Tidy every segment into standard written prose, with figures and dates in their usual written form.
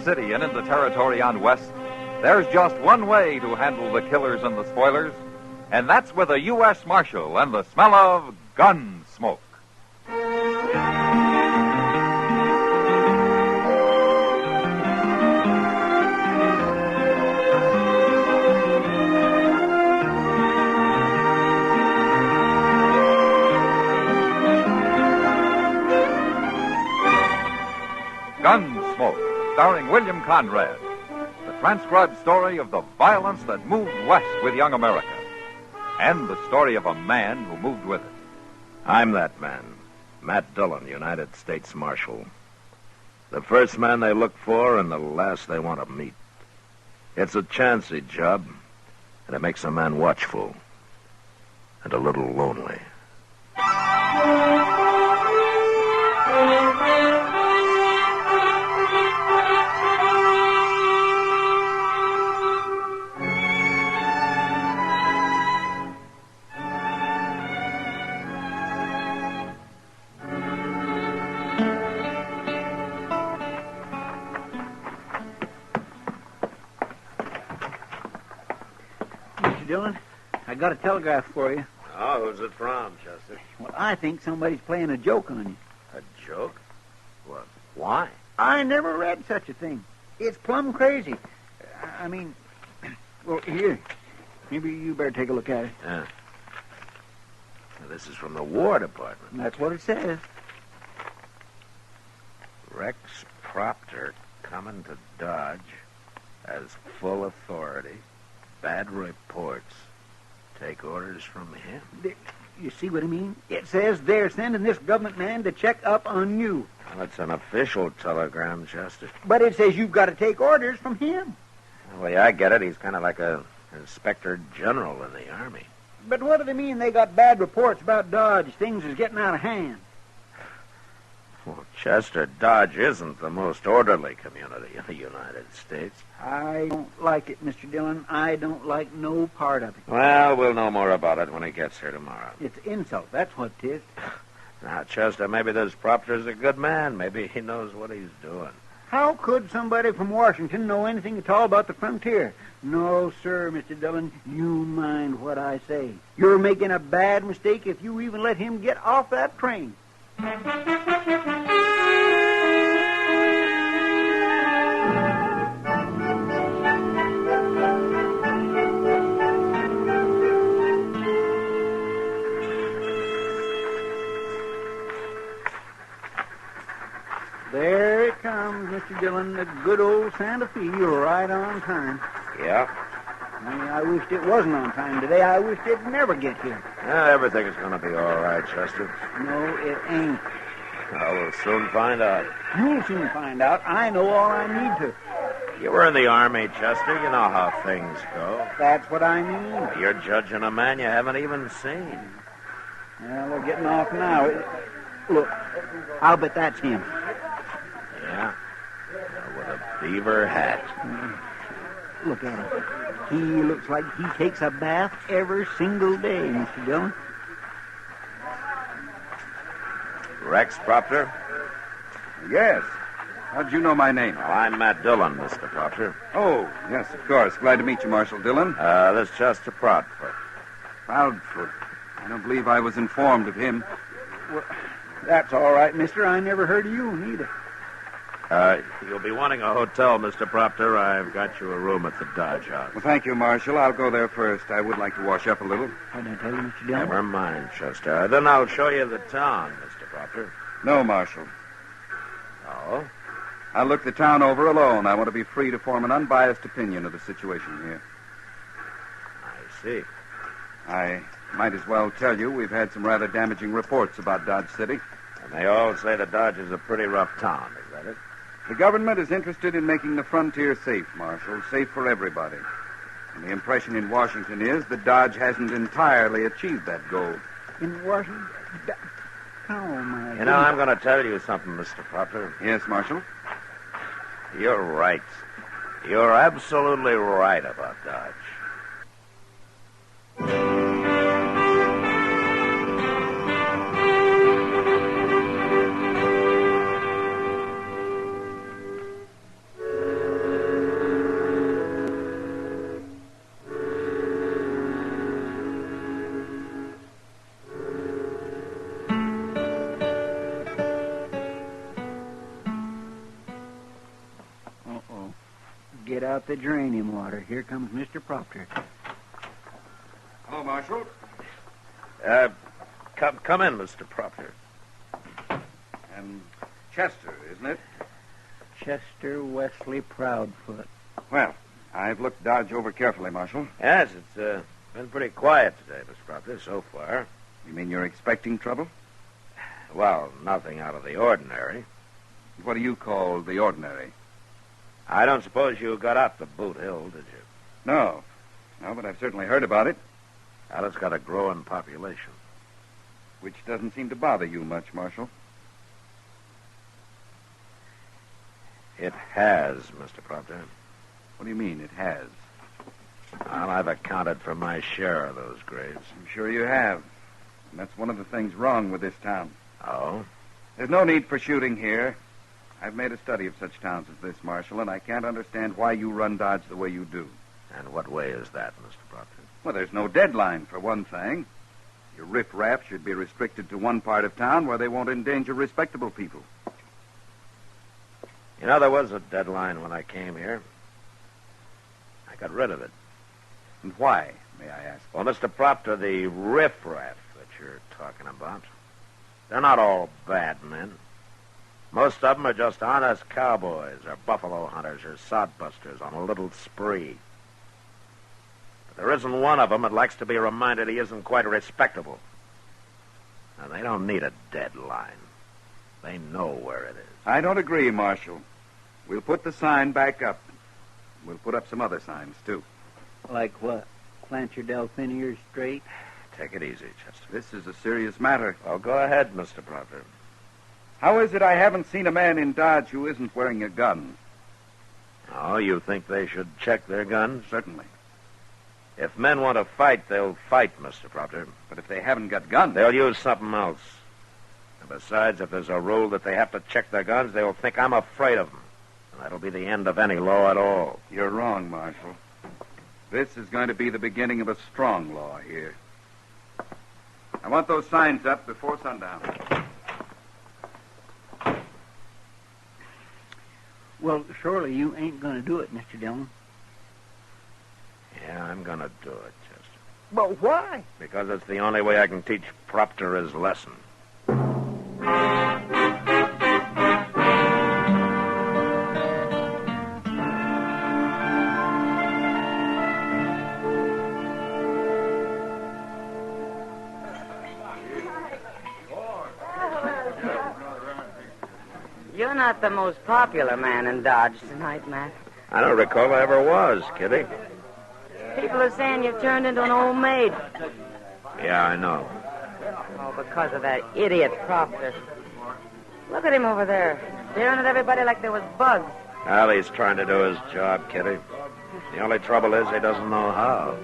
Dodge City and in the territory on West, there's just one way to handle the killers and the spoilers, and that's with a U.S. Marshal and the smell of Gunsmoke. Gunsmoke, starring William Conrad. The transcribed story of the violence that moved west with young America. And the story of a man who moved with it. I'm that man, Matt Dillon, United States Marshal. The first man they look for and the last they want to meet. It's a chancy job, and it makes a man watchful and a little lonely. Dillon, I got a telegraph for you. Oh, who's it from, Chester? Well, I think somebody's playing a joke on you. A joke? What? Why? I never read such a thing. It's plumb crazy. I mean, well, here. Maybe you better take a look at it. Yeah. Now, this is from the War Department. That's what it says. Rex Proctor coming to Dodge has full authority. Bad reports. Take orders from him. You see what I mean? It says they're sending this government man to check up on you. Well, it's an official telegram, Chester. But it says you've got to take orders from him. Well, yeah, I get it. He's kind of like a inspector general in the Army. But what do they mean they got bad reports about Dodge? Things is getting out of hand. Well, Chester, Dodge isn't the most orderly community in the United States. I don't like it, Mr. Dillon. I don't like no part of it. Well, we'll know more about it when he gets here tomorrow. It's insult, that's what it is. Now, Chester, maybe this Proctor's a good man. Maybe he knows what he's doing. How could somebody from Washington know anything at all about the frontier? No, sir, Mr. Dillon. You mind what I say. You're making a bad mistake if you even let him get off that train. There it comes, Mr. Dillon, the good old Santa Fe. You're right on time. Yeah? I wished it wasn't on time today. I wished it'd never get here. Everything is going to be all right, Chester. No, it ain't. Well, we'll soon find out. You'll soon find out. I know all I need to. You were in the Army, Chester. You know how things go. That's what I mean. You're judging a man you haven't even seen. Well, they're getting off now. Look, I'll bet that's him. Yeah? With a beaver hat. Look at him. He looks like he takes a bath every single day, Mr. Dillon. Rex Proctor? Yes. How'd you know my name? Oh, I'm Matt Dillon, Mr. Proctor. Oh, yes, of course. Glad to meet you, Marshal Dillon. This is Chester Proudfoot. Proudfoot. I don't believe I was informed of him. Well, that's all right, mister. I never heard of you, neither. You'll be wanting a hotel, Mr. Proctor. I've got you a room at the Dodge House. Well, thank you, Marshal. I'll go there first. I would like to wash up a little. What did I tell you, Mr. Dillon? Never mind, Chester. Then I'll show you the town, Mr. Proctor. No, Marshal. Oh? I'll look the town over alone. I want to be free to form an unbiased opinion of the situation here. I see. I might as well tell you we've had some rather damaging reports about Dodge City. And they all say that Dodge is a pretty rough town, is that it? The government is interested in making the frontier safe, Marshal, safe for everybody. And the impression in Washington is that Dodge hasn't entirely achieved that goal. In Washington? Oh, my You know, I'm going to tell you something, Mr. Proctor. Yes, Marshal? You're right. You're absolutely right about Dodge. out the geranium water. Here comes Mr. Proctor. Hello, Marshal. Come in, Mr. Proctor. And Chester, isn't it? Chester Wesley Proudfoot. Well, I've looked Dodge over carefully, Marshal. Yes, it's been pretty quiet today, Mr. Proctor, so far. You mean you're expecting trouble? Well, nothing out of the ordinary. What do you call the ordinary? I don't suppose you got out to Boot Hill, did you? No. No, but I've certainly heard about it. Well, it's got a growing population. Which doesn't seem to bother you much, Marshal. It has, Mr. Proctor. What do you mean, it has? Well, I've accounted for my share of those graves. I'm sure you have. And that's one of the things wrong with this town. Oh? There's no need for shooting here. I've made a study of such towns as this, Marshal, and I can't understand why you run Dodge the way you do. And what way is that, Mr. Proctor? Well, there's no deadline, for one thing. Your riffraff should be restricted to one part of town where they won't endanger respectable people. You know, there was a deadline when I came here. I got rid of it. And why, may I ask? Well, Mr. Proctor, the riffraff that you're talking about, they're not all bad men. Most of them are just honest cowboys or buffalo hunters or sodbusters on a little spree. But there isn't one of them that likes to be reminded he isn't quite respectable. And they don't need a deadline. They know where it is. I don't agree, Marshal. We'll put the sign back up. We'll put up some other signs, too. Like what? Plant your Delphiniers straight? Take it easy, Chester. This is a serious matter. Well, go ahead, Mr. Proctor. How is it I haven't seen a man in Dodge who isn't wearing a gun? Oh, you think they should check their guns? Certainly. If men want to fight, they'll fight, Mr. Proctor. But if they haven't got guns... They'll use something else. And besides, if there's a rule that they have to check their guns, they'll think I'm afraid of them. And that'll be the end of any law at all. You're wrong, Marshal. This is going to be the beginning of a strong law here. I want those signs up before sundown. Well, surely you ain't going to do it, Mr. Dillon. Yeah, I'm going to do it, Chester. But why? Because it's the only way I can teach Proctor his lesson. You're not the most popular man in Dodge tonight, Matt. I don't recall I ever was, Kitty. People are saying you've turned into an old maid. Yeah, I know. Oh, because of that idiot Proctor. Look at him over there, staring at everybody like there was bugs. Well, he's trying to do his job, Kitty. The only trouble is he doesn't know how.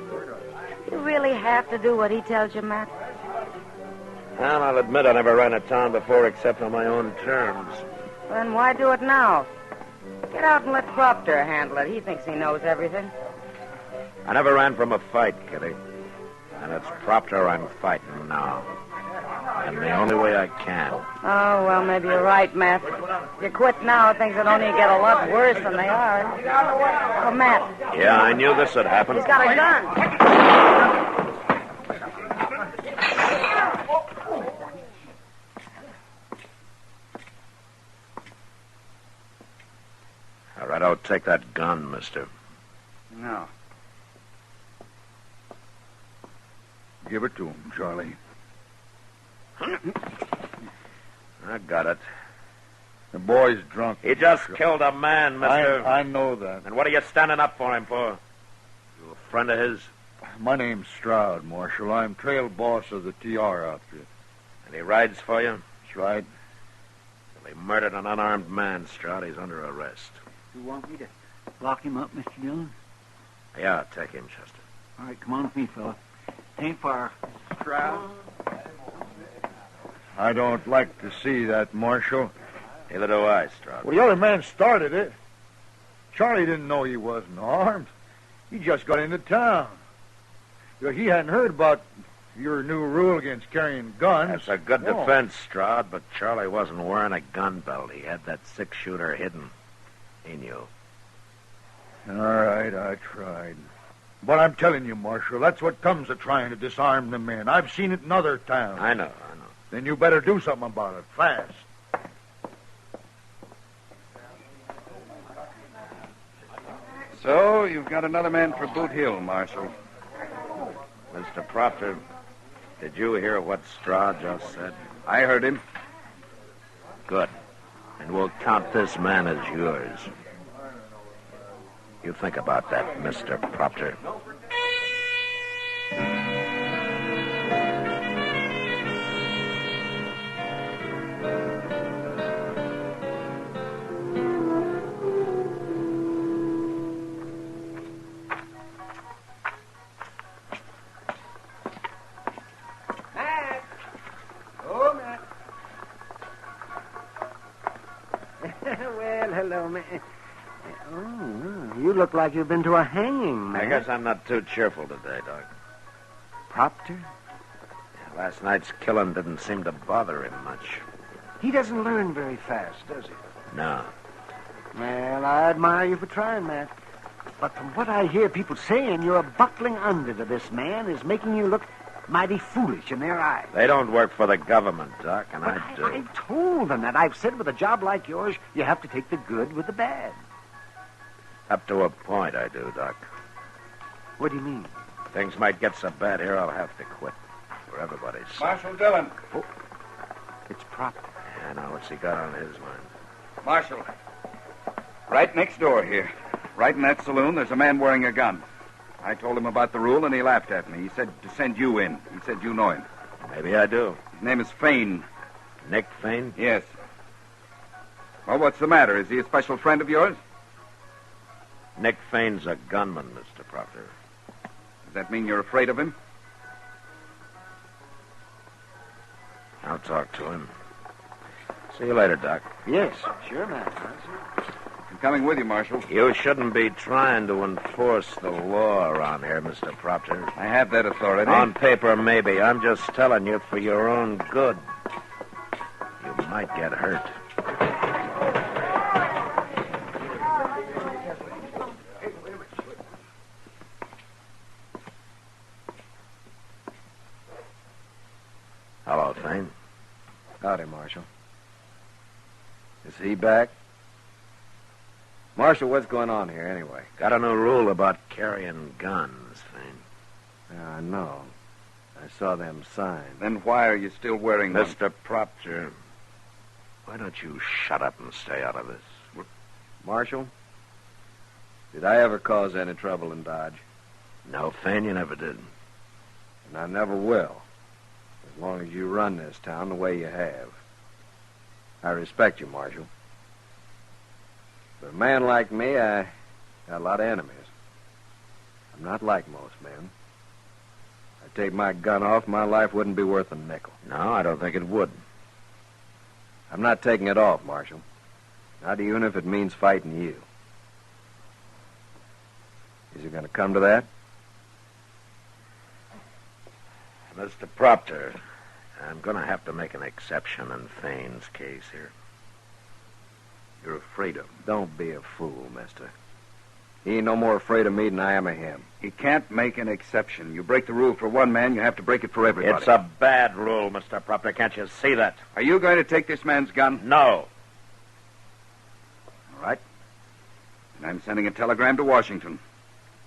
You really have to do what he tells you, Matt? Well, I'll admit I never ran a town before except on my own terms. Then why do it now? Get out and let Proctor handle it. He thinks he knows everything. I never ran from a fight, Kitty. And it's Proctor I'm fighting now. And the only way I can. Oh, well, maybe you're right, Matt. If you quit now, things will only get a lot worse than they are. Oh, Matt. Yeah, I knew this would happen. He's got a gun. All right, I'll take that gun, mister. No. Give it to him, Charlie. I got it. The boy's drunk. He just killed a man, mister. I know that. And what are you standing up for him for? You a friend of his? My name's Stroud, Marshal. I'm trail boss of the TR outfit. And he rides for you? That's right. Well, he murdered an unarmed man, Stroud. He's under arrest. You want me to lock him up, Mr. Dillon? Yeah, take him, Chester. All right, come on with me, fella. Ain't far. Stroud? I don't like to see that, Marshal. Neither do I, Stroud. Well, the other man started it. Charlie didn't know he wasn't armed. He just got into town. He hadn't heard about your new rule against carrying guns. That's a good No. defense, Stroud, but Charlie wasn't wearing a gun belt. He had that six-shooter hidden. He knew. All right, I tried. But I'm telling you, Marshal, that's what comes of trying to disarm the men. I've seen it in other towns. I know. Then you better do something about it, fast. So, you've got another man for Boot Hill, Marshal. Mr. Proctor, did you hear what Straw just said? I heard him. Good. And we'll count this man as yours. You think about that, Mr. Proctor. Matt! Oh, Matt. Well, hello, Matt. Oh, you look like you've been to a hanging, Matt. I guess I'm not too cheerful today, Doc. Proctor? Last night's killing didn't seem to bother him much. He doesn't learn very fast, does he? No. Well, I admire you for trying, Matt. But from what I hear people saying, you're buckling under to this man is making you look mighty foolish in their eyes. They don't work for the government, Doc, and But I do. I've told them that. I've said with a job like yours, you have to take the good with the bad. Up to a point, I do, Doc. What do you mean? Things might get so bad here, I'll have to quit. For everybody's sake. Marshal Dillon. It's Proctor. I know what's he got on his mind. Marshal. Right next door here. Right in that saloon, there's a man wearing a gun. I told him about the rule, and he laughed at me. He said to send you in. He said you know him. Maybe I do. His name is Fane. Nick Fane? Yes. Well, what's the matter? Is he a special friend of yours? Nick Fane's a gunman, Mr. Proctor. Does that mean you're afraid of him? I'll talk to him. See you later, Doc. Yes, sure, Matt. I'm coming with you, Marshal. You shouldn't be trying to enforce the law around here, Mr. Proctor. I have that authority. On paper, maybe. I'm just telling you for your own good. You might get hurt. Hello, Fane. Howdy, Marshal. Is he back? Marshal, what's going on here anyway? Got a new rule about carrying guns, Fane. I know. I saw them signs. Then why are you still wearing them? Mr. Proctor, why don't you shut up and stay out of this? Marshal, did I ever cause any trouble in Dodge? No, Fane, you never did. And I never will. As long as you run this town the way you have. I respect you, Marshal. But a man like me, I got a lot of enemies. I'm not like most men. If I take my gun off, my life wouldn't be worth a nickel. No, I don't think it would. I'm not taking it off, Marshal. Not even if it means fighting you. Is it going to come to that? Mr. Proctor, I'm going to have to make an exception in Fane's case here. You're afraid of him. Don't be a fool, mister. He ain't no more afraid of me than I am of him. You can't make an exception. You break the rule for one man, you have to break it for everybody. It's a bad rule, Mr. Proctor. Can't you see that? Are you going to take this man's gun? No. All right. And I'm sending a telegram to Washington.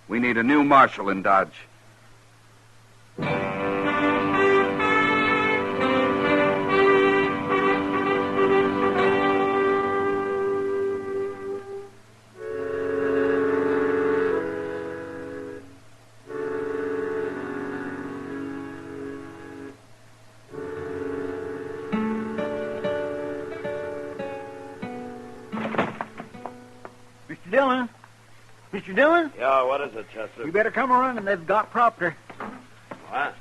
We need a new marshal in Dodge. Mr. Dillon? Mr. Dillon? Yeah, what is it, Chester? You better come running. They've got Proctor. What?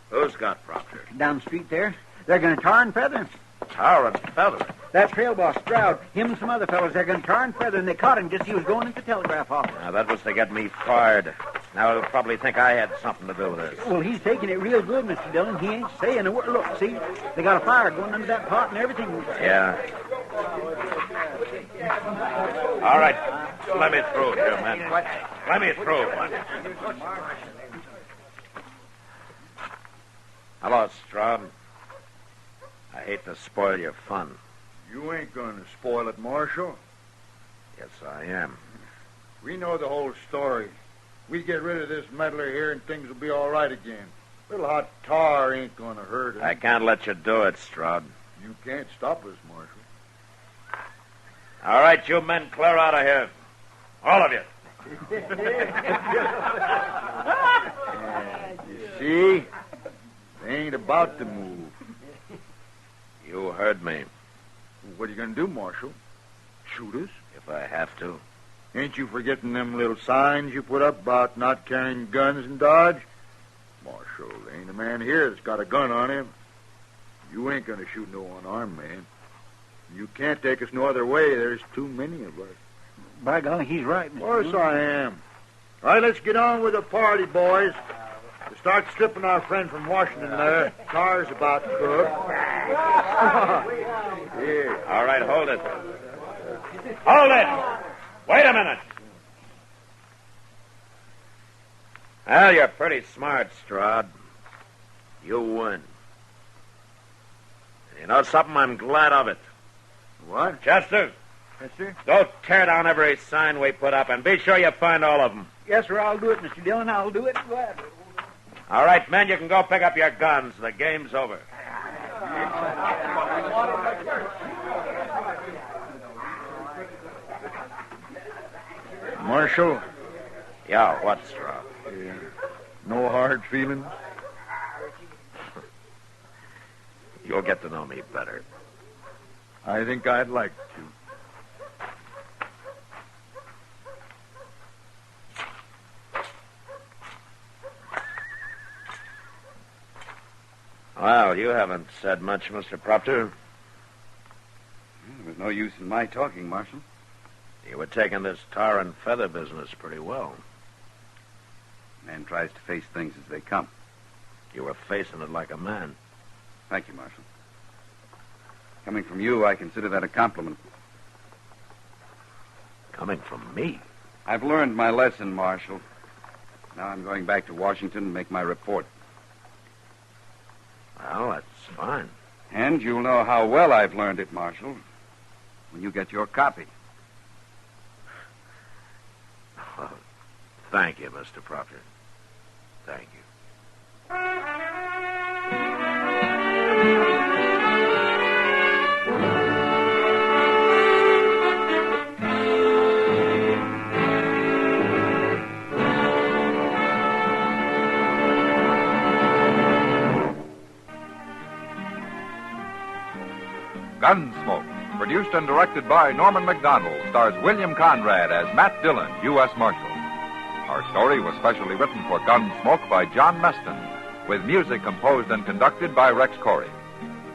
Who's got Proctor? Down the street there. They're going to tar and feather him. Tar and feather. That trail boss, Stroud, him and some other fellows, they're going to tar and feather, and they caught him just as he was going into the telegraph office. Now, that was to get me fired. Now, he'll probably think I had something to do with this. Well, he's taking it real good, Mr. Dillon. He ain't saying a word. Look, see? They got a fire going under that pot and everything. Yeah. All right. Let me through here, man. Let me through. Hello, Straub. I hate to spoil your fun. You ain't going to spoil it, Marshal. Yes, I am. We know the whole story. We get rid of this meddler here and things will be all right again. Little hot tar ain't going to hurt him. I can't let you do it, Straub. You can't stop us, Marshal. All right, you men, clear out of here. All of you. You see? They ain't about to move. You heard me. What are you going to do, Marshal? Shoot us? If I have to. Ain't you forgetting them little signs you put up about not carrying guns in Dodge? Marshal, there ain't a man here that's got a gun on him. You ain't going to shoot no unarmed man. You can't take us no other way. There's too many of us. By golly, he's right, Of Mr. course Dillon. I am. All right, let's get on with the party, boys. To start stripping our friend from Washington there. Car's about cooked. Here. All right, hold it. Hold it! Wait a minute. Well, you're pretty smart, Straub. You win. And you know something? I'm glad of it. What? Chester, Yes, sir. go tear down every sign we put up, and be sure you find all of them. Yes, sir, I'll do it, Mr. Dillon. I'll do it gladly. All right, men, you can go pick up your guns. The game's over. Marshal, Yeah, what, Straub? no hard feelings? You'll get to know me better. I think I'd like to. Well, you haven't said much, Mr. Proctor. There was no use in my talking, Marshal. You were taking this tar and feather business pretty well. Man tries to face things as they come. You were facing it like a man. Thank you, Marshal. Coming from you, I consider that a compliment. Coming from me. I've learned my lesson, Marshal. Now I'm going back to Washington and make my report. Well, that's fine. And you'll know how well I've learned it, Marshal, when you get your copy. Oh, thank you, Mr. Proctor. Thank you. Gunsmoke, produced and directed by Norman McDonald, stars William Conrad as Matt Dillon, U.S. Marshal. Our story was specially written for Gunsmoke by John Meston, with music composed and conducted by Rex Corey.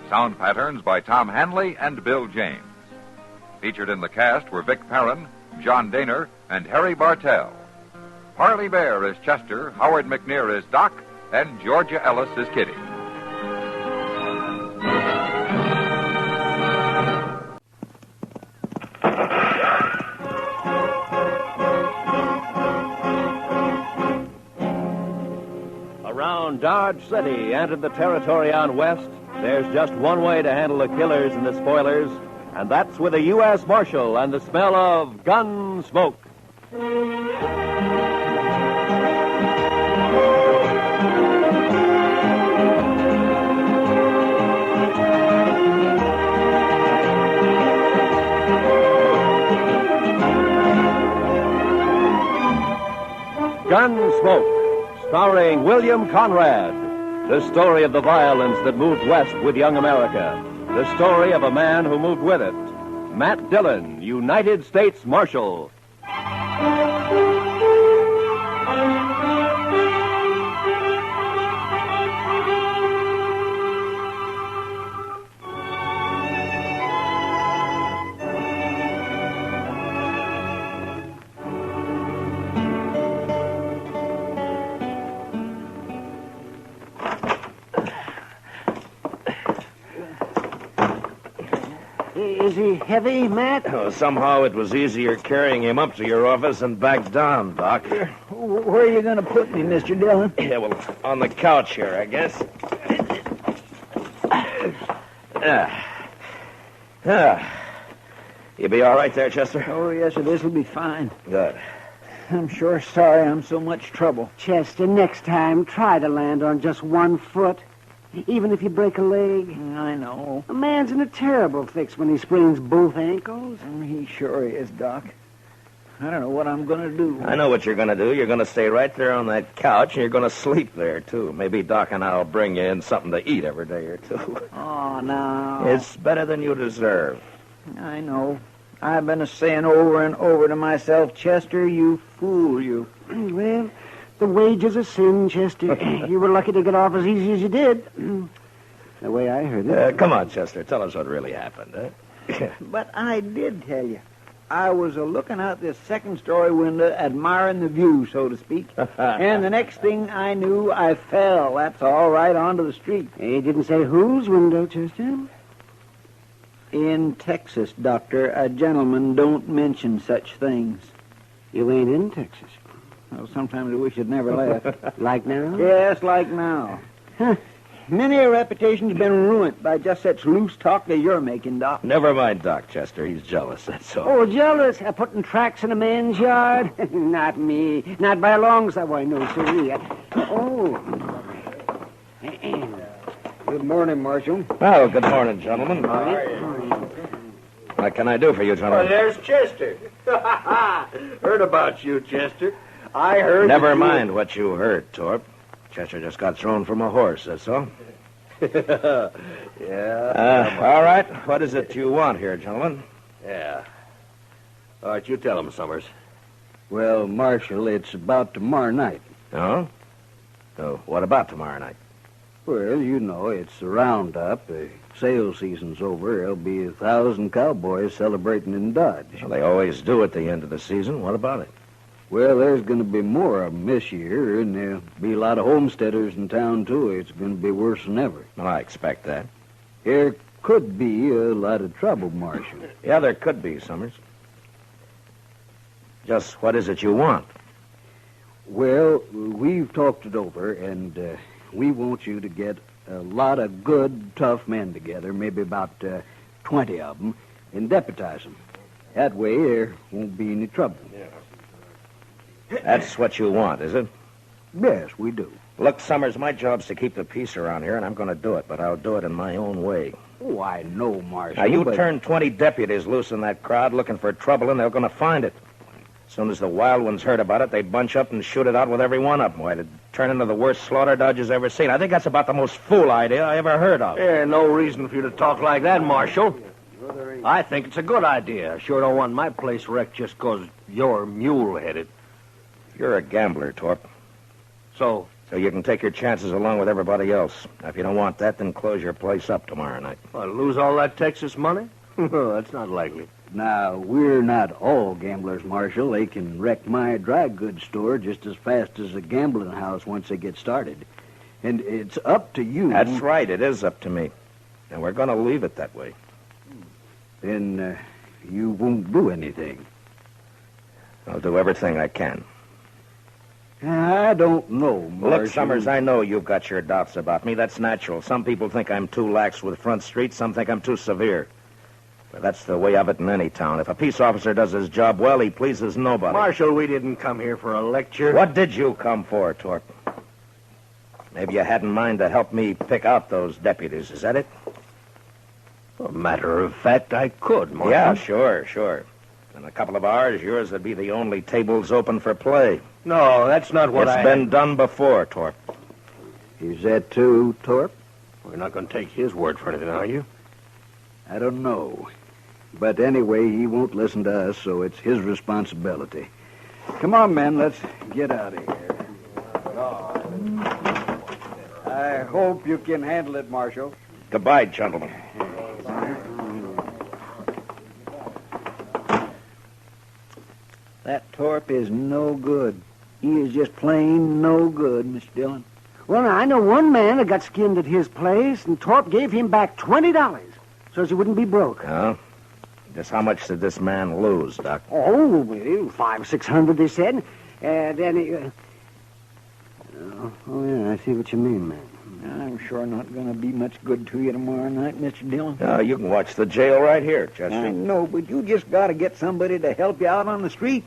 Sound patterns by Tom Hanley and Bill James. Featured in the cast were Vic Perrin, John Daner, and Harry Bartell. Parley Bear is Chester, Howard McNear is Doc, and Georgia Ellis is Kitty. Around Dodge City and in the territory on west, there's just one way to handle the killers and the spoilers, and that's with a U.S. Marshal and the smell of gun smoke. Gunsmoke, starring William Conrad. The story of the violence that moved west with young America. The story of a man who moved with it. Matt Dillon, United States Marshal. Is he heavy, Matt? Oh, somehow it was easier carrying him up to your office and back down, Doc. Where are you going to put me, Mr. Dillon? Yeah, well, on the couch here, I guess. You be all right there, Chester? Oh, yes, sir. This will be fine. Good. I'm sure sorry I'm so much trouble. Chester, next time, try to land on just one foot, even if you break a leg. I know. A man's in a terrible fix when he sprains both ankles. He sure is, Doc. I don't know what I'm going to do. I know what you're going to do. You're going to stay right there on that couch, and you're going to sleep there, too. Maybe Doc and I'll bring you in something to eat every day or two. Oh, no. It's better than you deserve. I know. I've been saying over and over to myself, Chester, you fool, you. Well, the wages of sin, Chester. You were lucky to get off as easy as you did. The way I heard it. Come on, Chester. Tell us what really happened, huh? But I did tell you. I was looking out this second-story window, admiring the view, so to speak. And the next thing I knew, I fell. That's all right onto the street. He didn't say whose window, Chester. In Texas, Doctor, a gentleman don't mention such things. You ain't in Texas. Well, sometimes I wish I'd never left. Like now? Yes, like now. Many a reputation's been ruined by just such loose talk that you're making, Doc. Never mind Doc, Chester. He's jealous, that's all. Oh, jealous? Putting tracks in a man's yard? Not me. Not by a long shot. Why, no, sir. Oh. Good morning, Marshal. Well, good morning, gentlemen. What can I do for you, gentlemen? There's Chester. Heard about you, Chester. I heard... Never mind what you heard, Torp. Chester just got thrown from a horse, that's all. Yeah. All right. What is it you want here, gentlemen? Yeah. All right, you tell him, Summers. Well, Marshal, it's about tomorrow night. Oh? So what about tomorrow night? Well, you know, it's the roundup. The sale season's over. There'll be 1,000 cowboys celebrating in Dodge. Well, they always do at the end of the season. What about it? Well, there's going to be more of them this year, and there'll be a lot of homesteaders in town, too. It's going to be worse than ever. Well, I expect that. There could be a lot of trouble, Marshal. Yeah, there could be, Summers. Just what is it you want? Well, we've talked it over, and we want you to get a lot of good, tough men together, maybe about 20 of them, and deputize them. That way, there won't be any trouble. That's what you want, is it? Yes, we do. Look, Summers, my job's to keep the peace around here, and I'm going to do it, but I'll do it in my own way. Oh, I know, Marshal. Now, you but... turn 20 deputies loose in that crowd looking for trouble, and they're going to find it. As soon as the wild ones heard about it, they bunch up and shoot it out with every one of them. Why, it'd turn into the worst slaughter Dodge's ever seen. I think that's about the most fool idea I ever heard of. Yeah, no reason for you to talk like that, Marshal. I think it's a good idea. I sure don't want my place wrecked just 'cause you're mule-headed. You're a gambler, Torp. So you can take your chances along with everybody else. Now, if you don't want that, then close your place up tomorrow night. lose all that Texas money? That's not likely. Now, we're not all gamblers, Marshal. They can wreck my dry goods store just as fast as a gambling house once they get started. And it's up to you. That's right. It is up to me. And we're going to leave it that way. Then you won't do anything. I'll do everything I can. I don't know, Marshal. Look, Summers, I know you've got your doubts about me. That's natural. Some people think I'm too lax with Front Street. Some think I'm too severe. But that's the way of it in any town. If a peace officer does his job well, he pleases nobody. Marshal, we didn't come here for a lecture. What did you come for, Torp? Maybe you had in mind to help me pick out those deputies. Is that it? A matter of fact, I could, Marshal. Yeah, sure. In a couple of hours, yours would be the only tables open for play. No, that's not what It's been done before, Torp. Is that true, Torp? We're not going to take his word for anything, are you? I don't know. But anyway, he won't listen to us, so it's his responsibility. Come on, men, let's get out of here. I hope you can handle it, Marshal. Goodbye, gentlemen. That Torp is no good. He is just plain no good, Mr. Dillon. Well, now, I know one man that got skinned at his place, and Torp gave him back $20 so he wouldn't be broke. Oh? Just how much did this man lose, Doc? Oh, well, 500-600, they said. Then he... oh, yeah, I see what you mean, man. I'm sure not going to be much good to you tomorrow night, Mr. Dillon. No, you can watch the jail right here, Chester. I know, but you just got to get somebody to help you out on the street.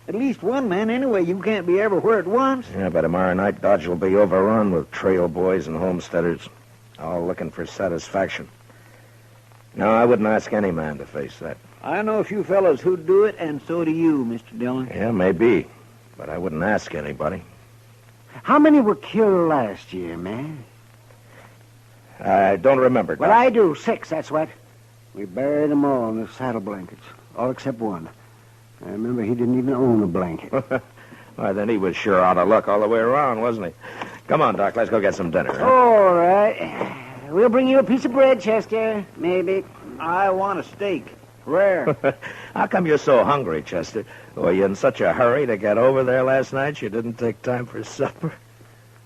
At least one man, anyway. You can't be everywhere at once. Yeah, by tomorrow night, Dodge will be overrun with trail boys and homesteaders, all looking for satisfaction. No, I wouldn't ask any man to face that. I know a few fellows who'd do it, and so do you, Mr. Dillon. Yeah, maybe, but I wouldn't ask anybody. How many were killed last year, man? I don't remember, Doc. Well, I do. 6, that's what. We buried them all in the saddle blankets, all except one. I remember he didn't even own a blanket. Why, then he was sure out of luck all the way around, wasn't he? Come on, Doc, let's go get some dinner. Huh? All right. We'll bring you a piece of bread, Chester. Maybe. I want a steak. Rare. How come you're so hungry, Chester? Were you in such a hurry to get over there last night you didn't take time for supper?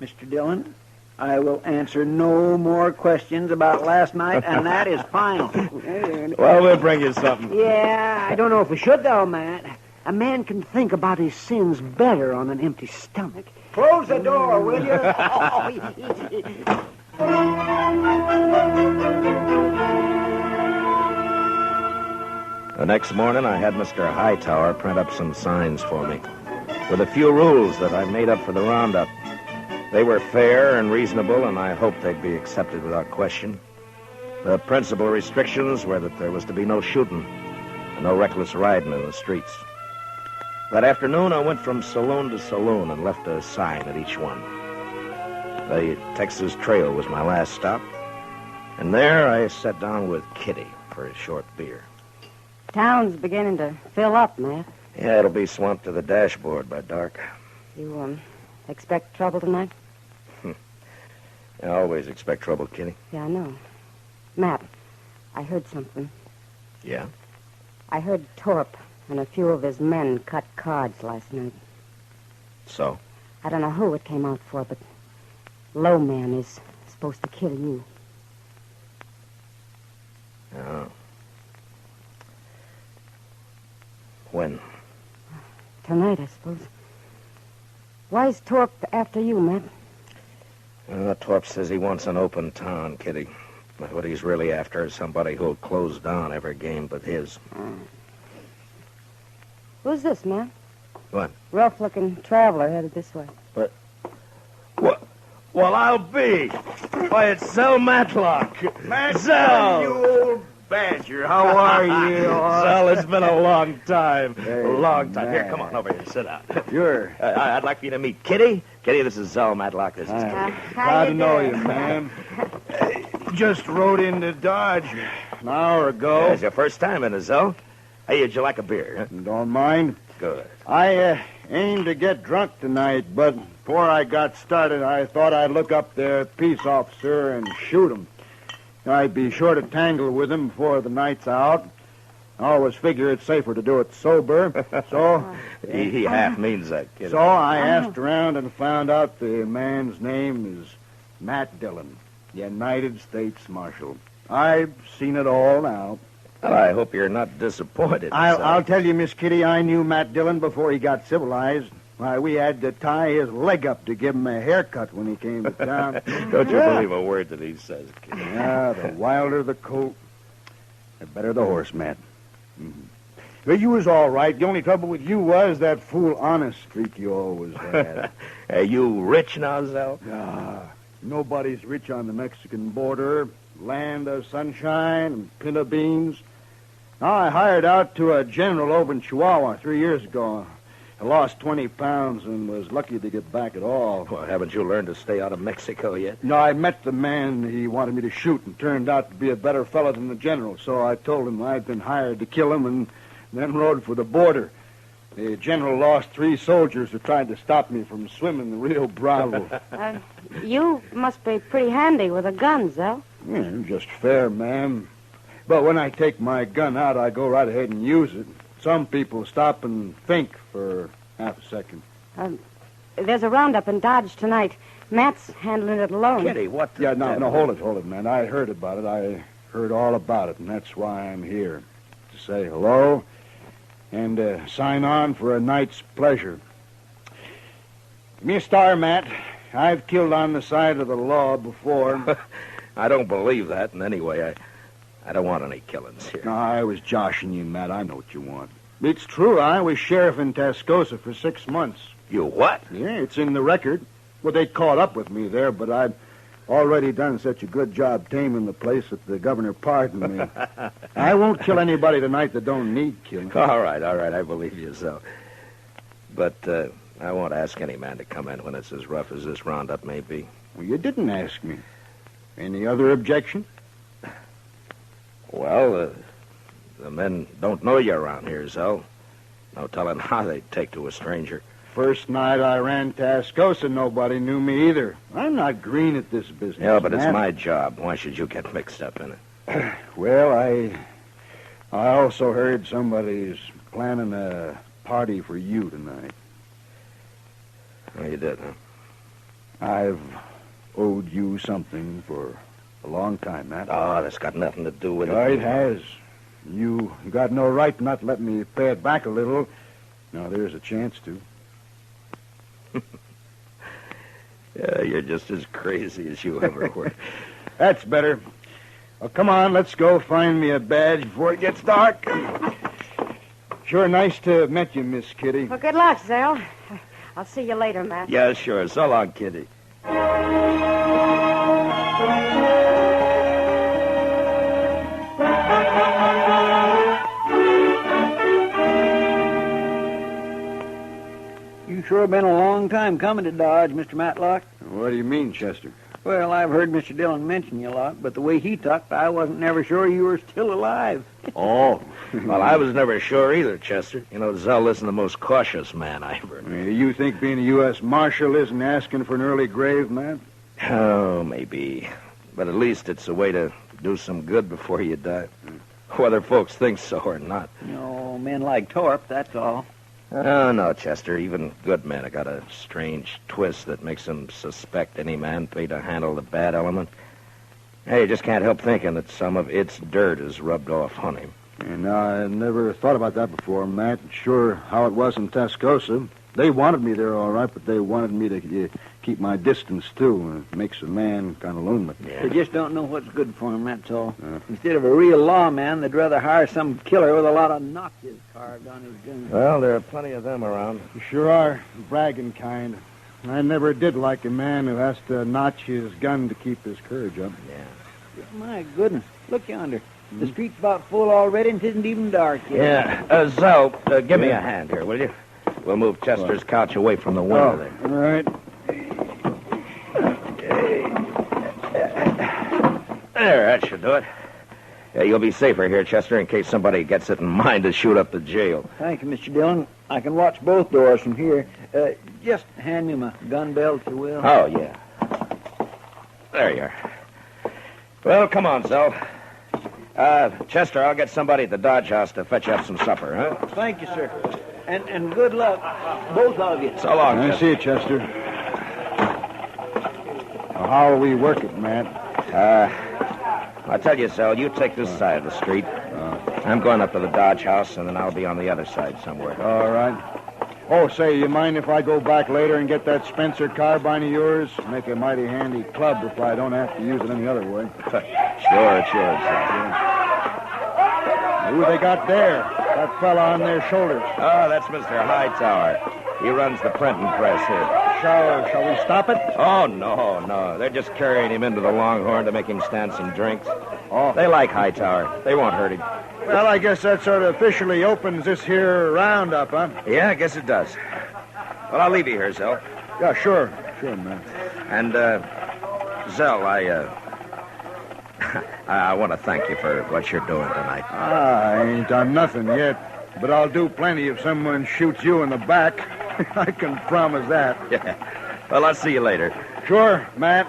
Mr. Dillon, I will answer no more questions about last night, and that is final. Well, we'll bring you something. Yeah, I don't know if we should, though, Matt. A man can think about his sins better on an empty stomach. Close the door, will you? The next morning, I had Mr. Hightower print up some signs for me, with a few rules that I made up for the roundup. They were fair and reasonable, and I hoped they'd be accepted without question. The principal restrictions were that there was to be no shooting and no reckless riding in the streets. That afternoon, I went from saloon to saloon and left a sign at each one. The Texas Trail was my last stop, and there I sat down with Kitty for a short beer. Town's beginning to fill up, Matt. Yeah, it'll be swamped to the dashboard by dark. You, expect trouble tonight? I always expect trouble, Kitty. Yeah, I know. Matt, I heard something. Yeah? I heard Torp and a few of his men cut cards last night. So? I don't know who it came out for, but Low Man is supposed to kill you. Oh. When? Tonight, I suppose. Why's Torp after you, Matt? Torp says he wants an open town, Kitty. But what he's really after is somebody who'll close down every game but his. Who's this, Matt? What? Rough-looking traveler headed this way. What? Well, I'll be. Why, it's Zell Matlock. Zell! You old badger, how are you? Zell, it's been a long time. Hey, a long time. Here, man. come on over here. Sit down. Sure. I'd like for you to meet Kitty. Kitty, this is Zell Matlock. This is Kitty. Glad to know you, ma'am. Just rode into Dodge an hour ago. It's your first time in it, Zell. Hey, would you like a beer? Don't mind. Good. I aimed to get drunk tonight, but before I got started, I thought I'd look up their peace officer and shoot him. I'd be sure to tangle with him before the night's out. I always figure it's safer to do it sober. So He half means that, Kitty. So I asked around and found out the man's name is Matt Dillon, United States Marshal. I've seen it all now. Well, I hope you're not disappointed. I'll tell you, Miss Kitty, I knew Matt Dillon before he got civilized. Why, we had to tie his leg up to give him a haircut when he came to town. Don't you believe a word that he says, Kitty. Yeah, the wilder the colt, the better the horse, Matt. Mm-hmm. But you was all right. The only trouble with you was that fool honest streak you always had. Are you rich now, Zell? Nobody's rich on the Mexican border. Land of sunshine and pinto beans. I hired out to a general over in Chihuahua 3 years ago. I lost 20 pounds and was lucky to get back at all. Well, haven't you learned to stay out of Mexico yet? No, I met the man he wanted me to shoot and turned out to be a better fellow than the general. So I told him I'd been hired to kill him and then rode for the border. The general lost 3 soldiers who tried to stop me from swimming the Rio Bravo. You must be pretty handy with a gun, Zell. Yeah, just fair, ma'am. But when I take my gun out, I go right ahead and use it. Some people stop and think for half a second. There's a roundup in Dodge tonight. Matt's handling it alone. Kitty, what? No, hold it, man. I heard about it. I heard all about it, and that's why I'm here. to say hello and sign on for a night's pleasure. Give me a star, Matt. I've killed on the side of the law before. I don't believe that, and anyway, I don't want any killings here. No, I was joshing you, Matt. I know what you want. It's true. I was sheriff in Tascosa for 6 months. You what? Yeah, it's in the record. Well, they caught up with me there, but I'd already done such a good job taming the place that the governor pardoned me. I won't kill anybody tonight that don't need killing. All right, I believe you so. But I won't ask any man to come in when it's as rough as this roundup may be. Well, you didn't ask me. Any other objection? Well, the men don't know you around here, Zell. No telling how they'd take to a stranger. First night I ran Tascosa, nobody knew me either. I'm not green at this business. Yeah, but it's Matt. my job. Why should you get mixed up in it? Well, I also heard somebody's planning a party for you tonight. Oh, you did, huh? I've owed you something for a long time, Matt. Oh, that's got nothing to do with Yeah, it. it has. You got no right not to let me pay it back a little. Now, there's a chance to. Yeah, you're just as crazy as you ever were. That's better. Well, come on, let's go find me a badge before it gets dark. Sure nice to have met you, Miss Kitty. Well, good luck, Zell. I'll see you later, Matt. Yeah, sure. So long, Kitty. You sure been a long time coming to Dodge, Mr. Matlock. What do you mean, Chester? Well, I've heard Mr. Dillon mention you a lot, but the way he talked, I wasn't never sure you were still alive. Oh. Well, I was never sure either, Chester. You know, Zell isn't the most cautious man I ever knew. You think being a U.S. Marshal isn't asking for an early grave, man? Oh, maybe. But at least it's a way to do some good before you die. Whether folks think so or not. No, men like Torp, that's all. Oh, no, Chester. Even good men have got a strange twist that makes them suspect any man paid to handle the bad element. Hey, you just can't help thinking that some of its dirt is rubbed off on him. And I never thought about that before, Matt. Sure how it was in Tascosa. They wanted me there all right, but they wanted me to keep my distance, too. It makes a man kind of lonely. They just don't know what's good for him, that's all. Instead of a real lawman, they'd rather hire some killer with a lot of notches carved on his gun. Well, there are plenty of them around. You sure are. Bragging kind. I never did like a man who has to notch his gun to keep his courage up. Yeah. My goodness, look yonder. The street's about full already and it isn't even dark yet. Yeah. Zell, give me a hand here, will you? We'll move Chester's couch away from the window there. All right. There, that should do it. Yeah, you'll be safer here, Chester, in case somebody gets it in mind to shoot up the jail. Thank you, Mr. Dillon. I can watch both doors from here. Just hand me my gun belt, if you will. Oh, yeah. There you are. Well, come on, Zell. Chester, I'll get somebody at the Dodge House to fetch you up some supper, huh? Thank you, sir. And good luck, both of you. So long, I Chester. see you, Chester. Now, how will we work it, Matt? I tell you, Zell, you take this side of the street. I'm going up to the Dodge House, and then I'll be on the other side somewhere. All right. Oh, say, you mind if I go back later and get that Spencer carbine of yours? Make a mighty handy club if I don't have to use it any other way. Sure, Zell. Who they got there? That fella on their shoulders. Oh, that's Mr. Hightower. He runs the printing press here. Shall we stop it? Oh, no. They're just carrying him into the Longhorn to make him stand some drinks. Oh. They like Hightower. They won't hurt him. Well, I guess that sort of officially opens this here roundup, huh? Yeah, I guess it does. Well, I'll leave you here, Zell. Yeah, sure. Sure, man. And, Zell, I want to thank you for what you're doing tonight. I ain't done nothing yet, but I'll do plenty if someone shoots you in the back. I can promise that. Yeah. Well, I'll see you later. Sure, Matt.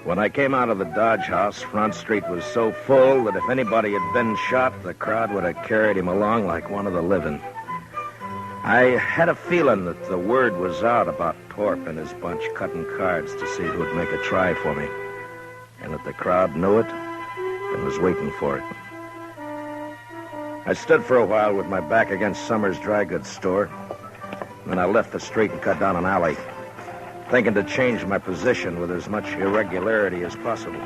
When I came out of the Dodge House, Front Street was so full that if anybody had been shot, the crowd would have carried him along like one of the living. I had a feeling that the word was out about Torp and his bunch cutting cards to see who'd make a try for me, and that the crowd knew it and was waiting for it. I stood for a while with my back against Summers' dry goods store. Then I left the street and cut down an alley, thinking to change my position with as much irregularity as possible.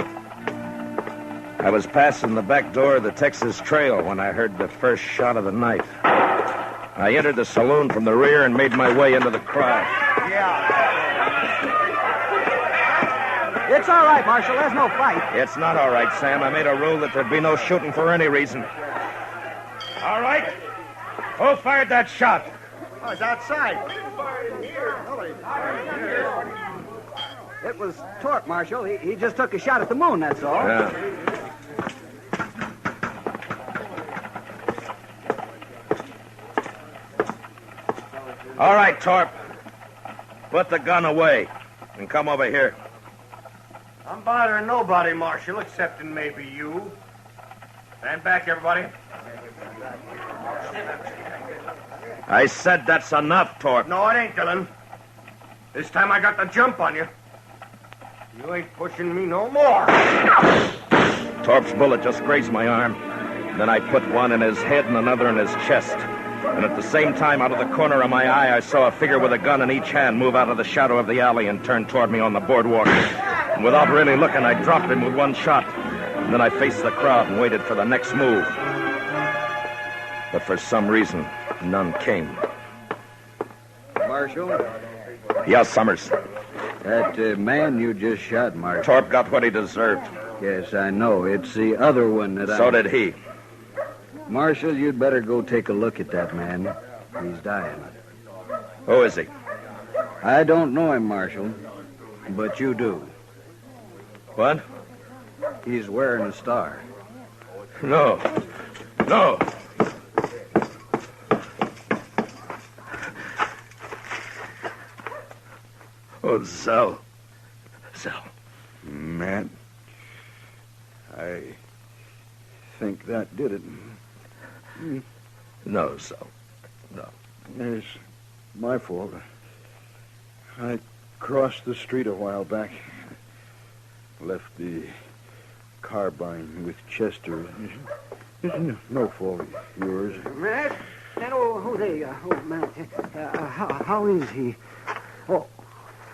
I was passing the back door of the Texas Trail when I heard the first shot of the night. I entered the saloon from the rear and made my way into the crowd. It's all right, Marshal. There's no fight. It's not all right, Sam. I made a rule that there'd be no shooting for any reason. All right. Who fired that shot? Oh, it's outside. It was Torp, Marshal. He just took a shot at the moon, that's all. Yeah. All right, Torp. Put the gun away and come over here. I'm bothering nobody, Marshal, excepting maybe you. Stand back, everybody. I said that's enough, Torp. No, it ain't, Dillon. This time I got the jump on you. You ain't pushing me no more. Torp's bullet just grazed my arm. Then I put one in his head and another in his chest. And at the same time, out of the corner of my eye, I saw a figure with a gun in each hand move out of the shadow of the alley and turn toward me on the boardwalk. And without really looking, I dropped him with one shot. And then I faced the crowd and waited for the next move. But for some reason, none came. Marshal? Yes, Summers. That man you just shot, Marshal. Torp got what he deserved. Yes, I know. It's the other one that So did he. Marshal, you'd better go take a look at that man. He's dying. Who is he? I don't know him, Marshal, but you do. What? He's wearing a star. No. No. Oh, Zell. Zell. Matt, I think that did it. No, Zell. No. It's my fault. I crossed the street a while back. Left the carbine with Chester. It's no fault of yours. Matt? Matt. How is he?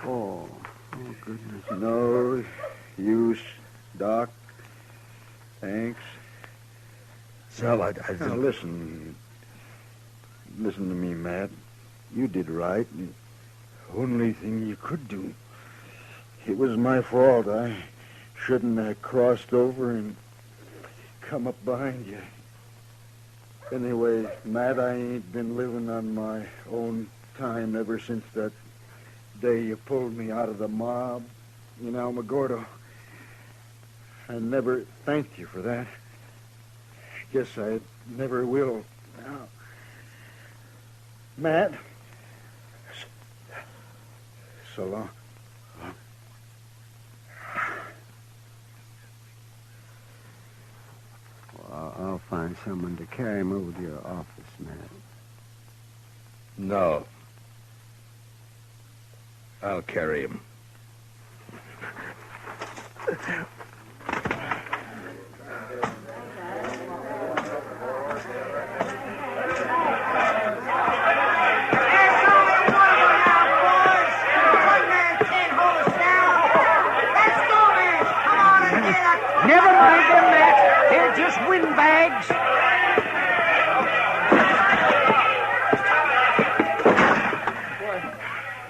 Oh, goodness. No use, Doc. Thanks. Zell, I Now, listen to me, Matt. You did right. The only thing you could do. It was my fault. I shouldn't have crossed over and come up behind you. Anyway, Matt, I ain't been living on my own time ever since that day you pulled me out of the mob in Alamogordo. I never thanked you for that. Guess I never will now. Matt, so long. Well, I'll find someone to carry him over to your office, Matt. No. I'll carry him. Never mind them, Matt. They're just windbags.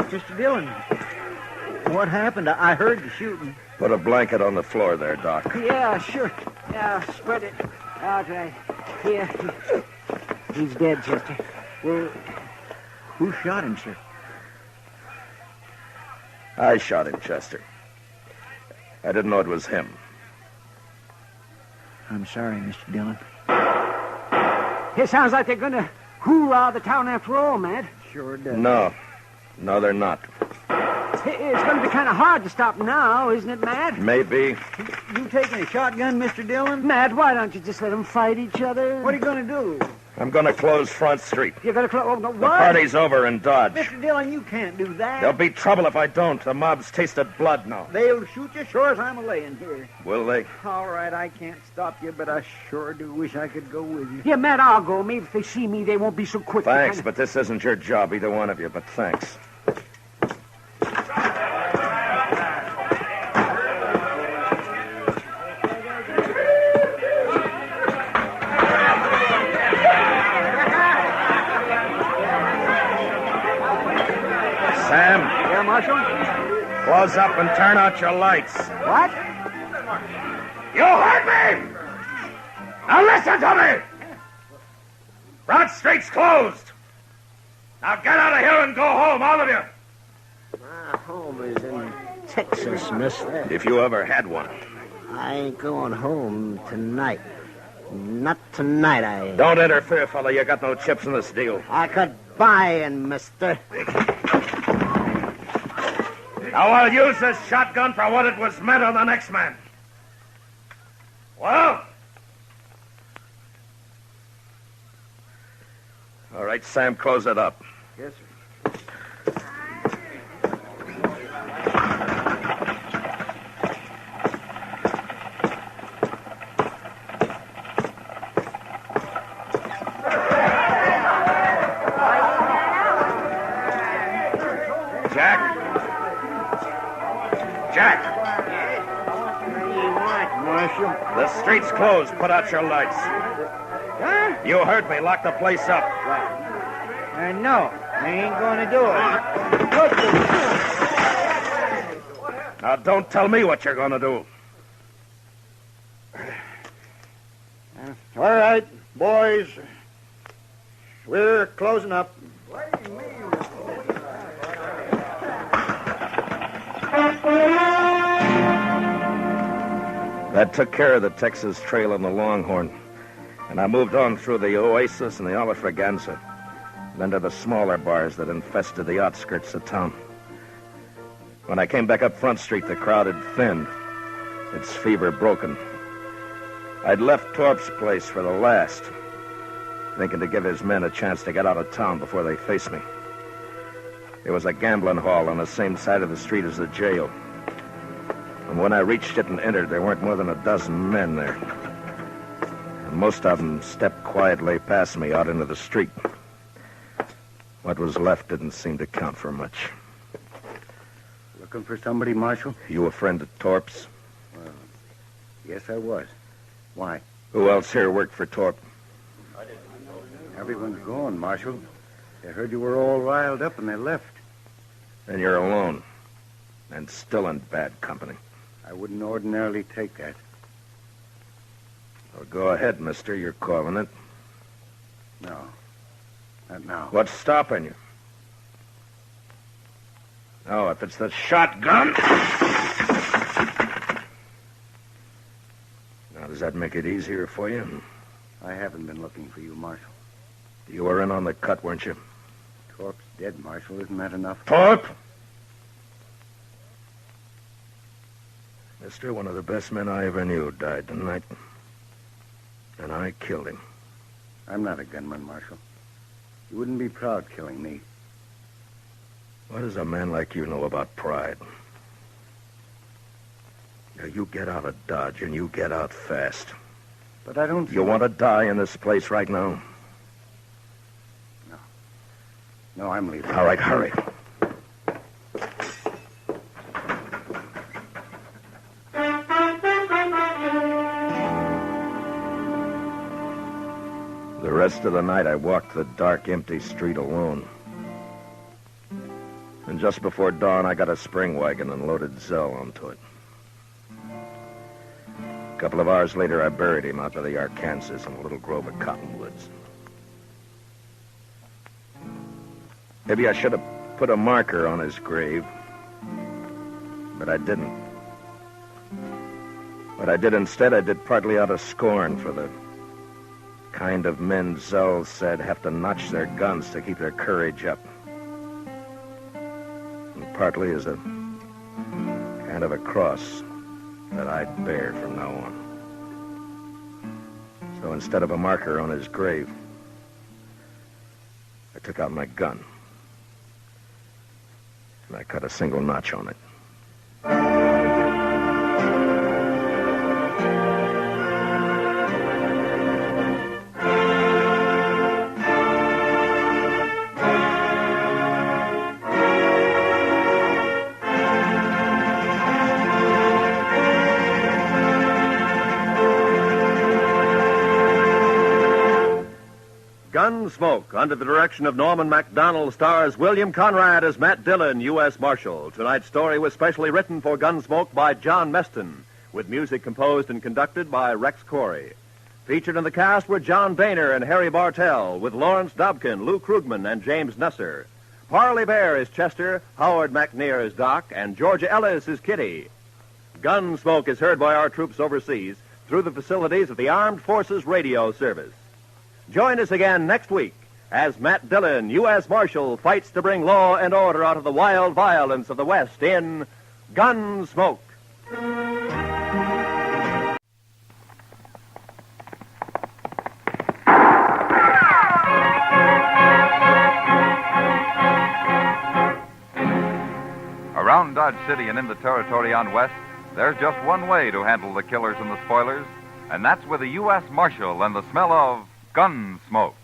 Mr. Dillon, what happened? I heard the shooting. Put a blanket on the floor there, Doc. Yeah, sure. Yeah, spread it out right here. He's dead, Chester. Well, who shot him, sir? I shot him, Chester. I didn't know it was him. I'm sorry, Mr. Dillon. It sounds like they're going to hoorah the town after all, Matt. Sure does. No, they're not. It's going to be kind of hard to stop now, isn't it, Matt? Maybe. You taking a shotgun, Mr. Dillon? Matt, why don't you just let them fight each other? What are you going to do? I'm going to close Front Street. You're going to close... Oh, no, The what? party's over in Dodge. Mr. Dillon, you can't do that. There'll be trouble if I don't. The mob's tasted blood now. They'll shoot you sure as I'm a-laying here. Will they? All right, I can't stop you, but I sure do wish I could go with you. Yeah, Matt, I'll go. Maybe if they see me, they won't be so quick. Thanks, but this isn't your job, either one of you, but thanks. Sam, Yeah, Marshal? close up and turn out your lights. What? You heard me! Now listen to me! Front Street's closed. Now get out of here and go home, all of you. My home is in Texas, mister. If you ever had one. I ain't going home tonight. Not tonight, I ain't. Don't interfere, fella. You got no chips in this deal. I could buy in, mister. Now I'll use this shotgun for what it was meant on the next man. Well? All right, Sam, close it up. Yes, sir. Jack? Jack, What do you want, Marshal? the street's closed. Put out your lights. Huh? You heard me. Lock the place up. No, I ain't going to do it. Now, don't tell me what you're going to do. All right, boys. We're closing up. That took care of the Texas Trail and the Longhorn. And I moved on through the Oasis and the Alafraganza, then to the smaller bars that infested the outskirts of town. When I came back up Front Street, the crowd had thinned, its fever broken. I'd left Torp's place for the last, thinking to give his men a chance to get out of town before they faced me. There was a gambling hall on the same side of the street as the jail. And when I reached it and entered, there weren't more than a dozen men there. And most of them stepped quietly past me out into the street. What was left didn't seem to count for much. Looking for somebody, Marshal? You a friend of Torp's? Yes, I was. Why? Who else here worked for Torp? Everyone's gone, Marshal. They heard you were all riled up and they left. And you're alone. And still in bad company. I wouldn't ordinarily take that. Well, go ahead, mister. You're calling it. No. Not now. What's stopping you? Oh, if it's the shotgun. Now, does that make it easier for you? I haven't been looking for you, Marshal. You were in on the cut, weren't you? Torp's dead, Marshal. Isn't that enough? Torp! Mister, one of the best men I ever knew died tonight. And I killed him. I'm not a gunman, Marshal. You wouldn't be proud killing me. What does a man like you know about pride? Now, you get out of Dodge, and you get out fast. But I don't... You want to die in this place right now? No, I'm leaving. All right, hurry. The rest of the night, I walked the dark, empty street alone. And just before dawn, I got a spring wagon and loaded Zell onto it. A couple of hours later, I buried him out by the Arkansas in a little grove of cottonwoods. Maybe I should have put a marker on his grave, but I didn't. What I did instead, I did partly out of scorn for the kind of men Zell said have to notch their guns to keep their courage up. And partly as a kind of a cross that I'd bear from now on. So instead of a marker on his grave, I took out my gun and I cut a single notch on it. Gunsmoke, under the direction of Norman Macdonald, stars William Conrad as Matt Dillon, U.S. Marshal. Tonight's story was specially written for Gunsmoke by John Meston, with music composed and conducted by Rex Corey. Featured in the cast were John Boehner and Harry Bartell, with Lawrence Dobkin, Lou Krugman, and James Nusser. Parley Bear is Chester, Howard McNear is Doc, and Georgia Ellis is Kitty. Gunsmoke is heard by our troops overseas through the facilities of the Armed Forces Radio Service. Join us again next week as Matt Dillon, U.S. Marshal, fights to bring law and order out of the wild violence of the West in Gunsmoke. Around Dodge City and in the territory on West, there's just one way to handle the killers and the spoilers, and that's with a U.S. Marshal and the smell of Gunsmoke.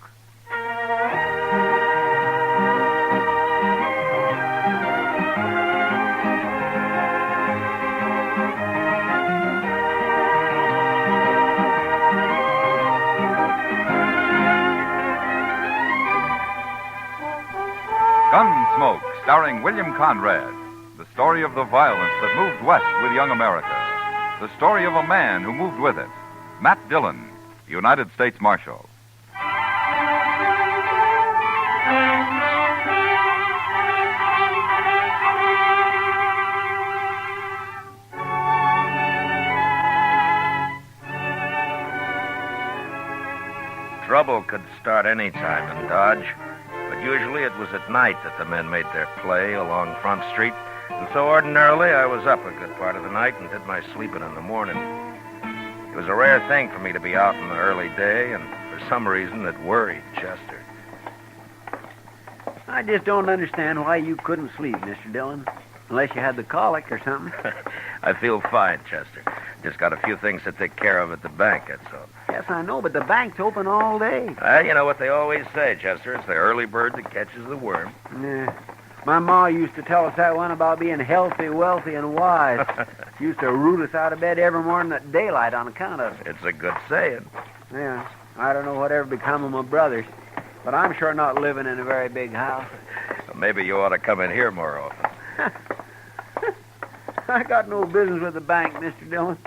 Gunsmoke, starring William Conrad. The story of the violence that moved west with young America. The story of a man who moved with it. Matt Dillon, United States Marshal. Trouble could start any time in Dodge, but usually it was at night that the men made their play along Front Street, and so ordinarily I was up a good part of the night and did my sleeping in the morning. It was a rare thing for me to be out in the early day, and for some reason it worried Chester. I just don't understand why you couldn't sleep, Mr. Dillon. Unless you had the colic or something. I feel fine, Chester. Just got a few things to take care of at the bank, that's all. Yes, I know, but the bank's open all day. You know what they always say, Chester. It's the early bird that catches the worm. Yeah. My ma used to tell us that one about being healthy, wealthy, and wise. She used to root us out of bed every morning at daylight on account of it. It's a good saying. Yeah. I don't know whatever become of my brothers, but I'm sure not living in a very big house. Well, maybe you ought to come in here more often. I got no business with the bank, Mr. Dillon.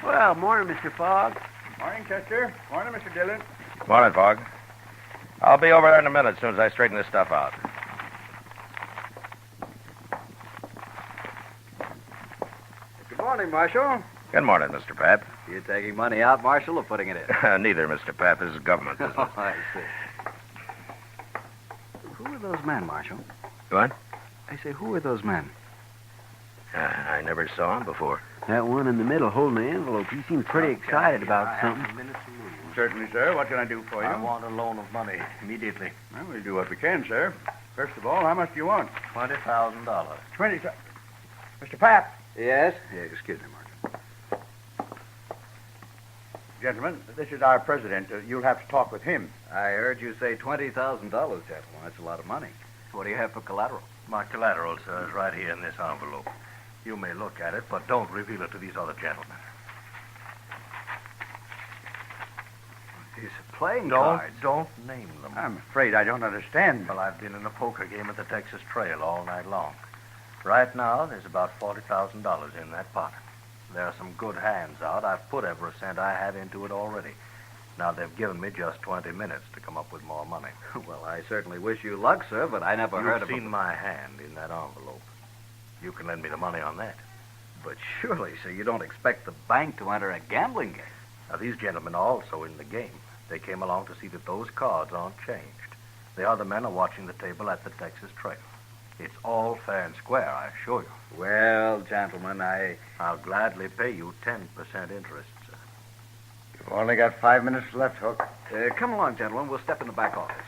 Well, morning, Mr. Fogg. Morning, Chester. Morning, Mr. Dillon. Morning, Fogg. I'll be over there in a minute as soon as I straighten this stuff out. Good morning, Marshal. Good morning, Mr. Pat. You taking money out, Marshal, or putting it in? Neither, Mr. Pat. This is government business. Oh, I see. Who are those men, Marshal? What? I say, who are those men? I never saw him before. That one in the middle holding the envelope, he seemed pretty excited about something. Certainly, sir. What can I do for you? I want a loan of money immediately. Well, we'll do what we can, sir. First of all, how much do you want? $20,000. 20. Mr. Pat. Yes? Yeah, excuse me, Marshal. Gentlemen, this is our president. You'll have to talk with him. I heard you say $20,000, gentlemen. That's a lot of money. What do you have for collateral? My collateral, sir, is right here in this envelope. You may look at it, but don't reveal it to these other gentlemen. These are playing Don't cards. name them. I'm afraid I don't understand. Well, I've been in a poker game at the Texas Trail all night long. Right now, there's about $40,000 in that pot. There are some good hands out. I've put every cent I have into it already. Now, they've given me just 20 minutes to come up with more money. Well, I certainly wish you luck, sir, but I never heard of You've seen my hand in that envelope. You can lend me the money on that. But surely, sir, you don't expect the bank to enter a gambling game. Now, these gentlemen are also in the game. They came along to see that those cards aren't changed. The other men are watching the table at the Texas Trail. It's all fair and square, I assure you. Well, gentlemen, I'll gladly pay you 10% interest, sir. You've only got 5 minutes left, Hook. Come along, gentlemen. We'll step in the back office.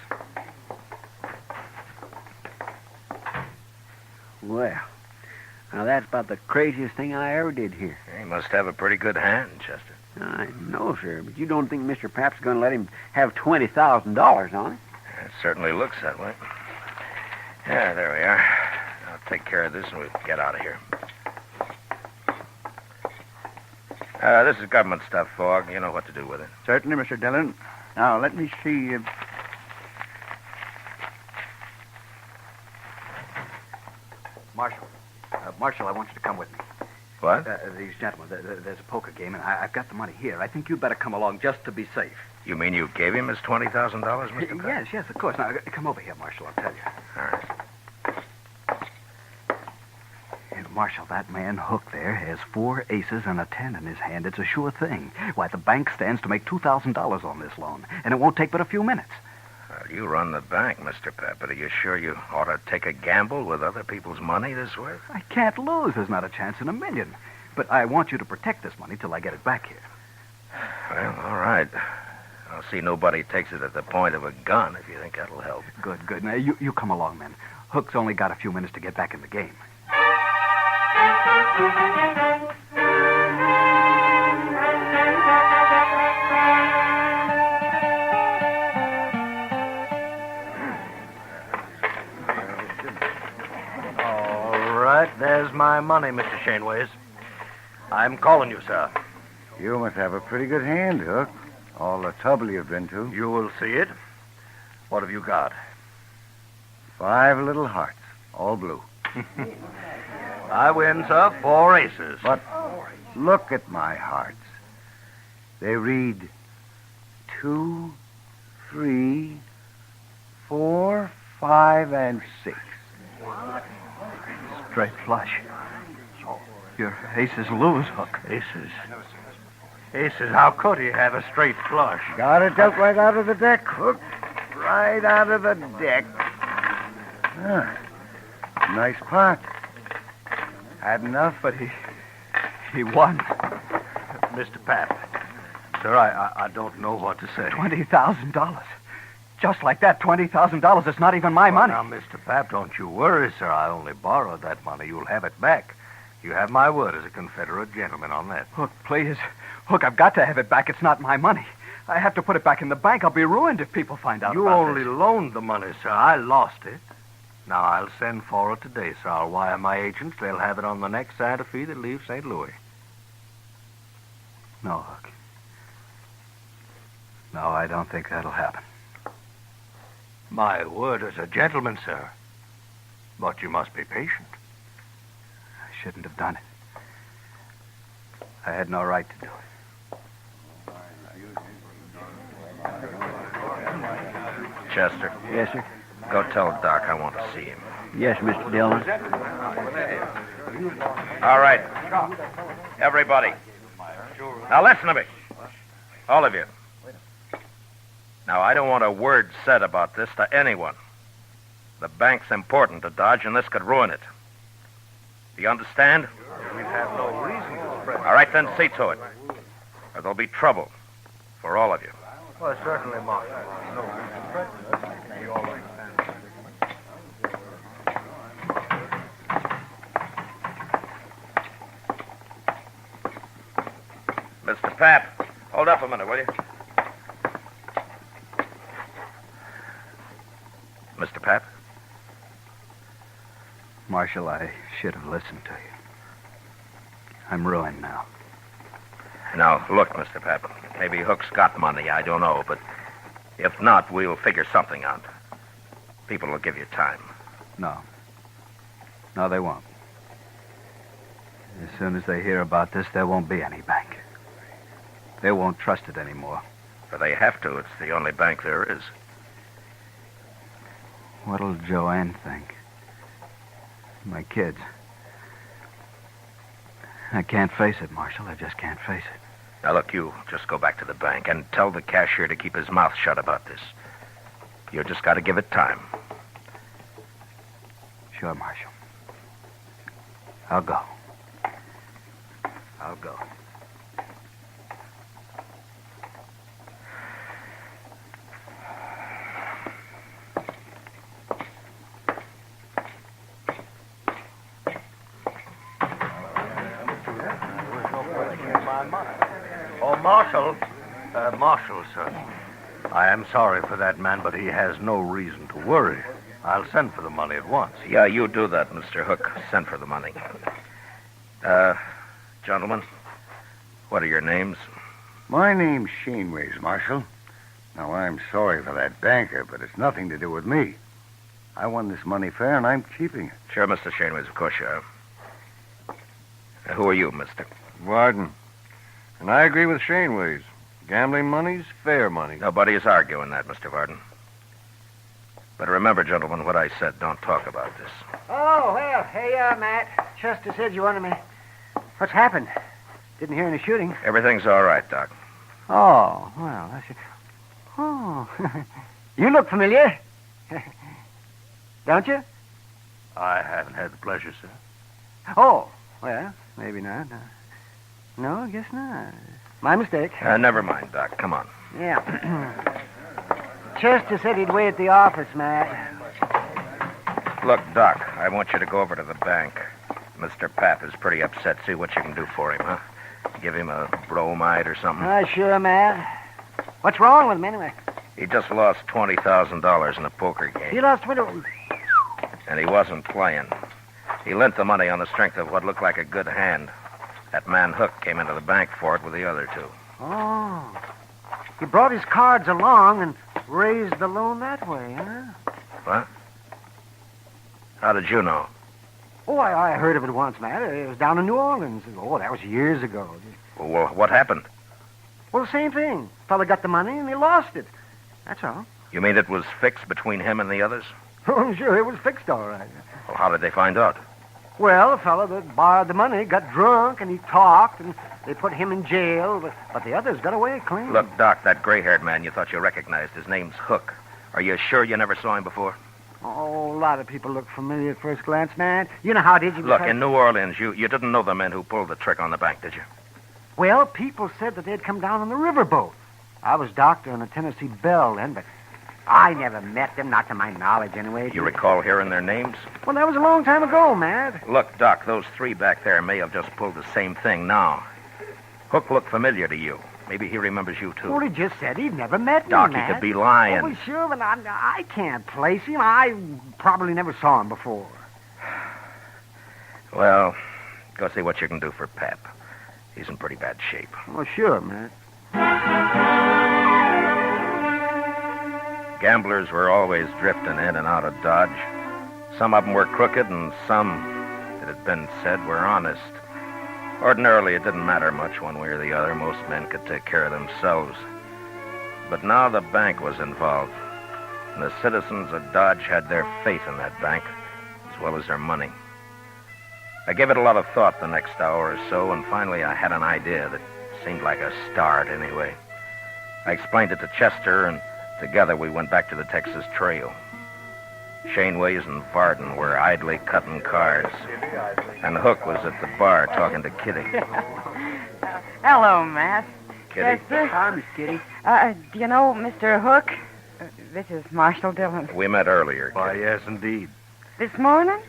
Well, now that's about the craziest thing I ever did here. He must have a pretty good hand, Chester. I know, sir, but you don't think Mr. Pap's going to let him have $20,000 on it? It certainly looks that way. Yeah, there we are. I'll take care of this and we'll get out of here. This is government stuff, Fogg. You know what to do with it. Certainly, Mr. Dillon. Now, let me see. Marshal, I want you to come with me. What? These gentlemen, there's a poker game, and I've got the money here. I think you'd better come along just to be safe. You mean you gave him his $20,000, Mr. Pap? Yes, of course. Now, come over here, Marshal, I'll tell you. All right. Marshal, that man Hook there has 4 aces and a 10 in his hand. It's a sure thing. Why, the bank stands to make $2,000 on this loan, and it won't take but a few minutes. Well, you run the bank, Mr. Pap, but are you sure you ought to take a gamble with other people's money this way? I can't lose. There's not a chance in a million. But I want you to protect this money till I get it back here. Well, all right. I'll see nobody takes it at the point of a gun if you think that'll help. Good. Now, you come along, men. Hook's only got a few minutes to get back in the game. All right, there's my money, Mr. Shaneways. I'm calling you, sir. You must have a pretty good hand, Hook. All the trouble you've been to. You will see it. What have you got? 5 little hearts, all blue. I win, sir. 4 aces. But look at my hearts. They read 2, 3, 4, 5, and 6. Straight flush. Your aces lose, Hook. Aces? Aces? How could he have a straight flush? Got it dealt right out of the deck, Hook. Right out of the deck. Nice pot. Had enough? But he won. Mr. Pap, sir, I don't know what to say. $20,000. Just like that, $20,000. It's not even my money. Now, Mr. Pap, don't you worry, sir. I only borrowed that money. You'll have it back. You have my word as a Confederate gentleman on that. Hook, please. Hook, I've got to have it back. It's not my money. I have to put it back in the bank. I'll be ruined if people find out You about only this. loaned the money, sir. I lost it. Now, I'll send for it today, sir. I'll wire my agents. They'll have it on the next Santa Fe that leaves St. Louis. No, Hook. No, I don't think that'll happen. My word as a gentleman, sir. But you must be patient. I shouldn't have done it. I had no right to do it. Chester. Yes, sir? Go tell Doc I want to see him. Yes, Mr. Dillon. All right. Everybody. Now listen to me. All of you. Now, I don't want a word said about this to anyone. The bank's important to Dodge, and this could ruin it. Do you understand? We have no reason to spread. All right, then see to it. Or there'll be trouble for all of you. Well, certainly, Marshal. No reason to spread. You all understand. Mr. Pap, hold up a minute, will you? Mr. Pap? Marshal, I should have listened to you. I'm ruined now. Now, look, Mr. Pap, maybe Hook's got money, I don't know, but if not, we'll figure something out. People will give you time. No. No, they won't. As soon as they hear about this, there won't be any bank. They won't trust it anymore. But they have to. It's the only bank there is. What'll Joanne think? My kids. I can't face it, Marshal. I just can't face it. Now, look, you just go back to the bank and tell the cashier to keep his mouth shut about this. You just got to give it time. Sure, Marshal. I'll go. I'll go. Oh, Marshal. Marshal, sir. I am sorry for that man, but he has no reason to worry. I'll send for the money at once. Yeah, you do that, Mr. Hook. Send for the money. Gentlemen, what are your names? My name's Shaneways, Marshal. Now, I'm sorry for that banker, but it's nothing to do with me. I won this money fair, and I'm keeping it. Sure, Mr. Shaneways, of course you are. Who are you, mister? Varden. And I agree with Shaneways. Gambling money's fair money. Nobody is arguing that, Mr. Varden. But remember, gentlemen, what I said. Don't talk about this. Oh, well, hey, Matt. Chester said you wanted me. What's happened? Didn't hear any shooting. Everything's all right, Doc. Oh, well, that's it. Oh, you look familiar. Don't you? I haven't had the pleasure, sir. Oh, well, maybe not. No, I guess not. My mistake. Never mind, Doc. Come on. Yeah. Chester said he'd wait at the office, Matt. Look, Doc, I want you to go over to the bank. Mr. Pap is pretty upset. See what you can do for him, huh? Give him a bromide or something. Sure, Matt. What's wrong with him, anyway? He just lost $20,000 in a poker game. He lost 20... And he wasn't playing. He lent the money on the strength of what looked like a good hand. That man Hook came into the bank for it with the other two. Oh. He brought his cards along and raised the loan that way, huh? What? How did you know? Oh, I heard of it once, Matt. It was down in New Orleans. Oh, that was years ago. Well, what happened? Well, the same thing. Fella got the money and he lost it. That's all. You mean it was fixed between him and the others? Oh, sure, it was fixed all right. Well, how did they find out? Well, the fella that borrowed the money got drunk and he talked and they put him in jail, but the others got away clean. Look, Doc, that gray-haired man you thought you recognized, his name's Hook. Are you sure you never saw him before? Oh, a lot of people look familiar at first glance, man. You know how did you... Look, in New Orleans, you didn't know the men who pulled the trick on the bank, did you? Well, people said that they'd come down on the riverboat. I was doctor on the Tennessee Belle then, but I never met them, not to my knowledge anyway. You recall hearing their names? Well, that was a long time ago, Matt. Look, Doc, those three back there may have just pulled the same thing now. Hook looked familiar to you. Maybe he remembers you, too. Well, he just said he'd never met me, Doc, Matt. he could be lying. Oh, well, sure, but I can't place him. I probably never saw him before. Well, go see what you can do for Pap. He's in pretty bad shape. Oh, sure, Matt. Gamblers were always drifting in and out of Dodge. Some of them were crooked, and some, it had been said, were honest. Ordinarily, it didn't matter much one way or the other. Most men could take care of themselves. But now the bank was involved, and the citizens of Dodge had their faith in that bank, as well as their money. I gave it a lot of thought the next hour or so, and finally I had an idea that seemed like a start anyway. I explained it to Chester, and together we went back to the Texas Trail. Shaneways and Varden were idly cutting cards, and Hook was at the bar talking to Kitty. Hello, Matt. Kitty? Chester? Hi, Miss Kitty. Do you know Mr. Hook? This is Marshal Dillon. We met earlier, Why, Kitty. yes, indeed. This morning?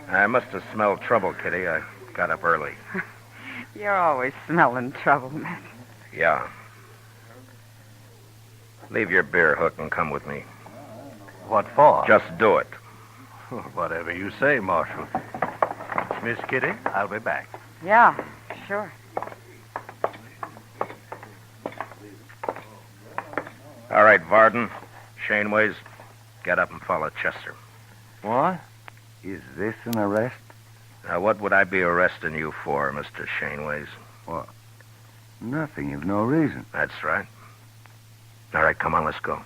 I must have smelled trouble, Kitty. I got up early. You're always smelling trouble, Matt. Yeah. Leave your beer, Hook, and come with me. What for? Just do it. Whatever you say, Marshal. Miss Kitty, I'll be back. Yeah, sure. All right, Varden, Shaneways, get up and follow Chester. What? Is this an arrest? Now, what would I be arresting you for, Mr. Shaneways? What? Nothing. You've no reason. That's right. All right, come on, let's go.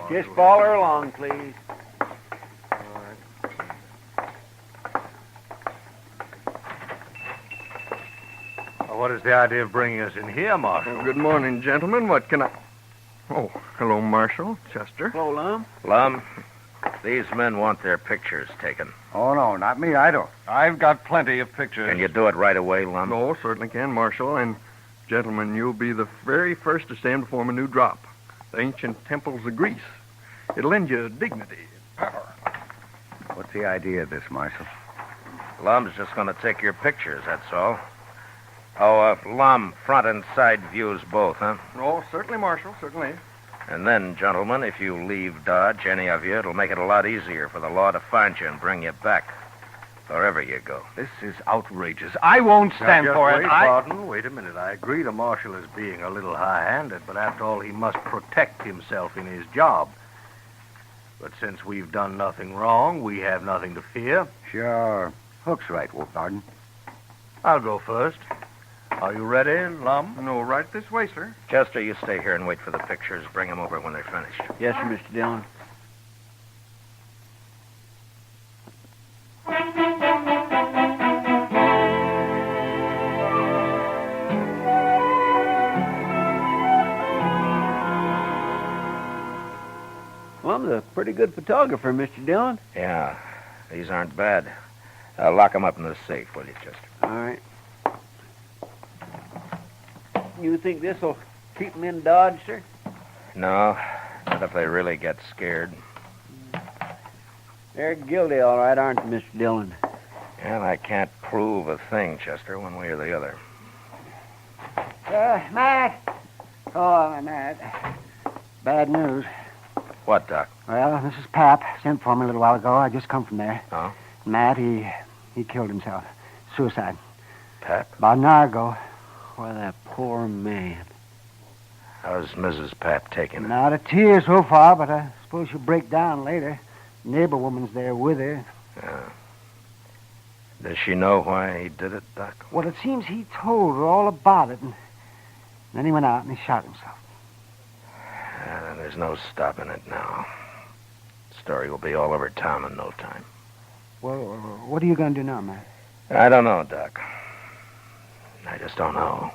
Just follow her along, please. What is the idea of bringing us in here, Marshal? Well, good morning, gentlemen. What can I... Oh, hello, Marshal. Chester. Hello, Lum. Lum, these men want their pictures taken. Oh, no, not me. I don't. I've got plenty of pictures. Can you do it right away, Lum? No, certainly can, Marshal. And, gentlemen, you'll be the very first to stand to form a new drop. The ancient temples of Greece. It'll lend you dignity and power. What's the idea of this, Marshal? Lum's just going to take your pictures, that's all. Oh, Lum, front and side views both, huh? Oh, certainly, Marshal, certainly. And then, gentlemen, if you leave Dodge, any of you, it'll make it a lot easier for the law to find you and bring you back. Wherever you go. This is outrageous. I won't stand for it. Pardon, wait a minute. I agree the Marshal is being a little high-handed, but after all, he must protect himself in his job. But since we've done nothing wrong, we have nothing to fear. Sure. Hook's right, Wolf Garden. I'll go first. Are you ready, Lum? No, right this way, sir. Chester, you stay here and wait for the pictures. Bring them over when they're finished. Yes, sir, Mr. Dillon. Well, I'm a pretty good photographer, Mr. Dillon. Yeah, these aren't bad. Lock them up in the safe, will you, Chester? All right. You think this'll keep them in Dodge, sir? No, not if they really get scared. They're guilty, all right, aren't they, Mr. Dillon? And I can't prove a thing, Chester, one way or the other. Matt. Oh, Matt. Bad news. What, Doc? Well, Mrs. Pap sent for me a little while ago. I just come from there. Oh? Matt, he killed himself. Suicide. Pap? About an hour ago. Why, that poor man. How's Mrs. Pap taking it? Not a tear so far, but I suppose she'll break down later. Neighbor woman's there with her. Yeah. Does she know why he did it, Doc? Well, it seems he told her all about it, and then he went out and he shot himself. There's no stopping it now. The story will be all over town in no time. Well, what are you going to do now, Matt? I don't know, Doc. I just don't know.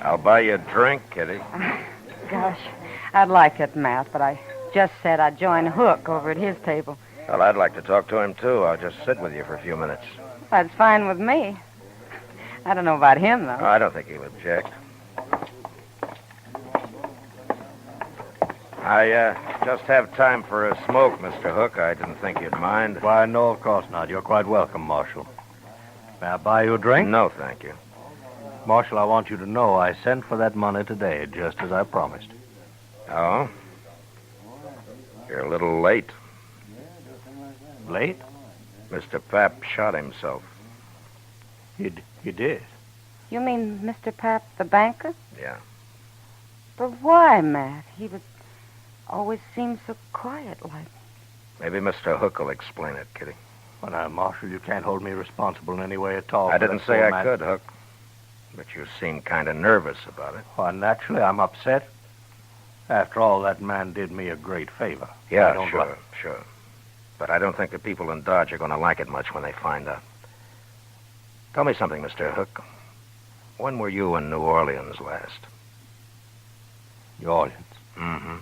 I'll buy you a drink, Kitty. Gosh, I'd like it, Matt, but I just said I'd join Hook over at his table. Well, I'd like to talk to him, too. I'll just sit with you for a few minutes. That's fine with me. I don't know about him, though. I don't think he'll object. I just have time for a smoke, Mr. Hook. I didn't think you'd mind. Why, no, of course not. You're quite welcome, Marshal. May I buy you a drink? No, thank you. Marshal, I want you to know I sent for that money today, just as I promised. Oh? You're a little late. Late? Mr. Pap shot himself. He did? You mean Mr. Pap, the banker? Yeah. But why, Matt? He would always seem so quiet like. Maybe Mr. Hook will explain it, Kitty. Well, now, Marshal, you can't hold me responsible in any way at all. I didn't say I could, Hook. But you seem kind of nervous about it. Well, naturally, I'm upset. After all, that man did me a great favor. Yeah, sure. But I don't think the people in Dodge are going to like it much when they find out. Tell me something, Mr. Hook. When were you in New Orleans last? New Orleans? Mm-hmm.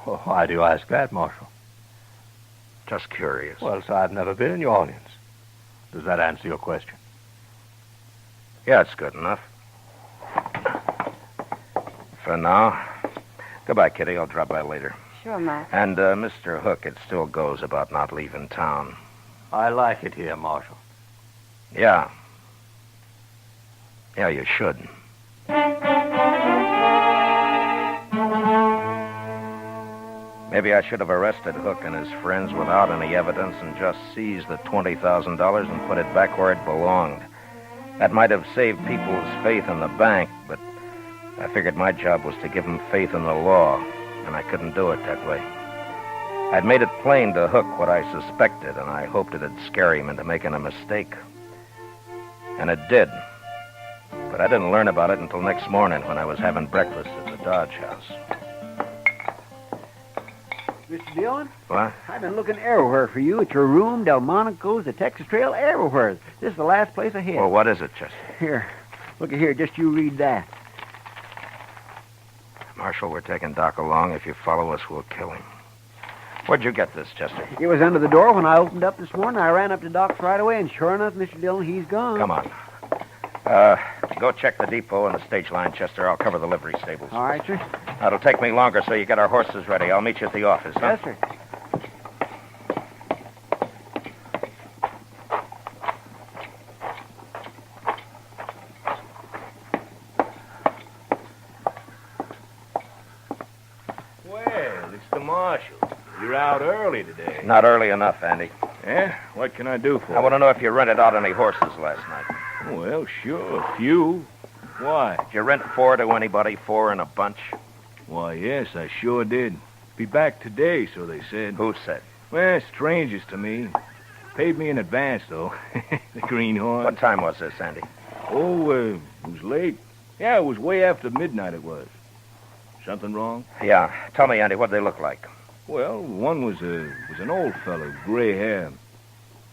Well, why do you ask that, Marshal? Just curious. Well, sir, I've never been in New Orleans. Does that answer your question? Yeah, it's good enough. For now. Goodbye, Kitty. I'll drop by later. Sure, Matt. And, Mr. Hook, it still goes about not leaving town. I like it here, Marshal. Yeah. Yeah, you should. Maybe I should have arrested Hook and his friends without any evidence and just seized the $20,000 and put it back where it belonged. That might have saved people's faith in the bank, but I figured my job was to give them faith in the law, and I couldn't do it that way. I'd made it plain to Hook what I suspected, and I hoped it'd scare him into making a mistake. And it did. But I didn't learn about it until next morning when I was having breakfast at the Dodge House. Mr. Dillon? What? I've been looking everywhere for you. At your room, Delmonico's, the Texas Trail, everywhere. This is the last place I hid. Well, what is it, Chester? Here. Look at here. Just you read that. Marshal, we're taking Doc along. If you follow us, we'll kill him. Where'd you get this, Chester? It was under the door when I opened up this morning. I ran up to Doc's right away, and sure enough, Mr. Dillon, he's gone. Come on. Go check the depot and the stage line, Chester. I'll cover the livery stables. All right, sir. It'll take me longer, so you get our horses ready. I'll meet you at the office, huh? Yes, sir. Well, it's the marshal. You're out early today. Not early enough, Andy. Yeah? What can I do for you? I want to know if you rented out any horses last night. Well, sure, a few. Why? Did you rent 4 to anybody, 4 in a bunch? Why, yes, I sure did. Be back today, so they said. Who said? Well, strangers to me. Paid me in advance, though. The greenhorn. What time was this, Andy? Oh, it was late. Yeah, it was way after midnight it was. Something wrong? Yeah. Tell me, Andy, what'd they look like? Well, one was an old fellow, gray hair.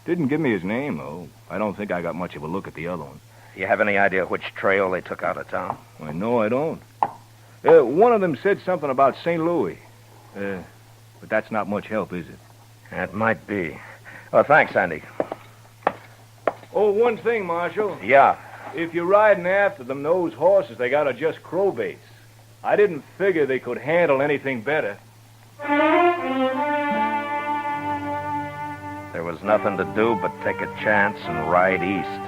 Didn't give me his name, though. I don't think I got much of a look at the other one. You have any idea which trail they took out of town? Why, no, I don't. One of them said something about St. Louis. But that's not much help, is it? It might be. Well, thanks, Andy. Oh, one thing, Marshal. Yeah. If you're riding after them, those horses, they got just crowbaits. I didn't figure they could handle anything better. There was nothing to do but take a chance and ride east.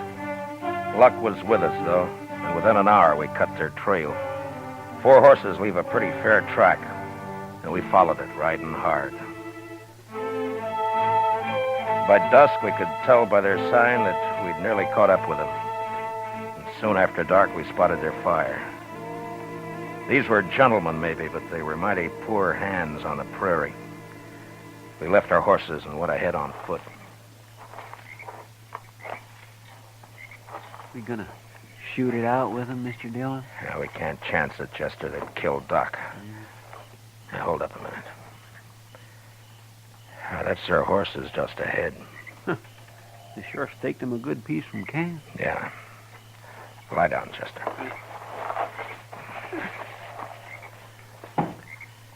Luck was with us, though, and within an hour we cut their trail. 4 horses leave a pretty fair track, and we followed it, riding hard. By dusk, we could tell by their sign that we'd nearly caught up with them. And soon after dark, we spotted their fire. These were gentlemen, maybe, but they were mighty poor hands on the prairie. We left our horses and went ahead on foot. We gonna shoot it out with them, Mr. Dillon? Yeah, we can't chance it, Chester. They'd kill Doc. Now, hold up a minute. That's their horses just ahead. They sure staked them a good piece from camp. Yeah. Lie down, Chester.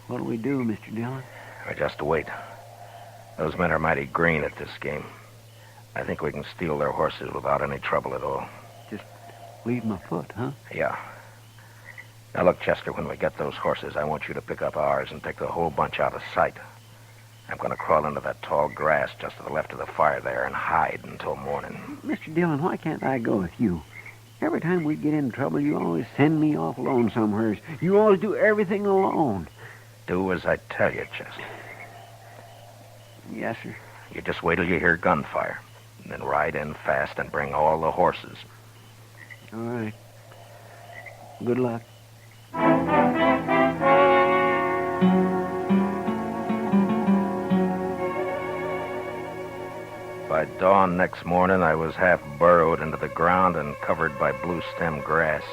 What'll we do, Mr. Dillon? We just wait. Those men are mighty green at this game. I think we can steal their horses without any trouble at all. Just leave them afoot, huh? Yeah. Now, look, Chester, when we get those horses, I want you to pick up ours and take the whole bunch out of sight. I'm going to crawl into that tall grass just to the left of the fire there and hide until morning. Mr. Dillon, why can't I go with you? Every time we get in trouble, you always send me off alone somewhere. You always do everything alone. Do as I tell you, Chester. Yes, sir. You just wait till you hear gunfire, and then ride in fast and bring all the horses. All right. Good luck. By dawn next morning, I was half burrowed into the ground and covered by blue-stem grass,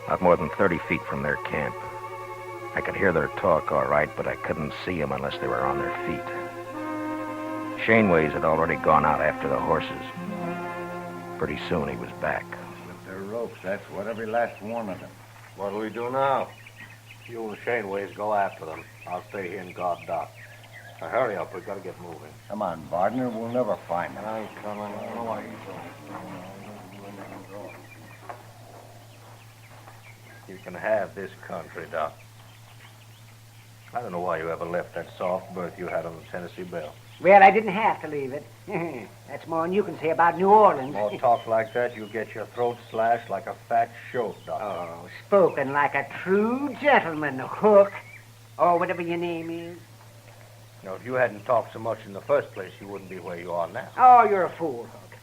not more than 30 feet from their camp. I could hear their talk all right, but I couldn't see them unless they were on their feet. Shaneways had already gone out after the horses. Pretty soon he was back. With their ropes, that's what every last one of them. What'll we do now? You and Shaneways go after them. I'll stay here and guard Doc. Now, hurry up. We've got to get moving. Come on, partner. We'll never find them. I'm coming. I don't know why you can have this country, Doc. I don't know why you ever left that soft berth you had on the Tennessee Belle. Well, I didn't have to leave it. That's more than you can say about New Orleans. More talk like that, you'll get your throat slashed like a fat shoat, Doc. Oh, spoken like a true gentleman, Hook. Or whatever your name is. You know, if you hadn't talked so much in the first place, you wouldn't be where you are now. Oh, you're a fool, Hook.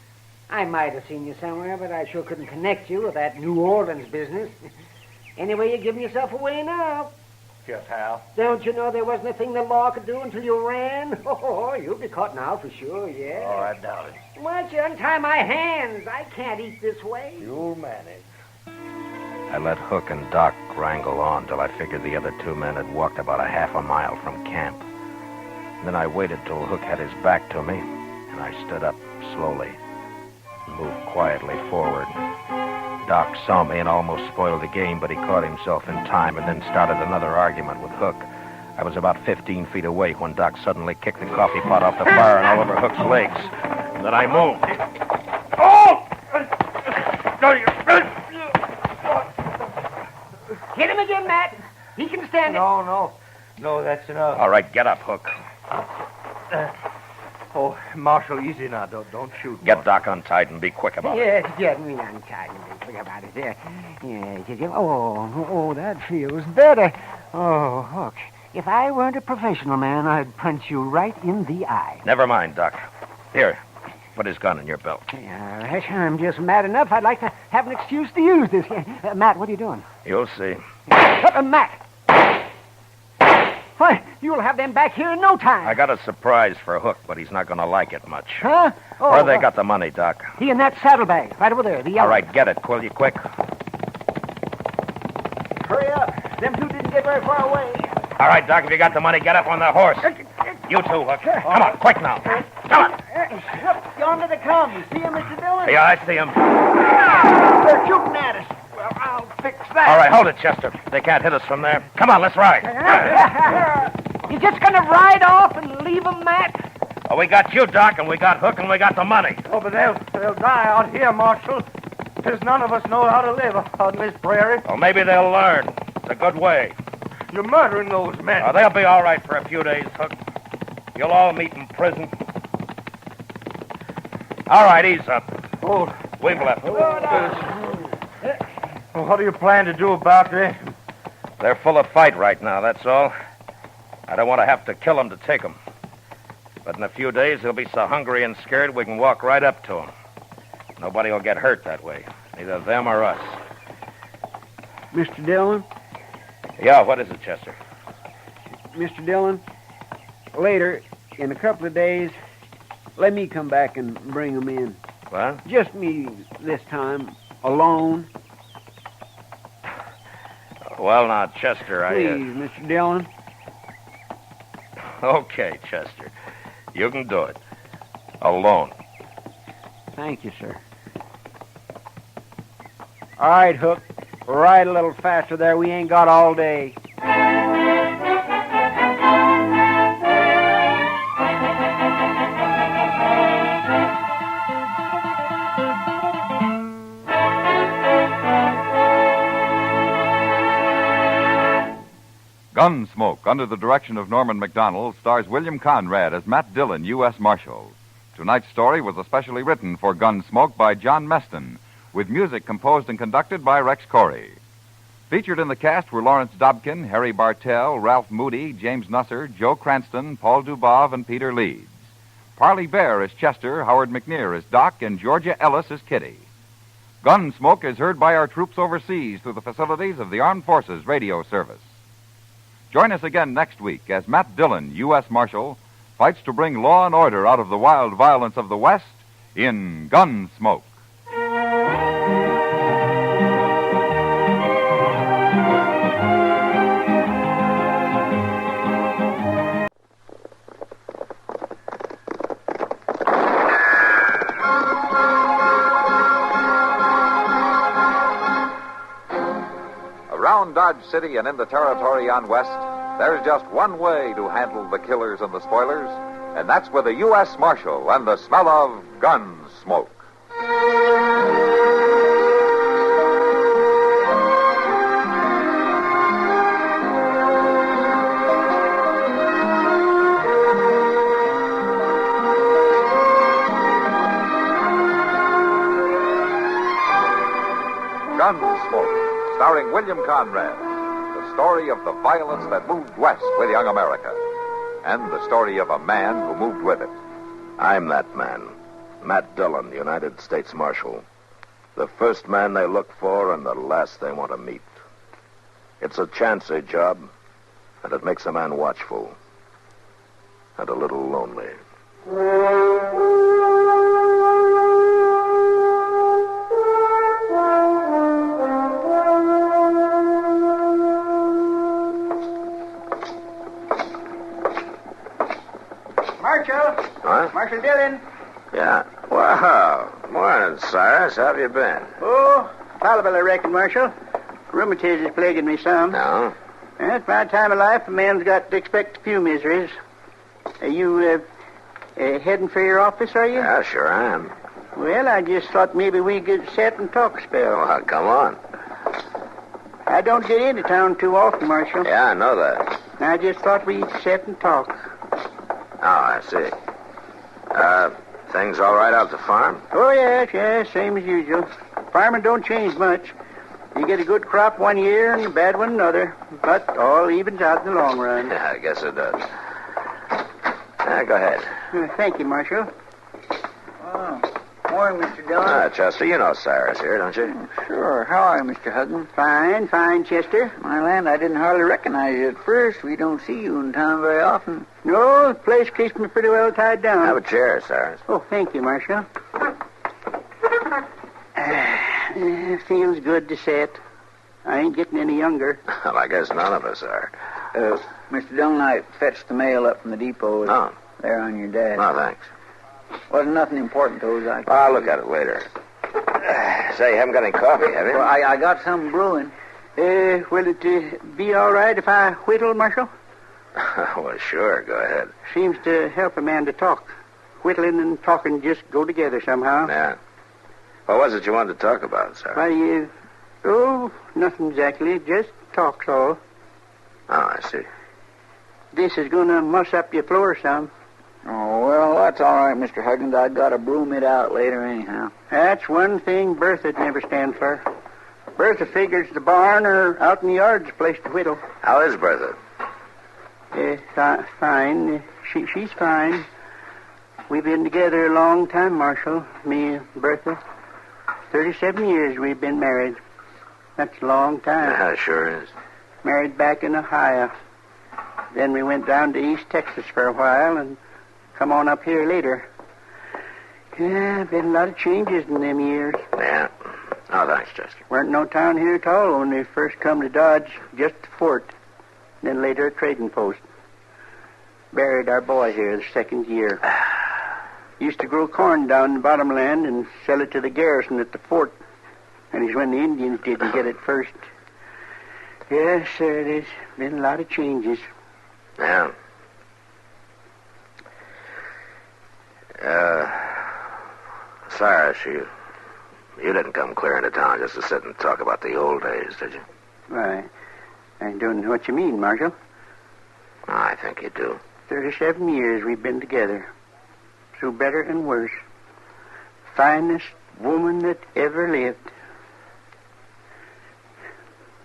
I might have seen you somewhere, but I sure couldn't connect you with that New Orleans business. Anyway, you're giving yourself away now. Just how? Don't you know there wasn't a thing the law could do until you ran? Oh, you'll be caught now for sure, yeah. Oh, I doubt it. Why don't you untie my hands? I can't eat this way. You'll manage. I let Hook and Doc wrangle on till I figured the other two men had walked about a half a mile from camp. And then I waited till Hook had his back to me, and I stood up slowly and moved quietly forward. Doc saw me and almost spoiled the game, but he caught himself in time and then started another argument with Hook. I was about 15 feet away when Doc suddenly kicked the coffee pot off the fire and all over Hook's legs. And then I moved. Hit him again, Matt. He can stand it. No, that's enough. All right, get up, Hook. Oh, Marshal, easy now. Don't shoot. Get Doc untied and be quick about it. Yes, get me untied and think about it. Yeah. Oh, that feels better. Oh, Hook, if I weren't a professional man, I'd punch you right in the eye. Never mind, Doc. Here, put his gun in your belt. Yeah, I'm just mad enough. I'd like to have an excuse to use this. Matt, what are you doing? You'll see. Matt! Why, you'll have them back here in no time. I got a surprise for Hook, but he's not going to like it much. Huh? Oh, Where they got the money, Doc? He in that saddlebag, right over there. The yellow. All right, get it, will you, quick? Hurry up. Them two didn't get very far away. All right, Doc, if you got the money, get up on the horse. You too, Hook. Come on, quick now. Come on. Look, yonder they come. You see him, Mr. Dillon? Yeah, I see him. They're shooting at us. Well, I'll fix that. All right, hold it, Chester. They can't hit us from there. Come on, let's ride. You just gonna ride off and leave them, Matt? Oh, we got you, Doc, and we got Hook, and we got the money. Oh, but they'll die out here, Marshal. Because none of us know how to live on this prairie. Well, maybe they'll learn. It's a good way. You're murdering those men. Oh, they'll be all right for a few days, Hook. You'll all meet in prison. All right, ease up. Oh, We've left them. What do you plan to do about this? They're full of fight right now, that's all. I don't want to have to kill them to take them. But in a few days, they'll be so hungry and scared we can walk right up to them. Nobody will get hurt that way, neither them or us. Mr. Dillon? Yeah, what is it, Chester? Mr. Dillon, later, in a couple of days, let me come back and bring them in. What? Just me this time, alone. Well, now, Chester, Please, Mr. Dillon. Okay, Chester. You can do it. Alone. Thank you, sir. All right, Hook. Ride a little faster there. We ain't got all day. Gunsmoke, under the direction of Norman MacDonald, stars William Conrad as Matt Dillon, U.S. Marshal. Tonight's story was especially written for Gunsmoke by John Meston, with music composed and conducted by Rex Corey. Featured in the cast were Lawrence Dobkin, Harry Bartell, Ralph Moody, James Nusser, Joe Cranston, Paul Dubov, and Peter Leeds. Parley Bear as Chester, Howard McNear as Doc, and Georgia Ellis as Kitty. Gunsmoke is heard by our troops overseas through the facilities of the Armed Forces Radio Service. Join us again next week as Matt Dillon, U.S. Marshal, fights to bring law and order out of the wild violence of the West in Gunsmoke. Around Dodge City and in the territory on West, there's just one way to handle the killers and the spoilers, and that's with a U.S. Marshal and the smell of gun smoke. Gunsmoke, starring William Conrad, the story of the violence that moved west with young America. and the story of a man who moved with it. I'm that man, Matt Dillon, United States Marshal. The first man they look for and the last they want to meet. It's a chancy job, and it makes a man watchful and a little lonely. Marshal. Huh? Marshal Dillon. Yeah. Wow. Morning, Cyrus. How have you been? Oh, fallible, I reckon, Marshal. Rheumatism is plaguing me some. No? At my time of life, a man's got to expect a few miseries. Are you heading for your office, are you? Yeah, sure I am. Well, I just thought maybe we could sit and talk a spell. Well, come on. I don't get into town too often, Marshal. Yeah, I know that. I just thought we'd sit and talk. Oh, I see. Things all right out at the farm? Oh, yes, same as usual. Farming don't change much. You get a good crop one year and a bad one another. But all evens out in the long run. Yeah, I guess it does. Go ahead. Thank you, Marshal. Oh, morning, Mr. Dillon. Chester, you know Cyrus here, don't you? Sure. How are you, Mr. Hudson? Fine, Chester. My land, I didn't hardly recognize you at first. We don't see you in town very often. No, the place keeps me pretty well tied down. Have a chair, Cyrus. Oh, thank you, Marshal. It feels good to sit. I ain't getting any younger. Well, I guess none of us are. Mr. Dillon, I fetched the mail up from the depot. Oh. There on your desk. No, thanks. Wasn't nothing important, though. I'll look at it later. Say, you haven't got any coffee, have you? Well, I got some brewing. Will it be all right if I whittle, Marshal? Well, sure. Go ahead. Seems to help a man to talk. Whittling and talking just go together somehow. Yeah. What was it you wanted to talk about, sir? Why, nothing exactly. Just talk's all. Oh, I see. This is going to muss up your floor some. Oh, well, that's all right, Mr. Huggins. I've got to broom it out later anyhow. That's one thing Bertha'd never stand for. Bertha figures the barn or out in the yard's a place to whittle. How is Bertha? Fine. She's fine. We've been together a long time, Marshal. Me and Bertha. 37 years we've been married. That's a long time. Yeah, it sure is. Married back in Ohio. Then we went down to East Texas for a while and come on up here later. Yeah, been a lot of changes in them years. Yeah. Oh, thanks, Chester. Weren't no town here at all when we first come to Dodge. Just the fort. Then later a trading post. Buried our boy here the second year. Used to grow corn down in the bottomland and sell it to the garrison at the fort. And it's when the Indians didn't get it first. Yes, sir, there's been a lot of changes. Yeah. Cyrus, you didn't come clear into town just to sit and talk about the old days, did you? Why, I don't know what you mean, Marshal. I think you do. 37 years we've been together. Through better and worse. Finest woman that ever lived.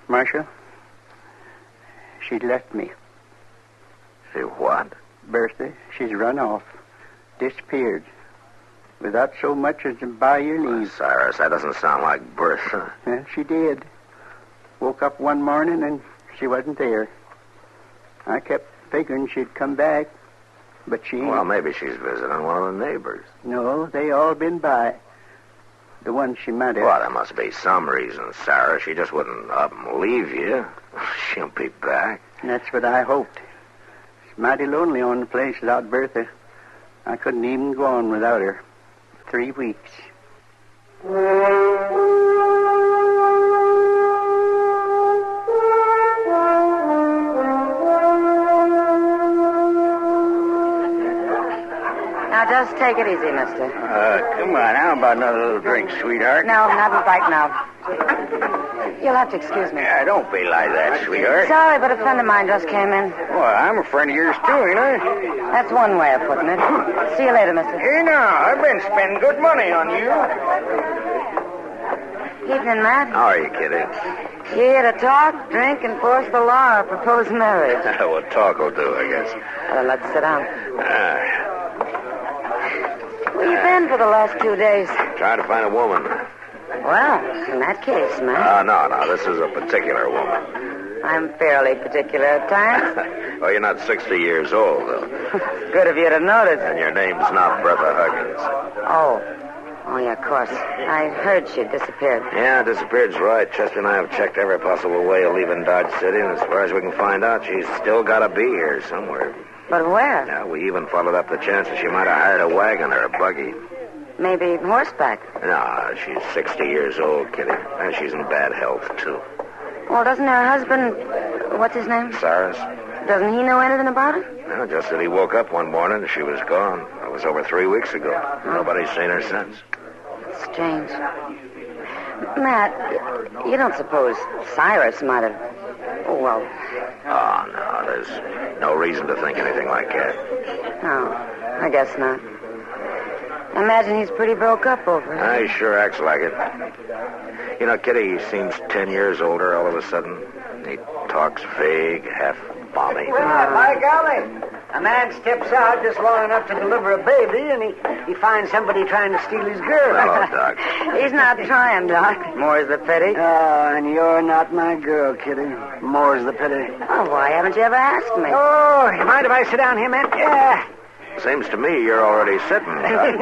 Marshal, she left me. She what? Bertha, she's run off. Disappeared. Without so much as to buy your leave. Cyrus, that doesn't sound like Bertha. Yeah, she did. Woke up one morning and she wasn't there. I kept figuring she'd come back, but she... Well, maybe she's visiting one of the neighbors. No, they all been by. The one she might have... Well, there must be some reason, Sarah. She just wouldn't up and leave you. She'll be back. That's what I hoped. It's mighty lonely on the place without Bertha. I couldn't even go on without her. 3 weeks. Now, just take it easy, mister. Come on. How about another little drink, sweetheart? No, have a bite now. You'll have to excuse me. Yeah, don't be like that, sweetheart. Sorry, but a friend of mine just came in. Well, I'm a friend of yours, too, ain't I? That's one way of putting it. See you later, mister. Hey, now, I've been spending good money on you. Evening, Matt. How are you, Kitty? You here to talk, drink, enforce the law, or propose marriage? Well, talk will do, I guess. Well, let's sit down. Where you been for the last 2 days? Trying to find a woman. Well, in that case, Matt. No. This is a particular woman. I'm fairly particular at times. Well, you're not 60 years old, though. Good of you to notice. And your name's not Bertha Huggins. Oh, yeah, of course. I heard she'd disappeared. Yeah, disappeared's right. Chester and I have checked every possible way of leaving Dodge City, and as far as we can find out, she's still got to be here somewhere. But where? Yeah, we even followed up the chances she might have hired a wagon or a buggy. Maybe horseback. No, she's 60 years old, Kitty. And she's in bad health, too. Well, doesn't her husband... What's his name? Cyrus? Doesn't he know anything about it? No, just that he woke up one morning and she was gone. That was over 3 weeks ago. Nobody's seen her since. Strange. Matt, you don't suppose Cyrus might have... Oh, well... Oh, no, there's no reason to think anything like that. No, I guess not. I imagine he's pretty broke up over it. He sure acts like it. You know, Kitty, he seems 10 years older all of a sudden. He talks vague, half balmy. Well, by golly, a man steps out just long enough to deliver a baby, and he finds somebody trying to steal his girl. Hello, Doc. He's not trying, Doc. More's the pity. Oh, and you're not my girl, Kitty. More's the pity. Oh, why haven't you ever asked me? Oh, you mind if I sit down here, man? Yeah. Seems to me you're already sitting, Doc.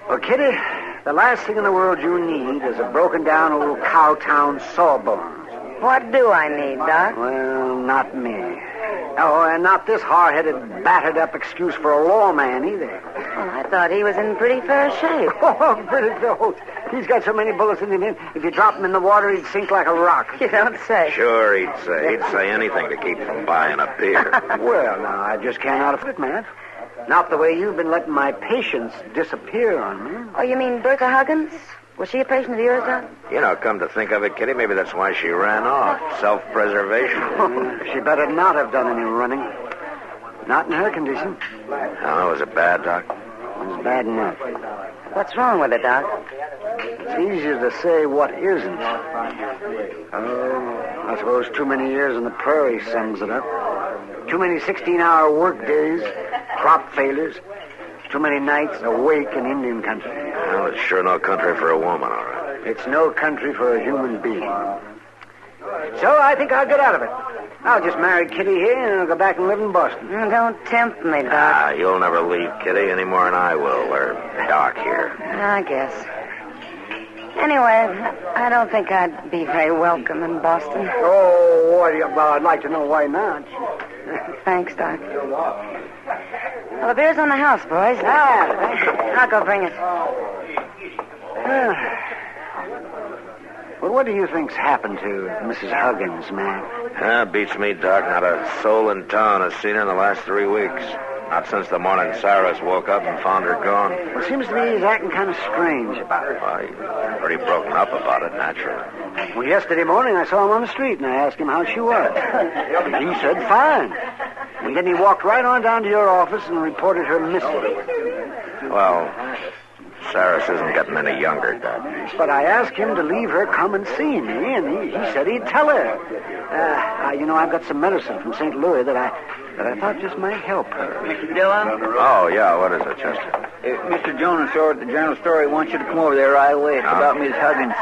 Well, Kitty, the last thing in the world you need is a broken-down old cowtown sawbones. What do I need, Doc? Well, not me. Oh, and not this hard-headed, battered-up excuse for a lawman, either. Well, I thought he was in pretty fair shape. Oh, pretty close. He's got so many bullets in him, if you drop him in the water, he'd sink like a rock. You don't say. Sure, he'd say anything to keep from buying a beer. Well, now, I just can't out of it, man. Not the way you've been letting my patients disappear on me. Oh, you mean Bertha Huggins? Was she a patient of yours, Doc? You know, come to think of it, Kitty, maybe that's why she ran off. Self-preservation. She better not have done any running. Not in her condition. Oh, was it bad, Doc? It was bad enough. What's wrong with it, Doc? It's easier to say what isn't. Oh, I suppose too many years on the prairie sums it up. Too many 16-hour work days, crop failures, too many nights awake in Indian country. Well, it's sure no country for a woman, all right. It's no country for a human being. So I think I'll get out of it. I'll just marry Kitty here and I'll go back and live in Boston. Don't tempt me, Doc. You'll never leave Kitty any more than I will, or Doc here. I guess. Anyway, I don't think I'd be very welcome in Boston. Oh, well, I'd like to know why not. Thanks, Doc. Well, the beer's on the house, boys. I'll go bring it. Well, what do you think's happened to Mrs. Huggins, man? Beats me, Doc. Not a soul in town has seen her in the last 3 weeks. Not since the morning Cyrus woke up and found her gone. Well, it seems to me he's acting kind of strange about it. Well, he's pretty broken up about it, naturally. Well, yesterday morning I saw him on the street and I asked him how she was. He said fine. And then he walked right on down to your office and reported her missing. Well, Cyrus isn't getting any younger, Doc. But I asked him to leave her come and see me, and he said he'd tell her. I've got some medicine from St. Louis that I thought just might help her. Mr. Dillon? Oh, yeah, what is it, Chester? Mr. Jonas over at the Journal Story wants you to come over there right away. It's about Miss Huggins.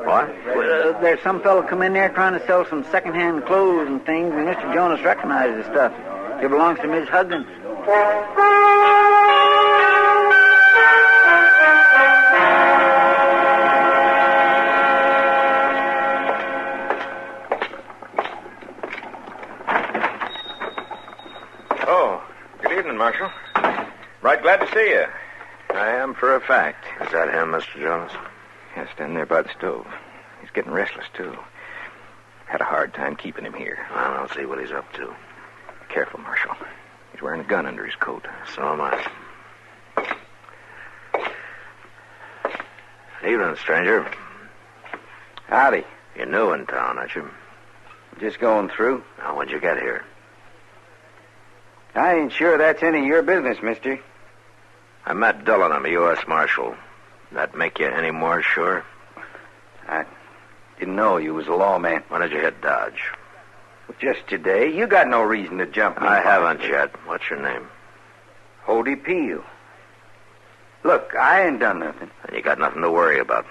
What? Well, there's some fellow come in there trying to sell some second-hand clothes and things, and Mr. Jonas recognizes the stuff. It belongs to Miss Huggins. Marshal. Right glad to see you. I am for a fact. Is that him, Mr. Jonas? Yeah, standing there by the stove. He's getting restless, too. Had a hard time keeping him here. Well, I'll see what he's up to. Careful, Marshal. He's wearing a gun under his coat. So am I. Evening, stranger. Howdy. You're new in town, aren't you? Just going through. Now, when'd you get here? I ain't sure that's any of your business, mister. I'm Matt Dillon. I'm a U.S. Marshal. That make you any more sure? I didn't know you was a lawman. When did you hit Dodge? Just today. You got no reason to jump me. I haven't yet. What's your name? Hody Peel. Look, I ain't done nothing. And you got nothing to worry about.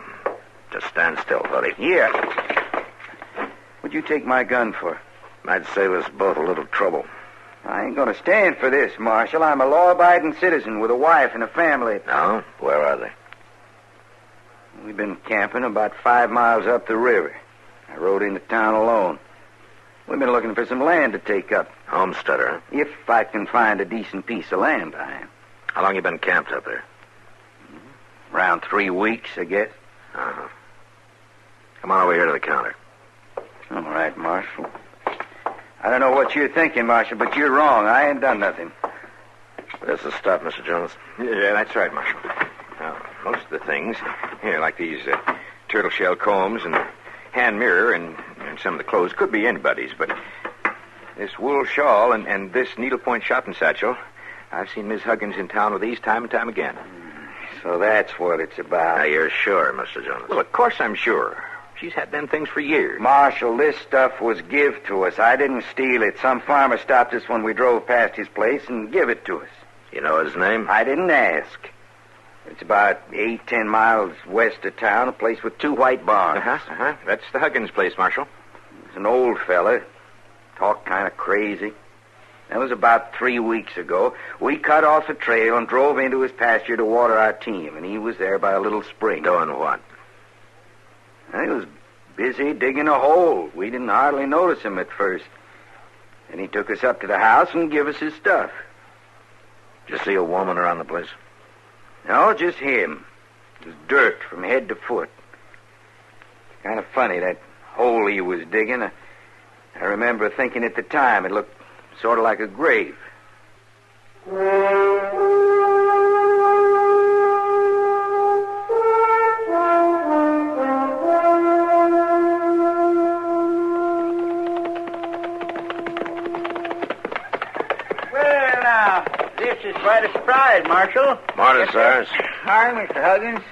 Just stand still, Hody. Yeah. What'd you take my gun for? Might save us both a little trouble. I ain't gonna stand for this, Marshal. I'm a law-abiding citizen with a wife and a family. No? Where are they? We've been camping about 5 miles up the river. I rode into town alone. We've been looking for some land to take up. Homesteader, huh? If I can find a decent piece of land, I am. How long you been camped up there? Around 3 weeks, I guess. Uh-huh. Come on over here to the counter. All right, Marshal. I don't know what you're thinking, Marshal, but you're wrong. I ain't done nothing. This is stuff, Mr. Jones. Yeah, that's right, Marshal. Now, most of the things, here, like these turtle shell combs and the hand mirror and some of the clothes, could be anybody's, but this wool shawl and this needlepoint shopping satchel, I've seen Miss Huggins in town with these time and time again. So that's what it's about. Now, you're sure, Mr. Jones? Well, of course I'm sure. She's had them things for years. Marshal, this stuff was give to us. I didn't steal it. Some farmer stopped us when we drove past his place and give it to us. You know his name? I didn't ask. It's about 8-10 miles west of town, a place with 2 white barns. That's the Huggins place, Marshal. He's an old fella. Talked kind of crazy. That was about 3 weeks ago. We cut off the trail and drove into his pasture to water our team, and he was there by a little spring. Doing what? He was busy digging a hole. We didn't hardly notice him at first. Then he took us up to the house and gave us his stuff. Did you see a woman around the place? No, just him. It was dirt from head to foot. Kind of funny, that hole he was digging. I remember thinking at the time it looked sort of like a grave. Well, now, this is quite a surprise, Marshal. Morning, sirs. Hi, Mr. Huggins.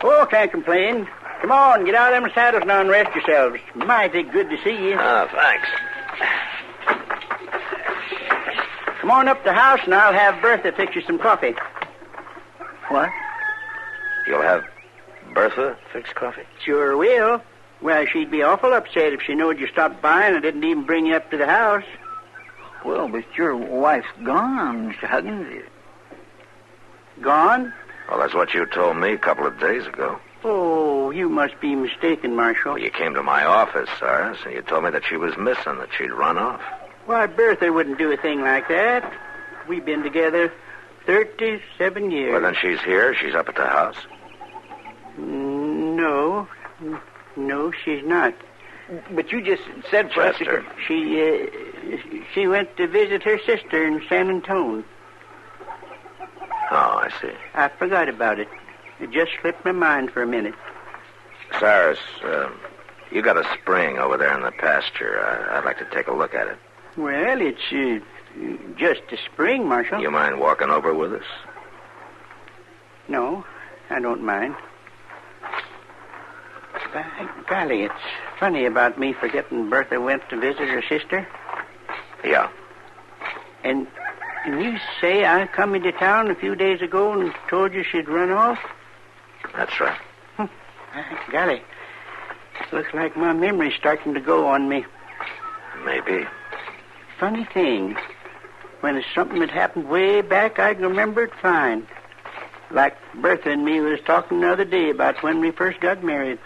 Oh, can't complain. Come on, get out of them saddles now and rest yourselves. Mighty good to see you. Oh, thanks. Come on up to the house and I'll have Bertha fix you some coffee. What? You'll have Bertha fix coffee? Sure will. Well, she'd be awful upset if she knowed you stopped by and I didn't even bring you up to the house. Well, but your wife's gone, Mr. Huggins. Gone? Well, that's what you told me a couple of days ago. Oh, you must be mistaken, Marshal. Well, you came to my office, Cyrus, and you told me that she was missing, that she'd run off. Why, Bertha wouldn't do a thing like that. We've been together 37 years. Well, then she's here. She's up at the house. No, she's not. But you just said for us... Chester. She went to visit her sister in San Antonio. Oh, I see. I forgot about it. It just slipped my mind for a minute. Cyrus, you got a spring over there in the pasture. I'd like to take a look at it. Well, it's just a spring, Marshal. You mind walking over with us? No, I don't mind. By golly, it's funny about me forgetting Bertha went to visit her sister. Yeah. And you say I come into town a few days ago and told you she'd run off? That's right. Golly, looks like my memory's starting to go on me. Maybe. Funny thing. When it's something that happened way back, I can remember it fine. Like Bertha and me was talking the other day about when we first got married.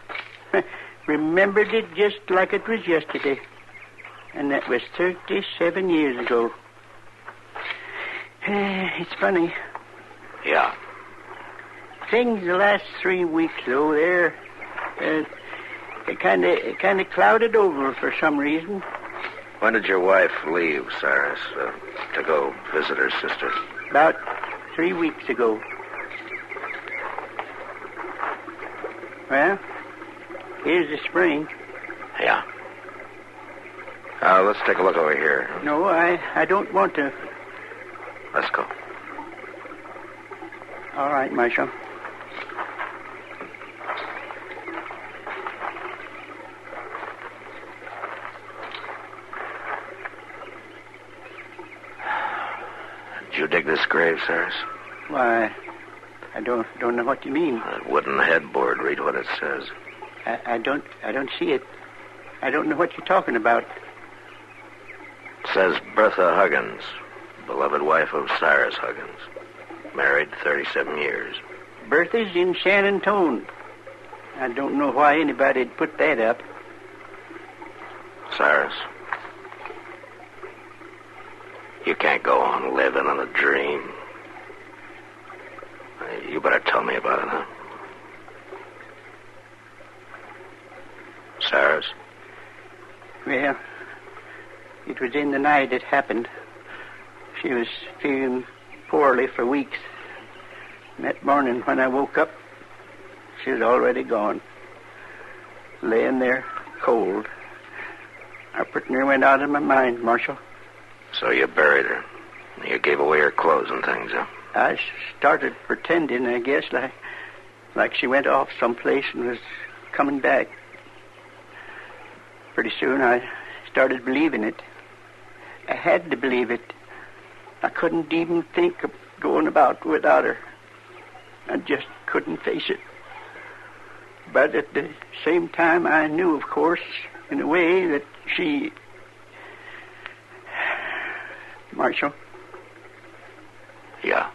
Remembered it just like it was yesterday. And that was 37 years ago. It's funny. Yeah. Things the last 3 weeks, though, they're kind of clouded over for some reason. When did your wife leave, Cyrus, to go visit her sister? About 3 weeks ago. Well, here's the spring. Yeah. Let's take a look over here. No, I don't want to. Let's go. All right, Marshal. dig this grave, Cyrus? Why, I don't know what you mean. That wooden headboard. Read what it says. I don't see it. I don't know what you're talking about. It says Bertha Huggins, beloved wife of Cyrus Huggins. Married 37 years. Bertha's in San Antone. I don't know why anybody'd put that up. Cyrus, you can't go on living in a dream. You better tell me about it, huh? Cyrus? Well, it was in the night it happened. She was feeling poorly for weeks. And that morning when I woke up, she was already gone. Laying there, cold. I pretty near went out of my mind, Marshal. So you buried her. You gave away her clothes and things, huh? I started pretending, I guess, like she went off someplace and was coming back. Pretty soon I started believing it. I had to believe it. I couldn't even think of going about without her. I just couldn't face it. But at the same time, I knew, of course, in a way that she... Marshal? Yeah?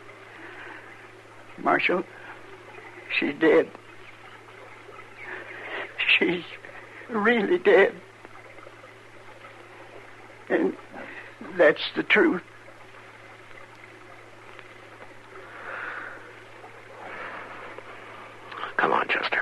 Marshal, she's dead. She's really dead. And that's the truth. Come on, Chester.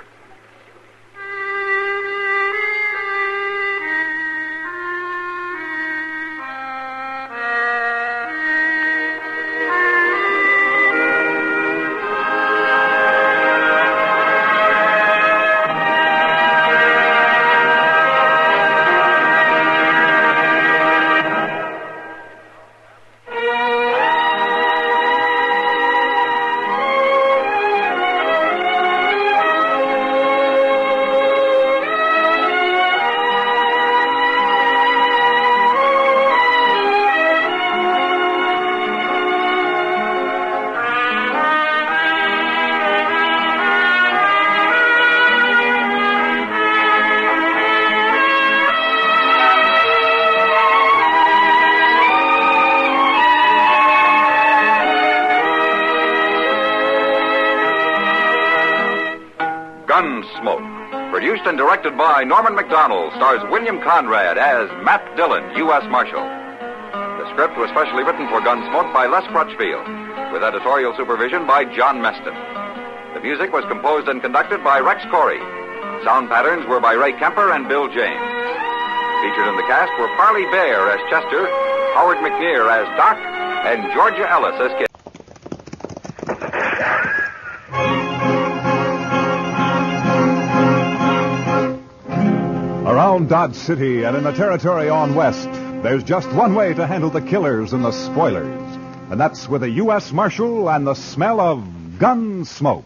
Gunsmoke, produced and directed by Norman McDonald, stars William Conrad as Matt Dillon, U.S. Marshal. The script was specially written for Gunsmoke by Les Crutchfield, with editorial supervision by John Meston. The music was composed and conducted by Rex Corey. Sound patterns were by Ray Kemper and Bill James. Featured in the cast were Parley Bear as Chester, Howard McNear as Doc, and Georgia Ellis as Kit. Around Dodge City and in the territory on west, there's just one way to handle the killers and the spoilers, and that's with a U.S. Marshal and the smell of Gunsmoke.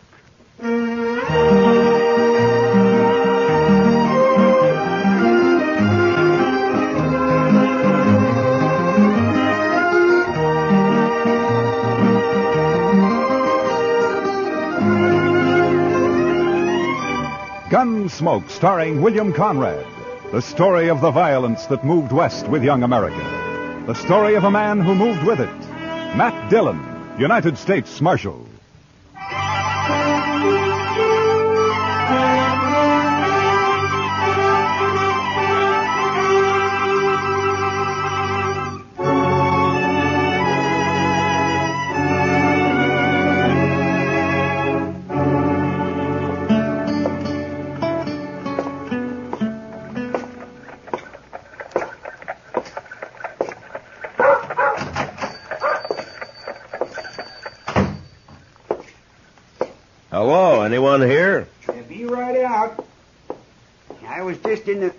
Gunsmoke, starring William Conrad. The story of the violence that moved west with young America. The story of a man who moved with it. Matt Dillon, United States Marshal. Hello, anyone here? Be right out. I was just in the...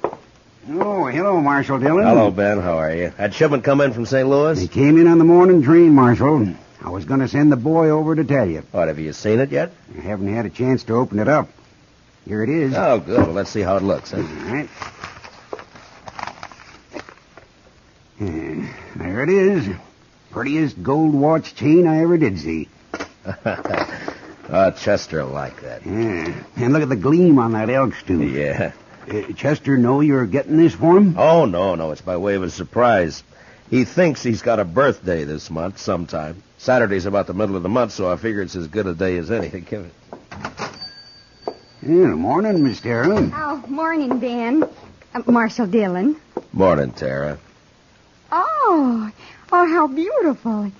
Oh, hello, Marshal Dillon. Hello, Ben. How are you? That shipment come in from St. Louis? They came in on the morning train, Marshal. I was going to send the boy over to tell you. What, have you seen it yet? I haven't had a chance to open it up. Here it is. Oh, good. Well, let's see how it looks. Huh? All right. There it is. Prettiest gold watch chain I ever did see. Chester will like that. Yeah. And look at the gleam on that elk's tooth. Yeah. Chester know you're getting this for him? Oh, no. It's by way of a surprise. He thinks he's got a birthday this month sometime. Saturday's about the middle of the month, so I figure it's as good a day as any to give it. Yeah, morning, Miss Tara. Oh, morning, Ben. Marshal Dillon. Morning, Tara. Oh, how beautiful.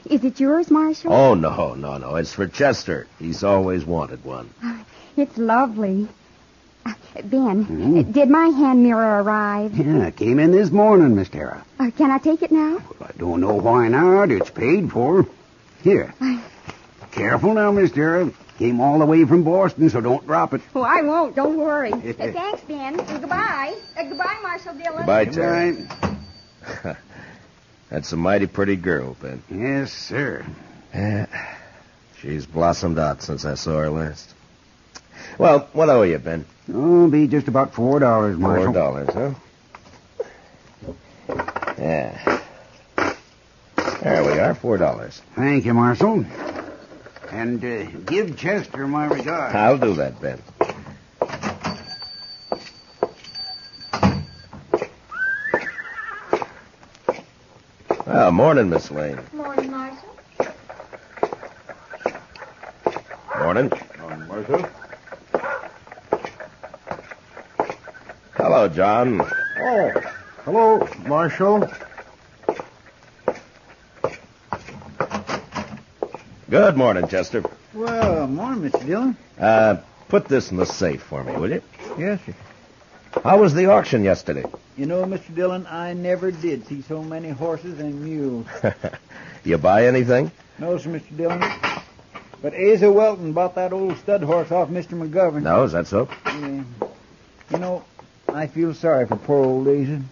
Is it yours, Marshal? Oh, no. It's for Chester. He's always wanted one. It's lovely. Ben, did my hand mirror arrive? Yeah, came in this morning, Miss Tara. Can I take it now? I don't know why not. It's paid for. Here. Careful now, Miss Tara. Came all the way from Boston, so don't drop it. Oh, I won't. Don't worry. Thanks, Ben. Goodbye. Goodbye, Marshal Dillon. Goodbye, Tara. That's a mighty pretty girl, Ben. Yes, sir. Yeah. She's blossomed out since I saw her last. Well, what owe you, Ben? Oh, be just about $4, Marshal. $4, huh? Yeah. There we are, $4. Thank you, Marshal. And give Chester my regards. I'll do that, Ben. Well, morning, Miss Lane. Morning, Marshal. Morning. Morning, Marshal. Hello, John. Oh, hello, Marshal. Good morning, Chester. Well, morning, Mr. Dillon. Put this in the safe for me, will you? Yes, sir. How was the auction yesterday? You know, Mr. Dillon, I never did see so many horses and mules. You buy anything? No, sir, Mr. Dillon. But Asa Welton bought that old stud horse off Mr. McGovern. No, is that so? Yeah. You know, I feel sorry for poor old Asa.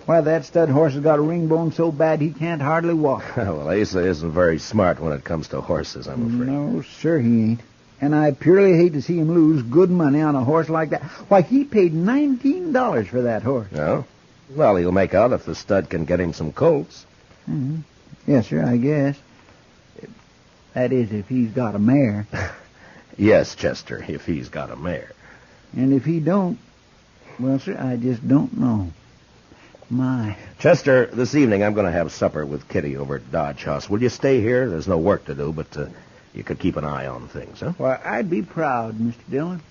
Why, that stud horse has got a ring bone so bad he can't hardly walk. Well, Asa isn't very smart when it comes to horses, I'm afraid. No, sir, he ain't. And I purely hate to see him lose good money on a horse like that. Why, he paid $19 for that horse. No? Well, he'll make out if the stud can get him some colts. Mm-hmm. Yes, sir, I guess. That is, if he's got a mare. Yes, Chester, if he's got a mare. And if he don't, well, sir, I just don't know. My. Chester, this evening I'm going to have supper with Kitty over at Dodge House. Will you stay here? There's no work to do, but you could keep an eye on things, huh? Why, I'd be proud, Mr. Dillon.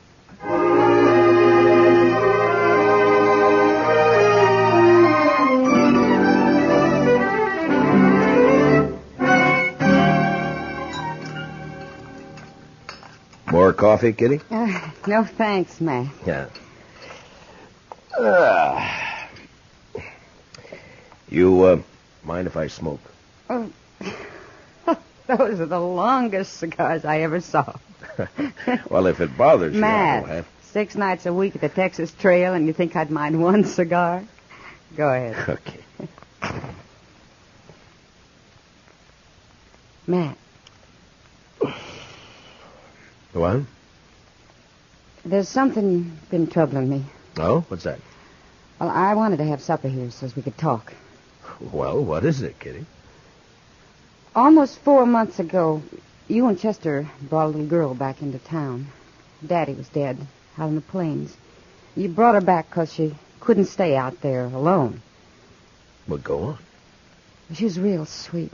More coffee, Kitty? No thanks, Matt. Yeah. You mind if I smoke? Oh, those are the longest cigars I ever saw. Well, if it bothers you, Matt, I will have. 6 nights a week at the Texas Trail, and you think I'd mind one cigar? Go ahead. Okay. Matt. What? There's something been troubling me. Oh? What's that? Well, I wanted to have supper here so we could talk. Well, what is it, Kitty? Almost 4 months ago, you and Chester brought a little girl back into town. Daddy was dead, out in the plains. You brought her back because she couldn't stay out there alone. Well, go on. She was real sweet.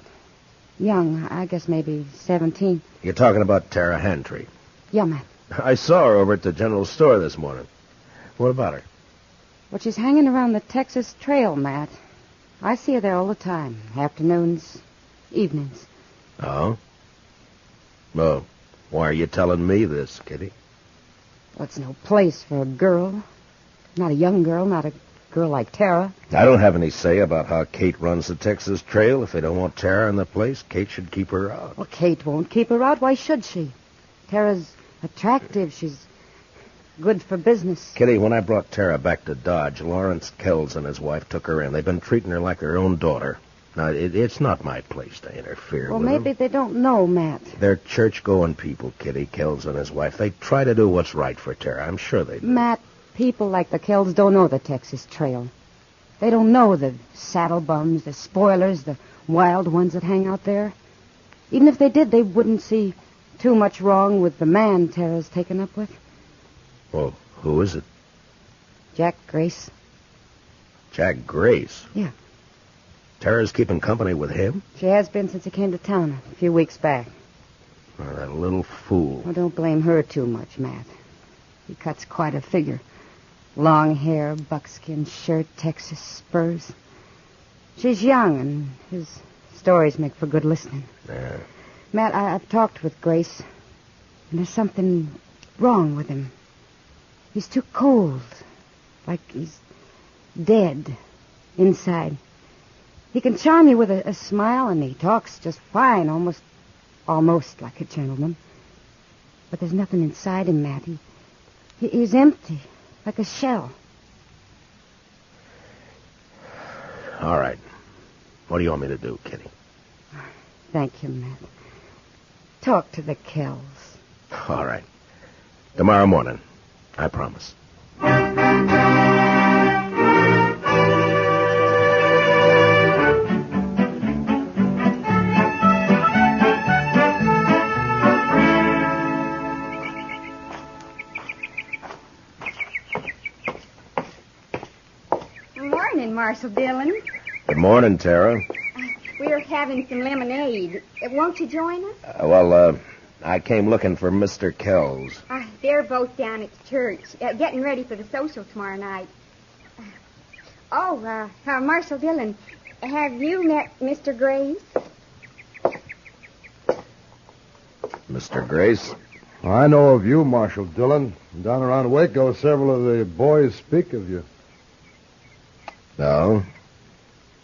Young, I guess maybe 17. You're talking about Tara Hantry. Yeah, Matt. I saw her over at the general store this morning. What about her? Well, she's hanging around the Texas Trail, Matt. I see her there all the time. Afternoons, evenings. Oh? Well, why are you telling me this, Kitty? Well, it's no place for a girl. Not a young girl, not a girl like Tara. I don't have any say about how Kate runs the Texas Trail. If they don't want Tara in the place, Kate should keep her out. Well, Kate won't keep her out. Why should she? Tara's attractive. She's good for business. Kitty, when I brought Tara back to Dodge, Lawrence Kells and his wife took her in. They've been treating her like their own daughter. Now, it's not my place to interfere Well, with maybe them. they don't know, Matt. They're church-going people, Kitty, Kells and his wife. They try to do what's right for Tara. I'm sure they do. Matt, people like the Kells don't know the Texas Trail. They don't know the saddle bums, the spoilers, the wild ones that hang out there. Even if they did, they wouldn't see too much wrong with the man Tara's taken up with. Well, who is it? Jack Grace. Jack Grace? Yeah. Tara's keeping company with him? She has been since he came to town a few weeks back. Oh, that little fool. Well, don't blame her too much, Matt. He cuts quite a figure. Long hair, buckskin shirt, Texas spurs. She's young, and his stories make for good listening. Yeah. Matt, I've talked with Grace, and there's something wrong with him. He's too cold, like he's dead inside. He can charm you with a smile, and he talks just fine, almost like a gentleman. But there's nothing inside him, Matt. He's empty, like a shell. All right. What do you want me to do, Kitty? Thank you, Matt. Talk to the Kells. All right. Tomorrow morning. I promise. Morning, Marshal Dillon. Good morning, Tara. We're having some lemonade. Won't you join us? I came looking for Mr. Kells. They're both down at the church, getting ready for the social tomorrow night. Marshal Dillon, have you met Mr. Grace? Mr. Grace? I know of you, Marshal Dillon. Down around Waco, several of the boys speak of you. No?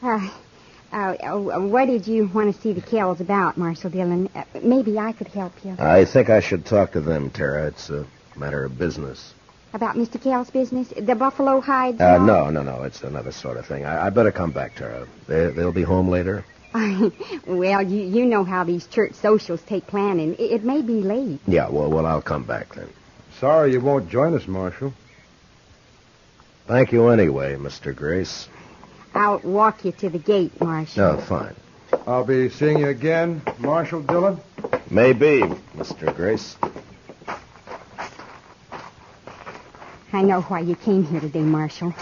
What did you want to see the Kells about, Marshal Dillon? Maybe I could help you. I think I should talk to them, Tara. It's a matter of business. About Mr. Kells' business? The buffalo hides? No. It's another sort of thing. I better come back, Tara. They'll be home later? Well, you know how these church socials take planning. It may be late. Yeah, well, I'll come back then. Sorry you won't join us, Marshal. Thank you anyway, Mr. Grace. I'll walk you to the gate, Marshal. Oh, fine. I'll be seeing you again, Marshal Dillon? Maybe, Mr. Grace. I know why you came here today, Marshal.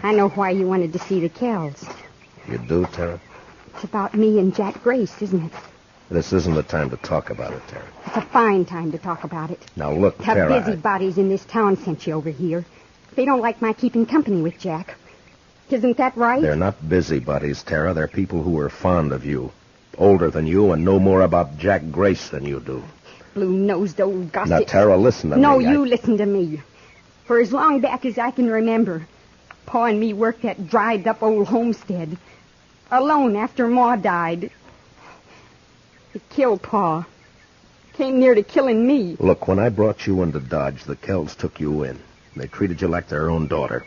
I know why you wanted to see the Kells. You do, Tara? It's about me and Jack Grace, isn't it? This isn't the time to talk about it, Tara. It's a fine time to talk about it. Now, look, The Tara... busybodies in this town sent you over here. They don't like my keeping company with Jack. Isn't that right? They're not busybodies, Tara. They're people who are fond of you. Older than you and know more about Jack Grace than you do. Blue-nosed old gossip. Now, Tara, listen to me. No, you listen to me. For as long back as I can remember, Pa and me worked that dried-up old homestead. Alone after Ma died. It killed Pa. Came near to killing me. Look, when I brought you into Dodge, the Kells took you in. They treated you like their own daughter.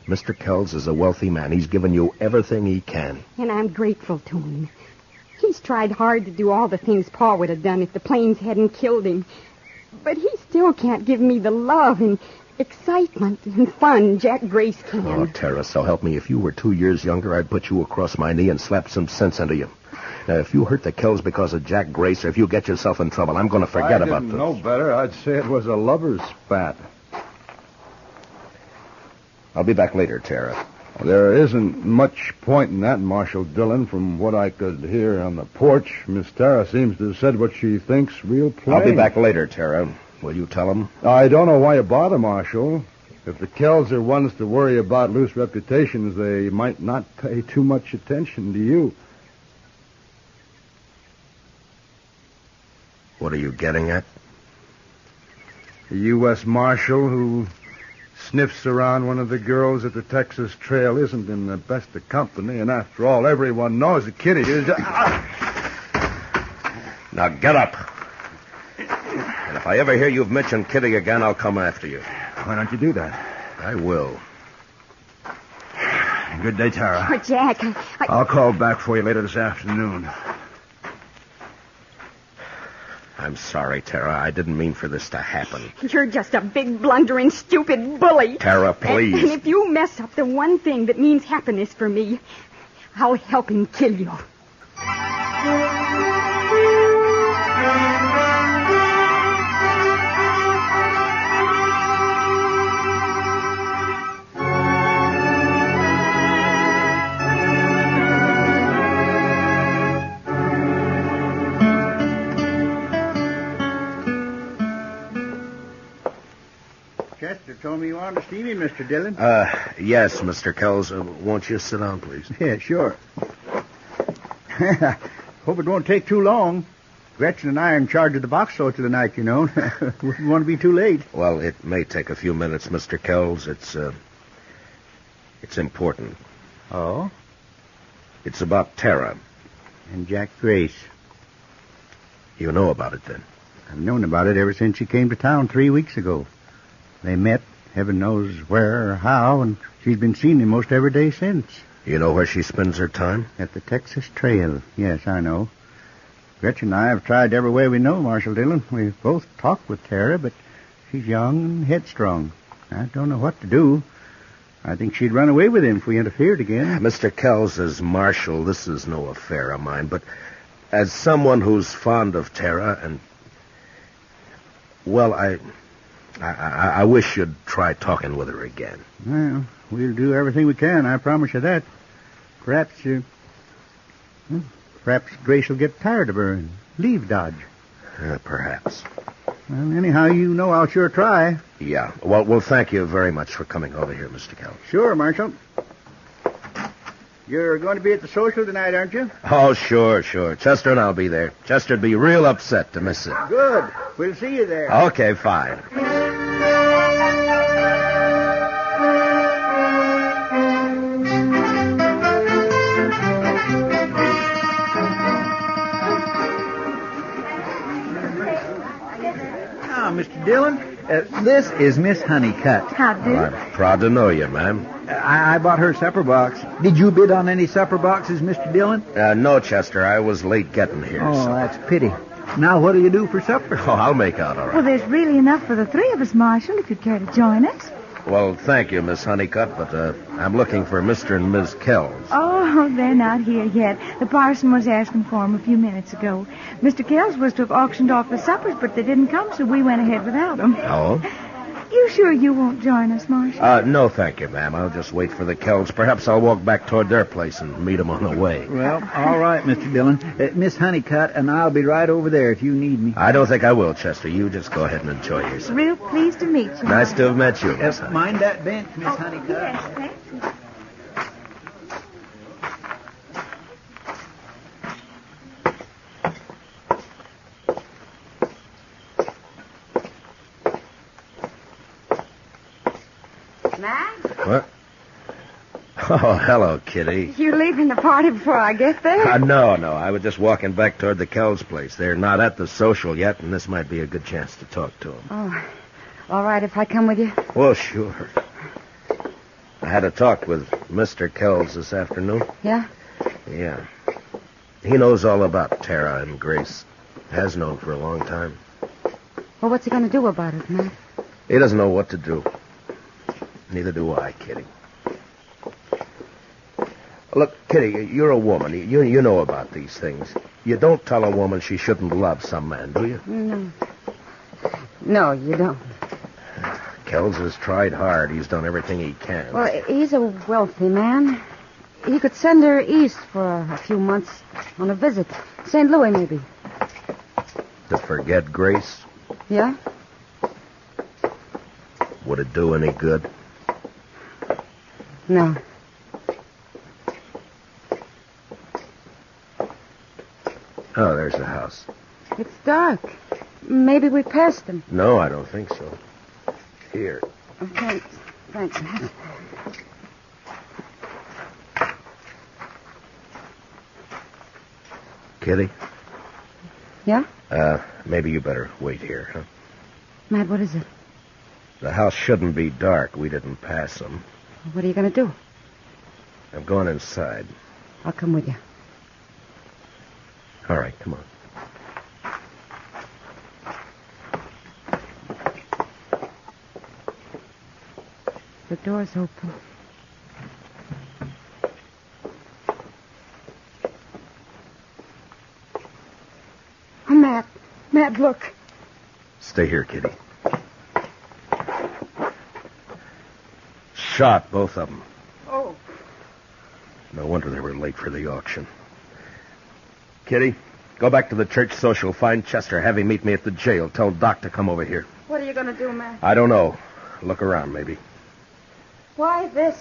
Mr. Kells is a wealthy man. He's given you everything he can. And I'm grateful to him. He's tried hard to do all the things Pa would have done if the planes hadn't killed him. But he still can't give me the love and excitement and fun Jack Grace can. Oh, Tara, so help me. If you were 2 years younger, I'd put you across my knee and slap some sense into you. Now, if you hurt the Kells because of Jack Grace, or if you get yourself in trouble, I'm going to forget about this. I didn't know better. I'd say it was a lover's spat. I'll be back later, Tara. There isn't much point in that, Marshal Dillon. From what I could hear on the porch, Miss Tara seems to have said what she thinks real plain. I'll be back later, Tara. Will you tell him? I don't know why you bother, Marshal. If the Kells are ones to worry about loose reputations, they might not pay too much attention to you. What are you getting at? A U.S. Marshal who sniffs around one of the girls at the Texas Trail isn't in the best of company, and after all, everyone knows that Kitty is... Now get up. And if I ever hear you've mentioned Kitty again, I'll come after you. Why don't you do that? I will. Good day, Tara. Oh, Jack, I'll call back for you later this afternoon. I'm sorry, Tara. I didn't mean for this to happen. You're just a big, blundering, stupid bully. Tara, please. And if you mess up the one thing that means happiness for me, I'll help him kill you. Chester told me you wanted to see me, Mr. Dillon. Yes, Mr. Kells. Won't you sit down, please? Yeah, sure. Hope it won't take too long. Gretchen and I are in charge of the box store tonight, you know. Wouldn't want to be too late. Well, it may take a few minutes, Mr. Kells. It's important. Oh? It's about Tara. And Jack Grace. You know about it, then? I've known about it ever since she came to town 3 weeks ago. They met, heaven knows where or how, and she's been seeing him most every day since. You know where she spends her time? At the Texas Trail. Yes, I know. Gretchen and I have tried every way we know, Marshal Dillon. We've both talked with Tara, but she's young and headstrong. I don't know what to do. I think she'd run away with him if we interfered again. Mr. Kells, as Marshal, this is no affair of mine, but as someone who's fond of Tara and... Well, I wish you'd try talking with her again. Well, we'll do everything we can, I promise you that. Perhaps Grace will get tired of her and leave Dodge. Perhaps. Well, anyhow, you know I'll sure try. Yeah. Well, thank you very much for coming over here, Mr. Kells. Sure, Marshal. You're going to be at the social tonight, aren't you? Oh, sure. Chester and I'll be there. Chester'd be real upset to miss it. Good. We'll see you there. Okay, fine. Mr. Dillon, this is Miss Honeycutt. How do? Well, I'm proud to know you, ma'am. I bought her supper box. Did you bid on any supper boxes, Mr. Dillon? No, Chester. I was late getting here. Oh, so. That's a pity. Now, what do you do for supper? Oh, I'll make out all right. Well, there's really enough for the three of us, Marshal, if you'd care to join us. Well, thank you, Miss Honeycutt, but I'm looking for Mr. and Ms. Kells. Oh, they're not here yet. The parson was asking for them a few minutes ago. Mr. Kells was to have auctioned off the suppers, but they didn't come, so we went ahead without them. Oh? You sure you won't join us, Marshal? No, thank you, ma'am. I'll just wait for the Kells. Perhaps I'll walk back toward their place and meet them on the way. Well, all right, Mr. Dillon. Miss Honeycutt and I'll be right over there if you need me. I don't think I will, Chester. You just go ahead and enjoy yourself. Real pleased to meet you. Nice to have met you, Miss Honeycutt. Mind that bench, Miss Honeycutt. Yes, thank you. Matt? What? Oh, hello, Kitty. You leaving the party before I get there? No. I was just walking back toward the Kells place. They're not at the social yet, and this might be a good chance to talk to them. Oh, all right if I come with you? Well, sure. I had a talk with Mr. Kells this afternoon. Yeah? Yeah. He knows all about Tara and Grace. Has known for a long time. Well, what's he going to do about it, Matt? He doesn't know what to do. Neither do I, Kitty. Look, Kitty, you're a woman. You know about these things. You don't tell a woman she shouldn't love some man, do you? No. No, you don't. Kells has tried hard. He's done everything he can. Well, he's a wealthy man. He could send her east for a few months on a visit. St. Louis, maybe. To forget Grace? Yeah? Would it do any good? No. Oh, there's the house. It's dark. Maybe we passed him. No, I don't think so. Here. Okay. Thanks. Kitty? Yeah? Maybe you better wait here, huh? Matt, what is it? The house shouldn't be dark. We didn't pass them. What are you going to do? I'm going inside. I'll come with you. All right, come on. The door's open. Matt, look. Stay here, Kitty. Shot, both of them. Oh. No wonder they were late for the auction. Kitty, go back to the church social. Find Chester. Have him meet me at the jail. Tell Doc to come over here. What are you going to do, Matt? I don't know. Look around, maybe. Why this?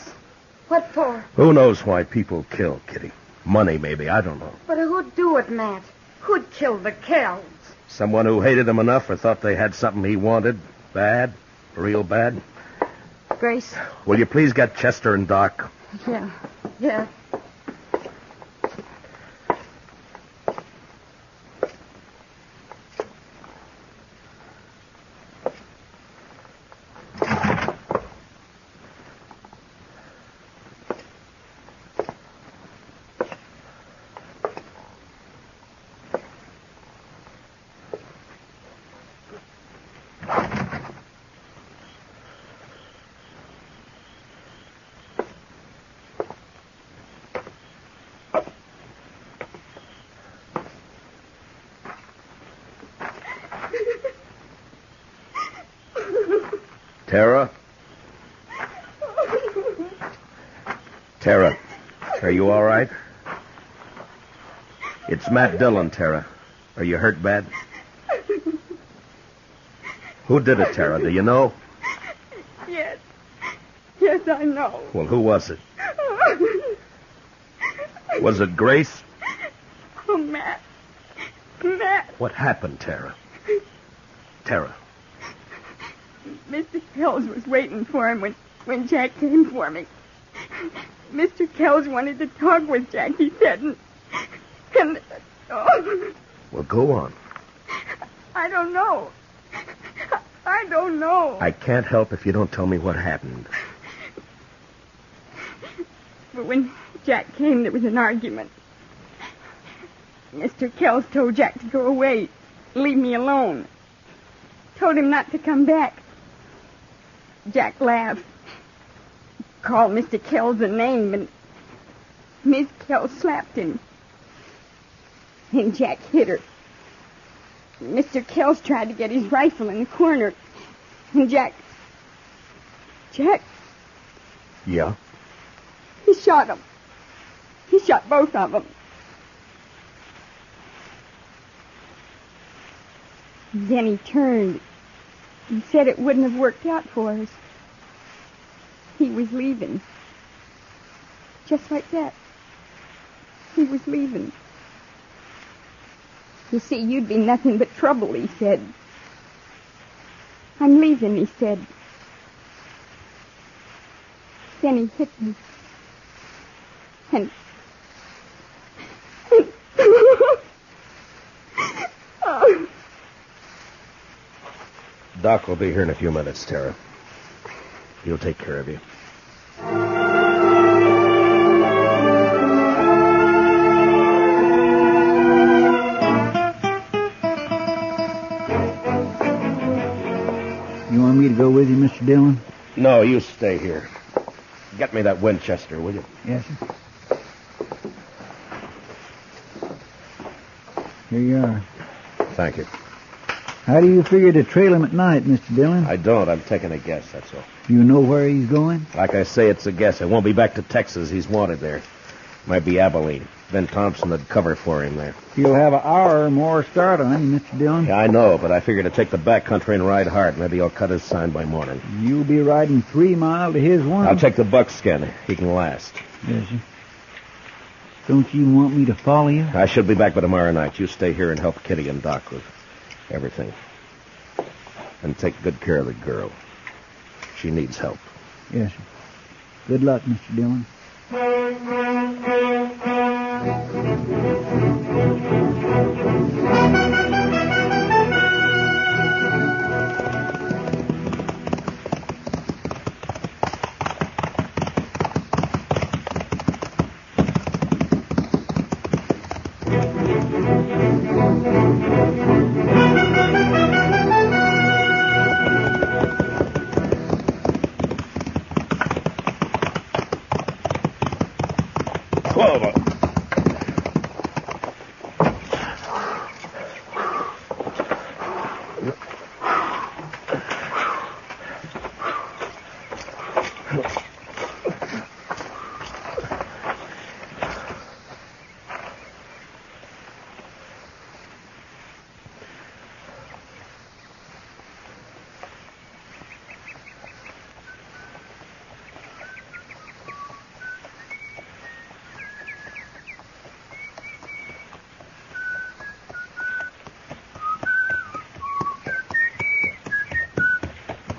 What for? Who knows why people kill, Kitty? Money, maybe. I don't know. But who'd do it, Matt? Who'd kill the Kells? Someone who hated him enough or thought they had something he wanted. Bad. Real bad. Grace? Will you please get Chester and Doc? Yeah. Tara? Tara, are you all right? It's Matt Dillon, Tara. Are you hurt bad? Who did it, Tara? Do you know? Yes. Yes, I know. Well, who was it? Was it Grace? Oh, Matt. Matt. What happened, Tara? Tara. Mr. Kells was waiting for him when Jack came for me. Mr. Kells wanted to talk with Jack, he said, and Well, go on. I don't know. I don't know. I can't help if you don't tell me what happened. But when Jack came, there was an argument. Mr. Kells told Jack to go away, leave me alone. Told him not to come back. Jack laughed. Called Mr. Kells a name, and Miss Kells slapped him. And Jack hit her. Mr. Kells tried to get his rifle in the corner, and Jack... Yeah? He shot him. He shot both of them. Then he turned and said it wouldn't have worked out for us. He was leaving. Just like that. He was leaving. You see, you'd be nothing but trouble, he said. I'm leaving, he said. Then he hit me. And... oh. Doc will be here in a few minutes, Tara. He'll take care of you. You want me to go with you, Mr. Dillon? No, you stay here. Get me that Winchester, will you? Yes, sir. Here you are. Thank you. How do you figure to trail him at night, Mr. Dillon? I don't. I'm taking a guess, that's all. You know where he's going? Like I say, it's a guess. I won't be back to Texas. He's wanted there. Might be Abilene. Ben Thompson would cover for him there. He'll have an hour or more start on him, Mr. Dillon. Yeah, I know, but I figure to take the back country and ride hard. Maybe he'll cut his sign by morning. You'll be riding 3 miles to his 1. I'll take the buckskin. He can last. Yes, sir. Don't you want me to follow you? I should be back by tomorrow night. You stay here and help Kitty and Doc with everything. And take good care of the girl. She needs help. Yes, sir. Good luck, Mr. Dillon.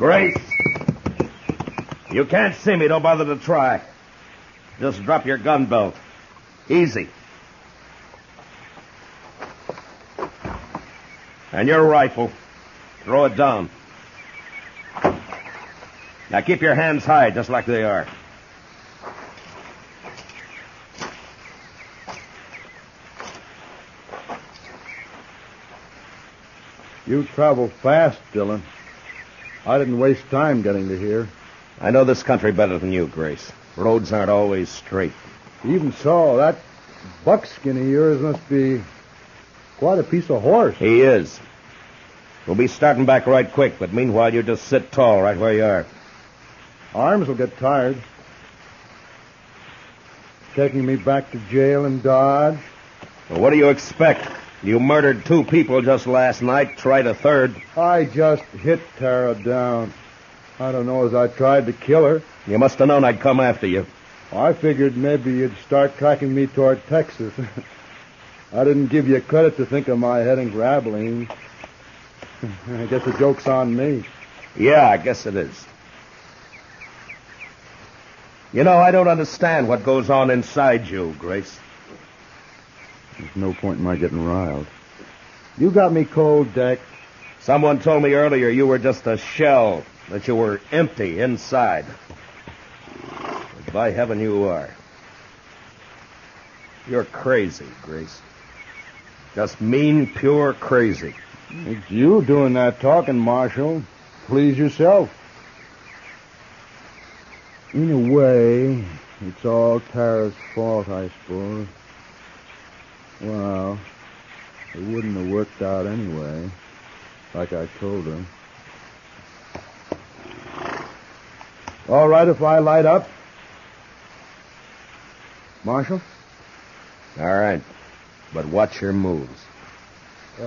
Grace. You can't see me. Don't bother to try. Just drop your gun belt. Easy. And your rifle. Throw it down. Now keep your hands high, just like they are. You travel fast, Dillon. I didn't waste time getting to here. I know this country better than you, Grace. Roads aren't always straight. Even so, that buckskin of yours must be quite a piece of horse. He is. We'll be starting back right quick, but meanwhile you just sit tall right where you are. Arms will get tired. Taking me back to jail in Dodge. Well, what do you expect? You murdered 2 people just last night, tried a third. I just hit Tara down. I don't know as I tried to kill her. You must have known I'd come after you. I figured maybe you'd start tracking me toward Texas. I didn't give you credit to think of my heading for Abilene. I guess the joke's on me. Yeah, I guess it is. You know, I don't understand what goes on inside you, Grace. There's no point in my getting riled. You got me cold, Deck. Someone told me earlier you were just a shell, that you were empty inside. But by heaven, you are. You're crazy, Grace. Just mean, pure crazy. It's you doing that talking, Marshal. Please yourself. In a way, it's all Tara's fault, I suppose. Well, it wouldn't have worked out anyway, like I told her. All right if I light up? Marshal? All right. But watch your moves.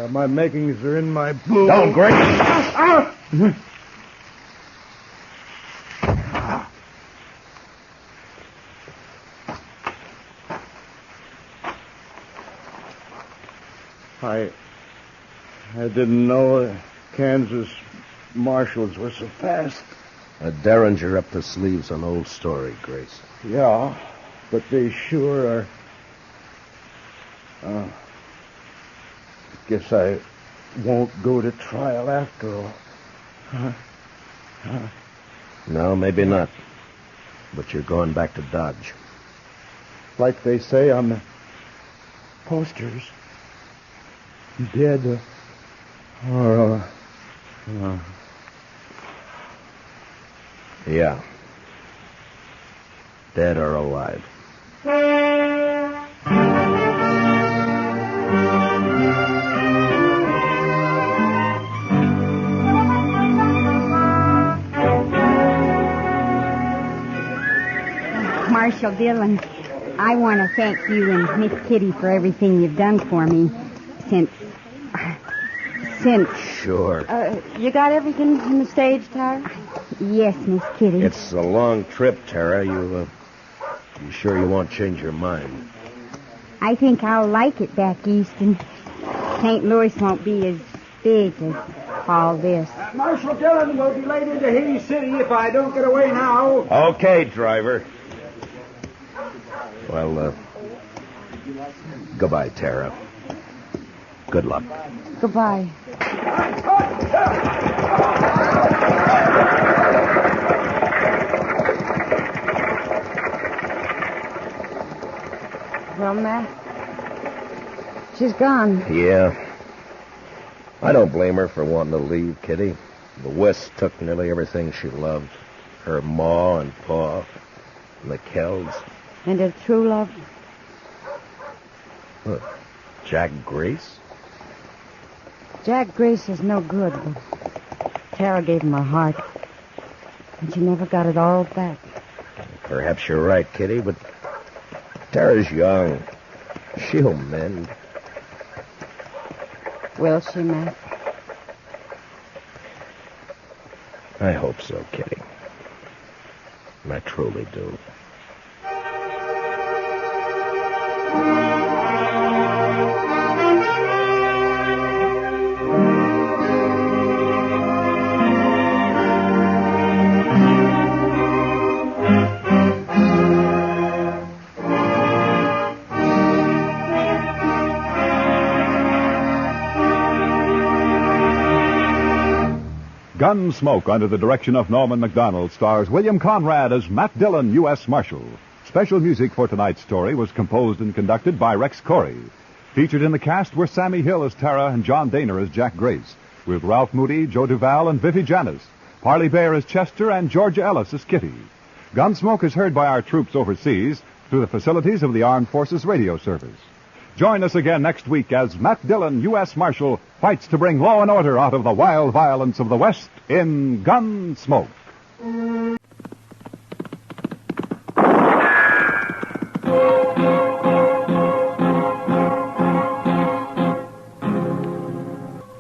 My makings are in my boot. Don't, Grace! I didn't know Kansas marshals were so fast. A derringer up the sleeves, an old story, Grace. Yeah, but they sure are. Guess I won't go to trial after all. No, maybe not. But you're going back to Dodge. Like they say on the posters. Dead or... Yeah. Dead or alive. Marshal Dillon, I want to thank you and Miss Kitty for everything you've done for me since... Sure. You got everything in the stage, Tara? Yes, Miss Kitty. It's a long trip, Tara. You sure you won't change your mind? I think I'll like it back east, and St. Louis won't be as big as all this. Marshal Dillon will be late into Haiti City if I don't get away now. Okay, driver. Well, goodbye, Tara. Good luck. Goodbye. Well, Matt, she's gone. Yeah. I don't blame her for wanting to leave, Kitty. The West took nearly everything she loved. Her ma and pa, and the Kells. And her true love? What, Jack Grace? Jack Grace is no good, but Tara gave him her heart. And she never got it all back. Perhaps you're right, Kitty, but Tara's young. She'll mend. Will she, Matt? I hope so, Kitty. I truly do. Gunsmoke, under the direction of Norman MacDonald, stars William Conrad as Matt Dillon, U.S. Marshal. Special music for tonight's story was composed and conducted by Rex Corey. Featured in the cast were Sammy Hill as Tara and John Daner as Jack Grace, with Ralph Moody, Joe Duval, and Vivi Janis, Parley Bear as Chester, and Georgia Ellis as Kitty. Gunsmoke is heard by our troops overseas through the facilities of the Armed Forces Radio Service. Join us again next week as Matt Dillon, U.S. Marshal, fights to bring law and order out of the wild violence of the West in Gunsmoke.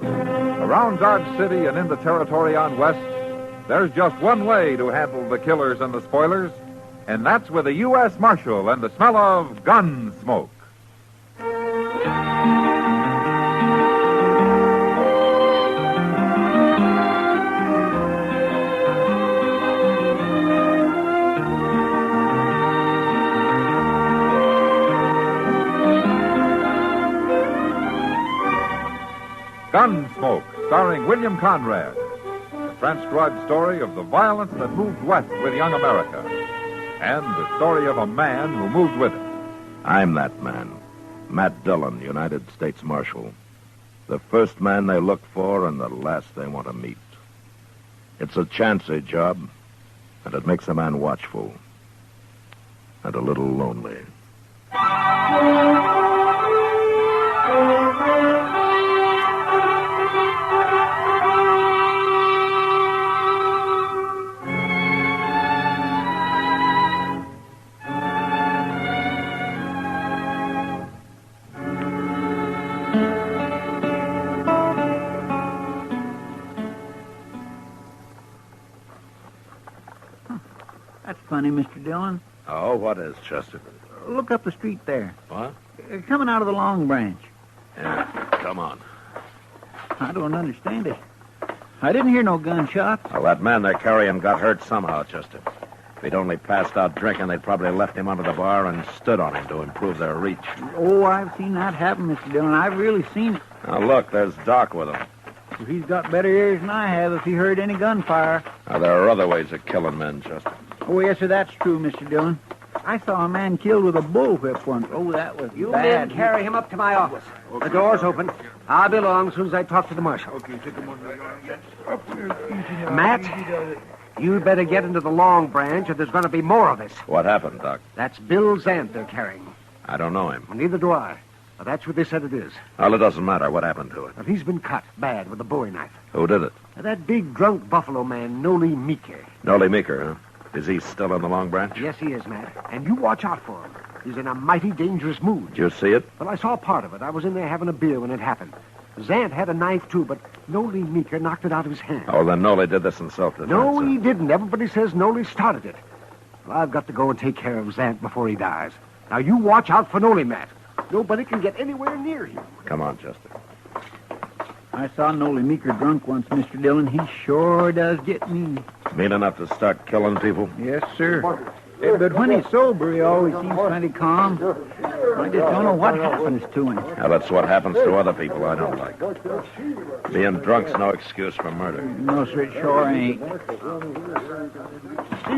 Around Dodge City and in the territory on West, there's just one way to handle the killers and the spoilers, and that's with a U.S. Marshal and the smell of Gunsmoke. Gunsmoke, starring William Conrad. The transcribed story of the violence that moved west with young America. And the story of a man who moved with it. I'm that man. Matt Dillon, United States Marshal. The first man they look for and the last they want to meet. It's a chancy job, and it makes a man watchful. And a little lonely. That's funny, Mr. Dillon. Oh, what is, Chester? Look up the street there. What? Coming out of the Long Branch. Yeah, come on. I don't understand it. I didn't hear no gunshots. Well, that man they're carrying got hurt somehow, Chester. If he'd only passed out drinking, they'd probably left him under the bar and stood on him to improve their reach. Oh, I've seen that happen, Mr. Dillon. I've really seen it. Now, look, there's Doc with him. Well, he's got better ears than I have if he heard any gunfire. Now, there are other ways of killing men, Chester. Oh, yes, sir, that's true, Mr. Dillon. I saw a man killed with a bullwhip once. Oh, that was You bad. men carry him up to my office. The door's open. I'll be along as soon as I talk to the marshal. Okay, take him on. Matt, you'd better get into the Long Branch, or there's going to be more of this. What happened, Doc? That's Bill Zant they're carrying. I don't know him. Well, neither do I. But that's what they said it is. Well, it doesn't matter. What happened to it? But he's been cut bad with a bowie knife. Who did it? That big drunk buffalo man, Noli Meeker. Noli Meeker, huh? Is he still in the Long Branch? Yes, he is, Matt. And you watch out for him. He's in a mighty dangerous mood. Did you see it? Well, I saw part of it. I was in there having a beer when it happened. Zant had a knife, too, but Noli Meeker knocked it out of his hand. Oh, then Noli did this in self-defense. No, huh? he didn't. Everybody says Noli started it. Well, I've got to go and take care of Zant before he dies. Now, you watch out for Noli, Matt. Nobody can get anywhere near him. Come on, Chester. I saw Noli Meeker drunk once, Mr. Dillon. He sure does get mean. Mean enough to start killing people? Yes, sir. But when he's sober, he always seems plenty calm. I just don't know what happens to him. Now, that's what happens to other people I don't like. Being drunk's no excuse for murder. No, sir, it sure ain't. See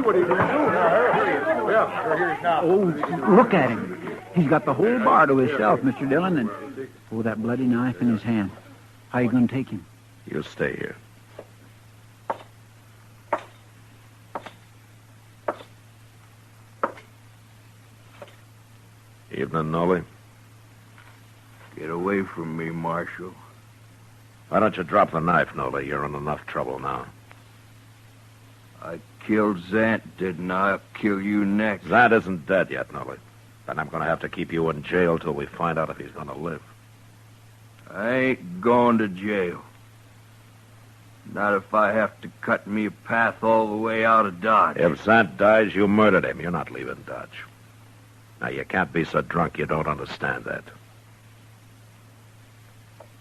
what he's going to do now. Yeah, here he is now. Oh, look at him. He's got the whole bar to himself, Mr. Dillon, and that bloody knife in his hand. How you going to take him? You stay here. Evening, Noli. Get away from me, Marshal. Why don't you drop the knife, Noli? You're in enough trouble now. I killed Zant, didn't I? I'll kill you next. Zant isn't dead yet, Noli. Then I'm going to have to keep you in jail till we find out if he's going to live. I ain't going to jail. Not if I have to cut me a path all the way out of Dodge. If Zant dies, you murdered him. You're not leaving Dodge. Now, you can't be so drunk you don't understand that.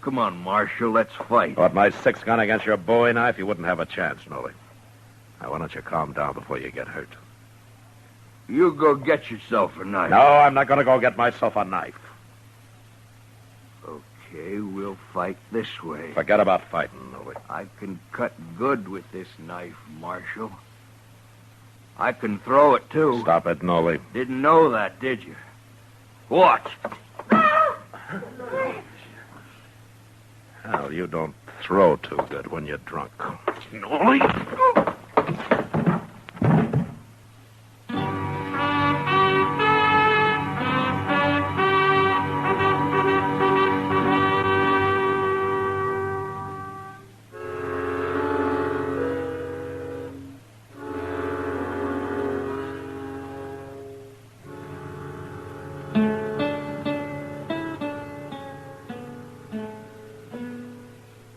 Come on, Marshal, let's fight. What, my six-gun against your bowie knife? You wouldn't have a chance, Noli. Now, why don't you calm down before you get hurt? You go get yourself a knife. No, I'm not going to go get myself a knife. Okay, we'll fight this way. Forget about fighting, Nolly. I can cut good with this knife, Marshal. I can throw it, too. Stop it, Nolly. Didn't know that, did you? Watch. Hell, you don't throw too good when you're drunk. Nolly?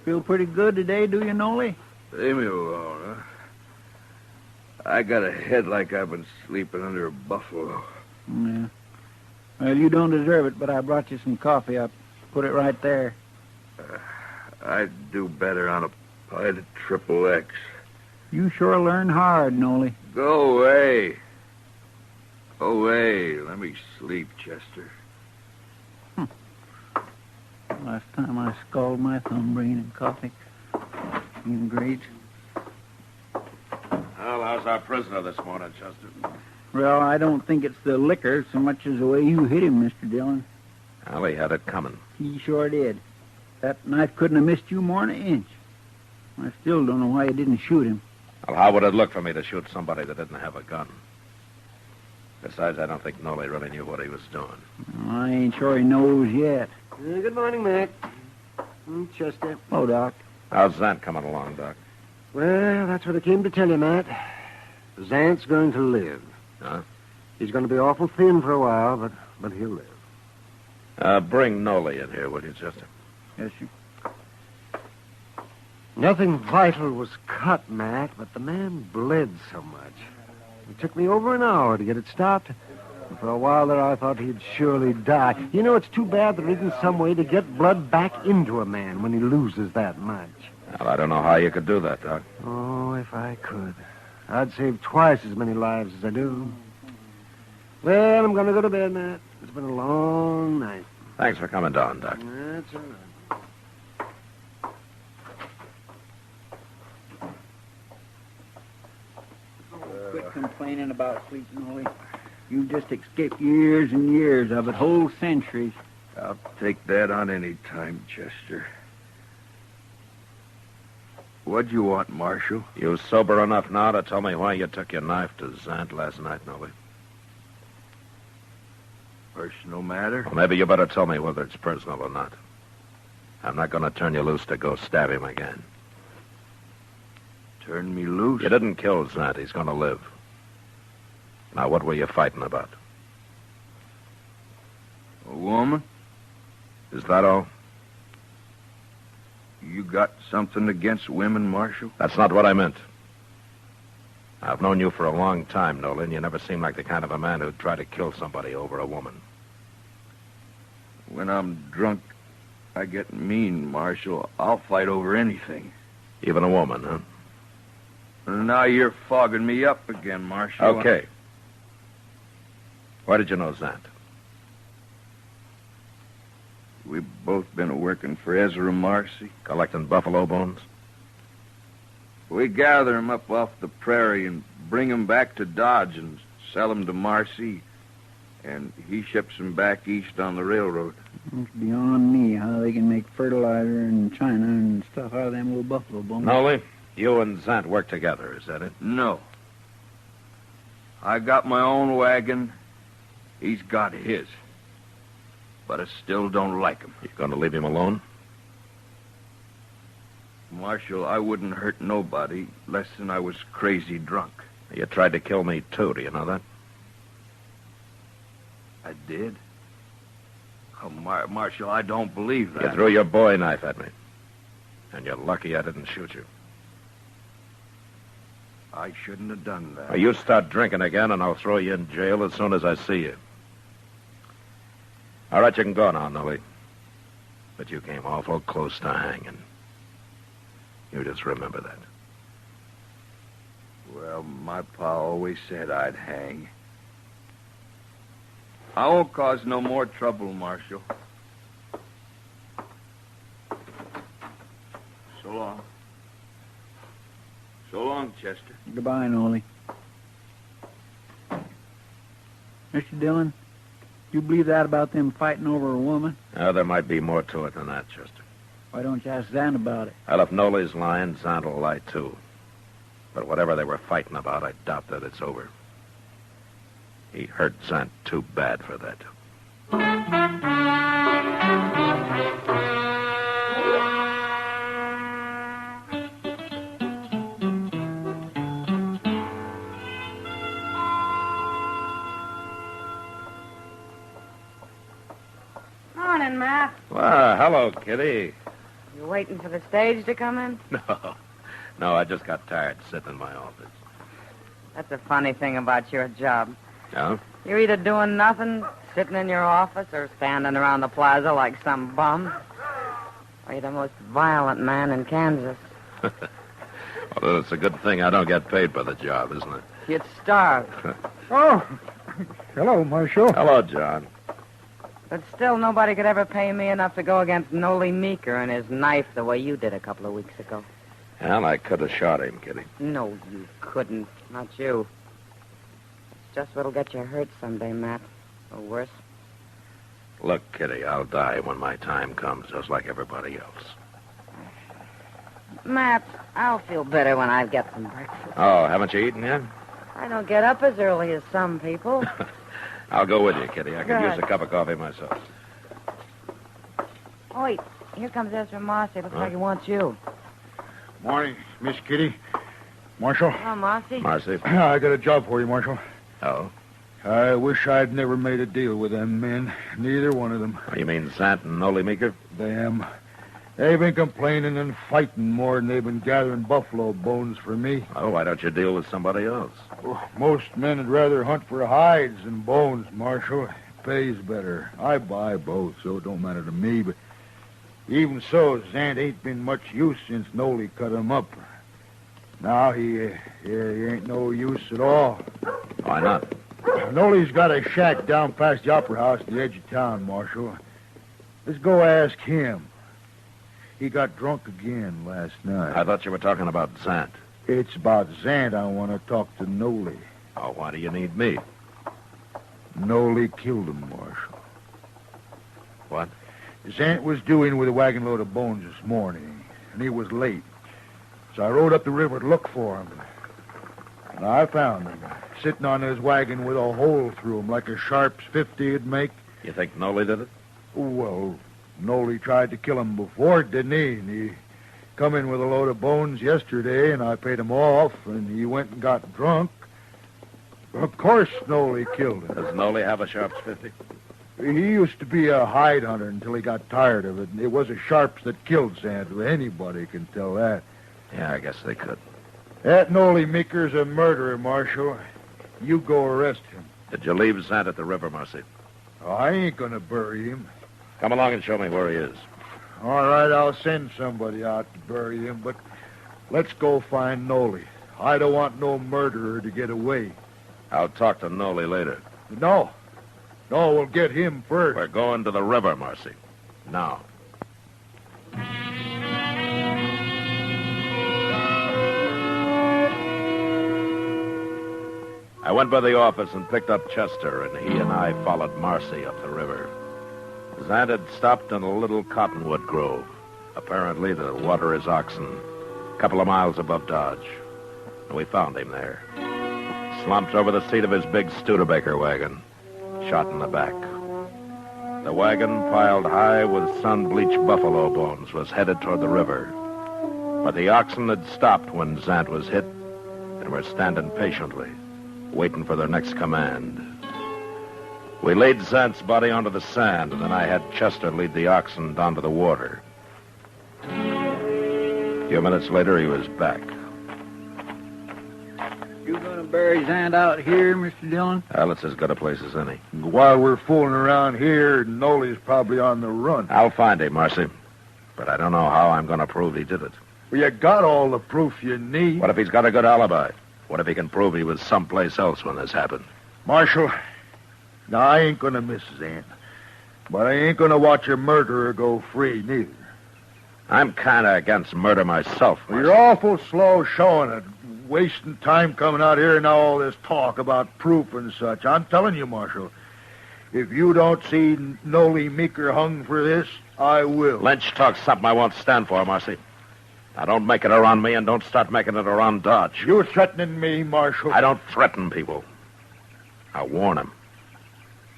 Feel pretty good today, do you, Nolly? Leave me alone, huh? I got a head like I've been sleeping under a buffalo. Yeah. Well, you don't deserve it, but I brought you some coffee. I put it right there. I'd do better on a pint of Triple X. You sure learn hard, Nolly. Go away. Go away. Let me sleep, Chester. Last time I scalded my thumb bringing him coffee. Great. Well, how's our prisoner this morning, Chester? Well, I don't think it's the liquor so much as the way you hit him, Mr. Dillon. Well, he had it coming. He sure did. That knife couldn't have missed you more than an inch. I still don't know why you didn't shoot him. Well, how would it look for me to shoot somebody that didn't have a gun? Besides, I don't think Nolly really knew what he was doing. I ain't sure he knows yet. Good morning, Mac. Chester. Oh, Doc. How's Zant coming along, Doc? Well, that's what I came to tell you, Matt. Zant's going to live. Huh? He's going to be awful thin for a while, but he'll live. Bring Nolly in here, will you, Chester? Yes, sir. Nothing vital was cut, Mac, but the man bled so much. It took me over an hour to get it stopped. And for a while there, I thought he'd surely die. You know, it's too bad there isn't some way to get blood back into a man when he loses that much. Well, I don't know how you could do that, Doc. Oh, if I could. I'd save twice as many lives as I do. Well, I'm going to go to bed, Matt. It's been a long night. Thanks for coming down, Doc. That's all right. Quit complaining about sleep, Nolly. You just escaped years and years of it, whole centuries. I'll take that on any time, Chester. What'd you want, Marshal? You sober enough now to tell me why you took your knife to Zant last night, Nolly? Personal matter? Well, maybe you better tell me whether it's personal or not. I'm not going to turn you loose to go stab him again. Turn me loose? You didn't kill Zant. He's going to live. Now, what were you fighting about? A woman? Is that all? You got something against women, Marshal? That's not what I meant. I've known you for a long time, Nolan. You never seemed like the kind of a man who'd try to kill somebody over a woman. When I'm drunk, I get mean, Marshal. I'll fight over anything. Even a woman, huh? Now you're fogging me up again, Marshal. Okay. Why did you know Zant? We've both been working for Ezra Marcy. Collecting buffalo bones? We gather 'em up off the prairie and bring 'em back to Dodge and sell 'em to Marcy. And he ships 'em back east on the railroad. It's beyond me how they can make fertilizer in China and stuff out of them little buffalo bones. Nolly, you and Zant work together, is that it? No. I got my own wagon. He's got his. But I still don't like him. You going to leave him alone? Marshal, I wouldn't hurt nobody less than I was crazy drunk. You tried to kill me, too. Do you know that? I did? Oh, Marshal, I don't believe that. You threw your boy knife at me. And you're lucky I didn't shoot you. I shouldn't have done that. Now, you start drinking again, and I'll throw you in jail as soon as I see you. All right, you can go now, Nolly. But you came awful close to hanging. You just remember that. Well, my pa always said I'd hang. I won't cause no more trouble, Marshal. Chester. Goodbye, Nolly. Mr. Dillon, you believe that about them fighting over a woman? Oh, there might be more to it than that, Chester. Why don't you ask Zan about it? Well, if Nolly's lying, Zant will lie, too. But whatever they were fighting about, I doubt that it's over. He hurt Zant too bad for that. Morning, Matt. Well, hello, Kitty. You waiting for the stage to come in? No, I just got tired sitting in my office. That's a funny thing about your job. No? You're either doing nothing, sitting in your office, or standing around the plaza like some bum. Or you're the most violent man in Kansas. Well, it's a good thing I don't get paid for the job, isn't it? You'd starve. Oh, hello, Marshal. Hello, John. But still, nobody could ever pay me enough to go against Nolly Meeker and his knife the way you did a couple of weeks ago. Well, I could have shot him, Kitty. No, you couldn't. Not you. It's just what'll get you hurt someday, Matt. Or worse. Look, Kitty, I'll die when my time comes, just like everybody else. Matt, I'll feel better when I get some breakfast. Oh, haven't you eaten yet? I don't get up as early as some people. I'll go with you, Kitty. I could Good. use a cup of coffee myself. Oh, wait. Here comes Ezra Marcy. Looks like he wants you. Morning, Miss Kitty. Marshal. Oh, Marcy. Marcy. I got a job for you, Marshal. Oh? I wish I'd never made a deal with them men. Neither one of them. You mean Sant and Nolly Meeker? Them. They've been complaining and fighting more than they've been gathering buffalo bones for me. Oh, why don't you deal with somebody else? Most men would rather hunt for hides than bones, Marshal. It pays better. I buy both, so it don't matter to me, but even so, Zant ain't been much use since Nolly cut him up. Now he ain't no use at all. Why not? Nolly's got a shack down past the Opera House at the edge of town, Marshal. Let's go ask him. He got drunk again last night. I thought you were talking about Zant. It's about Zant I want to talk to Nolly. Oh, why do you need me? Nolly killed him, Marshal. What? Zant was due in with a wagon load of bones this morning, and he was late. So I rode up the river to look for him. And I found him, sitting on his wagon with a hole through him like a Sharp's 50 would make. You think Nolly did it? Well, Nolly tried to kill him before, didn't he? And he come in with a load of bones yesterday, and I paid him off, and he went and got drunk. Of course Nolly killed him. Does Nolly have a Sharp's 50? He used to be a hide hunter until he got tired of it. And it was a Sharps that killed Santa. Anybody can tell that. Yeah, I guess they could. That Nolly Meeker's a murderer, Marshal. You go arrest him. Did you leave Zant at the river, Marcy? Oh, I ain't gonna bury him. Come along and show me where he is. All right, I'll send somebody out to bury him, but let's go find Nolly. I don't want no murderer to get away. I'll talk to Nolly later. No, we'll get him first. We're going to the river, Marcy. Now. I went by the office and picked up Chester, and he and I followed Marcy up the river. Zant had stopped in a little cottonwood grove, apparently to water his oxen, a couple of miles above Dodge. And we found him there, slumped over the seat of his big Studebaker wagon, shot in the back. The wagon, piled high with sun-bleached buffalo bones, was headed toward the river. But the oxen had stopped when Zant was hit and were standing patiently, waiting for their next command. We laid Zant's body onto the sand, and then I had Chester lead the oxen down to the water. A few minutes later, he was back. You gonna bury Zant out here, Mr. Dillon? Well, it's as good a place as any. While we're fooling around here, Nolly's probably on the run. I'll find him, Marcy. But I don't know how I'm going to prove he did it. Well, you got all the proof you need. What if he's got a good alibi? What if he can prove he was someplace else when this happened? Marshal, now I ain't gonna miss Zant. But I ain't gonna watch a murderer go free, neither. I'm kind of against murder myself, Marcy. You're awful slow showing it. wasting time coming out here and now all this talk about proof and such. I'm telling you, Marshal, if you don't see Noli Meeker hung for this, I will. Lynch talks something I won't stand for, Marcy. Now, don't make it around me and don't start making it around Dodge. You're threatening me, Marshal. I don't threaten people. I warn them.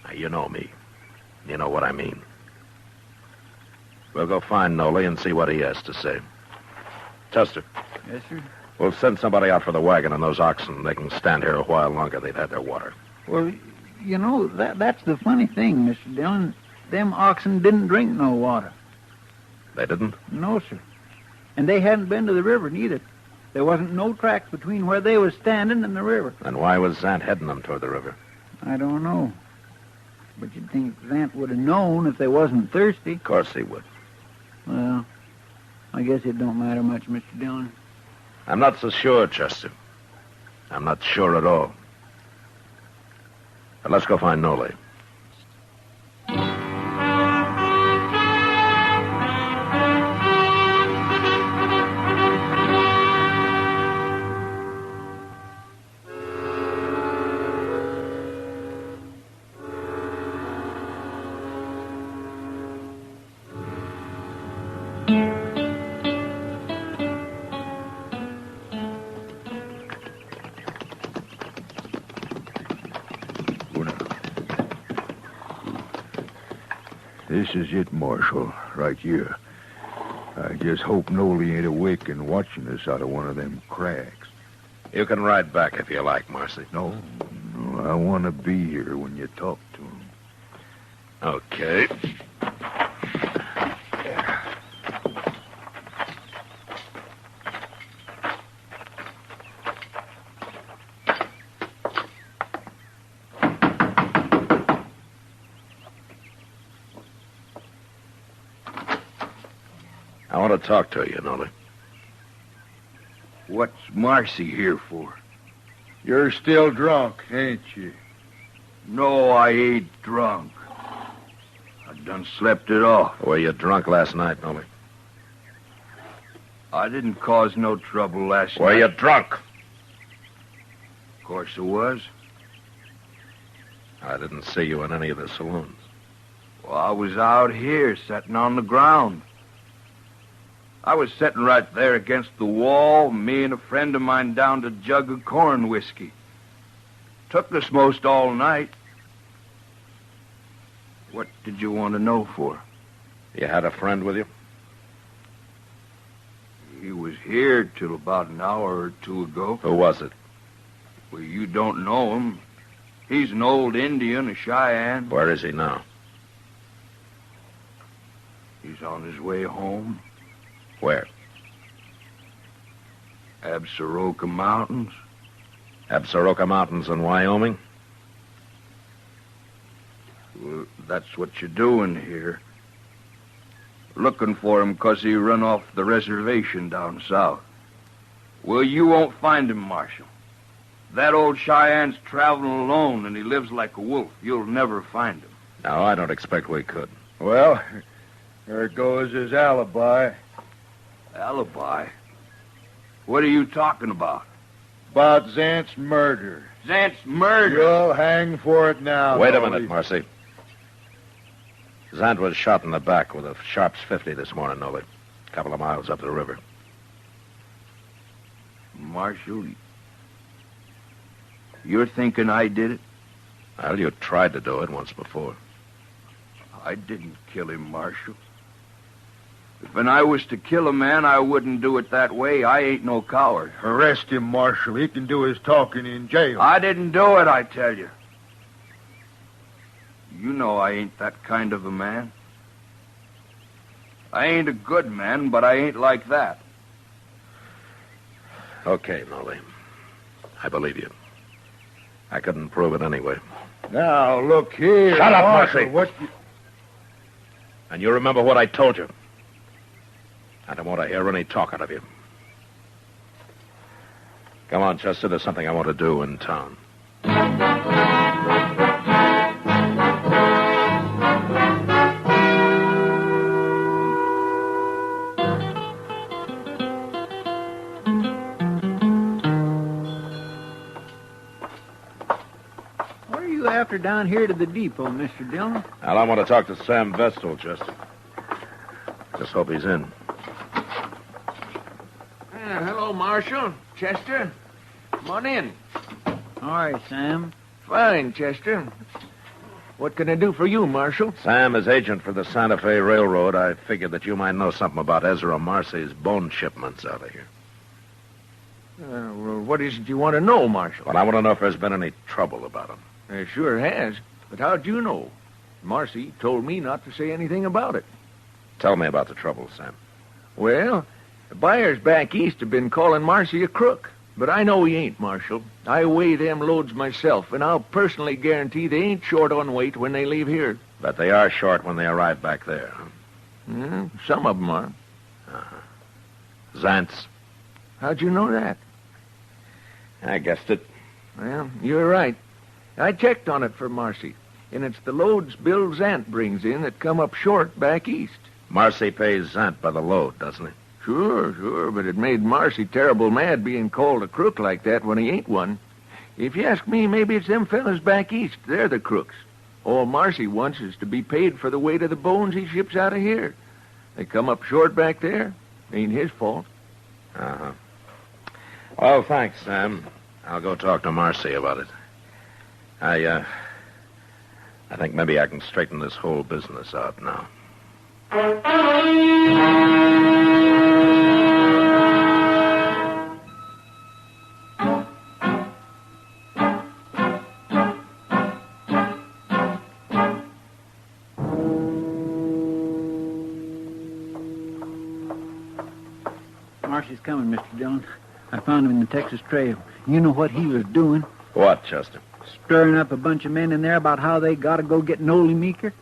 Now, you know me. You know what I mean. We'll go find Noli and see what he has to say. Chester. Yes, sir? We'll send somebody out for the wagon and those oxen. They can stand here a while longer. They've had their water. Well, you know, that's the funny thing, Mr. Dillon. Them oxen didn't drink no water. They didn't? No, sir. And they hadn't been to the river, neither. There wasn't no tracks between where they was standing and the river. Then why was Zant heading them toward the river? I don't know. But you'd think Zant would have known if they wasn't thirsty. Of course he would. Well, I guess it don't matter much, Mr. Dillon. I'm not so sure, Chester. I'm not sure at all. But let's go find Noli. This is it, Marshal, right here. I just hope Noli ain't awake and watching us out of one of them cracks. You can ride back if you like, Marcy. No, I want to be here when you talk to him. Okay. I want to talk to you, Noli. What's Marcy here for? You're still drunk, ain't you? No, I ain't drunk. I done slept it off. Were you drunk last night, Noli? I didn't cause no trouble last night. Were you drunk? Of course I was. I didn't see you in any of the saloons. Well, I was out here, sitting on the ground. I was sitting right there against the wall, me and a friend of mine downed a jug of corn whiskey. Took us most all night. What did you want to know for? You had a friend with you? He was here till about an hour or two ago. Who was it? Well, you don't know him. He's an old Indian, a Cheyenne. Where is he now? He's on his way home. Where? Absaroka Mountains. Absaroka Mountains in Wyoming? Well, that's what you're doing here. Looking for him 'cause he run off the reservation down south. Well, you won't find him, Marshal. That old Cheyenne's traveling alone, and he lives like a wolf. You'll never find him. No, I don't expect we could. Well, there goes his alibi. Alibi? What are you talking about? About Zant's murder. Zant's murder? You'll hang for it now. Wait a minute, Marcy. Zant was shot in the back with a Sharps 50 this morning, Noli. A couple of miles up the river. Marshal, you're thinking I did it? Well, you tried to do it once before. I didn't kill him, Marshal. If I was to kill a man, I wouldn't do it that way. I ain't no coward. Arrest him, Marshal. He can do his talking in jail. I didn't do it, I tell you. You know I ain't that kind of a man. I ain't a good man, but I ain't like that. Okay, Noli. I believe you. I couldn't prove it anyway. Now, look here. Shut up, Marshal. Marcy. What And you remember what I told you. I don't want to hear any talk out of you. Come on, Chester. There's something I want to do in town. doctor down here to the depot, Mr. Dillon. Well, I want to talk to Sam Vestal, Chester. Just hope he's in. Hello, Marshal. Chester. Come on in. All right, Sam. Fine, Chester. What can I do for you, Marshal? Sam is agent for the Santa Fe Railroad. I figured that you might know something about Ezra Marcy's bone shipments out of here. Well, what is it you want to know, Marshal? Well, I want to know if there's been any trouble about him. There sure has. But how'd you know? Marcy told me not to say anything about it. Tell me about the trouble, Sam. Well, the buyers back east have been calling Marcy a crook. But I know he ain't, Marshal. I weigh them loads myself, and I'll personally guarantee they ain't short on weight when they leave here. But they are short when they arrive back there, huh? Some of them are. Uh-huh. Zants. How'd you know that? I guessed it. Well, you're right. I checked on it for Marcy, and it's the loads Bill Zant brings in that come up short back east. Marcy pays Zant by the load, doesn't he? Sure, but it made Marcy terrible mad being called a crook like that when he ain't one. If you ask me, maybe it's them fellas back east. They're the crooks. All Marcy wants is to be paid for the weight of the bones he ships out of here. They come up short back there. Ain't his fault. Uh-huh. Well, thanks, Sam. I'll go talk to Marcy about it. I think maybe I can straighten this whole business out now. Marcy's coming, Mr. Dillon. I found him in the Texas Trail. You know what he was doing? What, Chester? Stirring up a bunch of men in there about how they got to go get Nolly Meeker.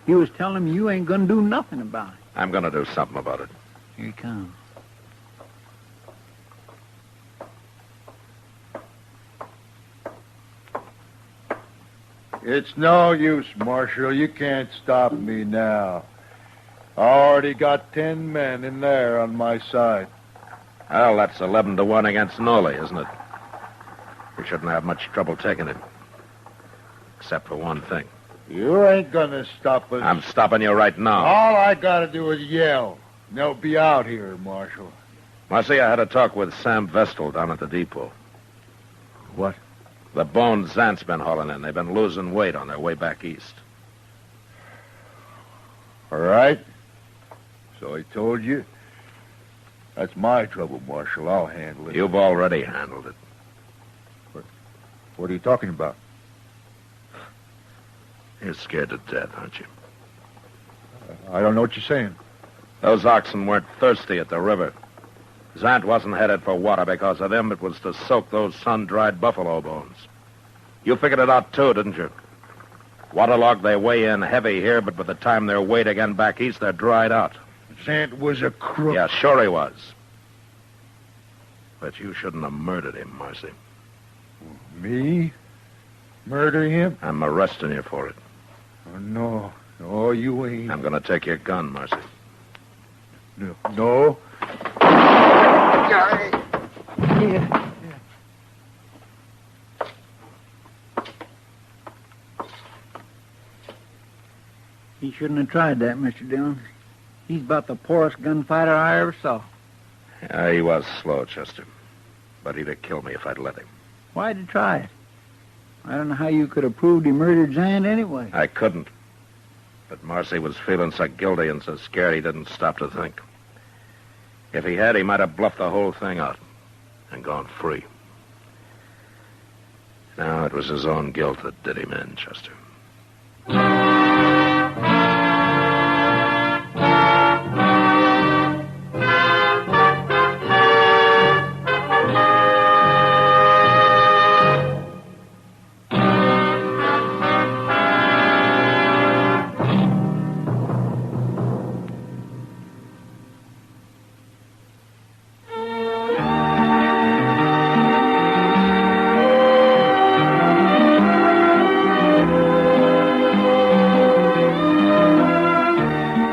He was telling them you ain't going to do nothing about it. I'm going to do something about it. Here he comes. It's no use, Marshal. You can't stop me now. I already got 10 men in there on my side. Well, that's 11-1 against Nolly, isn't it? We shouldn't have much trouble taking it. Except for one thing. You ain't gonna stop us. I'm stopping you right now. All I gotta do is yell. And they'll be out here, Marshal. Marcy, I had a talk with Sam Vestal down at the depot. What? The bones Zant's been hauling in. They've been losing weight on their way back east. All right. So he told you? That's my trouble, Marshal. I'll handle it. You've already handled it. What are you talking about? You're scared to death, aren't you? I don't know what you're saying. Those oxen weren't thirsty at the river. Zant wasn't headed for water because of them. It was to soak those sun-dried buffalo bones. You figured it out, too, didn't you? Waterlogged, they weigh in heavy here, but by the time they're weighed again back east, they're dried out. Zant was a crook. Yeah, sure he was. But you shouldn't have murdered him, Marcy. Me? Murder him? I'm arresting you for it. Oh, no. No, you ain't. I'm going to take your gun, Marcy. No. Yeah. He shouldn't have tried that, Mr. Dillon. He's about the poorest gunfighter I ever saw. Yeah, he was slow, Chester. But he'd have killed me if I'd let him. Why'd you try it? I don't know how you could have proved he murdered Zant anyway. I couldn't. But Marcy was feeling so guilty and so scared he didn't stop to think. If he had, he might have bluffed the whole thing out and gone free. No, it was his own guilt that did him in, Chester.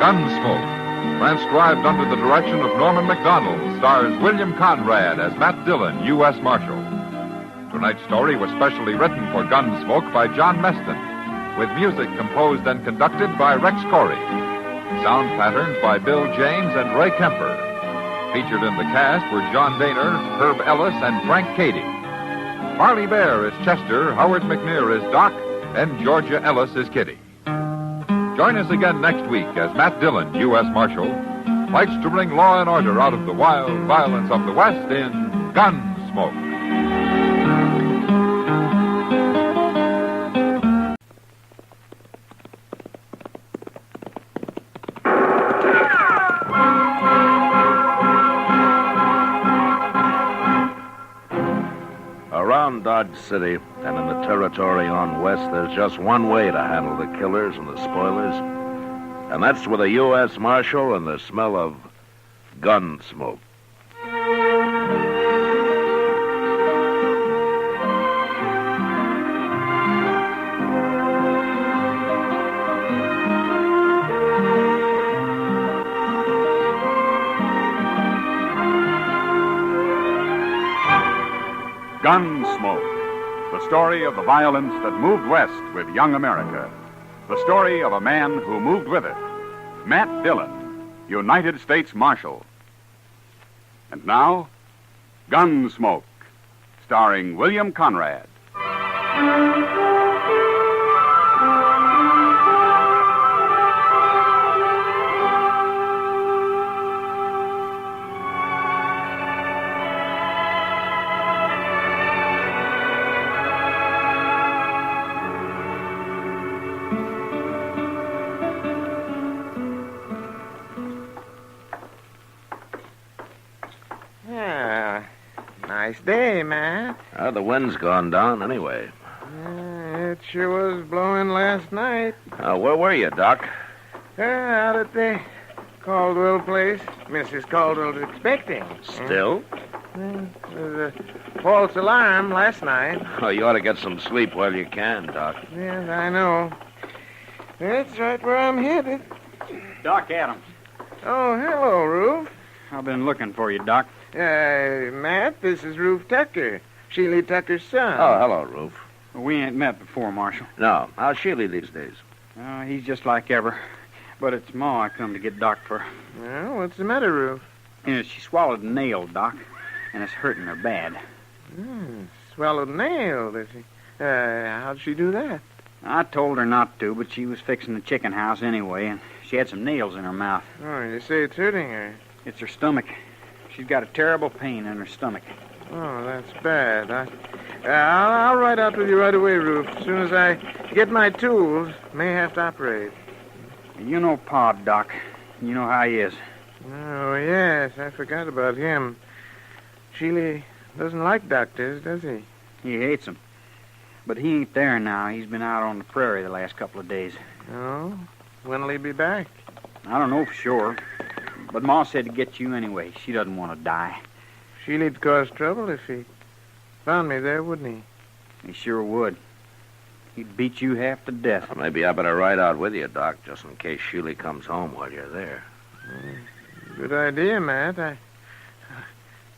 Gunsmoke, transcribed under the direction of Norman MacDonald, stars William Conrad as Matt Dillon, U.S. Marshal. Tonight's story was specially written for Gunsmoke by John Meston, with music composed and conducted by Rex Corey. Sound patterns by Bill James and Ray Kemper. Featured in the cast were John Daner, Herb Ellis, and Frank Cady. Marley Bear is Chester, Howard McNear is Doc, and Georgia Ellis is Kitty. Join us again next week as Matt Dillon, U.S. Marshal, fights to bring law and order out of the wild violence of the West in Gunsmoke. Around Dodge City and in the territory on west, there's just one way to handle the killers and the spoilers, and that's with a U.S. Marshal and the smell of gun smoke. Gunsmoke, the story of the violence that moved west with young America. The story of a man who moved with it. Matt Dillon, United States Marshal. And now, Gunsmoke, starring William Conrad. Nice day, Matt. The wind's gone down anyway. It sure was blowing last night. Where were you, Doc? Out at the Caldwell place. Mrs. Caldwell was expecting. Still? There was a false alarm last night. Oh, you ought to get some sleep while you can, Doc. Yes, I know. That's right where I'm headed. Doc Adams. Oh, hello, Roof. I've been looking for you, Doc. Matt, this is Roof Tucker, Sheely Tucker's son. Oh, hello, Roof. We ain't met before, Marshal. No. How's Sheely these days? He's just like ever. But it's Ma I come to get Doc for. Well, what's the matter, Roof? She swallowed a nail, Doc, and it's hurting her bad. Swallowed a nail, does she? How'd she do that? I told her not to, but she was fixing the chicken house anyway, and she had some nails in her mouth. Oh, you say it's hurting her? It's her stomach. She's got a terrible pain in her stomach. Oh, that's bad. I'll ride out with you right away, Roof. As soon as I get my tools, may have to operate. You know Pa, Doc. You know how he is. Oh, yes, I forgot about him. Sheely doesn't like doctors, does he? He hates them. But he ain't there now. He's been out on the prairie the last couple of days. Oh? When'll he be back? I don't know for sure. But Ma said to get you anyway. She doesn't want to die. Sheely'd cause trouble if he found me there, wouldn't he? He sure would. He'd beat you half to death. Well, maybe I better ride out with you, Doc, just in case Sheely comes home while you're there. Good idea, Matt. I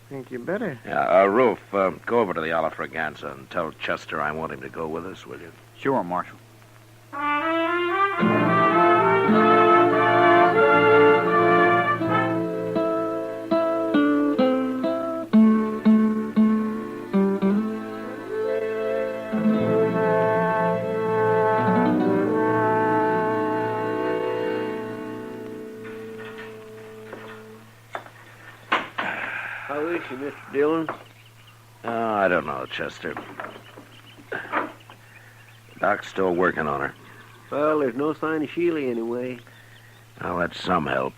think you better. Yeah, Roof, go over to the Alafraganza and tell Chester I want him to go with us, will you? Sure, Marshal. How is she, Mr. Dillon? I don't know, Chester. Doc's still working on her. Well, there's no sign of Sheely anyway. Well, that's some help.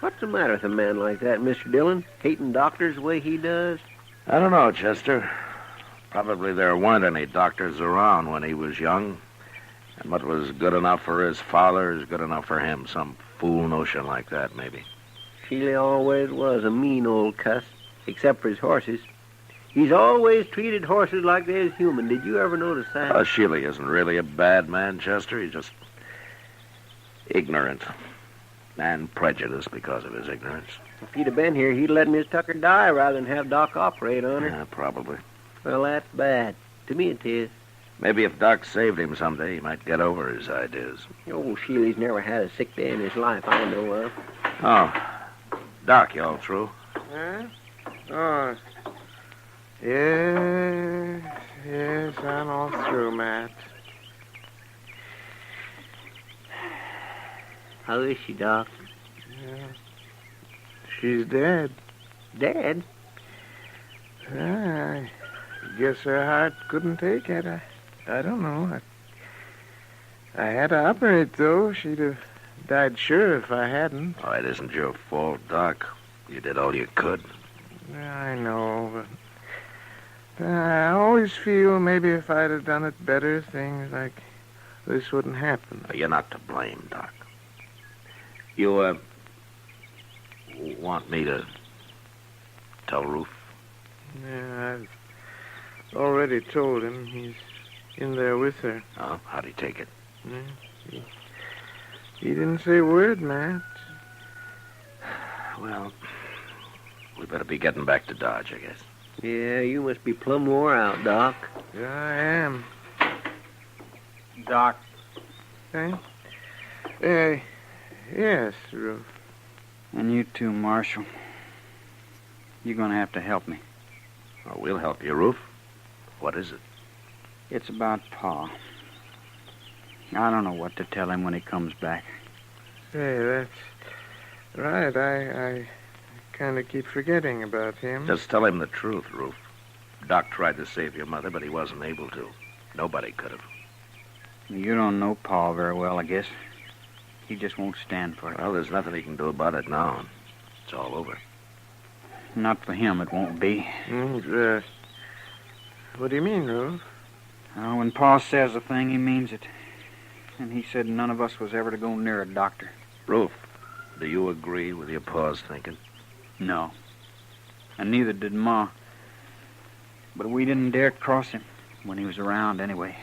What's the matter with a man like that, Mr. Dillon? Hating doctors the way he does? I don't know, Chester. Probably there weren't any doctors around when he was young. And what was good enough for his father is good enough for him. Some fool notion like that, maybe. Sheely always was a mean old cuss, except for his horses. He's always treated horses like they're human. Did you ever notice that? Sheely isn't really a bad man, Chester. He's just ignorant and prejudiced because of his ignorance. If he'd have been here, he'd let Miss Tucker die rather than have Doc operate on her. Yeah, probably. Well, that's bad. To me it is. Maybe if Doc saved him someday, he might get over his ideas. Old Sheely's never had a sick day in his life I know of. Oh, Doc, you all through? Huh? Oh. Yes, I'm all through, Matt. How is she, Doc? Yeah. She's dead. Dead? I guess her heart couldn't take it. I don't know. I had to operate, though. She'd have died sure if I hadn't. Oh, it isn't your fault, Doc. You did all you could. I know, but I always feel maybe if I'd have done it better, things like this wouldn't happen. You're not to blame, Doc. You, want me to tell Roof? Yeah, I've already told him. He's in there with her. Oh, how'd he take it? Yeah, he didn't say a word, Matt. Well, we better be getting back to Dodge, I guess. Yeah, you must be plumb wore out, Doc. Yeah, I am. Doc. Hey? Yes, Ruth. And you too, Marshal. You're going to have to help me. Oh, we'll help you, Roof. What is it? It's about Pa. I don't know what to tell him when he comes back. Hey, that's right. I kind of keep forgetting about him. Just tell him the truth, Roof. Doc tried to save your mother, but he wasn't able to. Nobody could have. You don't know Pa very well, I guess. He just won't stand for it. Well, there's nothing he can do about it now. It's all over. Not for him, it won't be. What do you mean, Ruth? When Pa says a thing, he means it. And he said none of us was ever to go near a doctor. Roof, do you agree with your Pa's thinking? No. And neither did Ma. But we didn't dare cross him when he was around anyway.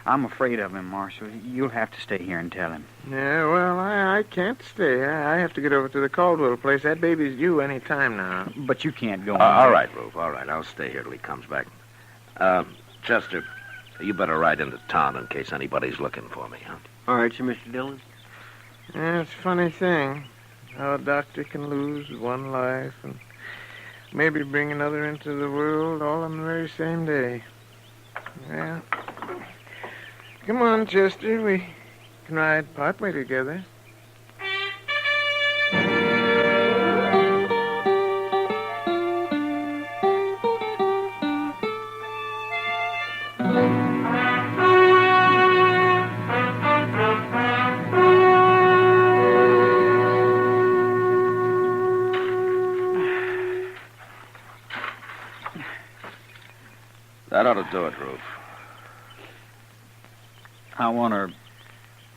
I'm afraid of him, Marshal. You'll have to stay here and tell him. Yeah, well, I can't stay. I have to get over to the Caldwell place. That baby's due any time now. But you can't go. All right, Roof, all right. I'll stay here till he comes back. Chester, you better ride into town in case anybody's looking for me, huh? All right, sir, Mr. Dillon. Yeah, it's a funny thing how a doctor can lose one life and maybe bring another into the world all on the very same day. Yeah. Come on, Chester. We can ride partway together. That ought to do it, Roof. I want her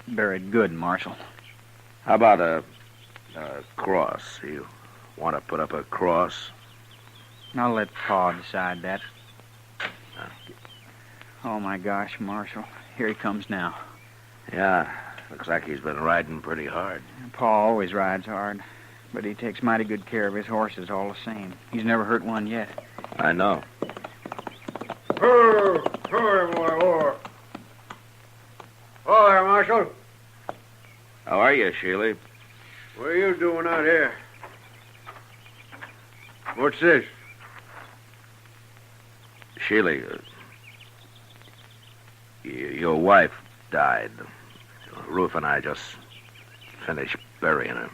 buried good, Marshal. How about a cross? You want to put up a cross? I'll let Pa decide that. Oh, my gosh, Marshal. Here he comes now. Yeah, looks like he's been riding pretty hard. Pa always rides hard, but he takes mighty good care of his horses all the same. He's never hurt one yet. I know. Hurry, boy, Oh, there, Marshal. How are you, Sheely? What are you doing out here? What's this? Sheely, your wife died. Ruth and I just finished burying her.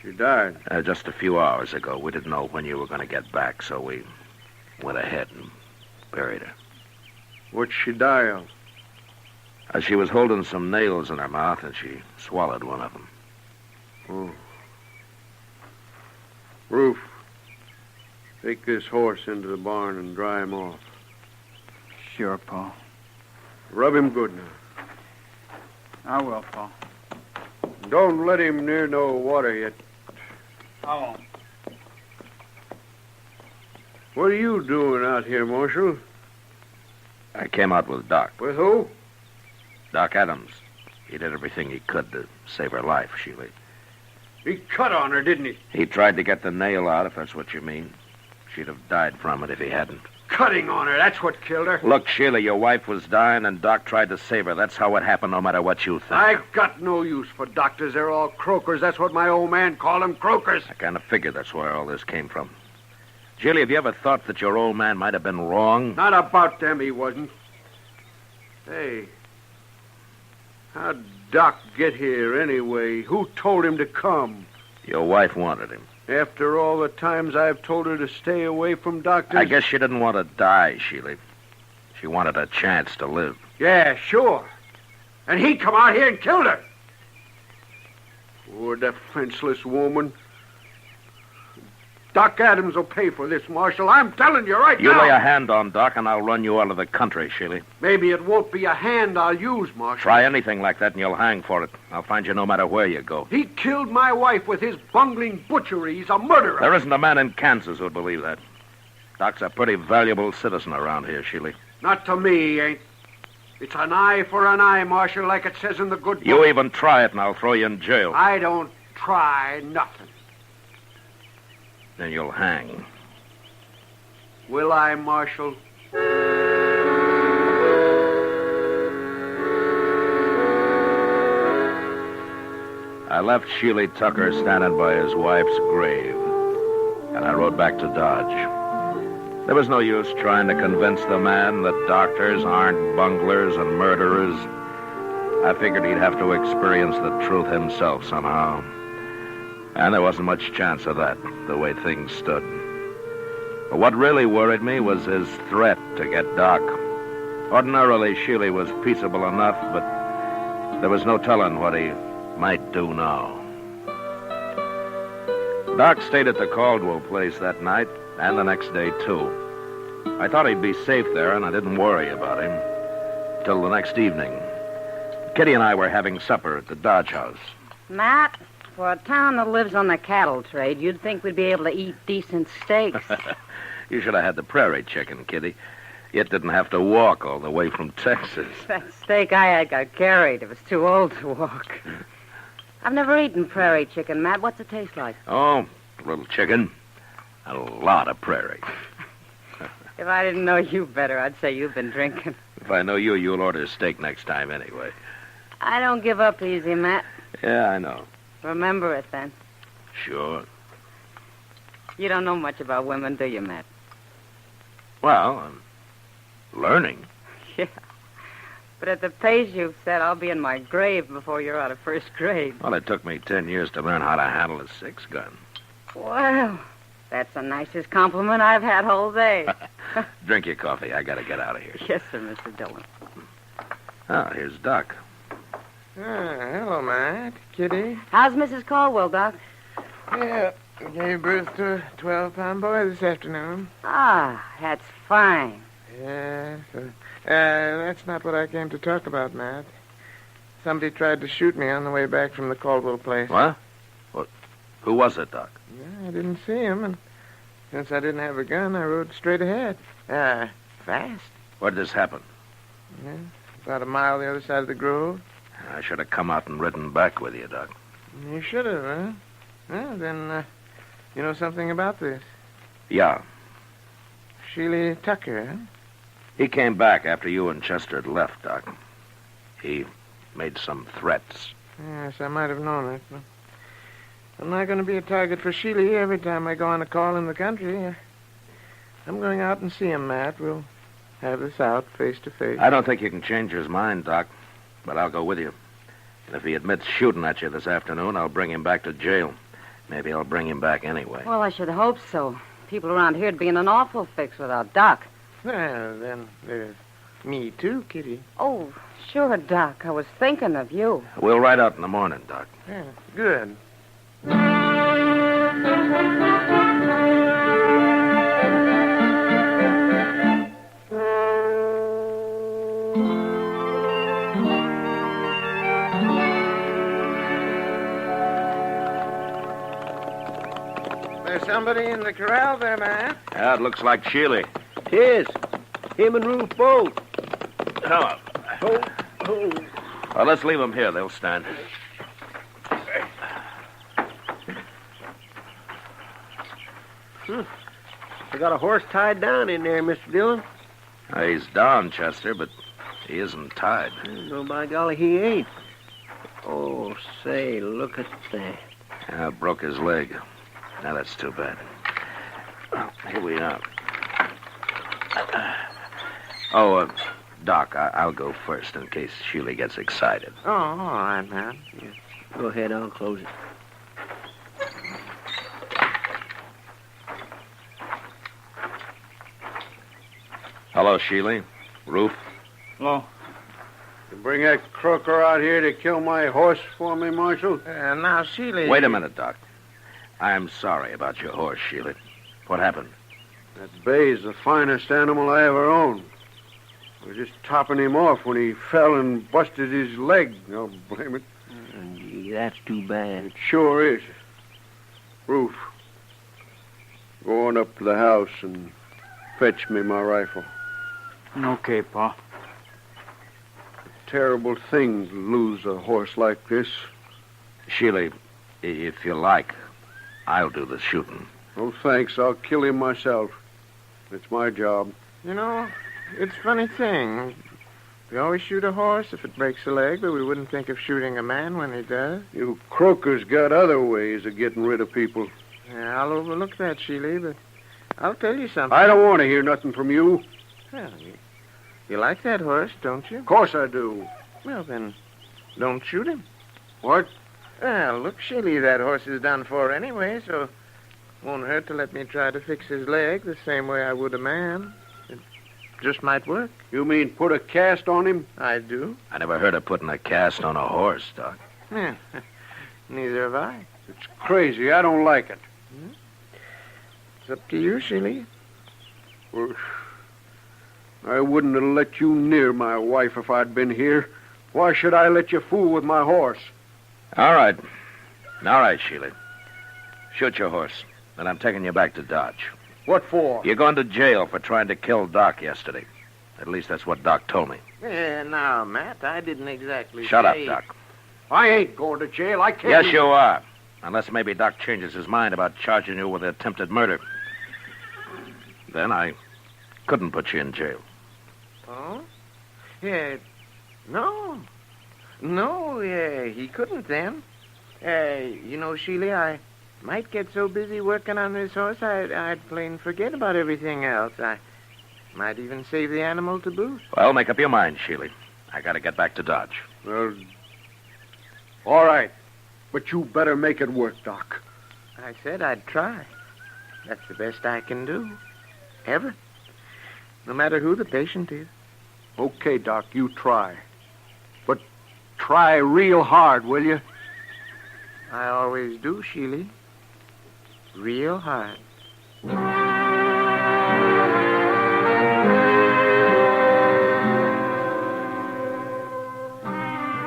She died? Just a few hours ago. We didn't know when you were going to get back, so we went ahead and buried her. What'd she die of? She was holding some nails in her mouth, and she swallowed one of them. Oh. Roof, take this horse into the barn and dry him off. Sure, Pa. Rub him good now. I will, Pa. Don't let him near no water yet. I won't. What are you doing out here, Marshal? I came out with Doc. With who? Doc Adams. He did everything he could to save her life, Sheely. He cut on her, didn't he? He tried to get the nail out, if that's what you mean. She'd have died from it if he hadn't. Cutting on her, that's what killed her. Look, Sheila, your wife was dying, and Doc tried to save her. That's how it happened, no matter what you think. I've got no use for doctors. They're all croakers. That's what my old man called them, croakers. I kind of figured that's where all this came from. Julie, have you ever thought that your old man might have been wrong? Not about them, he wasn't. Hey, how'd Doc get here anyway? Who told him to come? Your wife wanted him. After all the times I've told her to stay away from doctors? I guess she didn't want to die, Sheila. She wanted a chance to live. Yeah, sure. And he come out here and killed her. Poor defenseless woman. Doc Adams will pay for this, Marshal. I'm telling you right now. You lay a hand on Doc, and I'll run you out of the country, Sheila. Maybe it won't be a hand I'll use, Marshal. Try anything like that, and you'll hang for it. I'll find you no matter where you go. He killed my wife with his bungling butchery. He's a murderer. There isn't a man in Kansas who'd believe that. Doc's a pretty valuable citizen around here, Sheila. Not to me, he ain't. It's an eye for an eye, Marshal, like it says in the good book. You even try it, and I'll throw you in jail. I don't try nothing. Then you'll hang. Will I, Marshal? I left Sheely Tucker standing by his wife's grave, and I rode back to Dodge. There was no use trying to convince the man that doctors aren't bunglers and murderers. I figured he'd have to experience the truth himself somehow. And there wasn't much chance of that, the way things stood. But what really worried me was his threat to get Doc. Ordinarily, Sheely was peaceable enough, but there was no telling what he might do now. Doc stayed at the Caldwell place that night, and the next day, too. I thought he'd be safe there, and I didn't worry about him. Till the next evening. Kitty and I were having supper at the Dodge house. Matt, for a town that lives on the cattle trade, you'd think we'd be able to eat decent steaks. You should have had the prairie chicken, Kitty. It didn't have to walk all the way from Texas. That steak I had got carried. It was too old to walk. I've never eaten prairie chicken, Matt. What's it taste like? Oh, a little chicken and a lot of prairie. If I didn't know you better, I'd say you've been drinking. If I know you, you'll order steak next time anyway. I don't give up easy, Matt. Yeah, I know. Remember it, then. Sure. You don't know much about women, do you, Matt? Well, I'm learning. Yeah. But at the pace you've set, I'll be in my grave before you're out of first grade. Well, it took me 10 years to learn how to handle a 6-gun. Well, that's the nicest compliment I've had all day. Drink your coffee. I gotta get out of here. Yes, sir, Mr. Dillon. Oh, here's Doc. Hello, Matt. Kitty. How's Mrs. Caldwell, Doc? Yeah, gave birth to a 12-pound boy this afternoon. Ah, that's fine. Yes. That's not what I came to talk about, Matt. Somebody tried to shoot me on the way back from the Caldwell place. What? Who was it, Doc? Yeah, I didn't see him, and since I didn't have a gun, I rode straight ahead. Fast. Where did this happen? Yeah, about a mile the other side of the grove. I should have come out and ridden back with you, Doc. You should have, huh? Well, then, you know something about this? Yeah. Sheely Tucker, huh? He came back after you and Chester had left, Doc. He made some threats. Yes, I might have known it. But I'm not going to be a target for Sheely every time I go on a call in the country. I'm going out and see him, Matt. We'll have this out face to face. I don't think you can change his mind, Doc, but I'll go with you. And if he admits shooting at you this afternoon, I'll bring him back to jail. Maybe I'll bring him back anyway. Well, I should hope so. People around here'd be in an awful fix without Doc. Well, then there's me too, Kitty. Oh, sure, Doc. I was thinking of you. We'll ride out in the morning, Doc. Yeah, good. There's somebody in the corral there, man. Yeah, it looks like Sheely. Yes. Him and Ruth both. Hello. Oh. Well, let's leave them here. They'll stand. I got a horse tied down in there, Mr. Dillon. He's down, Chester, but he isn't tied. No, by golly, he ain't. Oh, say, look at that. Yeah, broke his leg. Now, that's too bad. Oh, here we are. Doc, I'll go first in case Sheila gets excited. Oh, all right, man. Yeah. Go ahead, I'll close it. Hello, Sheila. Ruth. Hello. You bring that croaker out here to kill my horse for me, Marshal? Now, Sheila... Wait a minute, Doc. I'm sorry about your horse, Sheila. What happened? That bay's the finest animal I ever owned. I was just topping him off when he fell and busted his leg. Oh, blame it. Gee, that's too bad. It sure is. Ruth, go on up to the house and fetch me my rifle. Okay, Pa. Terrible thing to lose a horse like this. Sheila, if you like, I'll do the shooting. Oh, thanks. I'll kill him myself. It's my job. You know, it's a funny thing. We always shoot a horse if it breaks a leg, but we wouldn't think of shooting a man when he does. You croakers got other ways of getting rid of people. Yeah, I'll overlook that, Sheila, but I'll tell you something. I don't want to hear nothing from you. Well, you like that horse, don't you? Of course I do. Well, then, don't shoot him. What? Well, look, Sheila, that horse is done for anyway, so it won't hurt to let me try to fix his leg the same way I would a man. It just might work. You mean put a cast on him? I do. I never heard of putting a cast on a horse, Doc. Yeah, neither have I. It's crazy. I don't like it. It's up to you, Sheila. Well, I wouldn't have let you near my wife if I'd been here. Why should I let you fool with my horse? All right, Sheila. Shoot your horse. Then I'm taking you back to Dodge. What for? You're going to jail for trying to kill Doc yesterday. At least that's what Doc told me. Yeah, now, Matt, I didn't exactly Shut up, say... Doc. I ain't going to jail. I can't... Yes, you are. Unless maybe Doc changes his mind about charging you with attempted murder. Then I couldn't put you in jail. Oh? Yeah, no. No, he couldn't then. You know, Sheila, I might get so busy working on this horse, I'd plain forget about everything else. I might even save the animal to boot. Well, make up your mind, Sheila. I gotta get back to Dodge. Well, all right. But you better make it work, Doc. I said I'd try. That's the best I can do. Ever. No matter who the patient is. Okay, Doc, you try. But try real hard, will you? I always do, Sheila. Real hard.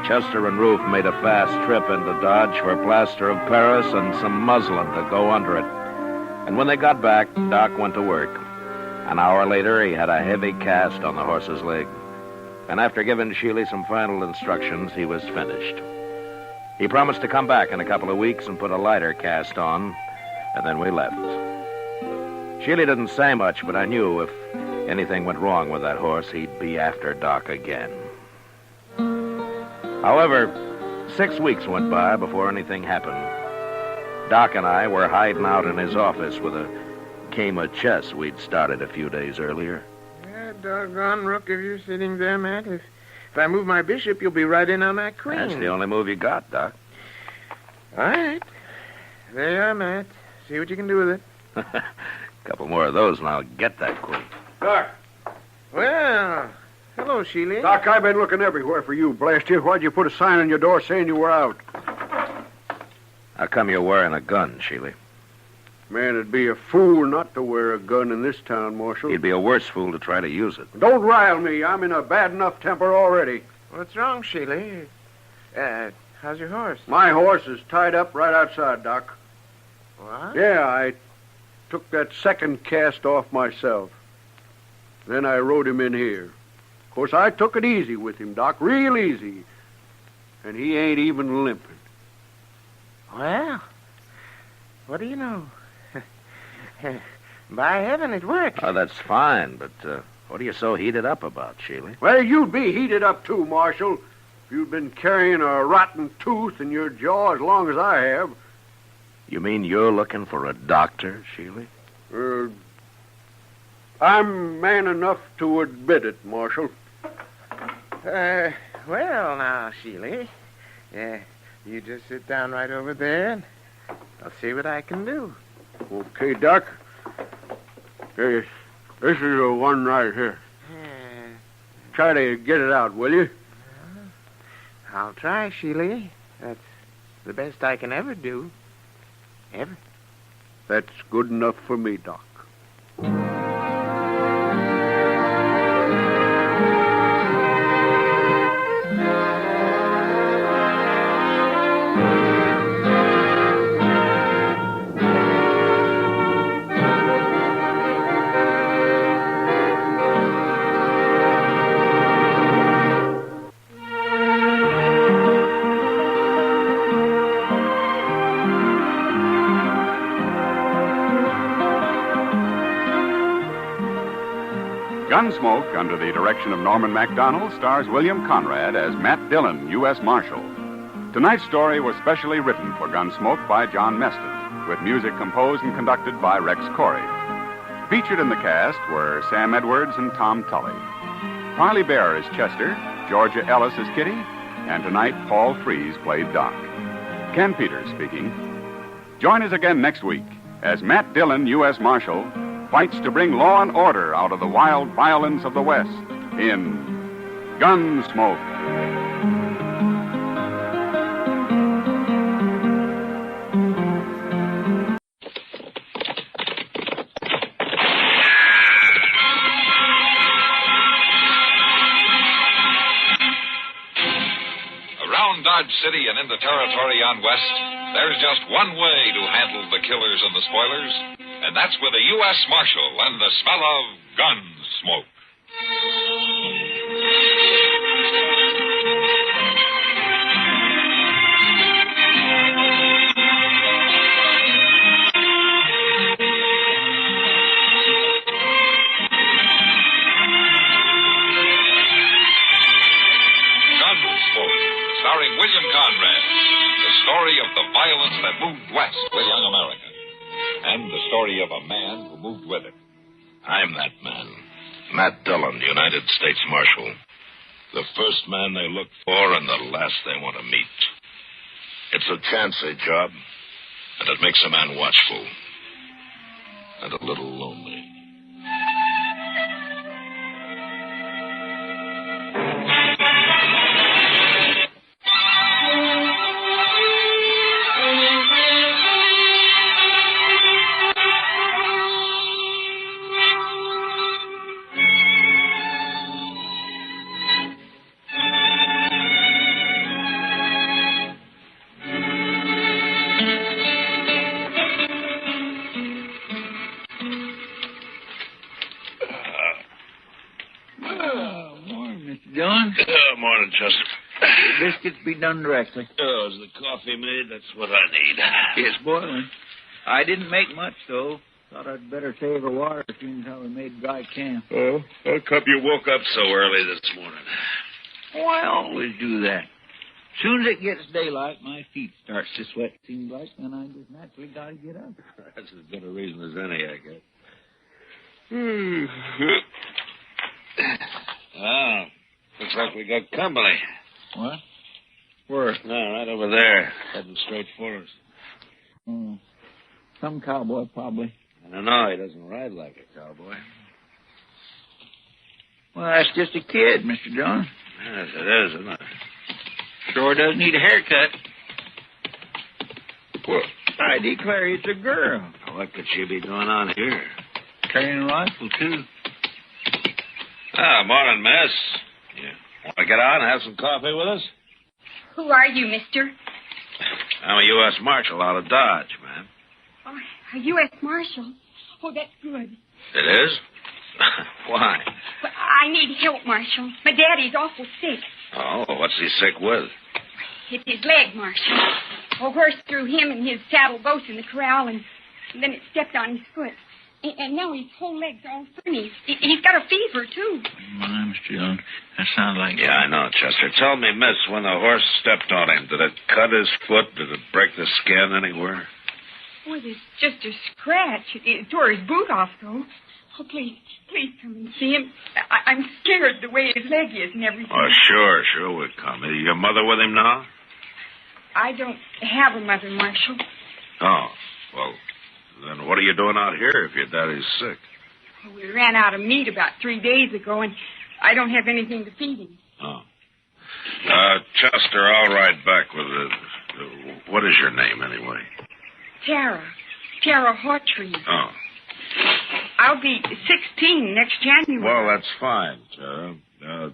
Chester and Ruth made a fast trip into Dodge for plaster of Paris and some muslin to go under it. And when they got back, Doc went to work. An hour later, he had a heavy cast on the horse's leg. And after giving Sheila some final instructions, he was finished. He promised to come back in a couple of weeks and put a lighter cast on, and then we left. Sheila didn't say much, but I knew if anything went wrong with that horse, he'd be after Doc again. However, 6 weeks went by before anything happened. Doc and I were hiding out in his office with a game of chess we'd started a few days earlier. Yeah, doggone rook, if you're sitting there, Matt. If I move my bishop, you'll be right in on that queen. That's the only move you got, Doc. All right. There you are, Matt. See what you can do with it. A couple more of those and I'll get that queen. Doc. Well, hello, Sheila. Doc, I've been looking everywhere for you, blast you. Why'd you put a sign on your door saying you were out? How come you're wearing a gun, Sheila? Man, it'd be a fool not to wear a gun in this town, Marshal. He'd be a worse fool to try to use it. Don't rile me. I'm in a bad enough temper already. What's wrong, Sheila? How's your horse? My horse is tied up right outside, Doc. What? Yeah, I took that second cast off myself. Then I rode him in here. Of course, I took it easy with him, Doc, real easy. And he ain't even limping. Well, what do you know? By heaven, it works. Oh, that's fine, but what are you so heated up about, Sheely? Well, you'd be heated up too, Marshal, if you'd been carrying a rotten tooth in your jaw as long as I have. You mean you're looking for a doctor, Sheely? I'm man enough to admit it, Marshal. Well, now, Sheely, you just sit down right over there, and I'll see what I can do. Okay, Doc. Hey, this is the one right here. Try to get it out, will you? I'll try, Sheely. That's the best I can ever do. Ever. That's good enough for me, Doc. Gunsmoke, under the direction of Norman MacDonald, stars William Conrad as Matt Dillon, U.S. Marshal. Tonight's story was specially written for Gunsmoke by John Meston, with music composed and conducted by Rex Corey. Featured in the cast were Sam Edwards and Tom Tully. Parley Bear is Chester, Georgia Ellis is Kitty, and tonight Paul Frees played Doc. Ken Peters speaking. Join us again next week as Matt Dillon, U.S. Marshal, fights to bring law and order out of the wild violence of the West in Gunsmoke. Around Dodge City and into territory on West, there's just one way to handle the killers and the spoilers. And that's with a U.S. Marshal and the smell of Gunsmoke. Gunsmoke, starring William Conrad. The story of the violence that moved west with young America. And the story of a man who moved with it. I'm that man. Matt Dillon, United States Marshal. The first man they look for and the last they want to meet. It's a chancy job, and it makes a man watchful. And a little lonely. Morning, Chester. Biscuits be done directly. Oh, is the coffee made? That's what I need. It's boiling. I didn't make much, though. Thought I'd better save the water, seeing how we made dry camp. Oh, how come you woke up so early this morning? Oh, I always do that. Soon as it gets daylight, my feet starts to sweat, seems like, and I just naturally got to get up. That's as good a reason as any, I guess. Ah, looks like we got company. What? Where? No, right over there, heading straight for us. Some cowboy, probably. I don't know, he doesn't ride like a cowboy. Well, that's just a kid, Mr. John. Yes, it is, isn't it? Sure does need a haircut. Well, I declare it's a girl. What could she be doing on here? Carrying a rifle, too. Ah, morning, miss. You want to get out and have some coffee with us? Who are you, mister? I'm a U.S. Marshal out of Dodge, ma'am. Oh, a U.S. Marshal? Oh, that's good. It is? Why? But I need help, Marshal. My daddy's awful sick. Oh, what's he sick with? It's his leg, Marshal. A horse threw him and his saddle both in the corral, and then it stepped on his foot. And now his whole leg's all funny. He's got a fever, too. My, Mr. Young, that sounds like... Yeah, I know, Chester. Tell me, miss, when the horse stepped on him, did it cut his foot? Did it break the skin anywhere? Well, it's just a scratch. It tore his boot off, though. Oh, please come and see him. I'm scared the way his leg is and everything. Oh, sure, we'll come. Is your mother with him now? I don't have a mother, Marshal. Oh, well, then what are you doing out here if your daddy's sick? Well, we ran out of meat about 3 days ago, and I don't have anything to feed him. Oh. Chester, I'll ride back with the... What is your name, anyway? Tara Hawtree. Oh. I'll be 16 next January. Well, that's fine, Tara.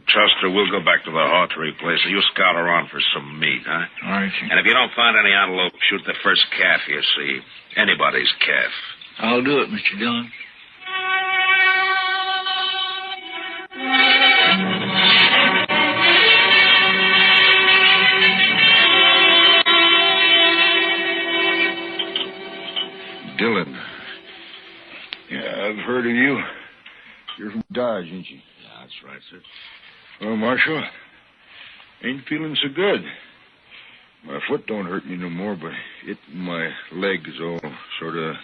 Chester, we'll go back to the Hawtree place, and you scout around for some meat, huh? All right, And if you don't find any antelope, shoot the first calf you see. Anybody's calf. I'll do it, Mr. Dillon. Dillon. Yeah, I've heard of you. You're from Dodge, ain't you? Yeah, that's right, sir. Well, Marshal, ain't feeling so good. My foot don't hurt me no more, but my leg's all sort of,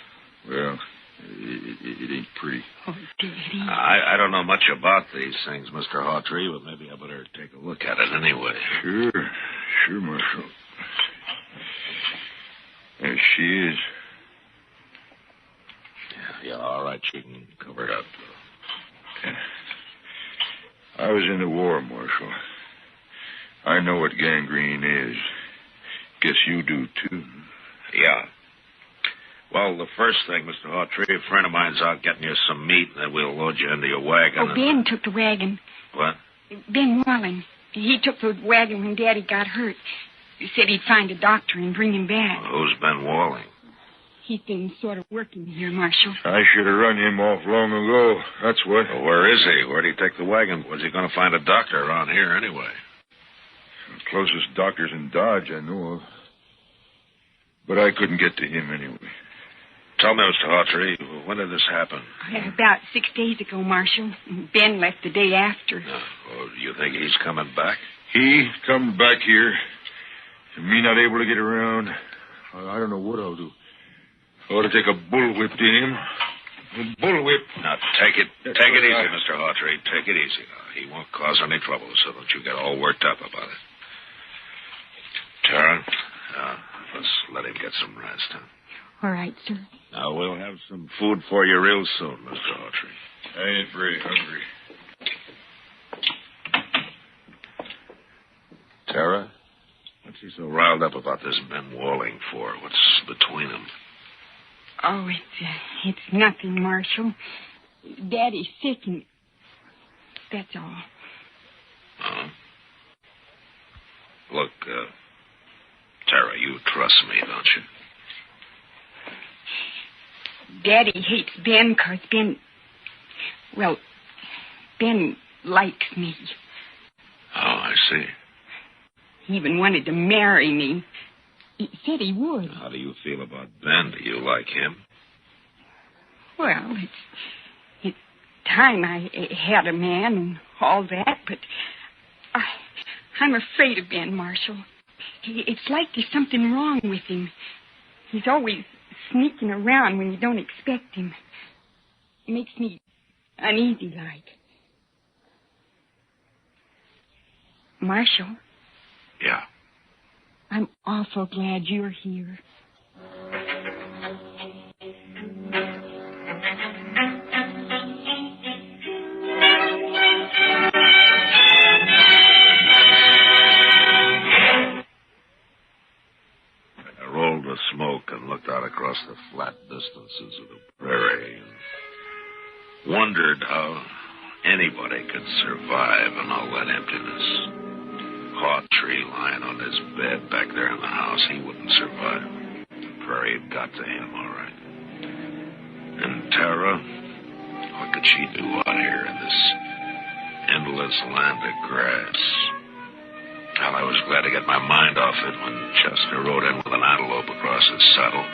well, it ain't pretty. Oh, Daddy. I don't know much about these things, Mr. Hawtree, but maybe I better take a look at it anyway. Sure, Marshal. There she is. Yeah, all right, you can cover it up. I was in the war, Marshal. I know what gangrene is. Guess you do, too. Yeah. Well, the first thing, Mr. Hawtree, a friend of mine's out getting you some meat, and then we'll load you into your wagon. Oh, Ben took the wagon. What? Ben Walling. He took the wagon when Daddy got hurt. He said he'd find a doctor and bring him back. Well, who's Ben Walling? He's been sort of working here, Marshal. I should have run him off long ago. That's what. Well, where is he? Where'd he take the wagon? Was he going to find a doctor around here anyway? The closest doctor's in Dodge I know of. But I couldn't get to him anyway. Tell me, Mr. Hawtree, when did this happen? About 6 days ago, Marshal. Ben left the day after. Oh, do you think he's coming back? He come back here, and me not able to get around. I don't know what I'll do. I ought to take a bullwhip to him. A bullwhip. Now, take it easy, Mr. Hawtree. Take it easy. He won't cause any trouble, so don't you get all worked up about it. Tara, let's let him get some rest, huh? All right, sir. Now, we'll have some food for you real soon, Mr. Hawtree. I ain't very hungry. Tara, what's he so riled up about this Ben Walling for? What's between them? Oh, it's nothing, Marshal. Daddy's sick, and that's all. Oh? Look, Tara, you trust me, don't you? Daddy hates Ben because Ben likes me. Oh, I see. He even wanted to marry me. He said he would. How do you feel about Ben? Do you like him? Well, it's time I had a man and all that, but I'm afraid of Ben, Marshal. It's like there's something wrong with him. He's always sneaking around when you don't expect him. It makes me uneasy like. Marshal? Yeah? I'm awful glad you're here. I rolled the smoke and looked out across the flat distances of the prairie and wondered how anybody could survive in all that emptiness. Hawtree lying on his bed back there in the house, he wouldn't survive. The prairie had got to him, all right. And Tara, what could she do out here in this endless land of grass? Well, I was glad to get my mind off it when Chester rode in with an antelope across his saddle.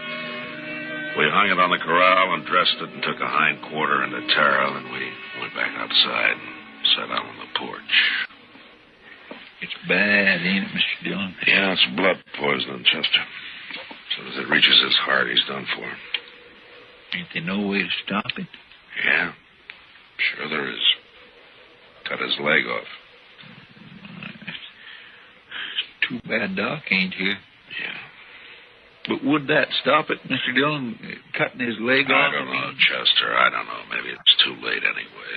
We hung it on the corral and dressed it and took a hind quarter into Tara, and we went back outside and sat out on the porch. It's bad, ain't it, Mr. Dillon? Yeah, it's blood poisoning, Chester. As soon as it reaches his heart, he's done for. Ain't there no way to stop it? Yeah, sure there is. Cut his leg off. It's too bad Doc ain't here. Yeah. But would that stop it, Mr. Dillon, cutting his leg off? I don't know, Chester. I don't know. Maybe it's too late anyway.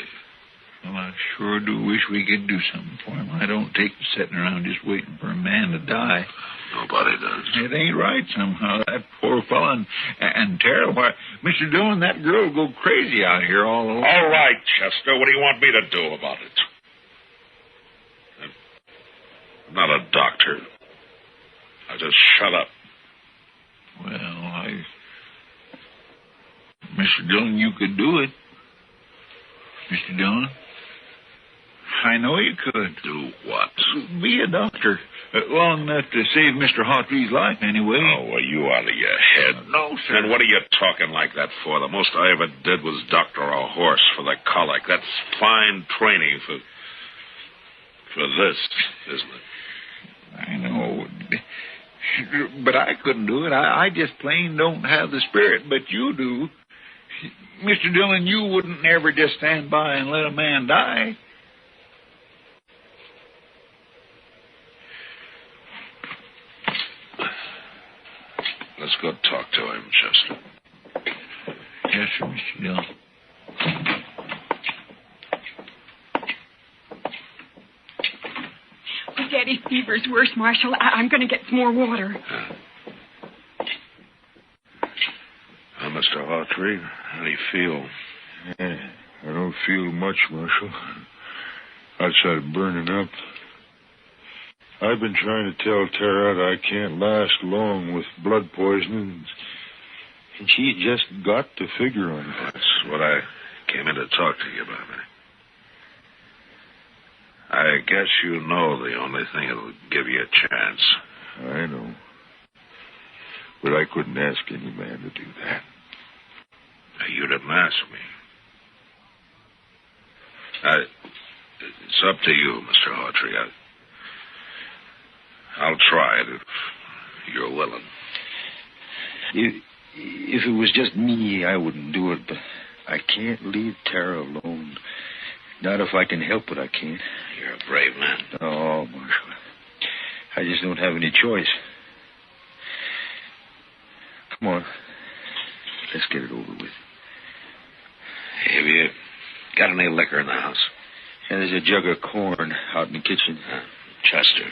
Well, I sure do wish we could do something for him. I don't take to sitting around just waiting for a man to die. Nobody does. It ain't right somehow. That poor fella and Tara, why, Mr. Dillon, that girl will go crazy out here all alone. All right, Chester. What do you want me to do about it? I'm not a doctor. I'll just shut up. Well, Mr. Dillon, you could do it. Mr. Dillon? I know you could. Do what? Be a doctor. Long enough to save Mr. Hawtrey's life, anyway. Oh, well, you out of your head. No, sir. And what are you talking like that for? The most I ever did was doctor a horse for the colic. That's fine training for this, isn't it? I know. But I couldn't do it. I just plain don't have the spirit, but you do. Mr. Dillon, you wouldn't never just stand by and let a man die. Let's go talk to him, Chester. Yes, sir, Mr. Dillon. Daddy's fever's worse, Marshal. I'm going to get some more water. Mr. Hawtrey, how do you feel? I don't feel much, Marshal. Outside of burning up. I've been trying to tell Tara that I can't last long with blood poisoning, and she just got to figure on it. That's what I came in to talk to you about, man. I guess you know the only thing that'll give you a chance. I know. But I couldn't ask any man to do that. You didn't ask me. It's up to you, Mr. Hawtrey. I'll try it if you're willing. If it was just me, I wouldn't do it, but I can't leave Tara alone. Not if I can help it, I can't. You're a brave man. Oh, Marshal. I just don't have any choice. Come on. Let's get it over with. Have you got any liquor in the house? Yeah, there's a jug of corn out in the kitchen. Chester,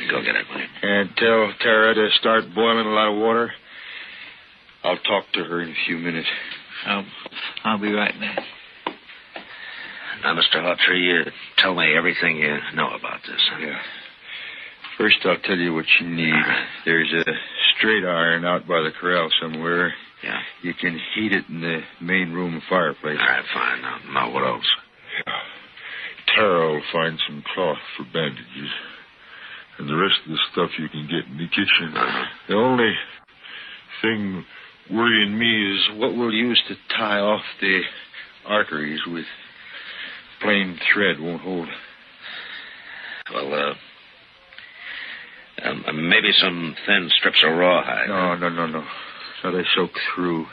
go get it, will you? And tell Tara to start boiling a lot of water. I'll talk to her in a few minutes. I'll be right back. Now, Mr. Hawtrey, tell me everything you know about this. Huh? Yeah. First, I'll tell you what you need. There's a straight iron out by the corral somewhere. Yeah. You can heat it in the main room fireplace. All right, fine. Now what else? Yeah. Tara will find some cloth for bandages. And the rest of the stuff you can get in the kitchen. The only thing worrying me is what we'll use to tie off the arteries with. Plain thread won't hold. Well, maybe some thin strips of rawhide. No. So they soak through.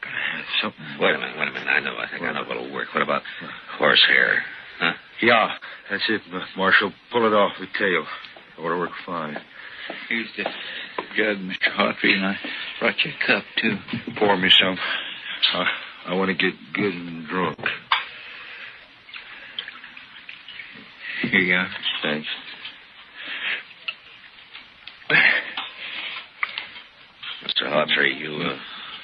Gotta have something. Wait a minute. I think I know what'll work. What about horsehair? Huh? Yeah, that's it, Marshal. Pull it off the tail. It'll work fine. Here's the jug, Mr. Hawtrey, and I brought you a cup, too. Pour me some. I want to get good and drunk. Here you are. Thanks. Mr. Hawtrey, you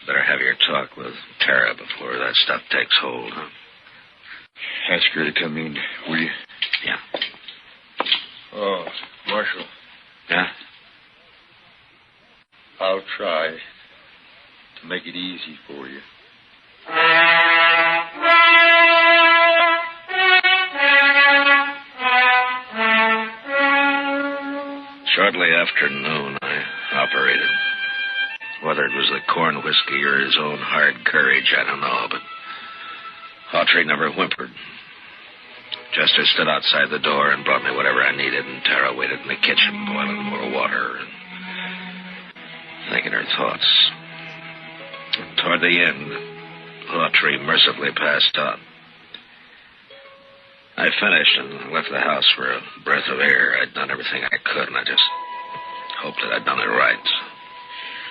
better have your talk with Tara before that stuff takes hold, huh? Ask her to come in, will you? Yeah. Oh, Marshal. Yeah? I'll try to make it easy for you. Shortly after noon, I operated. Whether it was the corn whiskey or his own hard courage, I don't know, but Hawtrey never whimpered. Chester stood outside the door and brought me whatever I needed, and Tara waited in the kitchen, boiling more water and thinking her thoughts. And toward the end, Hawtrey mercifully passed out. I finished and left the house for a breath of air. I'd done everything I could, and I just hoped that I'd done it right.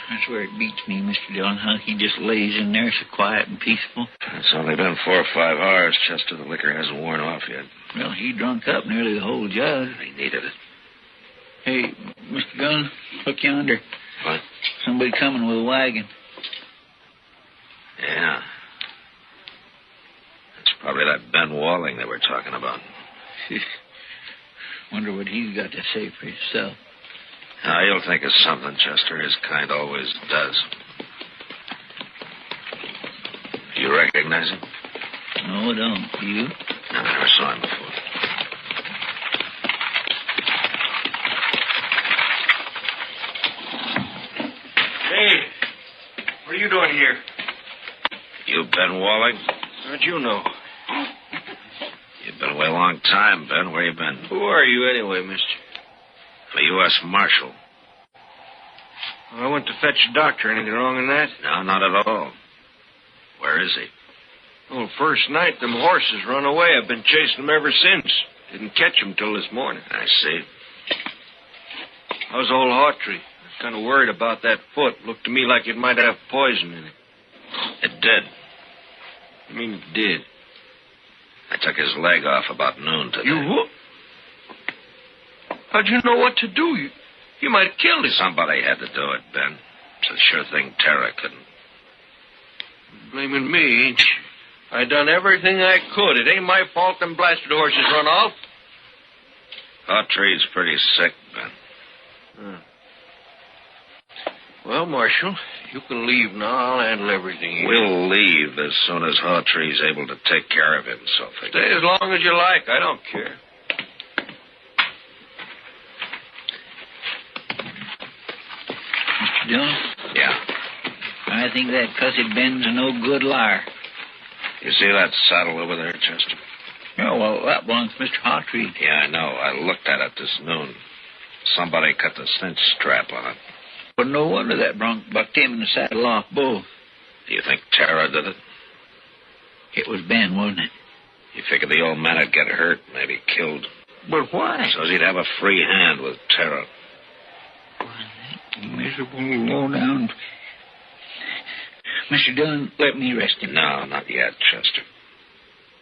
That's where it beats me, Mr. Dillon, how he just lays in there so quiet and peaceful. It's only been 4 or 5 hours, Chester. The liquor hasn't worn off yet. Well, he drunk up nearly the whole jug. He needed it. Hey, Mr. Dillon, look yonder. What? Somebody coming with a wagon. Yeah. It's probably that Ben Walling they were talking about. Wonder what he's got to say for himself. Now, you'll think of something, Chester. His kind always does. You recognize him? No, I don't. You? No, I never saw him before. Hey, what are you doing here? You Ben Walling? How'd you know? You've been away a long time, Ben. Where you been? Who are you anyway, mister? I'm a U.S. Marshal. I went to fetch a doctor. Anything wrong in that? No, not at all. Where is he? Well, first night, them horses run away. I've been chasing them ever since. Didn't catch them till this morning. I see. How's old Hawtrey? I was kind of worried about that foot. Looked to me like it might have poison in it. It did. I mean, it did. I took his leg off about noon today. You what? How'd you know what to do? You might have killed him. Somebody had to do it, Ben. It's a sure thing Tara couldn't. Blaming me, ain't you? I done everything I could. It ain't my fault them blasted horses run off. Hawtrey's pretty sick, Ben. Well, Marshal, you can leave now. I'll handle everything here. We'll leave as soon as Hawtrey's able to take care of himself again. Stay as long as you like. I don't care. Mr. Dillon? Yeah. I think that cussed Ben's a no good liar. You see that saddle over there, Chester? Oh, well, that belongs to Mr. Hawtrey. Yeah, I know. I looked at it this noon. Somebody cut the cinch strap on it. But no wonder that bronc bucked him and the saddle off both. Do you think Tara did it? It was Ben, wasn't it? You figured the old man would get hurt, maybe killed. But why? So he'd have a free hand with Tara. Miserable low-down. Mr. Dillon, let me rest him. No, not yet, Chester.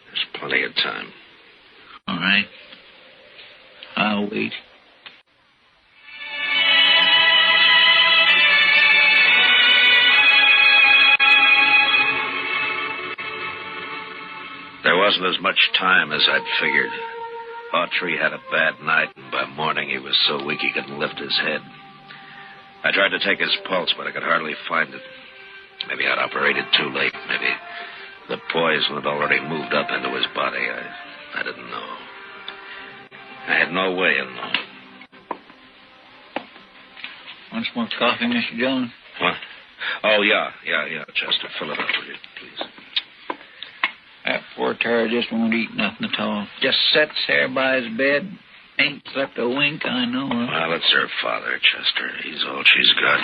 There's plenty of time. All right. I'll wait. There wasn't as much time as I'd figured. Hawtrey had a bad night, and by morning he was so weak he couldn't lift his head. I tried to take his pulse, but I could hardly find it. Maybe I'd operated too late. Maybe the poison had already moved up into his body. I didn't know. I had no way of knowing. Want some more coffee, Mr. Dillon? What? Oh, yeah, Chester. Fill it up, will you, please? That poor Tara just won't eat nothing at all. Just sits there by his bed. Ain't slept a wink, I know. Well, it's her father, Chester. He's all she's got.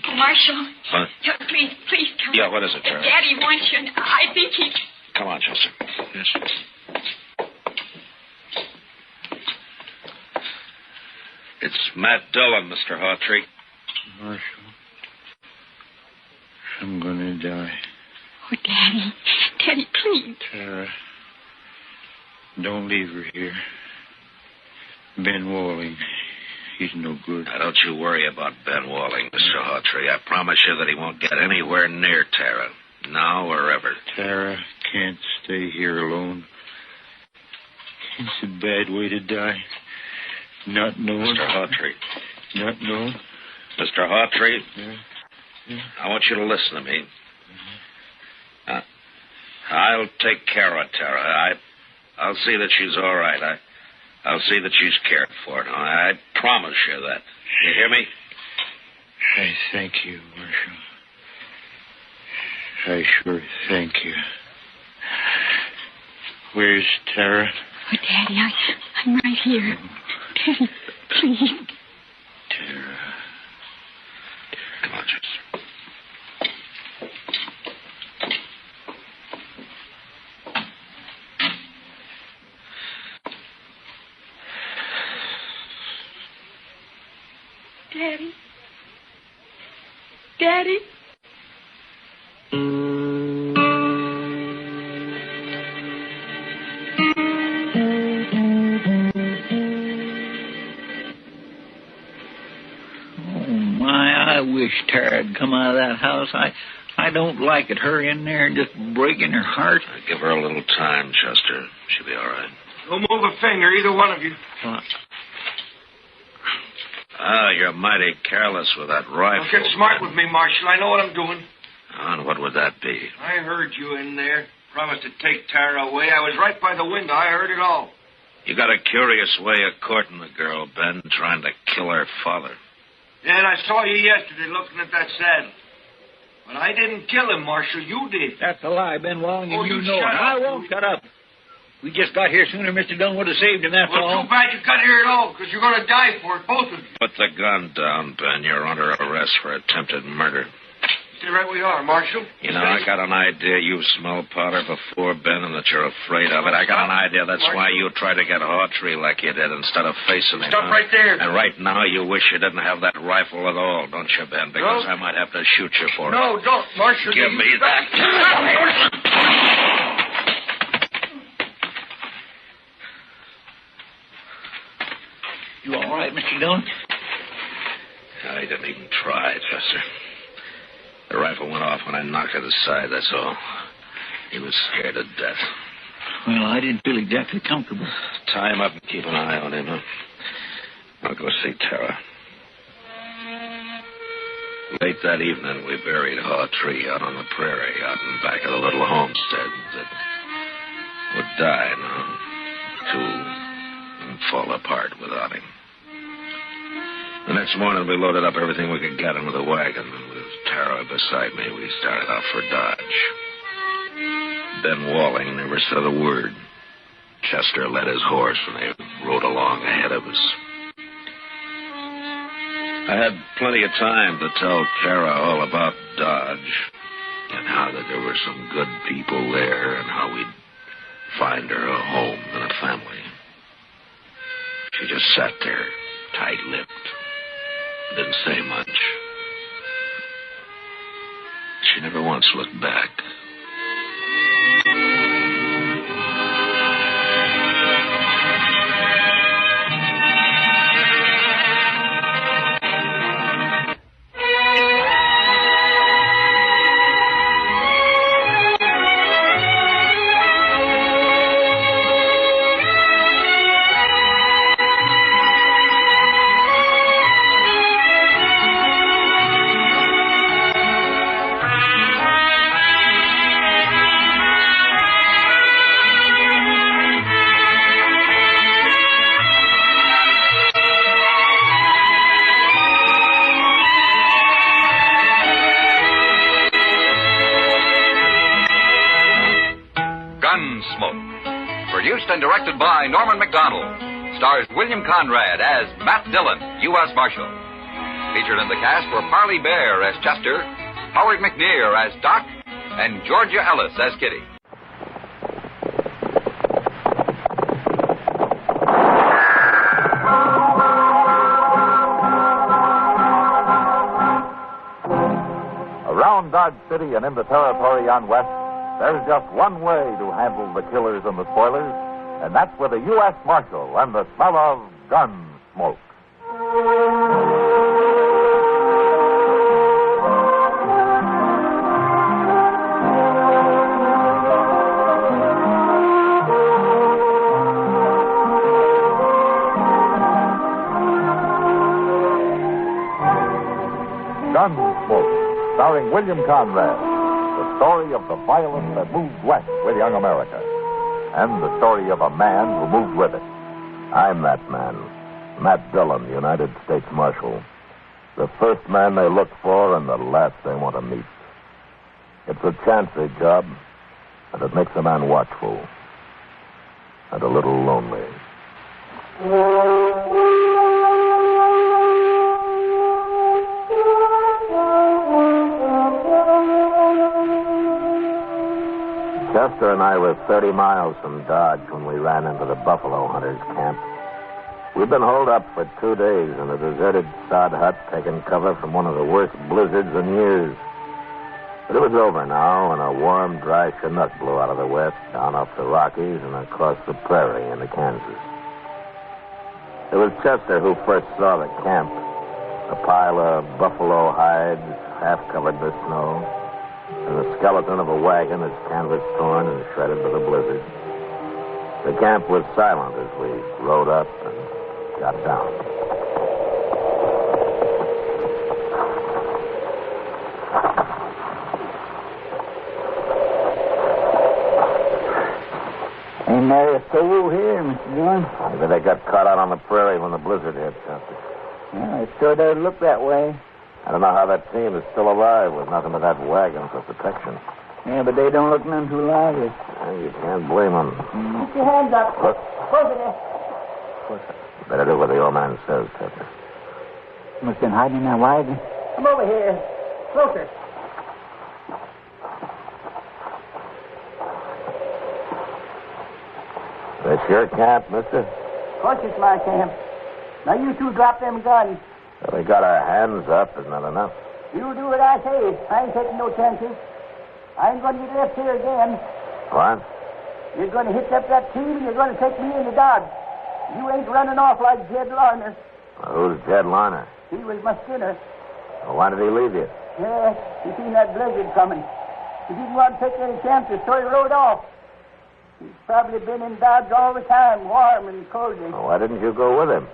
Oh, Marshal. What? Please come. Yeah, what is it, Tara? Daddy wants you, and I think he... Come on, Chester. Yes. It's Matt Dillon, Mr. Hawtrey. Marshal, I'm gonna die. Oh, Daddy. Daddy, please. Tara, don't leave her here. Ben Walling, he's no good. Now, don't you worry about Ben Walling, Mr. Hawtrey. I promise you that he won't get anywhere near Tara, now or ever. Tara can't stay here alone. It's a bad way to die. Not knowing. Mr. Hawtrey. Not knowing. Mr. Hawtrey, Yeah. I want you to listen to me. I'll take care of Tara. I'll see that she's all right. I'll see that she's cared for. Now, I promise you that. You hear me? I thank you, Marshal. I sure thank you. Where's Tara? Oh, Daddy, I'm right here. Daddy, please. Tara. Come on, Chester. Daddy. Daddy. I wish Tara'd come out of that house. I don't like it. Her in there and just breaking her heart. Give her a little time, Chester. She'll be all right. Don't move a finger, either one of you. You're mighty careless with that rifle. Don't get smart with me, Marshal. I know what I'm doing. And what would that be? I heard you in there. Promised to take Tara away. I was right by the window. I heard it all. You got a curious way of courting the girl, Ben, trying to kill her father. Yeah, and I saw you yesterday looking at that saddle. But I didn't kill him, Marshal. You did. That's a lie, Ben Wong, and you know it. shut up. I won't shut up. We just got here sooner. Mr. Dunn would have saved him, that's all. Too bad you got here at all, because you're going to die for it, both of you. Put the gun down, Ben. You're under arrest for attempted murder. Stay right where you are, Marshal. You know, I got an idea you smell powder before, Ben, and that you're afraid of it. I got an idea that's why you tried to get Hawtree like you did instead of facing him. Stop right there. And right now you wish you didn't have that rifle at all, don't you, Ben? Because I might have to shoot you for it. No, don't, Marshal. Give me that. You all right, Mr. Dillon? I didn't even try, Chester. The rifle went off when I knocked it aside, that's all. He was scared to death. Well, I didn't feel exactly comfortable. Tie him up and keep an eye on him, huh? I'll go see Tara. Late that evening, we buried Hawtree out on the prairie, out in back of the little homestead that would die now, too, and fall apart without him. The next morning, we loaded up everything we could get into the wagon, and with Tara beside me, we started off for Dodge. Ben Walling never said a word. Chester led his horse, and they rode along ahead of us. I had plenty of time to tell Tara all about Dodge, and how that there were some good people there, and how we'd find her a home and a family. She just sat there, tight-lipped. Didn't say much. She never once looked back. Gunsmoke. Produced and directed by Norman MacDonald. Stars William Conrad as Matt Dillon, U.S. Marshal. Featured in the cast were Parley Bear as Chester, Howard McNear as Doc, and Georgia Ellis as Kitty. Around Dodge City and in the territory on West, there's just one way to handle the killers and the spoilers, and that's with a U.S. Marshal and the smell of Gunsmoke. Gunsmoke, starring William Conrad. The story of the violence that moved west with young America. And the story of a man who moved with it. I'm that man. Matt Dillon, United States Marshal. The first man they look for and the last they want to meet. It's a chancy job, and it makes a man watchful and a little lonely. Chester and I were 30 miles from Dodge when we ran into the buffalo hunters' camp. We'd been holed up for 2 days in a deserted sod hut, taking cover from one of the worst blizzards in years. But it was over now, and a warm, dry chinook blew out of the west, down off the Rockies and across the prairie into Kansas. It was Chester who first saw the camp, a pile of buffalo hides half covered with snow, and the skeleton of a wagon, its canvas torn and shredded by the blizzard. The camp was silent as we rode up and got down. Ain't there a soul here, Mr. Dillon? Maybe they got caught out on the prairie when the blizzard hit, Chester. Yeah, it sure does look that way. I don't know how that team is still alive with nothing but that wagon for protection. Yeah, but they don't look none too lively. You can't blame them. Put your hands up. Close it. Better do what the old man says, Chester. Must have been hiding in that wagon. Come over here. Closer. This your camp, mister? Of course it's my camp. Now you two drop them guns. Well, we got our hands up. Isn't that enough? You do what I say. I ain't taking no chances. I ain't going to get left here again. What? You're going to hitch up that team and you're going to take me into Dodge. You ain't running off like Jed Larner. Well, who's Jed Larner? He was my skinner. Well, why did he leave you? Yeah, he seen that blizzard coming. He didn't want to take any chances, so he rode off. He's probably been in Dodge all the time, warm and cozy. Well, why didn't you go with him?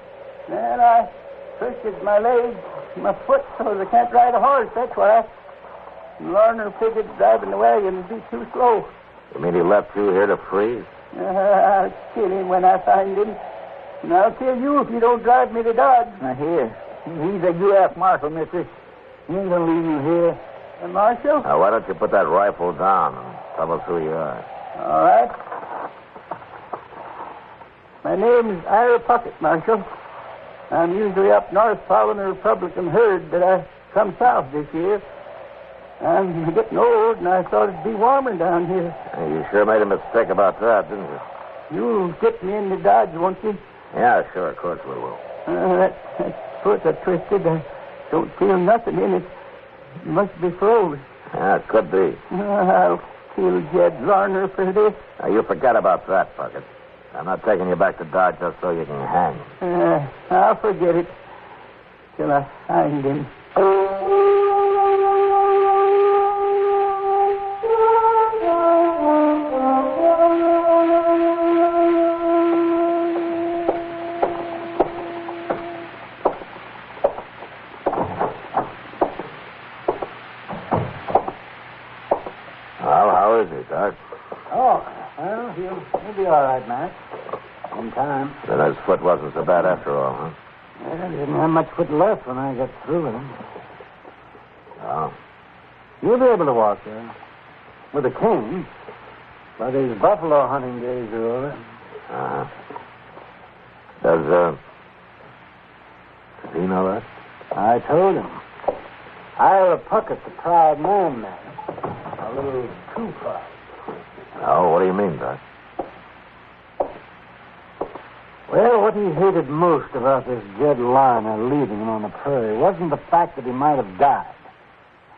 Well, I twisted my leg, my foot, so I can't ride a horse, that's why. Larner figured driving the wagon would be too slow. You mean he left you here to freeze? I'll kill him when I find him. And I'll kill you if you don't drive me to Dodge. Now, here. He's a U.S. Marshal, mister. He ain't going to leave you here. A Marshal? Now, why don't you put that rifle down and tell us who you are? All right. My name's Ira Pucket, Marshal. I'm usually up north following a Republican herd, but I come south this year. I'm getting old, and I thought it'd be warmer down here. You sure made a mistake about that, didn't you? You'll get me into Dodge, won't you? Yeah, sure, of course we will. That foot I twisted, I don't feel nothing in it. It must be froze. Yeah, it could be. I'll kill Jed Larner for this. Now, you forget about that, Pucket. I'm not taking you back to Dodge just so you can hang. I'll forget it till I find him. Well, how is he, Doc? Oh, well, he'll be all right, Matt. In time. Then his foot wasn't so bad after all, huh? Well, he didn't have much foot left when I got through with him. Oh. You'll be able to walk there. With a cane. But these buffalo hunting days are over. Uh-huh. Does he know that? I told him. Ira Pucket, the proud man, man. A little too proud. Oh, what do you mean, Doc? Well, what he hated most about this Jed Larner leaving him on the prairie wasn't the fact that he might have died,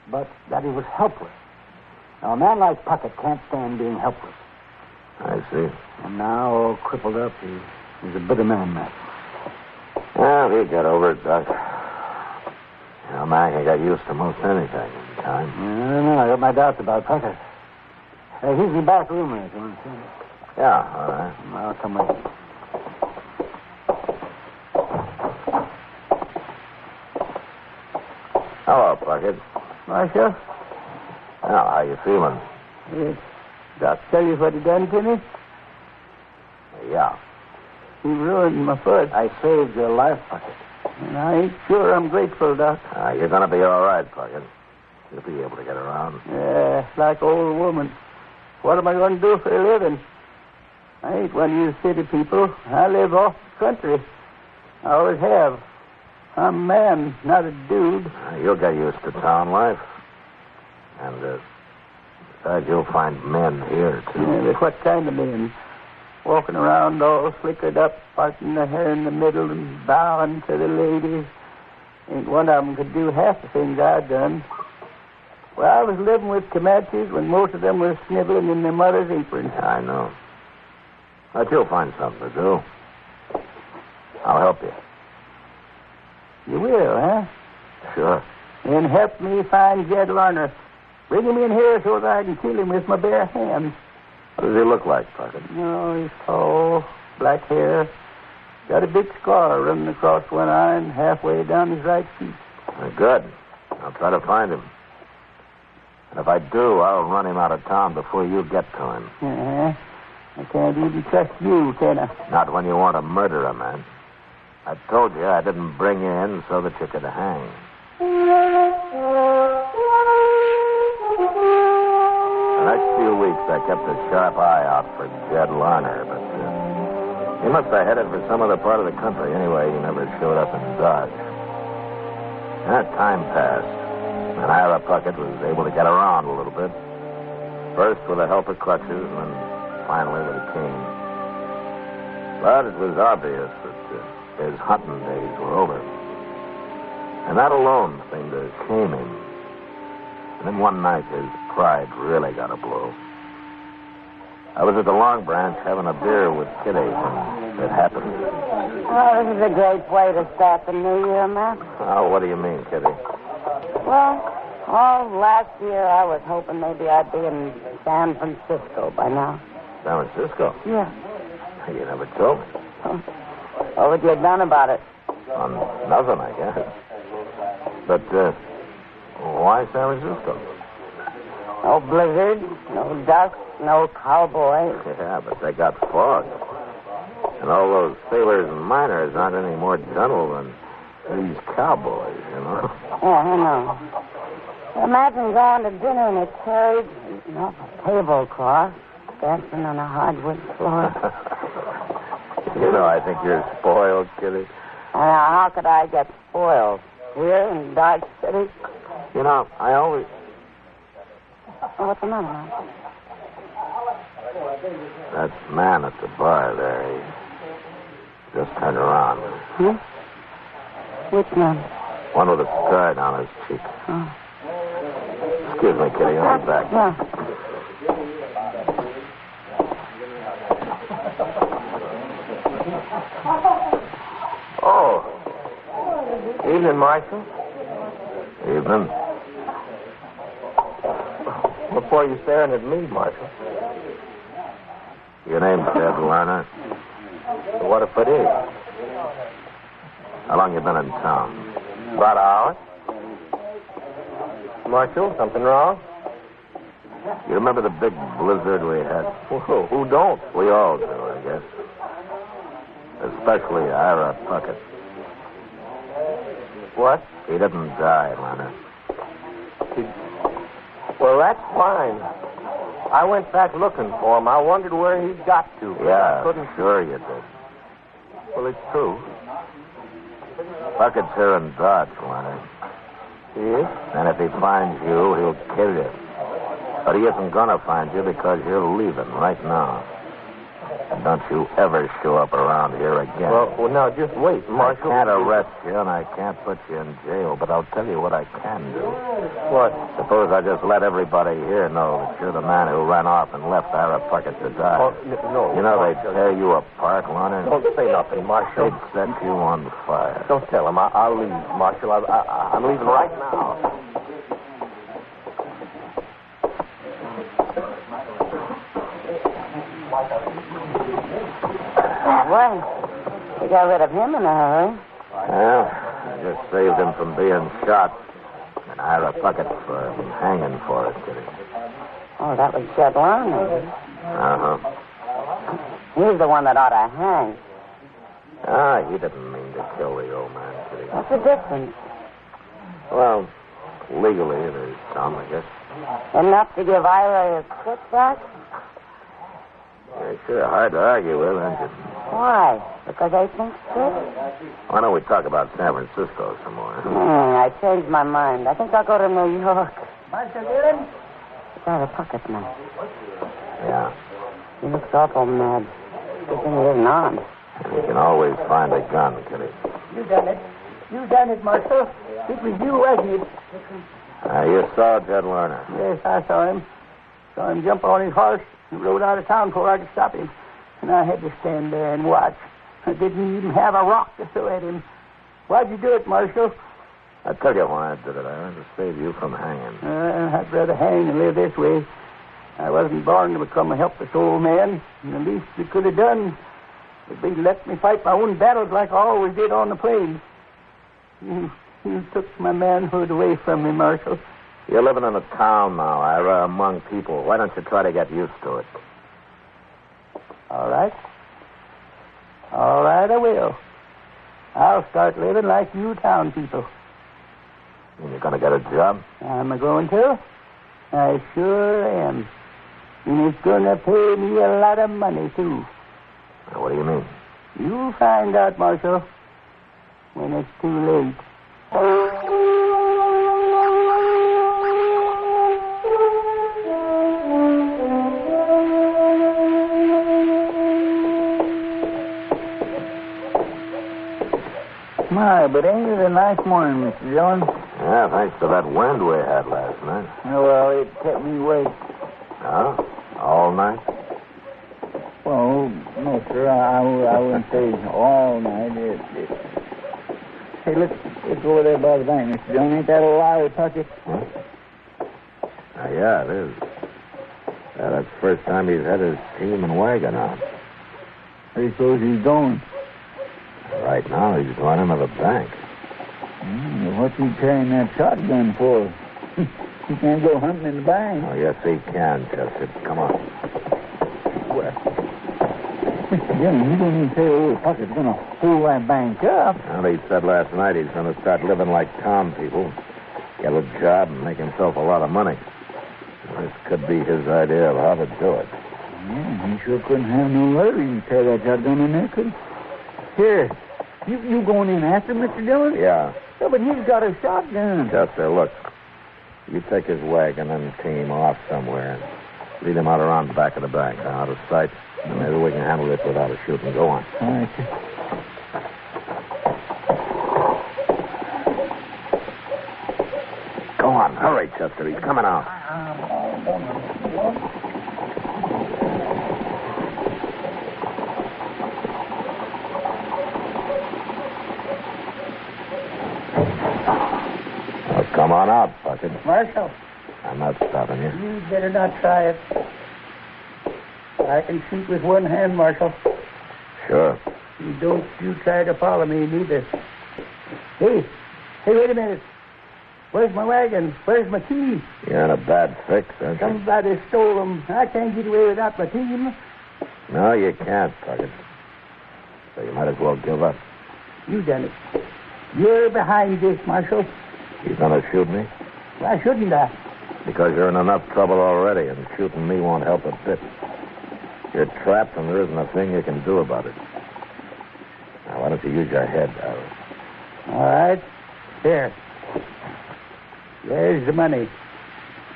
but that he was helpless. Now, a man like Pucket can't stand being helpless. I see. And now, all crippled up, he's a bitter man, Matt. Well, he got over it, Doc. You know, man, he got used to most anything in time. I don't know. I got my doubts about Pucket. Here's the back room there, if you want to see it. Yeah, all right. I'll come with you. Hello, Pucket. Marshal? Well, how you feeling? Yes. Doc tell you what he done to me? Yeah. He ruined my foot. I saved your life, Pucket. And I ain't sure I'm grateful, Doc. You're going to be all right, Pucket. You'll be able to get around. Yeah, like old woman. What am I going to do for a living? I ain't one of you city people. I live off the country. I always have. I'm a man, not a dude. You'll get used to town life. And, besides, you'll find men here, too. Yeah, but what kind of men? Walking around all flickered up, parting their hair in the middle and bowing to the ladies. Ain't one of them could do half the things I've done. Well, I was living with Comanches when most of them were sniveling in their mother's apron. I know. But you'll find something to do. I'll help you. You will, huh? Sure. Then help me find Jed Larner. Bring him in here so that I can kill him with my bare hands. What does he look like, Pucket? Oh, he's tall, black hair. Got a big scar running across one eye and halfway down his right cheek. Good. I'll try to find him. And if I do, I'll run him out of town before you get to him. I can't even trust you, can I? Not when you want to murder a man. I told you I didn't bring you in so that you could hang. The next few weeks, I kept a sharp eye out for Jed Larner, but he must have headed for some other part of the country. Anyway, he never showed up in Dodge. That time passed, and Ira Pucket was able to get around a little bit. First with the help of crutches, and then finally with a cane. But it was obvious that his hunting days were over. And that alone seemed to shame him. And then one night, his pride really got a blow. I was at the Long Branch having a beer with Kitty when it happened. Oh, this is a great way to start the new year, Matt. Oh, what do you mean, Kitty? Well, last year I was hoping maybe I'd be in San Francisco by now. San Francisco? Yeah. You never told me. What would you have done about it? Nothing, I guess. But, why San Francisco? No blizzard, no dust, no cowboys. Yeah, but they got fog. And all those sailors and miners aren't any more gentle than these cowboys, you know? Yeah, I know. Imagine going to dinner in a carriage, eating off a tablecloth, dancing on a hardwood floor. You know, I think you're spoiled, Kitty. How could I get spoiled? Here in Dodge City? You know, I always... What's the matter, man? That man at the bar there, he just turned around. Hmm? Which man? One with a scar down his cheek. Oh. Excuse me, Kitty, I'll be back. Yeah. Oh. Evening, Marshal. Evening. Before you staring at me, Marshal. Your name's Jed Larner. What if it is? How long you been in town? About an hour. Marshal, something wrong? You remember the big blizzard we had? Whoa, who don't? We all do, I guess. Especially Ira Pucket. What? He didn't die, Larner. Well, that's fine. I went back looking for him. I wondered where he got to. Yeah, I couldn't... sure you did. Well, it's true. Pucket's here in Dodge, Larner. He is? And if he finds you, he'll kill you. But he isn't going to find you because you're leaving right now. And don't you ever show up around here again. Well, now, just wait, Marshal. I can't arrest you and I can't put you in jail, but I'll tell you what I can do. What? Suppose I just let everybody here know that you're the man who ran off and left Ira Pucket to die. Oh, no. You know, they'd tear you apart, Larner. Don't say nothing, Marshal. They'd set you on fire. Don't tell him. I'll leave, Marshal. I'm leaving right now. Well, we got rid of him in a hurry. Well, I just saved him from being shot. And Ira Pucket for hanging for it, Kitty. Oh, that was Jed Larner. Uh-huh. He's the one that ought to hang. Ah, he didn't mean to kill the old man, Kitty. What's the difference? Well, Legally, there's some, I guess. Enough to give Ira a kickback? It's sure hard to argue with, isn't it? Why? Because I think so? Why don't we talk about San Francisco some more? I changed my mind. I think I'll go to New York. Master Dillon? Got a Pucket now. Yeah. He looks awful mad. Good thing he isn't armed. He can always find a gun, can he? You done it. You done it, Marshal. It was you, wasn't it? You saw Jed Lerner. Yes, I saw him. Saw him jump on his horse and rode out of town before I could stop him. And I had to stand there and watch. I didn't even have a rock to throw at him. Why'd you do it, Marshal? I'll tell you why I did it. I wanted to save you from hanging. I'd rather hang than live this way. I wasn't born to become a helpless old man. And the least we could have done would be let me fight my own battles like I always did on the plains. You took my manhood away from me, Marshal. You're living in a town now, Ira, among people. Why don't you try to get used to it? All right. All right, I will. I'll start living like you town people. And you're going to get a job? I'm going to. I sure am. And it's going to pay me a lot of money, too. Now, what do you mean? You'll find out, Marshal, when it's too late. My, but ain't it a nice morning, Mr. Dillon? Yeah, thanks to that wind we had last night. Well, it kept me awake. Oh? All night? Well, no, sir, I wouldn't say all night. Hey, let's go over there by the bank, Mr. Dillon. Ain't that a Ira Pucket? Huh? Yeah, it is. That's the first time he's had his team and wagon out. Where do you suppose he's going? Right now, he's going into the bank. What's he carrying that shotgun for? He can't go hunting in the bank. Oh, yes, he can, Chester. Come on. Well, Mr. Dillon, you don't even say old Pucket's going to hold that bank up. Well, he said last night he's going to start living like town people, get a job, and make himself a lot of money. This could be his idea of how to do it. Yeah, he sure couldn't have no worry to carry that shotgun in there, could he? Here, you going in after him, Mr. Dillon? Yeah. Yeah, but he's got a shotgun. Chester, look. You take his wagon and team off somewhere and lead him out around the back of the bank, out of sight. And maybe we can handle it without a shooting. Go on. All right. Go on. Hurry, Chester. He's coming out. Come on out, Pucket. Marshal. I'm not stopping you. You better not try it. I can shoot with one hand, Marshal. Sure. Don't you try to follow me, neither. Hey, wait a minute. Where's my wagon? Where's my team? You're in a bad fix, aren't you? Somebody stole them. I can't get away without my team. No, you can't, Pucket. So you might as well give up. You done it. You're behind this, Marshal. You gonna shoot me? Why shouldn't I? Because you're in enough trouble already, and shooting me won't help a bit. You're trapped, and there isn't a thing you can do about it. Now, why don't you use your head, Ira? All right. Here. There's the money.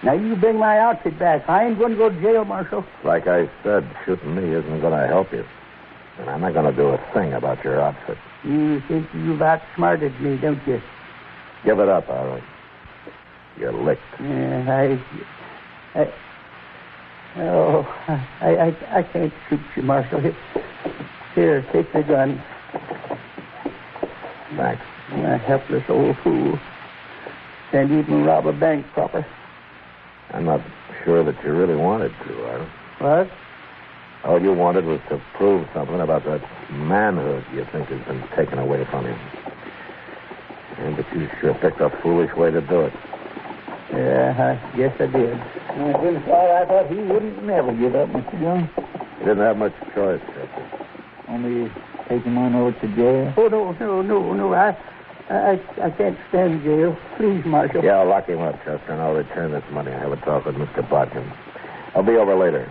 Now, you bring my outfit back. I ain't going to go to jail, Marshal. Like I said, shooting me isn't going to help you. And I'm not going to do a thing about your outfit. You think you've outsmarted me, don't you? Give it up, Ira. You're licked. Yeah, I can't shoot you, Marshal. Here, take the gun. Thanks. You helpless old fool. Can't even rob a bank proper. I'm not sure that you really wanted to, Ira. What? All you wanted was to prove something about that manhood you think has been taken away from you. Yeah, but you sure picked a foolish way to do it. Yeah, I guess I did. I thought he wouldn't never give up, Mr. Young. You didn't have much choice, Chester. Only take him on over to jail? Oh, no. I can't stand jail. Please, Marshal. Yeah, I'll lock him up, Chester, and I'll return this money. I have a talk with Mr. Bodkin. I'll be over later.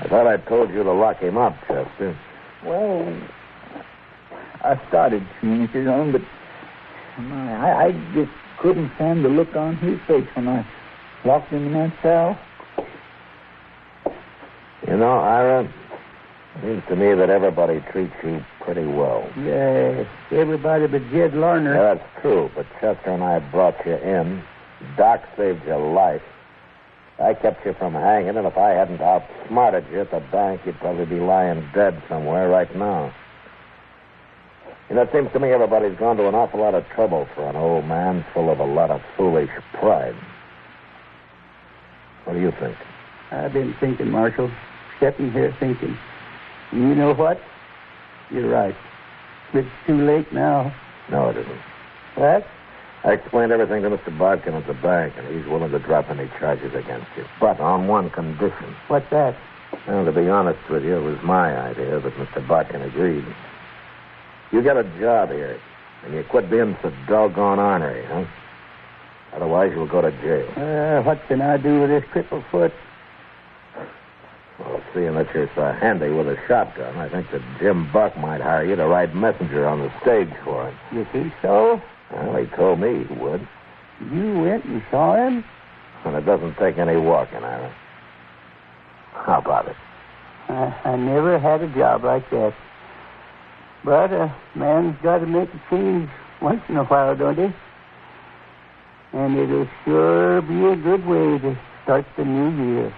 I thought I told you to lock him up, Chester. Well, I started to, Mr. Dillon, but I just couldn't stand the look on his face when I locked him in that cell. You know, Ira, it seems to me that everybody treats you pretty well. Yes, everybody but Jed Larner. Yeah, that's true, but Chester and I brought you in. Doc saved your life. I kept you from hanging, and if I hadn't outsmarted you at the bank, you'd probably be lying dead somewhere right now. You know, it seems to me everybody's gone to an awful lot of trouble for an old man full of a lot of foolish pride. What do you think? I've been thinking, Marshal. Sitting here thinking. And you know what? You're right. It's too late now. No, it isn't. What? I explained everything to Mr. Bodkin at the bank, and he's willing to drop any charges against you. But on one condition. What's that? Well, to be honest with you, it was my idea, but Mr. Bodkin agreed. You get a job here, and you quit being so doggone ornery, huh? Otherwise, you'll go to jail. What can I do with this crippled foot? Well, seeing that you're so handy with a shotgun, I think that Jim Buck might hire you to ride messenger on the stage for him. You think so? Well, he told me he would. You went and saw him? And it doesn't take any walking, Ira. How about it? I never had a job like that. But a man's got to make a change once in a while, don't he? And it'll sure be a good way to start the new year.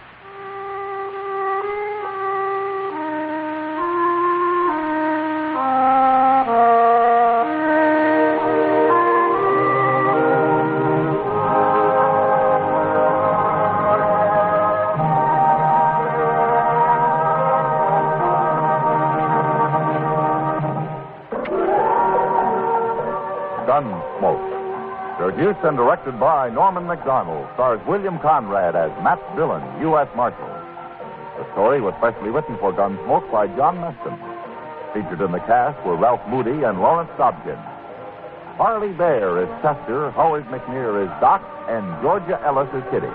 Gunsmoke. Produced and directed by Norman McDonald, stars William Conrad as Matt Dillon, U.S. Marshal. The story was specially written for Gunsmoke by John Meston. Featured in the cast were Ralph Moody and Lawrence Dobkin. Harley Bear is Chester, Howard McNear is Doc, and Georgia Ellis is Kitty.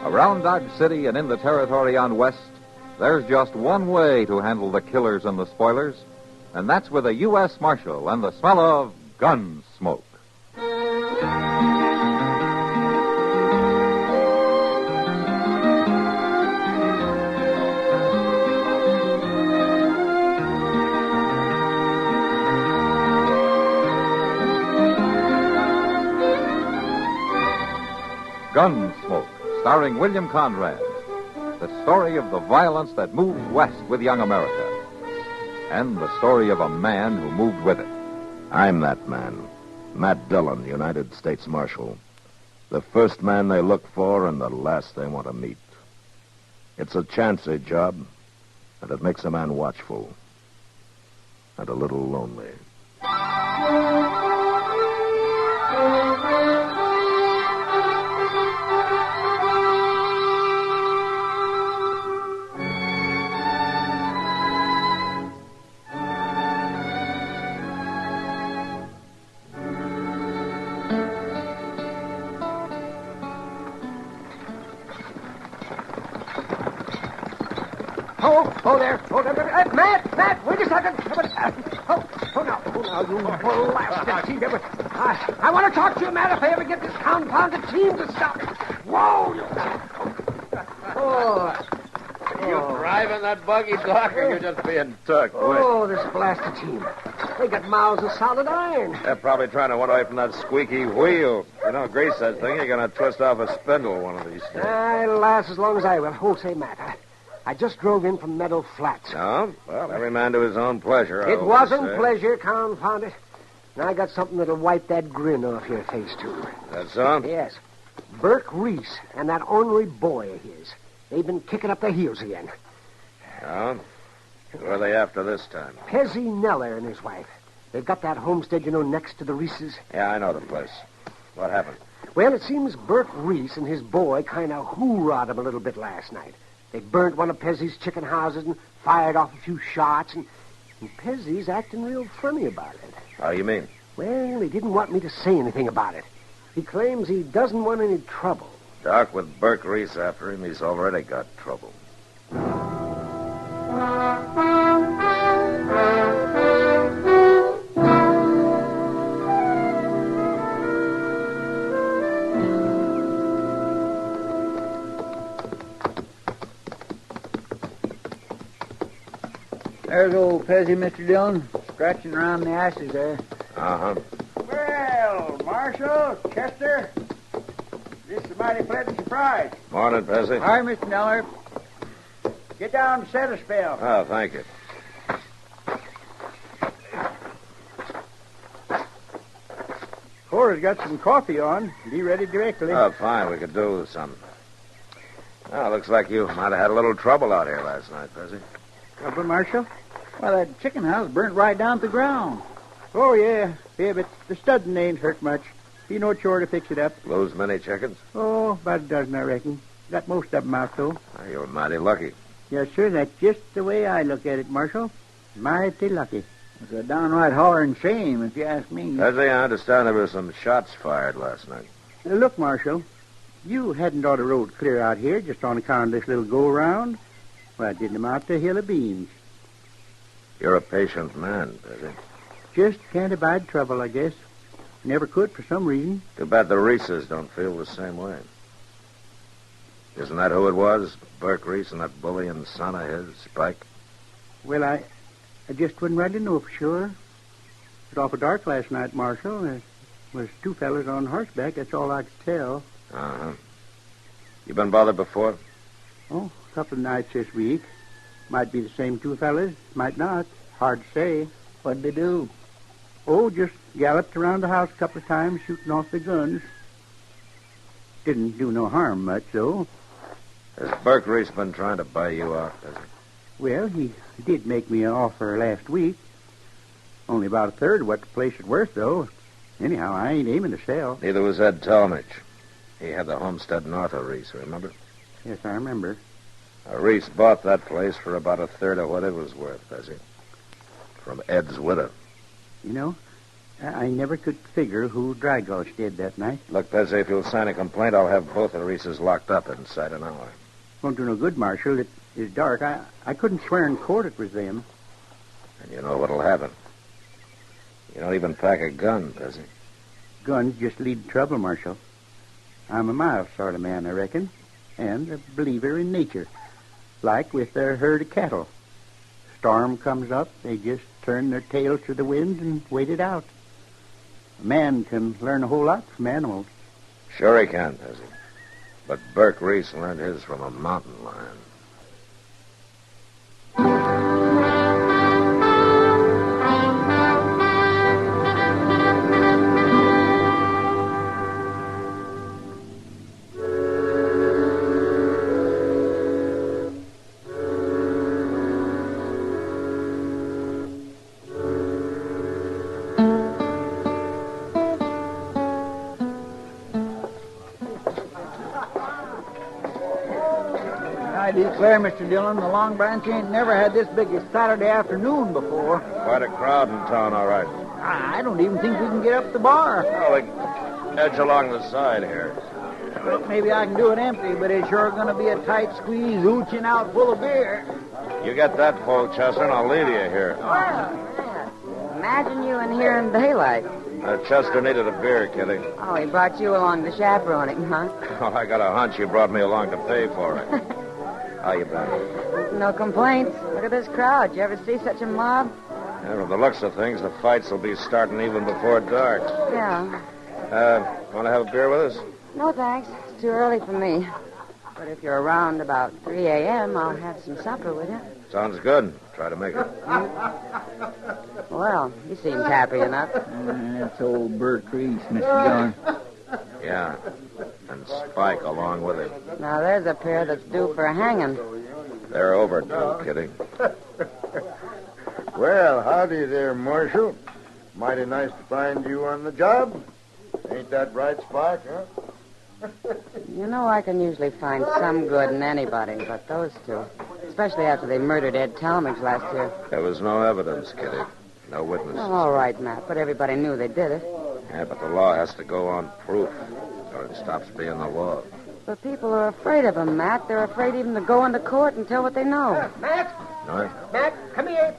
Around Dodge City and in the territory on West, there's just one way to handle the killers and the spoilers, and that's with a U.S. Marshal and the smell of Gunsmoke. Gunsmoke, starring William Conrad. The story of the violence that moved west with young America. And the story of a man who moved with it. I'm that man. Matt Dillon, United States Marshal. The first man they look for and the last they want to meet. It's a chancy job, and it makes a man watchful. And a little lonely. Oh, there. Matt, wait a second. Now, you blasted team. I want to talk to you, Matt, if I ever get this confounded team to stop it. Whoa! Are you driving that buggy, Doc, or you're just being tucked? Oh, this blasted team. They got mouths of solid iron. They're probably trying to run away from that squeaky wheel. You know, grease that thing, you're going to twist off a spindle one of these days. It'll last as long as I will. Oh, say, Matt, I just drove in from Meadow Flats. Oh? Well, every man to his own pleasure. I It always wasn't say. pleasure, confound it. Now I got something that'll wipe that grin off your face, too. That's all? Yes. Burke Reese and that ornery boy of his. They've been kicking up their heels again. Oh? Who are they after this time? Pezzy Neller and his wife. They've got that homestead, next to the Reeses. Yeah, I know the place. What happened? Well, it seems Burke Reese and his boy kind of hoorah'd him a little bit last night. They burnt one of Pezzy's chicken houses and fired off a few shots, and Pezzy's acting real funny about it. How do you mean? Well, he didn't want me to say anything about it. He claims he doesn't want any trouble. Doc, with Burke Reese after him, he's already got trouble. There's old Pezzy, Mr. Dillon, scratching around the ashes there. Uh-huh. Well, Marshal, Chester, this is a mighty pleasant surprise. Morning, Pezzy. Hi, Mr. Neller. Get down and set a spell. Oh, thank you. Cora's got some coffee on. Be ready directly. Oh, fine. We could do some. Oh, looks like you might have had a little trouble out here last night, Pezzy. Trouble, Marshal? Well, that chicken house burnt right down to the ground. Oh, yeah. Yeah, but the studding ain't hurt much. Be no chore to fix it up. Lose many chickens? Oh, about a dozen, I reckon. Got most of them out, though. Oh, you were mighty lucky. Yes, sir. That's just the way I look at it, Marshal. Mighty lucky. It's a downright hollering shame, if you ask me. Pezzy, I understand there were some shots fired last night. Look, Marshal, you hadn't ought to rode clear out here just on account of this little go-around. Well, it didn't amount to a hill of beans. You're a patient man, Pezzy. Just can't abide trouble, I guess. Never could for some reason. Too bad the Reeses don't feel the same way. Isn't that who it was? Burke Reese and that bullying son of his, Spike? Well, I just wouldn't rightly know for sure. It was awful dark last night, Marshal. There was two fellas on horseback. That's all I could tell. Uh-huh. You been bothered before? Oh, a couple of nights this week. Might be the same two fellas. Might not. Hard to say. What'd they do? Oh, just galloped around the house a couple of times, shooting off the guns. Didn't do no harm much, though. Has Burke Reese been trying to buy you out, has he? Well, he did make me an offer last week. Only about a third of what the place is worth, though. Anyhow, I ain't aiming to sell. Neither was Ed Talmadge. He had the homestead north of Reese, remember? Yes, I remember. Reese bought that place for about a third of what it was worth, has he? From Ed's widow. You know, I never could figure who dry gulch did that night. Look, Pezzy, if you'll sign a complaint, I'll have both of the Reeses locked up inside an hour. Won't do no good, Marshal. It is dark. I couldn't swear in court it was them. And you know what'll happen. You don't even pack a gun, Pezzy. Guns just lead to trouble, Marshal. I'm a mild sort of man, I reckon, and a believer in nature. Like with their herd of cattle. Storm comes up, they just turn their tails to the wind and wait it out. A man can learn a whole lot from animals. Sure he can, Pezzy. But Burke Reese learned his from a mountain lion. I declare, Mr. Dillon, the Long Branch ain't never had this big a Saturday afternoon before. Quite a crowd in town, all right. I don't even think we can get up the bar. Oh, we edge along the side here. Well, maybe I can do it empty, but it's sure going to be a tight squeeze, ooching out full of beer. You get that full, Chester, and I'll leave you here. Imagine you in here in daylight. Chester needed a beer, Kitty. Oh, he brought you along to chaperone him, huh? Oh, I got a hunch you brought me along to pay for it. How you been? No complaints. Look at this crowd. You ever see such a mob? Yeah, from the looks of things, the fights will be starting even before dark. Yeah. Want to have a beer with us? No, thanks. It's too early for me. But if you're around about 3 a.m., I'll have some supper with you. Sounds good. Try to make it. Well, he seems happy enough. That's old Bert Reese, Mr. Dillon. Yeah. And Spike along with him. Now, there's a pair that's due for hanging. They're overdue, Kitty. Well, howdy there, Marshal. Mighty nice to find you on the job. Ain't that right, Spike, huh? You know, I can usually find some good in anybody, but those two. Especially after they murdered Ed Talmadge last year. There was no evidence, Kitty. No witnesses. Well, all right, Matt, but everybody knew they did it. Yeah, but the law has to go on proof, or it stops being the law. But people are afraid of them, Matt. They're afraid even to go into court and tell what they know. Matt? No? Matt, come here.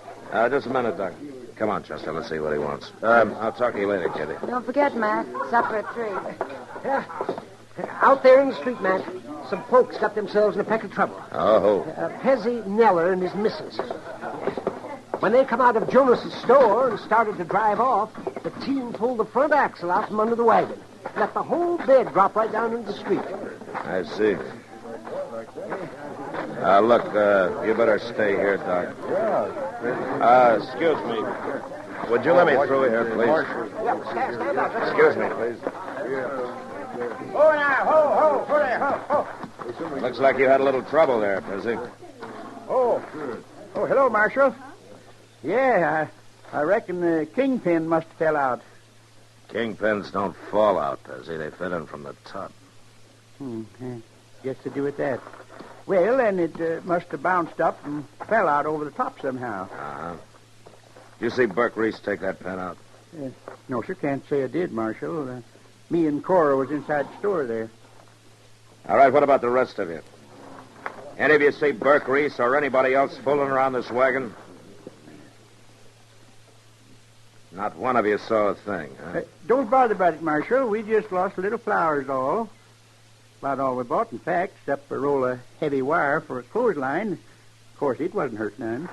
Just a minute, Doc. Come on, Chester. Let's see what he wants. I'll talk to you later, Kitty. Don't forget, Matt. Supper at 3. Yeah. Out there in the street, Matt, some folks got themselves in a peck of trouble. Oh, Pezzy Neller and his missus. When they come out of Jonas's store and started to drive off, the team pulled the front axle out from under the wagon. Let the whole bed drop right down into the street. I see. Look, you better stay here, Doc. Excuse me. Would you let me through here, please? Stand up. Excuse me, please. Oh, now, ho, there, ho. Looks like you had a little trouble there, Pezzy. Oh, hello, Marshal. Yeah, I reckon the kingpin must have fell out. Kingpins don't fall out, Pezzy. They fit in from the top. Guess to do with that. Well, then it must have bounced up and fell out over the top somehow. Uh-huh. Did you see Burke Reese take that pen out? No, sir, can't say I did, Marshal. Me and Cora was inside the store there. All right, what about the rest of you? Any of you see Burke Reese or anybody else fooling around this wagon? Not one of you saw a thing, huh? Don't bother about it, Marshal. We just lost a little flowers, all. About all we bought, in fact, except a roll of heavy wire for a clothesline. Of course, it wasn't hurt none.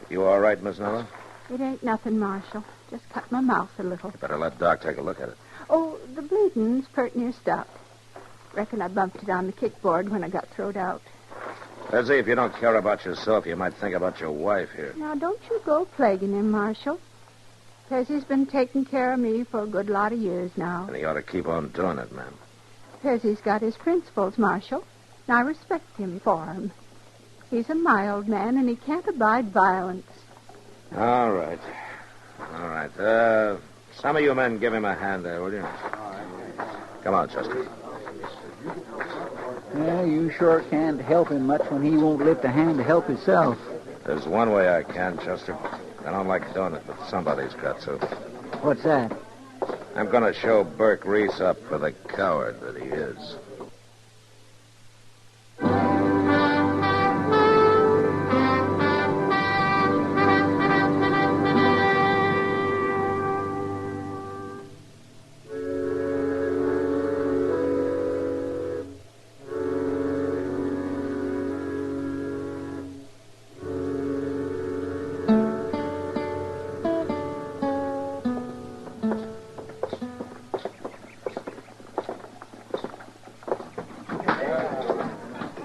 You all right, Miss Noah? It ain't nothing, Marshal. Just cut my mouth a little. You better let Doc take a look at it. Oh, the bleeding's pert near stopped. Reckon I bumped it on the kickboard when I got throwed out. Pezzy, if you don't care about yourself, you might think about your wife here. Now, don't you go plaguing him, Marshal. Pezzy's been taking care of me for a good lot of years now. And he ought to keep on doing it, ma'am. Pezzy's got his principles, Marshal, and I respect him for 'em. He's a mild man, and he can't abide violence. All right. Some of you men give him a hand there, will you? Come on, Chester. Yeah, you sure can't help him much when he won't lift a hand to help himself. There's one way I can, Chester. I don't like doing it, but somebody's got to. What's that? I'm going to show Burke Reese up for the coward that he is.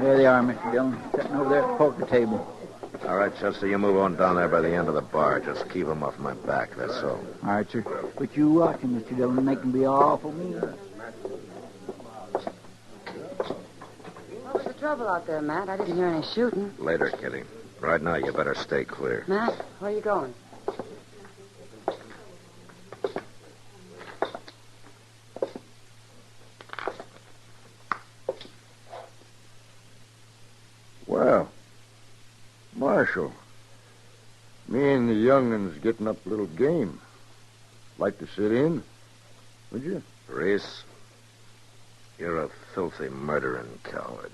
There they are, Mr. Dillon, sitting over there at the poker table. All right, Chester, you move on down there by the end of the bar. Just keep them off my back, that's all. All right, sir. But you watch him, Mr. Dillon, make him be awful mean. What's the trouble out there, Matt? I didn't hear any shooting. Later, Kitty. Right now, you better stay clear. Matt, where are you going? Well, Marshal, me and the young'un's getting up a little game. Like to sit in, would you? Reese, you're a filthy murdering coward.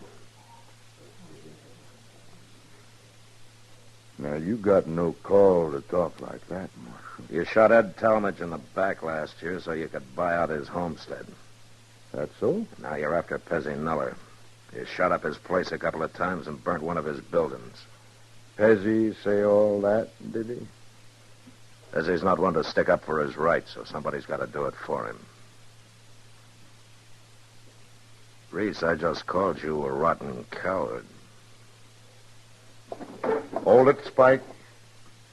Now, you got no call to talk like that, Marshal. You shot Ed Talmadge in the back last year so you could buy out his homestead. That so? Now you're after Pezzy Neller. You shot up his place a couple of times and burnt one of his buildings. Pezzy say all that, did he? Pezzy's not one to stick up for his rights, so somebody's got to do it for him. Reese, I just called you a rotten coward. Hold it, Spike.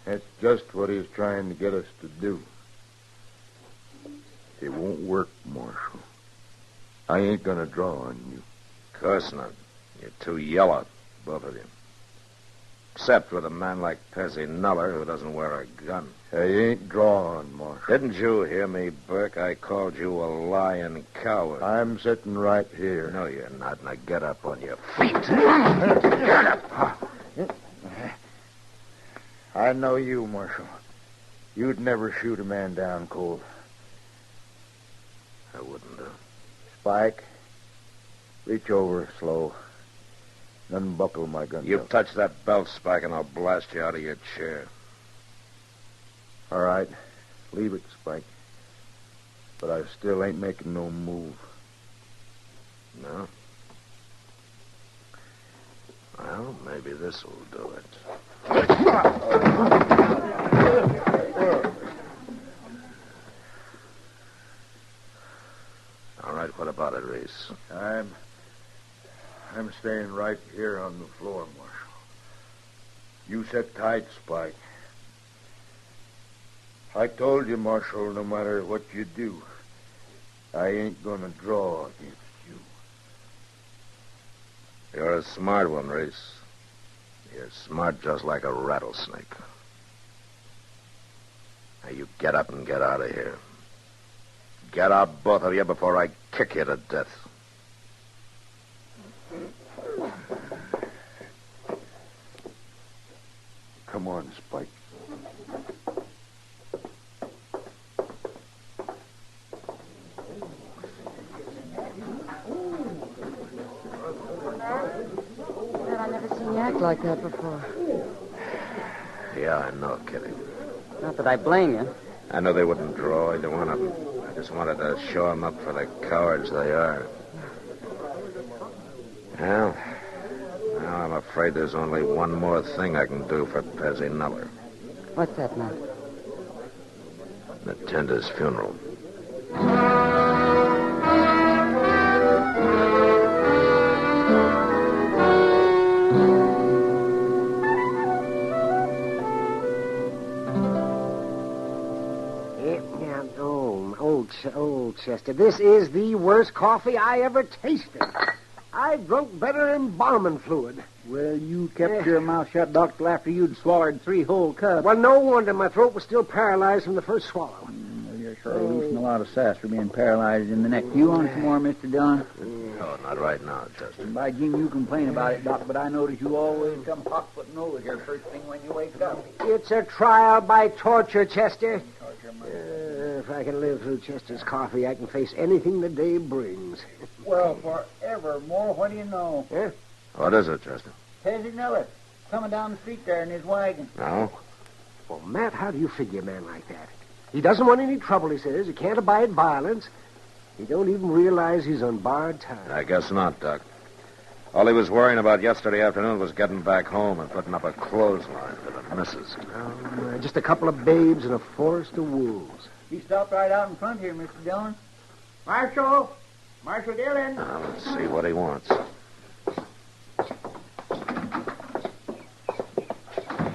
That's just what he's trying to get us to do. It won't work, Marshal. I ain't gonna draw on you. Of course not. You're too yellow, both of you. Except with a man like Pezzy Nuller, who doesn't wear a gun. I ain't drawing, Marshal. Didn't you hear me, Burke? I called you a lying coward. I'm sitting right here. No, you're not. Now get up on your feet. Get up. I know you, Marshal. You'd never shoot a man down cold. I wouldn't do. Spike, reach over slow. Unbuckle my gun. You touch that belt, Spike, and I'll blast you out of your chair. All right. Leave it, Spike. But I still ain't making no move. No? Well, maybe this will do it. All right, what about it, Reese? I'm staying right here on the floor, Marshal. You sit tight, Spike. I told you, Marshal, no matter what you do, I ain't gonna draw against you. You're a smart one, Reese. You're smart just like a rattlesnake. Now you get up and get out of here. Get out, both of you, before I kick you to death. Come on, Spike. I've never seen you act like that before. Yeah, I know, Kitty. Not that I blame you. I know they wouldn't draw either one of them. I just wanted to show them up for the cowards they are. Well, now I'm afraid there's only one more thing I can do for Pezzy Nuller. What's that, Matt? Attend his funeral. Old Chester, this is the worst coffee I ever tasted. I drunk better than embalming fluid. Well, you kept your mouth shut, Doctor, after you'd swallowed 3 whole cups. Well, no wonder my throat was still paralyzed from the first swallow. Well, you're sure losing a lot of sass for being paralyzed in the neck. You want some more, Mr. Dillon? No, not right now, Chester. By Jim, you complain about it, Doc, but I notice you always come hot-footing over here first thing when you wake up. It's a trial by torture, Chester. If I can live through Chester's coffee, I can face anything the day brings. Well, forevermore, what do you know? Yeah? What is it, Chester? Pezzy Nuller, coming down the street there in his wagon. No? Well, Matt, how do you figure a man like that? He doesn't want any trouble, he says. He can't abide violence. He don't even realize he's on borrowed time. I guess not, Doc. All he was worrying about yesterday afternoon was getting back home and putting up a clothesline for the missus. Just a couple of babes in a forest of wolves. He stopped right out in front here, Mr. Dillon. Marshal Dillon. Now, let's see what he wants.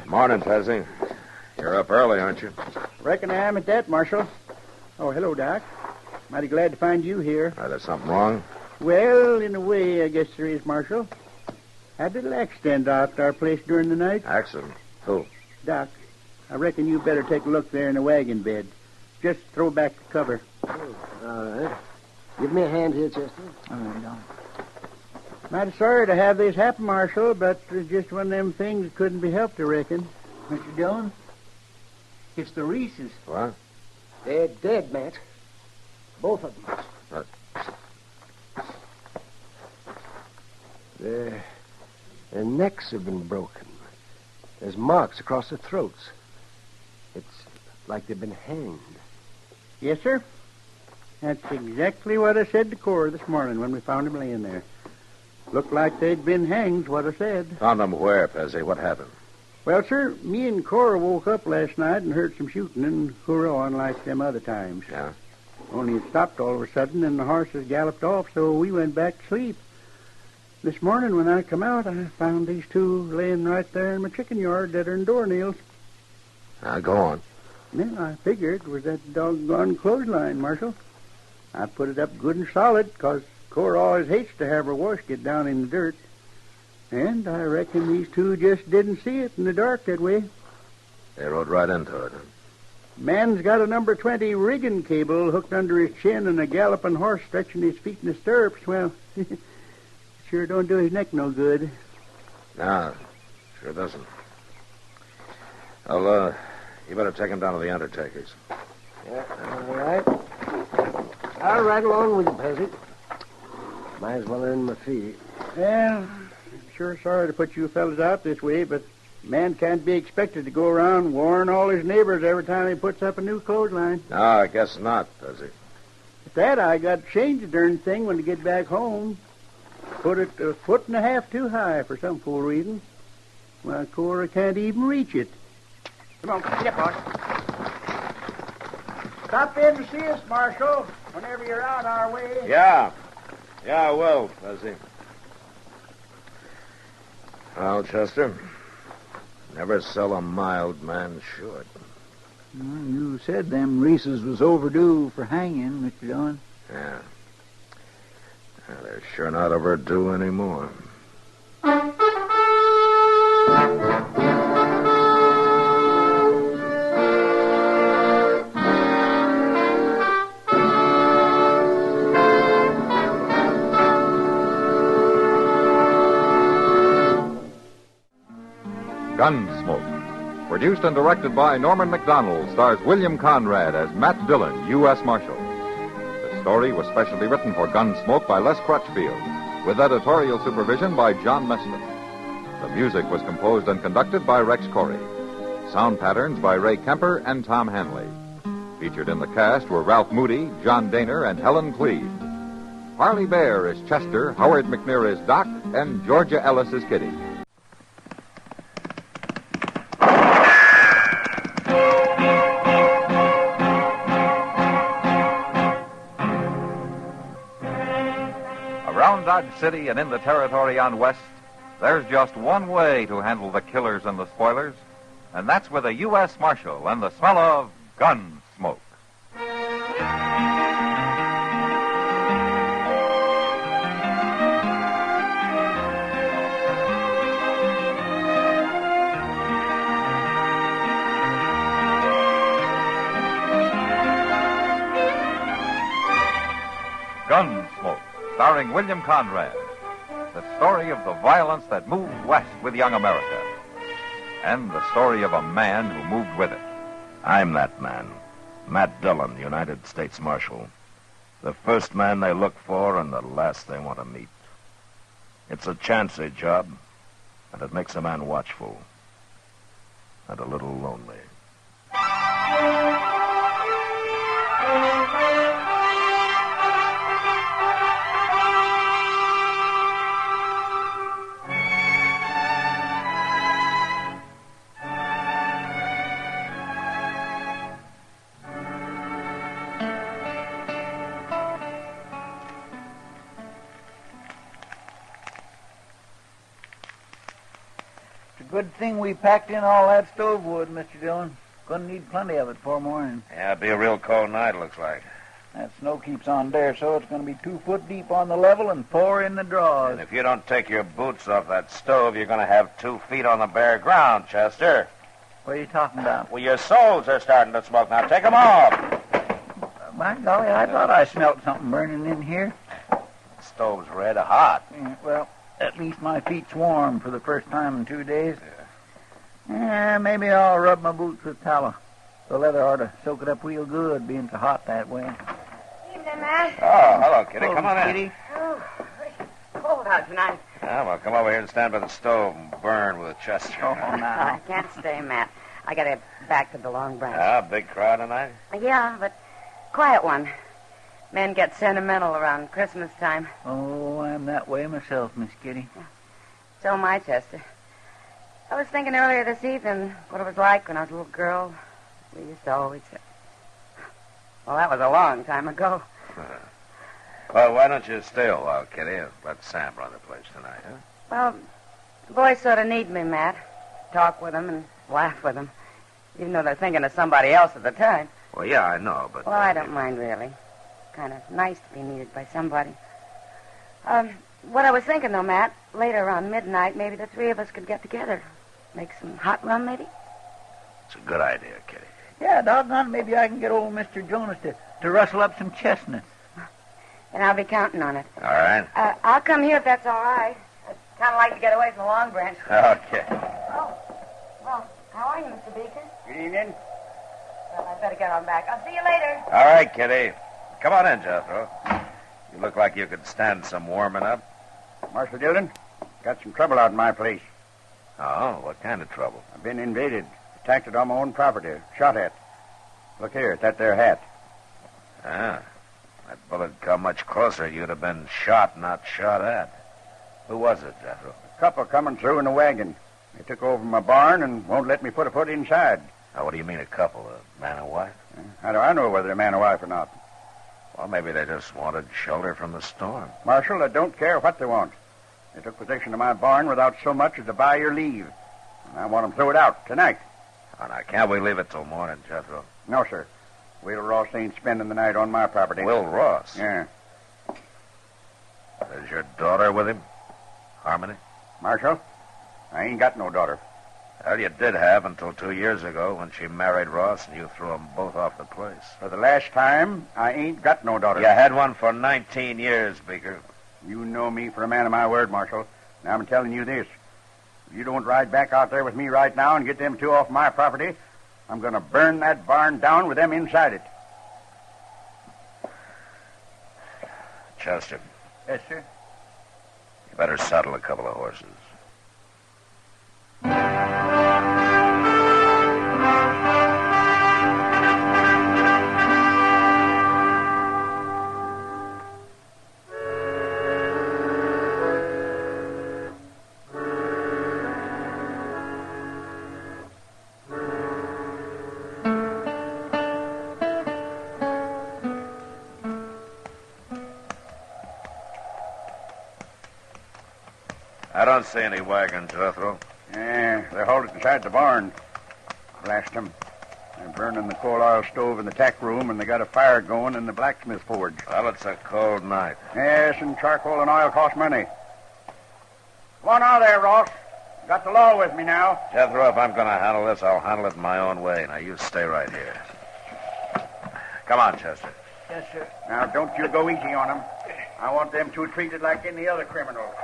Morning, Pezzy. You're up early, aren't you? Reckon I am at that, Marshal. Oh, hello, Doc. Mighty glad to find you here. There's something wrong? Well, in a way, I guess there is, Marshal. Had a little accident out at our place during the night. Accident? Who? Doc, I reckon you better take a look there in the wagon bed. Just throw back the cover. All right. Give me a hand here, Chester. All right, Don. Mighty sorry to have this happen, Marshal, but it's just one of them things that couldn't be helped, I reckon. Mr. Dillon, it's the Reeses. What? They're dead, Matt. Both of them. Their necks have been broken. There's marks across their throats. It's like they've been hanged. Yes, sir. That's exactly what I said to Cora this morning when we found him laying there. Looked like they'd been hanged, what I said. Found them where, Pezzy? What happened? Well, sir, me and Cora woke up last night and heard some shooting and hurrahing like them other times. Yeah? Only it stopped all of a sudden, and the horses galloped off, so we went back to sleep. This morning when I come out, I found these two laying right there in my chicken yard, deader than doornails. Now, go on. Then I figured it was that doggone clothesline, Marshal. I put it up good and solid, 'cause Cora always hates to have her wash get down in the dirt. And I reckon these two just didn't see it in the dark that way. They rode right into it, huh? Man's got a number 20 rigging cable hooked under his chin and a galloping horse stretching his feet in the stirrups. Well, sure don't do his neck no good. No, sure doesn't. Well, you better take him down to the undertaker's. Yeah, all right. I'll ride along with you, Pezzy. Might as well earn my fee. Well, I'm sure sorry to put you fellas out this way, but man can't be expected to go around warning all his neighbors every time he puts up a new clothesline. No, I guess not, does he? At that, I got to change the darn thing when I get back home. Put it a foot and a half too high for some fool reason. Well, Cora can't even reach it. Come on, get up, boss. Stop in to see us, Marshal, whenever you're out our way. Yeah, I will, Fuzzy. Well, Chester, never sell a mild man short. Well, you said them Reeses was overdue for hanging, Mr. Dillon. Yeah. They're sure not overdue anymore. Gunsmoke. Produced and directed by Norman McDonald, stars William Conrad as Matt Dillon, U.S. Marshal. The story was specially written for Gunsmoke by Les Crutchfield, with editorial supervision by John Meston. The music was composed and conducted by Rex Corey. Sound patterns by Ray Kemper and Tom Hanley. Featured in the cast were Ralph Moody, John Daner, and Helen Cleve. Harley Bear is Chester, Howard McNear is Doc, and Georgia Ellis is Kitty. Around Dodge City and in the territory on West, there's just one way to handle the killers and the spoilers, and that's with a U.S. Marshal and the smell of gun smoke. Gunsmoke, starring William Conrad. The story of the violence that moved west with young America. And the story of a man who moved with it. I'm that man, Matt Dillon, United States Marshal. The first man they look for and the last they want to meet. It's a chancy job, and it makes a man watchful and a little lonely. Good thing we packed in all that stove wood, Mr. Dillon. Gonna need plenty of it for morning. Yeah, it'll be a real cold night, looks like. That snow keeps on there, so it's gonna be 2 foot deep on the level and 4 in the draws. And if you don't take your boots off that stove, you're gonna have 2 feet on the bare ground, Chester. What are you talking about? Well, your soles are starting to smoke. Now, take them off. By golly, I thought I smelled something burning in here. The stove's red hot. Yeah, well, at least my feet's warm for the first time in 2 days. Yeah, maybe I'll rub my boots with tallow. The leather ought to soak it up real good, being so hot that way. Evening, Matt. Oh, hello, Kitty. Come on in. Kitty. Oh, cold out tonight. Yeah, well, come over here and stand by the stove and burn with a Chester. Oh, now. I can't stay, Matt. I gotta get back to the Long Branch. Ah, big crowd tonight? Yeah, but quiet one. Men get sentimental around Christmas time. Oh, I'm that way myself, Miss Kitty. So am I, Chester. I was thinking earlier this evening what it was like when I was a little girl. We used to always... Well, that was a long time ago. Well, why don't you stay a while, Kitty? Let Sam run the place tonight, huh? Well, the boys sort of need me, Matt. Talk with them and laugh with them, even though they're thinking of somebody else at the time. Well, yeah, I know, but... Well, I don't mind, really. Kind of nice to be needed by somebody. What I was thinking, though, Matt, later around midnight, maybe the three of us could get together. Make some hot rum, maybe? It's a good idea, Kitty. Yeah, doggone, maybe I can get old Mr. Jonas to rustle up some chestnuts. And I'll be counting on it. All right. I'll come here if that's all right. I'd kind of like to get away from the Long Branch. Okay. Oh, well, how are you, Mr. Beaker? Good evening. Well, I'd better get on back. I'll see you later. All right, Kitty. Come on in, Jethro. You look like you could stand some warming up. Marshal Dillon, got some trouble out in my place. Oh, what kind of trouble? I've been invaded, attacked it on my own property, shot at. Look here, at that there hat. Ah, that bullet come much closer, you'd have been shot, not shot at. Who was it, Jethro? A couple coming through in a wagon. They took over my barn and won't let me put a foot inside. Now, what do you mean a couple? A man and wife? How do I know whether they're man or wife or not? Well, maybe they just wanted shelter from the storm. Marshal, I don't care what they want. They took possession of my barn without so much as a buy your leave. And I want them throw it out tonight. Oh, now, can't we leave it till morning, Jethro? No, sir. Will Ross ain't spending the night on my property. Will Ross? Yeah. Is your daughter with him? Harmony? Marshal, I ain't got no daughter. Well, you did have until 2 years ago when she married Ross and you threw them both off the place. For the last time, I ain't got no daughter. You had one for 19 years, Beaker. You know me for a man of my word, Marshal. Now I'm telling you this. If you don't ride back out there with me right now and get them two off my property, I'm going to burn that barn down with them inside it. Chester. Yes, sir. You better saddle a couple of horses. I don't see any wagons, Jethro. Yeah, they're halted inside the barn. Blast them. They're burning the coal oil stove in the tack room, and they got a fire going in the blacksmith forge. Well, it's a cold night. Yes, and charcoal and oil cost money. Come on out there, Ross. Got the law with me now. Jethro, if I'm going to handle this, I'll handle it my own way. Now, you stay right here. Come on, Chester. Yes, sir. Now, don't you go easy on them. I want them two treated like any other criminals.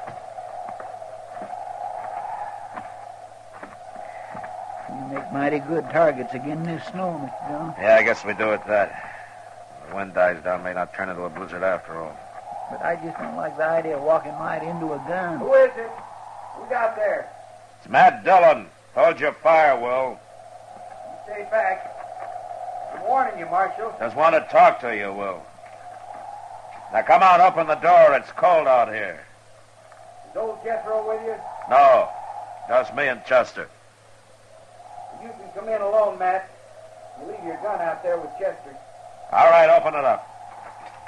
You make mighty good targets again this snow, Mr. Jones. Yeah, I guess we do it that. The wind dies down, may not turn into a blizzard after all. But I just don't like the idea of walking right into a gun. Who is it? Who's out there? It's Matt Dillon. Hold your fire, Will. Stay back. I'm warning you, Marshal. Just want to talk to you, Will. Now, come on, open the door. It's cold out here. Is old Jethro with you? No, just me and Chester. You can come in alone, Matt. You leave your gun out there with Chester. All right, open it up.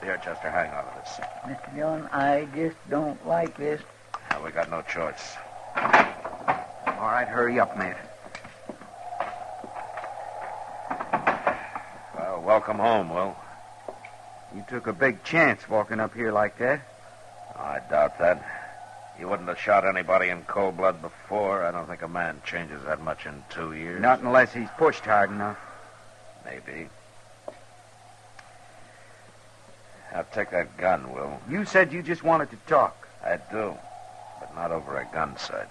Here, Chester, hang on to this. Mr. Dillon, I just don't like this. Now, we got no choice. All right, hurry up, Matt. Well, welcome home, Will. You took a big chance walking up here like that. Oh, I doubt that. You wouldn't have shot anybody in cold blood before. I don't think a man changes that much in 2 years. Not unless he's pushed hard enough. Maybe. Now, take that gun, Will. You said you just wanted to talk. I do, but not over a gun sight.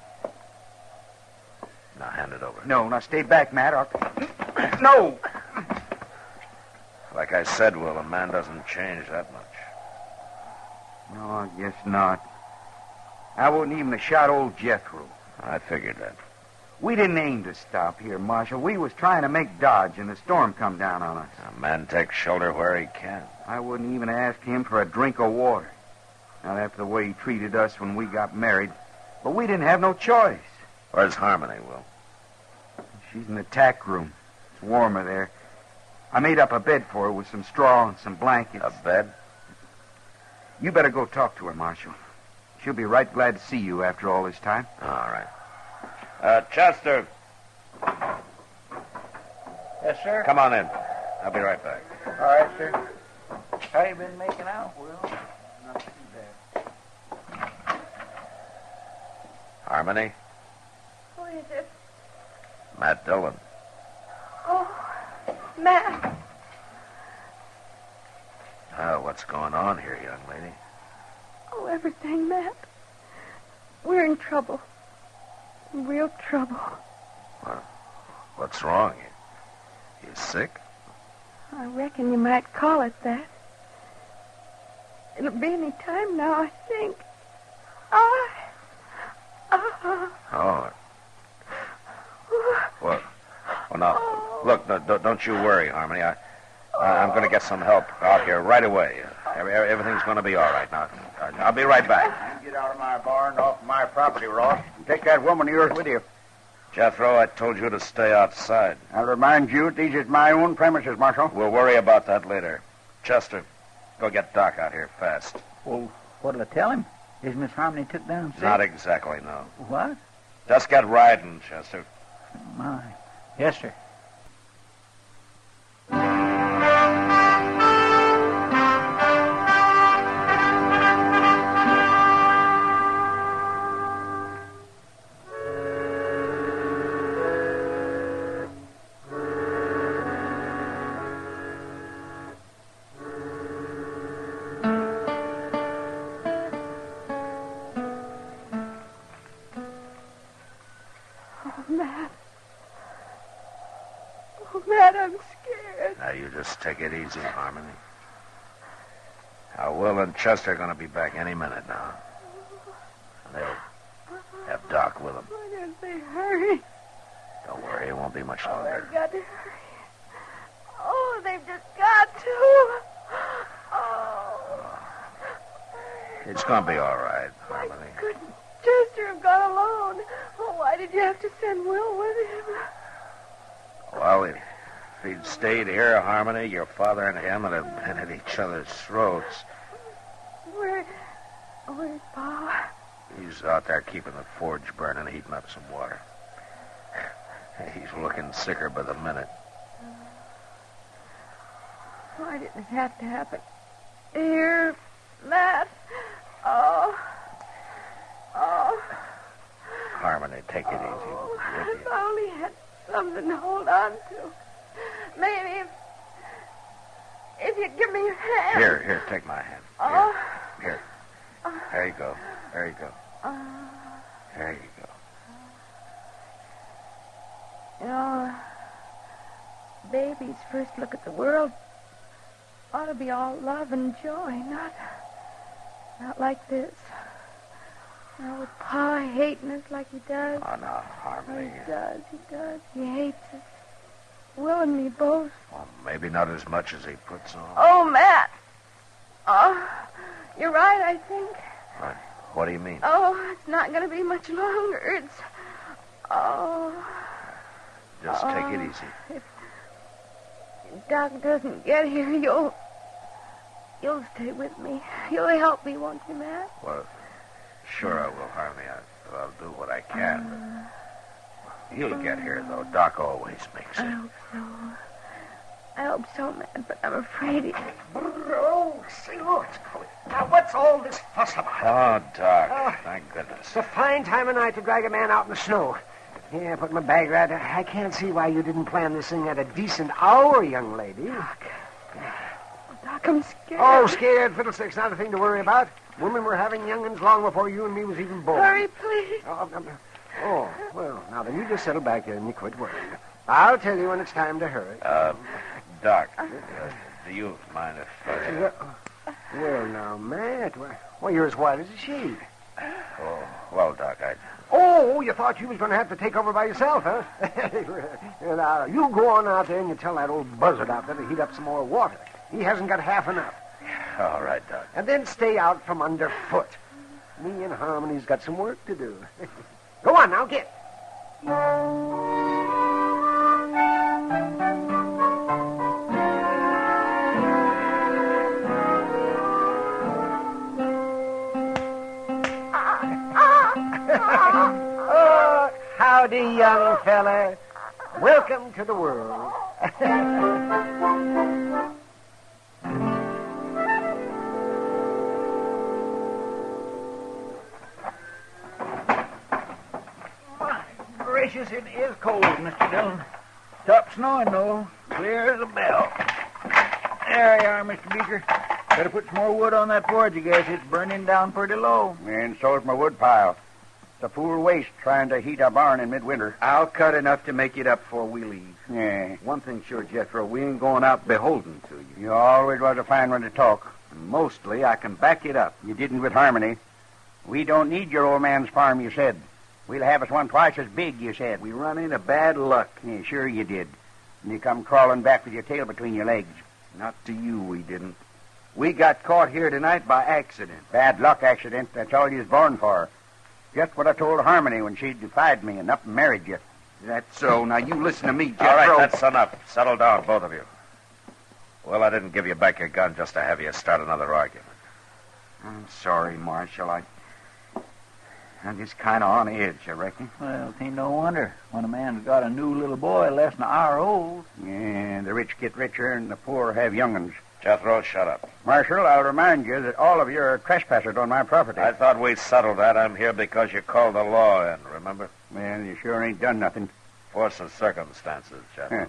Now, hand it over. No, now stay back, Matt. No! Like I said, Will, a man doesn't change that much. No, I guess not. I wouldn't even have shot old Jethro. I figured that. We didn't aim to stop here, Marshal. We was trying to make Dodge, and the storm come down on us. A man takes shelter where he can. I wouldn't even ask him for a drink of water. Not after the way he treated us when we got married. But we didn't have no choice. Where's Harmony, Will? She's in the tack room. It's warmer there. I made up a bed for her with some straw and some blankets. A bed? You better go talk to her, Marshal. She'll be right glad to see you after all this time. All right. Chester. Yes, sir? Come on in. I'll be right back. All right, sir. How you been making out, Will? Not too bad. Harmony? Who is it? Matt Dillon. Oh, Matt. What's going on here, young lady? Oh, everything, Matt. We're in trouble. In real trouble. What's wrong? You sick? I reckon you might call it that. It'll be any time now, I think. Oh. Well, now, look, don't you worry, Harmony. I'm going to get some help out here right away. Everything's going to be all right now. I'll be right back. You get out of my barn, off my property, Ross. Take that woman of yours with you. Jethro, I told you to stay outside. I'll remind you, these is my own premises, Marshal. We'll worry about that later. Chester, go get Doc out here fast. Well, what'll I tell him? Is Miss Harmony took down sick? Not exactly, no. What? Just get riding, Chester. My. Yes, sir. Matt, I'm scared. Now, you just take it easy, Harmony. Now, Will and Chester are going to be back any minute now. And they'll have Doc with them. Why don't they hurry? Don't worry, it won't be much longer. They've got to hurry. Oh, they've just got to. Oh. It's going to be all right, Harmony. Couldn't Chester have gone alone? Oh, why did you have to send Will with him? Well, if he'd stayed here, Harmony, your father and him would have been at each other's throats. Where's Pa? He's out there keeping the forge burning, heating up some water. He's looking sicker by the minute. Why did it have to happen? Here, Matt. Oh. Harmony, take it easy. If I only had something to hold on to. Maybe if you'd give me your hand. Here, take my hand. Here. There you go. There you go. There you go. You know, baby's first look at the world ought to be all love and joy, not like this. Now, with Pa hating us like he does. Oh, no, Harmony. He does. He hates us. Will and me both. Well, maybe not as much as he puts on. Oh, Matt. Oh, you're right, I think. What do you mean? Oh, it's not going to be much longer. It's... Oh. Just take it easy. If Doc doesn't get here, you'll stay with me. You'll help me, won't you, Matt? Well, sure I will, Harmony. I'll do what I can. But he'll get here, though. Doc always makes it. I hope so, Matt, but I'm afraid he... Oh, say, look. Now, what's all this fuss about? Oh, Doc. Thank goodness. It's a fine time of night to drag a man out in the snow. Yeah, put my bag right there. I can't see why you didn't plan this thing at a decent hour, young lady. Doc, I'm scared. Oh, scared? Fiddlesticks, not a thing to worry about. Women were having young'uns long before you and me was even born. Hurry, please. Oh, well, now then, you just settle back here and you quit worrying. I'll tell you when it's time to hurry. Doc, do you mind if... Well, now, Matt, well, you're as white as a sheet. Oh, well, Doc, Oh, you thought you was going to have to take over by yourself, huh? Now, you go on out there and you tell that old buzzard out there to heat up some more water. He hasn't got half enough. All right, Doc. And then stay out from underfoot. Me and Harmony's got some work to do. Go on now, get. Howdy, young fella. Welcome to the world. My gracious, it is cold, Mr. Dillon. Stopped snowing, though. Clear as a bell. There you are, Mr. Beecher. Better put some more wood on that forge, I guess. It's burning down pretty low. And so's my wood pile. It's a fool waste trying to heat a barn in midwinter. I'll cut enough to make it up before we leave. Yeah. One thing sure, Jethro, we ain't going out beholden to you. You always was a fine one to talk. And mostly I can back it up. You didn't with Harmony. We don't need your old man's farm, you said. We'll have us one twice as big, you said. We run into bad luck. Yeah, sure you did. And you come crawling back with your tail between your legs. Not to you, we didn't. We got caught here tonight by accident. Bad luck accident. That's all you was born for. Just what I told Harmony when she defied me and up and married you. That's so. Now you listen to me, Jethro. All right, that's enough. Settle down, both of you. Well, I didn't give you back your gun just to have you start another argument. I'm sorry, Marshal. I'm just kind of on edge, I reckon. Well, it ain't no wonder when a man's got a new little boy less than an hour old. Yeah, the rich get richer and the poor have young'uns. Jethro, shut up. Marshal, I'll remind you that all of you are trespassers on my property. I thought we settled that. I'm here because you called the law in, remember? Well, you sure ain't done nothing. Force of circumstances, Jethro.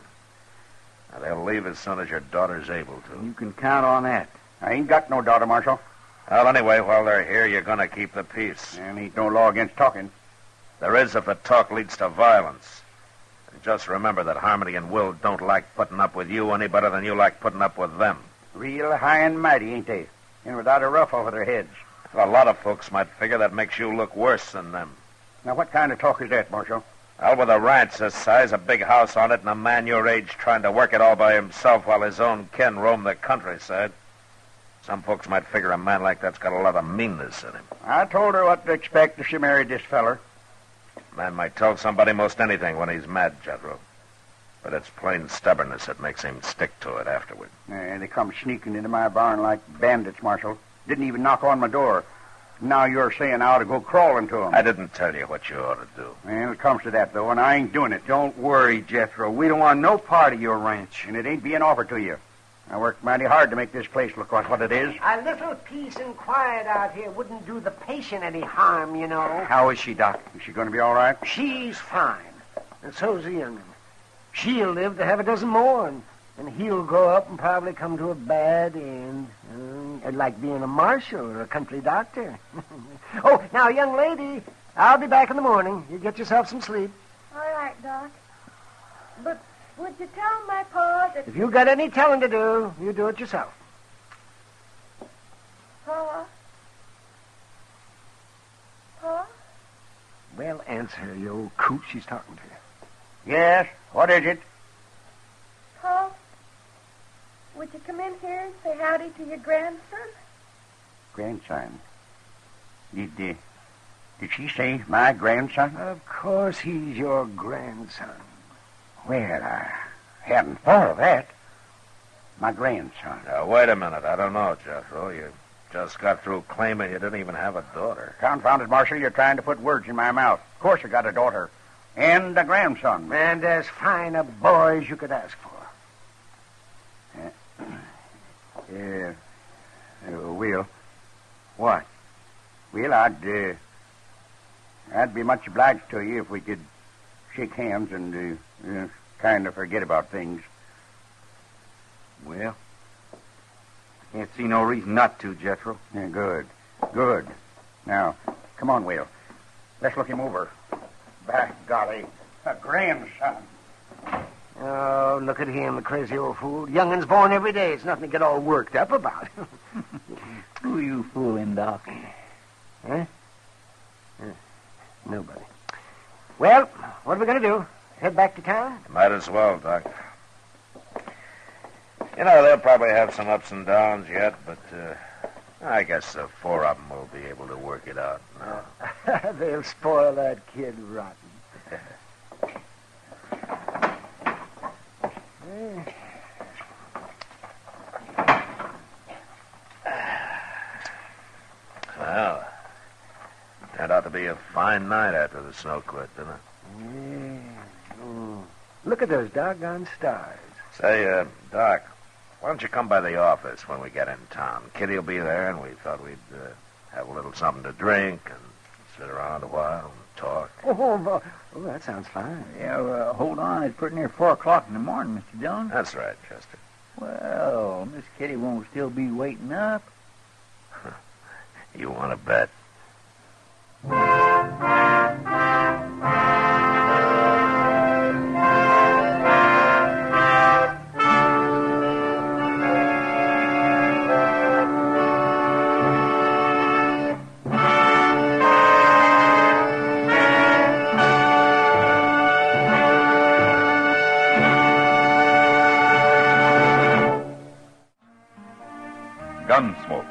Now, they'll leave as soon as your daughter's able to. You can count on that. I ain't got no daughter, Marshal. Well, anyway, while they're here, you're going to keep the peace. And ain't no law against talking. There is if the talk leads to violence. And just remember that Harmony and Will don't like putting up with you any better than you like putting up with them. Real high and mighty, ain't they? And without a ruff over their heads. A lot of folks might figure that makes you look worse than them. Now, what kind of talk is that, Marshal? Well, with a ranch this size, a big house on it, and a man your age trying to work it all by himself while his own kin roam the countryside. Some folks might figure a man like that's got a lot of meanness in him. I told her what to expect if she married this feller. A man might tell somebody most anything when he's mad, Jethro. But it's plain stubbornness that makes him stick to it afterward. And they come sneaking into my barn like bandits, Marshal. Didn't even knock on my door. Now you're saying I ought to go crawling to them. I didn't tell you what you ought to do. Well, it comes to that, though, and I ain't doing it. Don't worry, Jethro. We don't want no part of your ranch. And it ain't being offered to you. I worked mighty hard to make this place look like what it is. A little peace and quiet out here wouldn't do the patient any harm, you know. How is she, Doc? Is she going to be all right? She's fine. And so's the young'un. She'll live to have a dozen more, and he'll grow up and probably come to a bad end. Like being a marshal or a country doctor. Oh, now, young lady, I'll be back in the morning. You get yourself some sleep. All right, Doc. But would you tell my pa that... If you got any telling to do, you do it yourself. Pa? Pa? Well, answer her, you old coot. She's talking to you. Yes? What is it? Pa? Would you come in here and say howdy to your grandson? Grandson? Did she say my grandson? Of course he's your grandson. Well, I hadn't thought of that. My grandson. Now, wait a minute. I don't know, Jethro. You just got through claiming you didn't even have a daughter. Confound it, Marshal. You're trying to put words in my mouth. Of course I got a daughter. And a grandson. And as fine a boy as you could ask for. Will. What? Well, I'd be much obliged to you if we could shake hands and kind of forget about things. Well, I can't see no reason not to, Jethro. Yeah, good. Good. Now, come on, Will. Let's look him over. By golly, a grandson. Oh, look at him, the crazy old fool. Young'un's born every day. It's nothing to get all worked up about. Who you fooling, Doc? Huh? Nobody. Well, what are we going to do? Head back to town? Might as well, Doc. You know, they'll probably have some ups and downs yet, but I guess the four of them will be able to work it out now. They'll spoil that kid rotten. Well, turned out to be a fine night after the snow quit, didn't it? Look at those doggone stars. Say, Doc, why don't you come by the office when we get in town? Kitty will be there, and we thought we'd have a little something to drink and sit around a while and talk. Oh, that sounds fine. Yeah, hold on. It's pretty near 4 o'clock in the morning, Mr. Dillon. That's right, Chester. Well, Miss Kitty won't still be waiting up. You want to bet? Gunsmoke.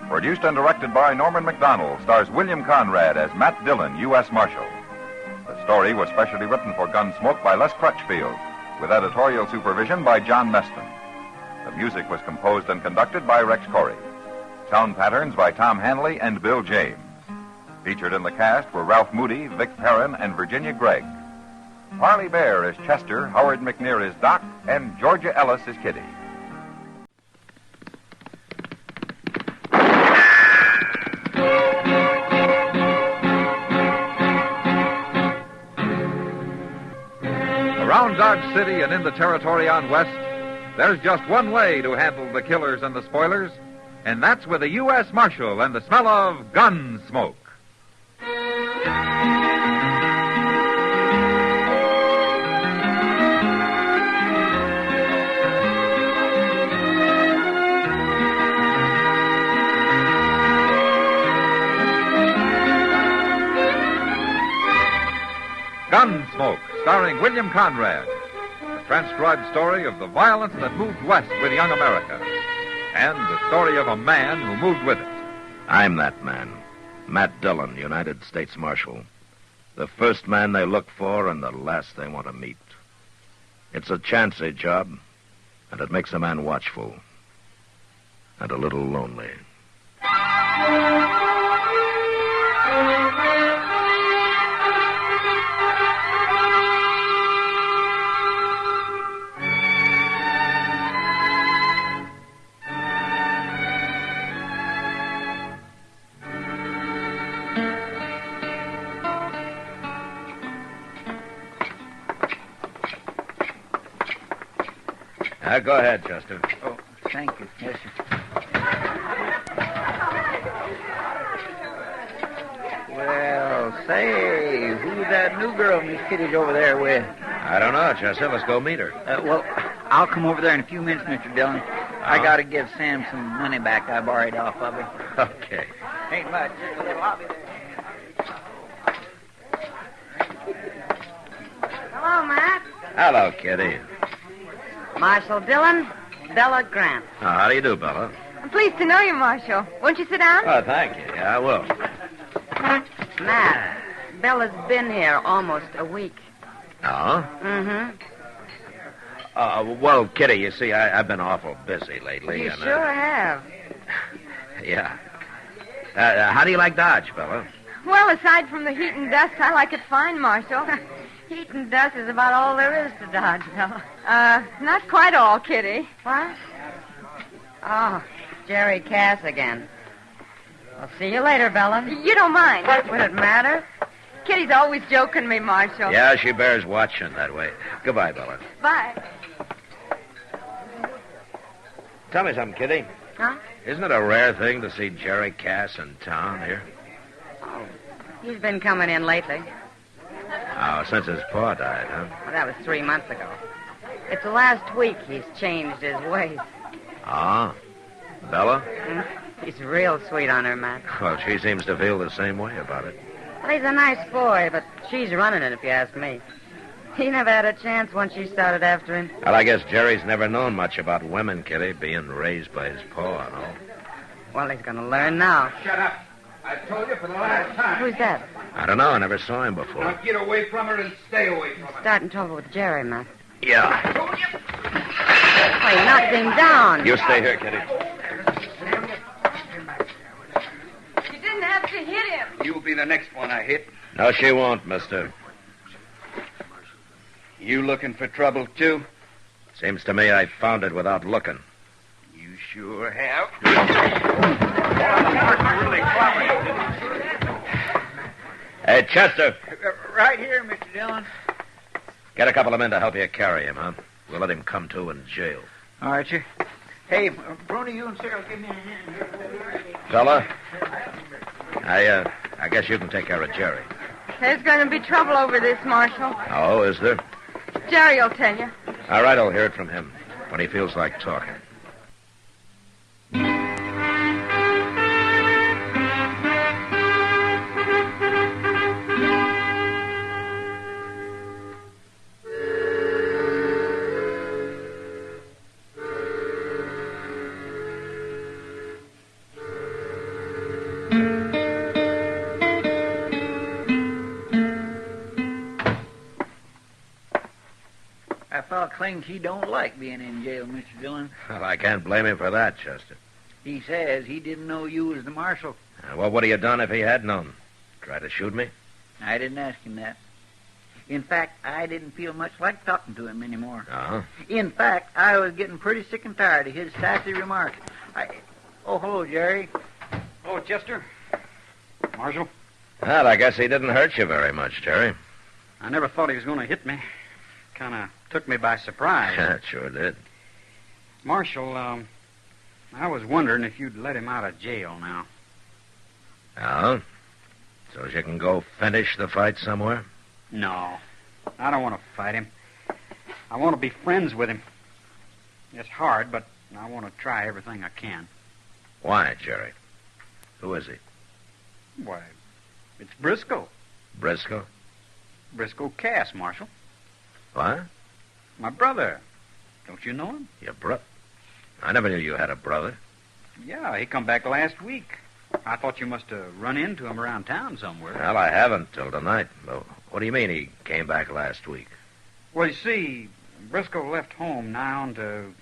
Produced and directed by Norman McDonald, stars William Conrad as Matt Dillon, U.S. Marshal. The story was specially written for Gunsmoke by Les Crutchfield, with editorial supervision by John Meston. The music was composed and conducted by Rex Corey. Sound patterns by Tom Hanley and Bill James. Featured in the cast were Ralph Moody, Vic Perrin, and Virginia Gregg. Parley Bear is Chester, Howard McNear is Doc, and Georgia Ellis is Kitty. Around Dodge City and in the territory on West, there's just one way to handle the killers and the spoilers, and that's with a U.S. Marshal and the smell of Gunsmoke. Gunsmoke, starring William Conrad. The transcribed story of the violence that moved west with young America. And the story of a man who moved with it. I'm that man. Matt Dillon, United States Marshal. The first man they look for and the last they want to meet. It's a chancy job, and it makes a man watchful. And a little lonely. Go ahead, Chester. Oh, thank you. Yes, sir. Well, say, who's that new girl Miss Kitty's over there with? I don't know, Chester. Let's go meet her. Well, I'll come over there in a few minutes, Mr. Dillon. I got to give Sam some money back I borrowed off of him. Okay. Ain't much. Just a little. I'll be there. Hello, Matt. Hello, Kitty. Marshal Dillon, Bella Grant. How do you do, Bella? I'm pleased to know you, Marshal. Won't you sit down? Oh, thank you. Yeah, I will. Matt, Bella's been here almost a week. Oh? Mm-hmm. Well, Kitty, you see, I've been awful busy lately. You and, sure have. Yeah. How do you like Dodge, Bella? Well, aside from the heat and dust, I like it fine, Marshal. Heat and dust is about all there is to Dodge, Bella. Not quite all, Kitty. What? Oh, Jerry Cass again. I'll see you later, Bella. You don't mind. Would it matter? Kitty's always joking me, Marshal. Yeah, she bears watching that way. Goodbye, Bella. Bye. Tell me something, Kitty. Huh? Isn't it a rare thing to see Jerry Cass in town here? Oh, he's been coming in lately. Oh, since his pa died, huh? Well, that was 3 months ago. It's the last week he's changed his ways. Ah, Bella? He's real sweet on her, Matt. Well, she seems to feel the same way about it. Well, he's a nice boy, but she's running it, if you ask me. He never had a chance once she started after him. Well, I guess Jerry's never known much about women, Kitty, being raised by his pa and all. Well, he's going to learn now. Shut up. I've told you for the last time. Who's that? I don't know. I never saw him before. Now get away from her and stay away from her. Starting trouble with Jerry, Matt. Yeah. Oh, he knocked him down. You stay here, Kitty. You didn't have to hit him. You'll be the next one I hit. No, she won't, mister. You looking for trouble, too? Seems to me I found it without looking. You sure have. Hey, Chester, Right here, Mr. Dillon. get a couple of men to help you carry him, huh? We'll let him come to in jail. All right, sir. Hey, Brony, you and Sarah, give me a hand here. Fella, I guess you can take care of Jerry. There's going to be trouble over this, Marshal. Oh, is there? Jerry will tell you. All right, I'll hear it from him when he feels like talking. That fellow claims he don't like being in jail, Mr. Dillon. Well, I can't blame him for that, Chester. He says he didn't know you was the marshal. What would he have done if he had known? Try to shoot me? I didn't ask him that. In fact, I didn't feel much like talking to him anymore. Uh-huh. In fact, I was getting pretty sick and tired of his sassy remarks. Oh, hello, Jerry. Oh, Chester. Marshal. Well, I guess he didn't hurt you very much, Jerry. I never thought he was going to hit me. Kind of took me by surprise. It sure did. Marshal, I was wondering if you'd let him out of jail now. Oh? So you can go finish the fight somewhere? No. I don't want to fight him. I want to be friends with him. It's hard, but I want to try everything I can. Why, Jerry? Who is he? Why, it's Briscoe. Briscoe? Briscoe Cass, Marshal. What? My brother. Don't you know him? Your brother? I never knew you had a brother. Yeah, he come back last week. I thought you must have run into him around town somewhere. Well, I haven't till tonight. Well, what do you mean he came back last week? Well, you see, Briscoe left home now on to,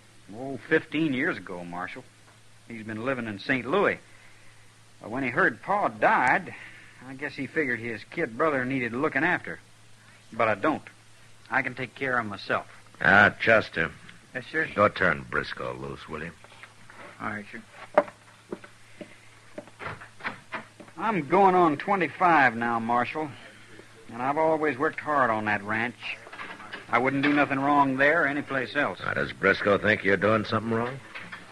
15 years ago, Marshal. He's been living in St. Louis. But when he heard Pa died, I guess he figured his kid brother needed looking after. But I don't. I can take care of myself. Chester. Yes, sir. Go turn Briscoe loose, will you? All right, sir. I'm going on 25 now, Marshal. And I've always worked hard on that ranch. I wouldn't do nothing wrong there or anyplace else. Does Briscoe think you're doing something wrong?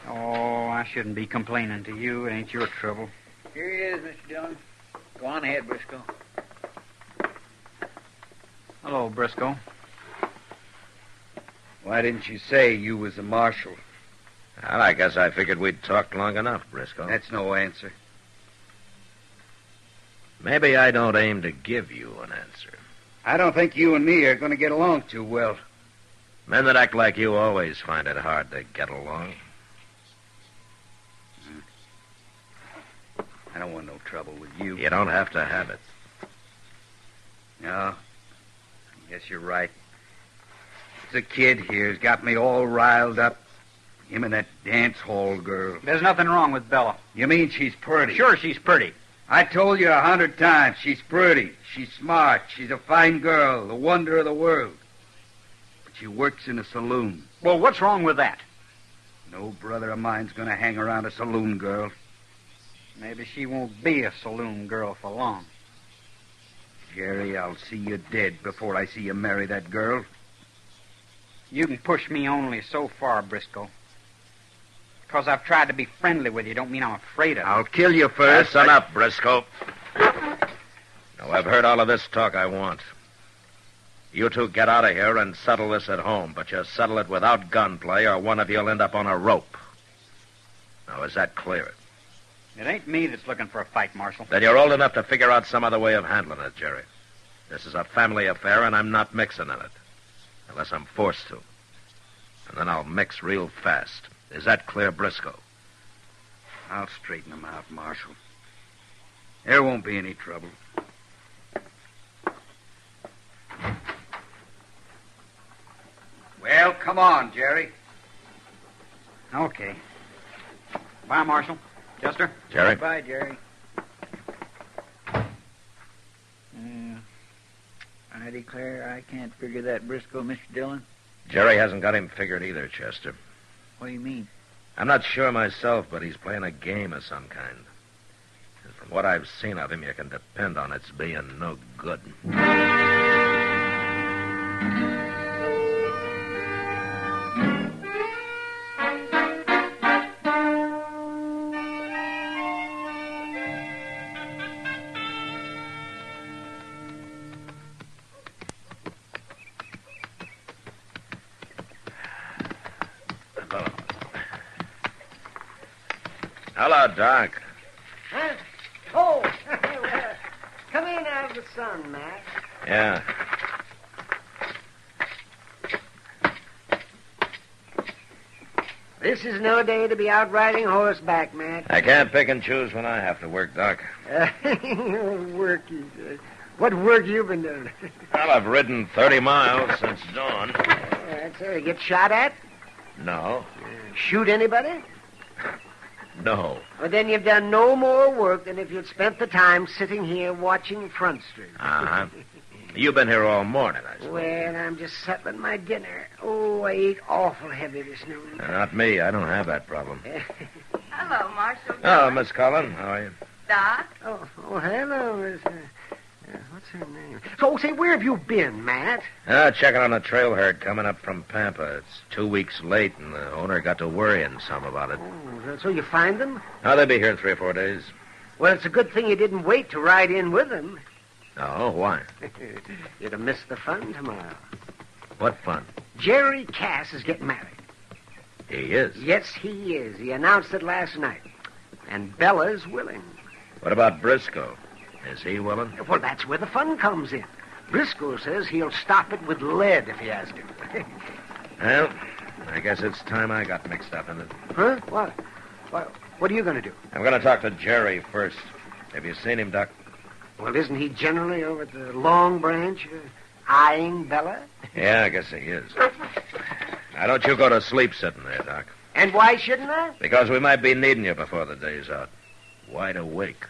Oh, I shouldn't be complaining to you. It ain't your trouble. Here he is, Mr. Dillon. Go on ahead, Briscoe. Hello, Briscoe. Why didn't you say you was a marshal? Well, I guess I figured we'd talked long enough, Briscoe. That's no answer. Maybe I don't aim to give you an answer. I don't think you and me are going to get along too well. Men that act like you always find it hard to get along. I don't want no trouble with you. You don't have to have it. No. I guess you're right. This kid here's got me all riled up. Him and that dance hall girl. There's nothing wrong with Bella. You mean she's pretty? Sure, she's pretty. I told you 100 times she's pretty. She's smart. She's a fine girl, the wonder of the world. But she works in a saloon. Well, what's wrong with that? No brother of mine's going to hang around a saloon girl. Maybe she won't be a saloon girl for long. Jerry, I'll see you dead before I see you marry that girl. You can push me only so far, Briscoe. Because I've tried to be friendly with you don't mean I'm afraid of you. I'll kill you first. Listen up, Briscoe. Now, I've heard all of this talk I want. You two get out of here and settle this at home, but you settle it without gunplay or one of you'll end up on a rope. Now, is that clear? It ain't me that's looking for a fight, Marshal. Then you're old enough to figure out some other way of handling it, Jerry. This is a family affair, and I'm not mixing in it. Unless I'm forced to. And then I'll mix real fast. Is that clear, Briscoe? I'll straighten them out, Marshal. There won't be any trouble. Well, come on, Jerry. Okay. Bye, Marshal. Chester? Jerry? Bye, I I declare I can't figure that Briscoe, Mr. Dillon. Jerry hasn't got him figured either, Chester. What do you mean? I'm not sure myself, but he's playing a game of some kind. And from what I've seen of him, you can depend on its being no good. Hello, Doc. Huh? Oh, well, come in out of the sun, Mac. Yeah. This is no day to be out riding horseback, Mac. I can't pick and choose when I have to work, Doc. Work, he says. What work you been doing? Well, I've ridden 30 miles since dawn. That's it. Get shot at? No. Shoot anybody? No. Well, then you've done no more work than if you'd spent the time sitting here watching Front Street. Uh-huh. You've been here all morning, I suppose. Well, I'm just settling my dinner. Oh, I ate awful heavy this noon. Not me. I don't have that problem. Hello, Marshal. Oh, Miss Cullen. How are you? Doc? Oh, hello, Miss... what's her name? So, say, where have you been, Matt? Checking on the trail herd coming up from Pampa. It's 2 weeks late, and the owner got to worrying some about it. Oh, so you find them? Oh, they'll be here in 3 or 4 days. Well, it's a good thing you didn't wait to ride in with them. Oh, why? You'd have missed the fun tomorrow. What fun? Jerry Cass is getting married. He is? Yes, he is. He announced it last night. And Bella's willing. What about Briscoe? Is he willing? Well, that's where the fun comes in. Briscoe says he'll stop it with lead if he has to. Well, I guess it's time I got mixed up in it. Huh? What are you going to do? I'm going to talk to Jerry first. Have you seen him, Doc? Well, isn't he generally over at the Long Branch eyeing Bella? Yeah, I guess he is. Now, don't you go to sleep sitting there, Doc. And why shouldn't I? Because we might be needing you before the day's out. Wide awake.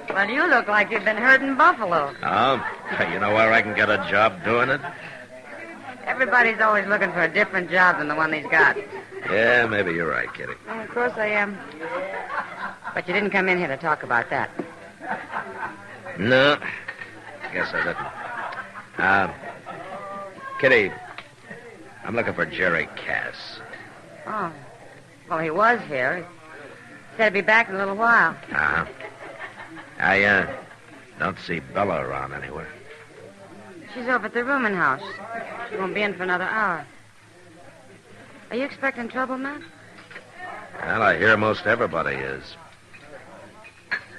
Well, you look like you've been herding buffalo. Oh, you know where I can get a job doing it? Everybody's always looking for a different job than the one he's got. Yeah, maybe you're right, Kitty. Well, of course I am. But you didn't come in here to talk about that. No, guess I didn't. Kitty, I'm looking for Jerry Cass. Oh. Well, he was here. He said he'd be back in a little while. Uh-huh. I don't see Bella around anywhere. She's over at the rooming house. She won't be in for another hour. Are you expecting trouble, Matt? Well, I hear most everybody is.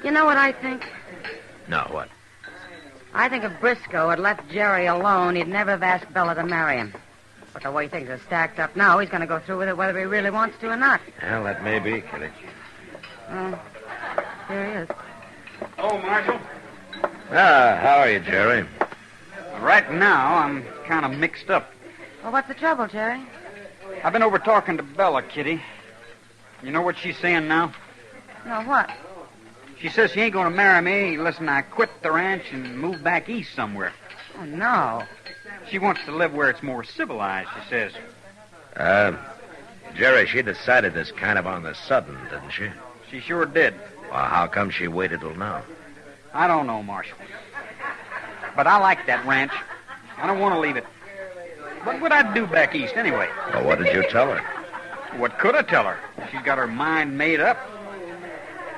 You know what I think? No, what? I think if Briscoe had left Jerry alone, he'd never have asked Bella to marry him. But the way things are stacked up now, he's going to go through with it whether he really wants to or not. Well, that may be, Kitty. Here he is. Oh, Marshal. How are you, Jerry? Right now, I'm kind of mixed up. Well, what's the trouble, Jerry? I've been over talking to Bella, Kitty. You know what she's saying now? No, what? She says she ain't going to marry me unless I quit the ranch and move back east somewhere. Oh, no. She wants to live where it's more civilized, she says. Jerry, she decided this kind of on the sudden, didn't she? She sure did. Well, how come she waited till now? I don't know, Marshal. But I like that ranch. I don't want to leave it. What would I do back east anyway? Well, what did you tell her? What could I tell her? She's got her mind made up.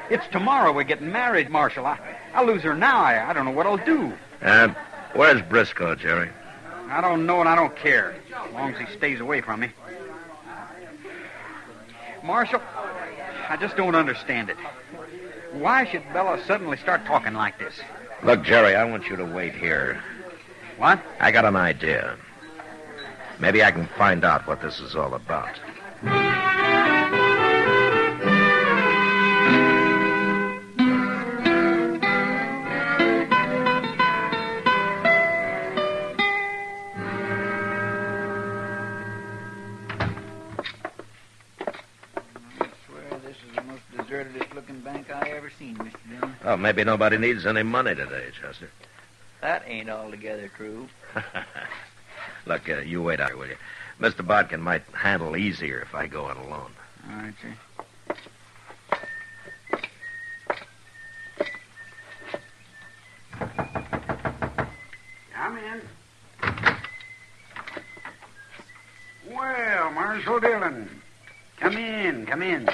It's tomorrow we're getting married, Marshal. I'll lose her now. I don't know what I'll do. Where's Briscoe, Jerry? I don't know and I don't care, as long as he stays away from me. Marshal, I just don't understand it. Why should Bella suddenly start talking like this? Look, Jerry, I want you to wait here. What? I got an idea. Maybe I can find out what this is all about. Desertedest-looking bank I ever seen, Mr. Dillon. Oh, maybe nobody needs any money today, Chester. That ain't altogether true. Look, you wait out here, will you? Mr. Bodkin might handle easier if I go it alone. All right, sir. Come in. Well, Marshal Dillon. Come in, come in.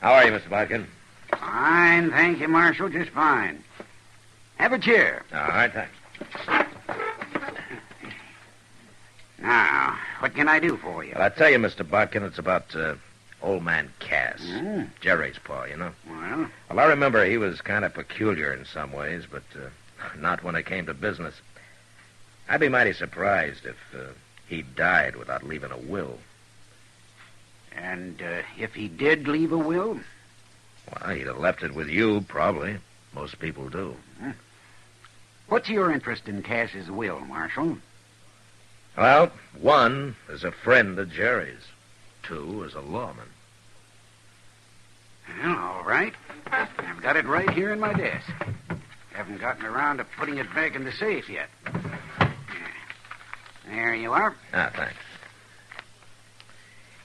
How are you, Mr. Bodkin? Fine, thank you, Marshal, just fine. Have a chair. All right, thanks. Now, what can I do for you? Well, I tell you, Mr. Bodkin, it's about old man Cass. Jerry's pa, you know. Well, I remember he was kind of peculiar in some ways, but not when it came to business. I'd be mighty surprised if he died without leaving a will. and if he did leave a will? Well, he'd have left it with you, probably. Most people do. What's your interest in Cass's will, Marshal? Well, one is a friend of Jerry's. Two is a lawman. Well, all right. I've got it right here in my desk. Haven't gotten around to putting it back in the safe yet. There you are. Ah, thanks.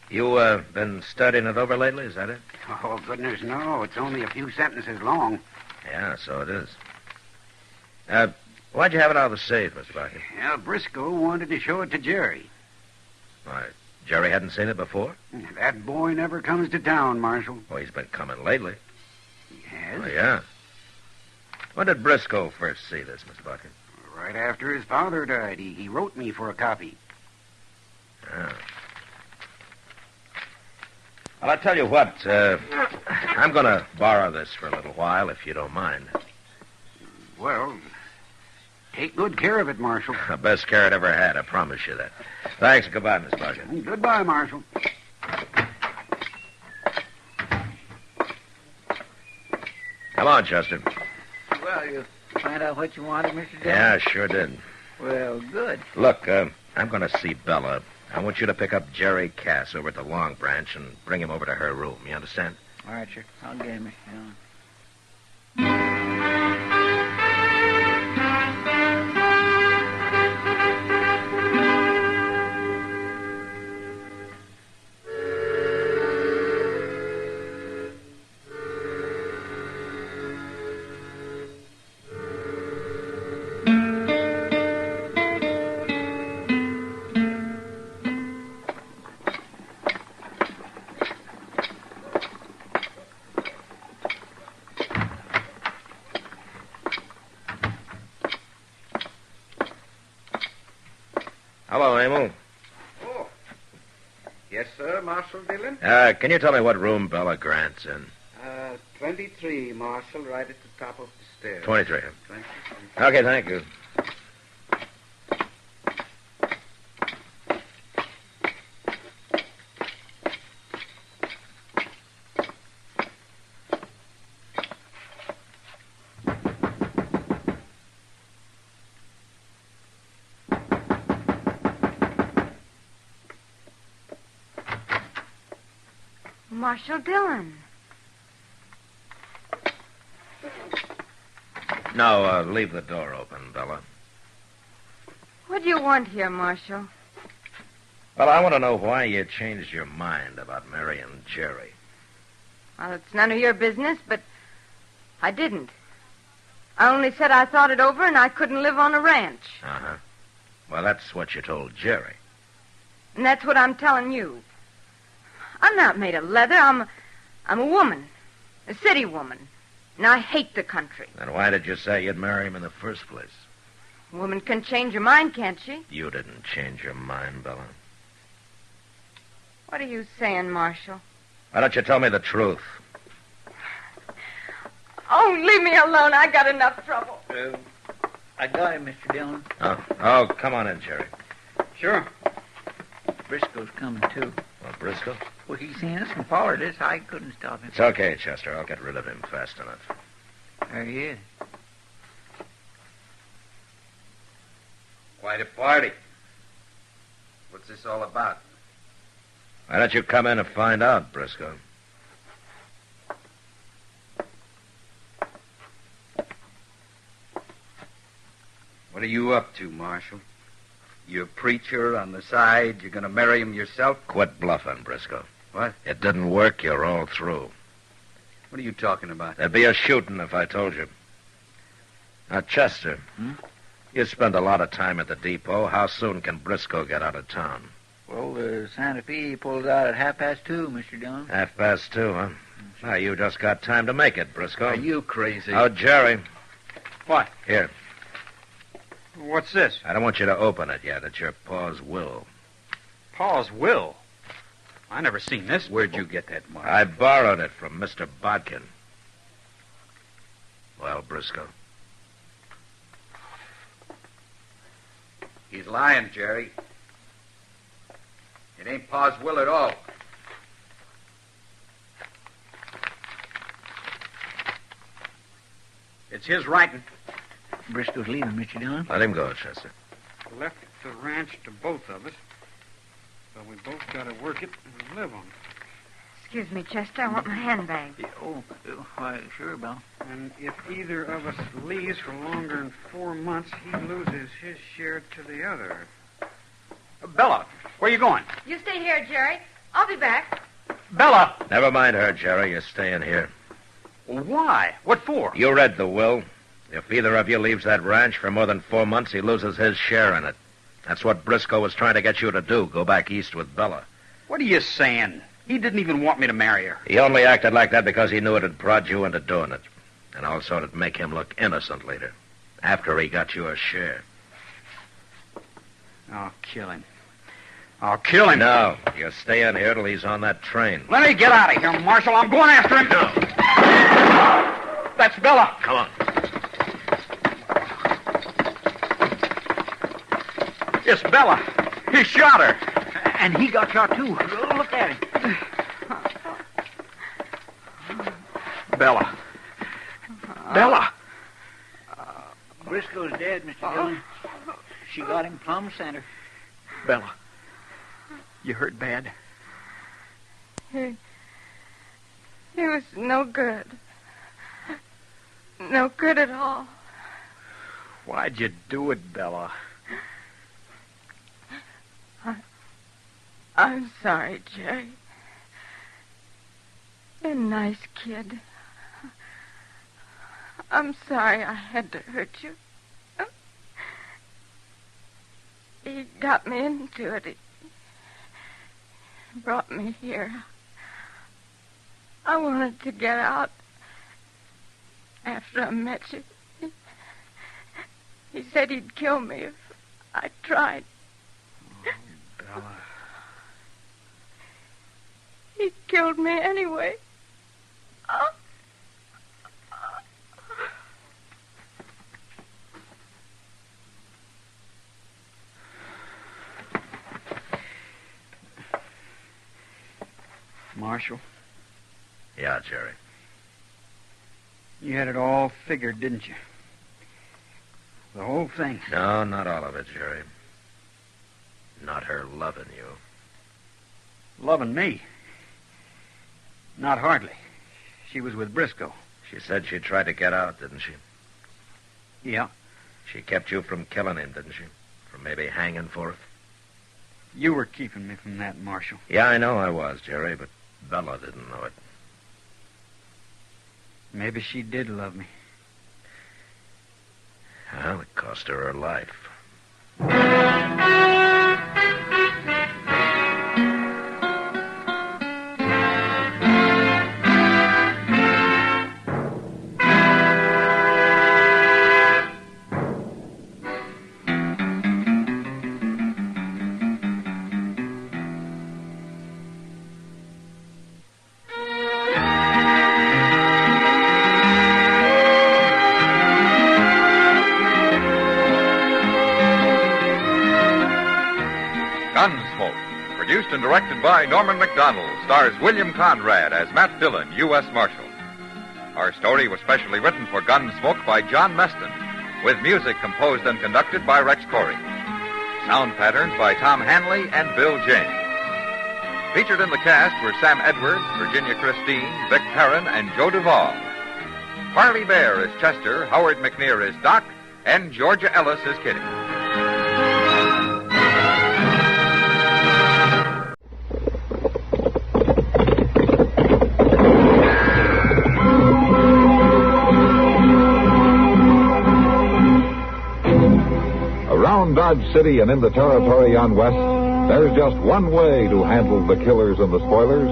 You, been studying it over lately, is that it? Oh, goodness, no. It's only a few sentences long. Yeah, so it is. Why'd you have it out of the safe, Mr. Bucket? Well, Briscoe wanted to show it to Jerry. Why, Jerry hadn't seen it before? That boy never comes to town, Marshal. Well, he's been coming lately. He has? Oh, yeah. When did Briscoe first see this, Mr. Bucket? Right after his father died. He wrote me for a copy. Yeah. Well, I'll tell you what. I'm going to borrow this for a little while, if you don't mind. Well, take good care of it, Marshal. The best care it ever had, I promise you that. Thanks. Goodbye, Miss Bucket. Goodbye, Marshal. Come on, Chester. Well, you find out what you wanted, Mr. Dillon? Yeah, I sure did. Well, good. Look, I'm going to see Bella. I want you to pick up Jerry Cass over at the Long Branch and bring him over to her room. You understand? All right, sir. I'll get him. Hello, Emil. Oh. Yes, sir, Marshal Dillon? Can you tell me what room Bella Grant's in? 23, Marshal, right at the top of the stairs. 23. 20. Okay, thank you. Marshal Dillon. No, leave the door open, Bella. What do you want here, Marshal? Well, I want to know why you changed your mind about marrying Jerry. Well, it's none of your business, but I didn't. I only said I thought it over and I couldn't live on a ranch. Uh-huh. Well, that's what you told Jerry. And that's what I'm telling you. I'm not made of leather. I'm a woman. A city woman. And I hate the country. Then why did you say you'd marry him in the first place? A woman can change her mind, can't she? You didn't change your mind, Bella. What are you saying, Marshal? Why don't you tell me the truth? Oh, leave me alone. I got enough trouble. I got him, Mr. Dillon. Oh, come on in, Jerry. Sure. Briscoe's coming, too. Well, Briscoe? Well, he seen us and followed us. I couldn't stop him. It's okay, Chester. I'll get rid of him fast enough. There he is. Quite a party. What's this all about? Why don't you come in and find out, Briscoe? What are you up to, Marshal? You a preacher on the side? You're going to marry him yourself? Quit bluffing, Briscoe. What? It didn't work. You're all through. What are you talking about? There'd be a shooting if I told you. Now, Chester, you spend a lot of time at the depot. How soon can Briscoe get out of town? Well, the Santa Fe pulls out at 2:30, Mr. Dillon. 2:30, huh? Now, you just got time to make it, Briscoe. Are you crazy? Oh, Jerry. What? Here. What's this? I don't want you to open it yet. It's your Pa's will. Pa's will? I never seen this. Where'd you get that, Mark? I borrowed it from Mr. Bodkin. Well, Briscoe? He's lying, Jerry. It ain't Pa's will at all. It's his writing. Briscoe's leaving, Mr. Dillon. Let him go, Chester. Left the ranch to both of us. So we both got to work it and live on it. Excuse me, Chester. I want my handbag. Why, sure, Belle. And if either of us leaves for longer than 4 months, he loses his share to the other. Bella, where you going? You stay here, Jerry. I'll be back. Bella! Never mind her, Jerry. You're staying here. Why? What for? You read the will. If either of you leaves that ranch for more than 4 months, he loses his share in it. That's what Briscoe was trying to get you to do, go back east with Bella. What are you saying? He didn't even want me to marry her. He only acted like that because he knew it'd prod you into doing it. And also it'd make him look innocent later, after he got you a share. I'll kill him. I'll kill him. No, you stay in here till he's on that train. Let me get out of here, Marshal. I'm going after him. No. That's Bella. Come on. It's Bella. He shot her. And he got shot, too. Look at him. Bella. Bella. Briscoe's dead, Mr. Dillon. She got him plumb center. Bella. You hurt bad? He was no good. No good at all. Why'd you do it, Bella? I'm sorry, Jerry. You're a nice kid. I'm sorry I had to hurt you. He got me into it. He brought me here. I wanted to get out after I met you. He said he'd kill me if I tried. Oh, Bella. He killed me anyway. Marshal? Yeah, Jerry. You had it all figured, didn't you? The whole thing. No, not all of it, Jerry. Not her loving you. Loving me? Not hardly. She was with Briscoe. She said she tried to get out, didn't she? Yeah. She kept you from killing him, didn't she? From maybe hanging for it? You were keeping me from that, Marshal. Yeah, I know I was, Jerry, but Bella didn't know it. Maybe she did love me. Well, it cost her her life. produced and directed by Norman McDonald, stars William Conrad as Matt Dillon, U.S. Marshal. Our story was specially written for Gunsmoke by John Meston, with music composed and conducted by Rex Corey. Sound patterns by Tom Hanley and Bill James. Featured in the cast were Sam Edwards, Virginia Christine, Vic Perrin, and Joe Duvall. Harley Bear is Chester, Howard McNear is Doc, and Georgia Ellis is Kitty. Around Dodge City and in the territory on West, there's just one way to handle the killers and the spoilers,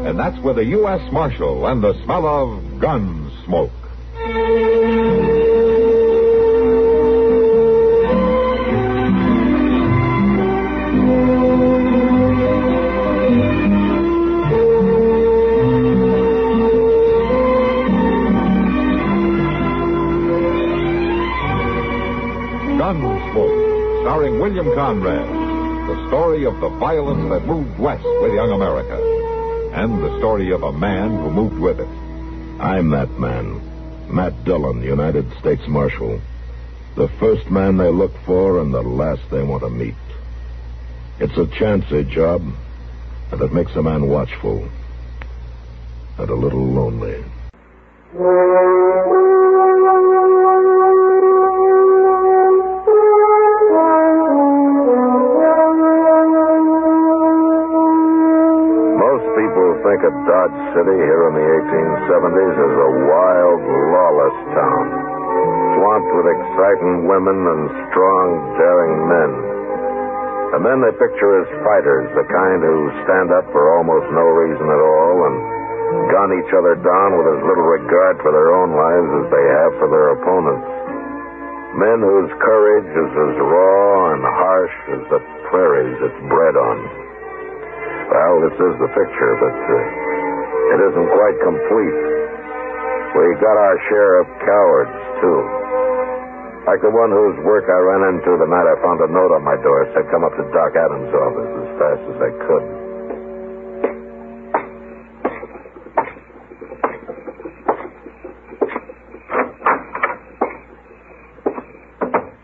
and that's with a U.S. Marshal and the smell of Gunsmoke. Gunsmoke, starring William Conrad, the story of the violence that moved west with young America, and the story of a man who moved with it. I'm that man, Matt Dillon, United States Marshal. The first man they look for and the last they want to meet. It's a chancy job, and it makes a man watchful and a little lonely. Think of Dodge City here in the 1870s as a wild, lawless town, swamped with exciting women and strong, daring men. And then they picture as fighters, the kind who stand up for almost no reason at all and gun each other down with as little regard for their own lives as they have for their opponents. Men whose courage is as raw and harsh as the prairies it's bred on. Well, this is the picture, but it isn't quite complete. We got our share of cowards, too. Like the one whose work I ran into the night I found a note on my door. It said, come up to Doc Adams' office as fast as I could.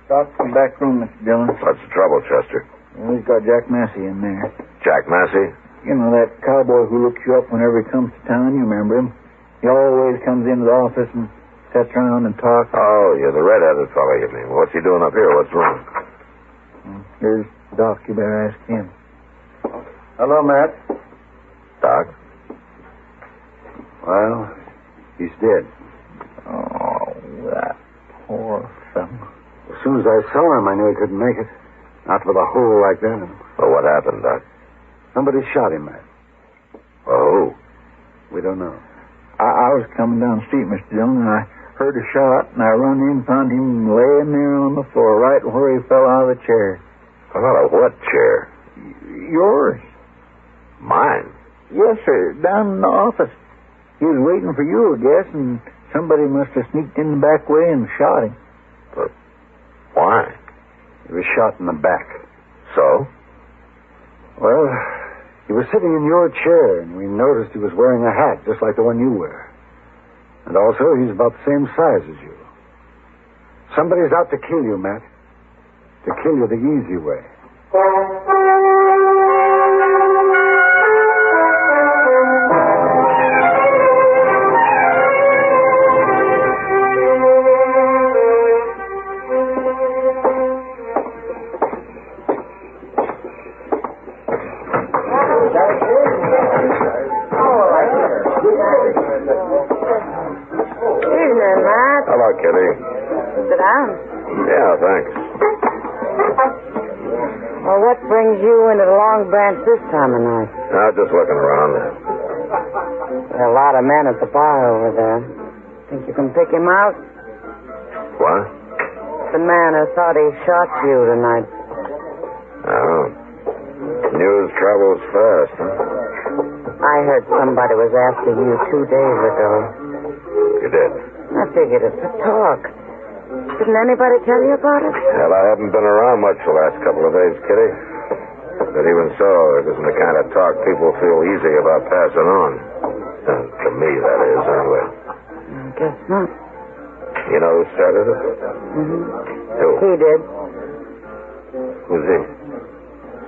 Doc's in the back room, Mr. Dillon. What's the trouble, Chester? Well, he's got Jack Massey in there. Jack Massey? You know, that cowboy who looks you up whenever he comes to town, you remember him? He always comes into the office and sits around and talks. Oh, yeah, the red-headed fellow, you mean. What's he doing up here? What's wrong? Here's Doc. You better ask him. Hello, Matt. Doc? Well, he's dead. Oh, that poor fellow. As soon as I saw him, I knew he couldn't make it. Not with a hole like that. Well, what happened, Doc? Somebody shot him, Matt. Oh? We don't know. I was coming down the street, Mr. Dillon, and I heard a shot, and I run in and found him laying there on the floor, right where he fell out of the chair. Fell out of what chair? Yours. Mine? Yes, sir, down in the office. He was waiting for you, I guess, and somebody must have sneaked in the back way and shot him. But why? He was shot in the back. So? Well, he was sitting in your chair, and we noticed he was wearing a hat just like the one you wear. And also, he's about the same size as you. Somebody's out to kill you, Matt. To kill you the easy way. Hello, Kitty. Sit down. Yeah, thanks. Well, what brings you into the Long Branch this time of night? Just looking around. There are a lot of men at the bar over there. Think you can pick him out? What? The man who thought he shot you tonight. Oh. News travels fast, huh? I heard somebody was after you 2 days ago. You did? I figured it's a talk. Didn't anybody tell you about it? Well, I haven't been around much the last couple of days, Kitty. But even so, it isn't the kind of talk people feel easy about passing on. To me, that is, anyway. I guess not. You know who started it? Mm-hmm. Who? He did. Who's he?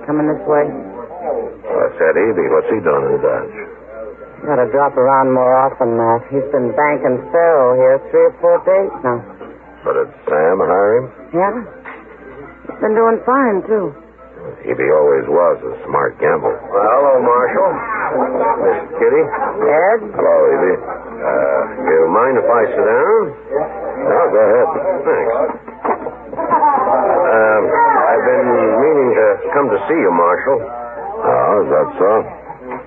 Coming this way. What's that, Evie? What's he doing in Dodge? Gotta drop around more often, Matt. He's been banking faro here 3 or 4 days now. But did Sam hire him? Yeah? He's been doing fine, too. Evie always was a smart gambler. Well, hello, Marshal. Miss Kitty. Ed? Hello, Evie. You mind if I sit down? No, go ahead. Thanks. I've been meaning to come to see you, Marshal. Oh, is that so?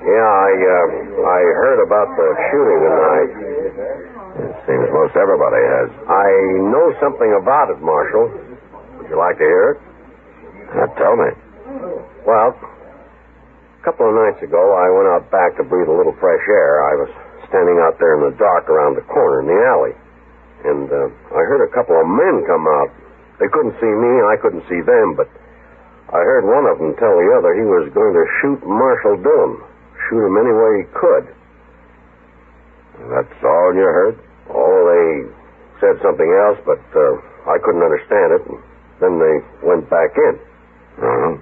Yeah, I heard about the shooting tonight. It seems most everybody has. I know something about it, Marshal. Would you like to hear it? Tell me. Well, a couple of nights ago, I went out back to breathe a little fresh air. I was standing out there in the dark around the corner in the alley. And I heard a couple of men come out. They couldn't see me, I couldn't see them, but I heard one of them tell the other he was going to shoot Marshal Dillon. Shoot him any way he could. That's all you heard? Oh, they said something else, but I couldn't understand it. And then they went back in. Uh-huh.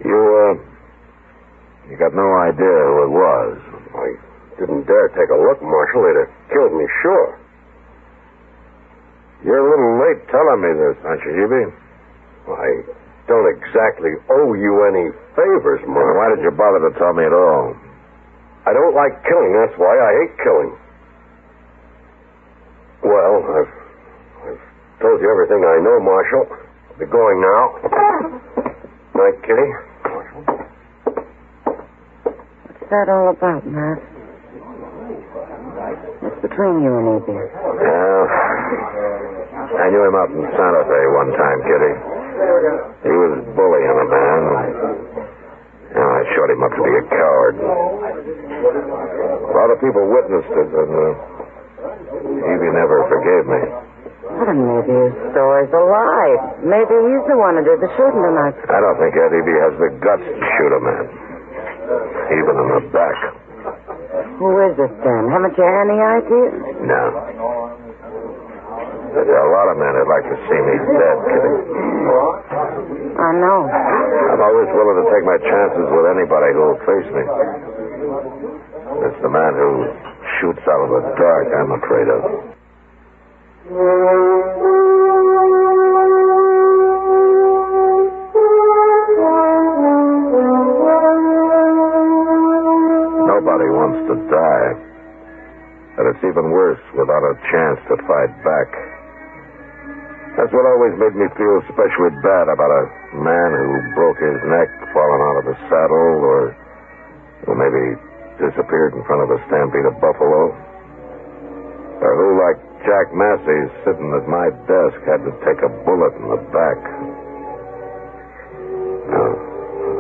You got no idea who it was. I didn't dare take a look, Marshal. They'd have killed me, sure. You're a little late telling me this, aren't you, Evie? I don't exactly owe you any favors, Marshal. Why did you bother to tell me at all? I don't like killing, that's why. I hate killing. Well, I've told you everything I know, Marshal. I'll be going now. Night, Kitty. What's that all about, Matt? What's between you and Evie? Well, I knew him out in Santa Fe one time, Kitty. He was bullying a man. I showed him up to be a coward. A lot of people witnessed it, and Evie never forgave me. Well, maybe his story's a lie. Maybe he's the one who did the shooting tonight. I don't think Ed Evie has the guts to shoot a man. Even in the back. Who is this, then? Haven't you any idea? No. There are a lot of men who'd like to see me dead, Kitty. I know. I'm always willing to take my chances with anybody who'll face me. It's the man who shoots out of the dark I'm afraid of. Nobody wants to die. But it's even worse without a chance to fight back. That's what always made me feel especially bad about a man who broke his neck falling out of a saddle or who maybe disappeared in front of a stampede of buffalo. Or who, like Jack Massey, sitting at my desk, had to take a bullet in the back. No,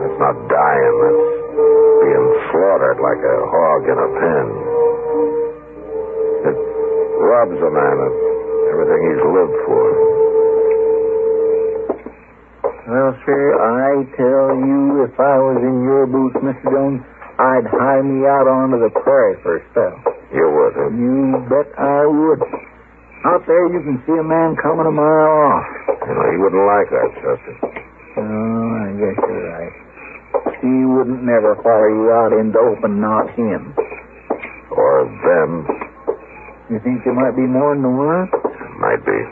that's not dying. That's being slaughtered like a hog in a pen. It robs a man of everything he's lived for. Well, sir, I tell you, if I was in your boots, Mr. Jones, I'd hie me out onto the prairie for a spell. You would, huh? You bet I would. Out there, you can see a man coming a mile off. He wouldn't like that, Chester. Oh, I guess you're right. He wouldn't never follow you out into open, not him. Or them. You think there might be more than one? Might be.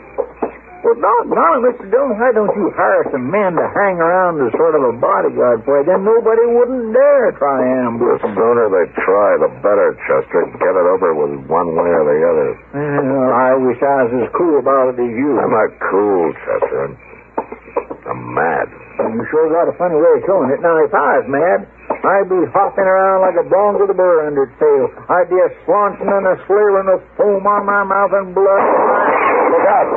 Well, doggone it, Mr. Jones, why don't you hire some men to hang around as sort of a bodyguard for you? Then nobody wouldn't dare try ambush. The sooner they try, the better, Chester. Get it over with one way or the other. Well, I wish I was as cool about it as you. I'm not cool, Chester. I'm mad. You sure got a funny way of showing it. Now, if I was mad, I'd be hopping around like a bronc with a burr under its tail. I'd be a slaunching and a slavering with foam on my mouth and blood. Look out.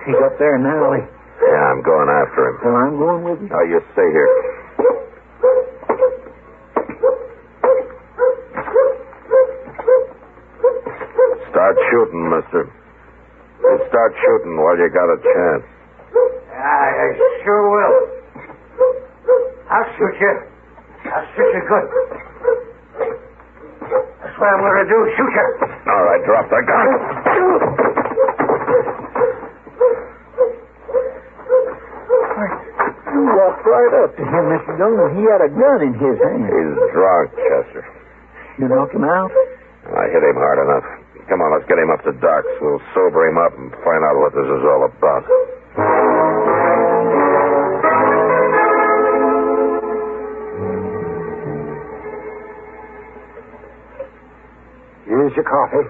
He's up there in the alley. Yeah, I'm going after him. Well, I'm going with you. Oh, you stay here. Start shooting, mister. You start shooting while you got a chance. I sure will. I'll shoot you. I'll shoot you good. That's what I'm going to do, shoot you. All right, drop the gun. You walked right up to him, Mr. Dillon. He had a gun in his hand. He's drunk, Chester. You knocked him out? I hit him hard enough. Come on, let's get him up to Doc's. We'll sober him up and find out what this is all about. Here's your coffee.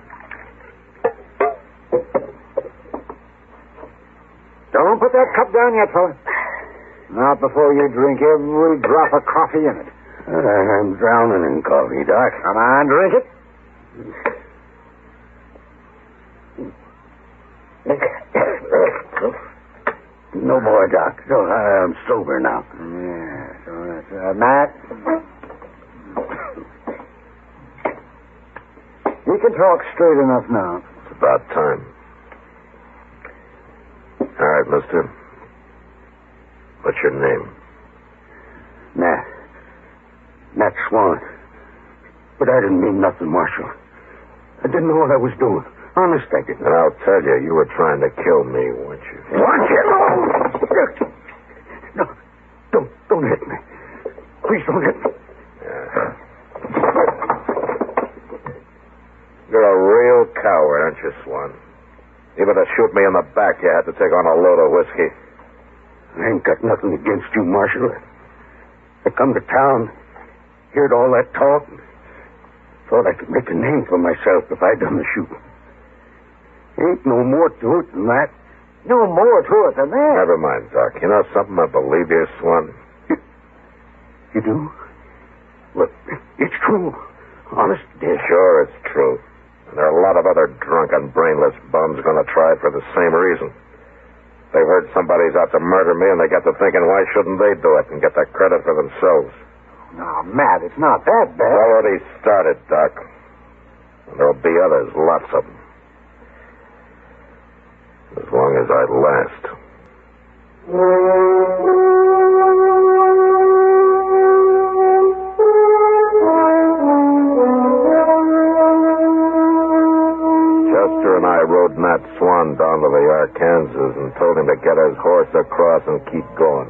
Don't put that cup down yet, fella. Not before you drink every drop of coffee in it. I'm drowning in coffee, Doc. Come on, drink it. No more, Doc. So I'm sober now. Yeah, so that's Matt. You can talk straight enough now. It's about time. All right, mister. What's your name? Matt Swan. But I didn't mean nothing, Marshal. I didn't know what I was doing. Honest, I didn't. And I'll tell you, you were trying to kill me, weren't you? Want you? No. Don't hit me. Please don't hit me. Yeah. You're a real coward, aren't you, Swan? Even to shoot me in the back, you had to take on a load of whiskey. I ain't got nothing against you, Marshal. I come to town, heard all that talk, and thought I could make a name for myself if I done the shooting. Ain't no more to it than that. No more to it than that. Never mind, Doc. You know something? I believe you, Swan. You do? Well, it's true. Honest, it is. Sure, it's true. And there are a lot of other drunken, brainless bums going to try it for the same reason. They've heard somebody's out to murder me, and they get to thinking, why shouldn't they do it and get the credit for themselves? Now, Matt, it's not that bad. It's already started, Doc. And there'll be others, lots of them. As long as I last. Chester and I rode Matt Swan down to the Arkansas and told him to get his horse across and keep going.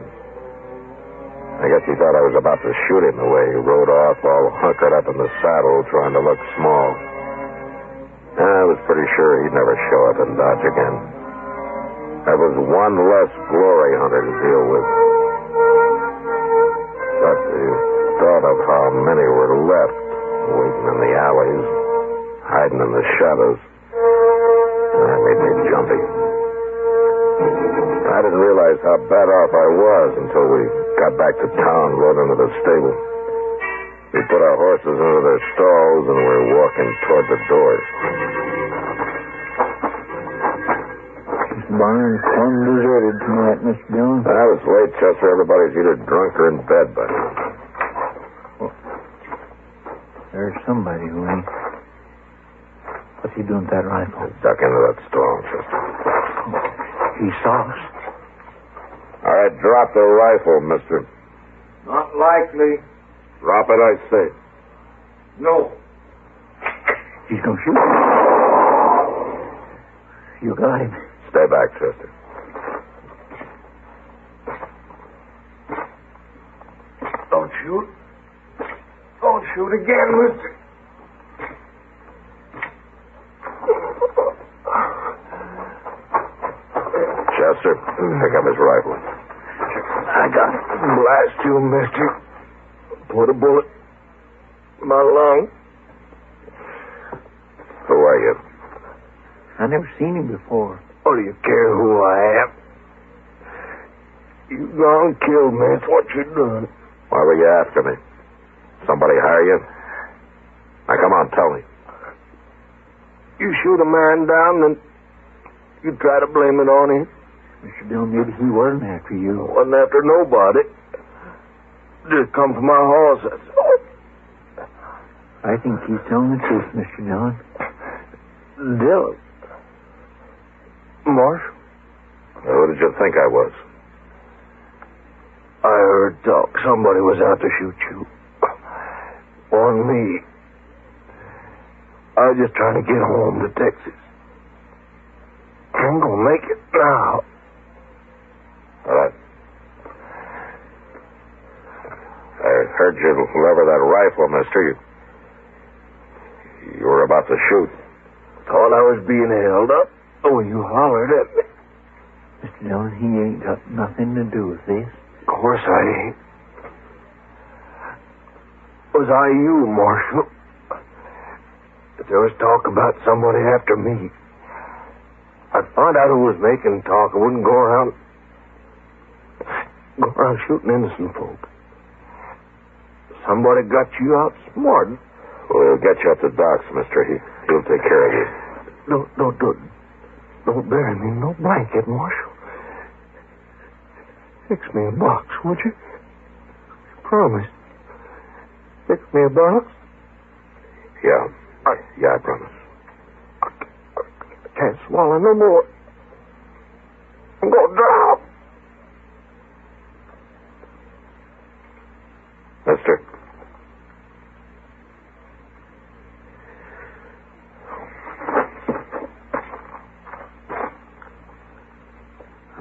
I guess he thought I was about to shoot him the way he rode off, all hunkered up in the saddle, trying to look small. I was pretty sure he'd never show up in Dodge again. There was one less glory hunter to deal with. But the thought of how many were left, waiting in the alleys, hiding in the shadows, that made me jumpy. I didn't realize how bad off I was until we got back to town, rode into the stable. We put our horses into their stalls and were walking toward the doors. Barn's plumb deserted tonight, Mr. Dillon. I was late, Chester. Everybody's either drunk or in bed by now. Well, there's somebody who ain't. What's he doing with that rifle? Duck into that stall, Chester. He saw us. All right, drop the rifle, mister. Not likely. Drop it, I say. No. He's gonna shoot. You got him. Stay back, Chester. Don't shoot. Don't shoot again, mister. Chester, pick up his rifle. I got it. Blast you, mister. Put a bullet in my lung. Who are you? I never seen him before. What do you care who I am? You gone killed me. That's what you done. Why were you after me? Somebody hire you? Now, come on, tell me. You shoot a man down, then you try to blame it on him. Mr. Dillon, maybe he wasn't after you. Wasn't after nobody. Just come for my horse, that's all. I think he's telling the truth, Mr. Dillon. Dillon? Marshal? Who did you think I was? I heard talk. Somebody was out to shoot you. On me. I was just trying to get home to Texas. I'm gonna make it now. All right. I heard you lever that rifle, mister. You were about to shoot. Thought I was being held up. Oh, you hollered at me. Mr. Dillon, he ain't got nothing to do with this. Of course I ain't. Was I you, Marshal? If there was talk about somebody after me, I'd find out who was making talk. I wouldn't go around shooting innocent folk. Somebody got you outsmarted. We'll get you up to Doc's, mister. He'll take care of you. Don't bury me in no blanket, Marshal. Fix me a box, won't you? Promise. Fix me a box? Yeah, I promise. I can't swallow no more. I'm going to drown. Mister.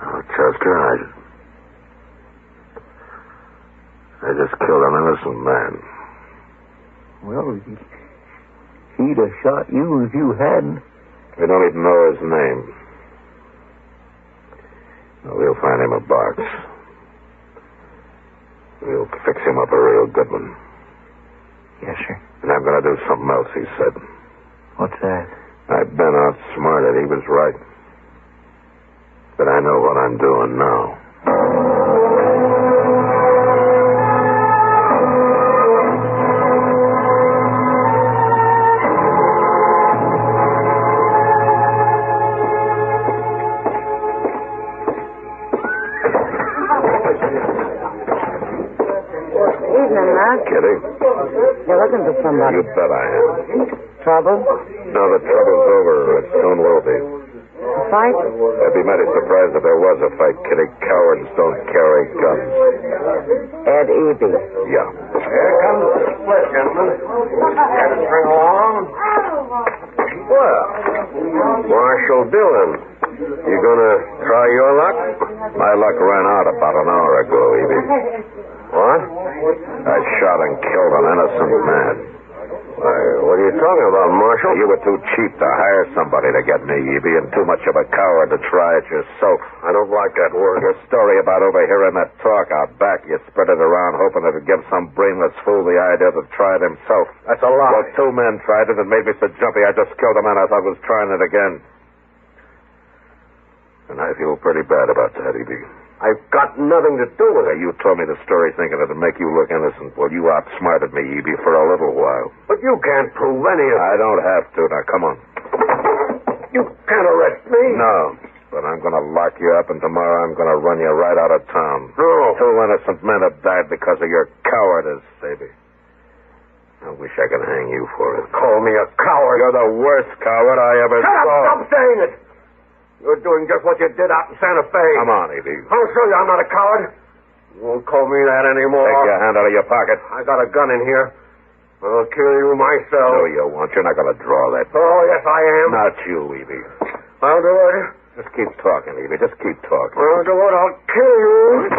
Oh, Chester, I just killed an innocent man. Well, he'd have shot you if you hadn't. We don't even know his name. We'll find him a box. We'll fix him up a real good one. Yes, sir. And I'm going to do something else, he said. What's that? I've been outsmarted. He was right. But I know what I'm doing now. Evening, Matt. Kitty? You're looking for somebody. You bet I am. Trouble? No, the trouble's over. It soon will be. A fight? I'd be mighty surprised if there was a fight, Kitty. Cowards don't carry guns. Ed Eby. Yeah. Here comes the split, gentlemen. Got to bring along. Well, Marshal Dillon, you gonna try your luck? My luck ran out about an hour ago, Evie. What? I shot and killed an innocent man. Why, what are you talking about, Marshal? You were too cheap to hire somebody to get me, Evie, and too much of a coward to try it yourself. I don't like that word. Your story about overhearing that talk out back, you spread it around hoping it'd give some brainless fool the idea to try it himself. That's a lie. Well, 2 men tried it and made me so jumpy I just killed a man I thought was trying it again. And I feel pretty bad about that, Evie. I've got nothing to do with it. You told me the story thinking it'd make you look innocent. Well, you outsmarted me, Evie, for a little while. But you can't prove any of it. I don't have to. Now, come on. You can't arrest me. No, but I'm going to lock you up, and tomorrow I'm going to run you right out of town. No. 2 innocent men have died because of your cowardice, Davy. I wish I could hang you for it. Call me a coward. You're the worst coward I ever Shut saw. up! Stop saying it! You're doing just what you did out in Santa Fe. Come on, Evie. I'll show you I'm not a coward. You won't call me that anymore. Take your hand out of your pocket. I got a gun in here. I'll kill you myself. No, you won't. You're not going to draw that. Oh, yes, I am. Not you, Evie. I'll do it. Just keep talking, Evie. Just keep talking. I'll do it. I'll kill you.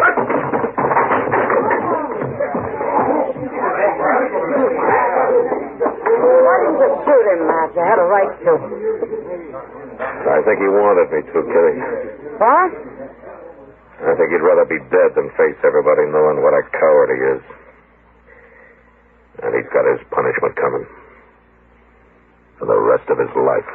Why didn't you shoot him, Matt? You had a right to. I think he wanted me to, Kitty. What? I think he'd rather be dead than face everybody knowing what a coward he is. And he's got his punishment coming. For the rest of his life.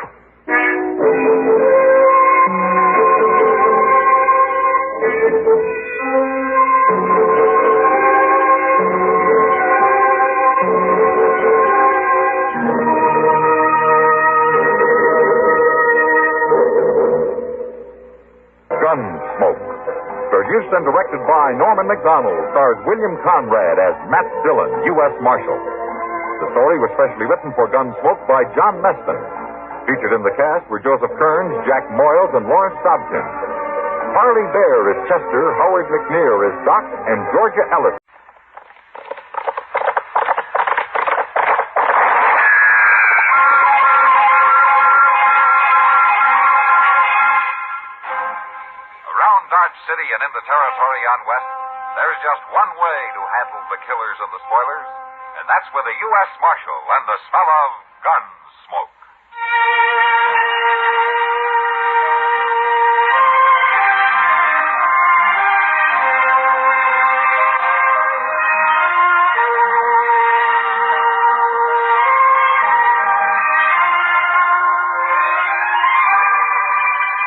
Gunsmoke. Produced and directed by Norman McDonald, stars William Conrad as Matt Dillon, U.S. Marshal. The story was specially written for Gunsmoke by John Meston. Featured in the cast were Joseph Kearns, Jack Moyles, and Lawrence Dobkin. Farley Bear is Chester, Howard McNear is Doc, and Georgia Ellis. Around Dodge City and in the territory on West, there's just one way to handle the killers and the spoilers, and that's with a U.S. Marshal and the smell of Gunsmoke.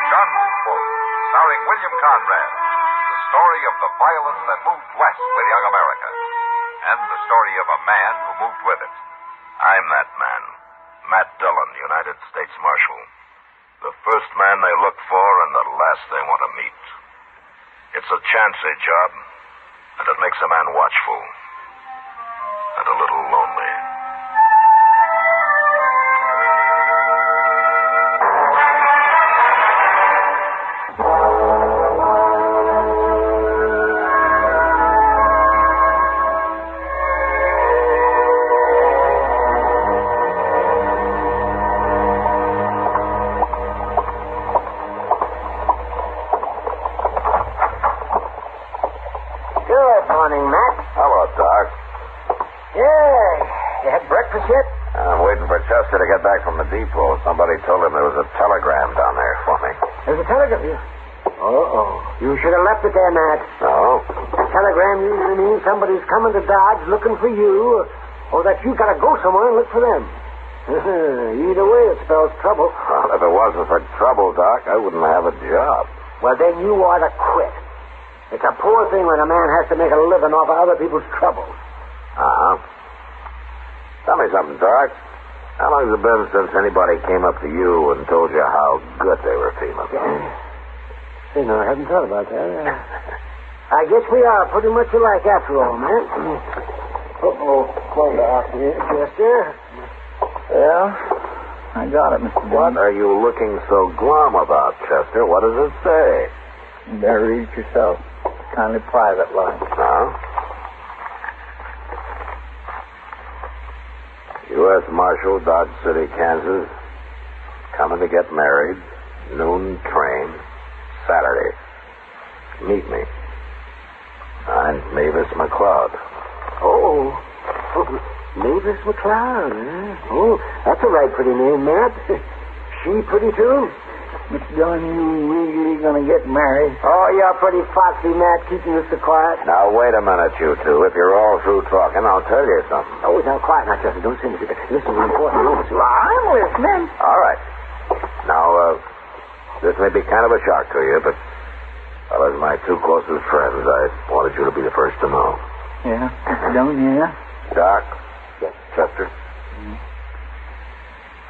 Gunsmoke, starring William Conrad, the story of the violence that moved west with young America, and the story of a man who moved with it. I'm that man, Matt Dillon, United States Marshal. The first man they look for and the last they want to meet. It's a chancy job, and it makes a man watchful and a little lonely. Good morning, Matt. Hello, Doc. Yeah. You had breakfast yet? I'm waiting for Chester to get back from the depot. Somebody told him there was a telegram down there for me. There's a telegram here. Uh-oh. You should have left it there, Matt. No? A telegram usually means somebody's coming to Dodge looking for you, or that you got to go somewhere and look for them. Either way, it spells trouble. Well, if it wasn't for trouble, Doc, I wouldn't have a job. Well, then you ought to quit. It's a poor thing when a man has to make a living off of other people's troubles. Uh-huh. Tell me something, Doc. How long has it been since anybody came up to you and told you how good they were feeling? You know, I hadn't thought about that. I guess we are pretty much alike after all, man. Uh-oh. Chester? Yeah, I got it, Mr. What are you looking so glum about, Chester? What does it say? You better read it yourself. Kindly private line. Huh? U.S. Marshal, Dodge City, Kansas. Coming to get married. Noon train. Saturday. Meet me. I'm Mavis McLeod. Oh, Mavis McLeod, eh? Oh, that's a right pretty name, Matt. She pretty too? Mr. Dillon, you really gonna get married? Oh, you're pretty foxy, Matt, keeping us so quiet. Now, wait a minute, you two. If you're all through talking, I'll tell you something. Oh, now, quiet now, Chester. Don't say anything. Listen to important news. I'm listening. All right. Now, this may be kind of a shock to you, but well, as my two closest friends, I wanted you to be the first to know. Yeah, Mr. Dillon, yeah? Doc? Yes. Chester?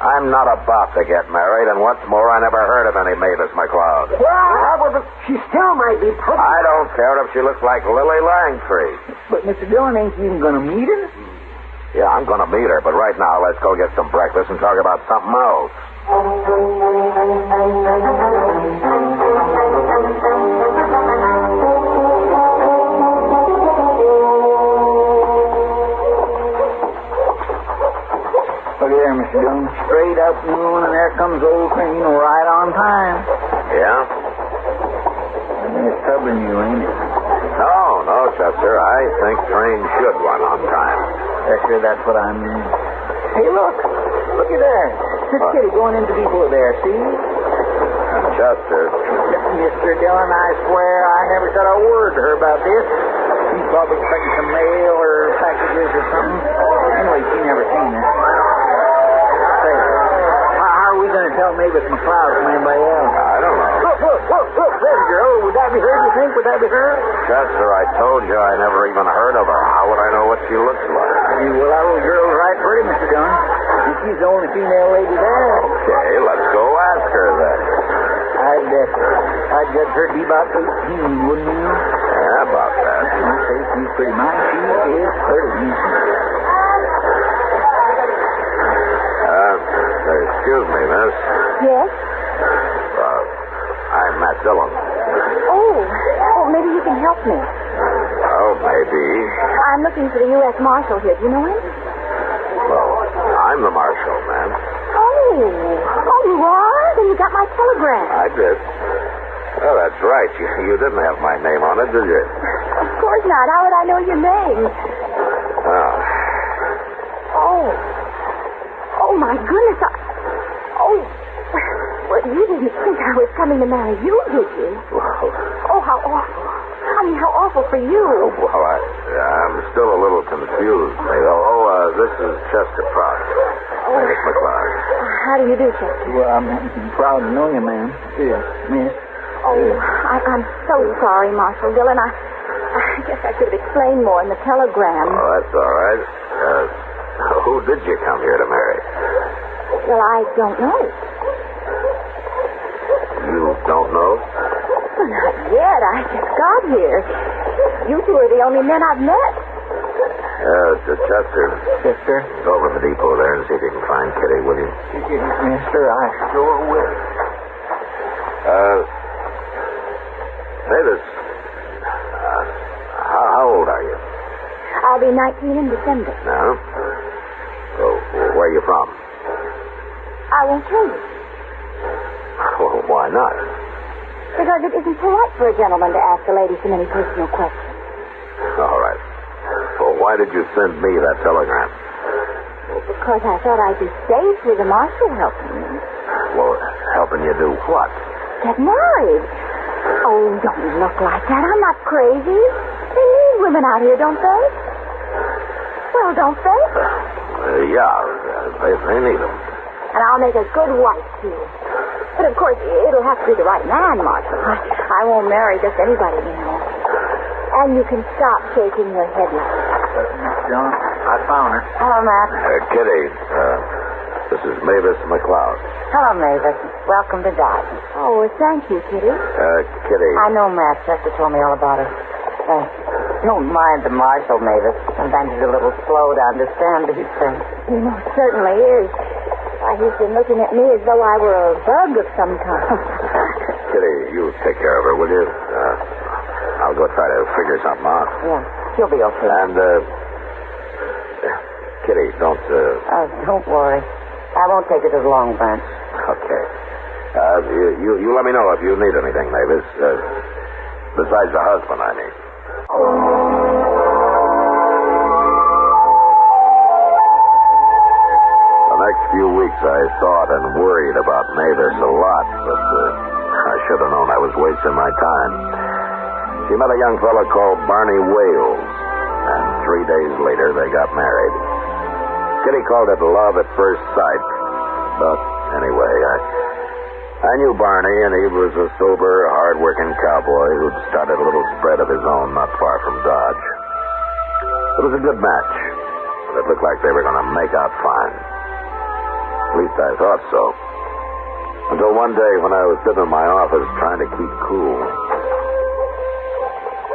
I'm not about to get married, and what's more, I never heard of any Mavis McLeod. Well, but she still might be pretty. I don't care if she looks like Lily Langtree. But, Mr. Dillon, ain't you even gonna meet her? Yeah, I'm gonna meet her, but right now, let's go get some breakfast and talk about something else. Look there, Mr. Dillon. Straight up noon, and there comes old Crane right on time. Yeah? I think it's troubling you, ain't it? No, Chester. I think trains should run on time. Chester, that's what I mean. Hey, look. Looky there. This kitty going into depot there, see? Chester. Mr. Dillon, I swear I never said a word to her about this. She's probably expecting some mail or packages or something. Anyway, she never seen it. Say, how are we going to tell Mavis McLeod from anybody else? I don't know. Look, there's a girl. Would that be her, do you think? Would that be her? Chester, I told you I never even heard of her. How would I know what she looks like? Well, that little girl's right pretty, Mr. Dillon. And she's the only female lady there. Okay, let's go ask her then. I'd judge her to be about 18, wouldn't you? Yeah, about that. I'd say she's pretty nice. She is pretty. Excuse me, miss. Yes? I'm Matt Dillon. Oh, help me? Oh, maybe. I'm looking for the U.S. Marshal here. Do you know him? Well, I'm the marshal, ma'am. Oh, you are? Then you got my telegram. I did. Oh, that's right. You didn't have my name on it, did you? Of course not. How would I know your name? Oh, my goodness. Well, you didn't think I was coming to marry you, did you? Oh, how awful. I mean, how awful for you. Well, I'm still a little confused. This is Chester Pratt. Miss McLeod. How do you do, Chester? Well, I'm proud to know you, ma'am. Yes, miss. Oh, I'm so sorry, Marshal Dillon. I guess I could have explained more in the telegram. Oh, that's all right. Who did you come here to marry? Well, I don't know. You don't know? Well, not yet. I just got here. You two are the only men I've met. Chester. Chester? Go over to the depot there and see if you can find Kitty, will you? Mister, I sure will. Davis, how old are you? I'll be 19 in December. No? So, where are you from? I won't tell you. Well, why not? Because it isn't polite for a gentleman to ask a lady so many personal questions. All right. Well, why did you send me that telegram? Well, because I thought I'd be safe with the marshal helping me. Well, helping you do what? Get married. Oh, don't look like that. I'm not crazy. They need women out here, don't they? Well, don't they? They need them. And I'll make a good wife, too. But, of course, it'll have to be the right man, Marshal. I won't marry just anybody, you know. And you can stop shaking your head like that. John, I found her. Hello, Matt. Kitty, this is Mavis McLeod. Hello, Mavis. Welcome to Dodge. Oh, well, thank you, Kitty. Kitty. I know, Matt. Chester told me all about it. Don't mind the marshal, Mavis. Sometimes he's a little slow to understand these things. You know, it certainly is. Why, he's been looking at me as though I were a bug of some kind. Kitty, you take care of her, will you? I'll go try to figure something out. Yeah, she'll be okay. And, Kitty, don't... don't worry. I won't take it to the long branch. Okay. You let me know if you need anything, Mavis. Besides the husband, I mean. The next few weeks I thought and worried about Mavis a lot, but I should have known I was wasting my time. She met a young fellow called Barney Wales, and 3 days later they got married. Kitty called it love at first sight, but anyway, I knew Barney, and he was a sober, hard-working cowboy who'd started a little spread of his own not far from Dodge. It was a good match, and it looked like they were going to make out fine. At least I thought so. Until one day when I was sitting in my office trying to keep cool.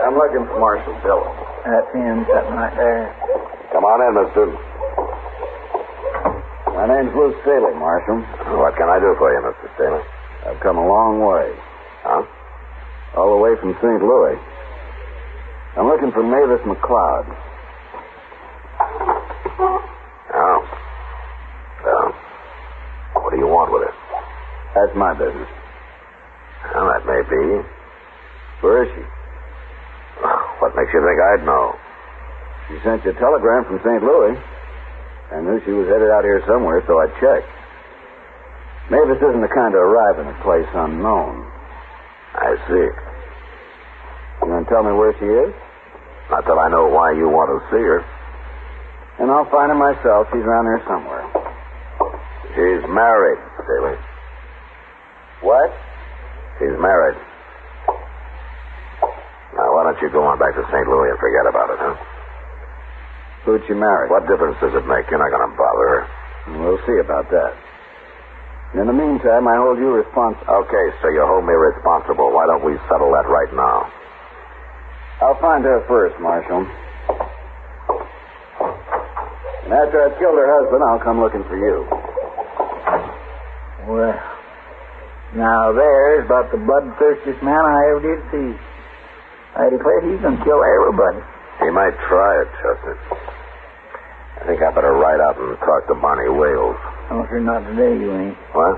I'm looking for Marshal Dillon. That's him, sitting right there. Come on in, mister. My name's Lou Staley, Marshal. What can I do for you, Mr. Staley? I've come a long way. Huh? All the way from St. Louis. I'm looking for Mavis McLeod. Oh. Well, what do you want with her? That's my business. Well, that may be. Where is she? What makes you think I'd know? She sent you a telegram from St. Louis. I knew she was headed out here somewhere, so I checked. Mavis isn't the kind to arrive in a place unknown. I see. You going to tell me where she is? Not till I know why you want to see her. And I'll find her myself. She's around here somewhere. She's married, Staley. What? She's married. Now, why don't you go on back to St. Louis and forget about it, huh? Who'd she marry? What difference does it make? You're not going to bother her. We'll see about that. In the meantime, I hold you responsible. Okay, so you hold me responsible. Why don't we settle that right now? I'll find her first, Marshal. And after I've killed her husband, I'll come looking for you. Well, now there's about the bloodthirstiest man I ever did see. I declare he's going to kill everybody. He might try it, Chester. I think I better ride out and talk to Barney Wales. Oh, sure, not today, you ain't. What?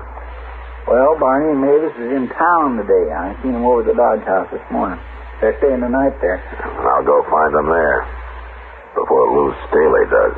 Well, Barney and Mavis is in town today. I seen them over at the Dodge House this morning. They're staying the night there. I'll go find them there before Lou Staley does.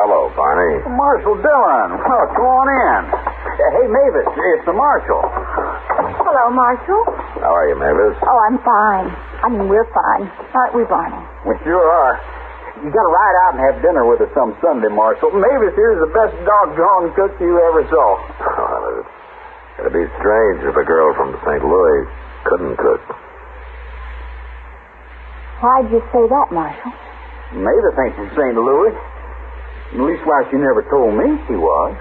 Hello, Barney. Marshal Dillon. Well, come on in. Hey, Mavis, it's the Marshal. Hello, Marshal. How are you, Mavis? Oh, I'm fine. I mean, we're fine. Aren't we, Barney? We sure are. You got to ride out and have dinner with us some Sunday, Marshal. Mavis here's the best doggone cook you ever saw. It'd be strange if a girl from St. Louis couldn't cook. Why'd you say that, Marshal? Mavis ain't from St. Louis. At least, why, she never told me she was.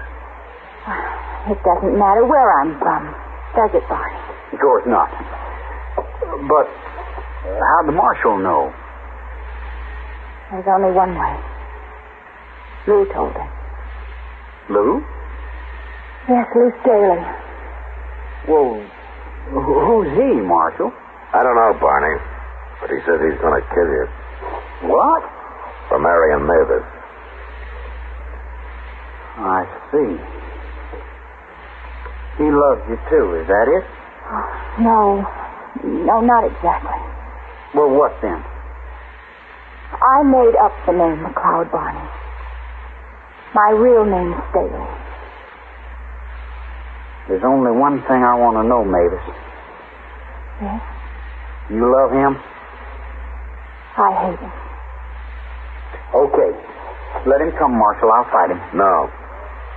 It doesn't matter where I'm from, does it, Barney? Of course not. But how'd the Marshal know? There's only one way. Lou told him. Lou? Yes, Lou Staley. Well, who's he, Marshal? I don't know, Barney, but he says he's going to kill you. What? For marrying Mavis. I see. He loves you, too, is that it? No. No, not exactly. Well, what then? I made up the name McLeod, Barney. My real name's Staley. There's only one thing I want to know, Mavis. Yes? You love him? I hate him. Okay. Let him come, Marshal. I'll fight him. No.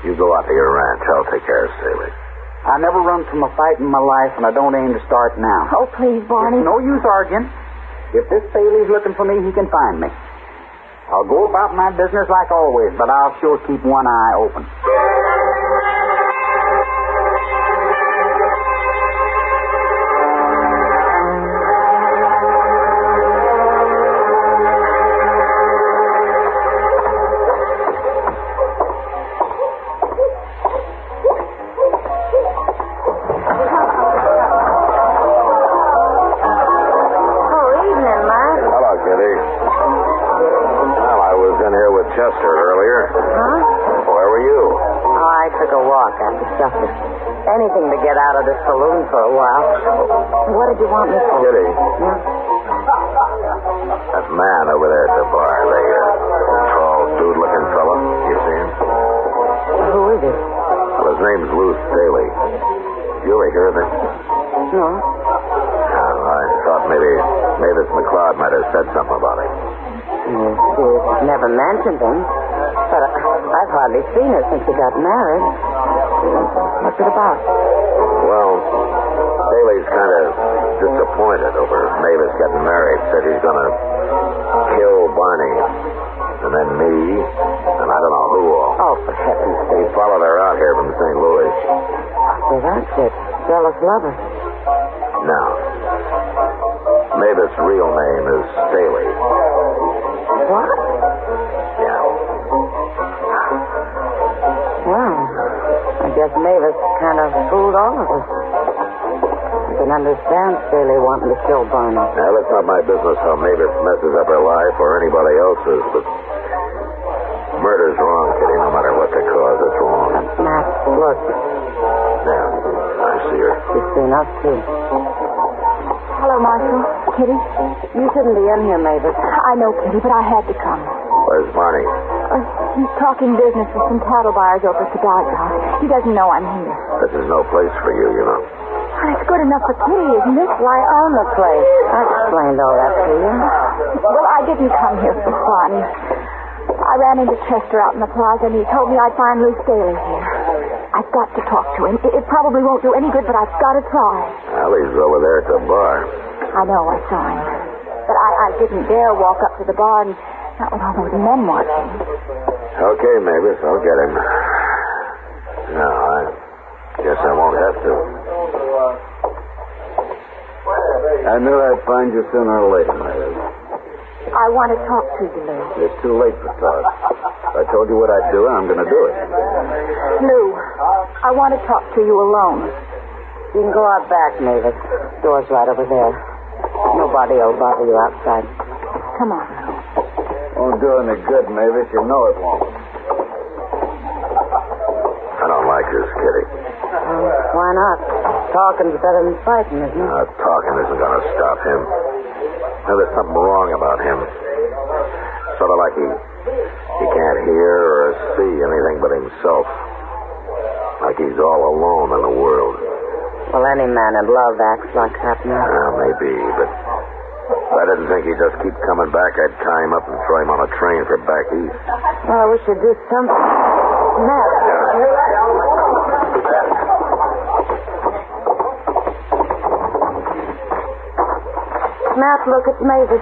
You go out to your ranch. I'll take care of Staley. I never run from a fight in my life, and I don't aim to start now. Oh, please, Barney. It's no use arguing. If this Staley's looking for me, he can find me. I'll go about my business like always, but I'll sure keep one eye open. Chester earlier. Huh? Where were you? Oh, I took a walk after supper. Anything to get out of the saloon for a while. What did you want me for? Kitty. Yeah? That man over there at the bar, the tall, dude-looking fella. You see him? Who is he? Well, his name's Lou Staley. You ever hear of him? No. I thought maybe Mavis McLeod might have said something about him. She's never mentioned him, but I've hardly seen her since she got married. What's it about? Well, Staley's kind of disappointed over Mavis getting married. Said he's going to kill Barney, and then me, and I don't know who all. Oh, for heaven's sake. He followed her out here from St. Louis. Well, that's it. Jealous lover. No. Mavis' real name is Staley. What? Yeah. Well, I guess Mavis kind of fooled all of us. I can understand Staley wanting to kill Barney. Now, that's not my business how Mavis messes up her life or anybody else's, but murder's wrong, Kitty, no matter what the cause, it's wrong. Matt, look. Yeah, I see her. She's seen us, too. Hello, Marshal. Kitty? You shouldn't be in here, Mavis. I know, Kitty, but I had to come. Where's Barney? He's talking business with some cattle buyers over at the Dodge House. He doesn't know I'm here. This is no place for you, you know. Well, it's good enough for Kitty, isn't it? Why own the place? I explained all that to you. Well, I didn't come here for fun. I ran into Chester out in the plaza, and he told me I'd find Lou Staley here. I've got to talk to him. It probably won't do any good, but I've got to try. Well, he's over there at the bar. I know, I saw him. But I didn't dare walk up to the bar, and not with all those men watching. Okay, Mavis, I'll get him. No, I guess I won't have to. I knew I'd find you sooner or later, Mavis. I want to talk to you, Lou. It's too late for talk. I told you what I'd do, and I'm going to do it. Lou, I want to talk to you alone. You can go out back, Mavis. Door's right over there. Nobody will bother you outside. Come on. Won't do any good, Mavis. You know it won't. I don't like this, Kitty. Why not? Talking's better than fighting, isn't it? Talking isn't going to stop him. Now, there's something wrong about him. Sort of like he can't hear or see anything but himself. Like he's all alone in the world. Well, any man in love acts like that now. Maybe, but if I didn't think he'd just keep coming back, I'd tie him up and throw him on a train for back east. Well, I wish you'd do something. Matt. Matt, look, it's Mavis.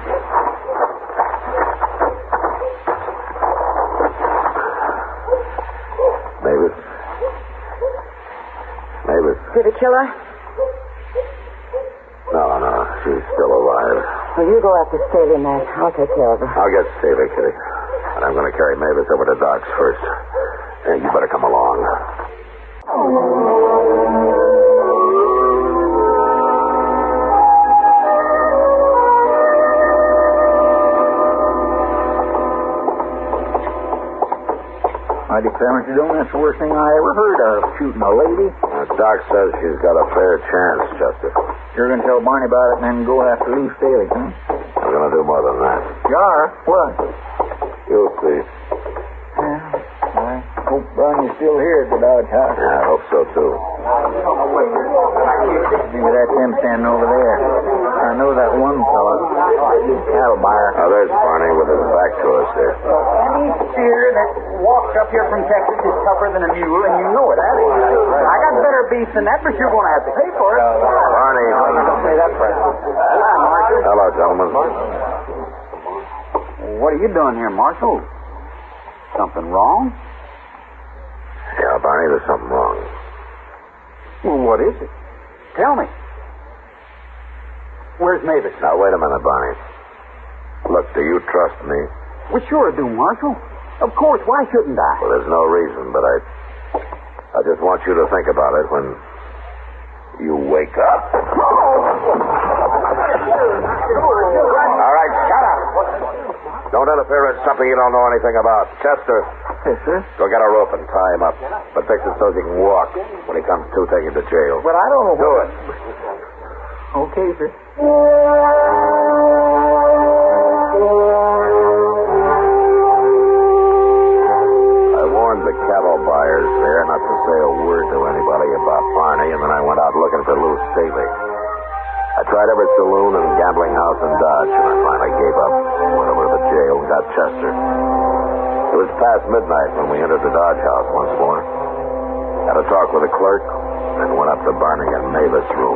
Mavis. Did it kill her? No, she's still alive. Well, you go after Staley, Matt. I'll take care of her. I'll get Staley, Kitty. And I'm going to carry Mavis over to Doc's first. And you better come along. I declare, Mr. Dillon, that's the worst thing I ever heard of, shooting a lady. Doc says she's got a fair chance, Chester. You're going to tell Barney about it and then go after Lou Staley, huh? I'm going to do more than that. You are? What? You'll see. I hope Barney's still here at the Dodge House. Yeah, I hope so, too. Maybe that's him standing over there. I know that one fella. He's a cattle buyer. Now, there's Barney with his back to us there. Any steer that walks up here from Texas is tougher than a mule, and you know it, Abby. I got better beef than that, but you're going to have to pay for it. Barney. Don't say that, Fred. Hello, gentlemen. What are you doing here, Marshal? Something wrong? Yeah, Barney, there's something wrong. Well, what is it? Tell me. Where's Mavis? Now, wait a minute, Barney. Look, do you trust me? We sure do, Marshal. Of course, why shouldn't I? Well, there's no reason, but I just want you to think about it when you wake up. All right, shut up. Don't interfere in something you don't know anything about. Chester. Yes, sir? Go get a rope and tie him up. But fix it so he can walk. When he comes to, take him to jail. But I don't know. Do it. Okay, sir. I warned the cattle buyers there not to say a word to anybody about Barney, and then I went out looking for Lou Staley. I tried every saloon and gambling house in Dodge, and I finally gave up. Went over to the jail and got Chester. It was past midnight when we entered the Dodge house once more. Had a talk with the clerk, and went up to Barney and Mavis' room.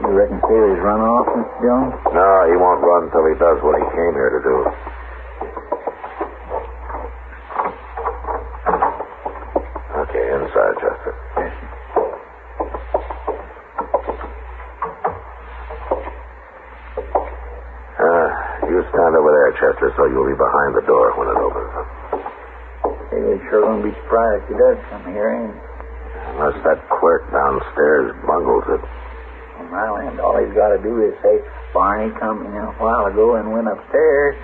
You reckon Staley's run off, Mr. Jones? No, he won't run till he does what he came here to do. Okay, inside, Chester. Yes, sir. You stand over there, Chester, so you'll be behind the door when it opens. Staley's sure going to be surprised if he does come here, ain't he? Unless that clerk downstairs bungles it. On my land, all he's got to do is say, Barney come in a while ago and went upstairs.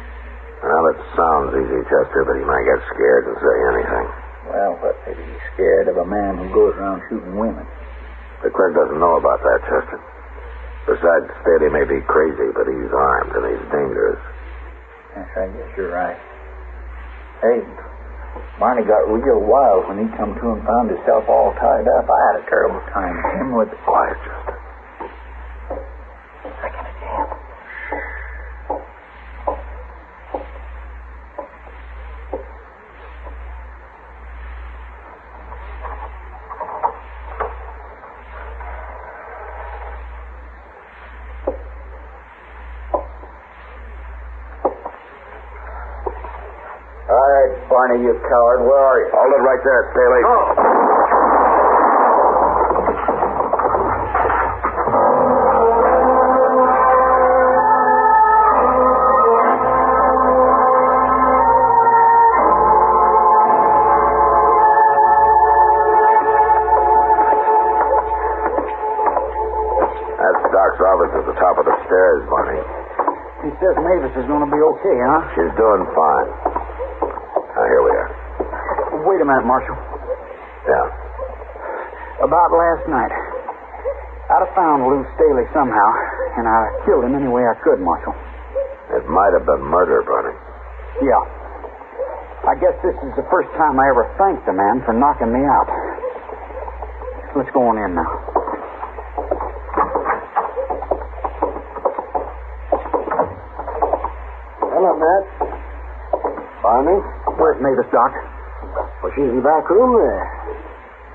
Well, it sounds easy, Chester, but he might get scared and say anything. Well, what could he be scared of a man who goes around shooting women? The clerk doesn't know about that, Chester. Besides, Staley may be crazy, but he's armed and he's dangerous. Yes, I guess you're right. Hey, Barney got real wild when he come to and found himself all tied up. I had a terrible time with him with... Quiet, Chester. Barney, you coward. Where are you? Hold it right there, Staley. Oh. is, Barney? He says Mavis is going to be okay, huh? She's doing fine. Now, here we are. Wait a minute, Marshal. Yeah. About last night, I'd have found Lou Staley somehow, and I killed him any way I could, Marshal. It might have been murder, Barney. Yeah. I guess this is the first time I ever thanked the man for knocking me out. Let's go on in now. Hello, Matt. Barney? Where's Mavis, Doc? Well, she's in the back room there.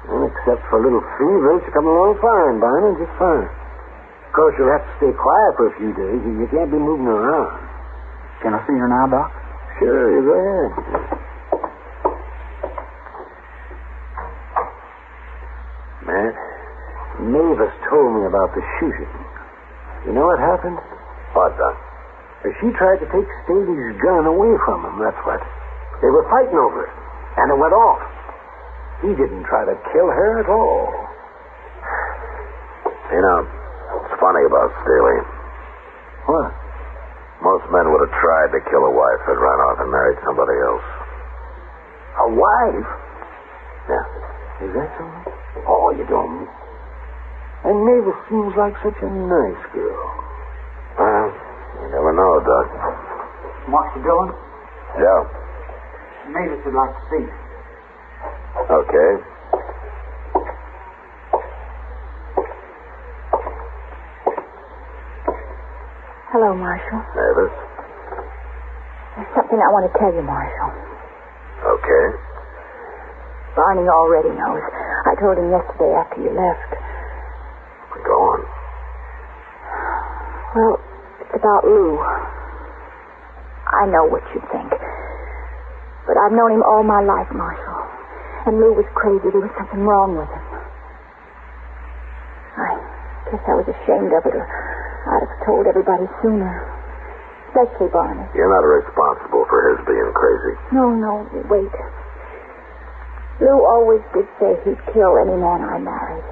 Well, except for a little fever, she's coming along fine, Barney, just fine. Of course, you'll have to stay quiet for a few days. You can't be moving around. Can I see her now, Doc? Sure, you go ahead. Matt, Mavis told me about the shooting. You know what happened? What, Doc? She tried to take Staley's gun away from him, that's what. They were fighting over it, and it went off. He didn't try to kill her at all. You know, it's funny about Staley. What? Most men would have tried to kill a wife that ran off and married somebody else. A wife? Yeah. Is that so? Oh, you don't. And Mavis seems like such a nice girl. Well, you never know, Doc. Master Dillon? Yeah. Mavis would like to see you. Okay. Hello, Marshal. Mavis? There's something I want to tell you, Marshal. Okay. Barney already knows. I told him yesterday after you left. Go on. Well, it's about Lou. I know what you think. But I've known him all my life, Marshal. And Lou was crazy. There was something wrong with him. I guess I was ashamed of it, or I'd have told everybody sooner. Especially Barney. You're not responsible for his being crazy. No, wait. Lou always did say he'd kill any man I married.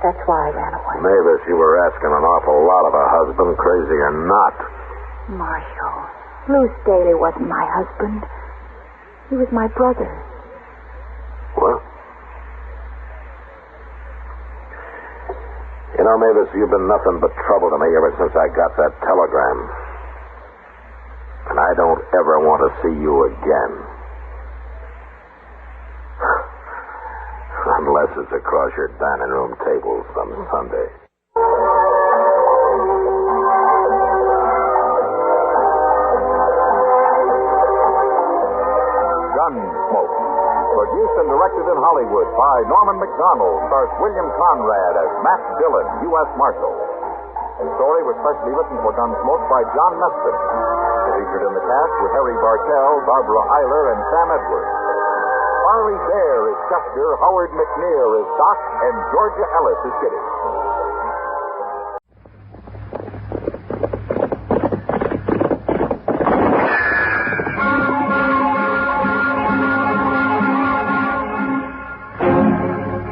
That's why I ran away. Mavis, you were asking an awful lot of a husband, crazy or not. Marshal, Lou Staley wasn't my husband. He was my brother. What? You know, Mavis, you've been nothing but trouble to me ever since I got that telegram. And I don't ever want to see you again. Unless it's across your dining room table some Sunday. Gunsmoke. Produced and directed in Hollywood by Norman McDonald, stars William Conrad as Matt Dillon, U.S. Marshal. The story was specially written for Gunsmoke by John Meston. Featured in the cast were Harry Bartell, Barbara Eiler, and Sam Edwards. Barley Bear is Chester, Howard McNear is Doc, and Georgia Ellis is Kitty.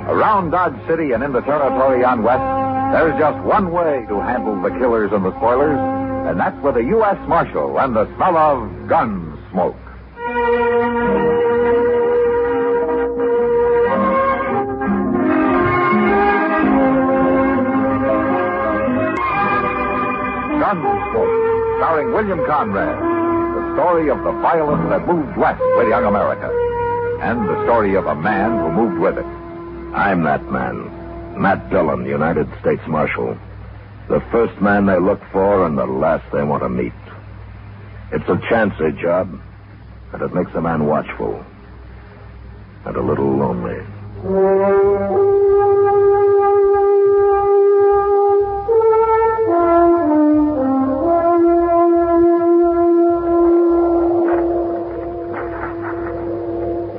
Around Dodge City and in the territory on West, there's just one way to handle the killers and the spoilers, and that's with a U.S. Marshal and the smell of Gunsmoke. Gunsmoke, starring William Conrad, the story of the violence that moved west with young America, and the story of a man who moved with it. I'm that man, Matt Dillon, United States Marshal. The first man they look for and the last they want to meet. It's a chancy job, and it makes a man watchful and a little lonely.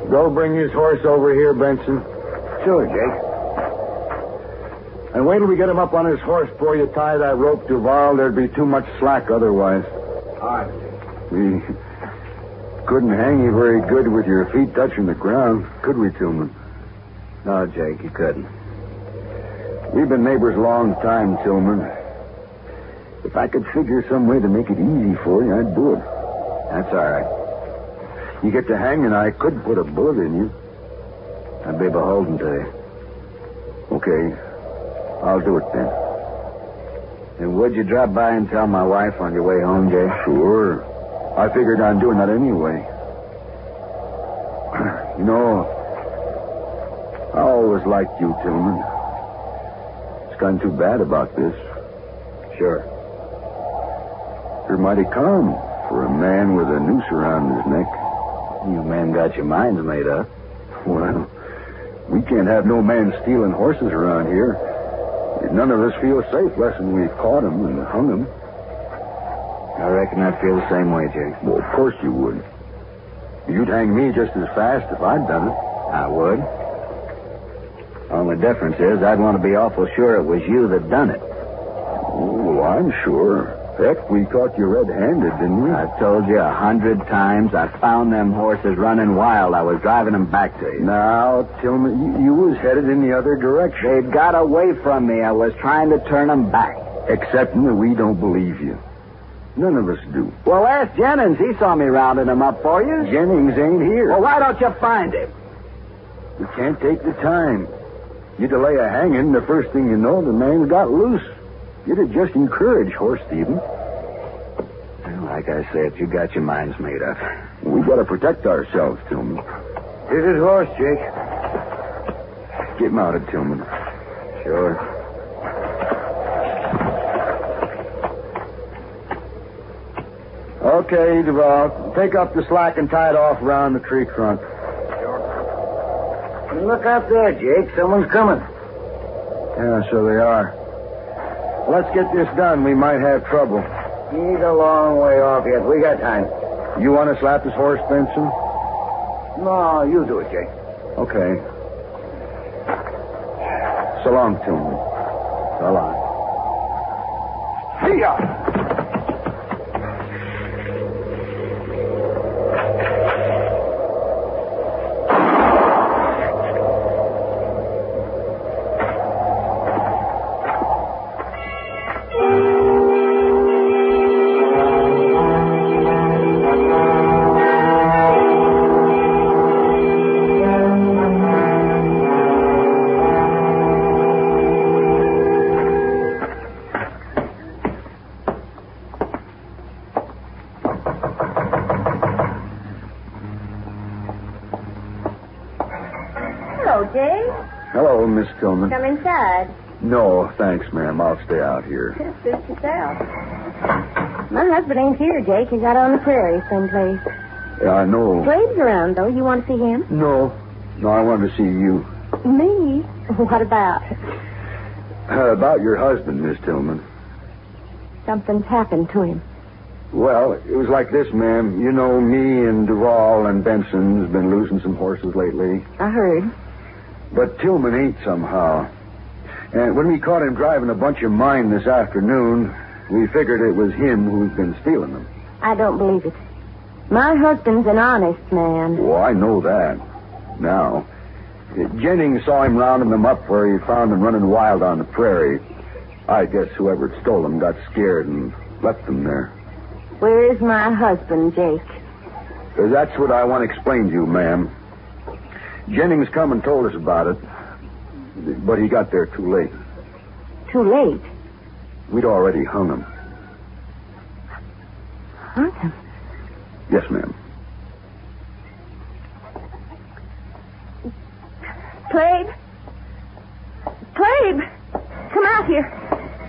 Go bring his horse over here, Benson. Sure, Jake. And wait till we get him up on his horse before you tie that rope, Duval. There'd be too much slack otherwise. All right. We couldn't hang you very good with your feet touching the ground, could we, Tillman? No, Jake, you couldn't. We've been neighbors a long time, Tillman. If I could figure some way to make it easy for you, I'd do it. That's all right. You get to hanging, I could put a bullet in you. I'd be beholden to you. Okay, I'll do it then. And would you drop by and tell my wife on your way home, Jay? Sure. I figured on doing that anyway. You know, I always liked you, Tillman. It's gotten too bad about this. Sure. You're mighty calm for a man with a noose around his neck. You men got your minds made up. Well, we can't have no man stealing horses around here. None of us feel safe less than we've caught him and hung him. I reckon I'd feel the same way, Jake. Well, of course you would. You'd hang me just as fast if I'd done it. I would. Only difference is I'd want to be awful sure it was you that done it. Oh, I'm sure. Heck, we caught you red-handed, didn't we? I've told you 100 times. I found them horses running wild. I was driving them back to you. Now, Tillman, you was headed in the other direction. They'd got away from me. I was trying to turn them back. Excepting that we don't believe you. None of us do. Well, ask Jennings. He saw me rounding them up for you. Jennings ain't here. Well, why don't you find him? We can't take the time. You delay a hanging, the first thing you know, the man's got loose. You'd have just encouraged horse thieving. Well, like I said, you got your minds made up. We got to protect ourselves, Tillman. Here's his horse, Jake. Get mounted, Tillman. Sure. Okay, Duval. Take up the slack and tie it off around the tree trunk. Look up there, Jake. Someone's coming. Yeah, so they are. Let's get this done. We might have trouble. He's a long way off yet. We got time. You want to slap his horse, Benson? No, you do it, Jake. Okay. So long, Tillman. So long. Hey-ya! Hello, Miss Tillman. Come inside. No, thanks, ma'am. I'll stay out here. Just suit yourself. My husband ain't here, Jake. He's out on the prairie someplace. Yeah, I know. Slade's around, though. You want to see him? No, I wanted to see you. Me? What about? About your husband, Miss Tillman. Something's happened to him. Well, it was like this, ma'am. You know, me and Duval and Benson's been losing some horses lately. I heard. But Tillman ain't somehow. And when we caught him driving a bunch of mine this afternoon, we figured it was him who's been stealing them. I don't believe it. My husband's an honest man. Oh, I know that. Now, Jennings saw him rounding them up where he found them running wild on the prairie. I guess whoever had stole them got scared and left them there. Where is my husband, Jake? That's what I want to explain to you, ma'am. Jennings come and told us about it, but he got there too late. Too late? We'd already hung him. Hung him? Yes, ma'am. Clabe? Clabe! Come out here.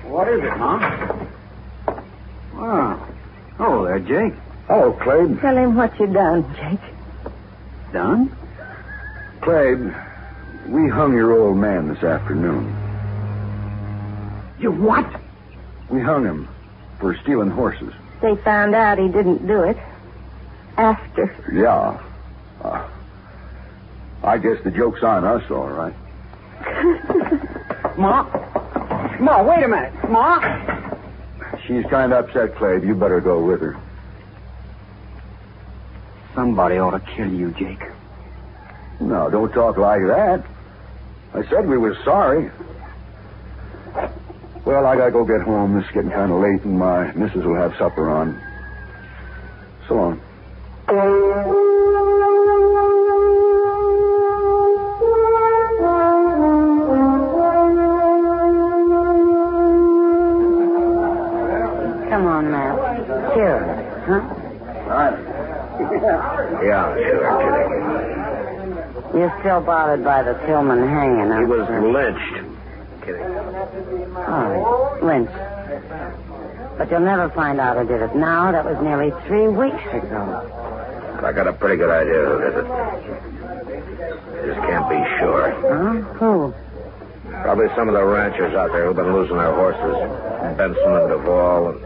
What is it, Mom? Oh. Oh, there, Jake. Hello, Clabe. Tell him what you done, Jake. Done? Clabe, we hung your old man this afternoon. You what? We hung him for stealing horses. They found out he didn't do it. After. Yeah. I guess the joke's on us, all right. Ma, wait a minute. Ma? She's kind of upset, Clabe. You better go with her. Somebody ought to kill you, Jake. No, don't talk like that. I said we were sorry. Well, I gotta go get home. It's getting kind of late, and my missus will have supper on. So long. Come on, Matt. Sure. Huh? Yeah, sure, Kitty. You're still bothered by the Tillman hanging, huh? He was lynched. Kitty. Oh, lynched. But you'll never find out who did it now. That was nearly 3 weeks ago. I got a pretty good idea who did it. Just can't be sure. Huh? Who? Probably some of the ranchers out there who've been losing their horses. Benson and Duvall and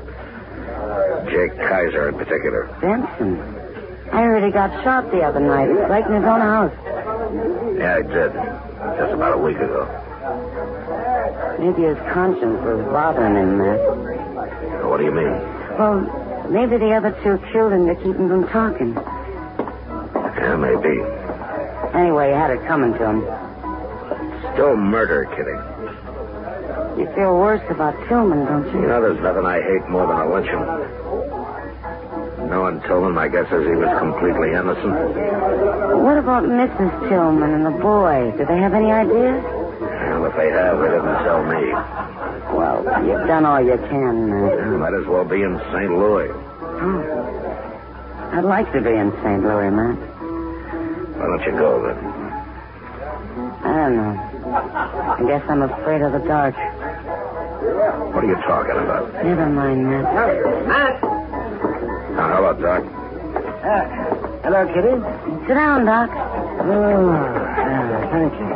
Jake Kaiser in particular. Benson? I heard he got shot the other night, right in his own house. Yeah, he did. Just about a week ago. Maybe his conscience was bothering him, Matt. What do you mean? Well, maybe the other two killed him to keep him from talking. Yeah, maybe. Anyway, he had it coming to him. Still murder, Kitty. You feel worse about Tillman, don't you? You know, there's nothing I hate more than a lynching. Knowing Tillman, my guess is he was completely innocent. What about Mrs. Tillman and the boy? Do they have any ideas? Well, if they have, they didn't tell me. Well, you've done all you can, Matt. Yeah, might as well be in St. Louis. Oh. I'd like to be in St. Louis, Matt. Why don't you go, then? I don't know. I guess I'm afraid of the dark. What are you talking about? Never mind, Matt. Matt! Hello, Doc. Hello, Kitty. Sit down, Doc. Thank you.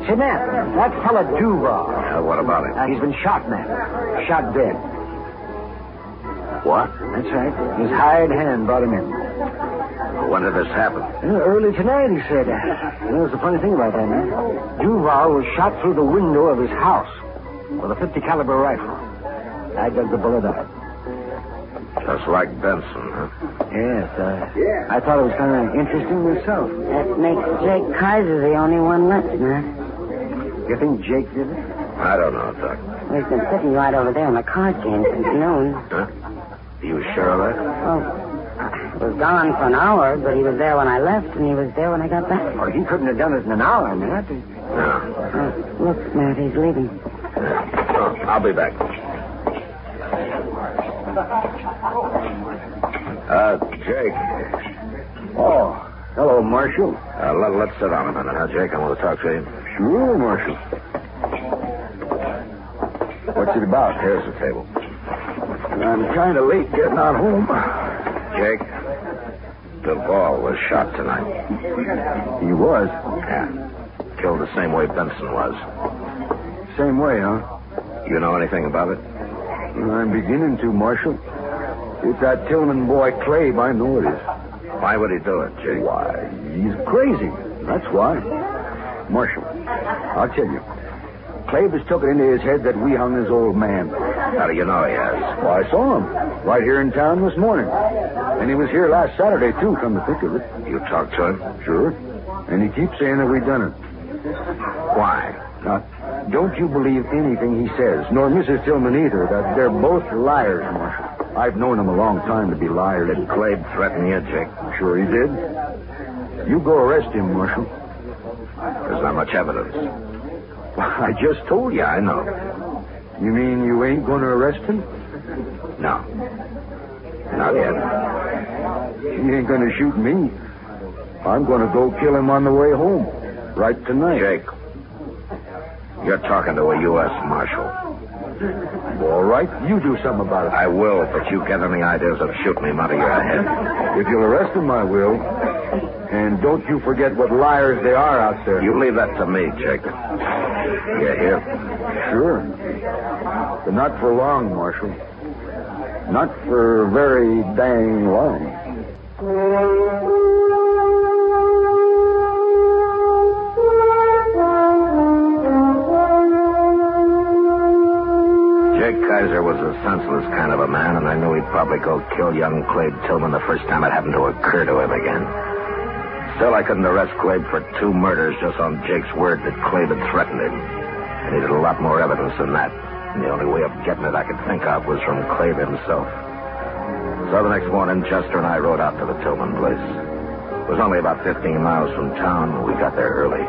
Say, Matt, that fella Duval. What about it? He's been shot, Matt. Shot dead. What? That's right. His hired hand brought him in. When did this happen? Early tonight, he said. You know, it's the funny thing about that, man. Duval was shot through the window of his house with a .50 caliber rifle. I dug the bullet out. Just like Benson, huh? Yes, I thought it was kind of interesting myself. That makes Jake Kaiser the only one left, Matt. You think Jake did it? I don't know, Doc. He's been sitting right over there in the card game since noon. Huh? You sure of that? Oh, he was gone for an hour, but he was there when I left, and he was there when I got back. Oh, he couldn't have done it in an hour, Matt. No. Look, Matt, he's leaving. Yeah. Oh, I'll be back. Jake. Oh, hello, Marshal. Let's sit down a minute, huh, Jake? I want to talk to you. Sure, Marshal. What's it about? Here's the table. I'm kind of late getting out home. Jake, Duvall was shot tonight. He was? Yeah. Killed the same way Benson was. Same way, huh? You know anything about it? I'm beginning to, Marshal. It's that Tillman boy, Clabe. I know it is. Why would he do it, Jake? Why, he's crazy. That's why. Marshal, I'll tell you. Clabe has took it into his head that we hung his old man. How do you know he has? Well, I saw him right here in town this morning. And he was here last Saturday, too, come to think of it. You talked to him? Sure. And he keeps saying that we done it. Why? Now, don't you believe anything he says, nor Mrs. Tillman either, that they're both liars, Marshal. I've known them a long time to be liars. Did Clabe threaten you, Jake? Sure he did. You go arrest him, Marshal. There's not much evidence. I just told you. Yeah, I know. You mean you ain't going to arrest him? No. Not yet. He ain't going to shoot me. I'm going to go kill him on the way home. Right tonight. Jake, you're talking to a U.S. Marshal. All right, you do something about it. I will, but you get any ideas of shooting him out of your head. If you'll arrest him, I will. And don't you forget what liars they are out there. You leave that to me, Jake. You hear? Sure. But not for long, Marshal. Not for very dang long. Jake Kaiser was a senseless kind of a man, and I knew he'd probably go kill young Clabe Tillman the first time it happened to occur to him again. Still, I couldn't arrest Clabe for 2 murders just on Jake's word that Clabe had threatened him. I needed a lot more evidence than that. And the only way of getting it I could think of was from Clave himself. So the next morning, Chester and I rode out to the Tillman place. It was only about 15 miles from town, and we got there early.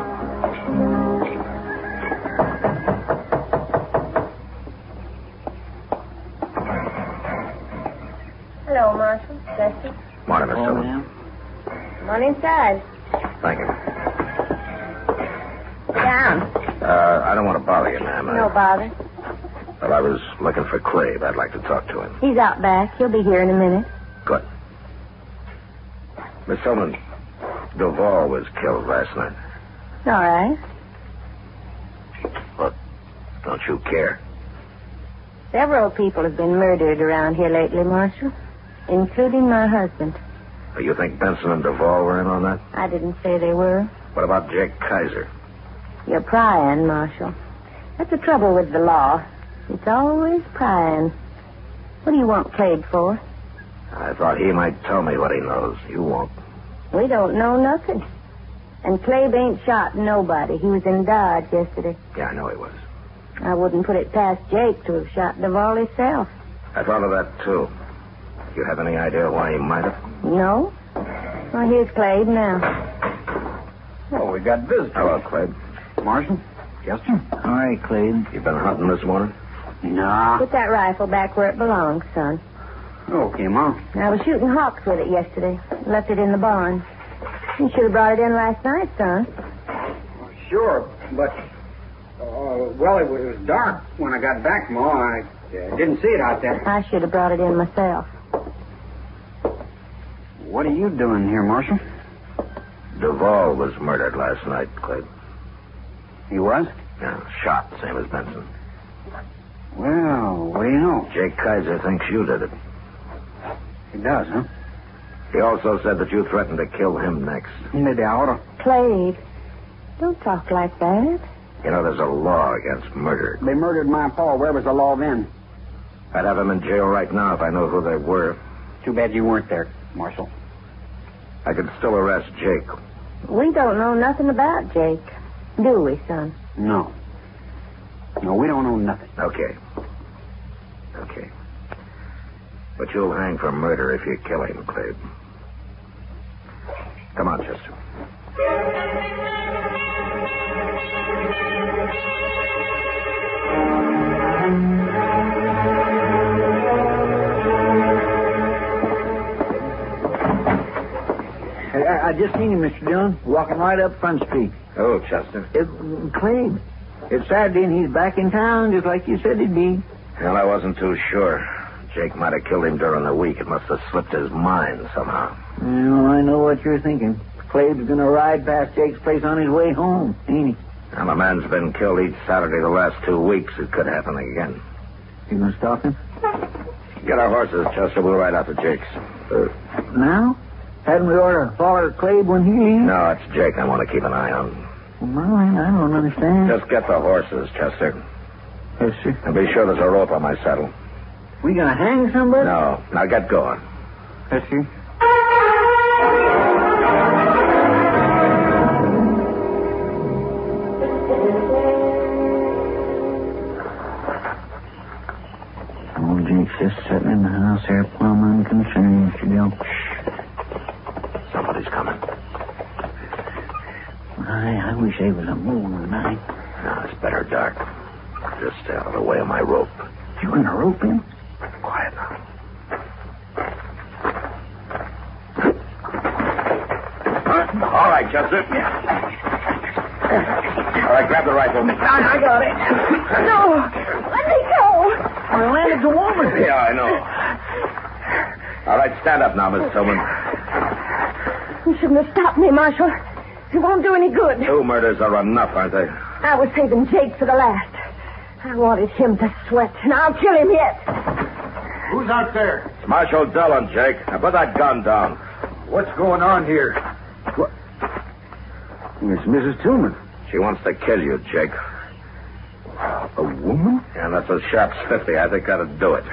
Hello, Marshal. Chester. Morning, Miss Tillman. Come on inside. Thank you. Sit down. I don't want to bother you, ma'am. No bother. Well, I was looking for Clave. I'd like to talk to him. He's out back. He'll be here in a minute. Good. Miss Tillman, Duval was killed last night. All right. Well, don't you care? Several people have been murdered around here lately, Marshal, including my husband. You think Benson and Duval were in on that? I didn't say they were. What about Jake Kaiser? You're prying, Marshal. That's the trouble with the law. It's always prying. What do you want Clave for? I thought he might tell me what he knows. You won't. We don't know nothing. And Clave ain't shot nobody. He was in Dodge yesterday. Yeah, I know he was. I wouldn't put it past Jake to have shot Duval himself. I thought of that, too. You have any idea why he might have? No? Well, here's Clave now. Oh, we got visitors. Hello, Clave. Marshal? Chester? All right, Clave. You been hunting this morning? Nah. Put that rifle back where it belongs, son. Okay, Mom. I was shooting hawks with it yesterday. Left it in the barn. You should have brought it in last night, son. Sure, but... well, it was dark when I got back, Ma. I didn't see it out there. I should have brought it in myself. What are you doing here, Marshal? Duval was murdered last night, Clave. He was? Yeah, shot, same as Benson. Well, what do you know? Jake Kaiser thinks you did it. He does, huh? He also said that you threatened to kill him next. Maybe I ought to. Clave, don't talk like that. You know, there's a law against murder. They murdered my pa. Where was the law then? I'd have him in jail right now if I knew who they were. Too bad you weren't there, Marshal. I could still arrest Jake. We don't know nothing about Jake, do we, son? No. No, we don't know nothing. Okay. But you'll hang for murder if you kill him, Clave. Come on, Chester. I just seen him, Mr. Dillon, walking right up Front Street. Oh, Chester. Clave. It's Saturday and he's back in town just like you said he'd be. Well, I wasn't too sure. Jake might have killed him during the week. It must have slipped his mind somehow. Well, I know what you're thinking. Clave's going to ride past Jake's place on his way home, ain't he? Well, a man's been killed each Saturday the last 2 weeks. It could happen again. You going to stop him? Get our horses, Chester. We'll ride out to Jake's. Now? Hadn't we ought to follow Clave when he leaves? No, it's Jake I want to keep an eye on. Well, I don't understand. Just get the horses, Chester. Yes, sir. And be sure there's a rope on my saddle. We going to hang somebody? No. Now get going. Yes, sir. Old Jake's just sitting in the house here, plumb unconcerned, Mr. Bill. Somebody's coming. I wish they was a moon tonight. No, it's better dark. Just stay out of the way of my rope. You going to rope him? Quiet now. All right, Chester. All right, grab the rifle. I got it. No, let me go. Well, Landon's a woman. Yeah, I know. All right, stand up now, Miss Tillman. You shouldn't have stopped me, Marshal. It won't do any good. 2 murders are enough, aren't they? I was saving Jake for the last. I wanted him to sweat, and I'll kill him yet. Who's out there? It's Marshal Dillon, Jake. Now put that gun down. What's going on here? What? It's Mrs. Tillman. She wants to kill you, Jake. A woman? Yeah, that's a sharp's 50. I think that'll do it.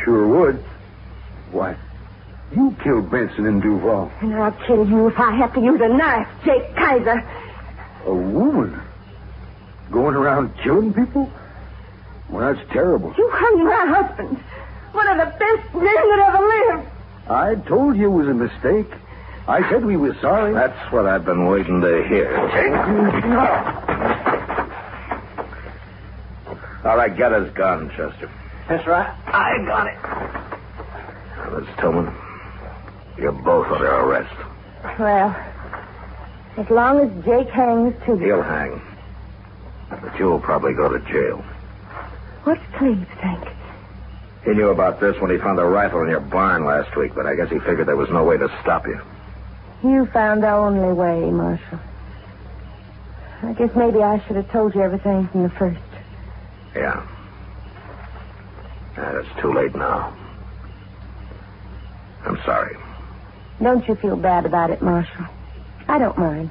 Sure would. Why, you killed Benson and Duval. And I'll kill you if I have to use a knife, Jake Kaiser. A woman? Going around killing people? Well, that's terrible. You hung my husband. One of the best men that ever lived. I told you it was a mistake. I said we were sorry. That's what I've been waiting to hear. All right, get his gun, Chester. That's right. I got it. Now, Miss Tillman, you're both under arrest. Well, as long as Jake hangs, too. He'll hang. But you'll probably go to jail. What's Cleve think? He knew about this when he found a rifle in your barn last week, but I guess he figured there was no way to stop you. You found the only way, Marshal. I guess maybe I should have told you everything from the first. Yeah. It's too late now. I'm sorry. Don't you feel bad about it, Marshal. I don't mind.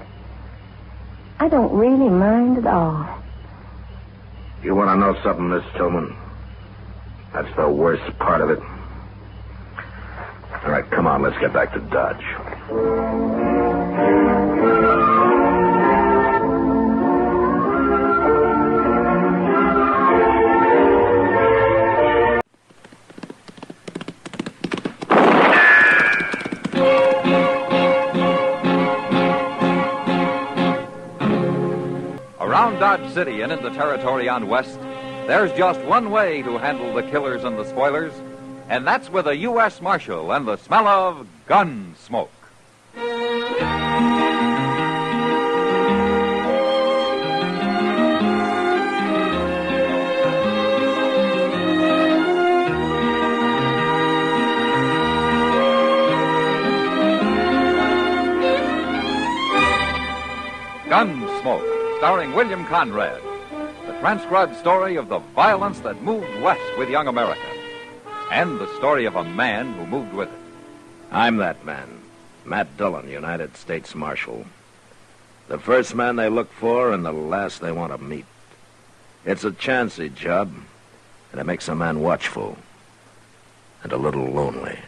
I don't really mind at all. You want to know something, Miss Tillman? That's the worst part of it. All right, come on, let's get back to Dodge. Around Dodge City and in the territory on West, there's just one way to handle the killers and the spoilers, and that's with a U.S. Marshal and the smell of Gunsmoke. Gunsmoke, starring William Conrad. The transcribed story of the violence that moved west with young America. And the story of a man who moved with it. I'm that man, Matt Dillon, United States Marshal. The first man they look for and the last they want to meet. It's a chancy job, and it makes a man watchful and a little lonely.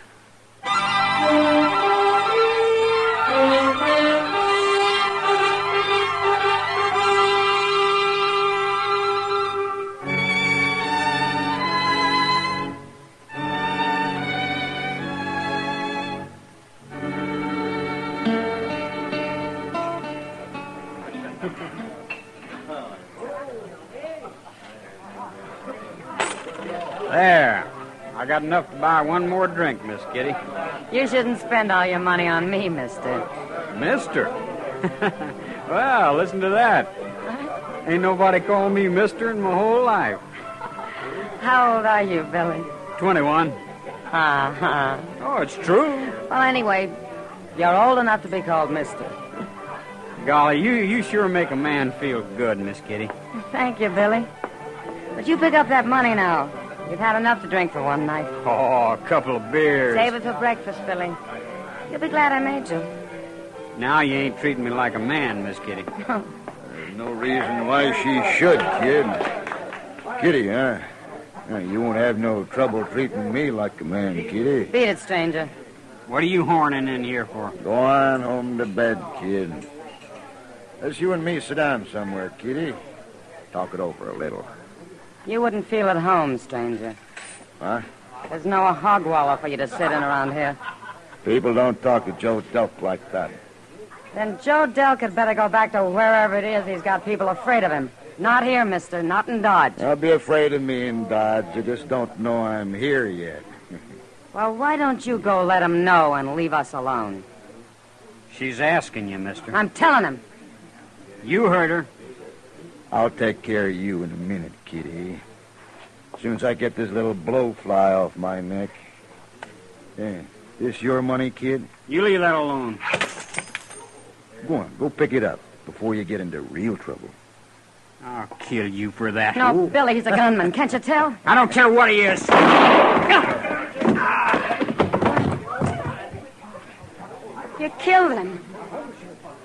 There. I got enough to buy one more drink, Miss Kitty. You shouldn't spend all your money on me, mister. Mister? Well, listen to that. Ain't nobody called me mister in my whole life. How old are you, Billy? 21. Uh-huh. Oh, it's true. Well, anyway, you're old enough to be called mister. Golly, you sure make a man feel good, Miss Kitty. Thank you, Billy. But you pick up that money now. You've had enough to drink for one night. Oh, a couple of beers. Save it for breakfast, Billy. You'll be glad I made you. Now you ain't treating me like a man, Miss Kitty. There's no reason why she should, kid. Kitty, huh? You won't have no trouble treating me like a man, Kitty. Beat it, stranger. What are you horning in here for? Go on home to bed, kid. Let's you and me sit down somewhere, Kitty. Talk it over a little. You wouldn't feel at home, stranger. Huh? There's no hog wallow for you to sit in around here. People don't talk to Joe Delk like that. Then Joe Delk had better go back to wherever it is he's got people afraid of him. Not here, mister. Not in Dodge. They'll be afraid of me in Dodge. They just don't know I'm here yet. Well, why don't you go let him know and leave us alone? She's asking you, mister. I'm telling him. You heard her. I'll take care of you in a minute, Kitty. As soon as I get this little blowfly off my neck. Yeah. This your money, kid? You leave that alone. Go on, go pick it up before you get into real trouble. I'll kill you for that. No, Ooh. Billy, he's a gunman. Can't you tell? I don't care what he is. You killed him.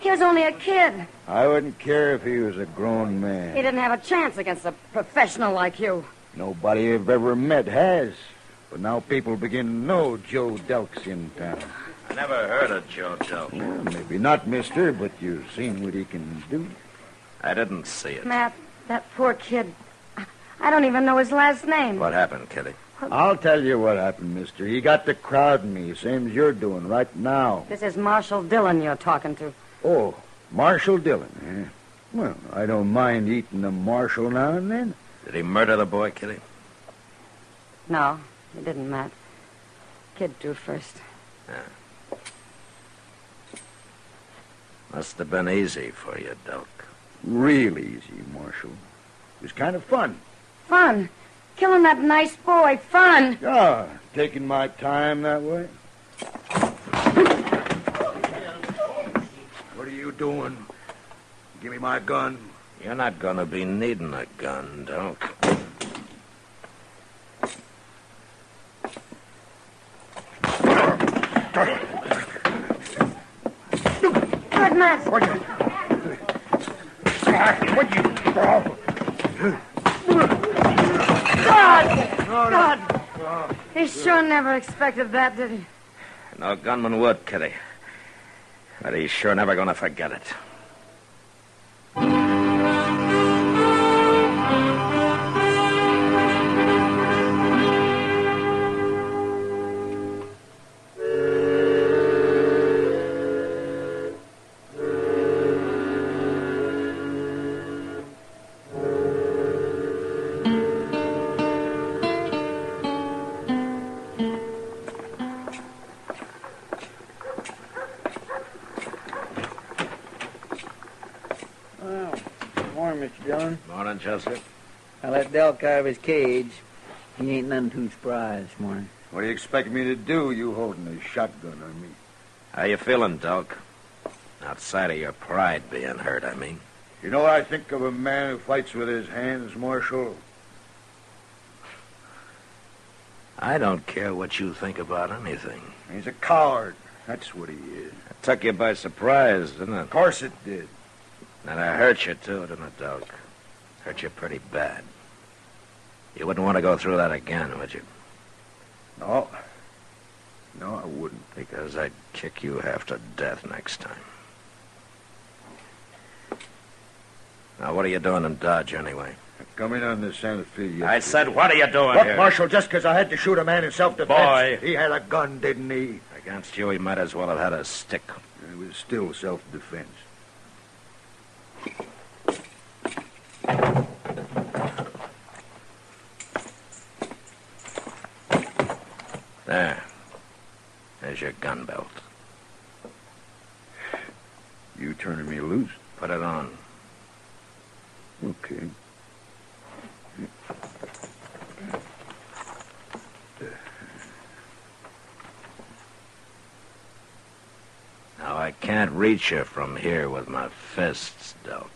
He was only a kid. I wouldn't care if he was a grown man. He didn't have a chance against a professional like you. Nobody I've ever met has. But now people begin to know Joe Delk's in town. I never heard of Joe Delk. Well, maybe not, mister, but you've seen what he can do. I didn't see it. Matt, That poor kid. I don't even know his last name. What happened, Kitty? I'll tell you what happened, mister. He got to crowding me, same as you're doing right now. This is Marshal Dillon you're talking to. Oh, Marshal Dillon, eh? Well, I don't mind eating a Marshal now and then. Did he murder the boy, Kitty? No, he didn't, Matt. Kid drew first. Yeah. Must have been easy for you, Delk. Real easy, Marshal. It was kind of fun. Fun? Killing that nice boy. Fun. Yeah, taking my time that way. What are you doing? Give me my gun. You're not going to be needing a gun, Delk. Good, Matt. God! He sure never expected that, did he? No gunman would, Kitty. But he's sure never going to forget it. Morning, Mr. Dillon. Morning, Chester. I let Delk out of his cage. He ain't none too spry this morning. What do you expect me to do, you holding a shotgun on me? How you feeling, Delk? Outside of your pride being hurt, I mean. You know what I think of a man who fights with his hands, Marshal? I don't care what you think about anything. He's a coward. That's what he is. It took you by surprise, didn't it? Of course it did. And it hurt you, too, didn't it, Delk? Hurt you pretty bad. You wouldn't want to go through that again, would you? No. No, I wouldn't. Because I'd kick you half to death next time. Now, what are you doing in Dodge, anyway? Coming on the Santa Fe yesterday. I said, what are you doing Look, here? Marshal, just because I had to shoot a man in self-defense. Boy. He had a gun, didn't he? Against you, he might as well have had a stick. It was still self-defense. There. There's your gun belt. You turning me loose? Put it on. Okay. Now, I can't reach you from here with my fists, Delk.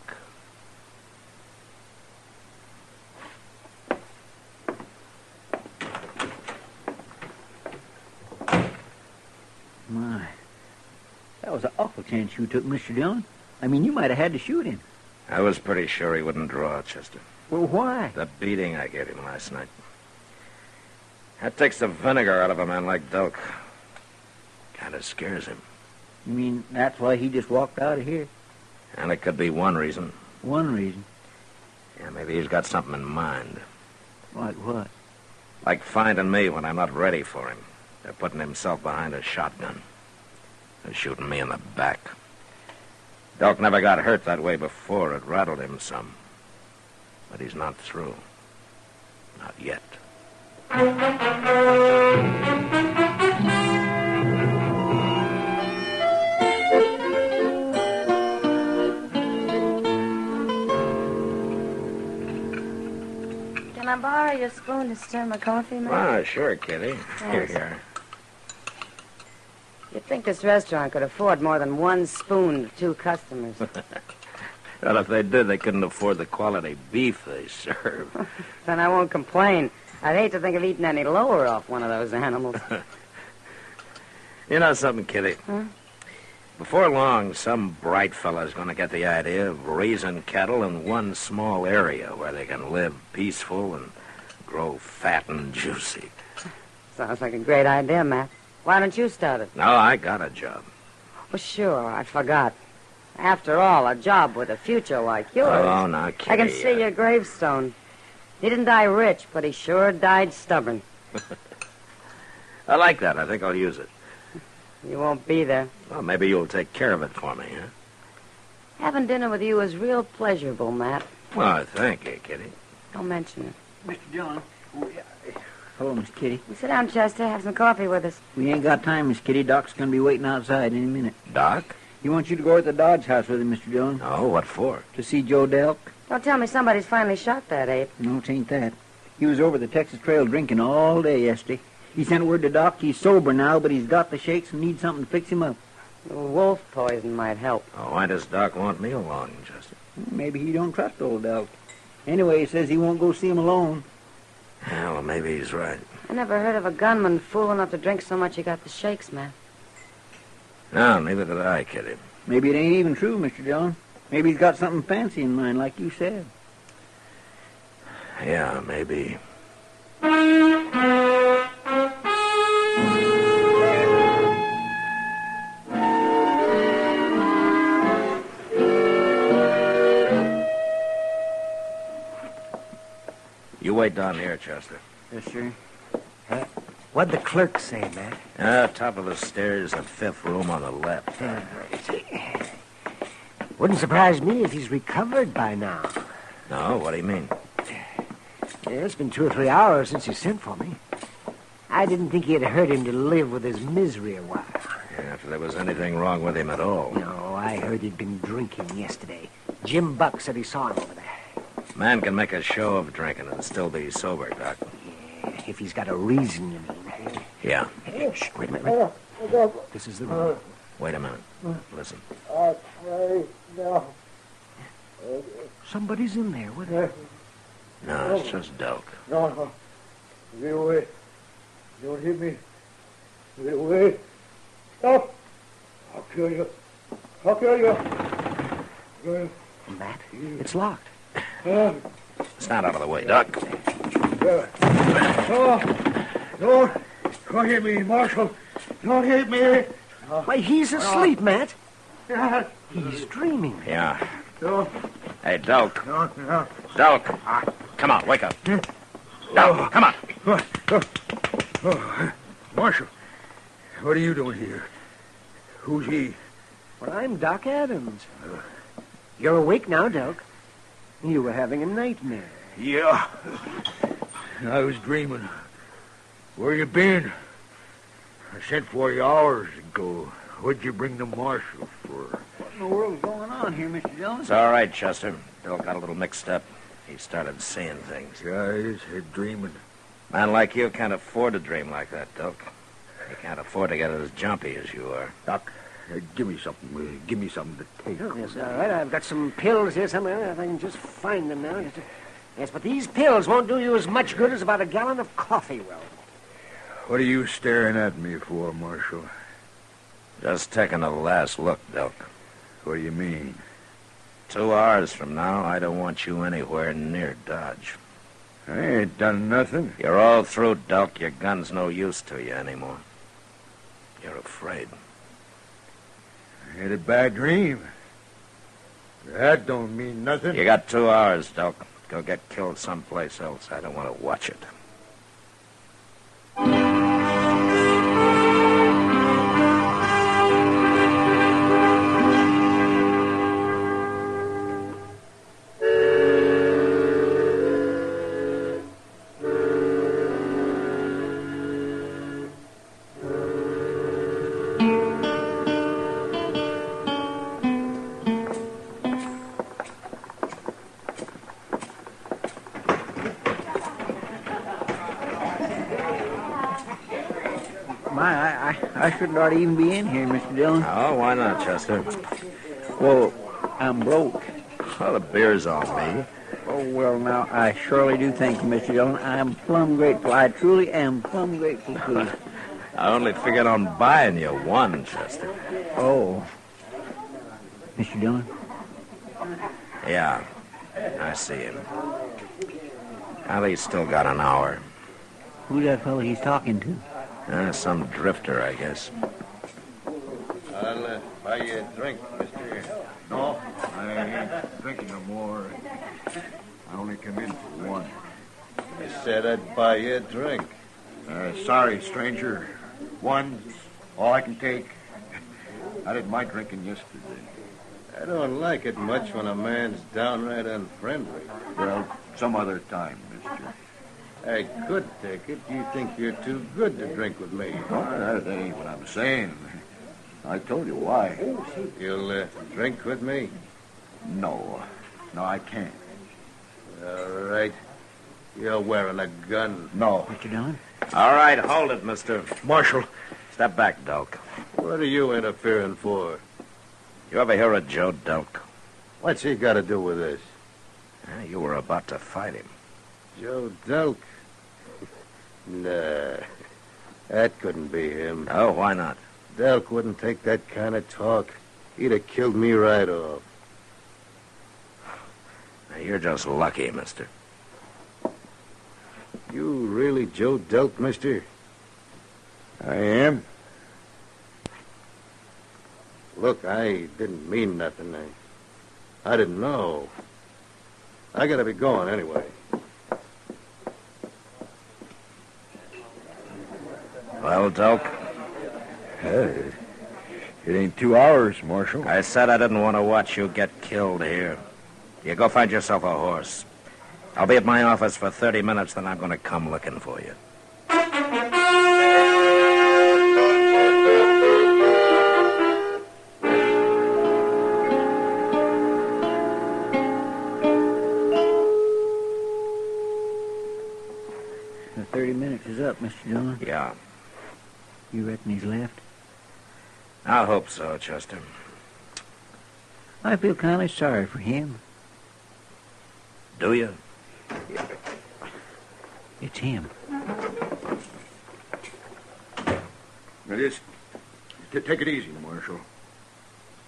My. That was an awful chance you took, Mr. Dillon. I mean, you might have had to shoot him. I was pretty sure he wouldn't draw, Chester. Well, why? The beating I gave him last night. That takes the vinegar out of a man like Delk. Kind of scares him. You mean that's why he just walked out of here? And it could be one reason. One reason? Yeah, maybe he's got something in mind. Like what? Like finding me when I'm not ready for him. They're putting himself behind a shotgun. They're shooting me in the back. Delk never got hurt that way before. It rattled him some. But he's not through. Not yet. Can I borrow your spoon to stir my coffee, Matt? Ah, sure, Kitty. Here Thanks. you are. You'd think this restaurant could afford more than one spoon to two customers. Well, if they did, they couldn't afford the quality beef they serve. Then I won't complain. I'd hate to think of eating any lower off one of those animals. You know something, Kitty? Huh? Before long, some bright fella's going to get the idea of raising cattle in one small area where they can live peaceful and grow fat and juicy. Sounds like a great idea, Matt. Why don't you start it? No, I got a job. Well, sure, I forgot. After all, a job with a future like yours. Oh, now, Kitty. I can see your gravestone. He didn't die rich, but he sure died stubborn. I like that. I think I'll use it. You won't be there. Well, maybe you'll take care of it for me, huh? Having dinner with you is real pleasurable, Matt. Well, thank you, Kitty. Don't mention it. Mr. Dillon. Hello, Miss Kitty. Sit down, Chester. Have some coffee with us. We ain't got time, Miss Kitty. Doc's going to be waiting outside any minute. Doc? He wants you to go to the Dodge house with him, Mr. Dillon. Oh, what for? To see Joe Delk. Don't tell me somebody's finally shot that ape. No, it ain't that. He was over the Texas Trail drinking all day yesterday. He sent word to Doc he's sober now, but he's got the shakes and needs something to fix him up. The wolf poison might help. Oh, why does Doc want me along, Chester? Maybe he don't trust old Delk. Anyway, he says he won't go see him alone. Yeah, well, maybe he's right. I never heard of a gunman fool enough to drink so much he got the shakes, Matt. No, neither did I, Kitty. Maybe it ain't even true, Mr. Dillon. Maybe he's got something fancy in mind, like you said. Yeah, maybe. You wait down here, Chester. Yes, sir. What'd the clerk say, Matt? Top of the stairs, the 5th room on the left. Wouldn't surprise me if he's recovered by now. No, what do you mean? Yeah, it's been 2 or 3 hours since he sent for me. I didn't think it hurt him to live with his misery a while. Yeah, if there was anything wrong with him at all. No, I heard he'd been drinking yesterday. Jim Buck said he saw him over there. Man can make a show of drinking and still be sober, Doc. Yeah, if he's got a reason, you mean. Yeah. Shh, wait a minute. Wait. This is the room. Wait a minute. Listen. Somebody's in there with him. No, it's just Delk. No. Get away. Don't hit me. Get away. Stop. I'll kill you. I'll kill you. Matt, it's locked. Stand out of the way, Doc. No. Don't hit me, Marshal. Don't hit me. Why, he's asleep, Matt. He's dreaming. Yeah. No. Hey, Delk. No. Delk. Come on, wake up. Delk, come on. Marshal, what are you doing here? Who's he? Well, I'm Doc Adams. You're awake now, Delk. You were having a nightmare. Yeah. I was dreaming. Where you been? I sent for you hours ago. What'd you bring the marshal for? What in the world's going on here, Mr. Dillon? It's all right, Chester. Delk got a little mixed up. He started seeing things. Yeah, he's dreaming. Man like you can't afford to dream like that, Delk. You can't afford to get as jumpy as you are. Doc, give me something. Give me something to take. Oh, yes, all right. I've got some pills here somewhere. If I can just find them now. Yes, but these pills won't do you as much good as about a gallon of coffee will. What are you staring at me for, Marshal? Just taking a last look, Delk. What do you mean? 2 hours from now, I don't want you anywhere near Dodge. I ain't done nothing. You're all through, Delk. Your gun's no use to you anymore. You're afraid. I had a bad dream. That don't mean nothing. You got 2 hours, Delk. Go get killed someplace else. I don't want to watch it. I shouldn't ought to even be in here, Mr. Dillon. Oh, why not, Chester? Well, I'm broke. Well, the beer's on me. Oh, well, now, I surely do thank you, Mr. Dillon. I am plumb grateful. I truly am plumb grateful to you. I only figured on buying you one, Chester. Oh. Mr. Dillon? Yeah, I see him. Well, he's still got an hour. Who's that fellow he's talking to? Some drifter, I guess. I'll buy you a drink, mister. No, I ain't drinking no more. I only come in for one. I said I'd buy you a drink. Sorry, stranger. One's all I can take. I did my drinking yesterday. I don't like it much when a man's downright unfriendly. Well, some other time, mister. I could take it. You think you're too good to drink with me. Well, that ain't what I'm saying. I told you why. You'll drink with me? No, I can't. All right. You're wearing a gun. No. Mr. Dillon? All right, hold it, mister. Marshal. Step back, Delk. What are you interfering for? You ever hear of Joe Delk? What's he got to do with this? You were about to fight him. Joe Delk? Nah, that couldn't be him. Oh, why not? Delk wouldn't take that kind of talk. He'd have killed me right off. Now, you're just lucky, mister. You really Joe Delk, mister? I am. Look, I didn't mean nothing. I didn't know. I gotta be going anyway. Well, Delk? It ain't 2 hours, Marshal. I said I didn't want to watch you get killed here. You go find yourself a horse. I'll be at my office for 30 minutes, then I'm going to come looking for you. The 30 minutes is up, Mr. Dillon. Yeah. You reckon he's left? I hope so, Chester. I feel kind of sorry for him. Do you? It's him. Now, just take it easy, Marshal.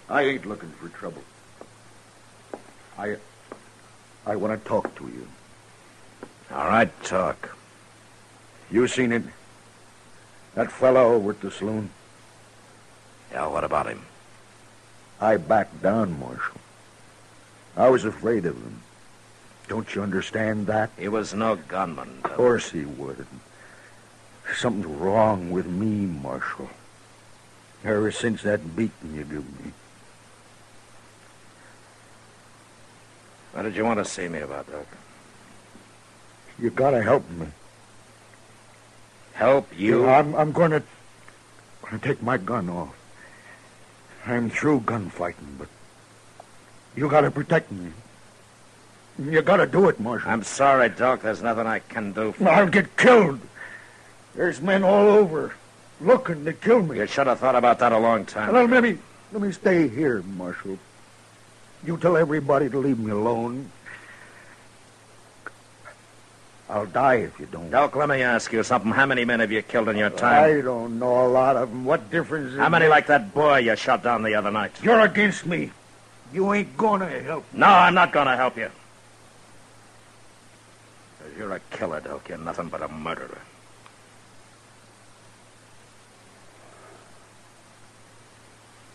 I ain't looking for trouble. I want to talk to you. All right, talk. You seen it? That fellow over at the saloon? Yeah, what about him? I backed down, Marshal. I was afraid of him. Don't you understand that? He was no gunman. Of course he would. Something's wrong with me, Marshal. Ever since that beating you gave me. What did you want to see me about, Doc? You gotta help me. Help you? I'm gonna take my gun off. I'm through gunfighting, but you gotta protect me. You gotta do it, Marshal. I'm sorry, Doc. There's nothing I can do for I'll get killed. There's men all over looking to kill me. you. Should have thought about that a long time Well, ago. let me stay here, Marshal. You tell everybody to leave me alone. I'll die if you don't. Doc, let me ask you something. How many men have you killed in your time? I don't know a lot of them. What difference is How many it? like that boy you shot down the other night? You're against me. You ain't gonna help me. No, I'm not going to help you. 'Cause you're a killer, Doc. You're nothing but a murderer.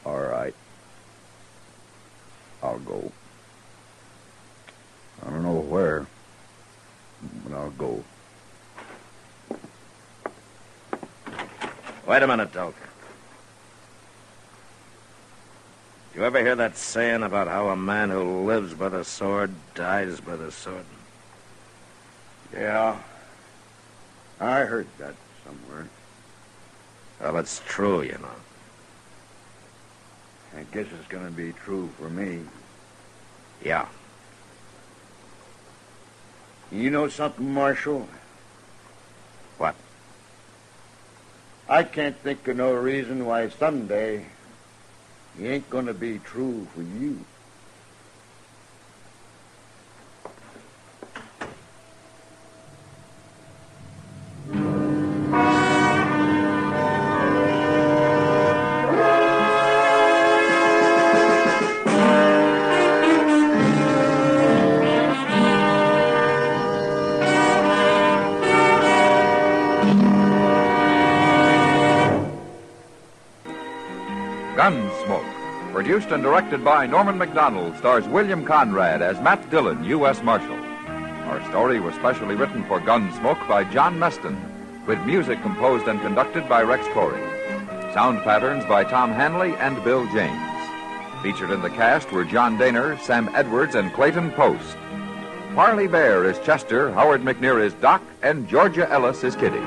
All right. I'll go. I don't know where, but I'll go. Wait a minute, Doc. You ever hear that saying about how a man who lives by the sword dies by the sword? Yeah. I heard that somewhere. Well, it's true, you know. I guess it's going to be true for me. Yeah. You know something, Marshal? What? I can't think of no reason why someday it ain't going to be true for you. Gunsmoke, Produced and directed by Norman Macdonald, stars William Conrad as Matt Dillon, U.S. Marshal. Our story was specially written for Gunsmoke by John Meston, with music composed and conducted by Rex Corey. Sound patterns by Tom Hanley and Bill James. Featured in the cast were John Daner, Sam Edwards, and Clayton Post. Parley Bear is Chester, Howard McNear is Doc, and Georgia Ellis is Kitty.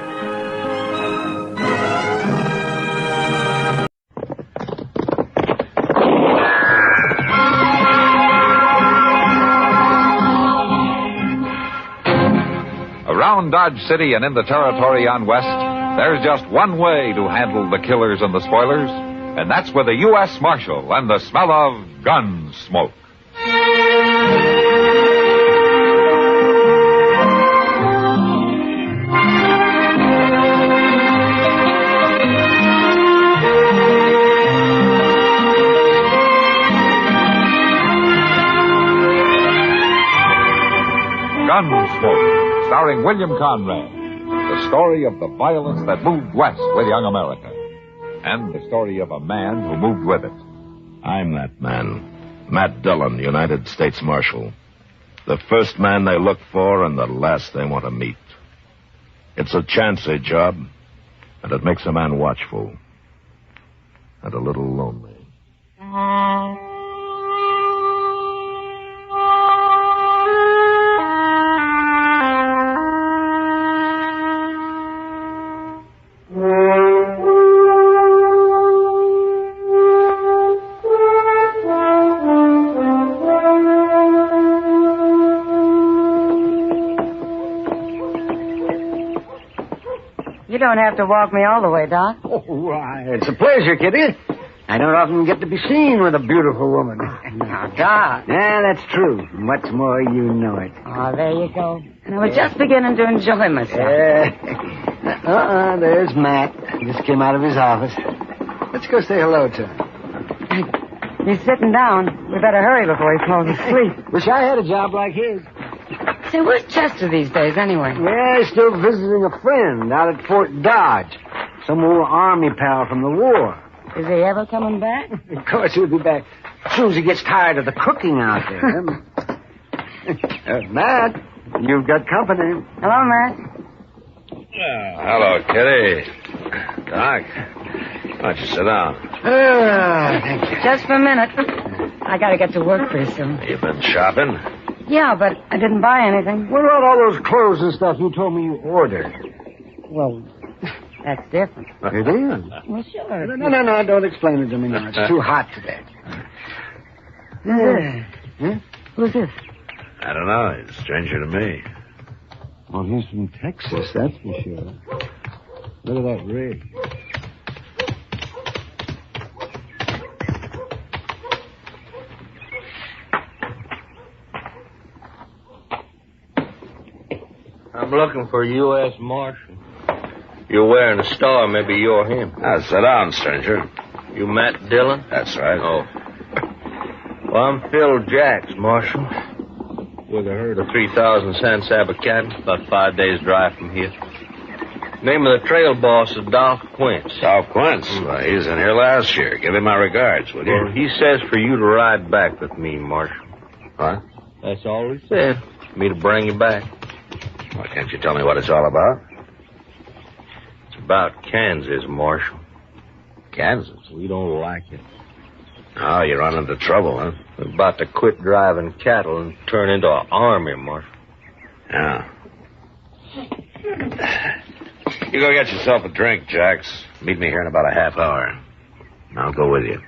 Around Dodge City and in the territory on West, there's just one way to handle the killers and the spoilers, and that's with a U.S. Marshal and the smell of Gunsmoke. Gunsmoke, starring William Conrad. The story of the violence that moved west with young America. And the story of a man who moved with it. I'm that man. Matt Dillon, United States Marshal. The first man they look for and the last they want to meet. It's a chancy job, and it makes a man watchful. And a little lonely. You don't have to walk me all the way, Doc. Oh, why, it's a pleasure, Kitty. I don't often get to be seen with a beautiful woman. Now, Doc. Yeah, that's true. What's more, you know it. Oh, there you go. And I was just beginning to enjoy myself. There's Matt. Just came out of his office. Let's go say hello to him. He's sitting down. We better hurry before he falls asleep. Wish I had a job like his. Say, where's Chester these days, anyway? Yeah, he's still visiting a friend out at Fort Dodge. Some old army pal from the war. Is he ever coming back? Of course he'll be back as soon as he gets tired of the cooking out there. Matt, you've got company. Hello, Matt. Hello, Kitty. Doc, why don't you sit down? Thank you. Just for a minute. I gotta get to work pretty soon. You been shopping? Yeah, but I didn't buy anything. What about all those clothes and stuff you told me you ordered? Well, that's different. It is. Well, sure. No, don't explain it to me now. It's too hot today. Huh? Who's this? I don't know. He's a stranger to me. Well, he's from Texas, that's for sure. Look at that rig. I'm looking for U.S. Marshal. You're wearing a star. Maybe you're him. Sit down, stranger. You Matt Dillon? That's right. Oh. Well, I'm Phil Jacks, Marshal. With a herd of 3,000 San Saba cattle, about 5 days' drive from here. Name of the trail boss is Dolph Quince. Dolph Quince? Well, he was in here last year. Give him my regards, will you? Well, he says for you to ride back with me, Marshal. What? That's all he said. Me to bring you back. Well, can't you tell me what it's all about? It's about Kansas, Marshal. Kansas? We don't like it. Oh, you're running into trouble, huh? We're about to quit driving cattle and turn into an army, Marshal. Yeah. You go get yourself a drink, Jacks. Meet me here in about a half hour. I'll go with you.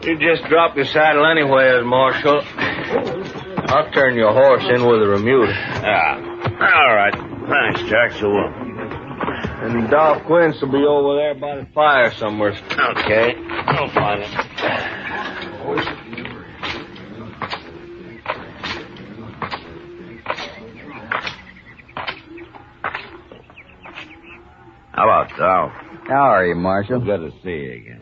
You just drop your saddle anywhere, Marshal. I'll turn your horse in with a remuda. All right. Thanks, Jacks. You will. And Dolph Quince will be over there by the fire somewhere. Okay. I'll find him. Hello, Dolph. How are you, Marshal? Good to see you again.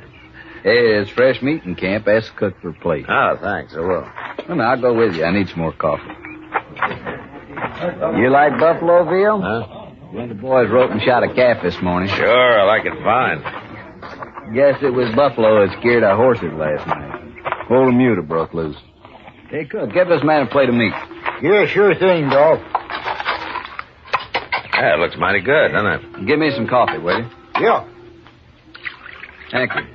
Hey, it's fresh meat in camp. Ask the cook for a plate. Oh, thanks. I will. Well, now, I'll go with you. I need some more coffee. You like buffalo veal? Huh? One of the boys roped and shot a calf this morning. Sure, I like it fine. Guess it was buffalo that scared our horses last night. Whole mule broke loose. Hey, cook, give this man a plate of meat. Yeah, sure thing, Dolph. Yeah, it looks mighty good, doesn't it? Give me some coffee, will you? Yeah. Thank you.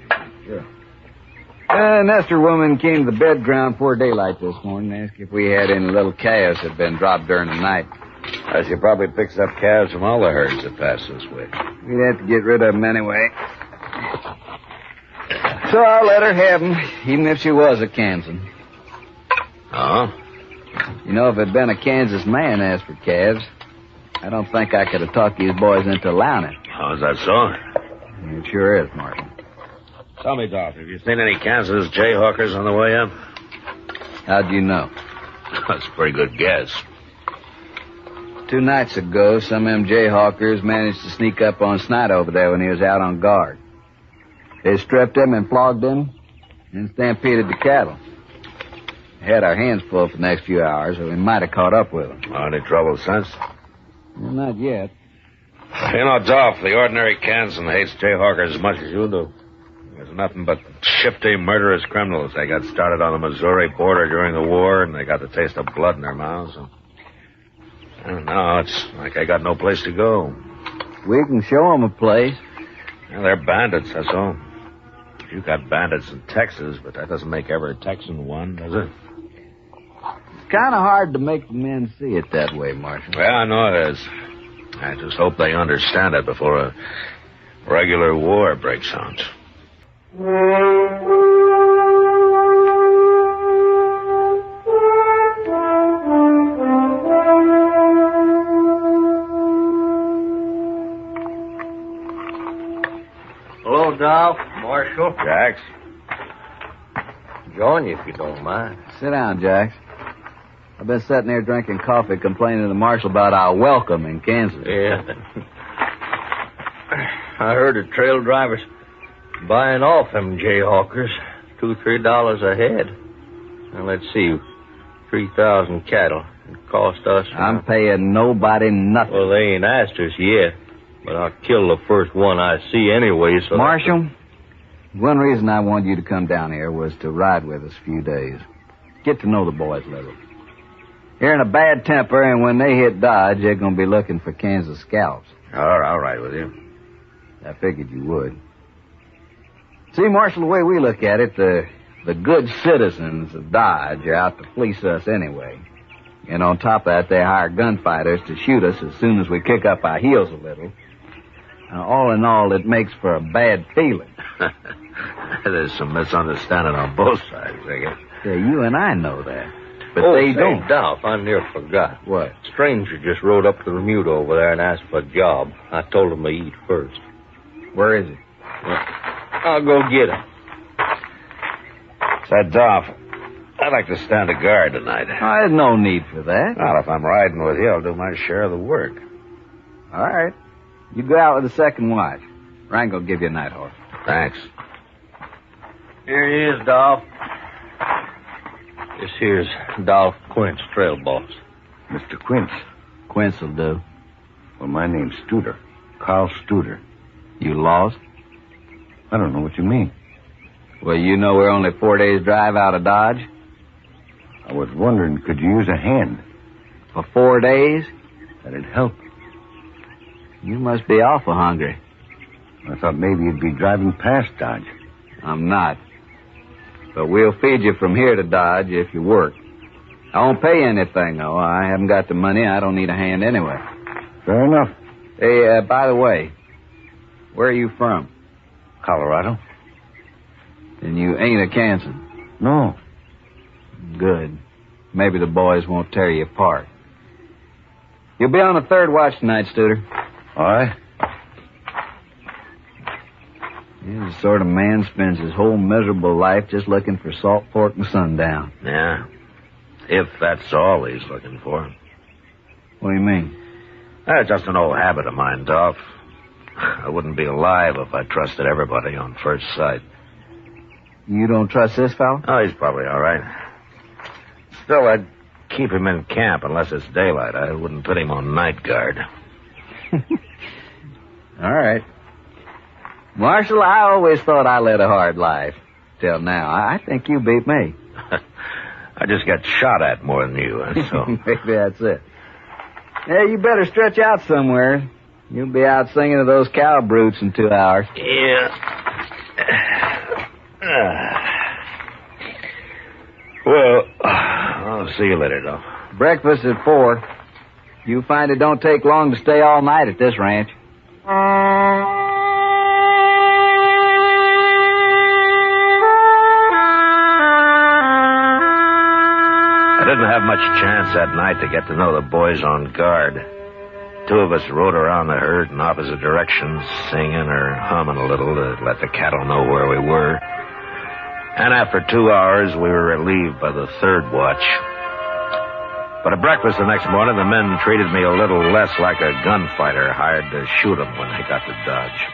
Sure. Nestor woman came to the bed ground before daylight this morning and asked if we had any little calves that had been dropped during the night. She probably picks up calves from all the herds that pass this way. We'd have to get rid of them anyway. So I'll let her have them, even if she was a Kansan. Oh? You know, if it had been a Kansas man asked for calves, I don't think I could have talked these boys into allowing it. Oh, is that so? It sure is, Marshal. Tell me, Dolph, have you seen any Kansas jayhawkers on the way up? How'd you know? That's a pretty good guess. 2 nights ago, some of them jayhawkers managed to sneak up on Snyder over there when he was out on guard. They stripped him and flogged him and stampeded the cattle. We had our hands full for the next few hours, or we might have caught up with them. Any trouble since? Well, not yet. You know, Dolph, the ordinary Kansan hates jayhawkers as much as you do. There's nothing but shifty, murderous criminals. They got started on the Missouri border during the war, and they got the taste of blood in their mouths. I don't know, it's like I got no place to go. We can show them a place. Well, they're bandits, that's all. You got bandits in Texas, but that doesn't make every Texan one, does it? It's kind of hard to make the men see it that way, Marshal. Well, I know it is. I just hope they understand it before a regular war breaks out. Hello, Dolph. Marshal. Jax. Join you if you don't mind. Sit down, Jax. I've been sitting here drinking coffee, complaining to the marshal about our welcome in Kansas. Yeah. I heard the trail drivers buying off them jayhawkers, $2-3 a head. Now, let's see, 3,000 cattle. It cost us... I'm paying nobody nothing. Well, they ain't asked us yet, but I'll kill the first one I see anyway, so... Marshal, one reason I wanted you to come down here was to ride with us a few days. Get to know the boys a little. You're in a bad temper, and when they hit Dodge, they're going to be looking for Kansas scalps. All right with you. I figured you would. See, Marshal, the way we look at it, the good citizens of Dodge are out to fleece us anyway. And on top of that, they hire gunfighters to shoot us as soon as we kick up our heels a little. All in all, it makes for a bad feeling. There's some misunderstanding on both sides, I guess. Yeah, you and I know that. But they don't. Dolph, I near forgot. What? Stranger just rode up to the mute over there and asked for a job. I told him to eat first. Where is he? Well, I'll go get him. Said Dolph, I'd like to stand a guard tonight. Oh, there's no need for that. Well, if I'm riding with you, I'll do my share of the work. All right. You go out with the second watch. Rango will give you a night horse. Thanks. Here he is, Dolph. This here's Dolph Quince, trail boss. Mr. Quince. Quince will do. Well, my name's Studer. Carl Studer. You lost? I don't know what you mean. Well, you know we're only 4 days' drive out of Dodge. I was wondering, could you use a hand? For 4 days? That'd help. You must be awful hungry. I thought maybe you'd be driving past Dodge. I'm not. But we'll feed you from here to Dodge if you work. I won't pay you anything, though. I haven't got the money. I don't need a hand anyway. Fair enough. Hey, by the way, where are you from? Colorado. Then you ain't a Kansan? No. Good. Maybe the boys won't tear you apart. You'll be on the third watch tonight, Studer. All right. He's the sort of man spends his whole miserable life just looking for salt pork and sundown. Yeah. If that's all he's looking for. What do you mean? Just an old habit of mine, Dolph. I wouldn't be alive if I trusted everybody on first sight. You don't trust this fellow? Oh, he's probably all right. Still, I'd keep him in camp unless it's daylight. I wouldn't put him on night guard. All right. Marshal, I always thought I led a hard life. Till now. I think you beat me. I just got shot at more than you, so... Maybe that's it. Yeah, you better stretch out somewhere. You'll be out singing to those cow brutes in 2 hours. Yeah. Well, I'll see you later, though. Breakfast at 4. You find it don't take long to stay all night at this ranch. I didn't have much chance that night to get to know the boys on guard. 2 of us rode around the herd in opposite directions, singing or humming a little to let the cattle know where we were. And after 2 hours, we were relieved by the 3rd watch. But at breakfast the next morning, the men treated me a little less like a gunfighter hired to shoot them when they got to Dodge.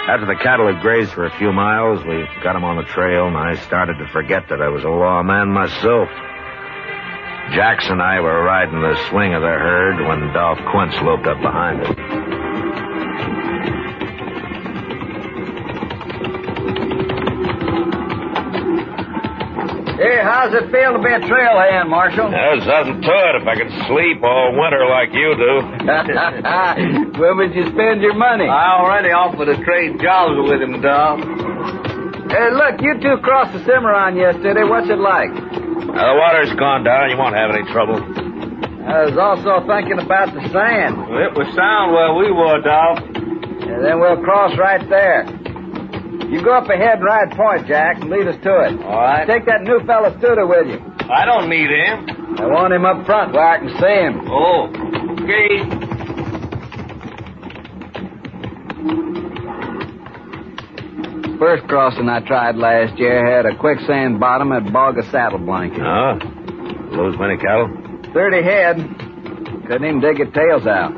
After the cattle had grazed for a few miles, we got them on the trail, and I started to forget that I was a lawman myself. Jax and I were riding the swing of the herd when Dolph Quince loped up behind us. Hey, how's it feel to be a trailhand, Marshal? There's nothing to it if I could sleep all winter like you do. Where would you spend your money? I already offered to trade jobs with him, Dolph. Hey, look, you 2 crossed the Cimarron yesterday. What's it like? The water's gone down. You won't have any trouble. I was also thinking about the sand. Well, it was sound where we were, Dolph. Yeah, then we'll cross right there. You go up ahead and ride point, Jack, and lead us to it. All right. Take that new fella Studer with you. I don't need him. I want him up front where I can see him. Oh, okay. First crossing I tried last year had a quicksand bottom and bog a saddle blanket. Oh? Lose many cattle? 30 head. Couldn't even dig your tails out.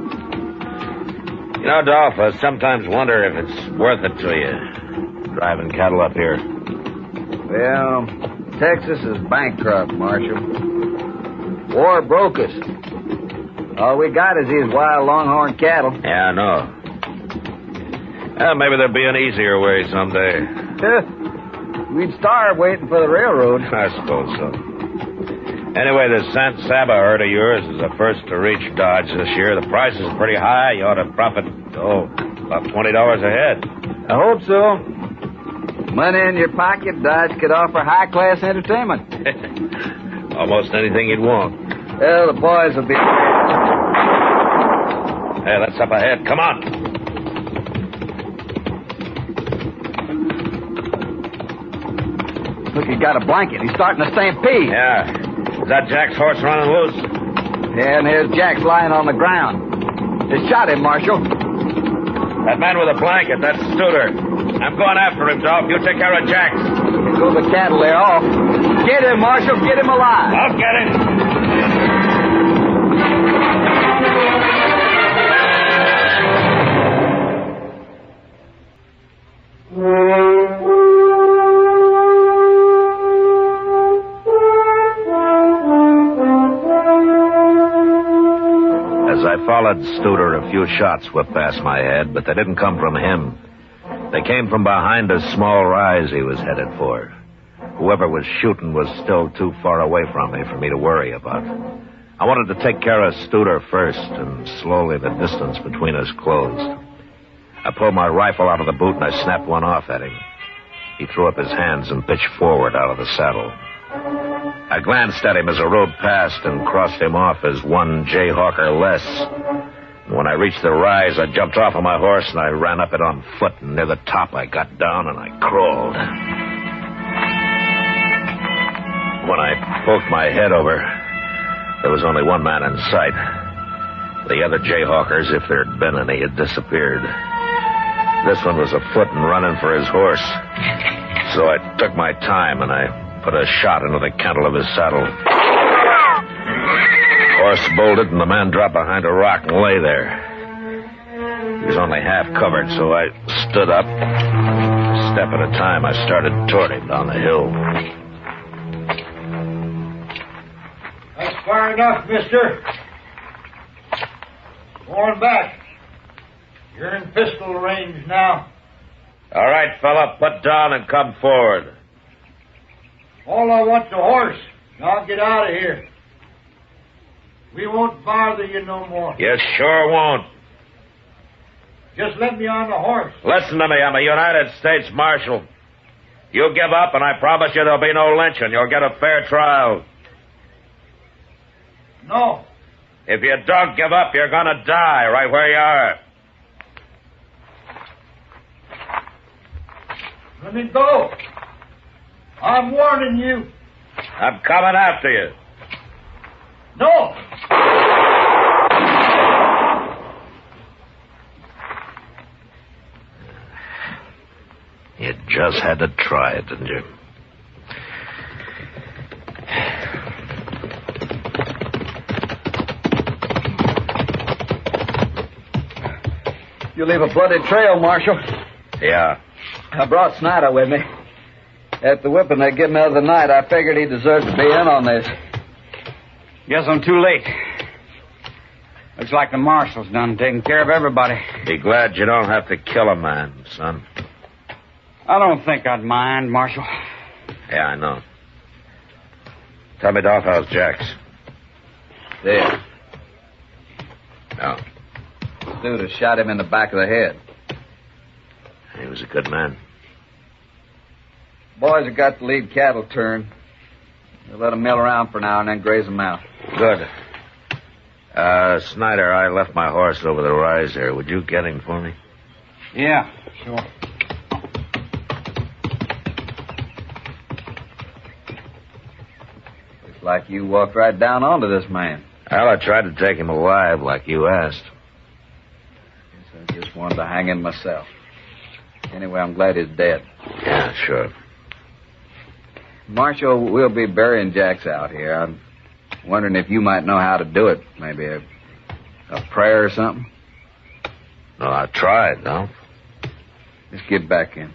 You know, Dolph, I sometimes wonder if it's worth it to you, driving cattle up here. Well, Texas is bankrupt, Marshal. War broke us. All we got is these wild longhorn cattle. Yeah, I know. Well, maybe there'll be an easier way someday. We'd starve waiting for the railroad. I suppose so. Anyway, this San Saba herd of yours is the first to reach Dodge this year. The price is pretty high. You ought to profit, about $20 a head. I hope so. Money in your pocket, Dodge could offer high-class entertainment. Almost anything you'd want. Well, the boys will be... Hey, that's up ahead. Come on. Look, he's got a blanket. He's starting to stampede. Yeah. Is that Jack's horse running loose? Yeah, and here's Jack's lying on the ground. They shot him, Marshal. That man with a blanket, that's Studer. I'm going after him, Dolph. You take care of Jack. Here go the cattle. They're off. Get him, Marshal. Get him alive. I'll get him. As I followed Studer, a few shots whipped past my head, but they didn't come from him. They came from behind a small rise he was headed for. Whoever was shooting was still too far away from me for me to worry about. I wanted to take care of Studer first, and slowly the distance between us closed. I pulled my rifle out of the boot and I snapped one off at him. He threw up his hands and pitched forward out of the saddle. I glanced at him as I rode past and crossed him off as one jayhawker less. When I reached the rise, I jumped off of my horse and I ran up it on foot, and near the top I got down and I crawled. When I poked my head over, there was only one man in sight. The other jayhawkers, if there had been any, had disappeared. This one was afoot and running for his horse. So I took my time and I put a shot into the cantle of his saddle. Horse bolted and the man dropped behind a rock and lay there. He was only half covered, so I stood up. A step at a time, I started toward him down the hill. That's far enough, mister. Going back. You're in pistol range now. All right, fella, put down and come forward. All I want's a horse. Now get out of here. We won't bother you no more. You sure won't. Just let me on the horse. Listen to me, I'm a United States Marshal. You give up, and I promise you there'll be no lynching. You'll get a fair trial. No. If you don't give up, you're gonna die right where you are. Let me go. I'm warning you. I'm coming after you. No. You just had to try it, didn't you? You leave a bloody trail, Marshal. Yeah. I brought Snyder with me. At the whipping they gave me the other night, I figured he deserved to be in on this. Guess I'm too late. Looks like the marshal's done taking care of everybody. Be glad you don't have to kill a man, son. I don't think I'd mind, Marshal. Yeah, I know. Tell me, Dolph, how's Jax? There. No. Dude has shot him in the back of the head. He was a good man. Boys have got the lead cattle turned. We'll let them mill around for now and then graze them out. Good. Snyder, I left my horse over the rise there. Would you get him for me? Yeah, sure. Looks like you walked right down onto this man. Well, I tried to take him alive like you asked. Guess I just wanted to hang him myself. Anyway, I'm glad he's dead. Yeah, sure. Marshal, we'll be burying Jax out here. I'm wondering if you might know how to do it. Maybe a prayer or something? No, I tried, no? Just get back in.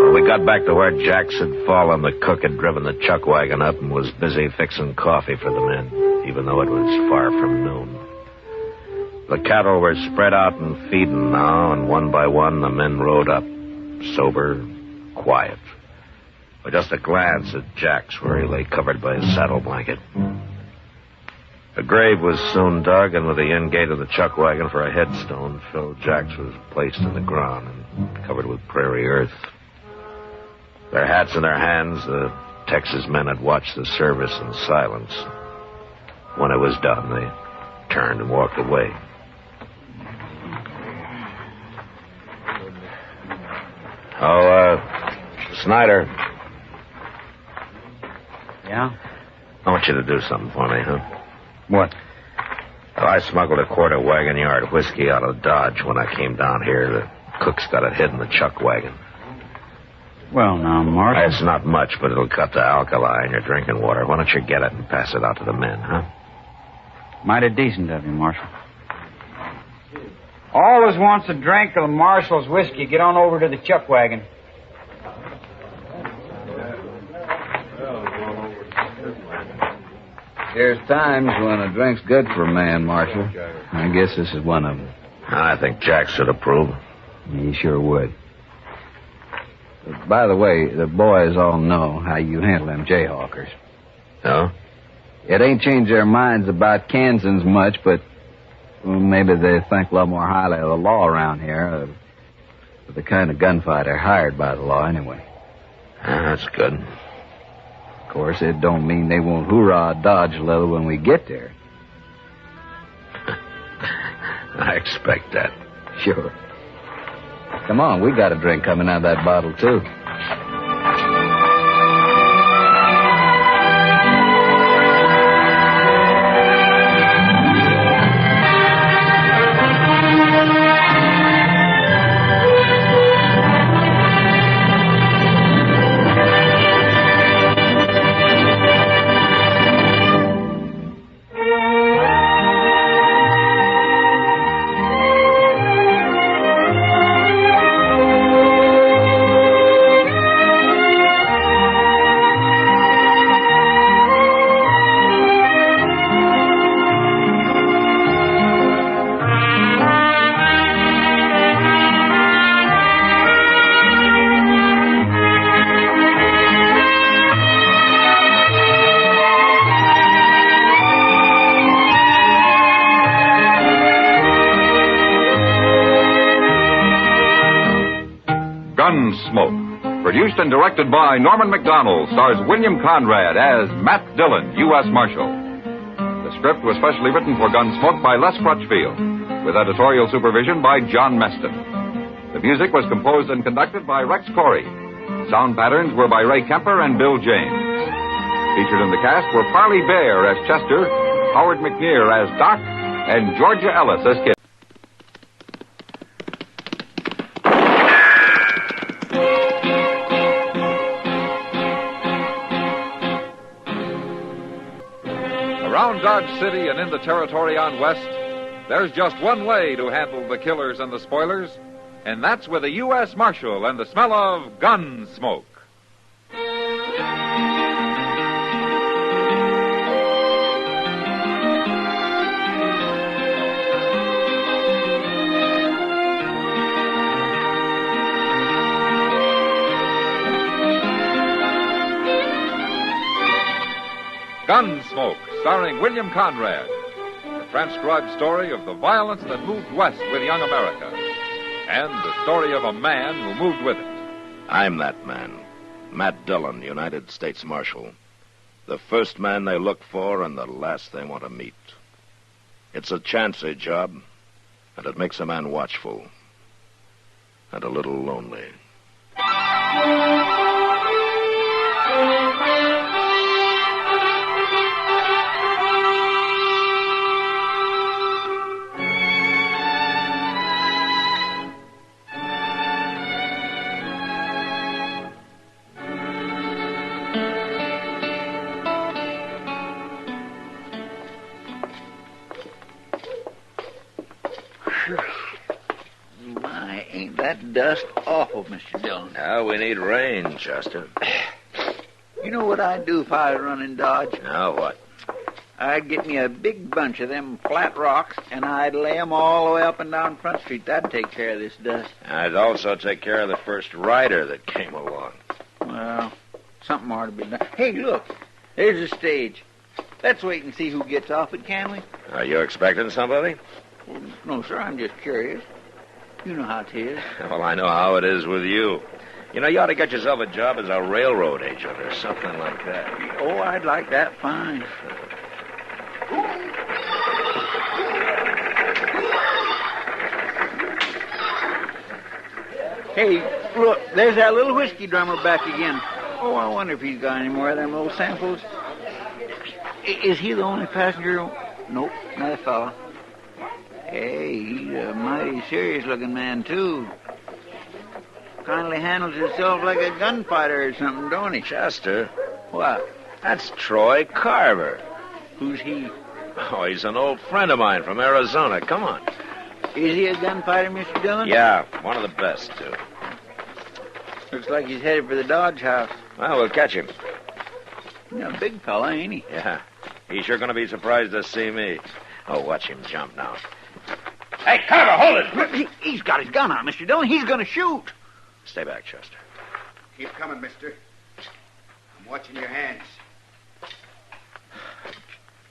When we got back to where Jax had fallen, the cook had driven the chuck wagon up and was busy fixing coffee for the men, even though it was far from noon. The cattle were spread out and feeding now, and one by one the men rode up, sober, quiet. With just a glance at Jax, where he lay covered by his saddle blanket. A grave was soon dug, and with the end gate of the chuck wagon for a headstone, Phil Jax was placed in the ground and covered with prairie earth. Their hats in their hands, the Texas men had watched the service in silence. When it was done, they turned and walked away. Snyder. Yeah? I want you to do something for me, huh? What? Well, I smuggled a quart of wagon yard whiskey out of Dodge when I came down here. The cook's got it hid in the chuck wagon. Well, now, Marshal. It's not much, but it'll cut the alkali in your drinking water. Why don't you get it and pass it out to the men, huh? Mighty decent of you, Marshal. Always wants a drink of the Marshal's whiskey. Get on over to the chuck wagon. There's times when a drink's good for a man, Marshal. I guess this is one of them. I think Jack should approve. He sure would. But by the way, the boys all know how you handle them jayhawkers. No? It ain't changed their minds about Kansans much, but maybe they think a lot more highly of the law around here. The kind of gunfighter hired by the law, anyway. That's good. Of course, it don't mean they won't hoorah Dodge a little when we get there. I expect that. Sure. Come on, we got a drink coming out of that bottle, too. Produced and directed by Norman McDonald, stars William Conrad as Matt Dillon, U.S. Marshal. The script was specially written for Gunsmoke by Les Crutchfield, with editorial supervision by John Meston. The music was composed and conducted by Rex Corey. Sound patterns were by Ray Kemper and Bill James. Featured in the cast were Parley Bear as Chester, Howard McNear as Doc, and Georgia Ellis as Kit. Around Dodge City and in the territory on West, there's just one way to handle the killers and the spoilers, and that's with a U.S. Marshal and the smell of Gunsmoke. Gunsmoke, starring William Conrad. The transcribed story of the violence that moved west with young America. And the story of a man who moved with it. I'm that man. Matt Dillon, United States Marshal. The first man they look for and the last they want to meet. It's a chancy job, and it makes a man watchful. And a little lonely. My, ain't that dust awful, Mr. Dillon. Now we need rain, Chester. You know what I'd do if I was running Dodge? Now what? I'd get me a big bunch of them flat rocks, and I'd lay 'em all the way up and down Front Street. That'd take care of this dust. I'd also take care of the first rider that came along. Well, something ought to be done. Hey, look. There's a stage. Let's wait and see who gets off it, can we? Are you expecting somebody? Well, no, sir. I'm just curious. You know how it is. Well, I know how it is with you. You know, you ought to get yourself a job as a railroad agent or something like that. Oh, I'd like that fine. Hey, look, there's that little whiskey drummer back again. Oh, I wonder if he's got any more of them old samples. Is he the only passenger? Nope, another fella. Hey, he's a mighty serious-looking man, too. Kindly handles himself like a gunfighter or something, don't he? Chester. What? That's Troy Carver. Who's he? Oh, he's an old friend of mine from Arizona. Come on. Is he a gunfighter, Mr. Dillon? Yeah, one of the best, too. Looks like he's headed for the Dodge House. Well, we'll catch him. He's a big fella, ain't he? Yeah. He's sure going to be surprised to see me. Oh, watch him jump now. Hey, Carver, hold it! He's got his gun out, Mr. Dillon. He's going to shoot. Stay back, Chester. Keep coming, mister. I'm watching your hands.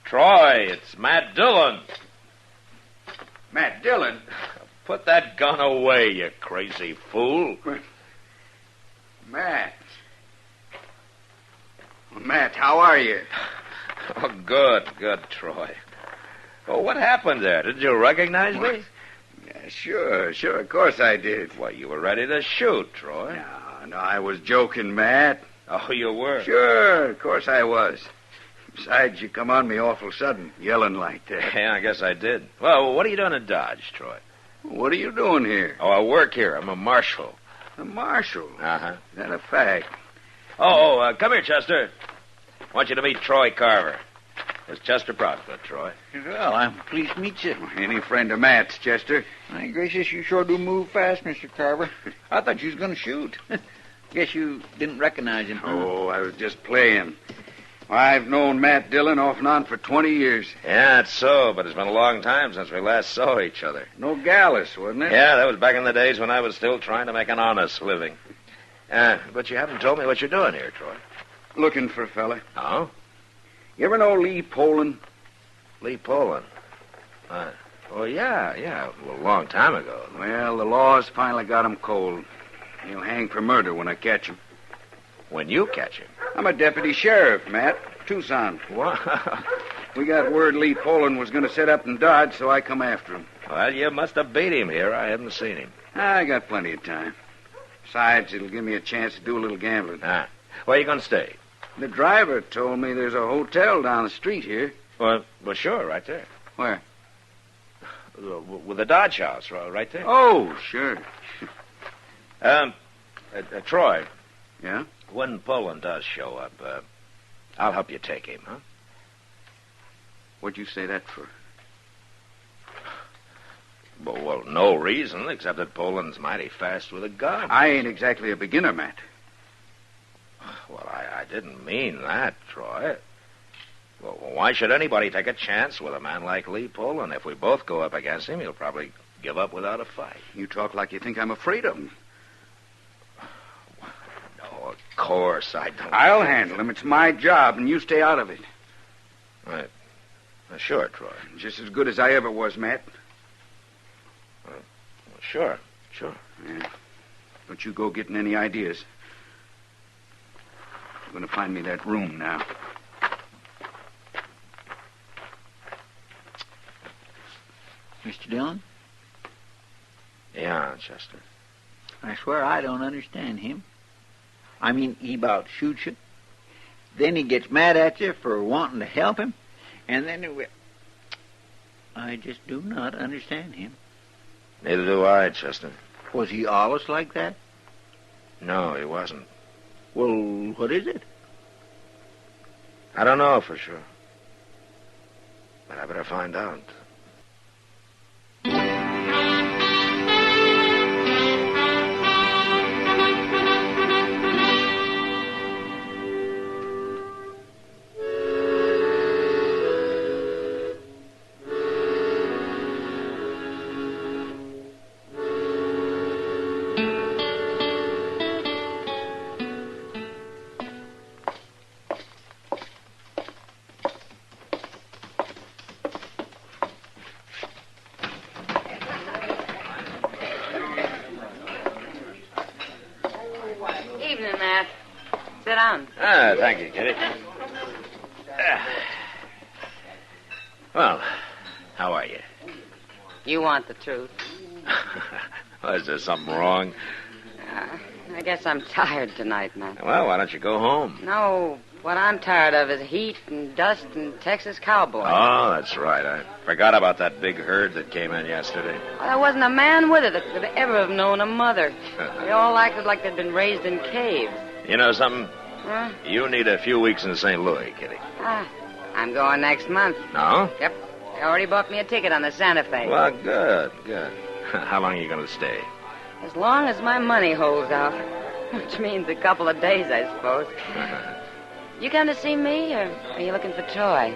Troy, it's Matt Dillon. Matt Dillon? Put that gun away, you crazy fool. Matt. Well, Matt, how are you? Oh, good, Troy. Well, what happened there? Did you recognize me? Yeah, sure, of course I did. Well, you were ready to shoot, Troy. No, I was joking, Matt. Oh, you were? Sure, of course I was. Besides, you come on me awful sudden, yelling like that. Yeah, I guess I did. Well, what are you doing in Dodge, Troy? What are you doing here? Oh, I work here. I'm a marshal. A marshal? Uh-huh. Is that a fact? Come here, Chester. I want you to meet Troy Carver. It's Chester Proudfoot, Troy. Well, I'm pleased to meet you. Any friend of Matt's, Chester. My gracious, you sure do move fast, Mr. Carver. I thought you was going to shoot. Guess you didn't recognize him. Oh, I was just playing. I've known Matt Dillon off and on for 20 years. Yeah, it's so, but it's been a long time since we last saw each other. Nogales, wasn't it? Yeah, that was back in the days when I was still trying to make an honest living. But you haven't told me what you're doing here, Troy. Looking for a fella. Oh? You ever know Lee Poland? Lee Poland? Yeah, a long time ago. Well, the law's finally got him cold. He'll hang for murder when I catch him. When you catch him. I'm a deputy sheriff, Matt. Tucson. What? We got word Lee Poland was going to set up in Dodge, so I come after him. Well, you must have beat him here. I haven't seen him. I got plenty of time. Besides, it'll give me a chance to do a little gambling. Ah. Where you going to stay? The driver told me there's a hotel down the street here. Well, sure, right there. Where? With the Dodge house, right there. Oh, sure. Troy. Yeah? When Poland does show up, I'll help you take him, huh? What'd you say that for? Well, no reason, except that Poland's mighty fast with a gun. I ain't exactly a beginner, Matt. Well, I didn't mean that, Troy. Well, why should anybody take a chance with a man like Lee Poland? If we both go up against him, he'll probably give up without a fight. You talk like you think I'm afraid of him. No, of course I don't. I'll handle him. It's my job, and you stay out of it. Right. Sure, Troy. Just as good as I ever was, Matt. Sure. Yeah. Don't you go getting any ideas. You're going to find me that room now. Mr. Dillon? Yeah, Chester. I swear I don't understand him. I mean, he about shoots you. Then he gets mad at you for wanting to help him. And then I just do not understand him. Neither do I, Chester. Was he always like that? No, he wasn't. Well, what is it? I don't know for sure. But I better find out. Evening, Matt. Sit down. Thank you, Kitty. Well, how are you? You want the truth. Is there something wrong? I guess I'm tired tonight, Matt. Well, why don't you go home? No, what I'm tired of is heat and dust and Texas cowboys. Oh, that's right. I forgot about that big herd that came in yesterday. Well, there wasn't a man with it that could ever have known a mother. They all acted like they'd been raised in caves. You know something? Huh? You need a few weeks in St. Louis, Kitty. I'm going next month. No? Yep. They already bought me a ticket on the Santa Fe. Well, good. How long are you going to stay? As long as my money holds out. Which means a couple of days, I suppose. You come to see me, or are you looking for Troy?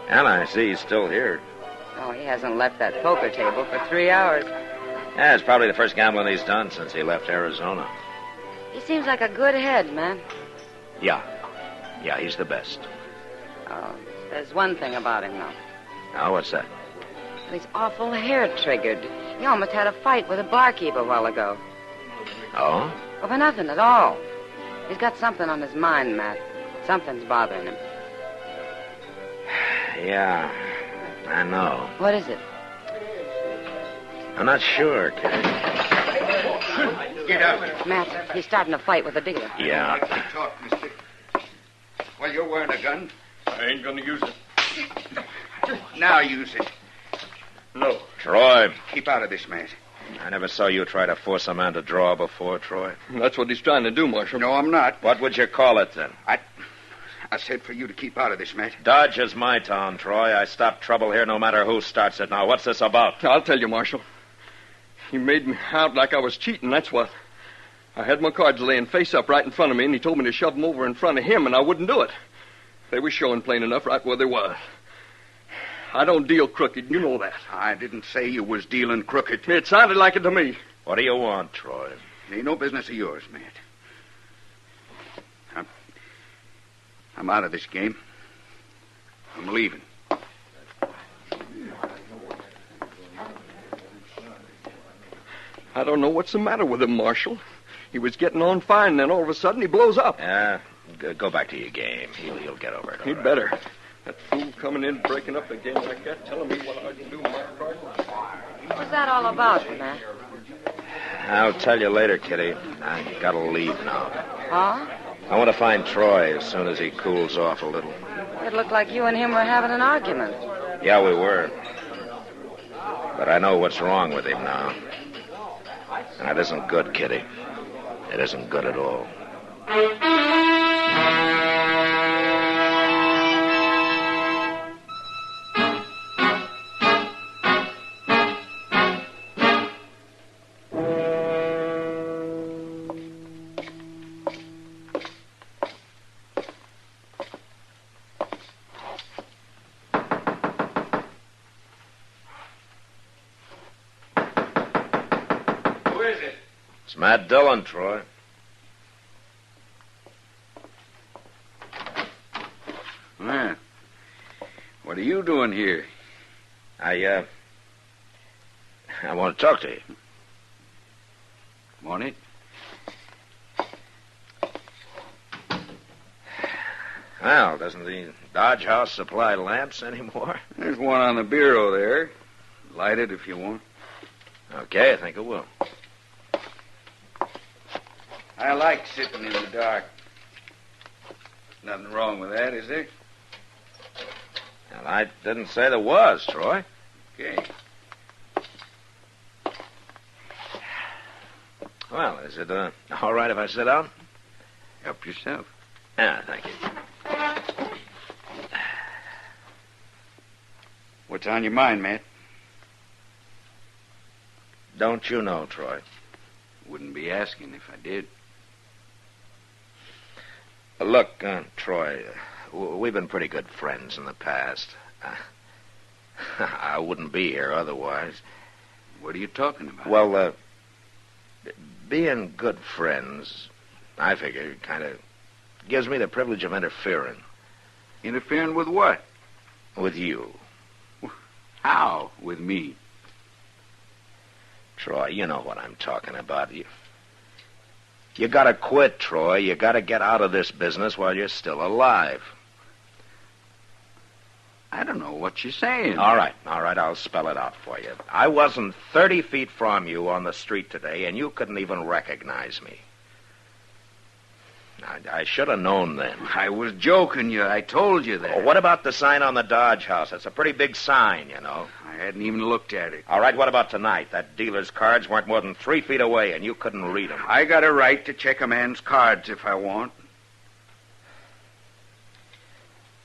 And I see he's still here. Oh, he hasn't left that poker table for 3 hours. Yeah, it's probably the first gambling he's done since he left Arizona. He seems like a good head, man. Yeah, he's the best. Oh, there's one thing about him, though. Now, what's that? He's awful hair-triggered. He almost had a fight with a barkeep a while ago. Oh? Well, for nothing at all. He's got something on his mind, Matt. Something's bothering him. Yeah, I know. What is it? I'm not sure, Kitty. Get out. Matt, he's starting a fight with a dealer. Yeah. Talk, mister. Well, you're wearing a gun. I ain't gonna use it. Now use it. No. Troy. Keep out of this, Matt. I never saw you try to force a man to draw before, Troy. That's what he's trying to do, Marshal. No, I'm not. What would you call it, then? I said for you to keep out of this, Matt. Dodge is my town, Troy. I stop trouble here no matter who starts it. Now, what's this about? I'll tell you, Marshal. He made me out like I was cheating, that's what. I had my cards laying face up right in front of me, and he told me to shove them over in front of him, and I wouldn't do it. They were showing plain enough right where they was. I don't deal crooked, you know that. I didn't say you was dealing crooked. It sounded like it to me. What do you want, Troy? It ain't no business of yours, Matt. I'm out of this game. I'm leaving. I don't know what's the matter with him, Marshal. He was getting on fine, and then all of a sudden he blows up. Yeah, go back to your game. He'll get over it. He'd better. That fool coming in, breaking up a game like that, telling me what I can do, my card. What's that all about, Matt? I'll tell you later, Kitty. I gotta leave now. Huh? I want to find Troy as soon as he cools off a little. It looked like you and him were having an argument. Yeah, we were. But I know what's wrong with him now. And it isn't good, Kitty. It isn't good at all. It's Matt Dillon, Troy. Well, what are you doing here? I want to talk to you. Want it? Well, doesn't the Dodge House supply lamps anymore? There's one on the bureau there. Light it if you want. Okay, I think it will. I like sitting in the dark. Nothing wrong with that, is there? Well, I didn't say there was, Troy. Okay. Well, is it all right if I sit down? Help yourself. Yeah, thank you. What's on your mind, Matt? Don't you know, Troy? Wouldn't be asking if I did. Look, Troy, we've been pretty good friends in the past. I wouldn't be here otherwise. What are you talking about? Well, being good friends, I figure, kind of gives me the privilege of interfering. Interfering with what? With you. How? With me? Troy, you know what I'm talking about. You gotta quit, Troy. You gotta get out of this business while you're still alive. I don't know what you're saying. All right, I'll spell it out for you. I wasn't 30 feet from you on the street today, and you couldn't even recognize me. I should have known then. I was joking you. I told you that. Well, what about the sign on the Dodge House? It's a pretty big sign, you know. I hadn't even looked at it. All right, what about tonight? That dealer's cards weren't more than 3 feet away, and you couldn't read them. I got a right to check a man's cards if I want.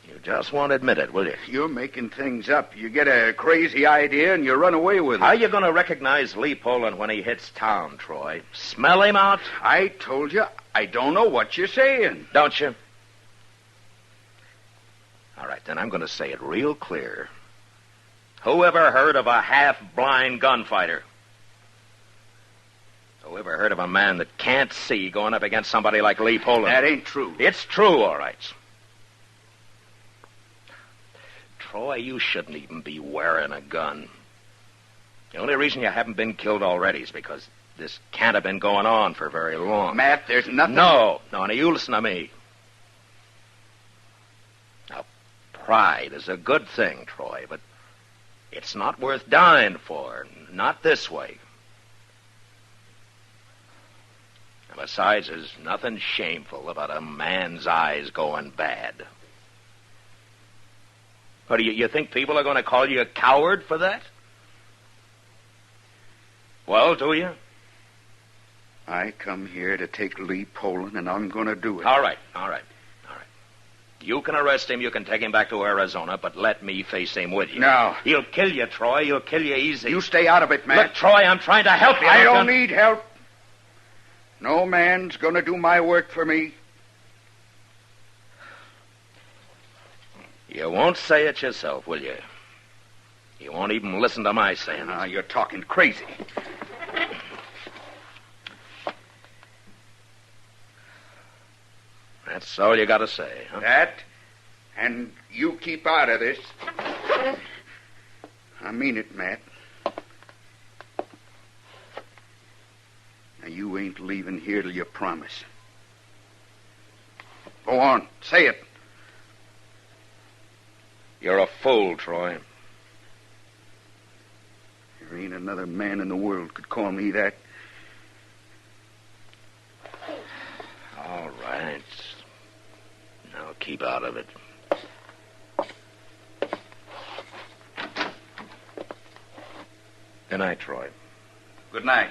You just won't admit it, will you? You're making things up. You get a crazy idea and you run away with it. How are you going to recognize Lee Poland when he hits town, Troy? Smell him out? I told you, I don't know what you're saying. Don't you? All right, then I'm going to say it real clear. Who ever heard of a half-blind gunfighter? Who ever heard of a man that can't see going up against somebody like Lee Poland? That ain't true. It's true, all right. Troy, you shouldn't even be wearing a gun. The only reason you haven't been killed already is because this can't have been going on for very long. Matt, there's nothing... No, now you listen to me. Now, pride is a good thing, Troy, but it's not worth dying for. Not this way. And besides, there's nothing shameful about a man's eyes going bad. Or do you think people are going to call you a coward for that? Well, do you? I come here to take Lee Poland, and I'm going to do it. All right. You can arrest him, you can take him back to Arizona, but let me face him with you. No. He'll kill you, Troy. He'll kill you easy. You stay out of it, Matt. Look, Troy, I'm trying to help you. I don't need help. No man's going to do my work for me. You won't say it yourself, will you? You won't even listen to my saying. Now, you're talking crazy. That's all you got to say, huh? That, and you keep out of this. I mean it, Matt. Now, you ain't leaving here till you promise. Go on, say it. You're a fool, Troy. There ain't another man in the world could call me that. All right. Now keep out of it. Good night, Troy. Good night.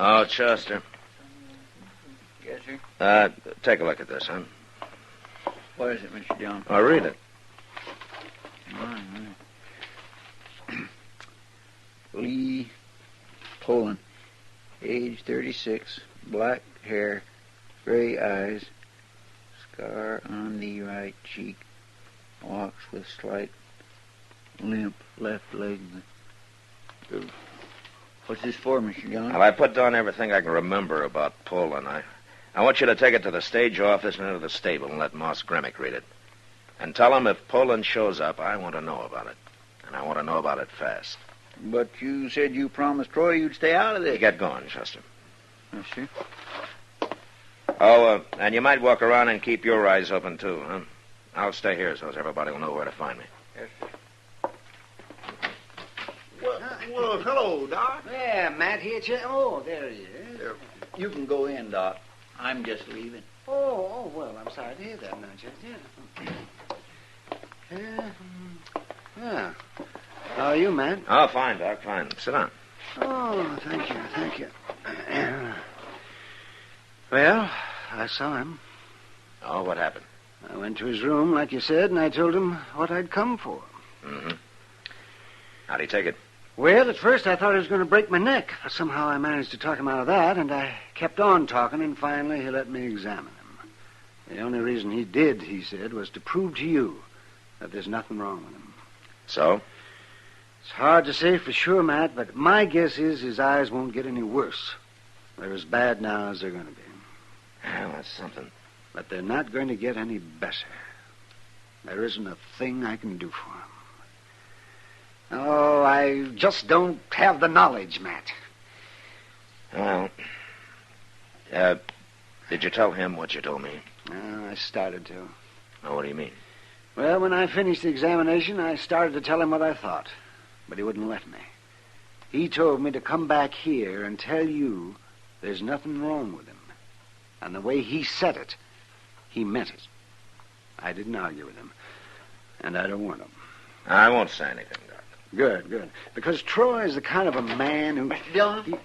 Oh, Chester. Yes, sir? Take a look at this, huh? What is it, Mr. John? Oh, read it. Lee Poland, age 36, black hair, gray eyes, scar on the right cheek, walks with slight limp left leg. What's this for, Mr. John? Well, I put down everything I can remember about Poland. I want you to take it to the stage office and into the stable and let Moss Gremick read it. And tell him if Poland shows up, I want to know about it. And I want to know about it fast. But you said you promised Troy you'd stay out of this. Get going, Chester. Yes, sir. Oh, and you might walk around and keep your eyes open, too, huh? I'll stay here so everybody will know where to find me. Yes, sir. Well, hello, Doc. Yeah, Matt here. Oh, there he is. You can go in, Doc. I'm just leaving. Oh, well, I'm sorry to hear that, now, yeah. Yeah. How are you, Matt? Oh, fine, Doc, fine. Sit down. Oh, thank you. Well, I saw him. Oh, what happened? I went to his room, like you said, and I told him what I'd come for. Mm-hmm. How'd he take it? Well, at first I thought he was going to break my neck, but somehow I managed to talk him out of that, and I kept on talking, and finally he let me examine him. The only reason he did, he said, was to prove to you that there's nothing wrong with him. So? It's hard to say for sure, Matt, but my guess is his eyes won't get any worse. They're as bad now as they're going to be. Well, that's something. But they're not going to get any better. There isn't a thing I can do for him. Oh, I just don't have the knowledge, Matt. Well, did you tell him what you told me? I started to. Oh, what do you mean? Well, when I finished the examination, I started to tell him what I thought. But he wouldn't let me. He told me to come back here and tell you there's nothing wrong with him. And the way he said it, he meant it. I didn't argue with him. And I don't want him. I won't say anything, Doc. Good. Because Troy is the kind of a man who... Mr. Dillon?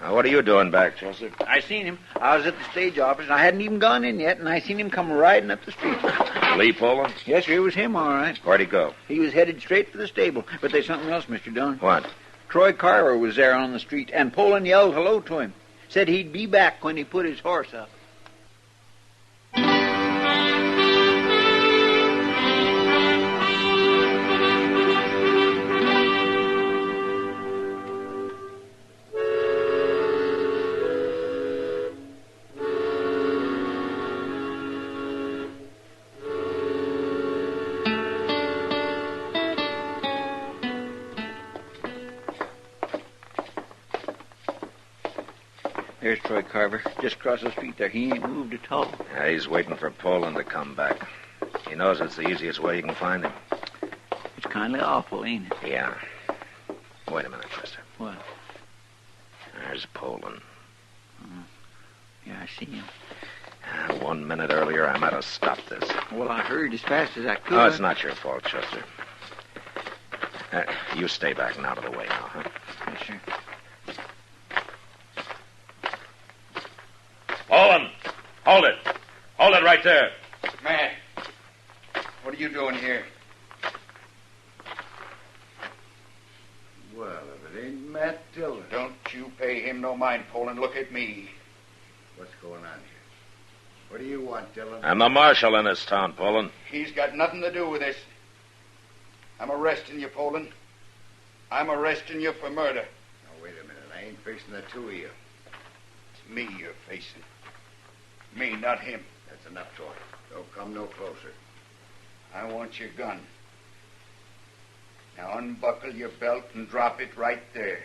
What are you doing back, Chester? I seen him. I was at the stage office, and I hadn't even gone in yet, and I seen him come riding up the street. Lee Poland? Yes, sir, it was him, all right. Where'd he go? He was headed straight for the stable. But there's something else, Mr. Dillon. What? Troy Carver was there on the street, and Poland yelled hello to him. Said he'd be back when he put his horse up. There's Troy Carver, just across the street there. He ain't moved at all. Yeah, he's waiting for Poland to come back. He knows it's the easiest way you can find him. It's kind of awful, ain't it? Yeah. Wait a minute, Chester. What? There's Poland. Yeah, I see him. 1 minute earlier, I might have stopped this. Well, I hurried as fast as I could. Oh, it's not your fault, Chester. You stay back and out of the way now, huh? Yes, sir. Poland! Hold it! Hold it right there! Matt, what are you doing here? Well, if it ain't Matt Dillon. Don't you pay him no mind, Poland. Look at me. What's going on here? What do you want, Dillon? I'm the marshal in this town, Poland. He's got nothing to do with this. I'm arresting you, Poland. I'm arresting you for murder. Now, wait a minute. I ain't facing the two of you. It's me you're facing. Me, not him. That's enough, Troy. Don't come no closer. I want your gun. Now unbuckle your belt and drop it right there.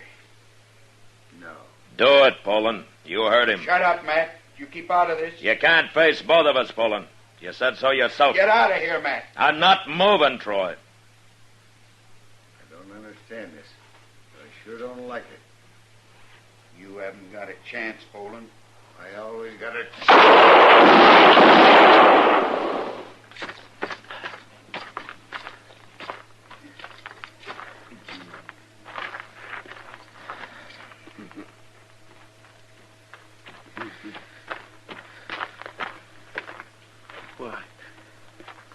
No. Do it, Poland. You heard him. Shut up, Matt. You keep out of this. You can't face both of us, Poland. You said so yourself. Get out of here, Matt. I'm not moving, Troy. I don't understand this. But I sure don't like it. You haven't got a chance, Poland. I always got a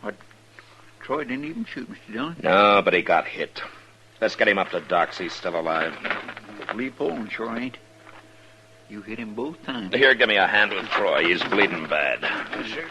What? Troy didn't even shoot, Mr. Dillon? No, but he got hit. Let's get him up to Doc's. He's still alive. Lee Poland sure ain't. You hit him both times. Here, give me a hand with Troy. He's bleeding bad. Yes, sir.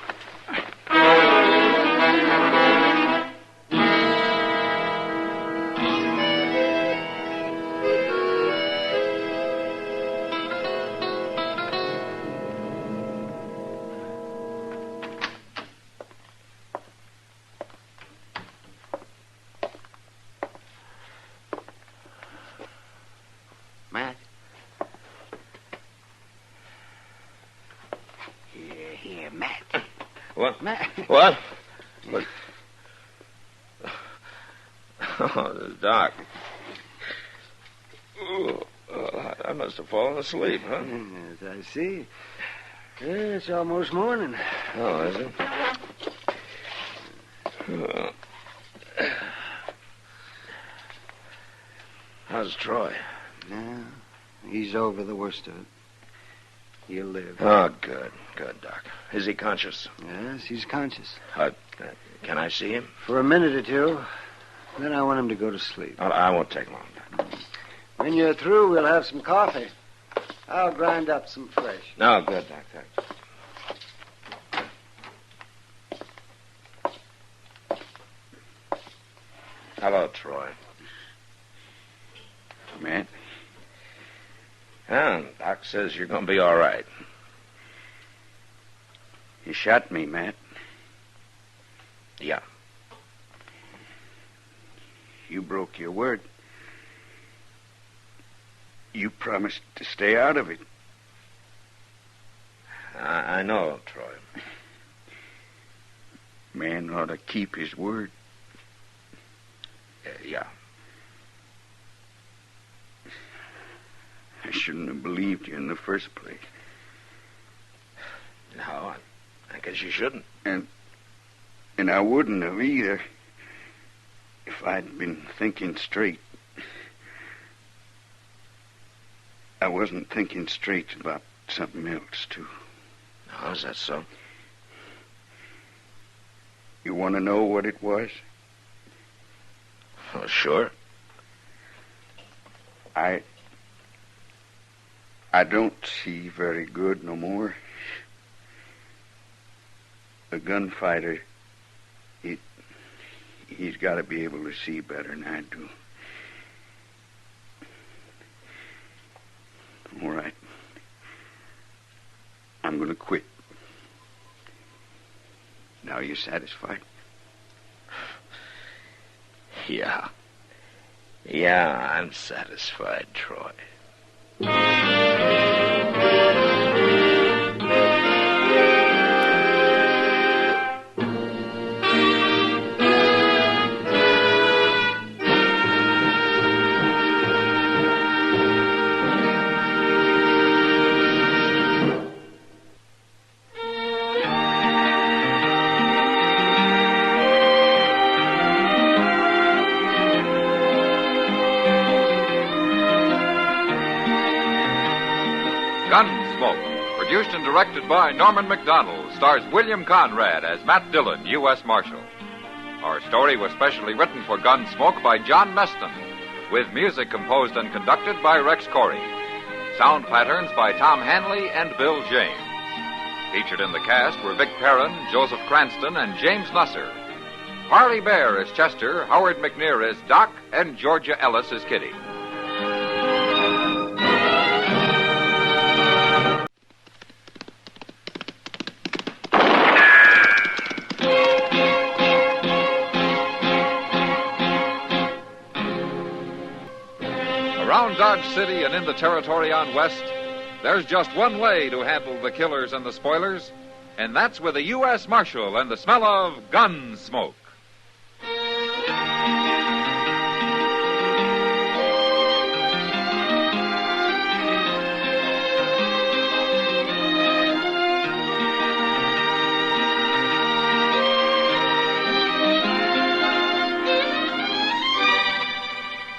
Matt? Here, Matt. What? Matt. What? What? Oh, this is Doc. Oh, I must have fallen asleep, huh? Yes, I see. Yeah, it's almost morning. Oh, is it? Oh. How's Troy? No, he's over the worst of it. He'll live. Oh, good. Good, Doc. Is he conscious? Yes, he's conscious. Can I see him? For a minute or two. Then I want him to go to sleep. Oh, I won't take long, Doc. When you're through, we'll have some coffee. I'll grind up some fresh. No, good, Doc. Thanks. Hello, Troy. Matt? Yeah, Doc says you're going to be all right. You shot me, Matt. Yeah. You broke your word. You promised to stay out of it. I know, Troy. Man ought to keep his word. Yeah. I shouldn't have believed you in the first place. No, I guess you shouldn't. And I wouldn't have either if I'd been thinking straight. I wasn't thinking straight about something else, too. Oh, is that so? You want to know what it was? Oh, sure. I don't see very good no more. A gunfighter, he's got to be able to see better than I do. All right. I'm going to quit. Now you satisfied? Yeah. Yeah, I'm satisfied, Troy. Gunsmoke, produced and directed by Norman McDonald, stars William Conrad as Matt Dillon, U.S. Marshal. Our story was specially written for Gunsmoke by John Meston, with music composed and conducted by Rex Corey. Sound patterns by Tom Hanley and Bill James. Featured in the cast were Vic Perrin, Joseph Cranston, and James Nusser. Harley Bear as Chester, Howard McNear as Doc, and Georgia Ellis as Kitty. Around Dodge City and in the territory on West, there's just one way to handle the killers and the spoilers, and that's with a U.S. Marshal and the smell of Gunsmoke.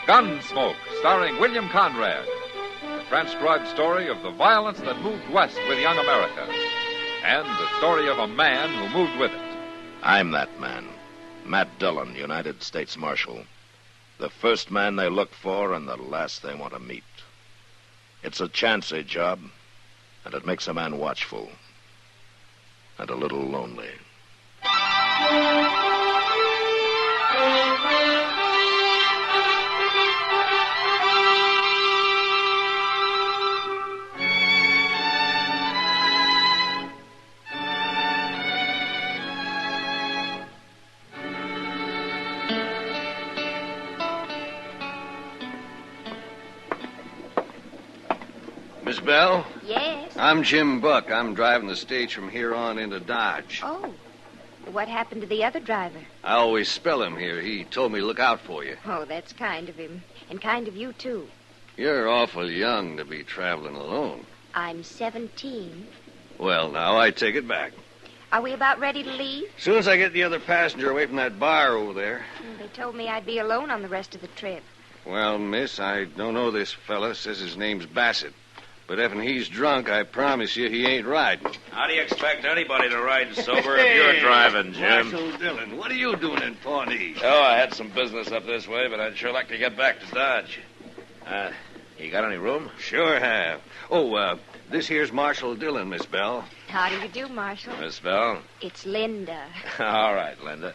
Gunsmoke, starring William Conrad. The transcribed story of the violence that moved west with young America. And the story of a man who moved with it. I'm that man. Matt Dillon, United States Marshal. The first man they look for and the last they want to meet. It's a chancy job, and it makes a man watchful. And a little lonely. Miss Bell? Yes? I'm Jim Buck. I'm driving the stage from here on into Dodge. Oh. What happened to the other driver? I always spell him here. He told me to look out for you. Oh, that's kind of him. And kind of you, too. You're awful young to be traveling alone. I'm 17. Well, now, I take it back. Are we about ready to leave? As soon as I get the other passenger away from that bar over there. They told me I'd be alone on the rest of the trip. Well, miss, I don't know this fella. Says his name's Bassett. But if he's drunk, I promise you he ain't riding. How do you expect anybody to ride sober if you're driving, Jim? Marshal Dillon, what are you doing in Pawnee? Oh, I had some business up this way, but I'd sure like to get back to Dodge. You got any room? Sure have. Oh, this here's Marshal Dillon, Miss Bell. How do you do, Marshal? Miss Bell? It's Linda. All right, Linda.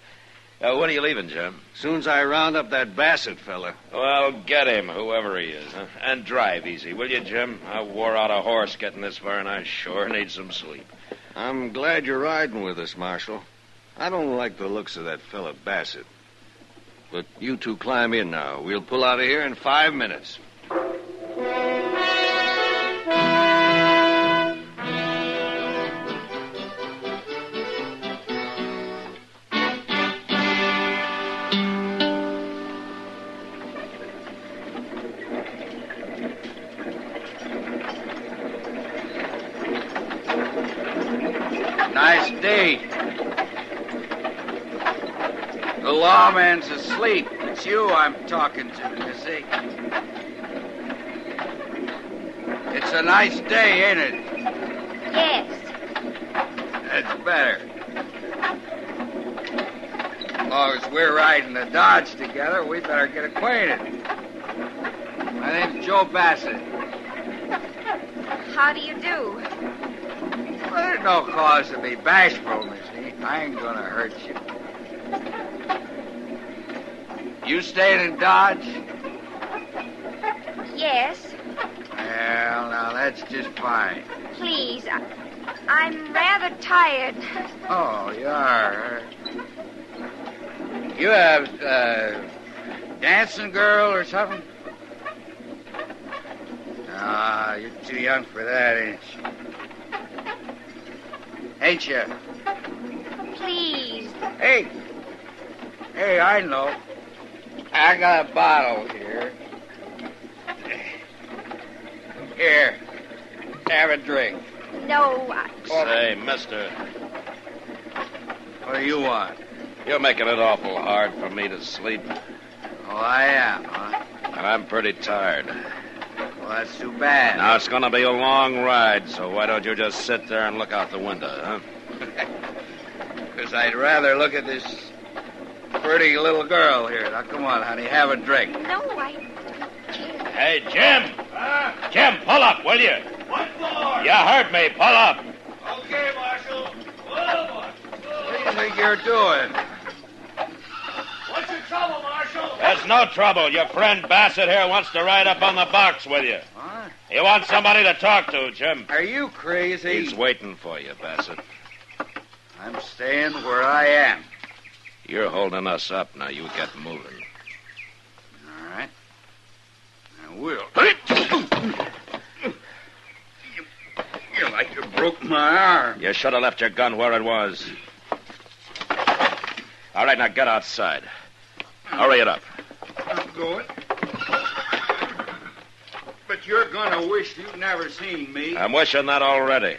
When are you leaving, Jim? Soon as I round up that Bassett fella. Well, get him, whoever he is. Huh? And drive easy, will you, Jim? I wore out a horse getting this far, and I sure need some sleep. I'm glad you're riding with us, Marshal. I don't like the looks of that fella Bassett. But you two climb in now. We'll pull out of here in 5 minutes. Nice day. The lawman's asleep. It's you I'm talking to, Missy. It's a nice day, ain't it? Yes. That's better. As long as we're riding the Dodge together, we better get acquainted. My name's Joe Bassett. How do you do? Well, there's no cause to be bashful, Missy. I ain't gonna hurt you. You staying in Dodge? Yes. Well, now that's just fine. Please, I'm rather tired. Oh, you are. You have dancing girl or something? Ah, you're too young for that, ain't you? Ain't you? Please. Hey, I know. I got a bottle here. Here, have a drink. No, Say, mister. What do you want? You're making it awful hard for me to sleep. Oh, I am, huh? And I'm pretty tired. Well, that's too bad. Now, it's going to be a long ride, so why don't you just sit there and look out the window, huh? Because I'd rather look at this pretty little girl here. Now, come on, honey, have a drink. No, Hey, Jim! Jim, pull up, will you? What for? You heard me. Pull up. Okay, Marshal. think you're doing? What's your trouble, Marshal? There's no trouble. Your friend Bassett here wants to ride up on the box with you. What? He wants somebody to talk to, Jim. Are you crazy? He's waiting for you, Bassett. I'm staying where I am. You're holding us up. Now you get moving. All right. I will. You like you broke my arm. You should have left your gun where it was. All right, now get outside. Hurry it up. I'm going. But you're gonna wish you'd never seen me. I'm wishing that already.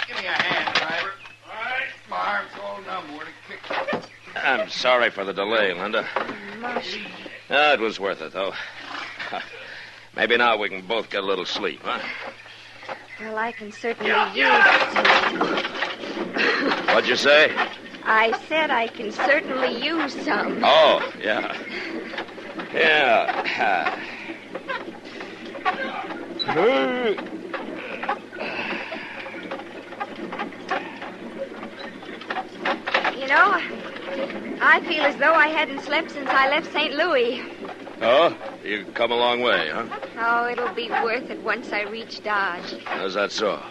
Give me a hand, driver. All right. My arm's all numb where to kick. I'm sorry for the delay, Linda. Marshal. It was worth it, though. Maybe now we can both get a little sleep, huh? Well, I can certainly use some. What'd you say? I said I can certainly use some. Oh, yeah. Yeah. You know, I feel as though I hadn't slept since I left St. Louis. Oh, you've come a long way, huh? Oh, it'll be worth it once I reach Dodge. How's that so?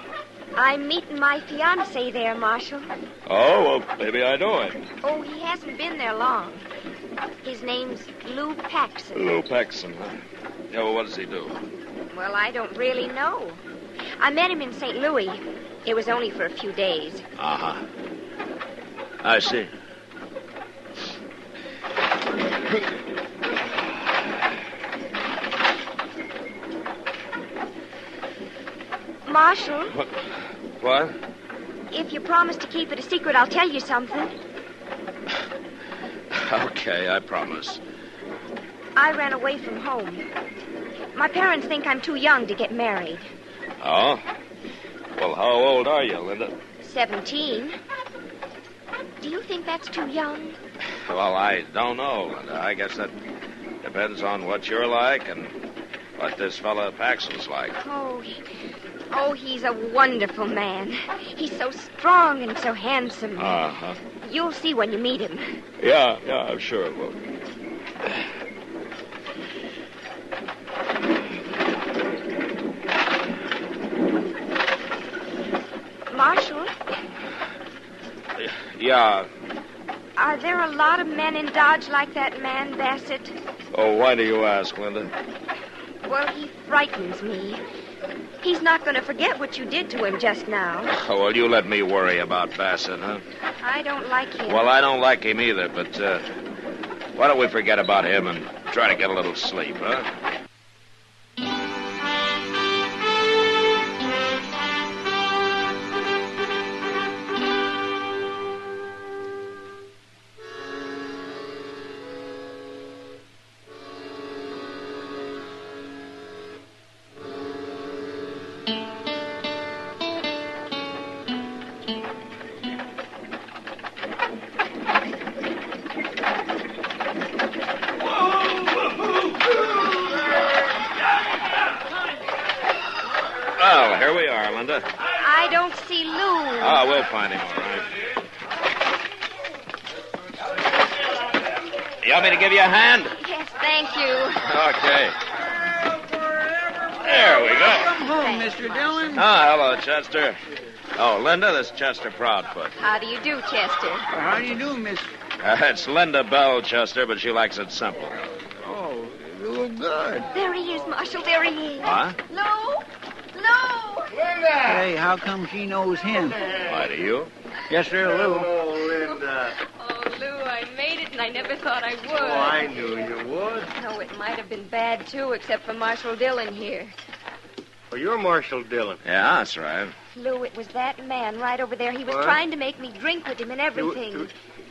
I'm meeting my fiancé there, Marshal. Oh, well, maybe I know him. Oh, he hasn't been there long. His name's Lou Paxson. Lou Paxson, huh? Yeah, well, what does he do? Well, I don't really know. I met him in St. Louis. It was only for a few days. Uh-huh. I see. Marshal, What? if you promise to keep it a secret, I'll tell you something. Okay, I promise. I ran away from home. My parents think I'm too young to get married. Oh? Well, how old are you, Linda? 17. Do you think that's too young? Well, I don't know, Linda. I guess that depends on what you're like and what this fella Paxton's like. Oh, he's a wonderful man. He's so strong and so handsome. Uh-huh. You'll see when you meet him. Yeah, I'm sure it will. Marshal, Yeah. are there a lot of men in Dodge like that man, Bassett? Oh, why do you ask, Linda? Well, he frightens me. He's not going to forget what you did to him just now. Oh, well, you let me worry about Bassett, huh? I don't like him. Well, I don't like him either, but why don't we forget about him and try to get a little sleep, huh? Well, here we are, Linda. I don't see Lou. Oh, we'll find him, all right. You want me to give you a hand? Yes, thank you. Okay. There we go. Come home, Mr. Dillon. Oh, hello, Chester. Oh, Linda, this is Chester Proudfoot. How do you do, Chester? How do you do, Miss? It's Linda Bell, Chester, but she likes it simple. Oh, you look good. There he is, Marshal. There he is. Huh? Lou! Lou! Linda! Hey, how come she knows him? Why do you? Yes, sir, Lou. Oh, Linda. Oh, Lou, I made it, and I never thought I would. Oh, I knew you would. No, it might have been bad, too, except for Marshal Dillon here. Oh, you're Marshal Dillon. Yeah, that's right. Lou, it was that man right over there. He was What? trying to make me drink with him and everything.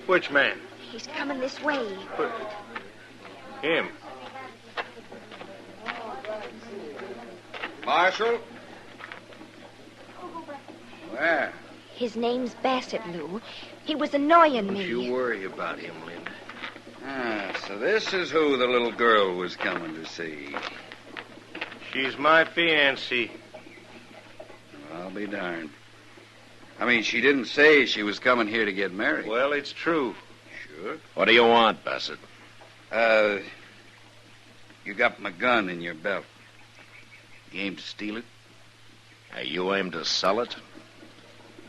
Which man? He's coming this way. Him. Marshal? Where? His name's Bassett, Lou. He was annoying me. Don't you worry about him, Linda. Ah, so this is who the little girl was coming to see. She's my fiancée. I'll be darned. I mean, she didn't say she was coming here to get married. Well, it's true. Sure. What do you want, Bassett? You got my gun in your belt. You aim to steal it? Hey, you aim to sell it?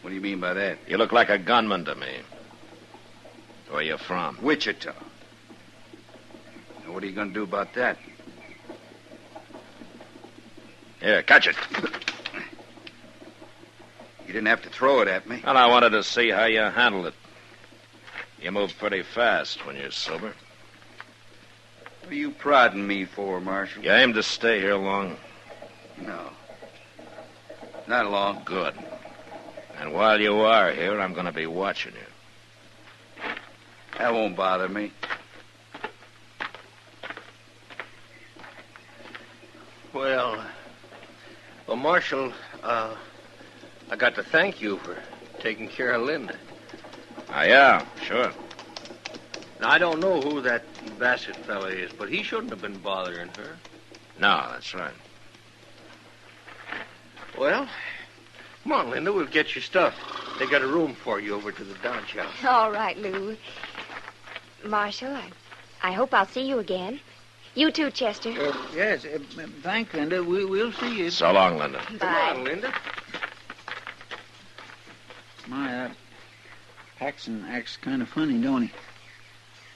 What do you mean by that? You look like a gunman to me. Where you from? Wichita. Now, what are you going to do about that? Here, catch it. You didn't have to throw it at me. And I wanted to see how you handled it. You move pretty fast when you're sober. What are you prodding me for, Marshal? You aim to stay here long? No. Not long. Good. And while you are here, I'm going to be watching you. That won't bother me. Well, Marshal, I got to thank you for taking care of Linda. Yeah, sure. Now, I don't know who that Bassett fella is, but he shouldn't have been bothering her. No, that's right. Well, come on, Linda, we'll get your stuff. They got a room for you over to the Dodge House. All right, Lou. Marshal, I hope I'll see you again. You too, Chester. Yes, thanks, Linda. We'll see you. So long, Linda. Bye. Come on, Linda. My, Paxton acts kind of funny, don't he?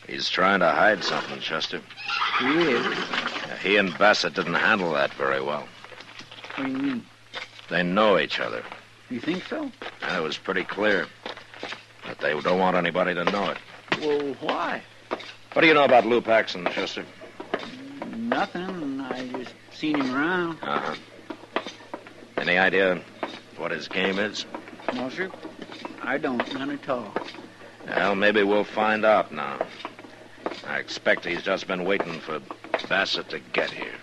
He's trying to hide something, Chester. He is. He and Bassett didn't handle that very well. What do you mean? They know each other. You think so? It was pretty clear. But they don't want anybody to know it. Well, why? What do you know about Lou Paxton, Chester? Nothing. I just seen him around. Uh-huh. Any idea what his game is? No, sir. I don't. None at all. Well, maybe we'll find out now. I expect he's just been waiting for Bassett to get here.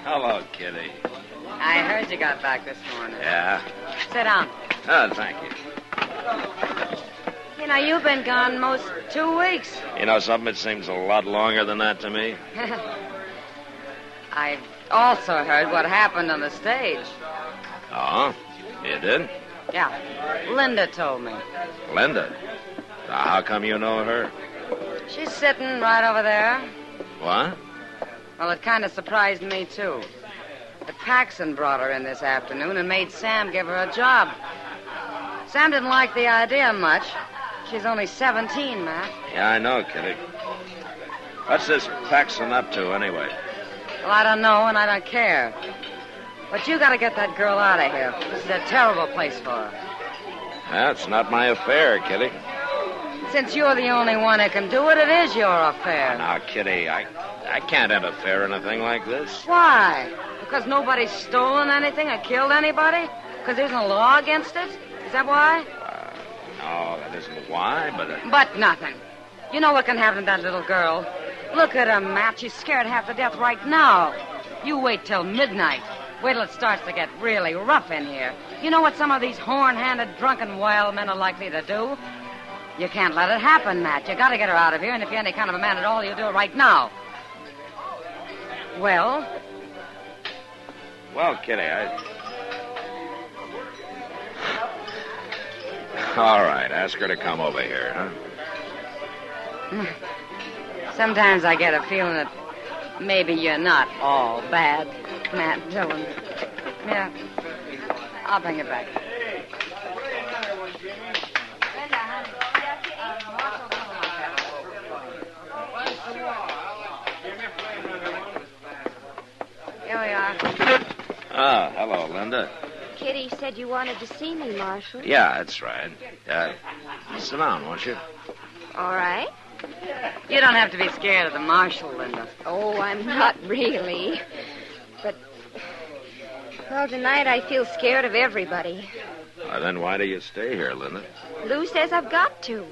Hello, Kitty. I heard you got back this morning. Yeah? Sit down. Oh, thank you. You know, you've been gone most 2 weeks. You know something? It seems a lot longer than that to me. I also heard what happened on the stage. Oh? You did? Yeah. Linda told me. Linda? How come you know her? She's sitting right over there. What? Well, it kind of surprised me, too. The Paxton brought her in this afternoon and made Sam give her a job. Sam didn't like the idea much. She's only 17, Matt. Yeah, I know, Kitty. What's this Paxton up to, anyway? Well, I don't know, and I don't care. But you got to get that girl out of here. This is a terrible place for her. That's not my affair, Kitty. Since you're the only one who can do it, it is your affair. Now, Kitty, I can't interfere in a thing like this. Why? Because nobody's stolen anything or killed anybody? Because there's no law against it? Is that why? No, that isn't why, but... But nothing. You know what can happen to that little girl. Look at her, Matt. She's scared half to death right now. You wait till midnight. Wait till it starts to get really rough in here. You know what some of these horn-handed, drunken wild men are likely to do? You can't let it happen, Matt. You got to get her out of here, and if you're any kind of a man at all, you do it right now. Well? Well, Kitty, All right, ask her to come over here, huh? Sometimes I get a feeling that maybe you're not all bad, Matt Dillon. Yeah. I'll bring it back. Here we are. Ah, hello, Linda. Kitty said you wanted to see me, Marshal. Yeah, that's right. Sit down, won't you? All right. You don't have to be scared of the marshal, Linda. Oh, I'm not really. But, well, tonight I feel scared of everybody. Then why do you stay here, Linda? Lou says I've got to.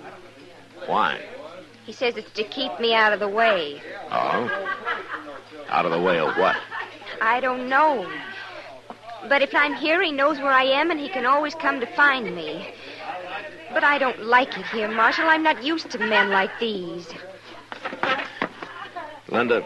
Why? He says it's to keep me out of the way. Oh? Out of the way of what? I don't know. But if I'm here, he knows where I am, and he can always come to find me. But I don't like it here, Marshal. I'm not used to men like these. Linda,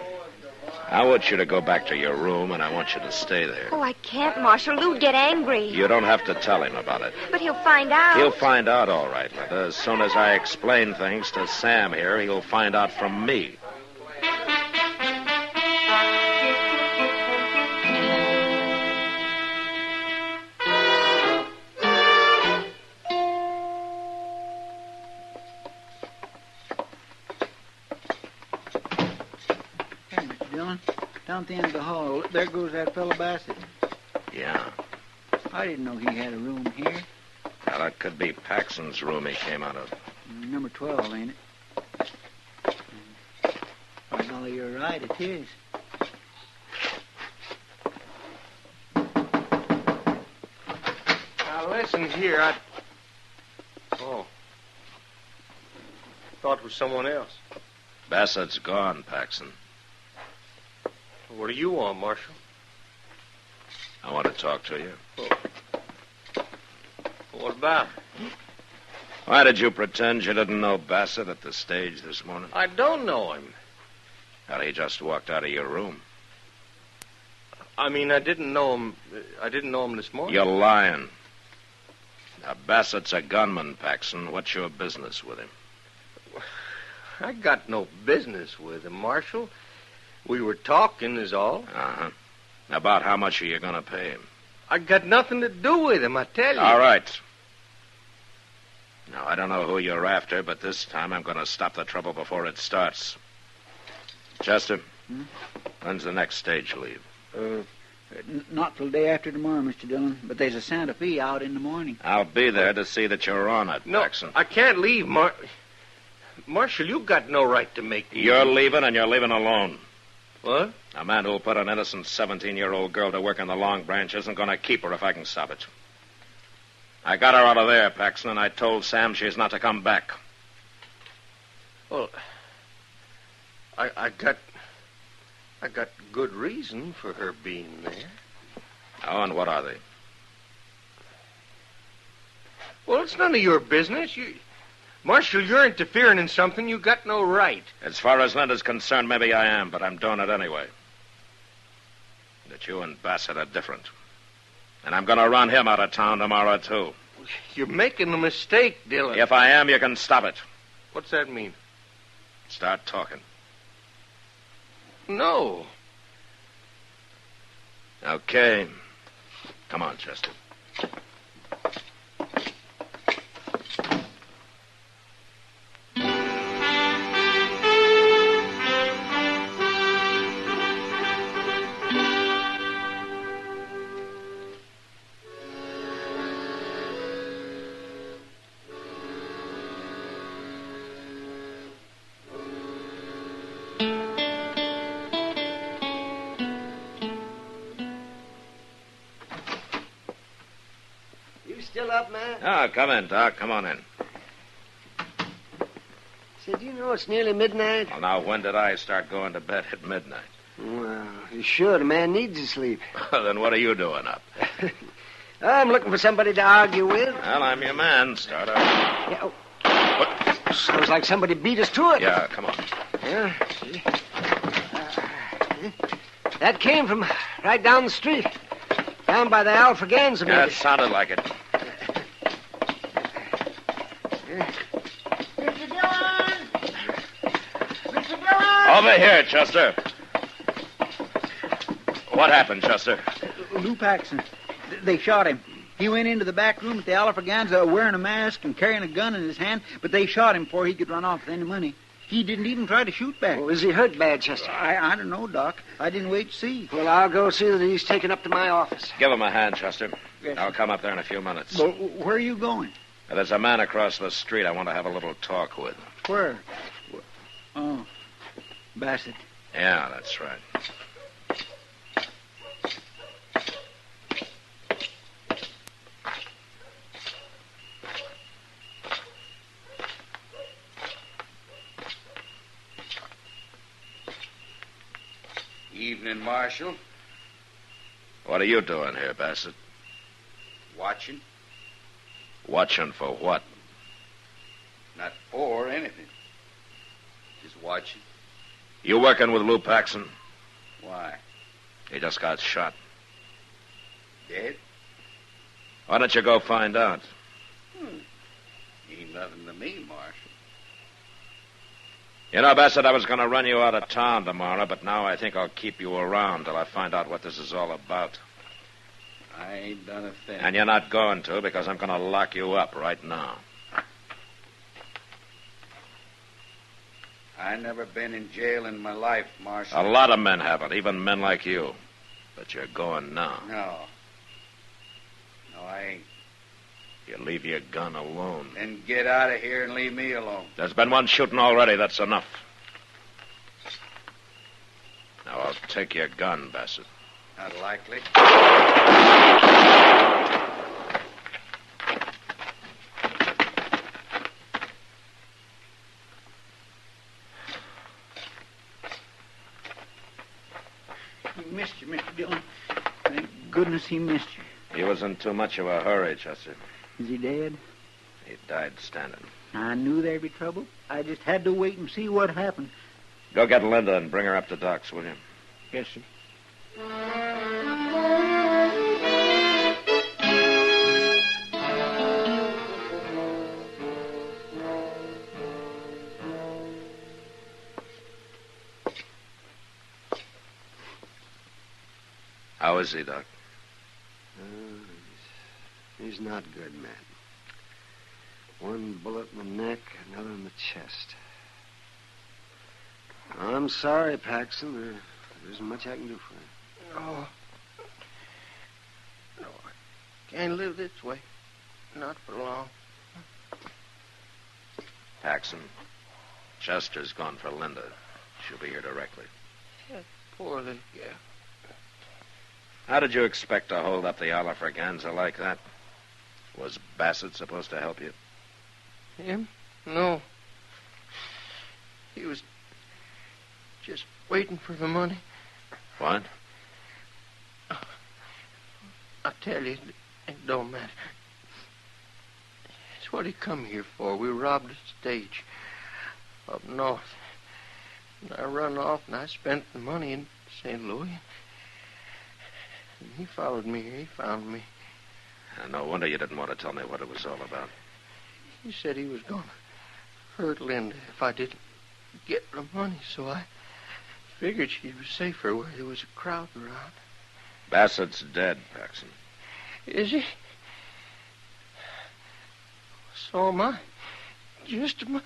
I want you to go back to your room, and I want you to stay there. Oh, I can't, Marshal. Lou'd get angry. You don't have to tell him about it. But he'll find out. He'll find out all right, Linda. As soon as I explain things to Sam here, he'll find out from me. Down at the end of the hall, there goes that fellow Bassett. Yeah. I didn't know he had a room here. Well, that could be Paxton's room he came out of. Number 12, ain't it? By golly, you're right, it is. Now, listen here, Oh. Thought it was someone else. Bassett's gone, Paxton. What do you want, Marshal? I want to talk to you. What about? Why did you pretend you didn't know Bassett at the stage this morning? I don't know him. Well, he just walked out of your room. I mean, I didn't know him. I didn't know him this morning. You're lying. Now, Bassett's a gunman, Paxton. What's your business with him? I got no business with him, Marshal. We were talking, is all. Uh-huh. About how much are you going to pay him? I got nothing to do with him, I tell you. All right. Now, I don't know who you're after, but this time I'm going to stop the trouble before it starts. Chester, when's the next stage leave? Not till day after tomorrow, Mr. Dillon. But there's a Santa Fe out in the morning. I'll be there to see that you're on it, Paxton. I can't leave, Marshal, you've got no right to make me. You're leaving, and you're leaving alone. What? A man who'll put an innocent 17-year-old girl to work in the Long Branch isn't going to keep her if I can stop it. I got her out of there, Paxton, and I told Sam she's not to come back. Well, I got good reason for her being there. Oh, and what are they? Well, it's none of your business. Marshal, you're interfering in something you got no right. As far as Linda's concerned, maybe I am, but I'm doing it anyway. That you and Bassett are different. And I'm going to run him out of town tomorrow, too. You're making a mistake, Dillon. If I am, you can stop it. What's that mean? Start talking. No. Okay. Come on, Chester. Still up, man? Oh, come in, Doc. Come on in. Said, you know it's nearly midnight? Well, now, when did I start going to bed at midnight? Well, you should. A man needs to sleep. Then what are you doing up? I'm looking for somebody to argue with. Well, I'm your man, Starter. Yeah, What? Sounds like somebody beat us to it. Yeah, come on. Yeah, see? That came from right down the street. Down by the Alfraganza. Yeah, it sounded like it. Mr. Dillon! Mr. Dillon! Over here, Chester. What happened, Chester? Lou Paxton. They shot him. He went into the back room at the Alfraganza wearing a mask and carrying a gun in his hand, but they shot him before he could run off with any money. He didn't even try to shoot back. Well, is he hurt bad, Chester? I don't know, Doc. I didn't wait to see. Well, I'll go see that he's taken up to my office. Give him a hand, Chester. Yes, I'll come up there in a few minutes. Well, where are you going? There's a man across the street I want to have a little talk with. Where? Oh, Bassett. Yeah, that's right. evening, Marshal. What are you doing here, Bassett? Watching. Watching for what? Not for anything. Just watching. You working with Lou Paxson? Why? He just got shot. Dead? Why don't you go find out? Ain't nothing to me, Marshal. You know, Bassett, I was going to run you out of town tomorrow, but now I think I'll keep you around till I find out what this is all about. I ain't done a thing. And you're not going to, because I'm going to lock you up right now. I never been in jail in my life, Marshal. A lot of men haven't, even men like you. But you're going now. No. No, I ain't. You leave your gun alone. Then get out of here and leave me alone. There's been one shooting already. That's enough. Now, I'll take your gun, Bassett. Not likely. He missed you, Mr. Dillon. Thank goodness he missed you. He was in too much of a hurry, Chester. Is he dead? He died standing. I knew there'd be trouble. I just had to wait and see what happened. Go get Linda and bring her up to Doc's, will you? Yes, sir. How is he, Doc? He's not good, Matt. One bullet in the neck, another in the chest. I'm sorry, Paxson. There isn't much I can do for you. No. No, I can't live this way. Not for long. Paxson, Chester's gone for Linda. She'll be here directly. That poor little girl. How did you expect to hold up the Oliver-Ganza like that? Was Bassett supposed to help you? Him? No. He was just waiting for the money. What? I tell you, it don't matter. It's what he come here for. We robbed a stage up north. And I run off and I spent the money in St. Louis. And he followed me here. He found me. No wonder you didn't want to tell me what it was all about. He said he was going to hurt Linda if I didn't get the money, so I figured she was safer where there was a crowd around. Bassett's dead, Paxson. Is he? So am I. Just am I.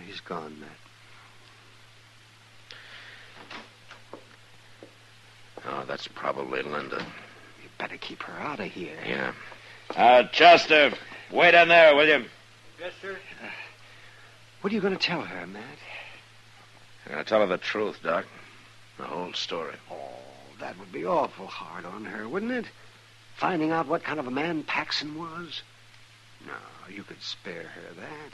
He's gone, Matt. Oh, that's probably Linda. You better keep her out of here. Yeah. Chester, wait in there, will you? Yes, sir. What are you going to tell her, Matt? I'm going to tell her the truth, Doc. The whole story. Oh, that would be awful hard on her, wouldn't it? Finding out what kind of a man Paxson was? No, you could spare her that.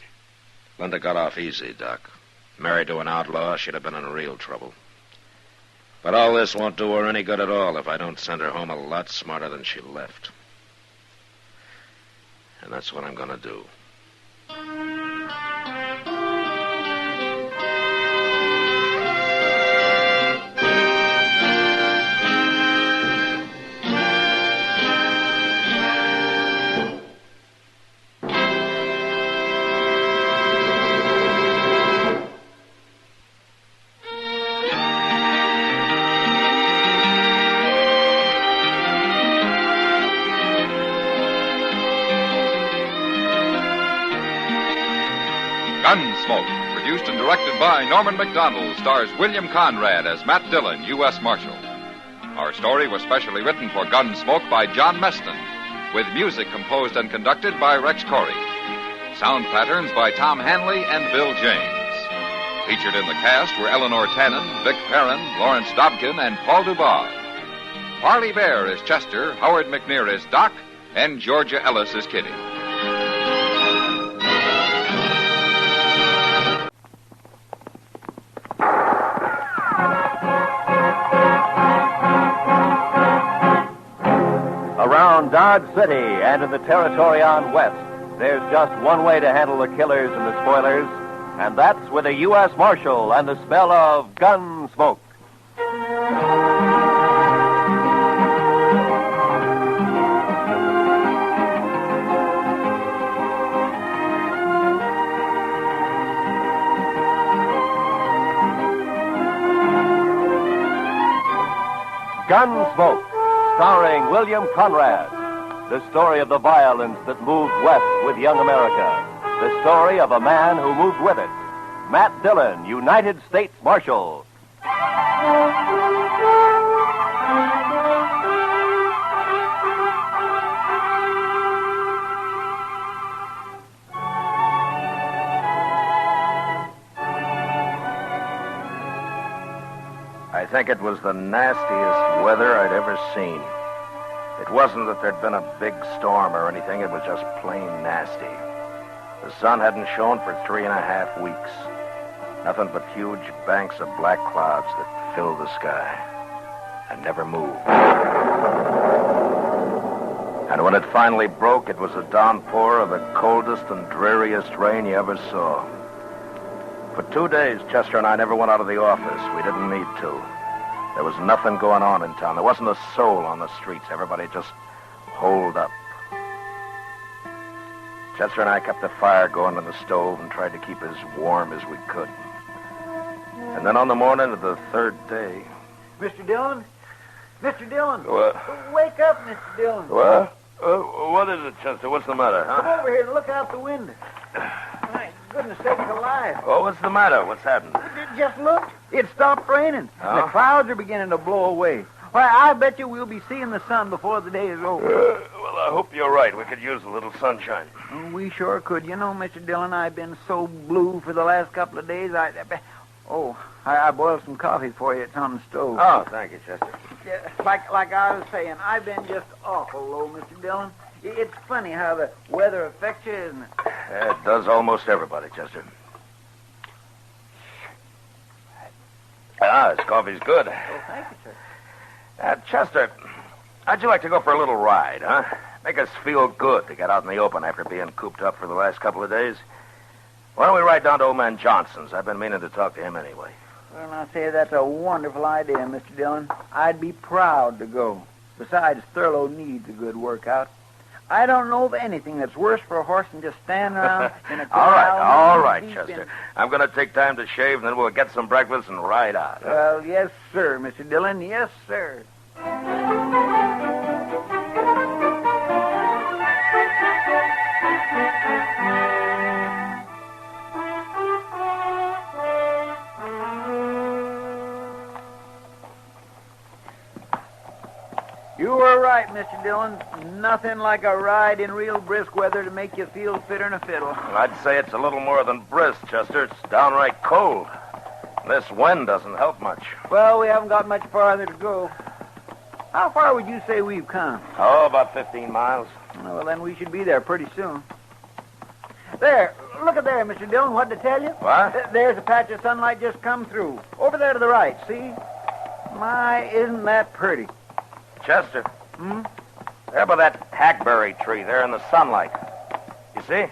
Linda got off easy, Doc. Married to an outlaw, she'd have been in real trouble. But all this won't do her any good at all if I don't send her home a lot smarter than she left. And that's what I'm going to do. Gunsmoke, produced and directed by Norman Macdonald, stars William Conrad as Matt Dillon, U.S. Marshal. Our story was specially written for Gunsmoke by John Meston, with music composed and conducted by Rex Corey. Sound patterns by Tom Hanley and Bill James. Featured in the cast were Eleanor Tannen, Vic Perrin, Lawrence Dobkin, and Paul Dubois. Parley Bear is Chester, Howard McNear is Doc, and Georgia Ellis is Kitty. In Dodge City and in the territory on West, there's just one way to handle the killers and the spoilers, and that's with a U.S. Marshal and the smell of Gunsmoke. Gunsmoke, starring William Conrad. The story of the violence that moved west with young America. The story of a man who moved with it. Matt Dillon, United States Marshal. I think it was the nastiest weather I'd ever seen. It wasn't that there'd been a big storm or anything. It was just plain nasty. The sun hadn't shone for 3.5 weeks. Nothing but huge banks of black clouds that filled the sky and never moved. And when it finally broke, it was a downpour of the coldest and dreariest rain you ever saw. For 2 days, Chester and I never went out of the office. We didn't need to. There was nothing going on in town. There wasn't a soul on the streets. Everybody just holed up. Chester and I kept the fire going in the stove and tried to keep as warm as we could. And then on the morning of the third day... Mr. Dillon? Mr. Dillon! What? Wake up, Mr. Dillon. What? What is it, Chester? What's the matter, huh? Come over here and look out the window. My goodness sakes alive. Oh, what's the matter? What's happened? Just look. It stopped raining. Huh? The clouds are beginning to blow away. Why, I bet you we'll be seeing the sun before the day is over. Well, I hope you're right. We could use a little sunshine. Oh, we sure could. You know, Mr. Dillon, I've been so blue for the last couple of days. I boiled some coffee for you. It's on the stove. Oh, thank you, Chester. Yeah, like I was saying, I've been just awful low, Mr. Dillon. It's funny how the weather affects you, isn't it? Yeah, it does almost everybody, Chester. This coffee's good. Oh, thank you, sir. Chester, how'd you like to go for a little ride, huh? Make us feel good to get out in the open after being cooped up for the last couple of days. Why don't we ride down to old man Johnson's? I've been meaning to talk to him anyway. Well, I'll say that's a wonderful idea, Mr. Dillon. I'd be proud to go. Besides, Thurlow needs a good workout. I don't know of anything that's worse for a horse than just standing around in a corral. All right, Chester. I'm going to take time to shave, and then we'll get some breakfast and ride out. Well, yes, sir, Mr. Dillon. Yes, sir. You were right, Mr. Dillon. Nothing like a ride in real brisk weather to make you feel fitter than a fiddle. I'd say it's a little more than brisk, Chester. It's downright cold. This wind doesn't help much. Well, we haven't got much farther to go. How far would you say we've come? Oh, about 15 miles. Well, then we should be there pretty soon. There. Look at there, Mr. Dillon. What to tell you? What? There's a patch of sunlight just come through. Over there to the right, see? My, isn't that pretty? Chester. There by that hackberry tree there in the sunlight. You see?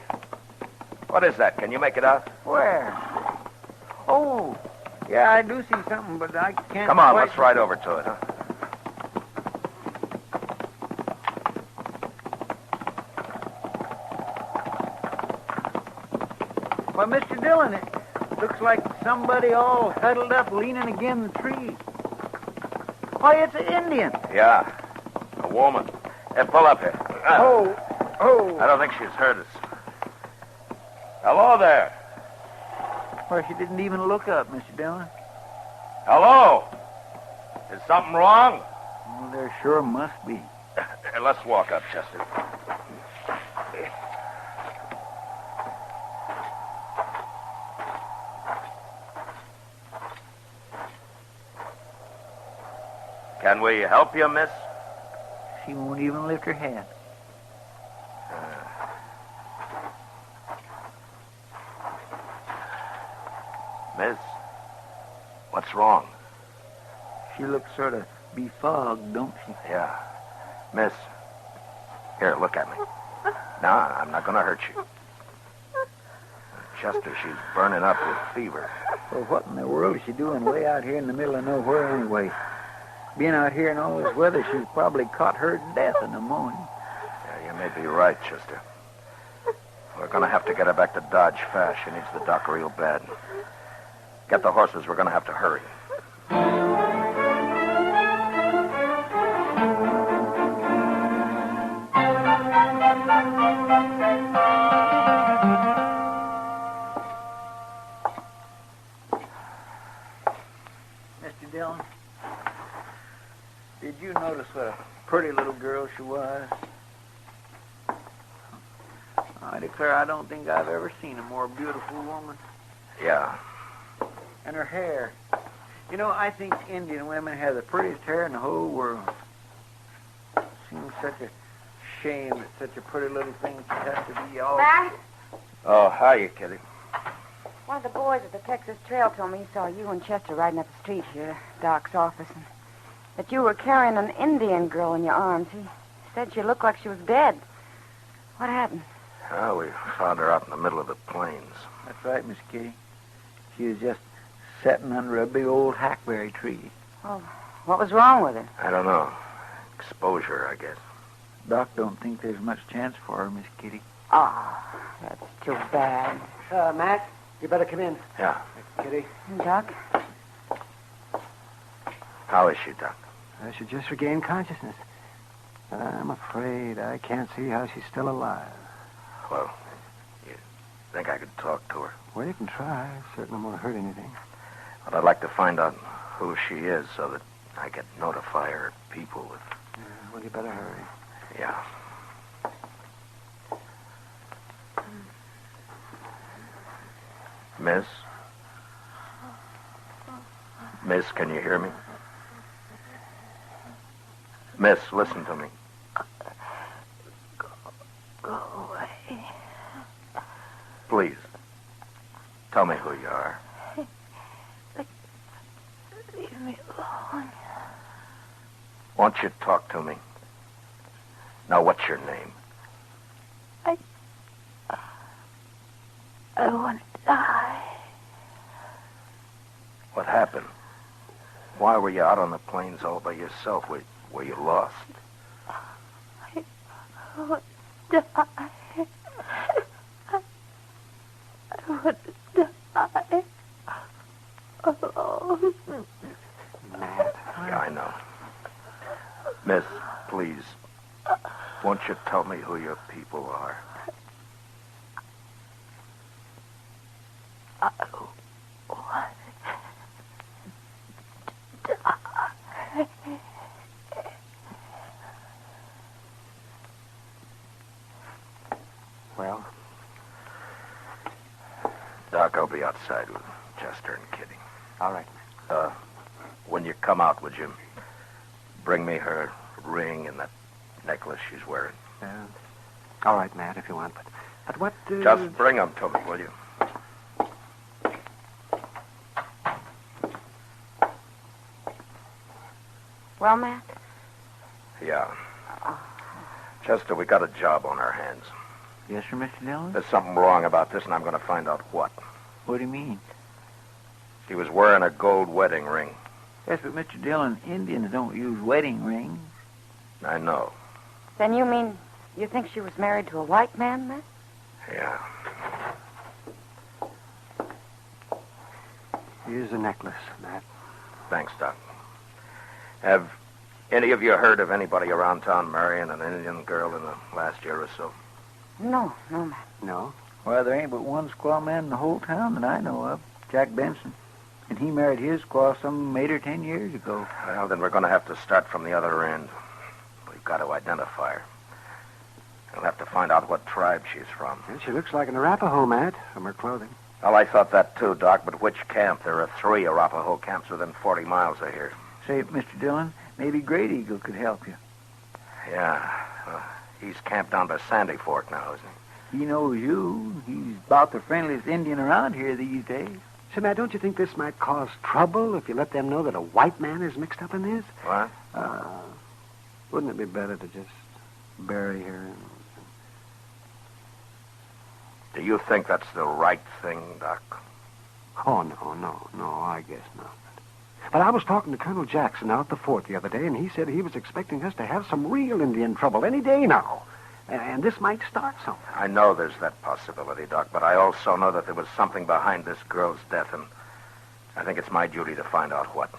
What is that? Can you make it out? Where? Oh, yeah, I do see something, but I can't... Come on, let's ride over to it, huh? Why, Mr. Dillon, it looks like somebody all huddled up leaning against the tree. Why, it's an Indian. Yeah, a woman. Hey, pull up here. Oh. I don't think she's heard us. Hello there. Why, she didn't even look up, Mr. Dillon. Hello. Is something wrong? Well, there sure must be. Let's walk up, Chester. Can we help you, miss? She won't even lift her head. Miss, what's wrong? She looks sort of befogged, don't she? Yeah. Miss, Here, look at me. No, I'm not going to hurt you. Chester, she's burning up with fever. Well, what in the world is she doing way out here in the middle of nowhere anyway? Being out here in all this weather, she's probably caught her death in the morning. Yeah, you may be right, Chester. We're going to have to get her back to Dodge fast. She needs the doc real bad. Get the horses. We're going to have to hurry. Mr. Dillon, did you notice what a pretty little girl she was? I declare I don't think I've ever seen a more beautiful woman. Yeah. And her hair. You know, I think Indian women have the prettiest hair in the whole world. It seems such a shame that such a pretty little thing should have to be all... Matt? Oh, hiya, Kitty. One of the boys at the Texas Trail told me he saw you and Chester riding up the street here to Doc's office, and that you were carrying an Indian girl in your arms. He said she looked like she was dead. What happened? Oh, we found her out in the middle of the plains. That's right, Miss Kitty. She was just sitting under a big old hackberry tree. Oh, what was wrong with her? I don't know. Exposure, I guess. Doc don't think there's much chance for her, Miss Kitty. Oh, that's too bad. Matt, you better come in. Yeah. Kitty. Doc? How is she, Doc? She just regained consciousness. I'm afraid I can't see how she's still alive. Well, you think I could talk to her? Well, you can try. Certainly won't hurt anything. But I'd like to find out who she is so that I could notify her people if... Well, you better hurry. Yeah. Miss? Miss, can you hear me? Miss, listen to me. Go away. Please. Tell me who you are. Leave me alone. Won't you talk to me? Now, what's your name? I want to die. What happened? Why were you out on the plains all by yourself? Were you lost? I want to die. I want to die. Alone. Matt. Yeah, I know. Miss, please, won't you tell me who your people are? I want to die. Well? Doc, I'll be outside with Chester and Kitty. All right. When you come out, would you bring me her ring and that necklace she's wearing? All right, Matt, if you want. But what... Just bring them to me, will you? Well, Matt? Yeah. Chester, we got a job on our hands. Yes, sir, Mr. Dillon? There's something wrong about this, and I'm going to find out what. What do you mean? She was wearing a gold wedding ring. Yes, but Mr. Dillon, Indians don't use wedding rings. I know. Then you mean you think she was married to a white man, Matt? Yeah. Here's the necklace, Matt. Thanks, Doc. Have any of you heard of anybody around town marrying an Indian girl in the last year or so? No, Matt. No? Well, there ain't but one squaw man in the whole town that I know of, Jack Benson. And he married his squaw some 8 or 10 years ago. Well, then we're going to have to start from the other end. We've got to identify her. We'll have to find out what tribe she's from. And she looks like an Arapaho, Matt, from her clothing. Well, I thought that too, Doc, but which camp? There are 3 Arapaho camps within 40 miles of here. Say, Mr. Dillon, maybe Great Eagle could help you. Yeah. He's camped down by Sandy Fork now, isn't he? He knows you. He's about the friendliest Indian around here these days. Say, Matt, don't you think this might cause trouble if you let them know that a white man is mixed up in this? What? Wouldn't it be better to just bury her. Do you think that's the right thing, Doc? Oh, no, I guess not. But I was talking to Colonel Jackson out at the fort the other day, and he said he was expecting us to have some real Indian trouble any day now. And this might start something. I know there's that possibility, Doc, but I also know that there was something behind this girl's death, and I think it's my duty to find out what.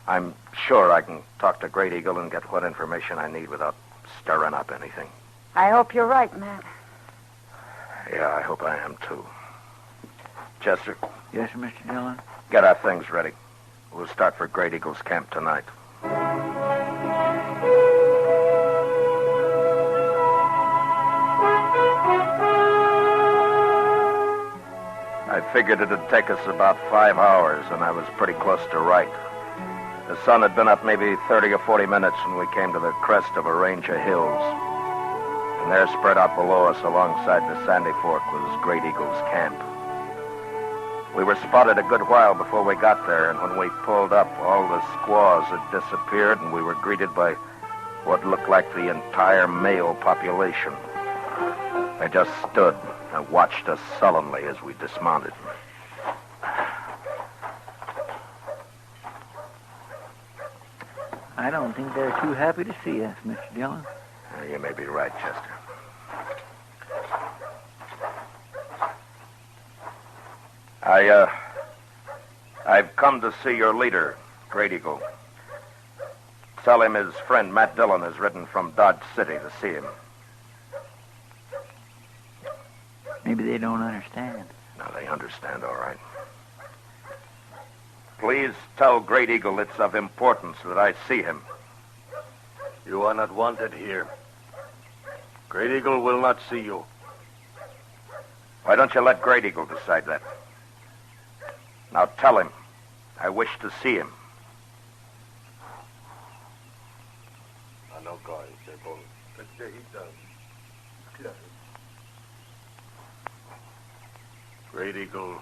I'm sure I can talk to Great Eagle and get what information I need without stirring up anything. I hope you're right, Matt. Yeah, I hope I am, too. Chester? Yes, Mr. Dillon? Get our things ready. We'll start for Great Eagle's camp tonight. I figured it'd take us about 5 hours, and I was pretty close to right. The sun had been up maybe 30 or 40 minutes when we came to the crest of a range of hills. And there, spread out below us alongside the Sandy Fork, was Great Eagle's camp. We were spotted a good while before we got there, and when we pulled up, all the squaws had disappeared, and we were greeted by what looked like the entire male population. They just stood and watched us sullenly as we dismounted. I don't think they're too happy to see us, Mr. Dillon. You may be right, Chester. I've come to see your leader, Great Eagle. Tell him his friend Matt Dillon has ridden from Dodge City to see him. Maybe they don't understand. No, they understand, all right. Please tell Great Eagle it's of importance that I see him. You are not wanted here. Great Eagle will not see you. Why don't you let Great Eagle decide that? Now tell him I wish to see him. Great Eagle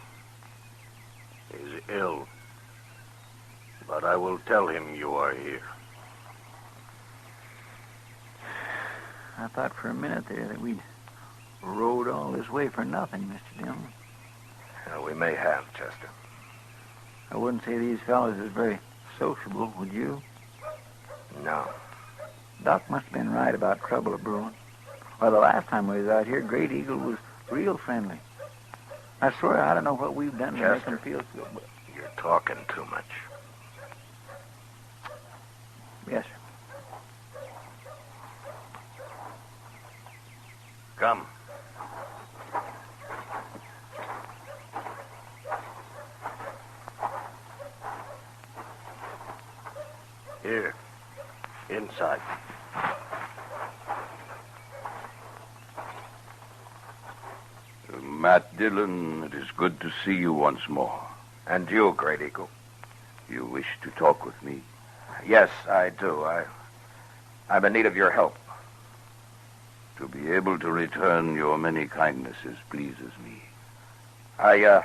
is ill, but I will tell him you are here. I thought for a minute there that we'd rode all this way for nothing, Mr. Dillon. We may have, Chester. I wouldn't say these fellows is very sociable, would you? No. Doc must have been right about trouble brewing. Well, the last time we was out here, Great Eagle was real friendly. I swear I don't know what we've done to make him feel so good. You're talking too much. Yes, sir. Come. Here. Inside. Matt Dillon, it is good to see you once more. And you, Great Eagle. You wish to talk with me? Yes, I do. I'm in need of your help. To be able to return your many kindnesses pleases me. I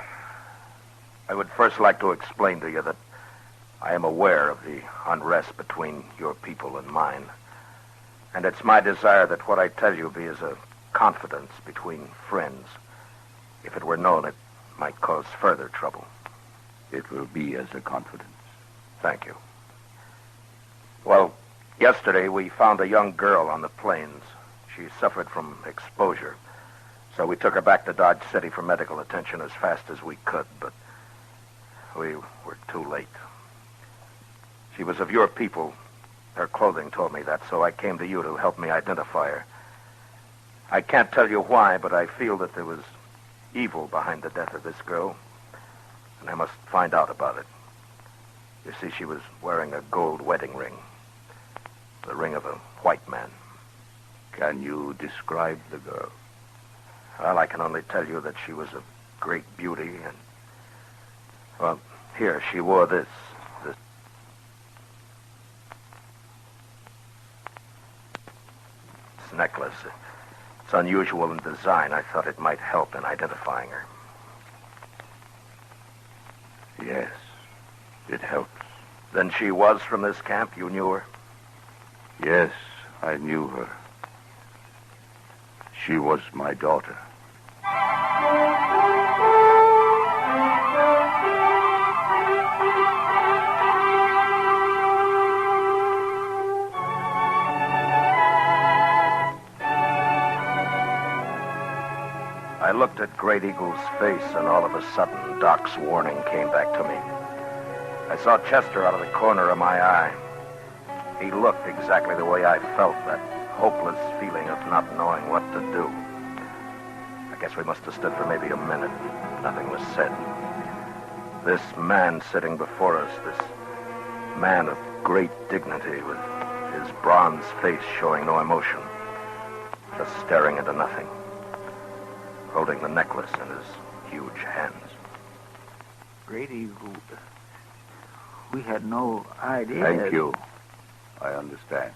would first like to explain to you that I am aware of the unrest between your people and mine. And it's my desire that what I tell you be as a confidence between friends. If it were known, it might cause further trouble. It will be as a confidence. Thank you. Well, yesterday we found a young girl on the plains. She suffered from exposure. So we took her back to Dodge City for medical attention as fast as we could, but we were too late. She was of your people. Her clothing told me that, so I came to you to help me identify her. I can't tell you why, but I feel that there was evil behind the death of this girl, and I must find out about it. You see, she was wearing a gold wedding ring, the ring of a white man. Can you describe the girl? Well, I can only tell you that she was of great beauty, and, well, here, she wore this necklace. It's unusual in design. I thought it might help in identifying her. Yes, it helps. Then she was from this camp? You knew her? Yes, I knew her. She was my daughter. I looked at Great Eagle's face, and all of a sudden, Doc's warning came back to me. I saw Chester out of the corner of my eye. He looked exactly the way I felt, that hopeless feeling of not knowing what to do. I guess we must have stood for maybe a minute. Nothing was said. This man sitting before us, this man of great dignity with his bronze face showing no emotion, just staring into nothing, holding the necklace in his huge hands. Great Eagle, we had no idea. Thank you. I understand.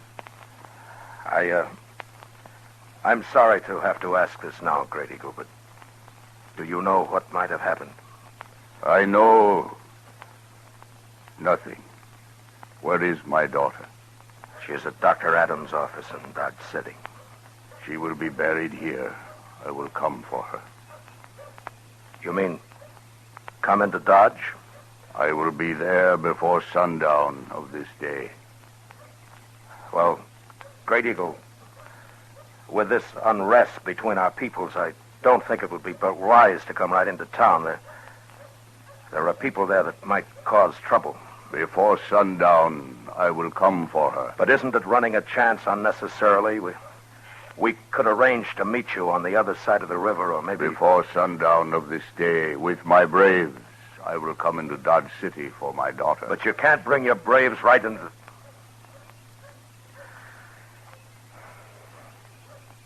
I'm sorry to have to ask this now, Great Eagle, but do you know what might have happened? I know nothing. Where is my daughter? She is at Dr. Adams' office in Dodge City. She will be buried here. I will come for her. You mean come into Dodge? I will be there before sundown of this day. Well, Great Eagle, with this unrest between our peoples, I don't think it would be but wise to come right into town. There are people there that might cause trouble. Before sundown, I will come for her. But isn't it running a chance unnecessarily? We could arrange to meet you on the other side of the river, or maybe... Before sundown of this day, with my braves, I will come into Dodge City for my daughter. But you can't bring your braves right into...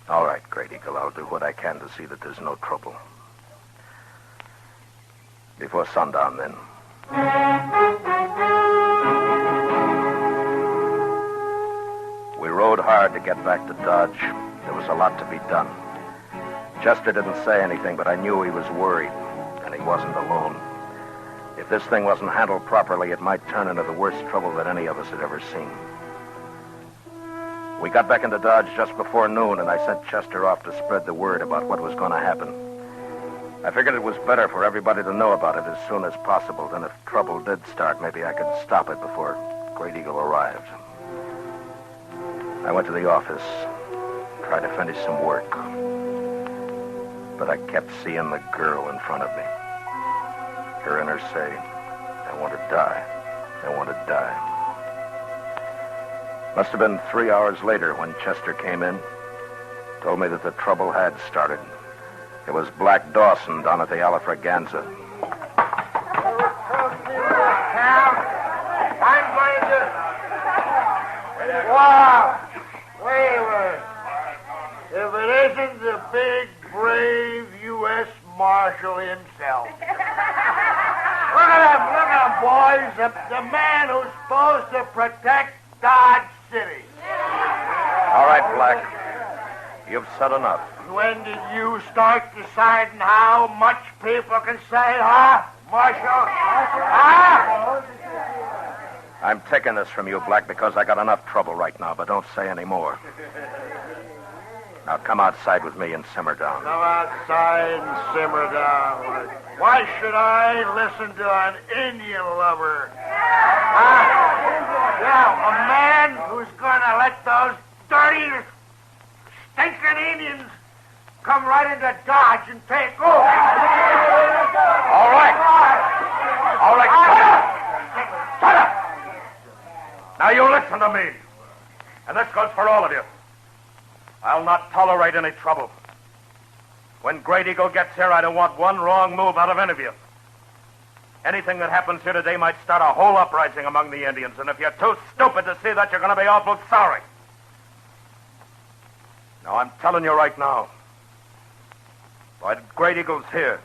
All right, Great Eagle, I'll do what I can to see that there's no trouble. Before sundown, then. We rode hard to get back to Dodge. There was a lot to be done. Chester didn't say anything, but I knew he was worried, and he wasn't alone. If this thing wasn't handled properly, it might turn into the worst trouble that any of us had ever seen. We got back into Dodge just before noon, and I sent Chester off to spread the word about what was going to happen. I figured it was better for everybody to know about it as soon as possible. Then if trouble did start, maybe I could stop it before Great Eagle arrived. I went to the office, tried to finish some work. But I kept seeing the girl in front of me. Hearing her say, I want to die. I want to die. Must have been 3 hours later when Chester came in. Told me that the trouble had started. It was Black Dawson down at the Alafraganza. I'm going to... Wow! Wait a minute. If it isn't the big, brave U.S. Marshal himself. Look at him, boys. The man who's supposed to protect Dodge City. All right, Black. You've said enough. When did you start deciding how much people can say, huh, Marshal? Huh? I'm taking this from you, Black, because I got enough trouble right now, but don't say any more. Now come outside with me and simmer down. Come outside and simmer down. Why should I listen to an Indian lover? Huh? Yeah, a man who's going to let those dirty, stinking Indians come right into Dodge and take over. All right. All right, shut up. Now you listen to me. And this goes for all of you. I'll not tolerate any trouble. When Great Eagle gets here, I don't want one wrong move out of any of you. Anything that happens here today might start a whole uprising among the Indians, and if you're too stupid to see that, you're going to be awful sorry. Now, I'm telling you right now, while Great Eagle's here,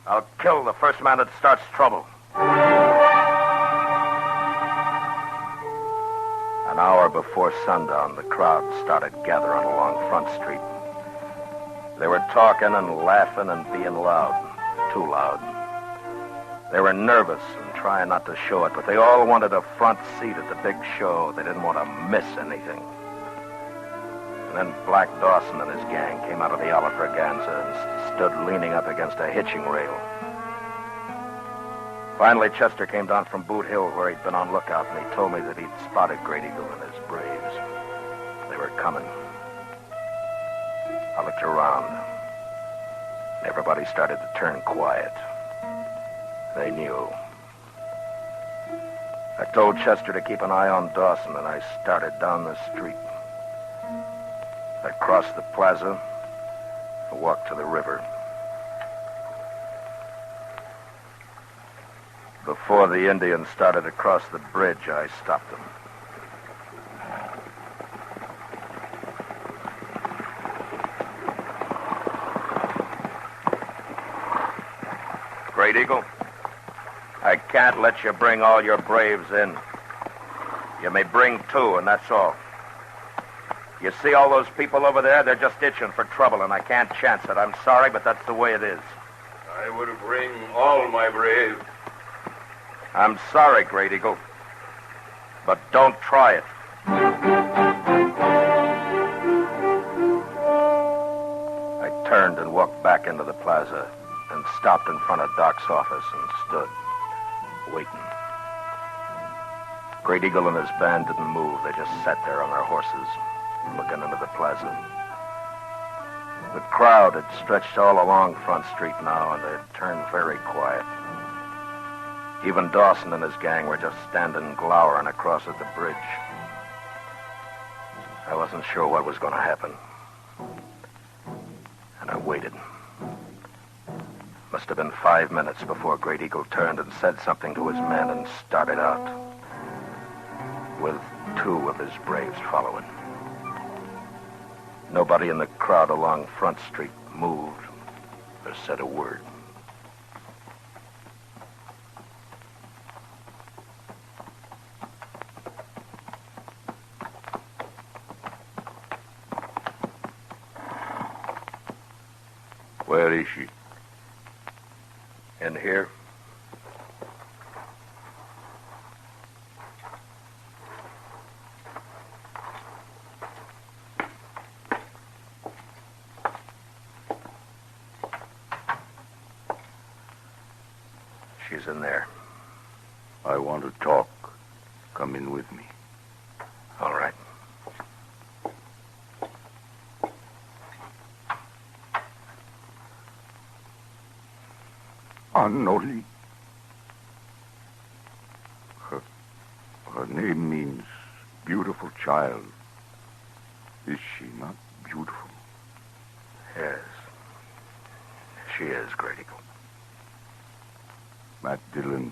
I'll kill the first man that starts trouble. An hour before sundown, the crowd started gathering along Front Street. They were talking and laughing and being loud, too loud. They were nervous and trying not to show it, but they all wanted a front seat at the big show. They didn't want to miss anything. Then Black Dawson and his gang came out of the Alafraganza and stood leaning up against a hitching rail. Finally, Chester came down from Boot Hill where he'd been on lookout, and he told me that he'd spotted Great Eagle and his braves. They were coming. I looked around. Everybody started to turn quiet. They knew. I told Chester to keep an eye on Dawson, and I started down the street. I crossed the plaza and walked to the river. Before the Indians started to cross the bridge, I stopped them. Great Eagle, I can't let you bring all your braves in. You may bring 2, and that's all. You see all those people over there? They're just itching for trouble, and I can't chance it. I'm sorry, but that's the way it is. I would bring all my braves. I'm sorry, Great Eagle, but don't try it. I turned and walked back into the plaza and stopped in front of Doc's office and stood, waiting. Great Eagle and his band didn't move. They just sat there on their horses, looking into the plaza. The crowd had stretched all along Front Street now, and they'd turned very quiet. Even Dawson and his gang were just standing glowering across at the bridge. I wasn't sure what was going to happen. And I waited. Must have been 5 minutes before Great Eagle turned and said something to his men and started out, with 2 of his braves following. Nobody in the crowd along Front Street moved or said a word. Where is she? In here. She's in there. I want to talk. Come in with me. All right. Anoli. Her name means beautiful child. Is she not beautiful? Yes. She is, Great Eagle. Matt Dillon,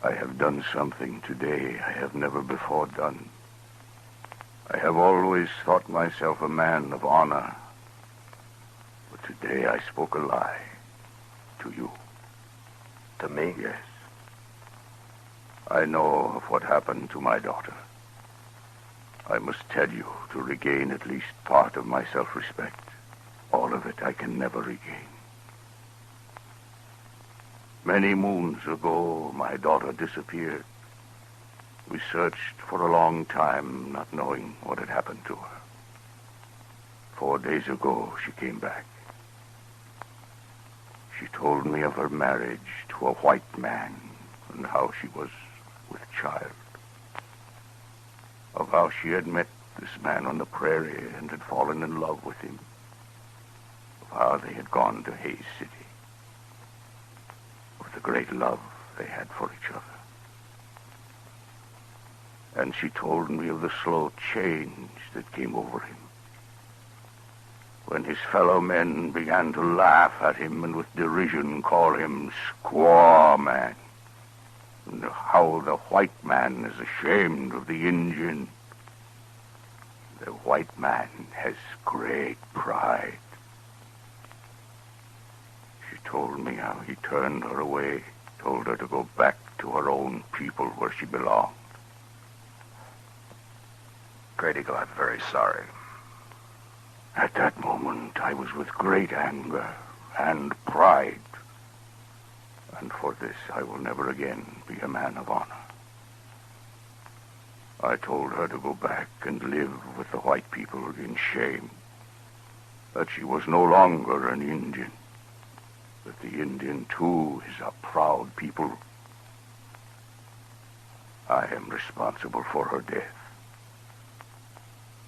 I have done something today I have never before done. I have always thought myself a man of honor. But today I spoke a lie. To you. To me? Yes. I know of what happened to my daughter. I must tell you to regain at least part of my self-respect. All of it I can never regain. Many moons ago, my daughter disappeared. We searched for a long time, not knowing what had happened to her. 4 days ago, she came back. She told me of her marriage to a white man and how she was with child. Of how she had met this man on the prairie and had fallen in love with him. Of how they had gone to Hayes City. Of the great love they had for each other. And she told me of the slow change that came over him. When his fellow men began to laugh at him and with derision call him Squaw Man. And how the white man is ashamed of the Indian. The white man has great pride. She told me how he turned her away, told her to go back to her own people where she belonged. Great Eagle, I'm very sorry. At that moment, I was with great anger and pride. And for this, I will never again be a man of honor. I told her to go back and live with the white people in shame. That she was no longer an Indian. That the Indian, too, is a proud people. I am responsible for her death.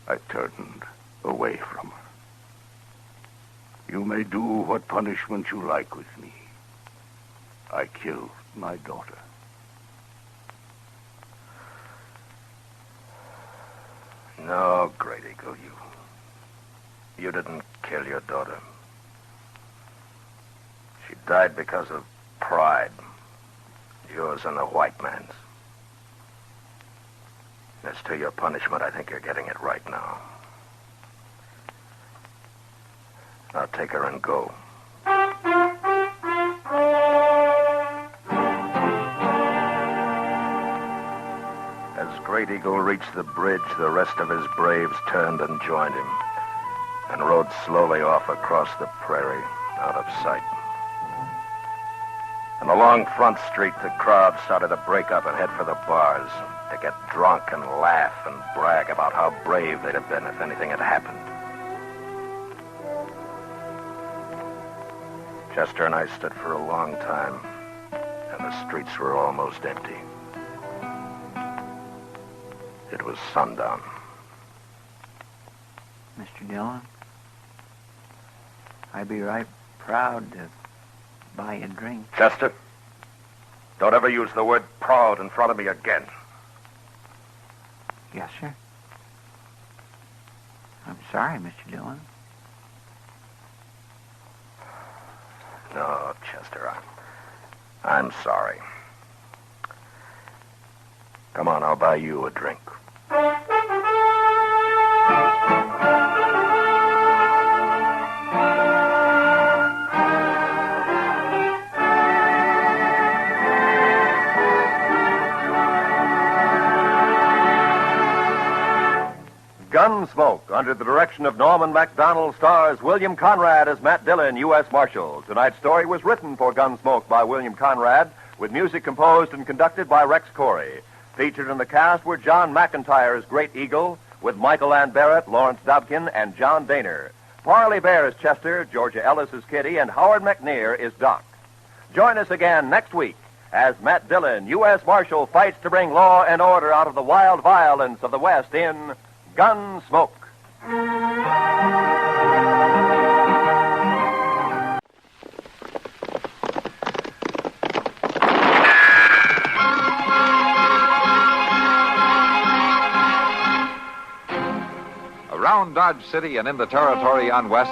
I turned away from her. You may do what punishment you like with me. I killed my daughter. No, Great Eagle, you didn't kill your daughter. She died because of pride. Yours and the white man's. As to your punishment, I think you're getting it right now. Now take her and go. As Great Eagle reached the bridge, the rest of his braves turned and joined him and rode slowly off across the prairie, out of sight. And along Front Street, the crowd started to break up and head for the bars to get drunk and laugh and brag about how brave they'd have been if anything had happened. Chester and I stood for a long time, and the streets were almost empty. It was sundown. Mr. Dillon, I'd be right proud to buy you a drink. Chester, don't ever use the word proud in front of me again. Yes, sir. I'm sorry, Mr. Dillon. No, Chester, I'm sorry. Come on, I'll buy you a drink. Gunsmoke, under the direction of Norman Macdonald, stars William Conrad as Matt Dillon, U.S. Marshal. Tonight's story was written for Gunsmoke by William Conrad, with music composed and conducted by Rex Corey. Featured in the cast were John McIntyre as Great Eagle, with Michael Ann Barrett, Lawrence Dobkin, and John Daner. Parley Bear as Chester, Georgia Ellis as Kitty, and Howard McNear is Doc. Join us again next week as Matt Dillon, U.S. Marshal, fights to bring law and order out of the wild violence of the West in Gunsmoke. Around Dodge City and in the territory on West,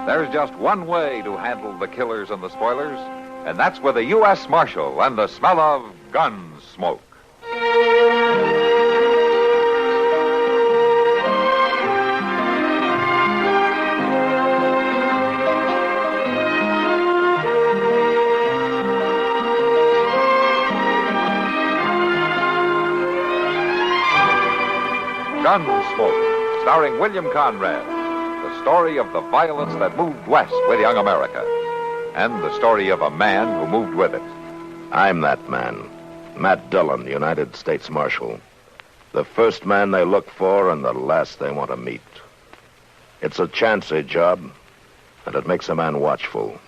there's just one way to handle the killers and the spoilers, and that's with a U.S. Marshal and the smell of gun smoke. Gunsmoke, starring William Conrad, the story of the violence that moved west with young America, and the story of a man who moved with it. I'm that man, Matt Dillon, United States Marshal. The first man they look for and the last they want to meet. It's a chancy job, and it makes a man watchful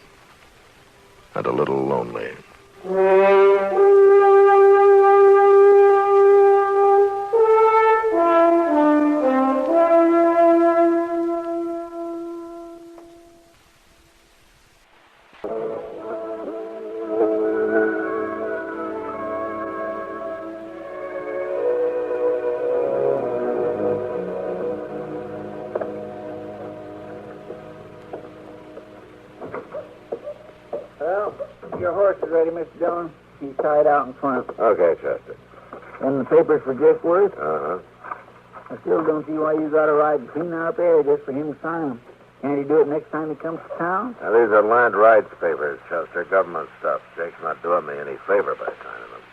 and a little lonely. Well, your horse is ready, Mr. Dillon. He's tied out in front. Okay, Chester. And the papers for Giftworth? Uh-huh. I still don't see why you got to ride clean out there just for him to sign them. Can't he do it next time he comes to town? Now, these are land rights papers, Chester. Government stuff. Jake's not doing me any favor by signing them.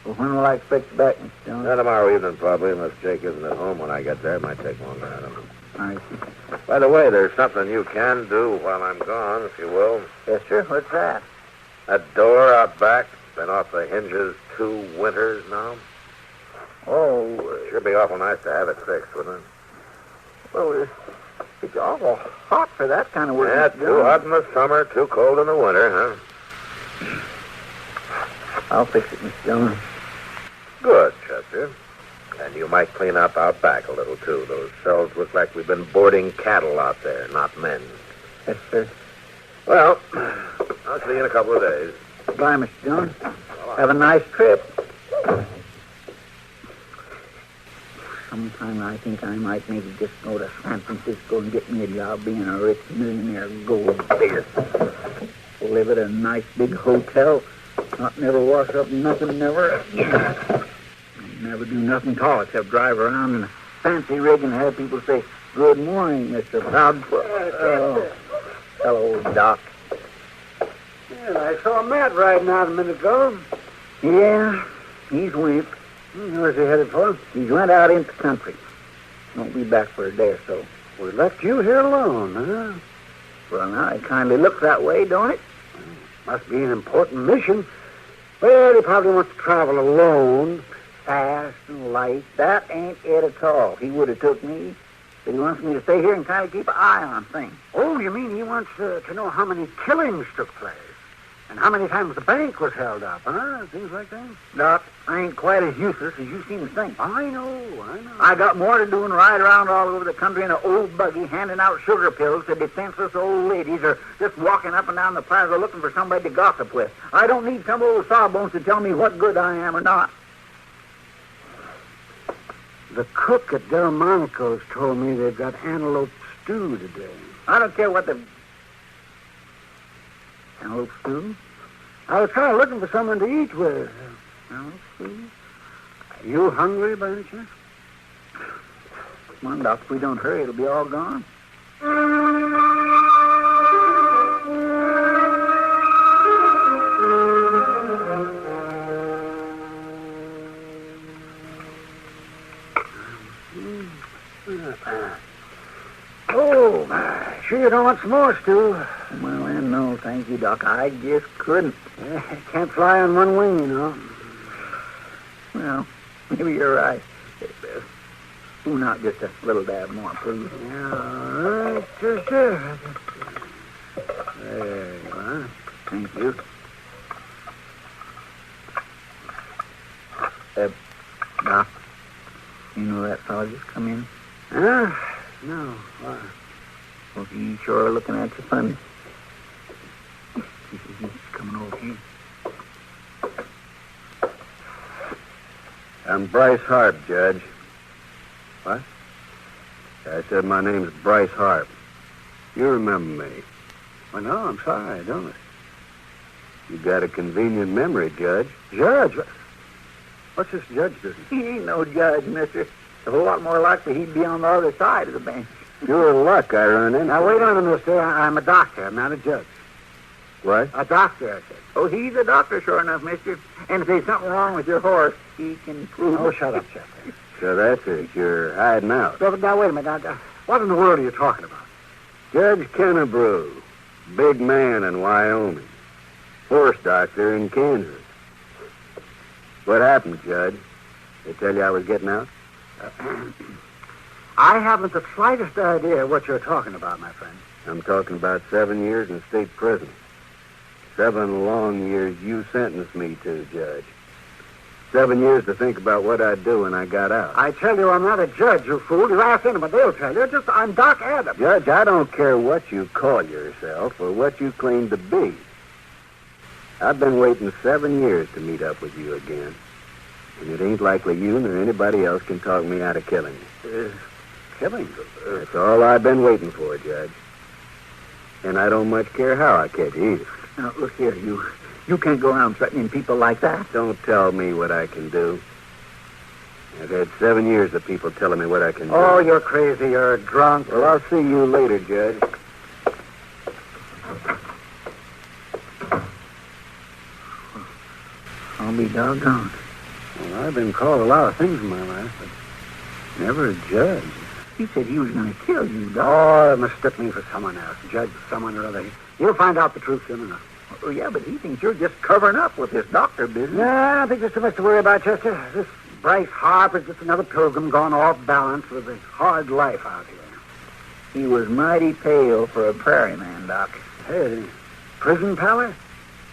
Well, when will I expect you back, Mr. Dillon? Tomorrow evening, probably, unless Jake isn't at home when I get there. It might take longer, I don't know. I see. By the way, there's something you can do while I'm gone, if you will. Yes, sir. What's that? That door out back, been off the hinges 2 winters now. Oh, Should be awful nice to have it fixed, wouldn't it? well, it's awful hot for that kind of work. Yeah, Mr. too Dillon. hot in the summer, too cold in the winter, huh? I'll fix it, Mr. Dillon. Good, Chester. And you might clean up out back a little, too. Those cells look like we've been boarding cattle out there, not men. Yes, sir. Well, I'll see you in a couple of days. Bye, Mr. Dillon. Have a nice trip. Sometime I think I might maybe just go to San Francisco and get me a job being a rich millionaire gold digger. Live at a nice big hotel, not never wash up nothing, never never do nothing at all except drive around in a fancy rig and have people say, "Good morning, Mr. Proudfoot." Oh, hello, Doc. Yeah, I saw Matt riding out a minute ago. Yeah, he's went. Where's he headed for? He's went out into the country. Won't be back for a day or so. We left you here alone, huh? Well, now, it kindly looks that way, don't it? Must be an important mission. Well, he probably wants to travel alone. Fast and light. That ain't it at all. He would have took me, but he wants me to stay here and kind of keep an eye on things. Oh, you mean he wants to know how many killings took place? And how many times the bank was held up, huh? Things like that? Doc, I ain't quite as useless as you seem to think. I know. I got more to do than ride around all over the country in an old buggy handing out sugar pills to defenseless old ladies or just walking up and down the plaza looking for somebody to gossip with. I don't need some old sawbones to tell me what good I am or not. The cook at Delmonico's told me they've got antelope stew today. I don't care what the... Antelope stew? I was kind of looking for someone to eat with. Antelope stew? Are you hungry by any chance? Come on, Doc. If we don't hurry, it'll be all gone. Oh, sure you don't want some more stew? Well, then, no, thank you, Doc. I just couldn't. Can't fly on one wing, you know. Well, maybe you're right. Spoon out just a little dab more, please. Yeah, all right, just there. There you are. Thank you. Doc, you know that fellow just come in? Huh? No. Why? Well, he's sure looking at you funny. He's coming over here. I'm Bryce Harp, Judge. What? I said my name's Bryce Harp. You remember me. Well, no, I'm sorry, I don't. You got a convenient memory, Judge. Judge? What's this judge business? He ain't no judge, mister. A whole lot more likely he'd be on the other side of the bench. Pure luck I run in. Now, wait a minute, mister. I'm a doctor. I'm not a judge. What? A doctor, I said. Oh, he's a doctor, sure enough, mister. And if there's something wrong with your horse, he can prove Oh, it. shut up, Chester. So that's it. You're hiding out. Now, wait a minute. Now, what in the world are you talking about? Judge Kennebrew, big man in Wyoming. Horse doctor in Kansas. What happened, Judge? They tell you I was getting out? I haven't the slightest idea what you're talking about, my friend. I'm talking about 7 years in state prison. 7 long years you sentenced me to, Judge. 7 years to think about what I'd do when I got out. I tell you, I'm not a judge, you fool. You ask anybody, they'll tell you. I'm Doc Adams. Judge, I don't care what you call yourself or what you claim to be. I've been waiting 7 years to meet up with you again. And it ain't likely you nor anybody else can talk me out of killing you. Killing? That's all I've been waiting for, Judge. And I don't much care how I catch you either. Now, look here, you can't go around threatening people like that. Don't tell me what I can do. I've had 7 years of people telling me what I can do. Oh, you're crazy. You're drunk. Well, I'll see you later, Judge. I'll be doggone. Well, I've been called a lot of things in my life, but never a judge. He said he was going to kill you, Doc. Oh, they mistook me for someone else. Judge, someone or other. You'll find out the truth soon enough. Oh, yeah, but he thinks you're just covering up with this doctor business. Yeah, I don't think there's too much to worry about, Chester. This Bryce Harp is just another pilgrim gone off balance with a hard life out here. He was mighty pale for a prairie man, Doc. Hey, prison palace?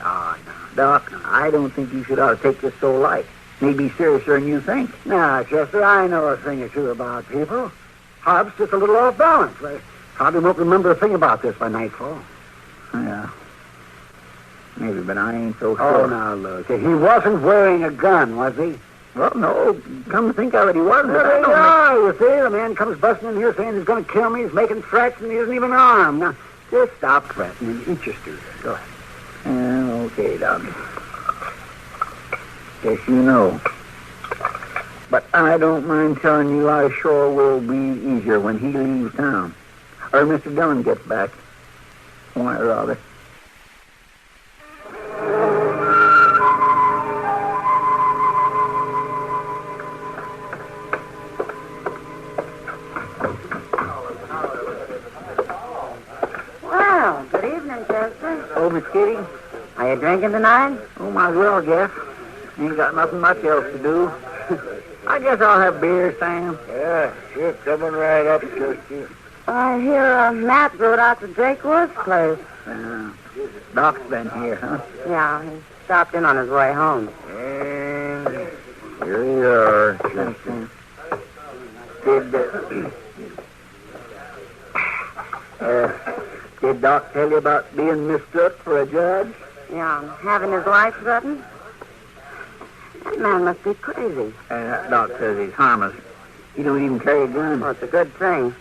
Oh, no. Doc, I don't think you should ought to take this so light. Maybe seriouser than you think. Nah, Chester, I know a thing or two about people. Harp's just a little off balance. I probably won't remember a thing about this by nightfall. Yeah. Maybe, but I ain't so sure. Oh, now, look. He wasn't wearing a gun, was he? Well, no. Come to think of it, he wasn't. There you are, you see. The man comes busting in here saying he's going to kill me. He's making threats, and he isn't even armed. Now, just stop threatening. Eat your stew there. Go ahead. Okay, Doc. Guess you know. But I don't mind telling you I sure will be easier when he leaves town. Or Mr. Dillon gets back. Why, rather. Well, good evening, Chester. Oh, Miss Kitty? Are you drinking tonight? Oh, might as well, guess. Ain't got nothing much else to do. I guess I'll have beer, Sam. Yeah, sure, coming right up, Chester. I hear Matt rode out to Jake Wood's place. Doc's been here, huh? Yeah, he stopped in on his way home. And here we are, Chester. Did Doc tell you about being mistook for a judge? Yeah, having his life threatened? That man must be crazy. Doc says he's harmless. He don't even carry a gun. Well, it's a good thing.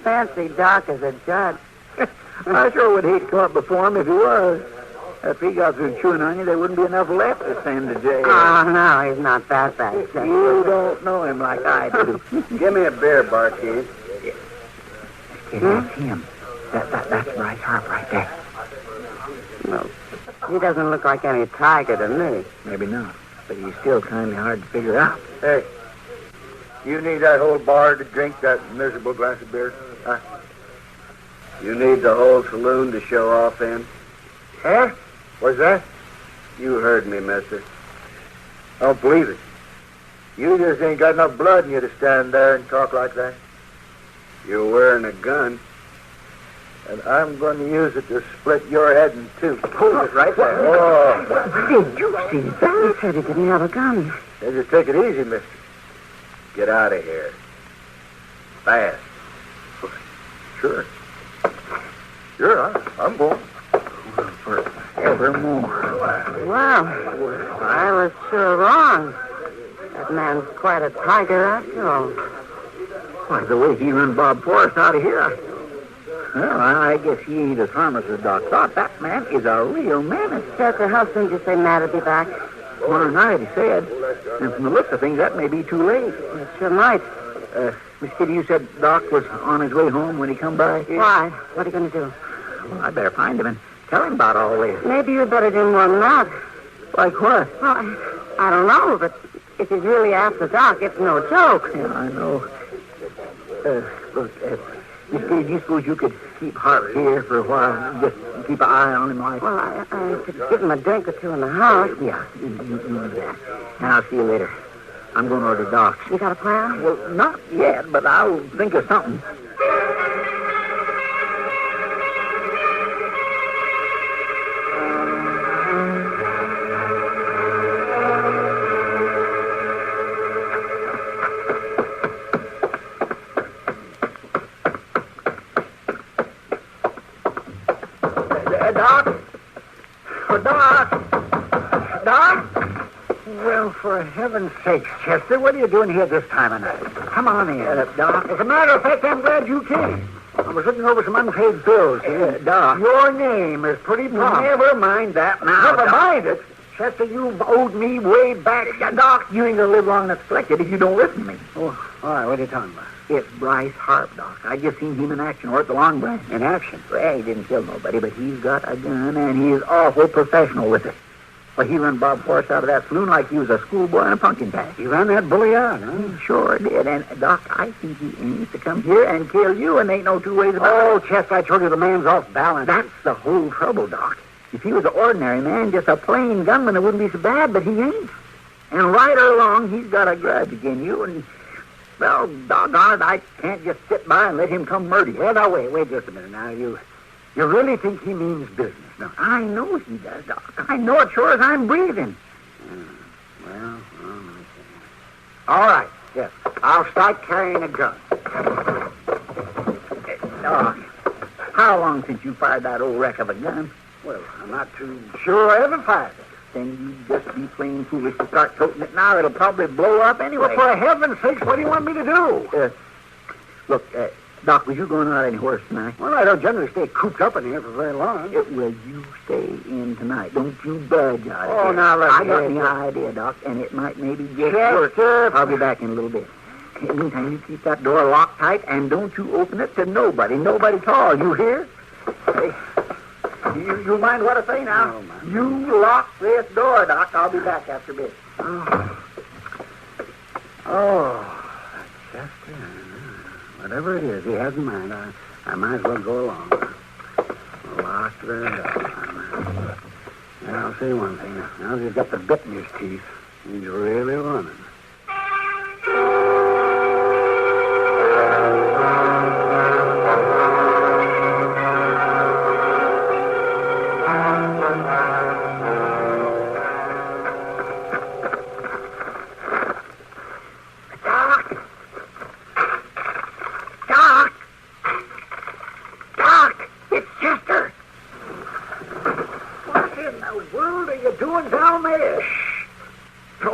Fancy Doc as a judge. I sure would hate to come up before him if he was. If he got through chewing on you, there wouldn't be enough left to send to jail. Oh, no, he's not that bad. You don't know him like I do. Give me a beer, barkeep. That's him. That's Bryce Harp right there. No, he doesn't look like any tiger to me. Maybe not, but he's still kind of hard to figure out. Hey, you need that whole bar to drink that miserable glass of beer? Huh? You need the whole saloon to show off in? Huh? What's that? You heard me, mister. I don't believe it. You just ain't got enough blood in you to stand there and talk like that. You're wearing a gun. And I'm going to use it to split your head in two. Hold it right there. Oh. Did you see that? He said he didn't have a gun. Hey, just take it easy, mister. Get out of here. Fast. Sure. Sure, I'm going. Forevermore. Wow, I was sure wrong. That man's quite a tiger after all. Why, the way he run Bob Forrest out of here, well, I guess he ain't as harmless as Doc thought. That man is a real menace. Chester, how soon did you say Matt would be back? Tomorrow night, he said. And from the looks of things, that may be too late. It sure might. Miss Kitty, you said Doc was on his way home when he come by? Why? What are you going to do? Well, I better find him and tell him about all this. Maybe you'd better do more than that. Like what? Well, I don't know, but if he's really after Doc, it's no joke. Yeah, I know. Look, Miss Kitty, do you suppose you could keep Harp here for a while? Just keep an eye on him like... Well, I could give him a drink or two in the house. Yeah, you do that. And I'll see you later. I'm going to order Doc's. You got a plan? Well, not yet, but I'll think of something. Well, for heaven's sakes, Chester, what are you doing here this time of night? Come on in. Doc. As a matter of fact, I'm glad you came. I was looking over some unpaid bills here. Doc. Your name is pretty prompt. Never mind that now. Never mind it. Chester, you've owed me way back. Doc, you ain't going to live long enough to collect it if you don't listen to me. Oh, all right, what are you talking about? It's Bryce Harp, Doc. I just seen him in action or at the Long Branch. In action? Well, he didn't kill nobody, but he's got a gun, and he's awful professional with it. Well, he run Bob Forrest out of that saloon like he was a schoolboy in a pumpkin patch. He ran that bully out, huh? He sure did. And, Doc, I think he aims to come here and kill you, and ain't no two ways about it. Oh, Chester, I told you the man's off balance. That's the whole trouble, Doc. If he was an ordinary man, just a plain gunman, it wouldn't be so bad, but he ain't. And right or wrong, he's got a grudge against you, and, well, doggone it, I can't just sit by and let him come murder you. Well, now, wait just a minute. Now, you really think he means business? No. I know he does, Doc. I know it sure as I'm breathing. Well, all right, yes. I'll start carrying a gun. Doc, how long since you fired that old wreck of a gun? Well, I'm not too sure I ever fired it. Then you'd just be plain foolish to start toting it now. It'll probably blow up anyway. Well, for heaven's sakes, what do you want me to do? Look, Doc, was you going out anywhere tonight? Well, I don't generally stay cooped up in here for very long. Will you stay in tonight? Don't you budge out of Oh, here. now, look, I got the idea, Doc, and it might maybe just work. I'll be back in a little bit. In the meantime, you keep that door locked tight, and don't you open it to nobody at all. You hear? Hey, you mind what I say now? You lock this door, Doc. I'll be back after a bit. Oh, that's Chester. Whatever it is, he has in mind. I might as well go along. Lock the door. And I'll say one thing. Now he's got the bit in his teeth. He's really running.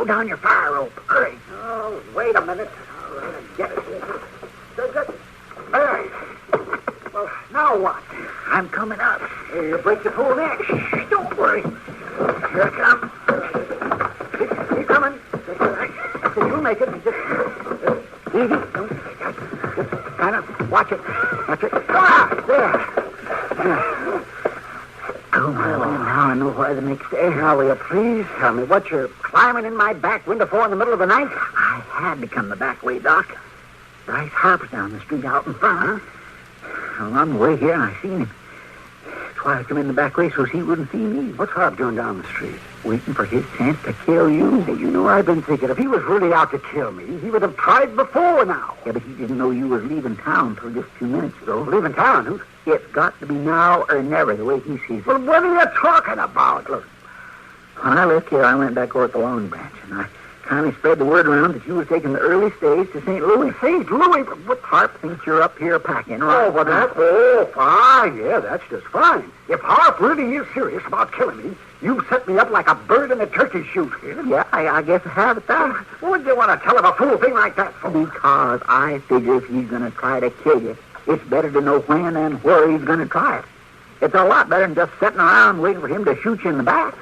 Down your fire rope. Hurry. Oh, wait a minute. All right, I get it. Good. All right. Well, now what? I'm coming up. You break the pole next. Shh, don't worry. Here I come. Keep coming. That's all right. You'll make it. Just easy. Just kind of watch it. That's it. There. Oh, well, now I know why the next day. Now, will you please tell me what you're climbing in my back window for in the middle of the night? I had to come the back way, Doc. Bryce Harper's down the street out in front, Well, on the way here, and I seen him. That's why I come in the back way, so he wouldn't see me. What's Harp doing down the street? Waiting for his chance to kill you. Hey, you know, I've been thinking, if he was really out to kill me, he would have tried before now. Yeah, but he didn't know you was leaving town till just 2 minutes ago. Leaving town? It's got to be now or never, the way he sees it. Well, what are you talking about? Look, when I left here, I went back over at the Long Branch, and I kindly spread the word around that you was taking the early stage to St. Louis. St. Louis? What Harp thinks you're up here packing, right? Fine. Yeah, that's just fine. If Harp really is serious about killing me, you set me up like a bird in a turkey shoot here. Yeah, I guess I have it, though. What would you want to tell him a fool thing like that for? Because I figure if he's going to try to kill you, it's better to know when and where he's going to try it. It's a lot better than just sitting around waiting for him to shoot you in the back.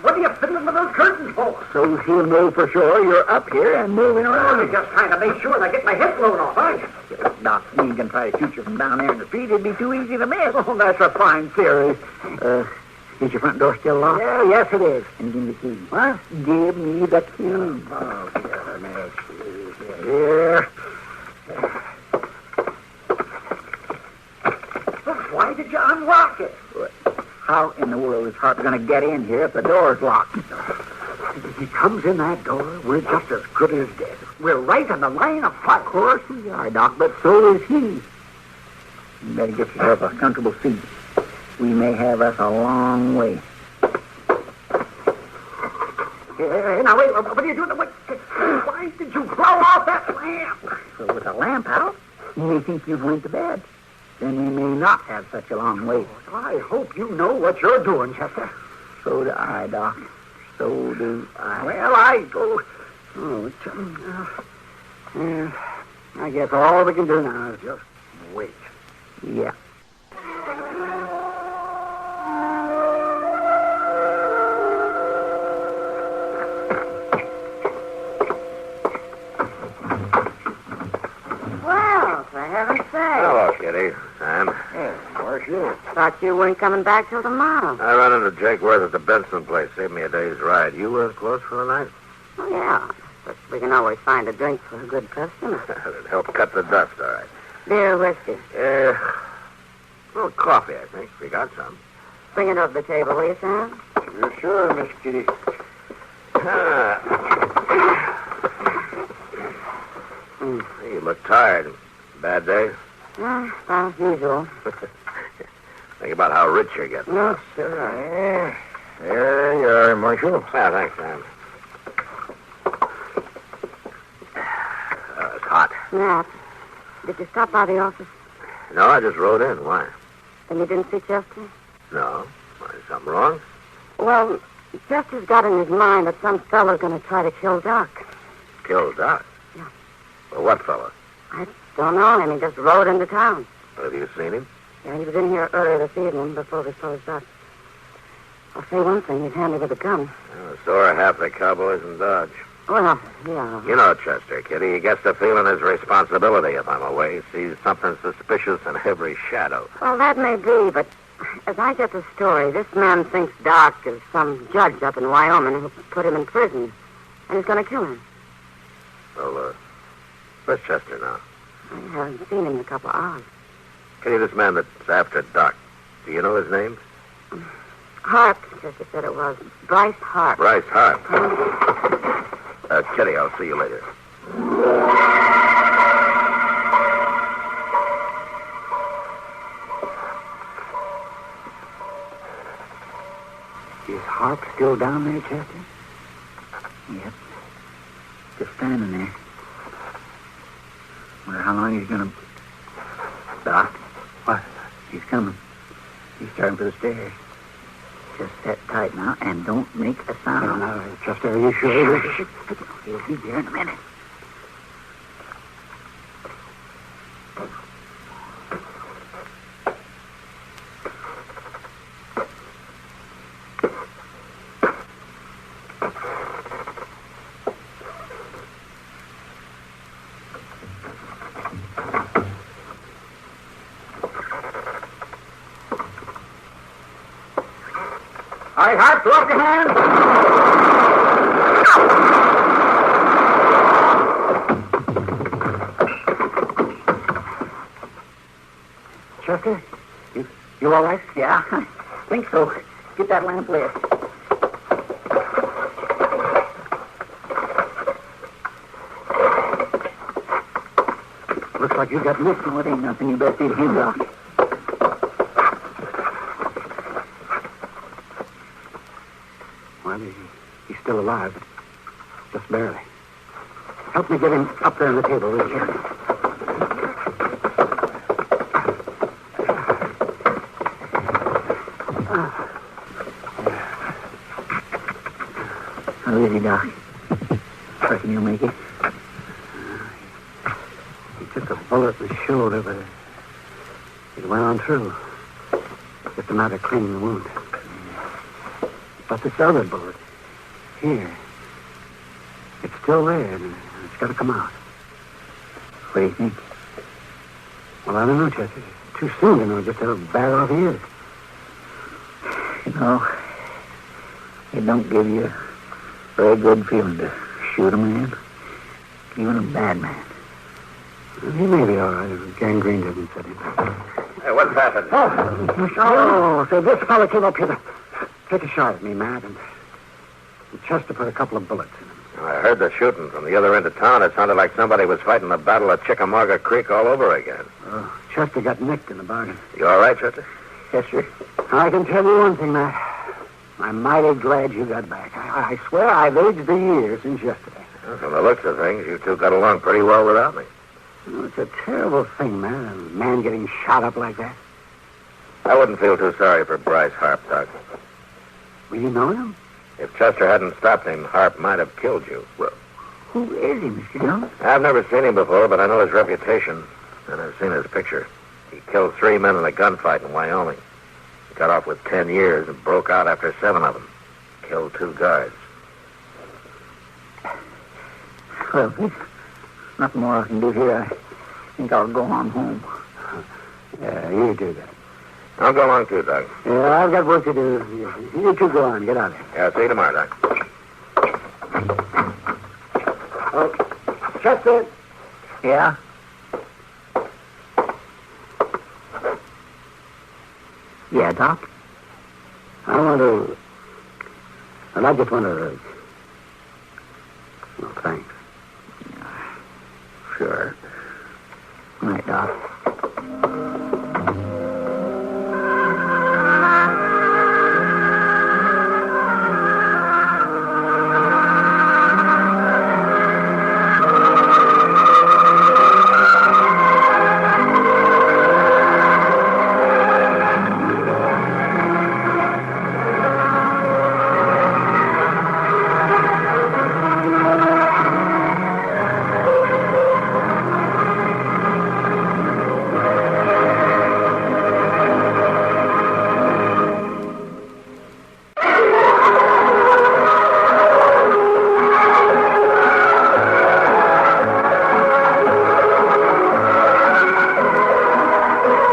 What are you fiddling with those curtains for? So he'll know for sure you're up here and moving around. I'm just trying to make sure I get my head blown off, aren't you? Doc, he ain't going to try to shoot you from down there in the street. It'd be too easy to miss. Oh, that's a fine theory. Is your front door still locked? Yeah, yes, it is. And give me the key. What? Give me the key. Oh, here, next. Here. Why did you unlock it? How in the world is Harp going to get in here if the door's locked? If he comes in that door, we're just as good as dead. We're right in the line of fire. Of course we are, Doc, but so is he. You better get yourself a comfortable seat. We may have us a long way. Now, wait, what are you doing? Why did you blow off that lamp? So with the lamp out, you may think you've went to bed. Then we may not have such a long wait. I hope you know what you're doing, Chester. So do I, Doc. So do I. Well, I go... I guess all we can do now is just wait. Yeah. Well, for heaven's sake. Hello, Kitty. Sam. Hey, where's you? Thought you weren't coming back till tomorrow. I run into Jake Worth at the Benson place. Saved me a day's ride. You close for the night? Oh, yeah. But we can always find a drink for a good customer. It'd help cut the dust, all right. Beer or whiskey? A little coffee, I think. We got some. Bring it over the table, will you, Sam? You're sure, Miss Kitty? You look tired. Bad day? As usual. Think about how rich you're getting. No, sir. There you are, Marshal. Yeah, thanks, Sam. It's hot. Matt, did you stop by the office? No, I just rode in. Why? And you didn't see Chester? No. Why, is something wrong? Well, Chester's got in his mind that some fella's going to try to kill Doc. Kill Doc? Yeah. Well, what fella? I don't know him. He just rode into town. Have you seen him? Yeah, he was in here earlier this evening before we closed up. I'll say one thing. He's handy with a gun. So are half the cowboys in Dodge. Well, yeah. You know Chester, Kitty. He gets the feeling his responsibility if I'm away. He sees something suspicious in every shadow. Well, that may be, but as I get the story, this man thinks Doc is some judge up in Wyoming who put him in prison, and he's going to kill him. Well, where's Chester now? I haven't seen him in a couple of hours. Kitty, this man that's after Doc, do you know his name? Harp, Chester said it was. Bryce Harp. Bryce Harp. Kitty, I'll see you later. Is Harp still down there, Chester? Yep. Just standing there. Wonder how long he's gonna... Doc? What? He's coming. He's starting for the stairs. Just sit tight now and don't make a sound. No, Chester, are you sure? He'll be there in a minute. All right, Harp, throw up your hands. Chester, you all right? Yeah, I think so. Get that lamp lit. Looks like you got nicked, and it ain't nothing. You best eat him, Doc. Well, he's still alive, but just barely. Help me get him up there on the table, will you? How is he, Doc? Reckon you'll make it? He took a bullet in the shoulder, but it went on through. Just a matter of cleaning the wound. But this other bullet, here, it's still there, and it's got to come out. What do you think? Well, I don't know, Chester. It's too soon to know just how bad off he is. You know, it don't give you a very good feeling to shoot a man, even a bad man. Well, he may be all right if gangrene doesn't set him. Hey, what's happened? Oh, so this fella came up here to take a shot at me, Matt, and Chester put a couple of bullets in him. I heard the shooting from the other end of town. It sounded like somebody was fighting the battle of Chickamauga Creek all over again. Chester got nicked in the bargain. You all right, Chester? Yes, sir. I can tell you one thing, Matt. I'm mighty glad you got back. I swear I've aged the years since yesterday. Well, from the looks of things, you two got along pretty well without me. It's a terrible thing, man. A man getting shot up like that. I wouldn't feel too sorry for Bryce Harp, Doc. Well, you know him? If Chester hadn't stopped him, Harp might have killed you. Well, who is he, Mr. Jones? I've never seen him before, but I know his reputation, and I've seen his picture. He killed 3 men in a gunfight in Wyoming. He got off with 10 years and broke out after 7 of them. Killed 2 guards. Well, there's nothing more I can do here. I think I'll go on home. Yeah, you do that. I'll go along too, Doc. Yeah, I've got work to do. You two go on. Get out of here. Yeah, see you tomorrow, Doc. Oh, Chester. Yeah? Yeah, Doc? I want to And I just want to... No, thanks. Sure. All right, Doc.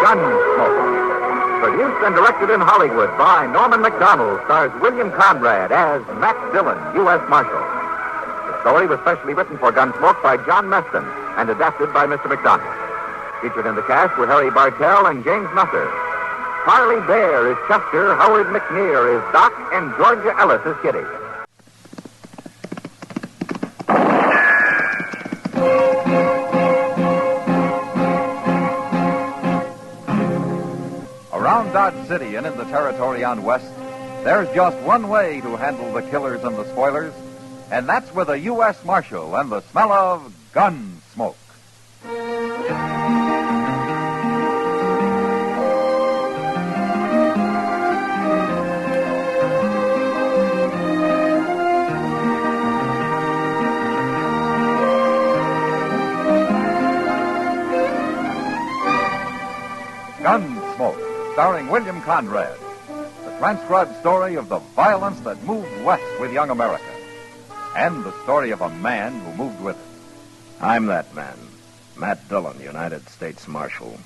Gunsmoke. Produced and directed in Hollywood by Norman Macdonald, stars William Conrad as Matt Dillon, U.S. Marshal. The story was specially written for Gunsmoke by John Meston and adapted by Mr. Macdonald. Featured in the cast were Harry Bartell and James Nusser. Harley Bear is Chester, Howard McNear is Doc, and Georgia Ellis is Kitty. Around Dodge City and in the territory on West, there's just one way to handle the killers and the spoilers, and that's with a U.S. Marshal and the smell of gun smoke. Gunsmoke, starring William Conrad. The transcribed story of the violence that moved west with young America. And the story of a man who moved with it. I'm that man, Matt Dillon, United States Marshal.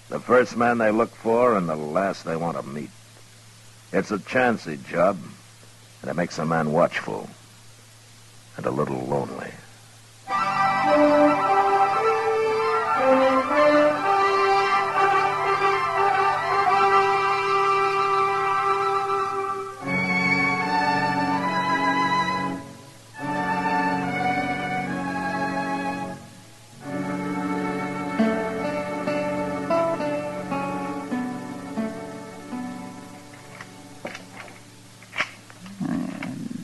The first man they look for and the last they want to meet. It's a chancy job, and it makes a man watchful and a little lonely.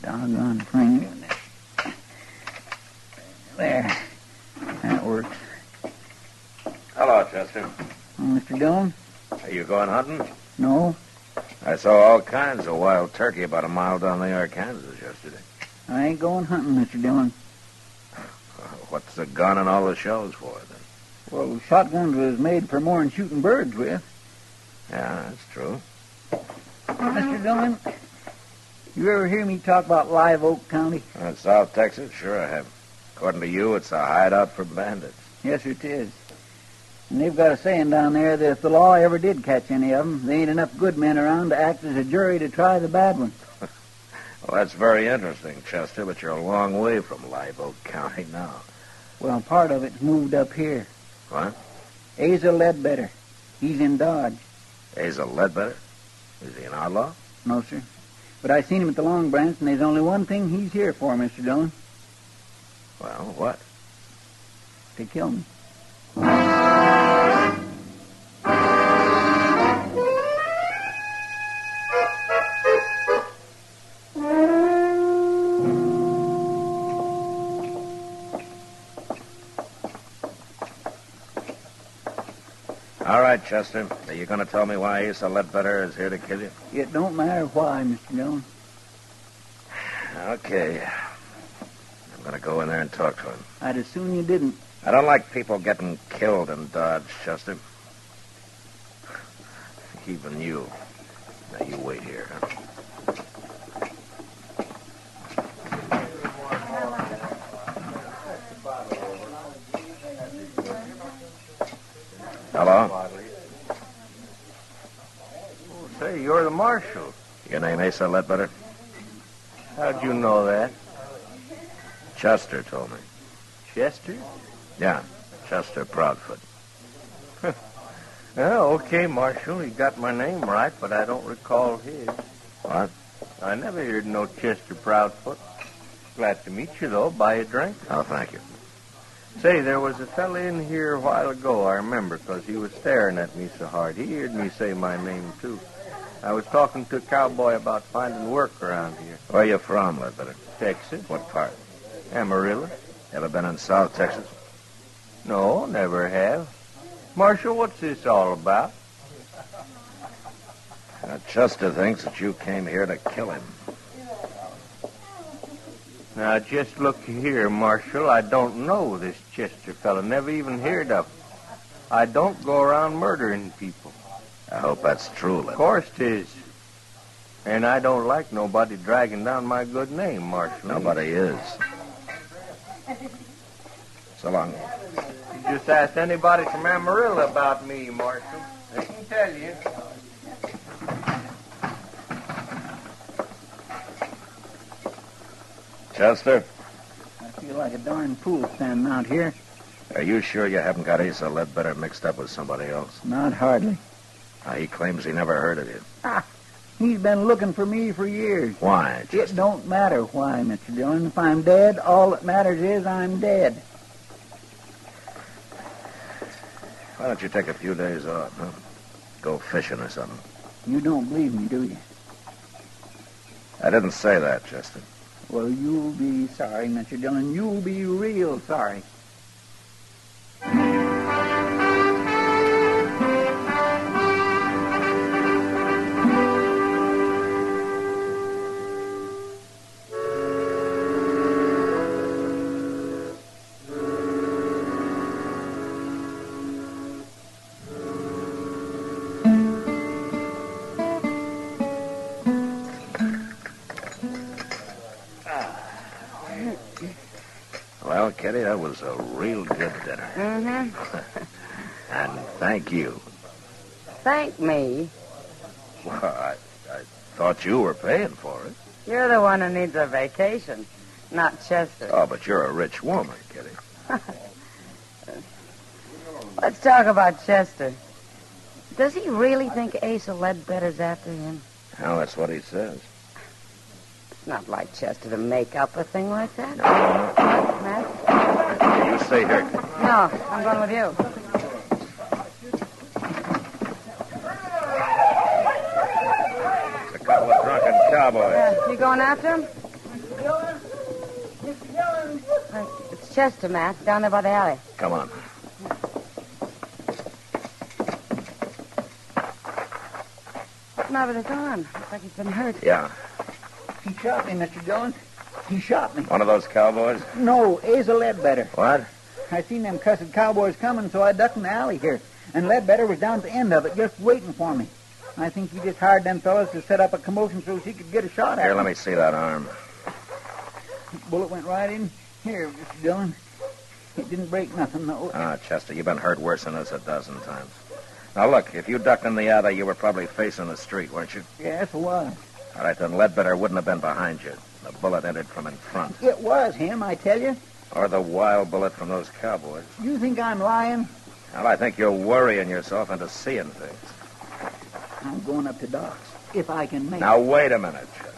Doggone thing. There. That works. Hello, Chester. Oh, Mr. Dillon? Are you going hunting? No. I saw all kinds of wild turkey about a mile down the Arkansas yesterday. I ain't going hunting, Mr. Dillon. What's the gun and all the shells for, then? Well, shotguns was made for more than shooting birds with. Yeah, that's true. Mr. Dillon, you ever hear me talk about Live Oak County? South Texas? Sure I have. According to you, it's a hideout for bandits. Yes, it is. And they've got a saying down there that if the law ever did catch any of them, there ain't enough good men around to act as a jury to try the bad ones. Well, that's very interesting, Chester, but you're a long way from Live Oak County now. Well, part of it's moved up here. What? Asa Ledbetter. He's in Dodge. Asa Ledbetter? Is he an outlaw? No, sir. But I seen him at the Long Branch, and there's only one thing he's here for, Mr. Dillon. Well, what? To kill me. All right, Chester. Are you going to tell me why Asa Ledbetter is here to kill you? It don't matter why, Mr. Dillon. Okay. I'm going to go in there and talk to him. I'd as soon you didn't. I don't like people getting killed in Dodge, Chester. Even you. Now, you wait here, huh? Hello? Oh, say, you're the marshal. Your name Asa Ledbetter? How'd you know that? Chester told me. Chester? Yeah, Chester Proudfoot. Yeah, okay, Marshal. You got my name right, but I don't recall his. What? I never heard no Chester Proudfoot. Glad to meet you, though. Buy a drink? Oh, thank you. Say, there was a fella in here a while ago, I remember, 'cause he was staring at me so hard. He heard me say my name, too. I was talking to a cowboy about finding work around here. Where you from, Ledbetter? Texas. What part? Amarillo. Ever been in South Texas? No, never have. Marshal, what's this all about? Chester thinks that you came here to kill him. Now, just look here, Marshal. I don't know this Chester fella. Never even heard of him. I don't go around murdering people. I hope that's true, Ledbetter. Of course 'tis. And I don't like nobody dragging down my good name, Marshal. Nobody is. So long. You just ask anybody from Amarillo about me, Marshal. They can tell you. Chester, I feel like a darn fool standing out here. are you sure you haven't got Asa Ledbetter mixed up with somebody else? Not hardly. He claims he never heard of you. He's been looking for me for years. Why, Chester? It don't matter why, Mr. Dillon. If I'm dead, all that matters is I'm dead. Why don't you take a few days off, huh? Go fishing or something. You don't believe me, do you? I didn't say that, Chester. Well, you'll be sorry, Mr. Dillon. You'll be real sorry. Well, Kitty, that was a real good dinner. Mm-hmm. And thank you. Thank me. Well, I thought you were paying for it. You're the one who needs a vacation, not Chester. Oh, but you're a rich woman, Kitty. Let's talk about Chester. Does he really think Asa Ledbetter's after him? Well, that's what he says. It's not like Chester to make up a thing like that. No. Matt? You stay here. No, I'm going with you. It's a couple of drunken cowboys. You going after him? It's Chester, Matt, down there by the alley. Come on. What's the matter with his arm? Looks like he's been hurt. Yeah. He shot me, Mr. Dillon. He shot me. One of those cowboys? No, Asa Ledbetter. What? I seen them cussed cowboys coming, so I ducked in the alley here. And Ledbetter was down at the end of it, just waiting for me. I think he just hired them fellas to set up a commotion so he could get a shot at Here, me. let me see that arm. Bullet went right in here, Mr. Dillon. It didn't break nothing, though. Chester, you've been hurt worse than this a dozen times. Now, look, if you ducked in the alley, you were probably facing the street, weren't you? Yes, it was. All right, then Ledbetter wouldn't have been behind you. The bullet entered from in front. It was him, I tell you. Or the wild bullet from those cowboys. You think I'm lying? Well, I think you're worrying yourself into seeing things. I'm going up to Doc's, if I can make Now, it. wait a minute, Chester.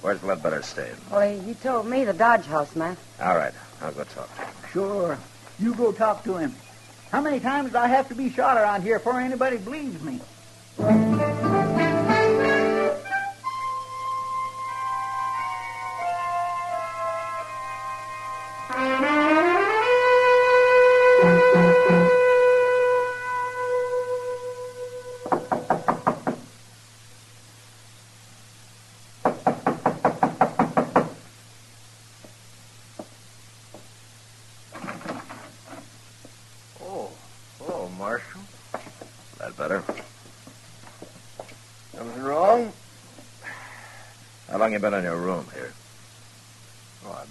Where's Ledbetter staying? Well, he told me the Dodge House, Matt. All right, I'll go talk to him. Sure. You go talk to him. How many times do I have to be shot around here before anybody believes me? Oh, Marshal. Ledbetter. Something wrong? How long you been in your room here? Oh,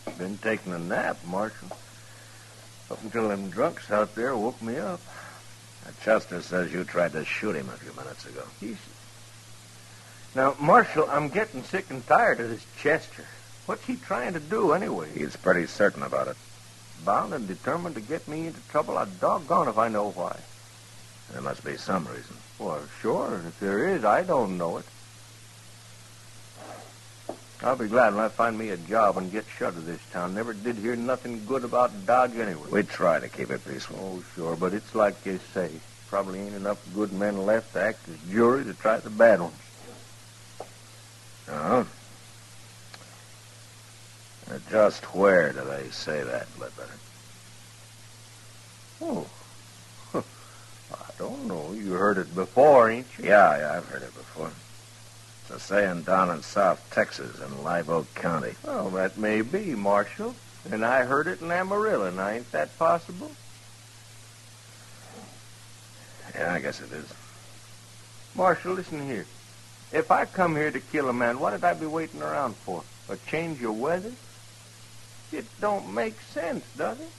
I've been taking a nap, Marshal. Up until them drunks out there woke me up. Chester says you tried to shoot him a few minutes ago. Now, Marshal, I'm getting sick and tired of this Chester. What's he trying to do anyway? He's pretty certain about it. Bound and determined to get me into trouble. I'm doggone if I know why. There must be some reason. Well, sure. If there is, I don't know it. I'll be glad when I find me a job and get shut of this town. Never did hear nothing good about Dodge anyway. We try to keep it peaceful. Oh, sure, but it's like you say. Probably ain't enough good men left to act as jury to try the bad ones. No? Just where do they say that, Ledbetter? Oh, I don't know. You heard it before, ain't you? Yeah, I've heard it before. It's a saying down in South Texas in Live Oak County. Well, that may be, Marshal. And I heard it in Amarillo. Now, ain't that possible? Yeah, I guess it is. Marshal, listen here. If I come here to kill a man, what did I be waiting around for? A change of weather? It don't make sense, does it?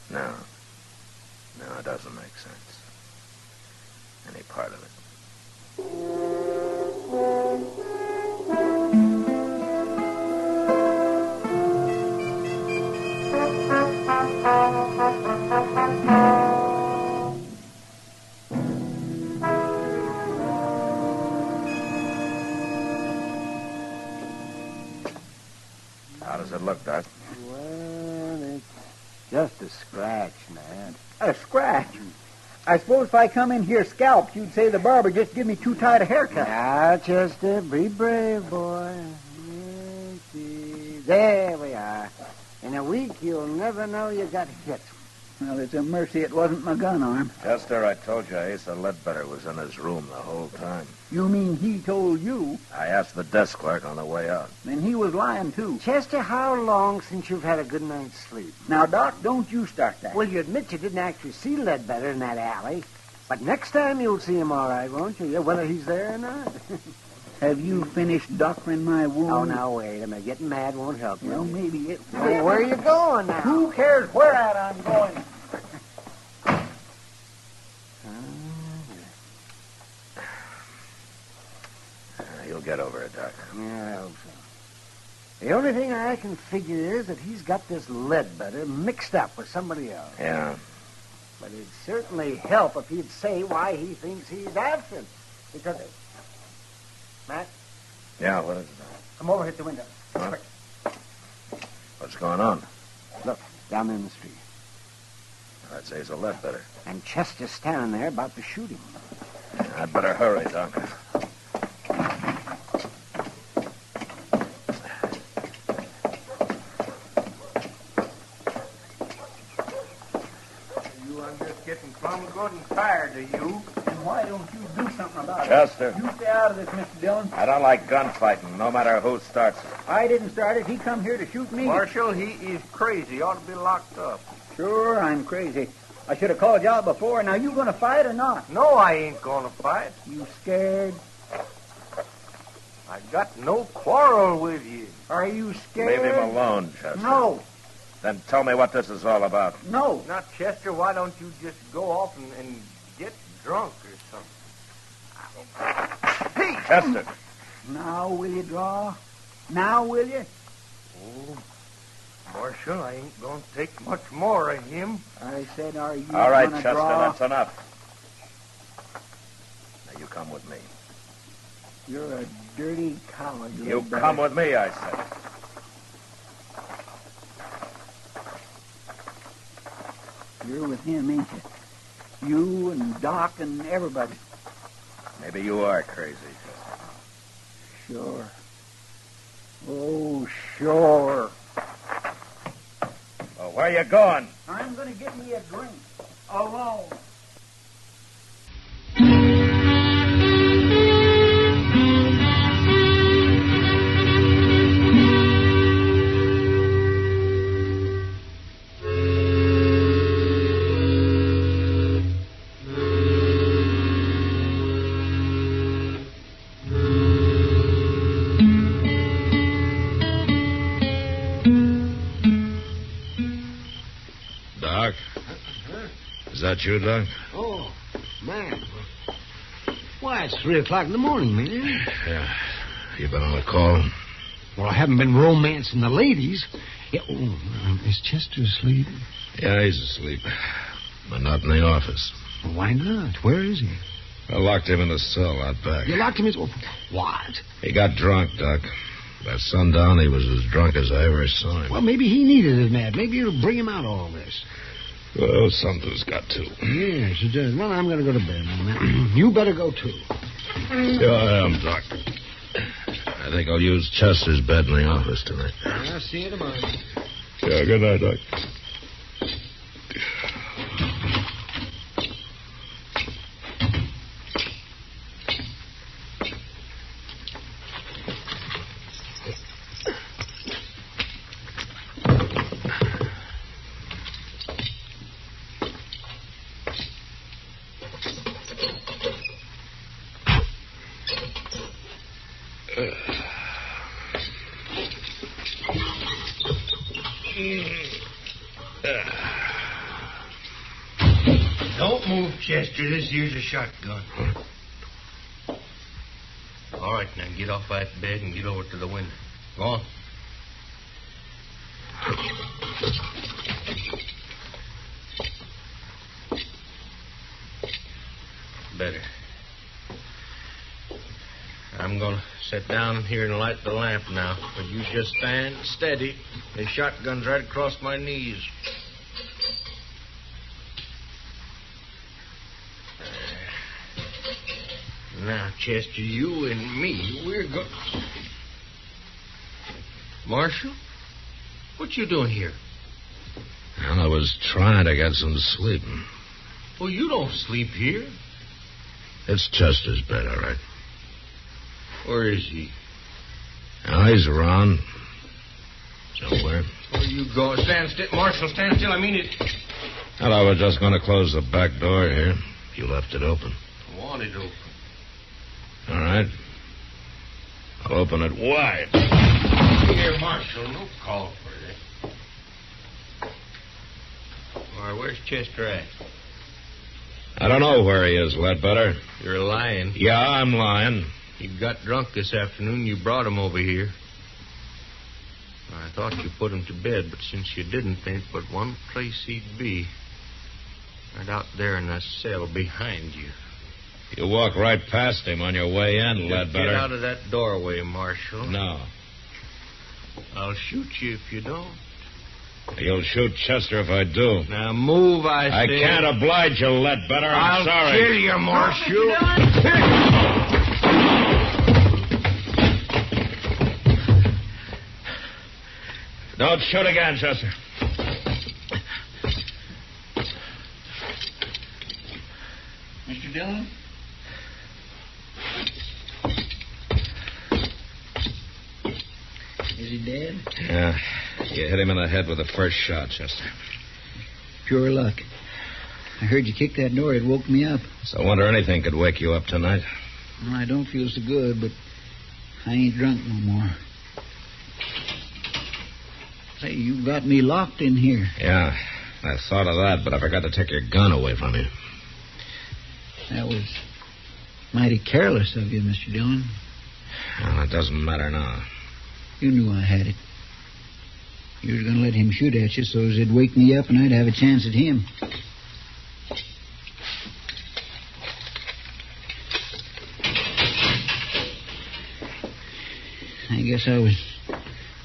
No, it doesn't make sense. Any part of it. How does it look, Doc? Well, it's just a scratch, man. A scratch? I suppose if I come in here scalped, you'd say the barber just give me too tight a haircut. Now, Chester, be brave, boy. Let's see. There we are. In a week, you'll never know you got hit. Well, it's a mercy it wasn't my gun arm. Chester, I told you Asa Ledbetter was in his room the whole time. You mean he told you? I asked the desk clerk on the way out. Then he was lying, too. Chester, how long since you've had a good night's sleep? Now, Doc, don't you start that. Well, you admit you didn't actually see Ledbetter in that alley. But next time you'll see him all right, won't you? Whether he's there or not. Have you finished doctoring my wound? Oh, now, wait a minute. Getting mad won't help you. Well, maybe it... Well, where are you going now? Who cares where at I'm going? You'll get over it, Doc. Yeah, I hope so. The only thing I can figure is that he's got this Ledbetter mixed up with somebody else. Yeah. But it'd certainly help if he'd say why he thinks he's absent. Because... Matt? Yeah, what is it? Come over here at the window. What? What's going on? Look, down there in the street. That's Asa Ledbetter. And Chester's standing there about to shoot him. I'd better hurry, Doc. Getting plumb good and tired of you. And why don't you do something about Chester. it? You stay out of this, Mr. Dillon. I don't like gunfighting, no matter who starts it. I didn't start it. He come here to shoot me. Marshal, he is crazy. Ought to be locked up. Sure, I'm crazy. I should have called you out before. Now, you going to fight or not? No, I ain't going to fight. You scared? I got no quarrel with you. Are you scared? Leave him alone, Chester. No. Then tell me what this is all about. No. Now, Chester, why don't you just go off and get drunk or something? Hey! Chester! Now will you draw? Now will you? Oh, Marshal, I ain't going to take much more of him. I said, are you All right, gonna Chester, draw? that's enough. Now, you come with me. You're a dirty coward. You Ledbetter. come with me, I said. You're with him, ain't you? You and Doc and everybody. Maybe you are crazy. Sure. Oh, sure. Well, where you going? I'm going to get me a drink. Alone. Doc? Is that you, Doc? Oh, man. Why, it's 3 o'clock in the morning, man. Yeah. You been on a call? Well, I haven't been romancing the ladies. Yeah, is Chester asleep? Yeah, he's asleep. But not in the office. Well, why not? Where is he? I locked him in the cell out back. You locked him in... What? He got drunk, Doc. By sundown, he was as drunk as I ever saw him. Well, maybe he needed it, Matt. Maybe it'll bring him out all this. Well, something's got to. Yes, it does. Well, I'm going to go to bed now, Matt. You better go, too. Yeah, I am, Doc. I think I'll use Chester's bed in the office tonight. I'll see you tomorrow. Yeah, good night, Doc. Don't move, Chester. This here's a shotgun. All right, now get off that bed and get over to the window. Go on. Better. I'm going to sit down here and light the lamp now. But you just stand steady. The shotgun's right across my knees. Now, Chester, you and me, we're going... Marshal? What you doing here? Well, I was trying to get some sleep. Well, you don't sleep here. It's Chester's bed, all right. Where is he? Now, he's around. Somewhere. Where you go? Stand still. Marshal, stand still. I mean it. Well, I was just going to close the back door here. You left it open. I want it open. All right. I'll open it wide. Here, Marshal. No call for that. All right, where's Chester at? I don't know where he is, Ledbetter. You're lying. Yeah, I'm lying. He got drunk this afternoon. You brought him over here. I thought you put him to bed, but since you didn't, there ain't but one place he'd be. Right out there in that cell behind you. You walk right past him on your way in, Ledbetter. Get out of that doorway, Marshal. No. I'll shoot you if you don't. You'll shoot Chester if I do. Now move, I say. I can't oblige you, Ledbetter. I'm sorry. I'll kill you, Marshal. Don't shoot again, Chester. Mr. Dillon? Is he dead? Yeah. You hit him in the head with the first shot, Chester. Pure luck. I heard you kick that door. It woke me up. So I wonder anything could wake you up tonight. Well, I don't feel so good, but I ain't drunk no more. Say, you got me locked in here. Yeah, I thought of that, but I forgot to take your gun away from you. That was mighty careless of you, Mr. Dillon. Well, it doesn't matter now. You knew I had it. You was going to let him shoot at you so as it'd wake me up and I'd have a chance at him. I guess I was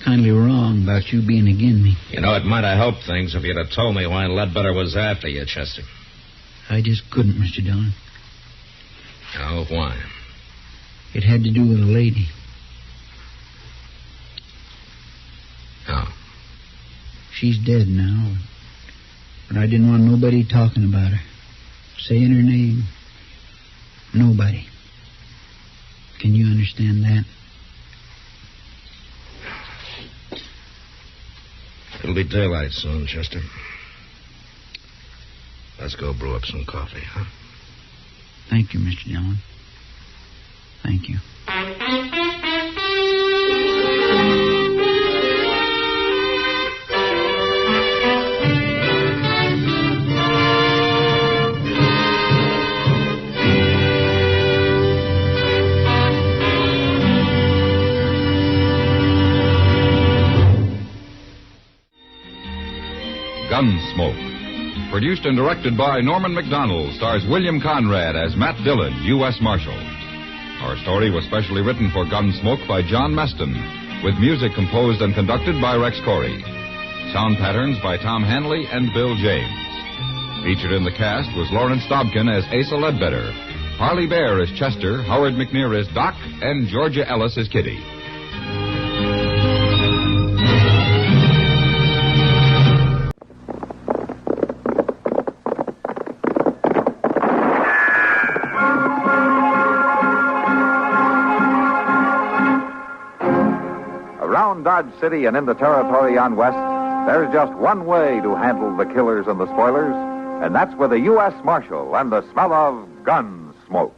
kindly wrong about you being agin me. You know, it might have helped things if you'd have told me why Ledbetter was after you, Chester. I just couldn't, Mr. Dillon. Oh, why? It had to do with a lady. Oh. She's dead now. But I didn't want nobody talking about her. Saying her name. Nobody. Can you understand that? It'll be daylight soon, Chester. Let's go brew up some coffee, huh? Thank you, Mr. Dillon. Thank you. Gunsmoke, Produced and directed by Norman McDonald, stars William Conrad as Matt Dillon, U.S. Marshal. Our story was specially written for Gunsmoke by John Meston, with music composed and conducted by Rex Corey. Sound patterns by Tom Hanley and Bill James. Featured in the cast was Lawrence Dobkin as Asa Ledbetter, Harley Bear as Chester, Howard McNear as Doc, and Georgia Ellis as Kitty. Around Dodge City and in the territory on West, there's just one way to handle the killers and the spoilers, and that's with a U.S. Marshal and the smell of Gunsmoke.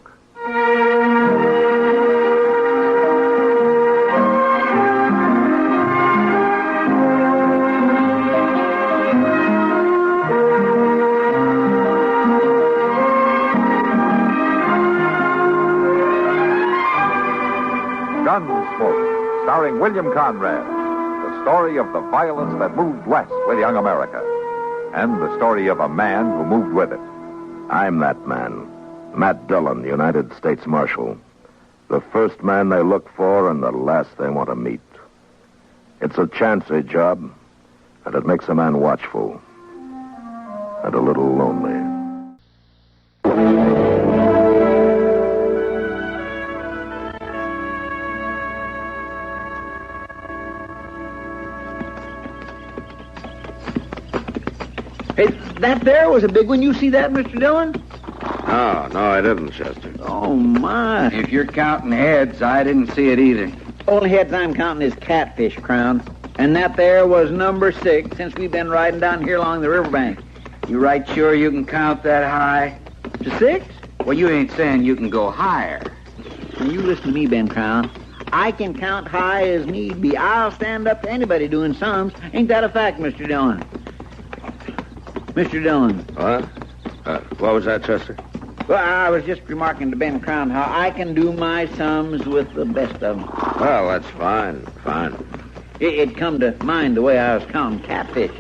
Gunsmoke, starring William Conrad. The story of the violence that moved west with young America. And the story of a man who moved with it. I'm that man. Matt Dillon, United States Marshal. The first man they look for and the last they want to meet. It's a chancy job, and it makes a man watchful. And a little lonely. Hey, that there was a big one. You see that, Mr. Dillon? No, I didn't, Chester. Oh, my. If you're counting heads, I didn't see it either. Only heads I'm counting is catfish, Crown. And that there was number 6 since we've been riding down here along the riverbank. You right sure you can count that high? To 6? Well, you ain't saying you can go higher. Now, you listen to me, Ben Crown. I can count high as need be. I'll stand up to anybody doing sums. Ain't that a fact, Mr. Dillon? Mr. Dillon. What? What was that, Chester? Well, I was just remarking to Ben Crown how I can do my sums with the best of them. Well, that's fine. It come to mind the way I was counting catfish.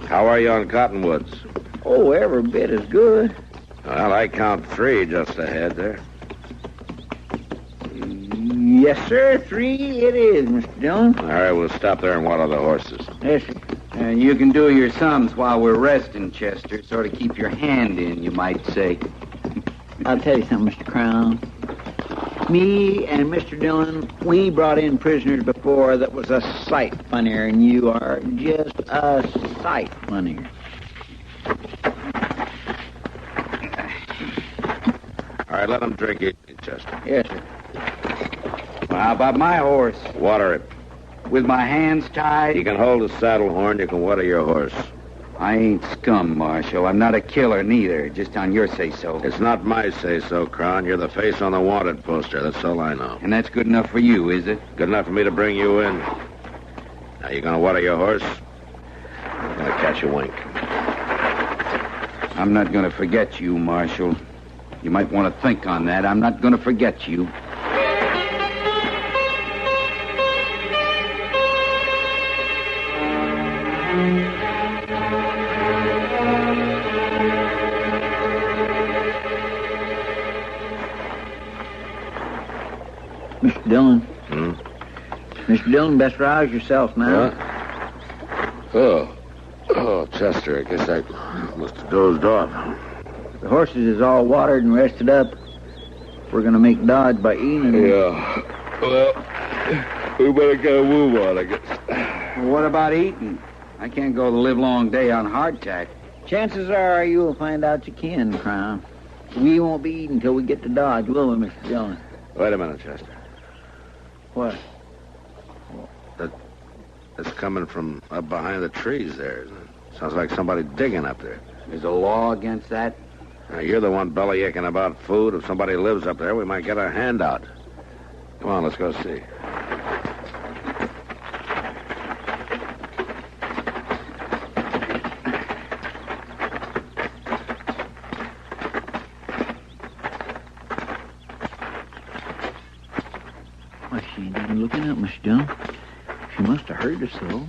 How are you on Cottonwoods? Oh, every bit as good. Well, I count 3 just ahead there. Yes, sir. 3 it is, Mr. Dillon. All right, we'll stop there and water the horses. Yes, sir. And you can do your sums while we're resting, Chester. Sort of keep your hand in, you might say. I'll tell you something, Mr. Crown. Me and Mr. Dillon, we brought in prisoners before that was a sight funnier, and you are just a sight funnier. All right, let them drink it, Chester. Yes, sir. Well, how about my horse? Water it. With my hands tied? You can hold the saddle horn, you can water your horse. I ain't scum, Marshal. I'm not a killer, neither. Just on your say-so. It's not my say-so, Crown. You're the face on the wanted poster. That's all I know. And that's good enough for you, is it? Good enough for me to bring you in. Now, you gonna water your horse? I'm gonna catch a wink. I'm not gonna forget you, Marshal. You might want to think on that. I'm not gonna forget you. Mr. Dillon. Mr. Dillon, best rouse yourself now. What? Oh, Chester, I guess I must have dozed off. The horses is all watered and rested up. We're going to make Dodge by eating them. Yeah. Well, we better get a move on, I guess. What about eating? I can't go the livelong day on hardtack. Chances are you'll find out you can, Crown. We won't be eating until we get to Dodge, will we, Mr. Dillon? Wait a minute, Chester. What? That's coming from up behind the trees there, isn't it? Sounds like somebody digging up there. There's a law against that? Now, you're the one bellyaching about food. If somebody lives up there, we might get our hand out. Come on, let's go see. Well, she ain't even looking up, Mr. Dillon. She must have heard us, though.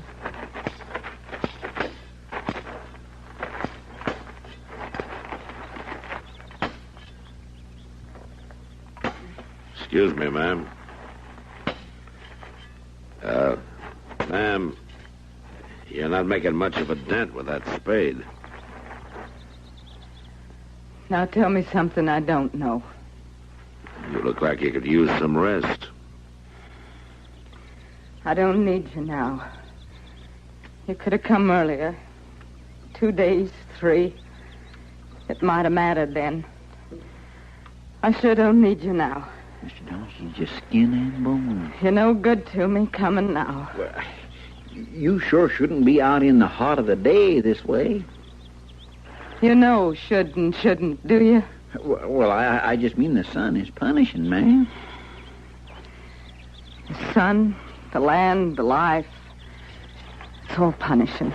Excuse me, ma'am. Ma'am, you're not making much of a dent with that spade. Now tell me something I don't know. You look like you could use some rest. I don't need you now. You could have come earlier. 2 days, 3. It might have mattered then. I sure don't need you now. Mr. Dawes, you just skin and bone. You're no good to me coming now. Well, you sure shouldn't be out in the heart of the day this way. You know should and shouldn't, do you? Well, I just mean the sun is punishing, man. The sun, the land, the life. It's all punishing.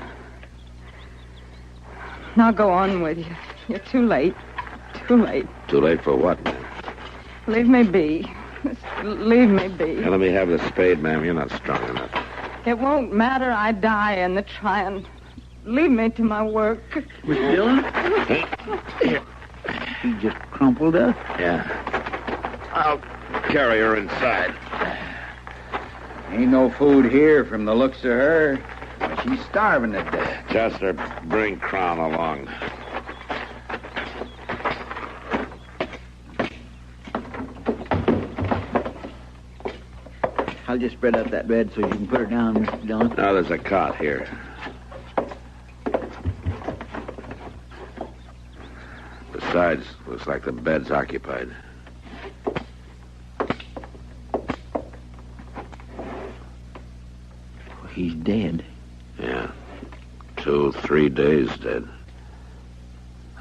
Now go on with you. You're too late. Too late. Too late for what, ma'am? Leave me be. Just leave me be. Now, let me have the spade, ma'am. You're not strong enough. It won't matter. I die in the trying. Leave me to my work. Miss Dillon? He just crumpled up. Yeah. I'll carry her inside. Ain't no food here from the looks of her. She's starving to death. Chester, bring Crown along. I'll just spread out that bed so you can put her down, Mr. Dillon. Now, there's a cot here. Besides, looks like the bed's occupied. He's dead. Yeah. 2, 3 days dead.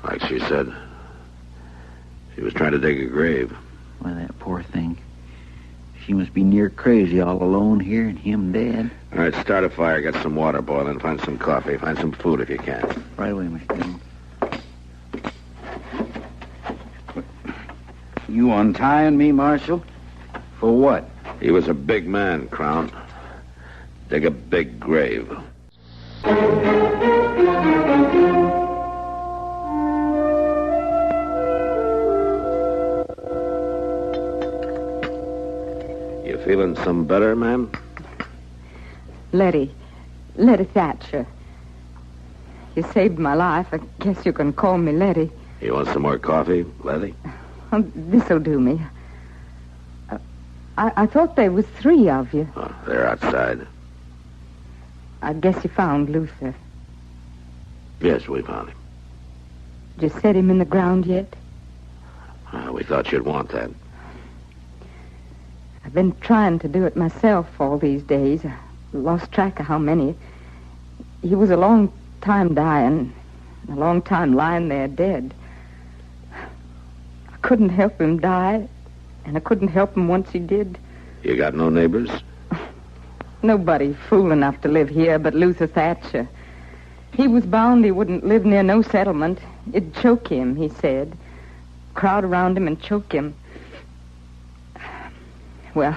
Like she said, she was trying to dig a grave. Why, that poor thing. She must be near crazy all alone here and him dead. All right, start a fire, get some water boiling, find some coffee, find some food if you can. Right away, Mr. Dillon. You untying me, Marshal? For what? He was a big man, Crown. Dig a big grave. You feeling some better, ma'am? Letty Thatcher. You saved my life. I guess you can call me Letty. You want some more coffee, Letty? This'll do me. I thought there was 3 of you. Oh, they're outside. I guess you found Luther. Yes, we found him. Did you set him in the ground yet? We thought you'd want that. I've been trying to do it myself all these days. I lost track of how many. He was a long time dying, a long time lying there dead. I couldn't help him die, and I couldn't help him once he did. You got no neighbors? Nobody fool enough to live here but Luther Thatcher. He was bound he wouldn't live near no settlement. It'd choke him, he said. Crowd around him and choke him. Well,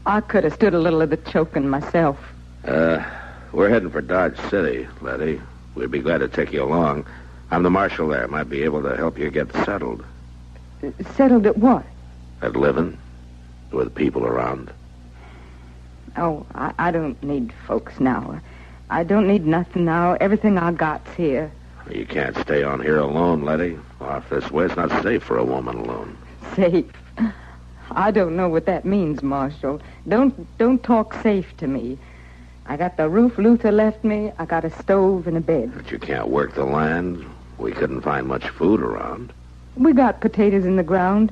I could have stood a little of the choking myself. We're heading for Dodge City, Letty. We'd be glad to take you along. I'm the marshal there. Might be able to help you get settled. Settled at what? At living, with people around. Oh, I don't need folks now. I don't need nothing now. Everything I got's here. You can't stay on here alone, Letty. Off this way, it's not safe for a woman alone. Safe? I don't know what that means, Marshal. Don't talk safe to me. I got the roof Luther left me. I got a stove and a bed. But you can't work the land. We couldn't find much food around. We got potatoes in the ground.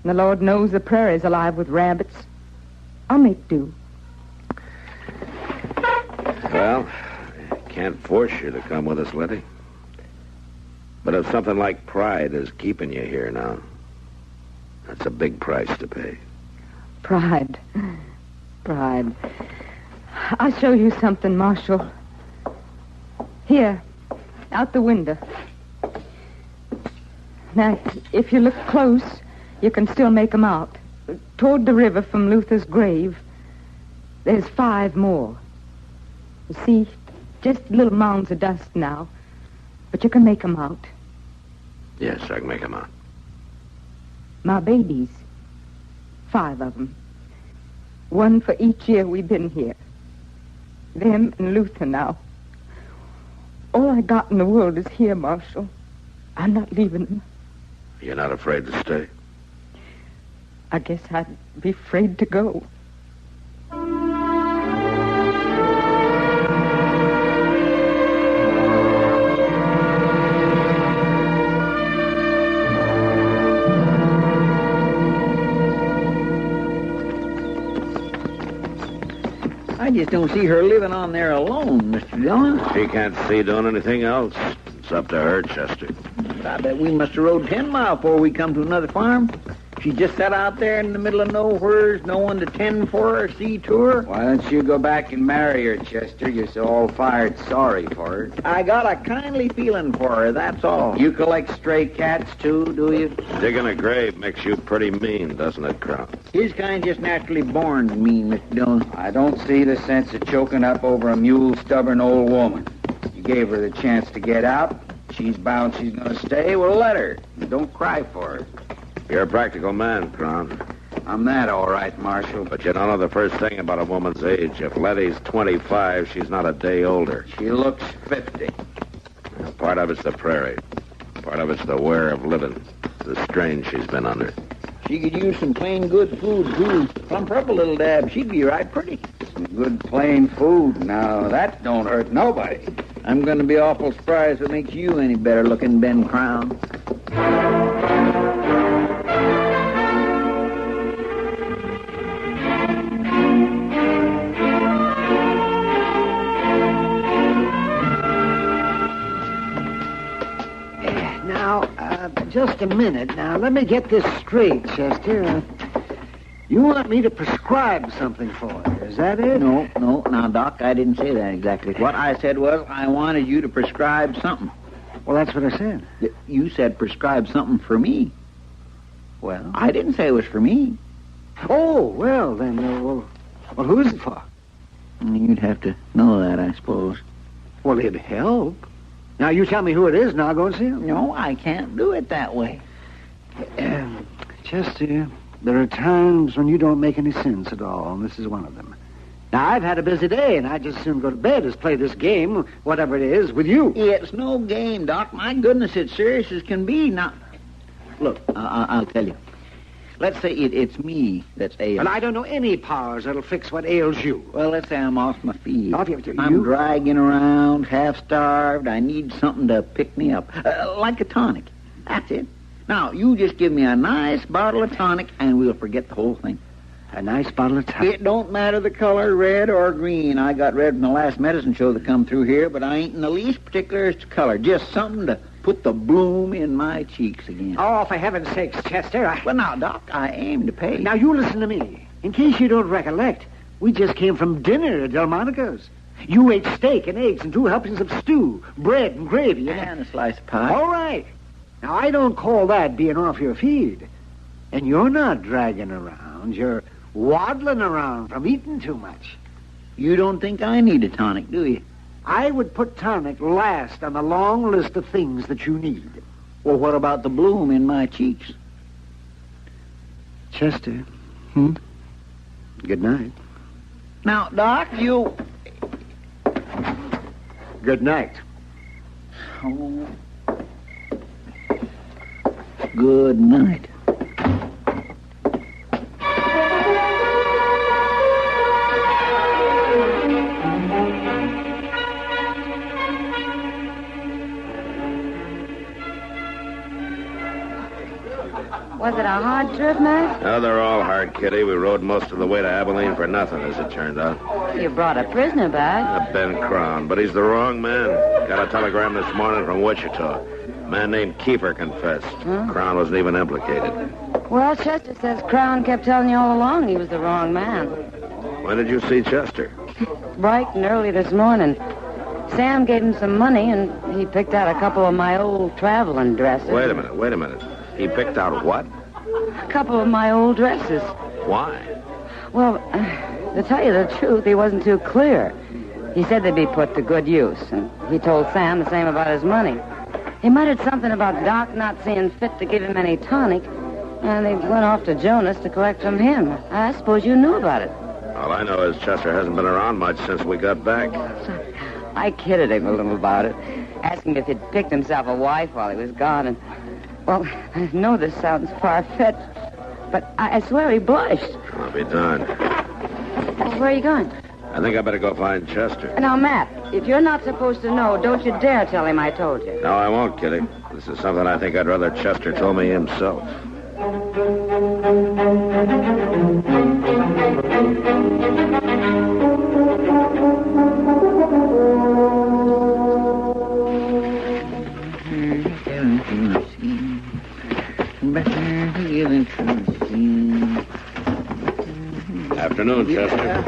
And the Lord knows the prairie's alive with rabbits. I'll make do. Well, can't force you to come with us, Letty. But if something like pride is keeping you here now, that's a big price to pay. Pride. I'll show you something, Marshal. Here, out the window. Now, if you look close, you can still make 'em out. Toward the river from Luther's grave, there's 5 more. You see, just little mounds of dust now. But you can make 'em out. Yes, I can make 'em out. My babies. 5 of them. 1 for each year we've been here. Them and Luther now. All I got in the world is here, Marshal. I'm not leaving them. You're not afraid to stay? I guess I'd be afraid to go. I just don't see her living on there alone, Mr. Dillon. She can't see doing anything else. It's up to her, Chester. I bet we must have rode 10 miles before we come to another farm. She just sat out there in the middle of nowhere, no one to tend for her, see to her. Why don't you go back and marry her, Chester? You're so all-fired sorry for her. I got a kindly feeling for her, that's all. You collect stray cats, too, do you? Digging a grave makes you pretty mean, doesn't it, Crown? His kind just naturally born mean, Mr. Dillon. I don't see the sense of choking up over a mule-stubborn old woman. You gave her the chance to get out. She's bound she's going to stay. Well, let her. Don't cry for her. You're a practical man, Crown. I'm that, all right, Marshal. But you don't know the first thing about a woman's age. If Letty's 25, she's not a day older. She looks 50. Part of it's the prairie. Part of it's the wear of living. The strain she's been under. She could use some plain good food, too. Plump her up a little dab. She'd be right pretty. Some good plain food. Now, that don't hurt nobody. I'm going to be awful surprised if it makes you any better looking, Ben Crown. Just a minute. Now, let me get this straight, Chester. You want me to prescribe something for her, is that it? No. Now, Doc, I didn't say that exactly. What I said was I wanted you to prescribe something. Well, that's what I said. You said prescribe something for me. Well, I didn't say it was for me. Oh, well, then, well, who is it for? You'd have to know that, I suppose. Well, it'd help. Now, you tell me who it is, and I'll go and see him. No, I can't do it that way. Chester, there are times when you don't make any sense at all, and this is one of them. Now, I've had a busy day, and I'd just as soon go to bed as play this game, whatever it is, with you. It's no game, Doc. My goodness, it's serious as can be. Now, look, I'll tell you. Let's say it's me that's ailing. Well, I don't know any powers that'll fix what ails you. Well, let's say I'm off my feet. Off your feet? I'm dragging around, half-starved. I need something to pick me up, like a tonic. That's it. Now, you just give me a nice bottle of tonic, and we'll forget the whole thing. A nice bottle of tonic? It don't matter the color, red or green. I got red from the last medicine show that come through here, but I ain't in the least particular as to color. Just something to put the bloom in my cheeks again. Oh, for heaven's sakes, Chester. Well, now, Doc, I aim to pay. Now, you listen to me. In case you don't recollect, we just came from dinner at Delmonico's. You ate steak and eggs and 2 helpings of stew, bread and gravy. And a slice of pie. All right. Now, I don't call that being off your feed. And you're not dragging around. You're waddling around from eating too much. You don't think I need a tonic, do you? I would put tonic last on the long list of things that you need. Well, what about the bloom in my cheeks? Chester. Good night. Now, Doc, you... Good night. Oh. Good night. Was it a hard trip, Matt? No, they're all hard, Kitty. We rode most of the way to Abilene for nothing, as it turned out. You brought a prisoner back. Ben Crown, but he's the wrong man. Got a telegram this morning from Wichita. A man named Kiefer confessed. Crown wasn't even implicated. Well, Chester says Crown kept telling you all along he was the wrong man. When did you see Chester? Bright and early this morning. Sam gave him some money, and he picked out a couple of my old traveling dresses. Wait a minute. He picked out what? A couple of my old dresses. Why? Well, to tell you the truth, he wasn't too clear. He said they'd be put to good use, and he told Sam the same about his money. He muttered something about Doc not seeing fit to give him any tonic, And they went off to Jonas to collect from him. I suppose you knew about it. All I know is Chester hasn't been around much since we got back. I kidded him a little about it, asking him if he'd picked himself a wife while he was gone. And, well, I know this sounds far-fetched, but I swear he blushed. I'll be darned. Well, where are you going? I think I better go find Chester. Now, Matt, if you're not supposed to know, don't you dare tell him I told you. No, I won't, Kitty. This is something I think I'd rather Chester told me himself. Afternoon, Chester.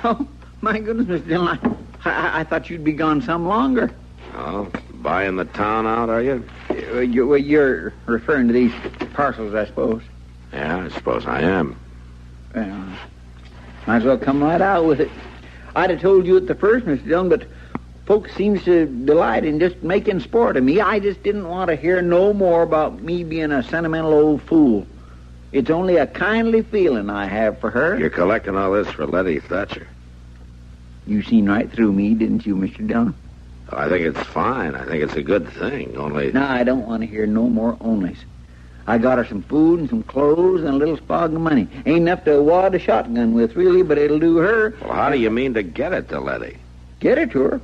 Oh, my goodness, Mr. Dillon. I thought you'd be gone some longer. Oh, buying the town out, are you? You're referring to these parcels, I suppose. Yeah, I suppose I am. Well, might as well come right out with it. I'd have told you at the first, Mr. Dillon, but folks seems to delight in just making sport of me. I just didn't want to hear no more about me being a sentimental old fool. It's only a kindly feeling I have for her. You're collecting all this for Letty Thatcher. You seen right through me, didn't you, Mr. Dillon? I think it's fine. I think it's a good thing, only... No, I don't want to hear no more onlys. I got her some food and some clothes and a little spog of money. Ain't enough to wad a shotgun with, really, but it'll do her. Well, how do you mean to get it to Letty? Get it to her?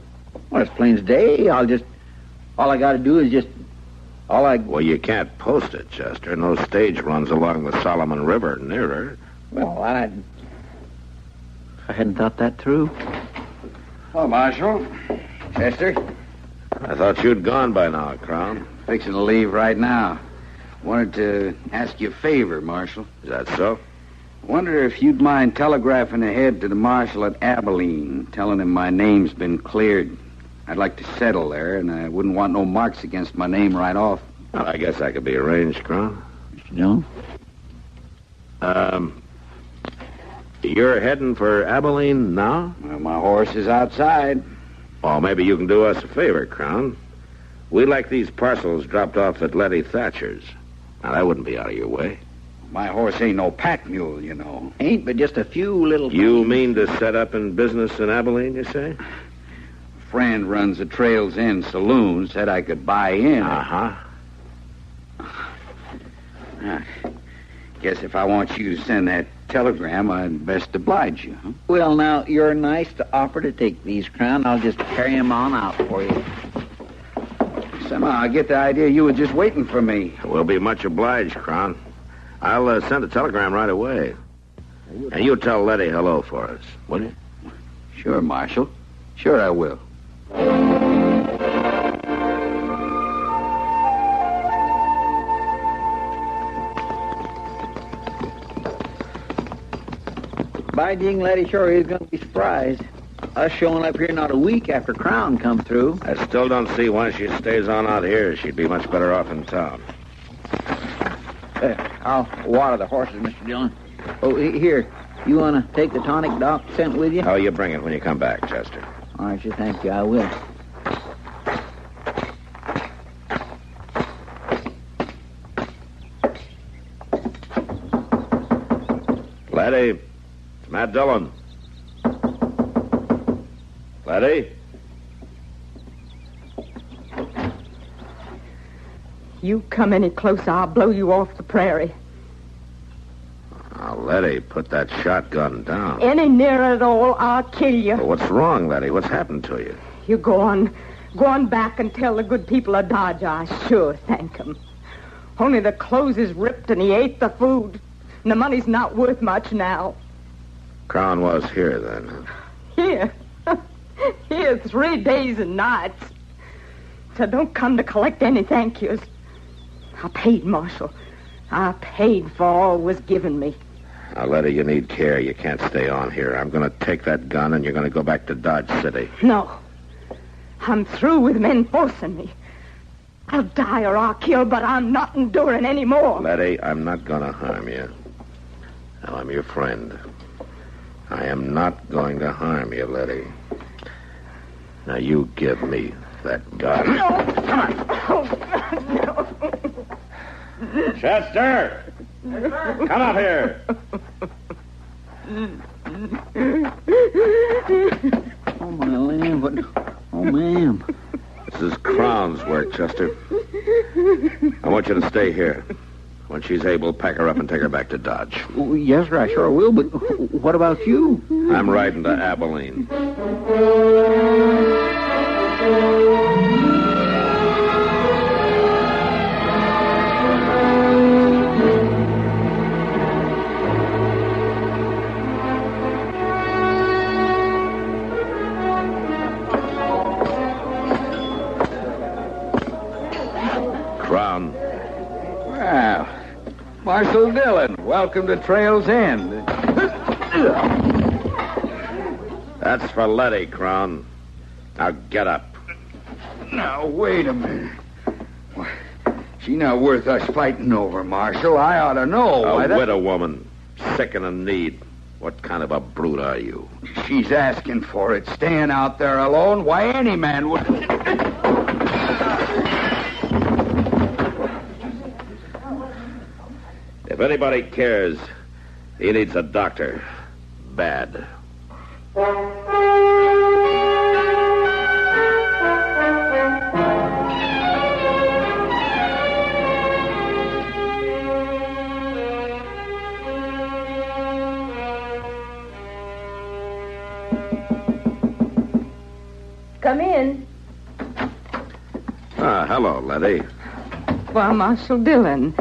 Well, it's plain as day. All I got to do is just... Well, you can't post it, Chester. No stage runs along the Solomon River near her. Well, I hadn't thought that through. Oh, Marshal. Chester. I thought you'd gone by now, Crown. Fixing to leave right now. Wanted to ask you a favor, Marshal. Is that so? Wonder if you'd mind telegraphing ahead to the marshal at Abilene, telling him my name's been cleared. I'd like to settle there, and I wouldn't want no marks against my name right off. Well, I guess that could be arranged, Crown. No? You're heading for Abilene now? Well, my horse is outside. Well, maybe you can do us a favor, Crown. We'd like these parcels dropped off at Letty Thatcher's. Now, that wouldn't be out of your way. My horse ain't no pack mule, you know. Ain't but just a few little... You mean to set up in business in Abilene, you say? Friend runs a Trails End saloon, said I could buy in. Uh-huh. Guess if I want you to send that telegram, I'd best oblige you, huh? Well, now, you're nice to offer to take these, Crown. I'll just carry them on out for you. Somehow I get the idea you were just waiting for me. We'll be much obliged, Crown. I'll send a telegram right away. And you tell Letty hello for us, will you? Sure, Marshal. Sure I will. By ding, Letty sure is going to be surprised. Us showing up here not a week after Crown come through. I still don't see why she stays on out here. She'd be much better off in town. I'll water the horses, Mr. Dillon. Oh, here. You want to take the tonic Doc sent with you? Oh, you bring it when you come back, Chester. All right, sure, thank you. I will. Letty, it's Matt Dillon. Letty? You come any closer, I'll blow you off the prairie. Now, Letty, put that shotgun down. Any nearer at all, I'll kill you. Well, what's wrong, Letty? What's happened to you? You go on back and tell the good people of Dodge I sure thank 'em. Only the clothes is ripped and he ate the food. And the money's not worth much now. Crown was here, then, huh? Here. Here 3 days and nights. So don't come to collect any thank yous. I paid, Marshal. I paid for all was given me. Now, Letty, you need care. You can't stay on here. I'm going to take that gun and you're going to go back to Dodge City. No. I'm through with men forcing me. I'll die or I'll kill, but I'm not enduring any more. Letty, I'm not going to harm you. Now, I'm your friend. I am not going to harm you, Letty. Now, you give me that gun. No. Come on. Oh, no. Chester! Come up here. Oh, my land, what... Oh, ma'am. This is Crown's work, Chester. I want you to stay here. When she's able, pack her up and take her back to Dodge. Oh, yes, sir, I sure will, but what about you? I'm riding to Abilene. Crown. Well, Marshal Dillon, welcome to Trail's End. That's for Letty, Crown. Now get up. Now, wait a minute. She's not worth us fighting over, Marshal. I ought to know. A widow woman, sick and in need. What kind of a brute are you? She's asking for it, staying out there alone. Why, any man would... If anybody cares, he needs a doctor. Bad. Come in. Hello, Letty. Well, Marshal Dillon,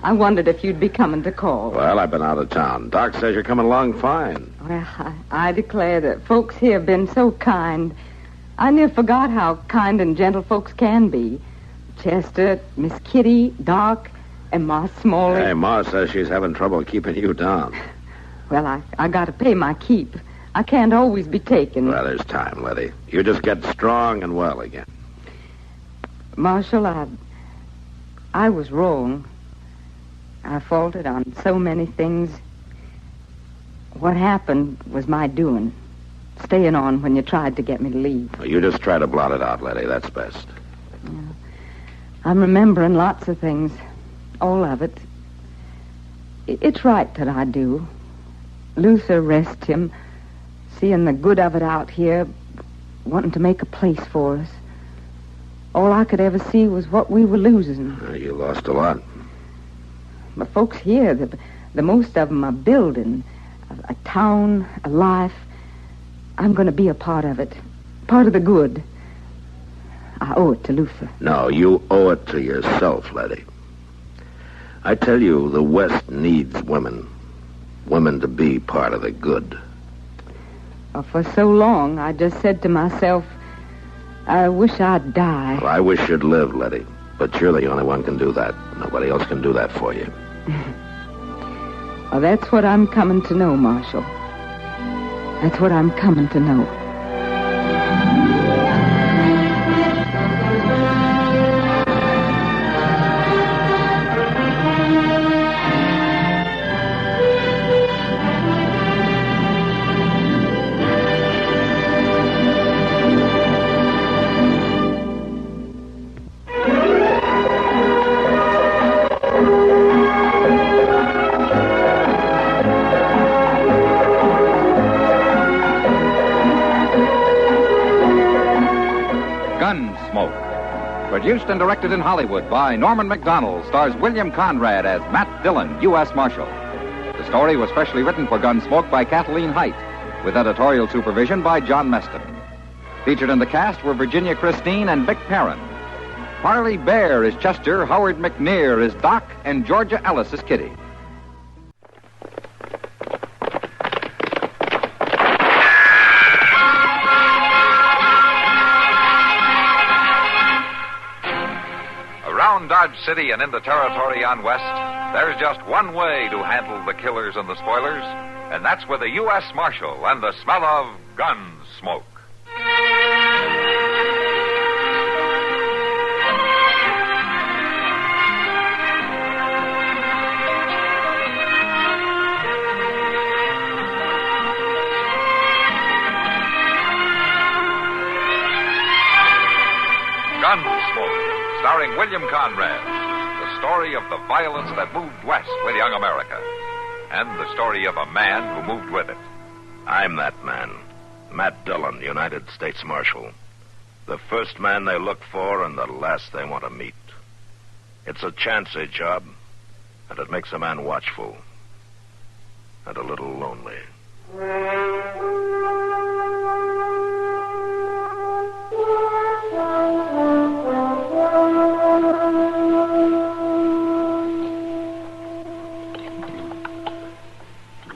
I wondered if you'd be coming to call. Well, I've been out of town. Doc says you're coming along fine. Well, I declare that folks here have been so kind. I near forgot how kind and gentle folks can be. Chester, Miss Kitty, Doc, and Ma Smalley. Hey, Ma says she's having trouble keeping you down. Well, I got to pay my keep. I can't always be taken. Well, there's time, Letty. You just get strong and well again. Marshal, I was wrong. I faulted on so many things. What happened was my doing. Staying on when you tried to get me to leave. Well, you just try to blot it out, Letty. That's best. Yeah. I'm remembering lots of things. All of it. It's right that I do. Luther, rest him, seeing the good of it out here, wanting to make a place for us. All I could ever see was what we were losing. You lost a lot. The folks here, the most of them are building a town, a life. I'm going to be a part of it, part of the good. I owe it to Luther. No, you owe it to yourself, Letty. I tell you, the West needs women. Women to be part of the good. Well, for so long, I just said to myself, I wish I'd die. Well, I wish you'd live, Letty. But you're the only one can do that. Nobody else can do that for you. Well, that's what I'm coming to know, Marshal. That's what I'm coming to know. Gunsmoke. Produced and directed in Hollywood by Norman Macdonald, stars William Conrad as Matt Dillon, U.S. Marshal. The story was specially written for Gunsmoke by Kathleen Height, with editorial supervision by John Meston. Featured in the cast were Virginia Christine and Vic Perrin. Parley Bear is Chester, Howard McNear is Doc, and Georgia Ellis is Kitty. Around Dodge City and in the territory on West, there's just one way to handle the killers and the spoilers, and that's with a U.S. Marshal and the smell of gun smoke. Gunsmoke, starring William Conrad. The story of the violence that moved west with young America, and the story of a man who moved with it. I'm that man, Matt Dillon, United States Marshal. The first man they look for and the last they want to meet. It's a chancy job, and it makes a man watchful and a little lonely.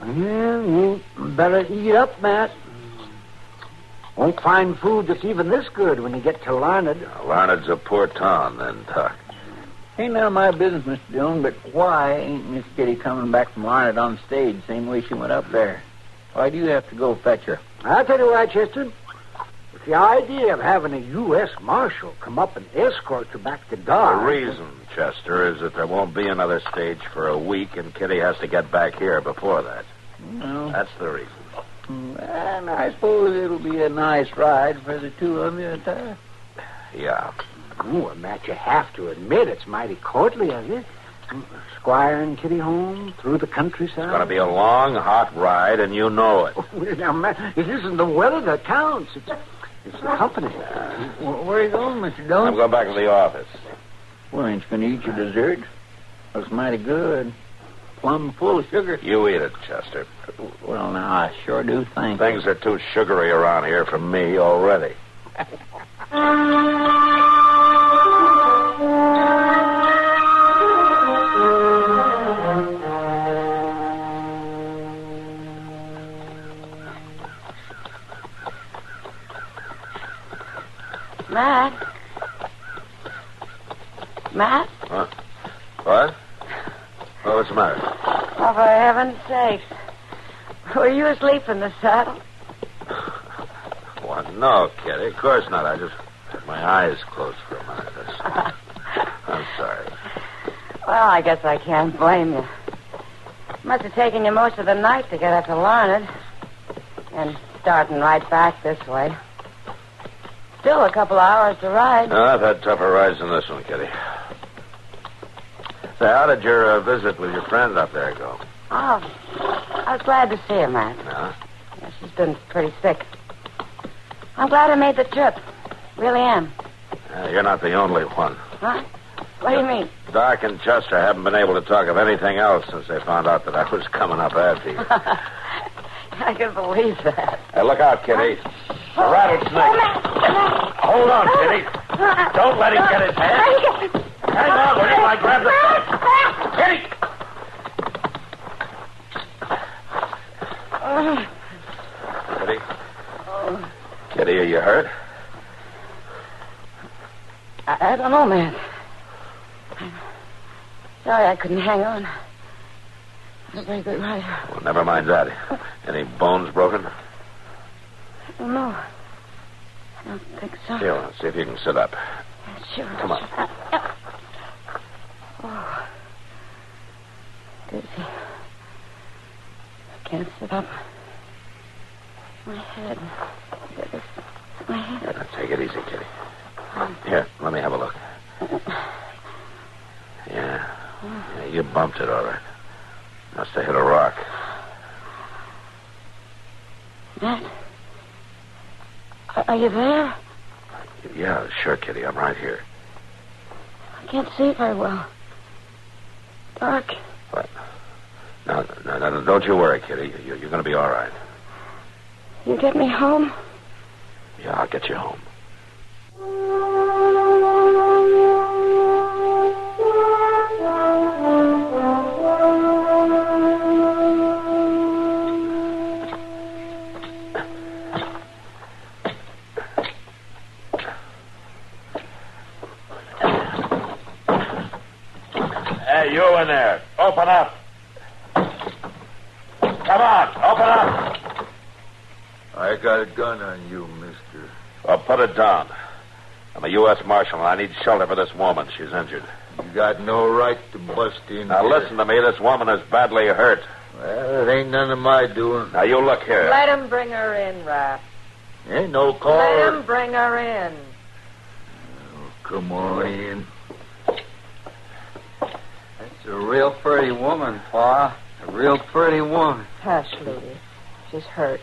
Well, you better eat up, Matt. Won't find food that's even this good when you get to Larned. Larned's a poor town, then, Doc. Ain't none of my business, Mr. Dillon, but why ain't Miss Kitty coming back from Larned on stage same way she went up there? Why do you have to go fetch her? I'll tell you why, Chester. It's the idea of having a U.S. Marshal come up and escort you back to Dodge. The reason, Chester, is that there won't be another stage for a week, and Kitty has to get back here before that. Well, that's the reason. And I suppose it'll be a nice ride for the two of you, Yeah. Well, Matt, you have to admit it's mighty courtly of you. Squire and Kitty home through the countryside. It's going to be a long, hot ride, and you know it. Now, Matt, it isn't the weather that counts. It's the company. Where are you going, Mr. Dillon? I'm going back to the office. Well, ain't you going to eat your dessert? Looks mighty good. Plumb full of sugar. You eat it, Chester. Well, now, I sure do think. Things are too sugary around here for me already. Matt? What? Oh, what's the matter? Oh, for heaven's sake. Were you asleep in the saddle? Well, no, Kitty. Of course not. I just had my eyes closed for a minute. I'm sorry. Well, I guess I can't blame you. Must have taken you most of the night to get up to Larned. And starting right back this way. Still a couple hours to ride. No, I've had tougher rides than this one, Kitty. Say, how did your visit with your friend up there go? Oh, I was glad to see her, Matt. Yeah? Yeah, she's been pretty sick. I'm glad I made the trip. Really am. You're not the only one. Huh? What do you mean? Doc and Chester haven't been able to talk of anything else since they found out that I was coming up after you. I can believe that. Hey, look out, Kitty. A rattlesnake. Hold on, Kitty. Don't let him get his head. Hang on, will you? I grab the Kitty! Kitty? Kitty, are you hurt? I don't know, man. I'm sorry I couldn't hang on. I'm a very good rider. Well, never mind that. Any bones broken? I don't know. I don't think so. Here, let's see if you can sit up. Sure. Come on. Oh. Dizzy. I can't sit up. My head. My head. Now, take it easy, Kitty. Here, let me have a look. Yeah, you bumped it all right. Must have hit a rock. Matt? Are you there? Yeah, sure, Kitty. I'm right here. I can't see very well. Dark. What? No, don't you worry, Kitty. You're going to be all right. You get me home? Yeah, I'll get you home. Hey, you in there. Open up. Come on, open up. I got a gun on you, mister. Well, put it down. I'm a U.S. Marshal, and I need shelter for this woman. She's injured. You got no right to bust in Now, here. listen to me. This woman is badly hurt. Well, it ain't none of my doing. Now, you look here. Let him bring her in, Raph. Ain't no call. Let him bring her in. Come on in. a real pretty woman, Pa. A real pretty woman. Hush, Louie. She's hurt.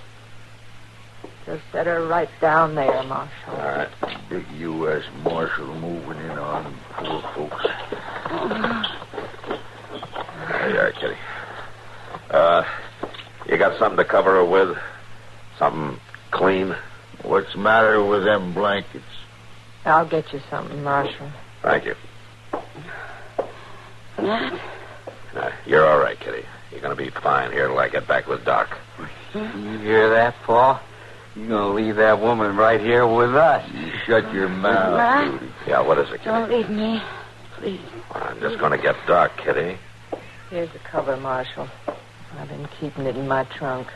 Just set her right down there, Marshal. All right. Big U.S. Marshal moving in on poor folks. There you are, Kitty. You got something to cover her with? Something clean? What's the matter with them blankets? I'll get you something, Marshal. Thank you. You're all right, Kitty. You're going to be fine here till I get back with Doc. You hear that, Pa? You're going to leave that woman right here with us. You shut your mouth, Ma? Judy. Yeah, what is it, Kitty? Don't leave me. Please. I'm just going to get Doc, Kitty. Here's the cover, Marshal. I've been keeping it in my trunk.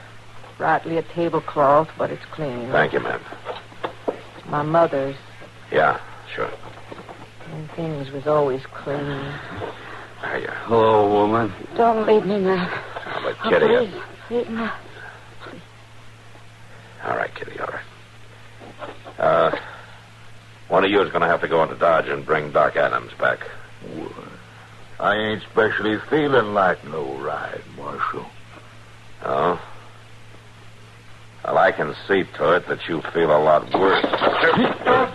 Rightly a tablecloth, but it's clean. Thank you, ma'am. My mother's. Yeah, sure. And things was always clean. There you are. Hello, woman. Don't leave me, man. How about Kitty? Please. Please, ma. All right, Kitty, all right. One of you is going to have to go into Dodge and bring Doc Adams back. Well, I ain't especially feeling like no ride, Marshal. Oh? Well, I can see to it that you feel a lot worse.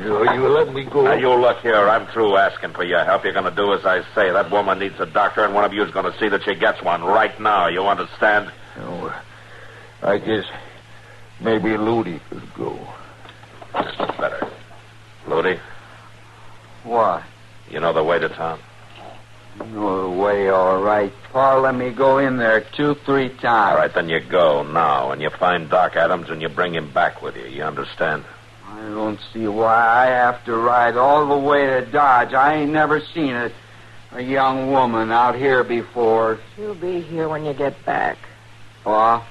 You let me go. Now, you look here. I'm through asking for your help. You're going to do as I say. That woman needs a doctor, and one of you is going to see that she gets one right now. You understand? No, I guess maybe Ludi could go. That's better. Ludi, What? you know the way to town? You know the way, all right. Pa, let me go in there 2-3 times. All right, then you go now, and you find Doc Adams, and you bring him back with you. You understand? I don't see why I have to ride all the way to Dodge. I ain't never seen a young woman out here before. She'll be here when you get back. Pa,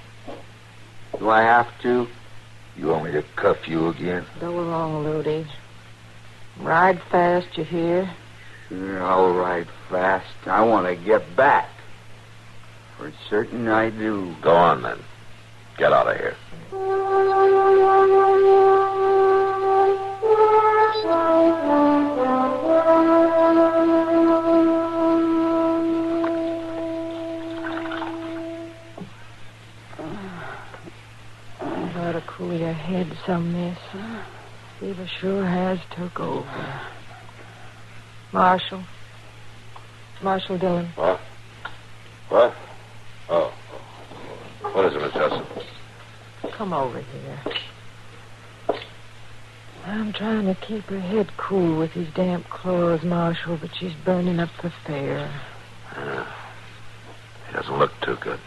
do I have to? You want me to cuff you again? Go along, Ludi. Ride fast, you hear? Sure, I'll ride fast. I want to get back. For certain I do. Go on, then. Get out of here. You ought to cool your head some, miss. Fever sure has took over. Marshal Dillon. What? What? Oh. What is it, Miss Justin? Come over here. I'm trying to keep her head cool with these damp claws, Marshal, but she's burning up for fair. She doesn't look too good.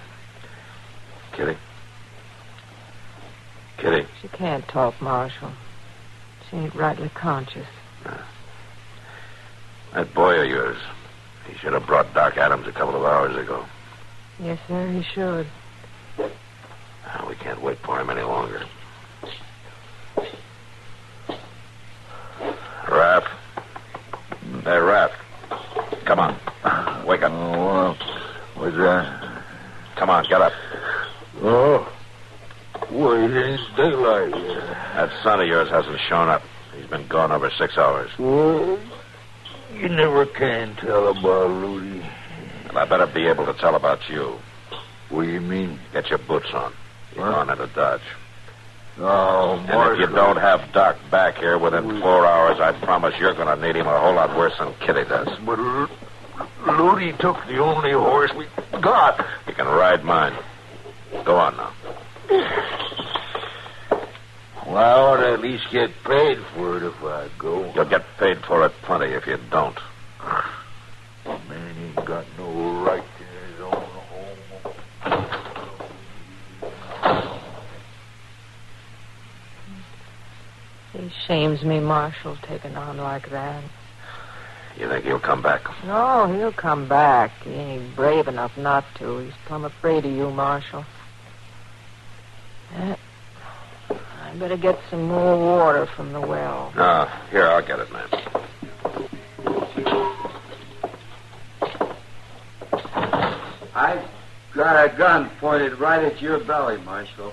Kitty? Kitty? She can't talk, Marshal. She ain't rightly conscious. That boy of yours, he should have brought Doc Adams a couple of hours ago. Yes, sir, he should. We can't wait for him any longer. Raph. Hey, Raph. Come on. Wake up. Oh, what's that? Come on, get up. Oh. Well, it ain't daylight yet. That son of yours hasn't shown up. He's been gone over 6 hours. Well, you never can tell about Ludi. Well, I better be able to tell about you. What do you mean? Get your boots on. You're going into Dodge. Oh, And if you don't have Doc back here within 4 hours, I promise you're going to need him a whole lot worse than Kitty does. But Ludi took the only horse we got. You can ride mine. Go on now. Well, I ought to at least get paid for it if I go. You'll get paid for it plenty if you don't. Man ain't got no right to his own home. It shames me, Marshal, taking on like that. You think he'll come back? No, he'll come back. He ain't brave enough not to. He's plumb afraid of you, Marshal. I better get some more water from the well. No, here, I'll get it, man. I've got a gun pointed right at your belly, Marshal.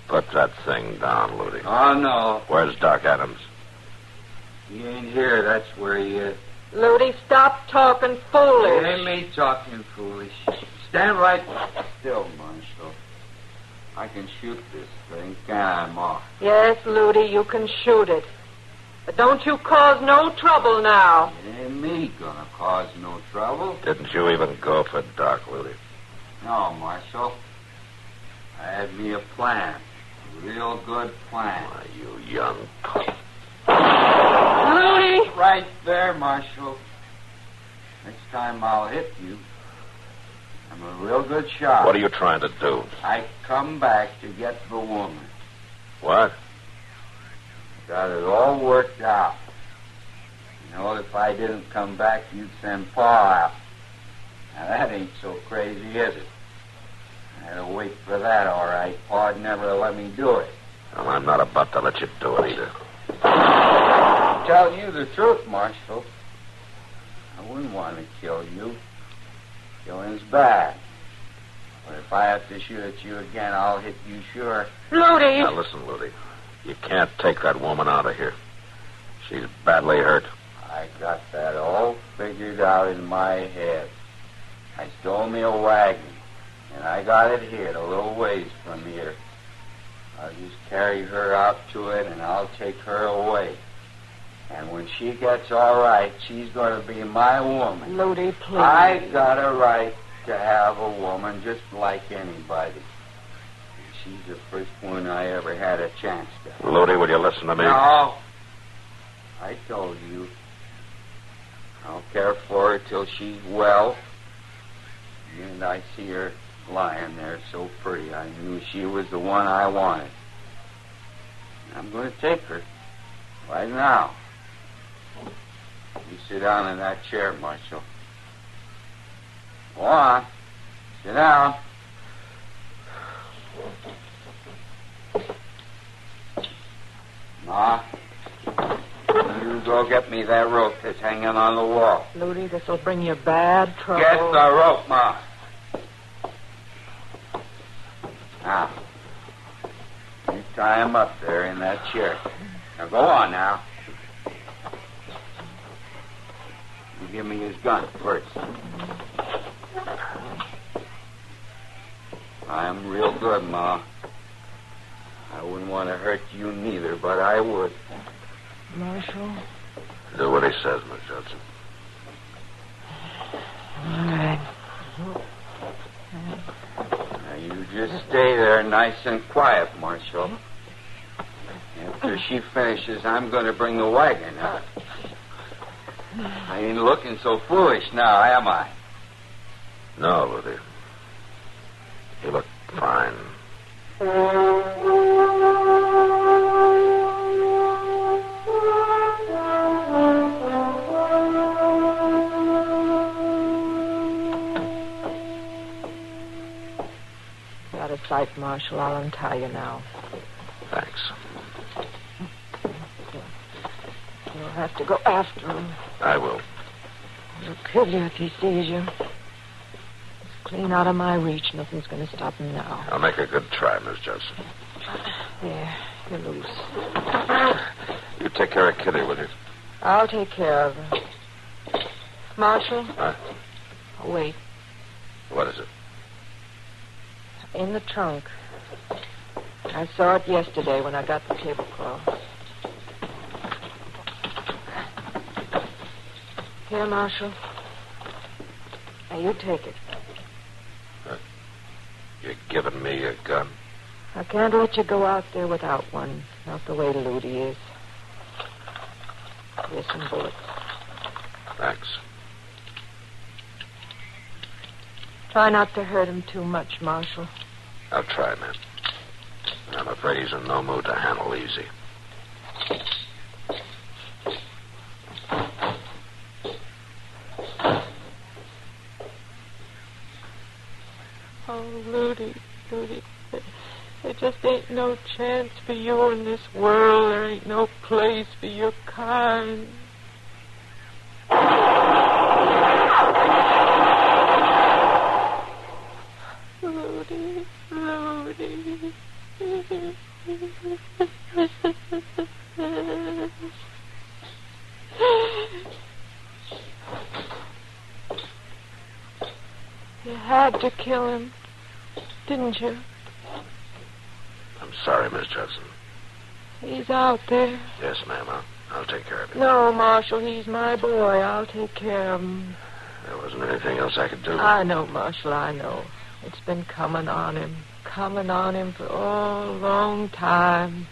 Put that thing down, Ludi. Oh, no. Where's Doc Adams? He ain't here. That's where he is. Ludi, stop talking foolish. It ain't me talking foolish. Stand right still, Marshal. I can shoot this thing, can I, Ma? Yes, Ludi, you can shoot it. But don't you cause no trouble now. It ain't me gonna cause no trouble. Didn't you even go for Doc, Ludi? No, Marshal. I had me a plan. A real good plan. Why, you young pup. Ludi! Right there, Marshal. Next time I'll hit you. I'm a real good shot. What are you trying to do? I come back to get the woman. What? Got it all worked out. You know, if I didn't come back, you'd send Pa out. Now, that ain't so crazy, is it? I had to wait for that, all right. Pa'd never let me do it. Well, I'm not about to let you do it either. I'm telling you the truth, Marshal. I wouldn't want to kill you. Killing's bad. But if I have to shoot at you again, I'll hit you sure. Ludi! Now, listen, Ludi. You can't take that woman out of here. She's badly hurt. I got that all figured out in my head. I stole me a wagon, and I got it hid a little ways from here. I'll just carry her out to it, and I'll take her away. And when she gets all right, she's going to be my woman. Ludi, please. I got a right to have a woman just like anybody. She's the first one I ever had a chance to. Ludi, will you listen to me? No. I told you. I'll care for her till she's well. And I see her lying there so pretty. I knew she was the one I wanted. I'm going to take her right now. You sit down in that chair, Marshal. Go on. Sit down. Ma, you go get me that rope that's hanging on the wall. Ludi, this will bring you bad trouble. Get the rope, Ma. Now, you tie him up there in that chair. Now, go on now. You give me his gun first. I'm real good, Ma. I wouldn't want to hurt you neither, but I would. Marshal? Do what he says, Miss Judson. All right. Now, you just stay there nice and quiet, Marshal. After she finishes, I'm going to bring the wagon up. I ain't looking so foolish now, am I? No, Ludi. You look fine. Out of sight, Marshal. I'll untie you now. Thanks. You'll have to go after him. I will. He'll kill you if he sees you. He's clean out of my reach. Nothing's going to stop him now. I'll make a good try, Miss Judson. There, you're loose. You take care of Kitty, will you? I'll take care of her. Marshal? Huh? Oh, wait. What is it? In the trunk. I saw it yesterday when I got the tablecloth. Here, Marshal. Now, you take it. You're giving me a gun? I can't let you go out there without one. Not the way Ludi is. Here's some bullets. Thanks. Try not to hurt him too much, Marshal. I'll try, man. I'm afraid he's in no mood to handle easy. Oh, Ludi, there just ain't no chance for you in this world. There ain't no place for your kind. Ludi. to kill him. Didn't you? I'm sorry, Miss Judson. He's out there. Yes, ma'am. I'll take care of him. No, Marshal, he's my boy. I'll take care of him. There wasn't anything else I could do. I know, Marshal, I know. It's been coming on him for a long time.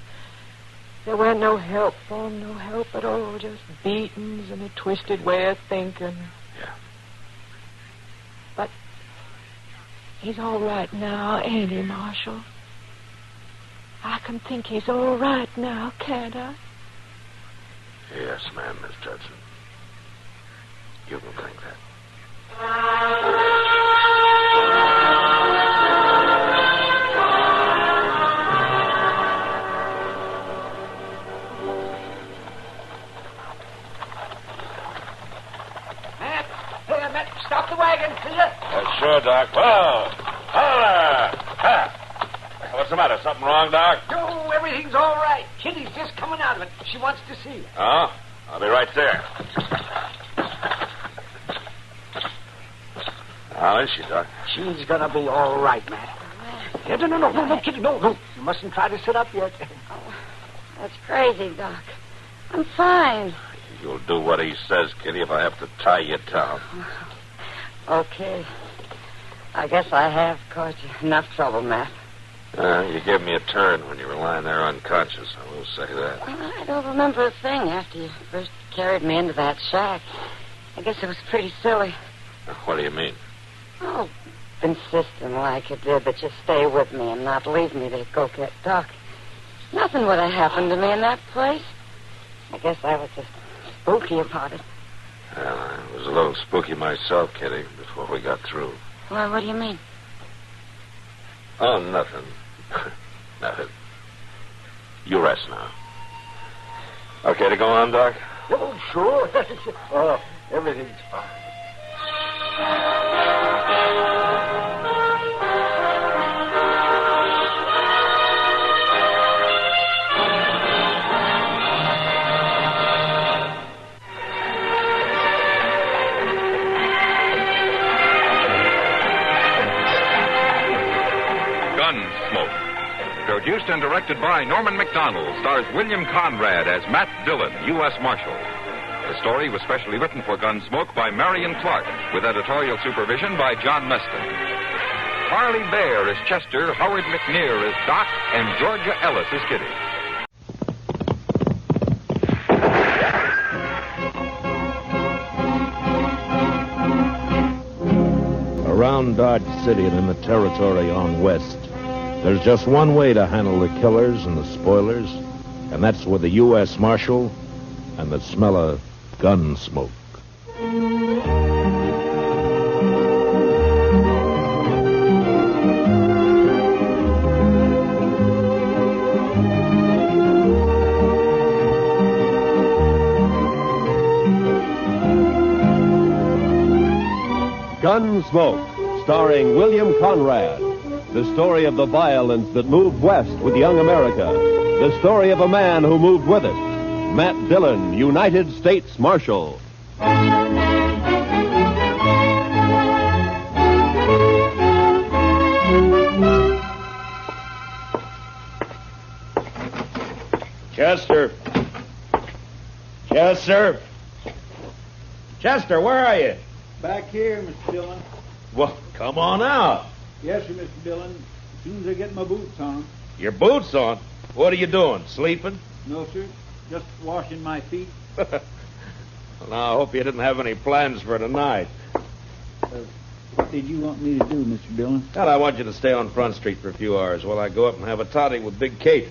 There weren't no help for him, no help at all, just beatings and a twisted way of thinking. Yeah. But he's all right now, ain't he, Marshal? I can think he's all right now, can't I? Yes, ma'am, Miss Judson. You can think that. Matt, hey, Matt, stop the wagon, will you? Sure, Doc. Whoa! Holla! Ha! What's the matter? Something wrong, Doc? No, everything's all right. Kitty's just coming out of it. She wants to see you. Oh? I'll be right there. How is she, Doc? She's gonna be all right, Matt. Yeah, no, Kitty, no. You mustn't try to sit up yet. That's crazy, Doc. I'm fine. You'll do what he says, Kitty, if I have to tie you down. Okay. I guess I have caused you enough trouble, Matt. You gave me a turn when you were lying there unconscious. I will say that. I don't remember a thing after you first carried me into that shack. I guess it was pretty silly. What do you mean? Oh, insisting like you did that you stay with me and not leave me to go get Doc. Nothing would have happened to me in that place. I guess I was just spooky about it. Well, I was a little spooky myself, Kitty, before we got through. Well, what do you mean? Oh, nothing. Nothing. You rest now. Okay to go on, Doc? Oh, sure. Everything's fine. Gunsmoke. Produced and directed by Norman McDonald, stars William Conrad as Matt Dillon, U.S. Marshal. The story was specially written for Gunsmoke by Marion Clark, with editorial supervision by John Meston. Harley Bear is Chester, Howard McNear is Doc, and Georgia Ellis is Kitty. Around Dodge City and in the territory on west, there's just one way to handle the killers and the spoilers, and that's with the U.S. Marshal and the smell of gun smoke. Gunsmoke, starring William Conrad. The story of the violence that moved west with young America. The story of a man who moved with it. Matt Dillon, United States Marshal. Chester. Chester. Chester, where are you? Back here, Mr. Dillon. Well, come on out. Yes, sir, Mr. Dillon. As soon as I get my boots on. Your boots on? What are you doing, sleeping? No, sir. Just washing my feet. Well, now, I hope you didn't have any plans for tonight. What did you want me to do, Mr. Dillon? Well, I want you to stay on Front Street for a few hours while I go up and have a totty with Big Kate.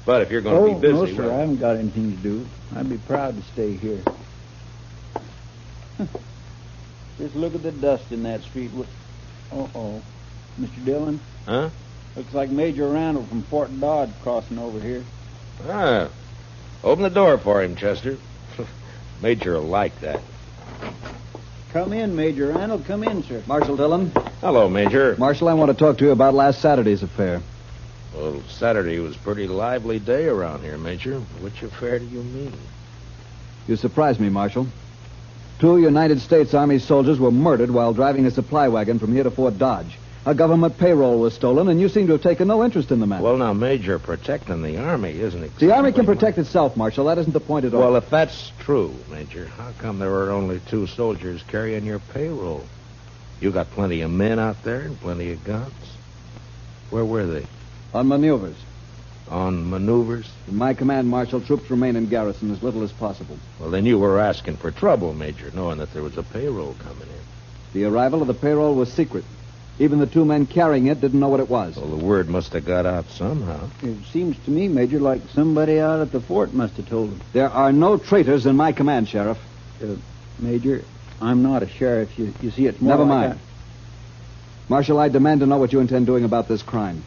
But if you're going to be busy... No, sir, well... I haven't got anything to do. I'd be proud to stay here. Just look at the dust in that street. Uh-oh. Mr. Dillon? Huh? Looks like Major Randall from Fort Dodge crossing over here. Ah. Open the door for him, Chester. Major will like that. Come in, Major Randall. Come in, sir. Marshal Dillon. Hello, Major. Marshal, I want to talk to you about last Saturday's affair. Well, Saturday was a pretty lively day around here, Major. Which affair do you mean? You surprised me, Marshal. 2 United States Army soldiers were murdered while driving a supply wagon from here to Fort Dodge. A government payroll was stolen, and you seem to have taken no interest in the matter. Well, now, Major, protecting the Army isn't exactly... The Army can protect itself, Marshal. That isn't the point at all. Well, if that's true, Major, how come there were only 2 soldiers carrying your payroll? You got plenty of men out there and plenty of guns. Where were they? On maneuvers. On maneuvers? In my command, Marshal, troops remain in garrison as little as possible. Well, then you were asking for trouble, Major, knowing that there was a payroll coming in. The arrival of the payroll was secret. Even the 2 men carrying it didn't know what it was. Well, the word must have got out somehow. It seems to me, Major, like somebody out at the fort must have told them. There are no traitors in my command, Sheriff. Major, I'm not a sheriff. You see, it's more Never like mind. Marshal, I demand to know what you intend doing about this crime.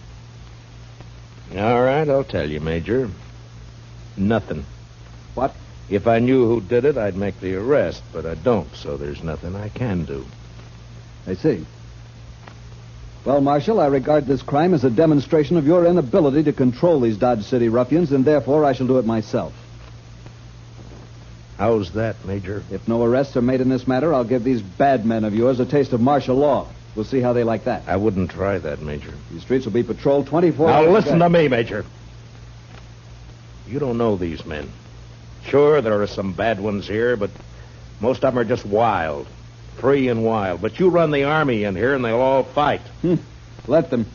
All right, I'll tell you, Major. Nothing. What? If I knew who did it, I'd make the arrest, but I don't, so there's nothing I can do. I see. Well, Marshal, I regard this crime as a demonstration of your inability to control these Dodge City ruffians, and therefore I shall do it myself. How's that, Major? If no arrests are made in this matter, I'll give these bad men of yours a taste of martial law. We'll see how they like that. I wouldn't try that, Major. These streets will be patrolled 24 hours. Now, listen to me, Major. You don't know these men. Sure, there are some bad ones here, but most of them are just wild. Free and wild. But you run the Army in here, and they'll all fight. Let them.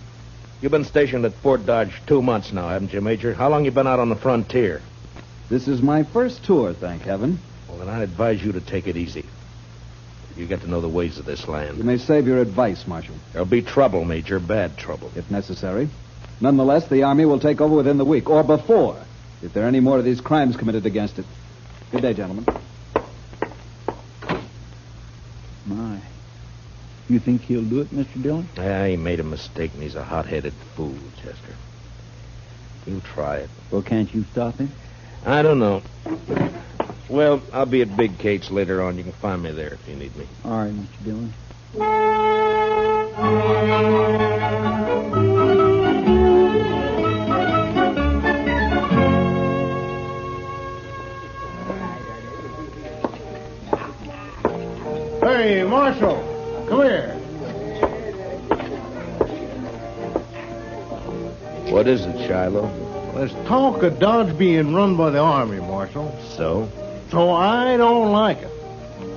You've been stationed at Fort Dodge 2 months now, haven't you, Major? How long you been out on the frontier? This is my first tour, thank heaven. Well, then I'd advise you to take it easy. You get to know the ways of this land. You may save your advice, Marshal. There'll be trouble, Major, bad trouble. If necessary. Nonetheless, the Army will take over within the week, or before, if there are any more of these crimes committed against it. Good day, gentlemen. My. You think he'll do it, Mr. Dillon? Yeah, he made a mistake, and he's a hot-headed fool, Chester. You try it. Well, can't you stop him? I don't know. Well, I'll be at Big Kate's later on. You can find me there if you need me. All right, Mr. Dillon. Hey, Marshal, come here. What is it, Shiloh? There's talk of Dodge being run by the Army, Marshal. So? So I don't like it.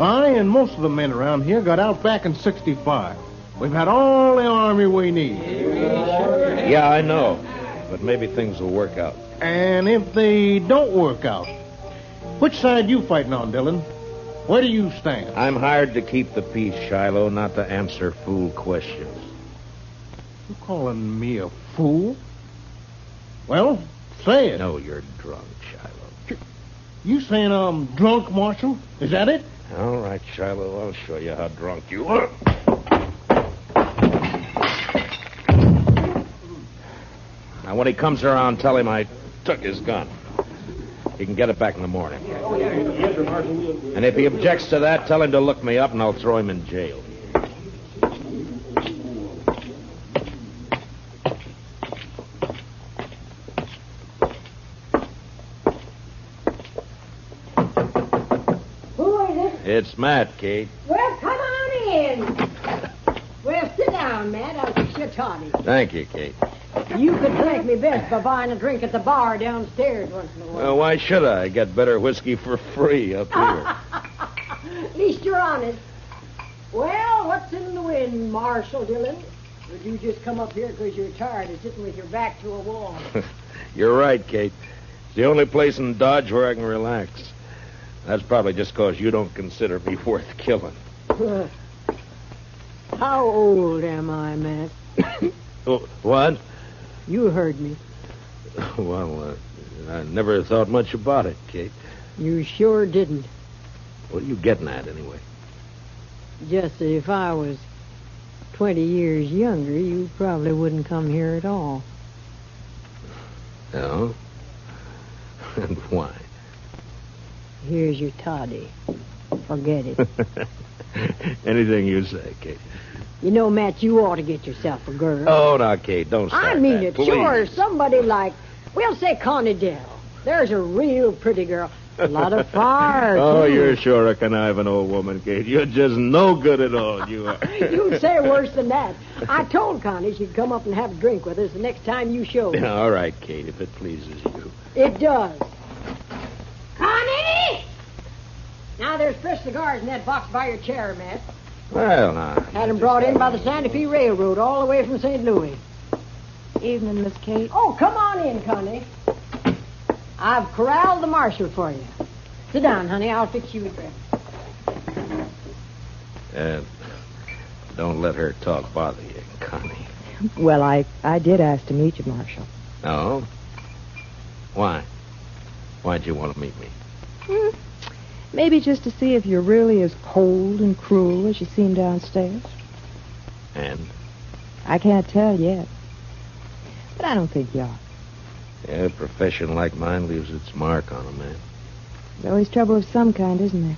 I and most of the men around here got out back in 65. We've had all the Army we need. Yeah, I know. But maybe things will work out. And if they don't work out, which side you fighting on, Dillon? Where do you stand? I'm hired to keep the peace, Shiloh, not to answer fool questions. You calling me a fool? Well, say it. No, you're drunk, Shiloh. You saying I'm drunk, Marshal? Is that it? All right, Shiloh, I'll show you how drunk you are. Now, when he comes around, tell him I took his gun. He can get it back in the morning. Yes, sir, Marshal. And if he objects to that, tell him to look me up and I'll throw him in jail. It's Matt, Kate. Well, come on in. Well, sit down, Matt. I'll fix your toddy. Thank you, Kate. You could thank me best by buying a drink at the bar downstairs once in a while. Well, why should I? Get better whiskey for free up here. At least you're honest. Well, what's in the wind, Marshal Dillon? Would you just come up here because you're tired of sitting with your back to a wall? You're right, Kate. It's the only place in Dodge where I can relax. That's probably just because you don't consider me worth killing. How old am I, Matt? Oh, what? You heard me. Well, I never thought much about it, Kate. You sure didn't. What are you getting at, anyway? Just that if I was 20 years younger, you probably wouldn't come here at all. No? And why? Here's your toddy. Forget it. Anything you say, Kate. You know, Matt, you ought to get yourself a girl. Oh, now, Kate, don't start I mean that, it. please. Sure, somebody like, we'll say Connie Dell. There's a real pretty girl. A lot of fire, Oh, too. you're sure a conniving old woman, Kate. You're just no good at all, you are. You say worse than that. I told Connie she'd come up and have a drink with us the next time you showed. Yeah, all right, Kate, if it pleases you. It does. Connie! Now, there's fresh cigars in that box by your chair, Matt. Well, now. Had them brought in by the Santa Fe Railroad all the way from St. Louis. Evening, Miss Kate. Oh, come on in, Connie. I've corralled the marshal for you. Sit down, honey. I'll fix you a drink. Don't let her talk bother you, Connie. Well, I did ask to meet you, Marshal. No? Why? Why'd you want to meet me? Maybe just to see if you're really as cold and cruel as you seem downstairs. And? I can't tell yet. But I don't think you are. Yeah, a profession like mine leaves its mark on a man. There's always trouble of some kind, isn't there?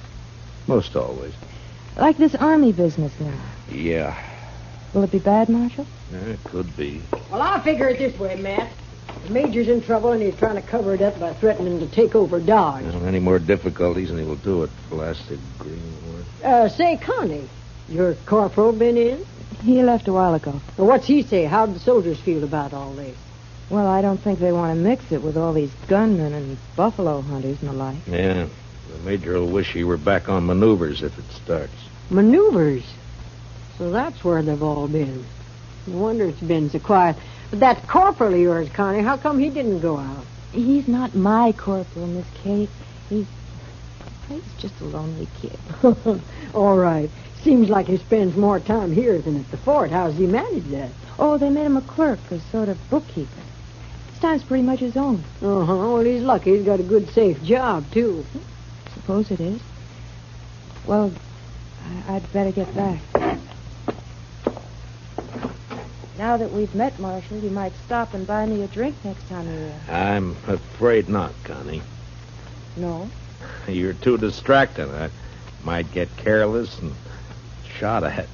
Most always. Like this army business now. Yeah. Will it be bad, Marshal? It could be. Well, I'll figure it this way, Matt. The Major's in trouble, and he's trying to cover it up by threatening to take over Dodge. Any more difficulties, and he will do it. Blasted greenwood. Say, Connie, your corporal been in? He left a while ago. Well, what's he say? How do the soldiers feel about all this? Well, I don't think they want to mix it with all these gunmen and buffalo hunters and the like. Yeah. The Major will wish he were back on maneuvers if it starts. Maneuvers? So that's where they've all been. No wonder it's been so quiet. But that corporal of yours, Connie, how come he didn't go out? He's not my corporal, Miss Kate. He's just a lonely kid. All right. Seems like he spends more time here than at the fort. How does he manage that? Oh, they made him a clerk, a sort of bookkeeper. His time's pretty much his own. Uh-huh. Well, he's lucky. He's got a good, safe job, too. Suppose it is. Well, I'd better get back. Now that we've met, Marshal, you might stop and buy me a drink next time you're here. I'm afraid not, Connie. No? You're too distracted. I might get careless and shot at.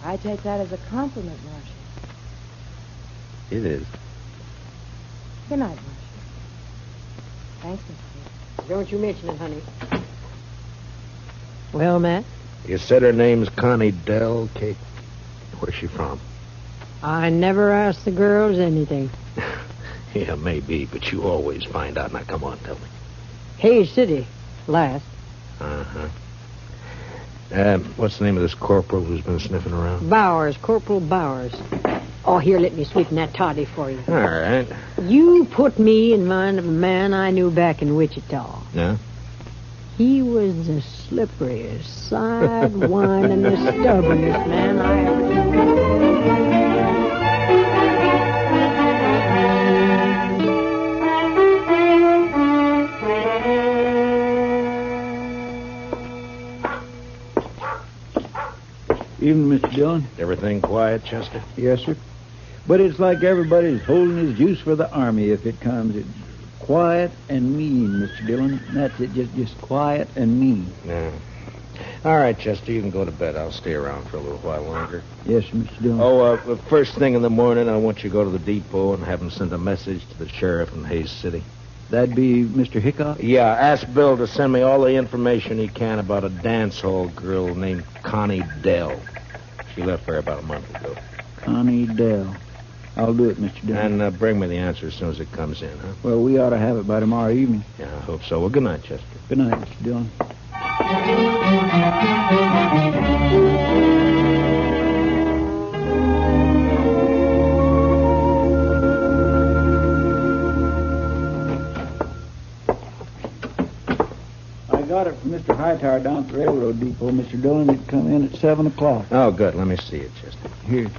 I take that as a compliment, Marshal. It is. Good night, Marshal. Thanks, Miss Kate. Don't you mention it, honey. Well, Matt? You said her name's Connie Dell, Kate. Where's she from? I never ask the girls anything. Yeah, maybe, but you always find out. Now, come on, tell me. Hayes City, last. Uh-huh. What's the name of this corporal who's been sniffing around? Bowers, Corporal Bowers. Oh, here, let me sweeten that toddy for you. All right. You put me in mind of a man I knew back in Wichita. Yeah? He was the slipperiest, side-windingest, stubbornest man I ever knew. Evening, Mr. Dillon. Everything quiet, Chester? Yes, sir. But it's like everybody's holding his juice for the Army if it comes. It's quiet and mean, Mr. Dillon. That's it, just quiet and mean. Yeah. All right, Chester, you can go to bed. I'll stay around for a little while longer. Yes, sir, Mr. Dillon. Oh, the first thing in the morning, I want you to go to the depot and have him send a message to the sheriff in Hayes City. That'd be Mr. Hickok? Yeah, ask Bill to send me all the information he can about a dance hall girl named Connie Dell. She left there about a month ago. Connie Dell. I'll do it, Mr. Dillon. And bring me the answer as soon as it comes in, huh? Well, we ought to have it by tomorrow evening. Yeah, I hope so. Well, good night, Chester. Good night, Mr. Dillon. I got it from Mr. Hightower down at the railroad depot, Mr. Dillon. It come in at 7 o'clock. Oh, good. Let me see it, Chester. Here.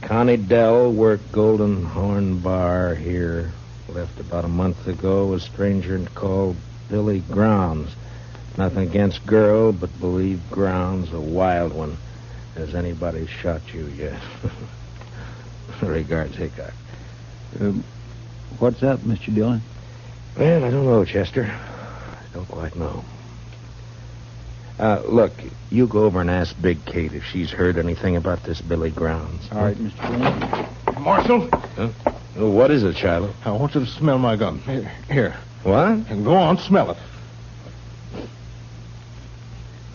Connie Dell worked Golden Horn Bar here. Left about a month ago. A stranger called Billy Grounds. Nothing against girl, but believe Grounds a wild one. Has anybody shot you yet? Regards, Hickok. What's up, Mr. Dillon? Well, I don't know, Chester. I don't quite know. Look, you go over and ask Big Kate if she's heard anything about this Billy Grounds. All right, Mr. Dillon. Marshal? Huh? What is it, Shiloh? I want you to smell my gun. Here. What? And go on, smell it.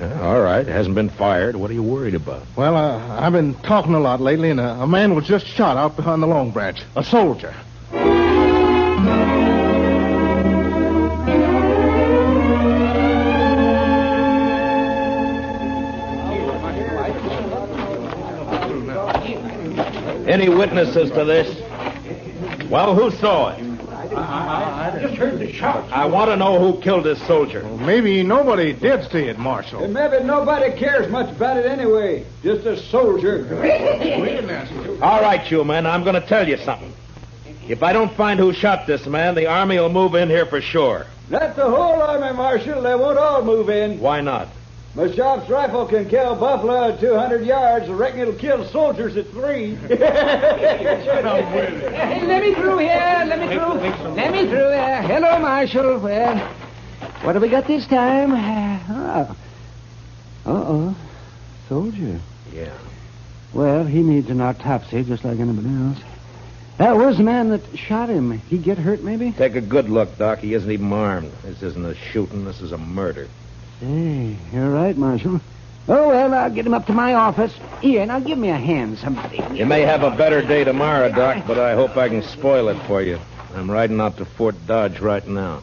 All right. It hasn't been fired. What are you worried about? Well, I've been talking a lot lately, and a man was just shot out behind the Long Branch. A soldier. Any witnesses to this? Well, who saw it? I just heard the shot. I want to know who killed this soldier. Well, maybe nobody did see it, Marshal. And maybe nobody cares much about it anyway. Just a soldier. All right, you men, I'm going to tell you something. If I don't find who shot this man, the Army will move in here for sure. Not the whole army, Marshal. They won't all move in. Why not? My shop's rifle can kill buffalo at 200 yards. I reckon it'll kill soldiers at 3. Hey, let me through here. Let me through here. Hello, Marshal. Well, what have we got this time? Soldier. Yeah. Well, he needs an autopsy just like anybody else. Where's the man that shot him? He get hurt, maybe? Take a good look, Doc. He isn't even armed. This isn't a shooting. This is a murder. Hey, you're right, Marshal. Oh, well, I'll get him up to my office. Here, now give me a hand, somebody. You may have a better day tomorrow, Doc, but I hope I can spoil it for you. I'm riding out to Fort Dodge right now.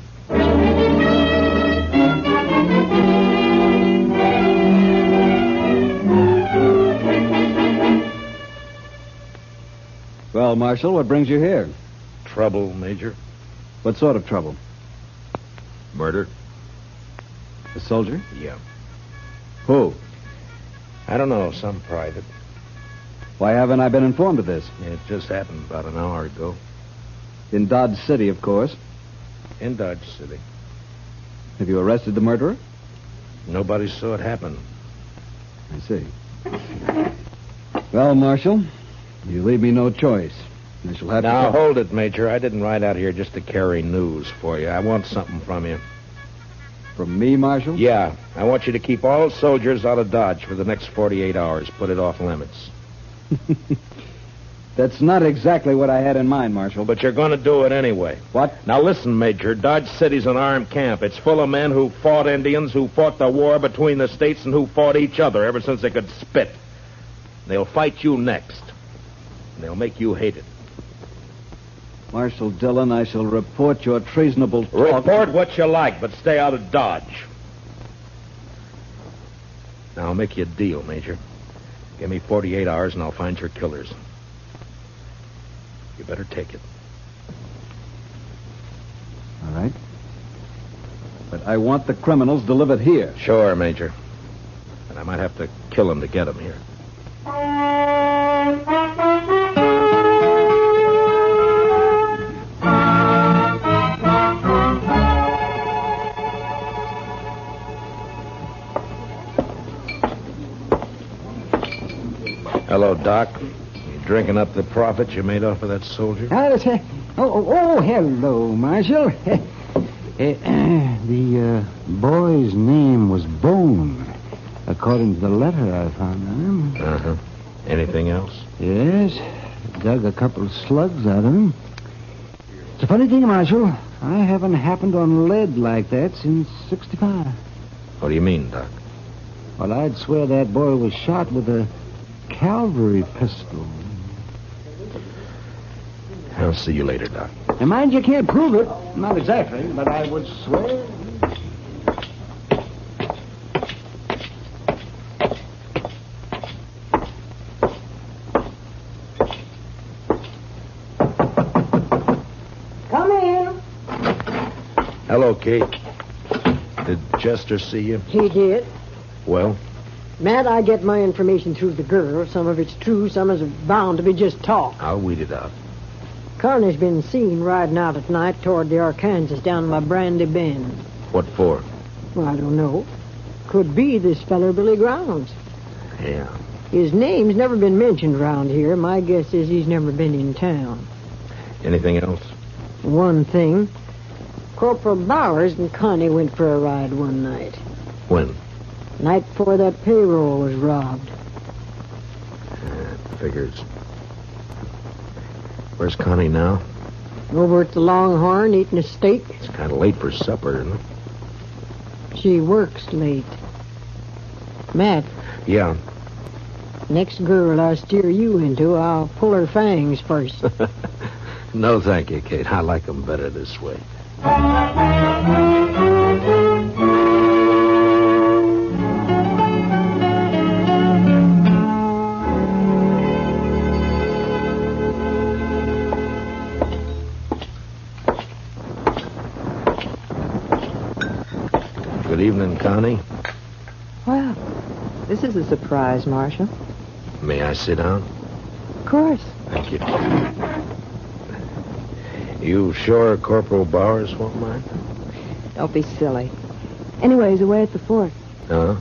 Well, Marshal, what brings you here? Trouble, Major. What sort of trouble? Murder. A soldier? Yeah. Who? I don't know, some private. Why haven't I been informed of this? It just happened about an hour ago. In Dodge City, of course. In Dodge City. Have you arrested the murderer? Nobody saw it happen. I see. Well, Marshal, you leave me no choice. I shall have Now, to... hold it, Major. I didn't ride out here just to carry news for you. I want something from you. From me, Marshal? Yeah. I want you to keep all soldiers out of Dodge for the next 48 hours. Put it off limits. That's not exactly what I had in mind, Marshal. But you're going to do it anyway. What? Now, listen, Major. Dodge City's an armed camp. It's full of men who fought Indians, who fought the war between the states, and who fought each other ever since they could spit. They'll fight you next. And they'll make you hate it. Marshal Dillon, I shall report your treasonable talk. Report what you like, but stay out of Dodge. Now, I'll make you a deal, Major. Give me 48 hours, and I'll find your killers. You better take it. All right. But I want the criminals delivered here. Sure, Major. And I might have to kill them to get them here. Hello, Doc. You drinking up the profit you made off of that soldier? Hello, Marshal. The boy's name was Bone, according to the letter I found on him. Uh-huh. Anything else? Yes. Dug a couple of slugs out of him. It's a funny thing, Marshal. I haven't happened on lead like that since 65. What do you mean, Doc? Well, I'd swear that boy was shot with a cavalry pistol. I'll see you later, Doc. Now, mind you can't prove it. Not exactly, but I would swear. Come in. Hello, Kate. Did Chester see you? He did. Well? Matt, I get my information through the girl. Some of it's true, some is bound to be just talk. I'll weed it out. Carney's been seen riding out at night toward the Arkansas down by Brandy Bend. What for? Well, I don't know. Could be this feller Billy Grounds. Yeah. His name's never been mentioned around here. My guess is he's never been in town. Anything else? One thing. Corporal Bowers and Connie went for a ride one night. When? Night before that payroll was robbed. Figures. Where's Connie now? Over at the Longhorn eating a steak. It's kind of late for supper, isn't it? She works late. Matt, Yeah. next girl I steer you into, I'll pull her fangs first. No, thank you, Kate. I like 'em better this way. Good evening, Connie. Well, this is a surprise, Marshal. May I sit down? Of course. Thank you. You sure Corporal Bowers won't mind? Don't be silly. Anyway, he's away at the fort. Huh?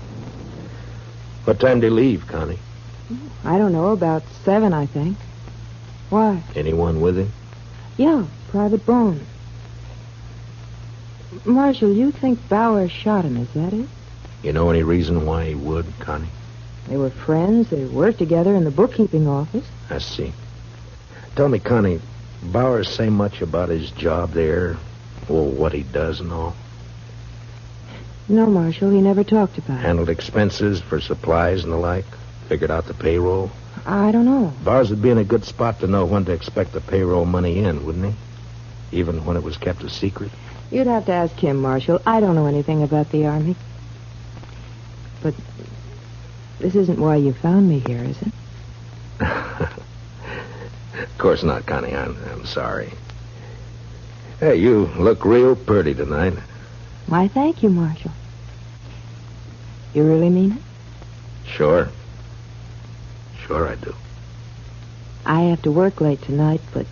What time do you leave, Connie? I don't know, about 7, I think. Why? Anyone with him? Yeah, Private Bone. Marshal, you think Bauer shot him, is that it? You know any reason why he would, Connie? They were friends. They worked together in the bookkeeping office. I see. Tell me, Connie, Bowers say much about his job there? Well, what he does and all? No, Marshal, he never talked about it. Handled expenses for supplies and the like? Figured out the payroll? I don't know. Bowers would be in a good spot to know when to expect the payroll money in, wouldn't he? Even when it was kept a secret? You'd have to ask him, Marshal. I don't know anything about the Army. But this isn't why you found me here, is it? Of course not, Connie. I'm sorry. Hey, you look real pretty tonight. Why, thank you, Marshal. You really mean it? Sure. Sure I do. I have to work late tonight, but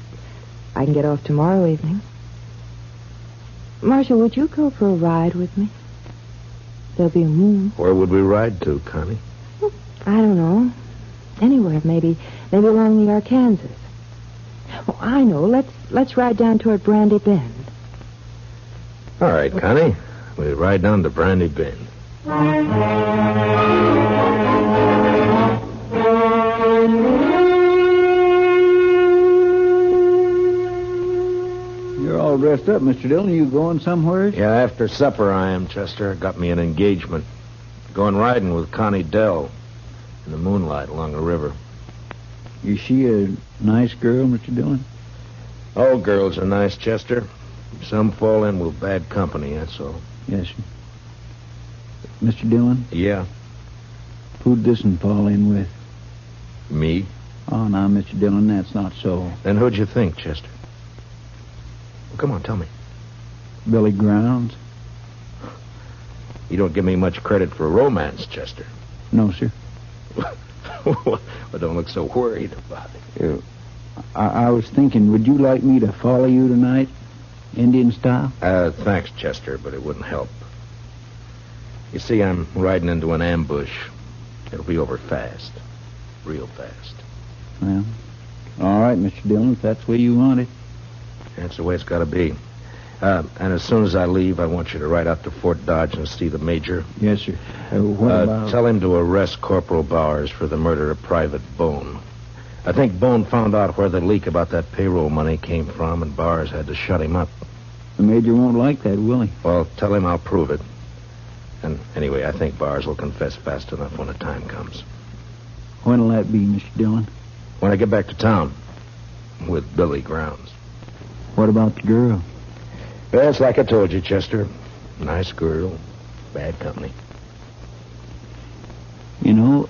I can get off tomorrow evening. Marshal, would you go for a ride with me? There'll be a moon. Where would we ride to, Connie? I don't know. Anywhere, maybe along the Arkansas. Oh, I know. Let's ride down toward Brandy Bend. All right, Connie. We ride down to Brandy Bend. You're all dressed up, Mr. Dillon. You going somewhere? Yeah, after supper I am, Chester. Got me an engagement. Going riding with Connie Dell in the moonlight along the river. Is she a nice girl, Mr. Dillon? All girls are nice, Chester. Some fall in with bad company, that's all. Yes, sir. Mr. Dillon? Yeah? Who'd this one fall in with? Me? Oh, now, Mr. Dillon, that's not so. Then who'd you think, Chester? Well, come on, tell me. Billy Grounds? You don't give me much credit for romance, Chester. No, sir. Well, don't look so worried about it. I was thinking, would you like me to follow you tonight? Indian style? Thanks, Chester, but it wouldn't help. You see, I'm riding into an ambush. It'll be over fast. Real fast. Well, all right, Mr. Dillon, if that's the way you want it. That's the way it's got to be. And as soon as I leave, I want you to ride out to Fort Dodge and see the major. Yes, sir. What about... Tell him to arrest Corporal Bowers for the murder of Private Bone. I think Bone found out where the leak about that payroll money came from, and Bowers had to shut him up. The major won't like that, will he? Well, tell him I'll prove it. And anyway, I think Bowers will confess fast enough when the time comes. When'll that be, Mr. Dillon? When I get back to town with Billy Grounds. What about the girl? Well, it's like I told you, Chester. Nice girl, bad company. You know,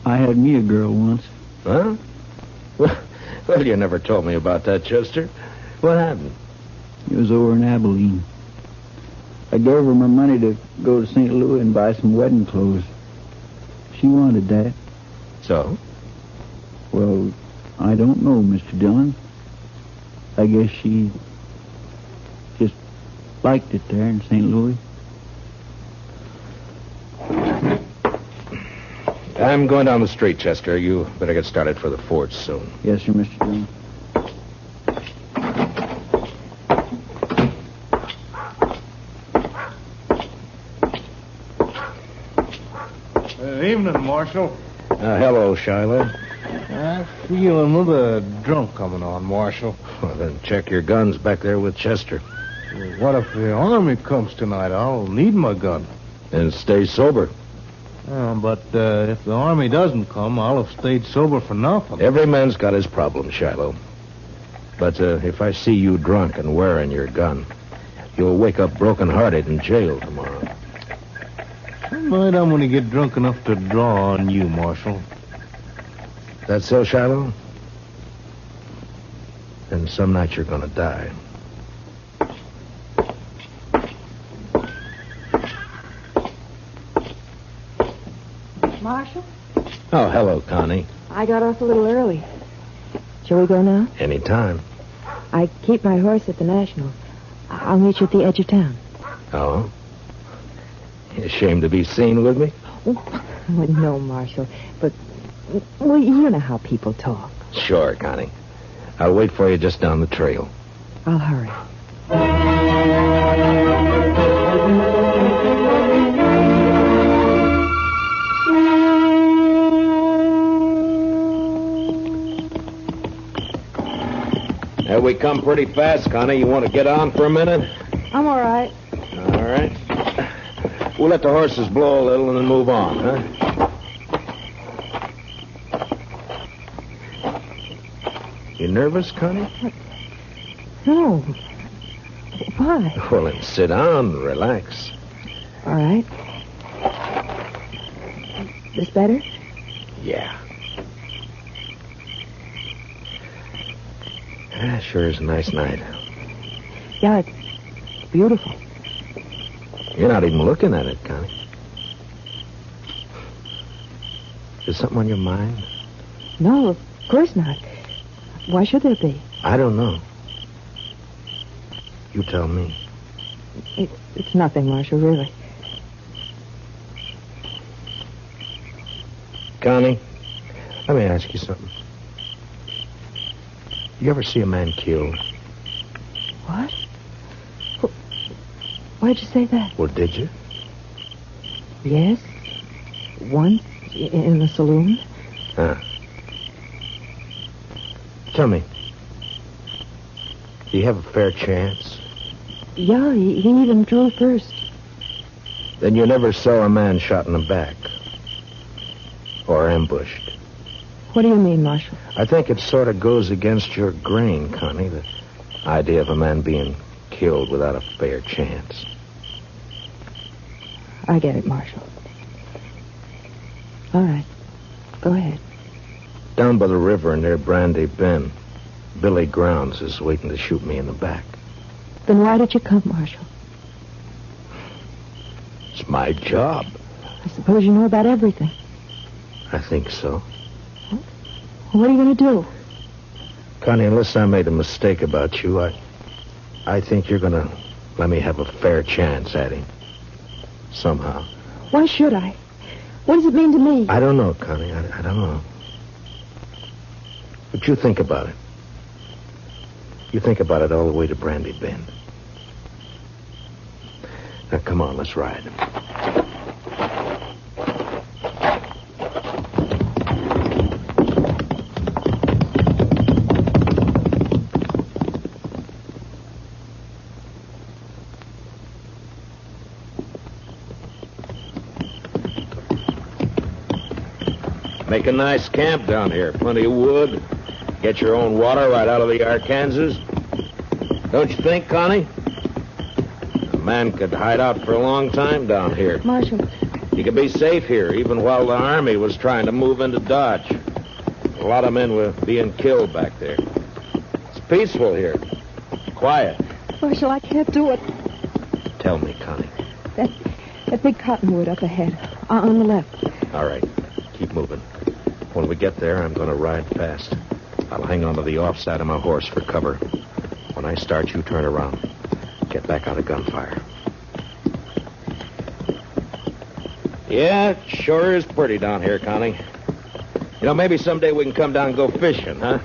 I had me a girl once. Huh? Well, you never told me about that, Chester. What happened? It was over in Abilene. I gave her my money to go to St. Louis and buy some wedding clothes. She wanted that. So? Well, I don't know, Mr. Dillon. I guess she just liked it there in St. Louis. I'm going down the street, Chester. You better get started for the fort soon. Yes, sir, Mr. Dillon. Evening, Marshal. Hello, Shiloh. I feel another drunk coming on, Marshal. Well, then check your guns back there with Chester. What if the army comes tonight? I'll need my gun. And stay sober. But if the army doesn't come, I'll have stayed sober for nothing. Every man's got his problem, Shiloh. But if I see you drunk and wearing your gun, you'll wake up broken-hearted in jail tomorrow. Some night I'm going to get drunk enough to draw on you, Marshal. That so, Shiloh? Then some night you're going to die. Marshal? Oh, hello, Connie. I got off a little early. Shall we go now? Anytime. I keep my horse at the National. I'll meet you at the edge of town. Oh? You ashamed to be seen with me? Well, no, Marshal. But, well, you know how people talk. Sure, Connie. I'll wait for you just down the trail. I'll hurry. We come pretty fast, Connie. You want to get on for a minute? I'm all right. All right. We'll let the horses blow a little and then move on, huh? You nervous, Connie? No. Why? Well, then sit down and relax. All right. This better? Yeah. Sure is a nice night. Yeah, it's beautiful. You're not even looking at it, Connie. Is something on your mind? No, of course not. Why should there be? I don't know. You tell me. It's nothing, Marshal, really. Connie, let me ask you something. You ever see a man killed? What? Why'd you say that? Well, did you? Yes. Once in the saloon. Huh. Tell me, do you have a fair chance? Yeah, he even drew first. Then you never saw a man shot in the back? Or ambushed? What do you mean, Marshal? I think it sort of goes against your grain, Connie, the idea of a man being killed without a fair chance. I get it, Marshal. All right. Go ahead. Down by the river near Brandy Bend, Billy Grounds is waiting to shoot me in the back. Then why did you come, Marshal? It's my job. I suppose you know about everything. I think so. What are you going to do? Connie, unless I made a mistake about you, I think you're going to let me have a fair chance at him. Somehow. Why should I? What does it mean to me? I don't know, Connie. I don't know. But you think about it. You think about it all the way to Brandy Bend. Now, come on, let's ride. Make a nice camp down here. Plenty of wood. Get your own water right out of the Arkansas. Don't you think, Connie? A man could hide out for a long time down here. Marshal. He could be safe here, even while the Army was trying to move into Dodge. A lot of men were being killed back there. It's peaceful here. Quiet. Marshal, I can't do it. Tell me, Connie. That big cottonwood up ahead, on the left. All right. Keep moving. When we get there, I'm going to ride fast. I'll hang onto the offside of my horse for cover. When I start, you turn around. Get back out of gunfire. Yeah, it sure is pretty down here, Connie. You know, maybe someday we can come down and go fishing, huh?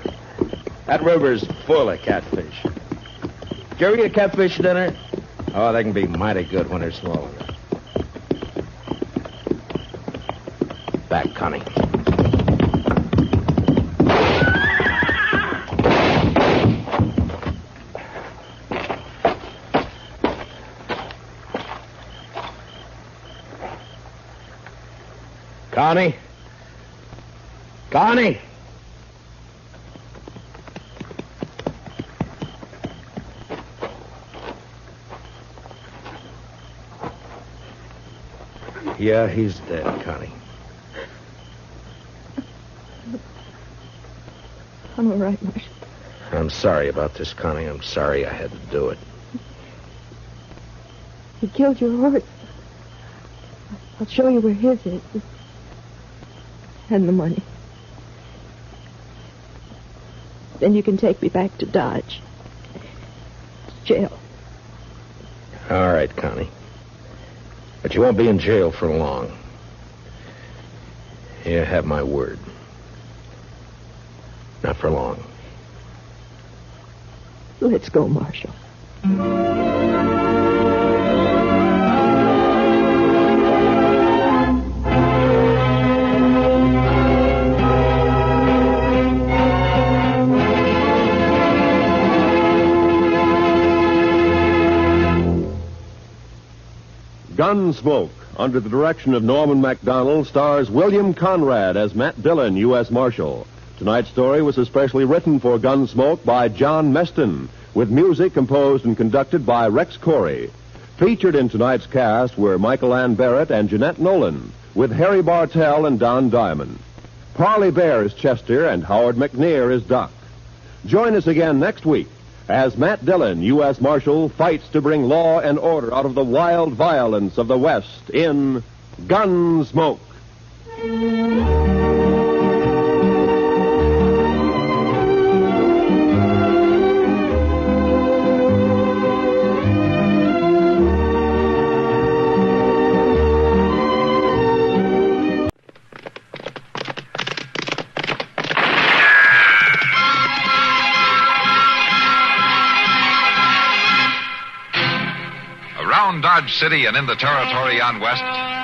That river's full of catfish. Did you ever eat a catfish dinner? Oh, they can be mighty good when they're small. Back, Connie. Connie? Connie? Yeah, he's dead, Connie. I'm all right, Marshal. I'm sorry about this, Connie. I'm sorry I had to do it. He killed your horse. I'll show you where his is. And the money. Then you can take me back to Dodge. Jail. All right, Connie. But you won't be in jail for long. You have my word. Not for long. Let's go, Marshal. Gunsmoke, under the direction of Norman MacDonald, stars William Conrad as Matt Dillon, U.S. Marshal. Tonight's story was especially written for Gunsmoke by John Meston, with music composed and conducted by Rex Corey. Featured in tonight's cast were Michael Ann Barrett and Jeanette Nolan, with Harry Bartell and Don Diamond. Parley Bear is Chester, and Howard McNear is Doc. Join us again next week as Matt Dillon, U.S. Marshal, fights to bring law and order out of the wild violence of the West in Gunsmoke. Around Dodge City and in the territory on West,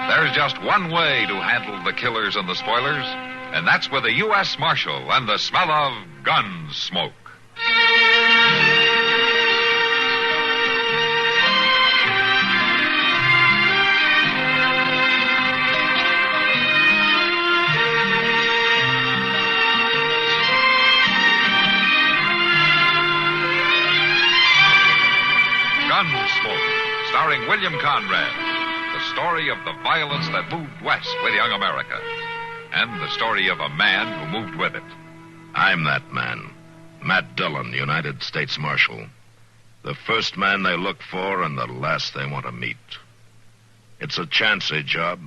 there's just one way to handle the killers and the spoilers, and that's with a U.S. Marshal and the smell of gun smoke. Gunsmoke, starring William Conrad, the story of the violence that moved west with young America, and the story of a man who moved with it. I'm that man, Matt Dillon, United States Marshal. The first man they look for and the last they want to meet. It's a chancy job,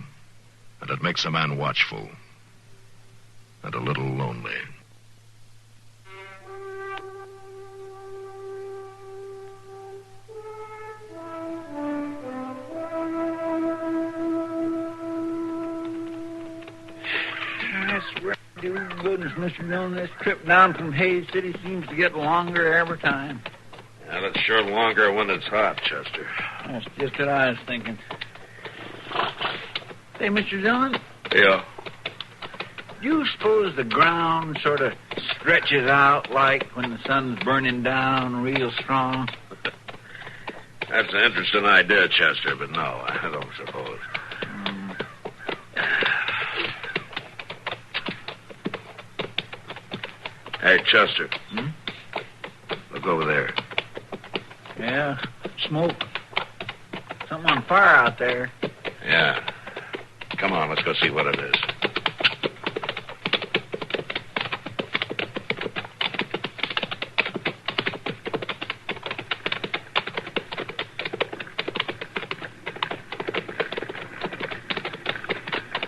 and it makes a man watchful and a little lonely. Goodness, Mr. Dillon, this trip down from Hayes City seems to get longer every time. Well, it's sure longer when it's hot, Chester. That's just what I was thinking. Hey, Mr. Dillon, Yeah. do you suppose the ground sort of stretches out like when the sun's burning down real strong? That's an interesting idea, Chester, but no, I don't suppose. Hey, Chester. Look over there. Yeah, smoke. Something on fire out there. Yeah. Come on, let's go see what it is.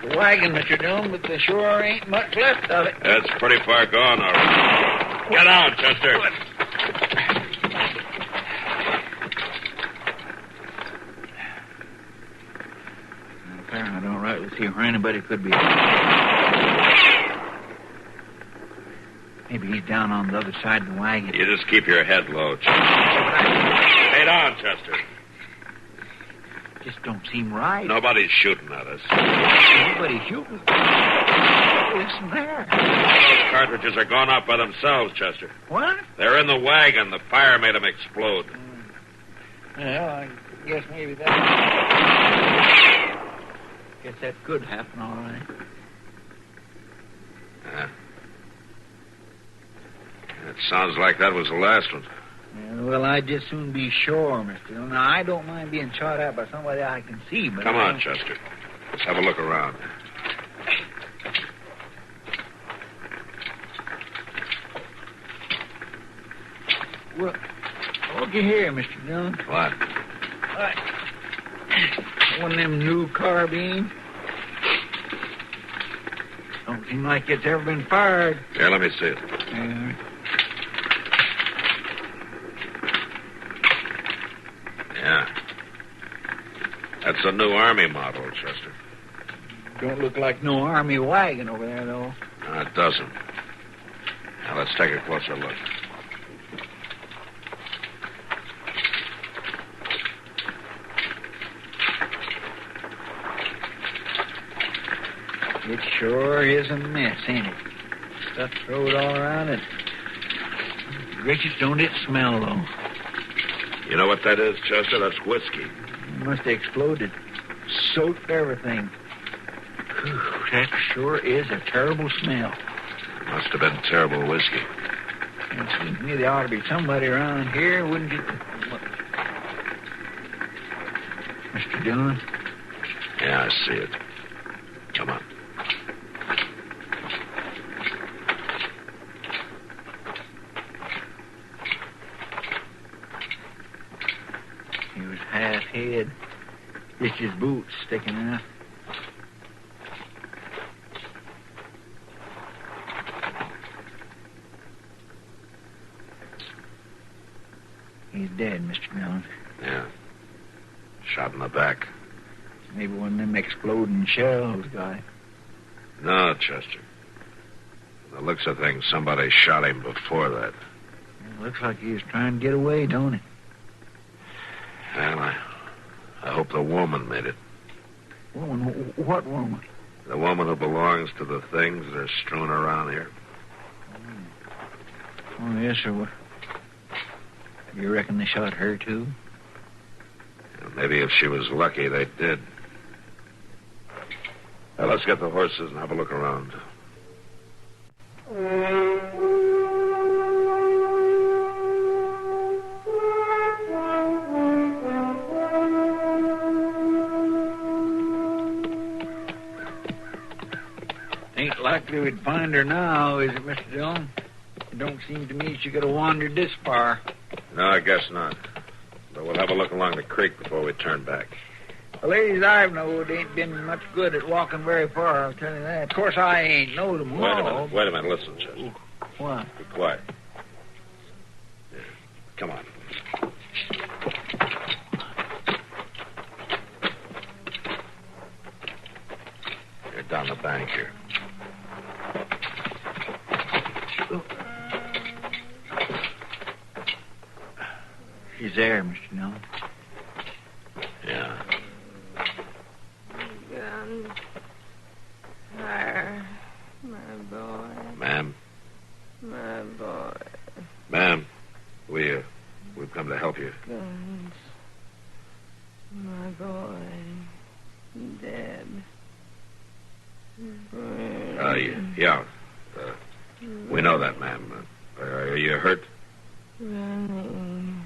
The wagon, Mr. Dillon, but there sure ain't much left of it. That's pretty far gone, all right. Get out, Chester. I don't rightly see where anybody could be. Maybe he's down on the other side of the wagon. You just keep your head low, Chester. Head on, Chester. Just don't seem right. Nobody's shooting at us. Nobody's shooting. Listen there. Those cartridges are gone off by themselves, Chester. What? They're in the wagon. The fire made them explode. Well, I guess maybe that... Guess that could happen, all right. Yeah. It sounds like that was the last one. Yeah, well, I'd just soon be sure, Mr. Dillon. Now, I don't mind being shot at by somebody I can see, but... Come on, Chester. Let's have a look around. Well, looky here, Mr. Dillon. What? One of them new carbines. Don't seem like it's ever been fired. Here, let me see it. Yeah. That's a new Army model, Chester. Don't look like no Army wagon over there, though. No, it doesn't. Now, let's take a closer look. It sure is a mess, ain't it? Stuff thrown all around it. Gracious, don't it smell, though? You know what that is, Chester? That's whiskey. It must have exploded. Soaked everything. Whew, that sure is a terrible smell. Must have been terrible whiskey. It seems to me there ought to be somebody around here, wouldn't it? Mr. Dillon? Yeah, I see it. Come on. He was half head. Just his boots sticking out. He's dead, Mr. Dillon. Yeah. Shot in the back. Maybe one of them exploding shells got him. No, Chester. From the looks of things, somebody shot him before that. It looks like he was trying to get away, don't it? Well, I hope the woman made it. Woman? What woman? The woman who belongs to the things that are strewn around here. Oh, yes, sir. You reckon they shot her, too? Maybe if she was lucky, they did. Now, let's get the horses and have a look around. Ain't likely we'd find her now, is it, Mr. Dillon? It don't seem to me she could have wandered this far. No, I guess not. But we'll have a look along the creek before we turn back. The ladies I've knowed ain't been much good at walking very far, I'll tell you that. Of course, I ain't knowed them all. Wait a minute. Listen, Chester. What? Be quiet. Yeah. Come on. You're down the bank here. She's there, Mr. Dillon. Yeah. Gun. Fire. My boy. Ma'am? My boy. Ma'am, we've come to help you. Guns. My boy. Dead. Yeah. We know that, ma'am. Are you hurt? Running.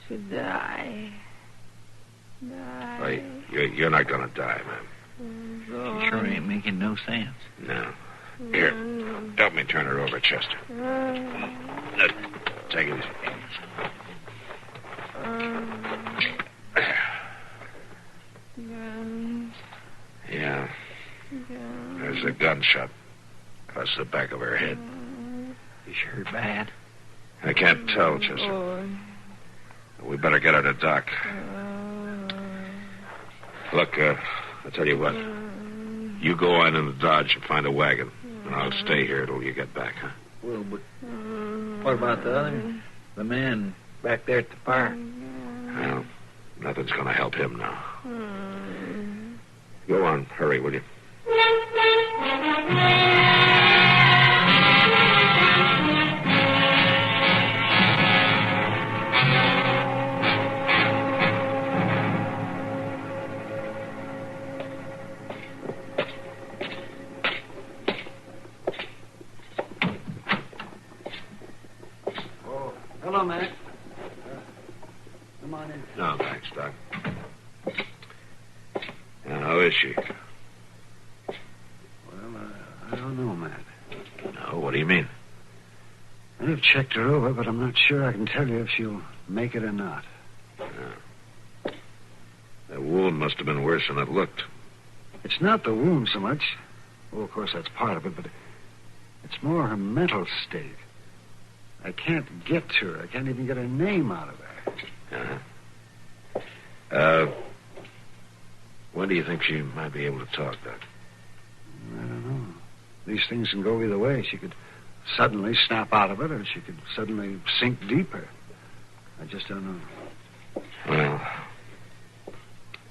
To die. Die. You're not going to die, ma'am. She sure ain't making no sense. No. Here, help me turn her over, Chester. Take it easy. Guns. Yeah. Guns. There's a gunshot across the back of her head. You sure bad? I can't tell, Chester. We better get her to dock. Look, I'll tell you what. You go on in the Dodge and find a wagon, and I'll stay here till you get back, huh? Well, but what about the other? The man back there at the fire? Well, nothing's going to help him now. Go on. Hurry, will you? Hello, Matt. Come on in. No, thanks, Doc. Now, how is she? Well, I don't know, Matt. No, what do you mean? I've checked her over, but I'm not sure I can tell you if she'll make it or not. That wound must have been worse than it looked. It's not the wound so much. Well, of course, that's part of it, but it's more her mental state. I can't get to her. I can't even get her name out of her. When do you think she might be able to talk, Doc? I don't know. These things can go either way. She could suddenly snap out of it, or she could suddenly sink deeper. I just don't know. Well,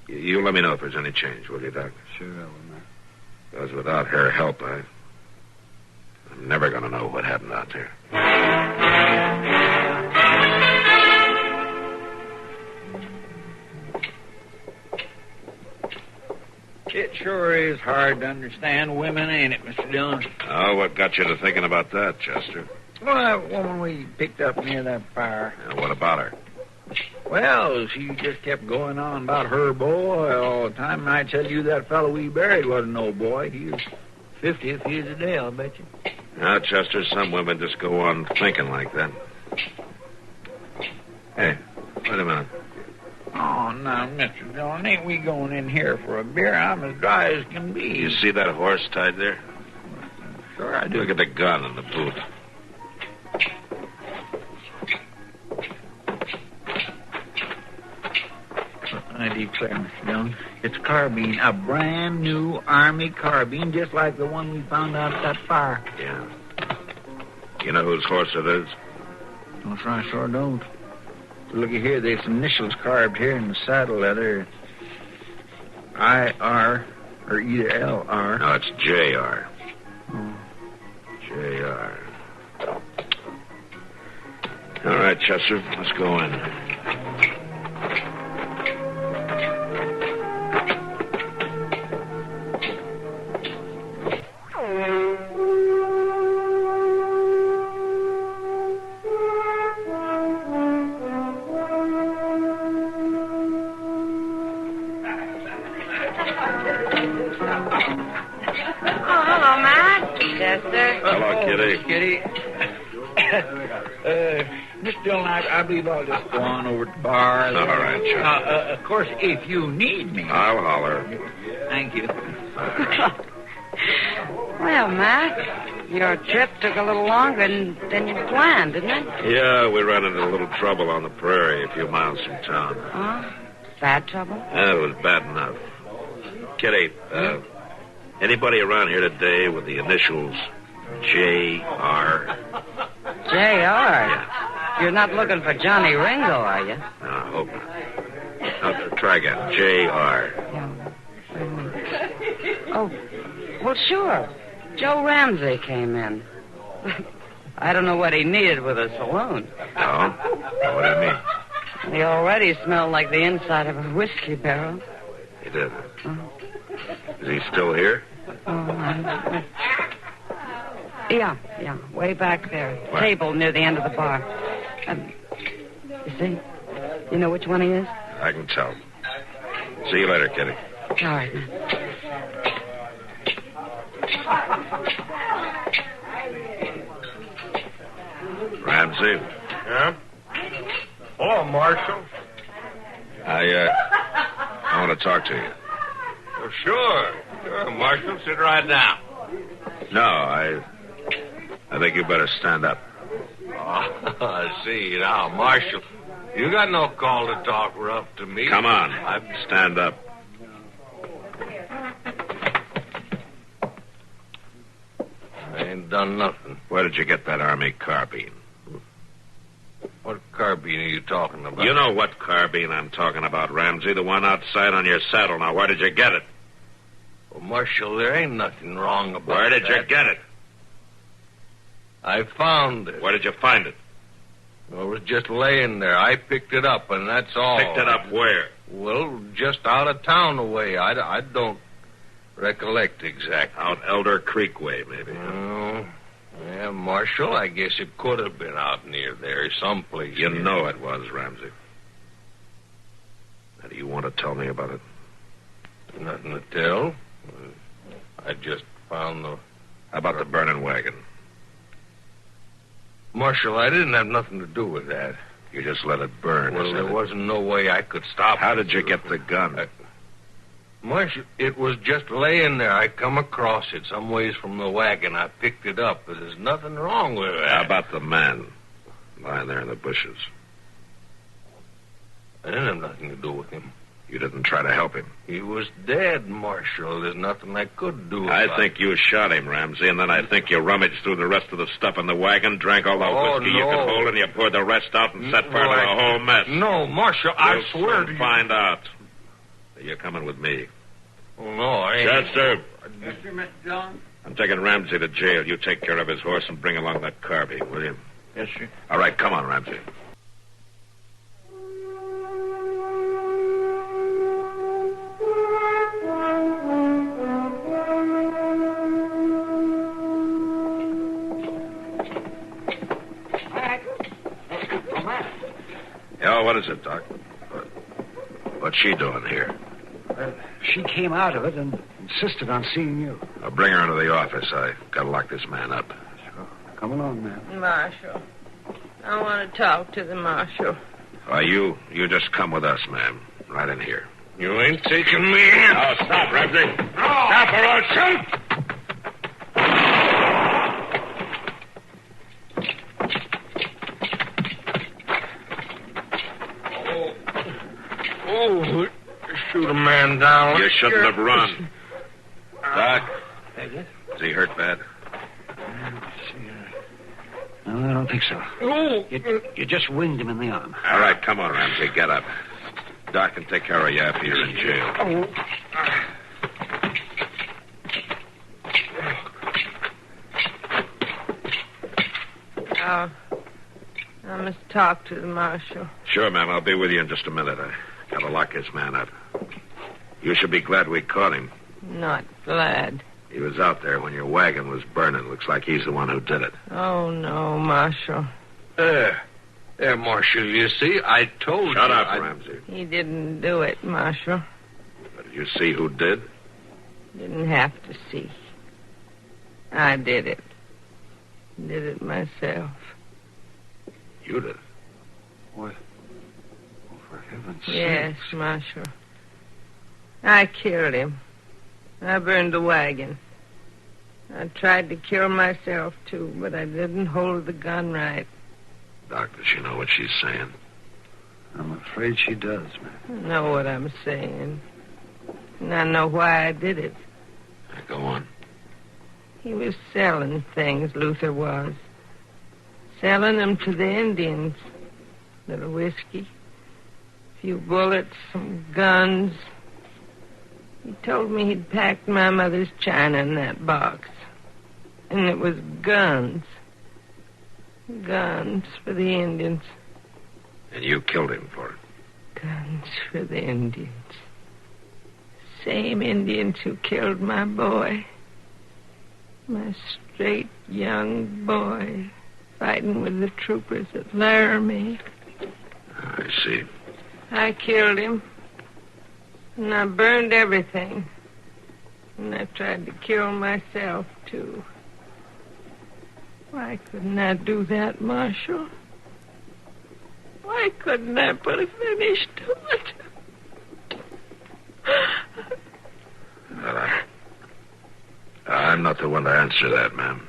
you let me know if there's any change, will you, Doc? Sure I will, Matt. Because without her help, I'm never going to know what happened out there. It sure is hard to understand women, ain't it, Mr. Dillon? Oh, what got you to thinking about that, Chester? Well, that woman we picked up near that fire. What about her? Well, she just kept going on about her boy all the time, and I tell you that fellow we buried wasn't no boy. He was 50th years a day, I'll bet you. Now, Chester, some women just go on thinking like that. Hey, wait a minute. Oh, now, Mr. Dillon, ain't we going in here for a beer? I'm as dry as can be. You see that horse tied there? Sure I do. Look at the gun in the boot. I declare, Mr. Dillon, it's a carbine, a brand new Army carbine, just like the one we found out at that fire. Yeah. You know whose horse it is? No, sir, I sure don't. Looky here, there's some initials carved here in the saddle leather. I.R. or either L.R. No, it's J.R. Oh. J.R. All right, Chester, let's go in. Mr. Dillon, I believe I'll just go on over to the bar. All right, sure. Of course, if you need me. I'll holler. Thank you. Well, Matt, your trip took a little longer than you planned, didn't it? Yeah, we ran into a little trouble on the prairie a few miles from town. Huh? Bad trouble? It was bad enough. Kitty, anybody around here today with the initials J.R.? J.R.? Yeah. You're not looking for Johnny Ringo, are you? No, I hope not. Now, try again. J.R. Oh, well, sure. Joe Ramsey came in. I don't know what he needed with a saloon. No? What do you mean? He already smelled like the inside of a whiskey barrel. He did. Is he still here? Yeah, way back there. What? Table near the end of the bar. You see? You know which one he is? I can tell. See you later, Kitty. All right. Ramsey. Yeah? Hello, Marshal. I want to talk to you. Well, sure, Marshal. Sit right down. No, I think you better stand up. Oh, I see now, Marshal. You got no call to talk rough to me. Come on, stand up. I ain't done nothing. Where did you get that Army carbine? What carbine are you talking about? You know what carbine I'm talking about, Ramsey. The one outside on your saddle. Now, where did you get it? Well, Marshal, there ain't nothing wrong about Where did that. you get it? I found it. Where did you find it? Well, it was just laying there. I picked it up, and that's all. Picked it up where? Well, just out of town away. I don't recollect exactly. Out Elder Creek way, maybe. Oh, yeah, Marshal. I guess it could have been out near there, someplace. You know it was, Ramsey. Now, do you want to tell me about it? Nothing to tell. I just found the... How about the burning wagon? Marshal, I didn't have nothing to do with that. You just let it burn. Well, there wasn't no way I could stop it. How did you get the gun? Marshal, it was just laying there. I come across it some ways from the wagon. I picked it up, but there's nothing wrong with that. How about the man lying there in the bushes? I didn't have nothing to do with him. You didn't try to help him? He was dead, Marshal. There's nothing I could do about I think you shot him, Ramsey, and then I think you rummaged through the rest of the stuff in the wagon, drank all the whiskey you could hold, and you poured the rest out and set fire to the whole mess. No, Marshal, I swear to you. Find out. You're coming with me. Oh, no, I ain't. Chester. Yes, sir, Mr. Dillon. I'm taking Ramsey to jail. You take care of his horse and bring along that carbine, will you? Yes, sir. All right, come on, Ramsey. Yeah, what is it, Doc? What's she doing here? She came out of it and insisted on seeing you. I'll bring her into the office. I got to lock this man up. Sure. Come along, man. Marshal. I want to talk to the marshal. Why, you just come with us, ma'am. Right in here. You ain't taking me in. Oh, stop, Ramsey. No. Stop or I'll shoot. Oh, shoot a man down. You shouldn't have run. Doc? Yes? Is he hurt bad? No, I don't think so. Oh. You just winged him in the arm. All right, come on, Ramsey. Get up. Doc can take care of you after you're in jail. I must talk to the marshal. Sure, ma'am. I'll be with you in just a minute. I got to lock this man up. You should be glad we caught him. Not glad. He was out there when your wagon was burning. Looks like he's the one who did it. Oh, no, Marshal. There, Marshal, you see, I told you. Shut up, Ramsey. He didn't do it, Marshal. But did you see who did? Didn't have to see. I did it. Did it myself. You did it? What? Oh, for heaven's sake. Yes, Marshal. I killed him. I burned the wagon. I tried to kill myself, too, but I didn't hold the gun right. Doc, does she know what she's saying? I'm afraid she does, man. I know what I'm saying. And I know why I did it. Go on. He was selling things, Luther was. Selling them to the Indians. Little whiskey, a few bullets, some guns. He told me he'd packed my mother's china in that box. And it was guns. Guns for the Indians. And you killed him for it? Guns for the Indians. Same Indians who killed my boy. My straight young boy fighting with the troopers at Laramie. I see. I killed him. And I burned everything. And I tried to kill myself, too. Why couldn't I do that, Marshal? Why couldn't I put a finish to it? Well, I'm not the one to answer that, ma'am.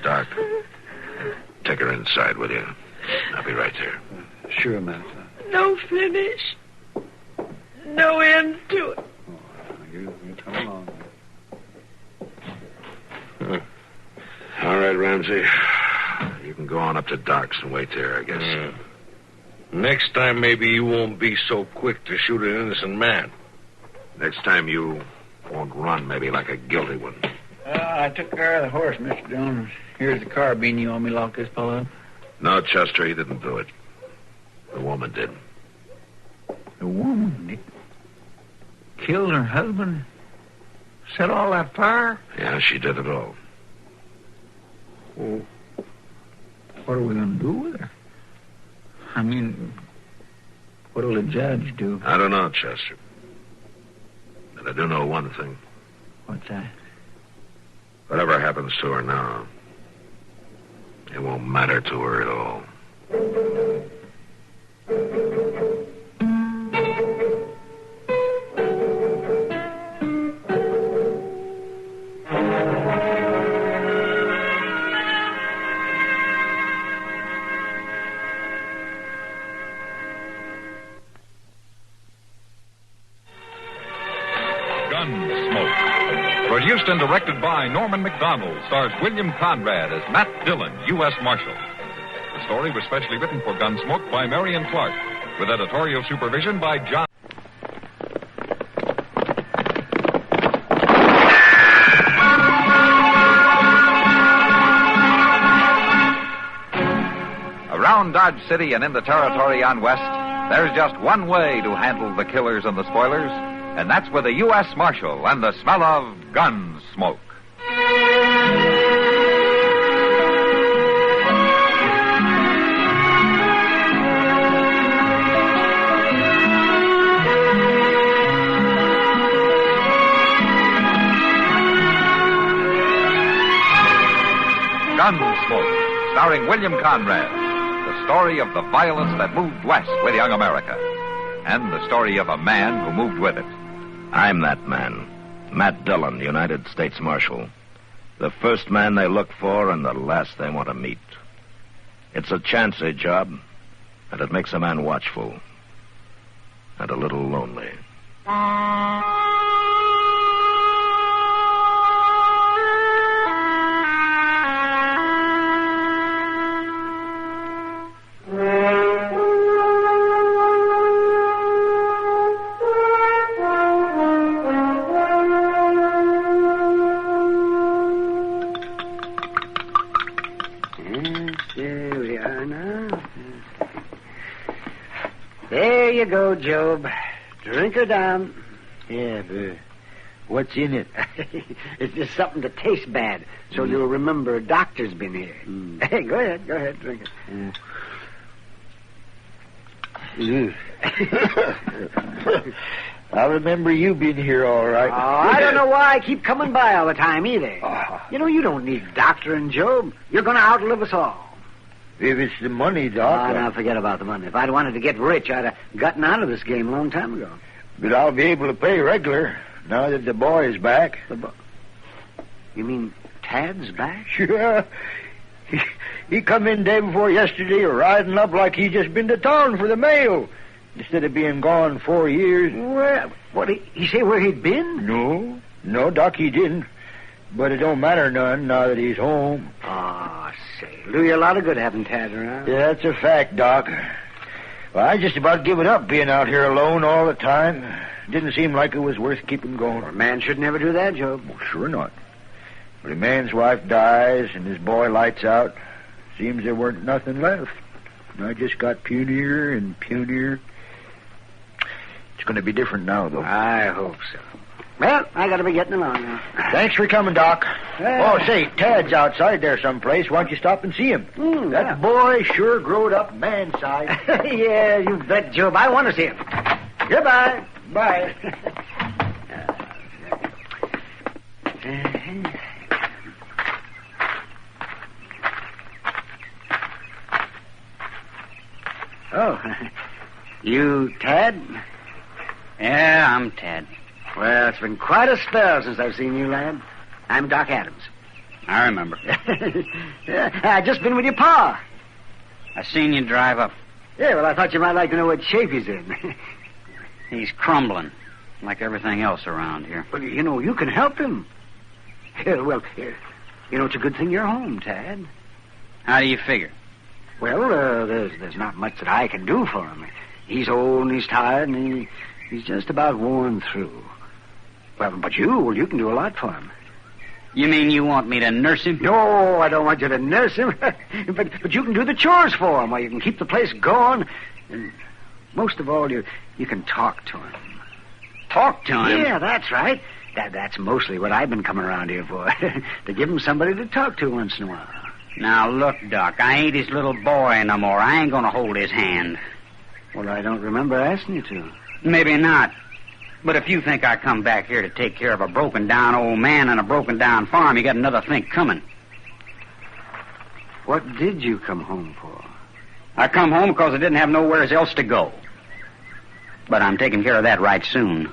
Doc, take her inside, will you? I'll be right there. Sure, ma'am. No finish. No end to it. You come along. All right, Ramsey. You can go on up to Doc's and wait there, I guess. Next time, maybe you won't be so quick to shoot an innocent man. Next time, you won't run maybe like a guilty one. I took care of the horse, Mr. Jones. Here's the carbine. You want me to lock this fellow up? No, Chester, he didn't do it. The woman did. The woman did? Killed her husband? Set all that fire? Yeah, she did it all. What are we going to do with her? I mean, what'll the judge do? I don't know, Chester. But I do know one thing. What's that? Whatever happens to her now, it won't matter to her at all. Gunsmoke. Produced and directed by Norman McDonald, stars William Conrad as Matt Dillon, U.S. Marshal. The story was specially written for Gunsmoke by Marion Clark, with editorial supervision by John. Around Dodge City and in the territory on West, there's just one way to handle the killers and the spoilers, and that's with a U.S. Marshal and the smell of Gunsmoke. Gunsmoke, starring William Conrad. The story of the violence that moved west with young America. And the story of a man who moved with it. I'm that man. Matt Dillon, United States Marshal. The first man they look for and the last they want to meet. It's a chancy job, and it makes a man watchful. And a little lonely. There we are now. There you go, Job. Drink her down. Yeah, but what's in it? It's just something to taste bad, so you'll remember a doctor's been here. Hey, go ahead, drink it. I remember you being here all right. Oh, I don't know why I keep coming by all the time either. You know, you don't need doctoring, Job. You're going to outlive us all. If it's the money, Doc. Oh, now forget about the money. If I'd wanted to get rich, I'd have gotten out of this game a long time ago. But I'll be able to pay regular now that the boy is back. You mean Tad's back? Sure. He come in day before yesterday riding up like he just been to town for the mail. Instead of being gone 4 years. Where? What, he say where he'd been? No, Doc, he didn't. But it don't matter none now that he's home. Oh, say, do you a lot of good having Tad around. Yeah, that's a fact, Doc. Well, I just about given up being out here alone all the time. Didn't seem like it was worth keeping going. Well, a man should never do that, Job. Well, sure not. When a man's wife dies and his boy lights out, seems there weren't nothing left. And I just got punier and punier. It's going to be different now, though. I hope so. Well, I got to be getting along now. Thanks for coming, Doc. Oh, say, Tad's outside there someplace. Why don't you stop and see him? That boy sure growed up man-sized. Yeah, you bet, Job. I want to see him. Goodbye. Bye. Oh, you Tad? Yeah, I'm Tad. Well, it's been quite a spell since I've seen you, lad. I'm Doc Adams. I remember. Yeah, I just been with your pa. I seen you drive up. Yeah, well, I thought you might like to know what shape he's in. He's crumbling, like everything else around here. Well, you know, you can help him. Yeah, well, you know, it's a good thing you're home, Tad. How do you figure? Well, there's not much that I can do for him. He's old and he's tired and he's just about worn through. Well, but you can do a lot for him. You mean you want me to nurse him? No, I don't want you to nurse him. but you can do the chores for him, or you can keep the place going. And most of all, you can talk to him. Talk to him? Yeah, that's right. That's mostly what I've been coming around here for. To give him somebody to talk to once in a while. Now, look, Doc, I ain't his little boy no more. I ain't gonna hold his hand. Well, I don't remember asking you to. Maybe not. But if you think I come back here to take care of a broken-down old man and a broken-down farm, you got another think coming. What did you come home for? I come home because I didn't have nowhere else to go. But I'm taking care of that right soon.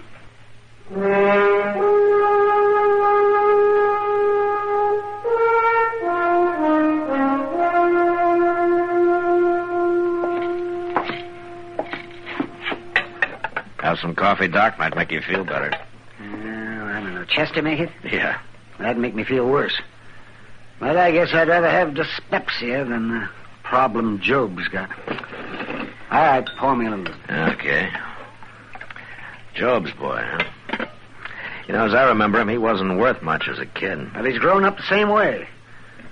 Have some coffee, Doc? Might make you feel better. I don't know. Chester make it? Yeah. That'd make me feel worse. But I guess I'd rather have dyspepsia than the problem Job's got. All right, pour me a little bit. Okay. Job's boy, huh? You know, as I remember him, he wasn't worth much as a kid. But he's grown up the same way.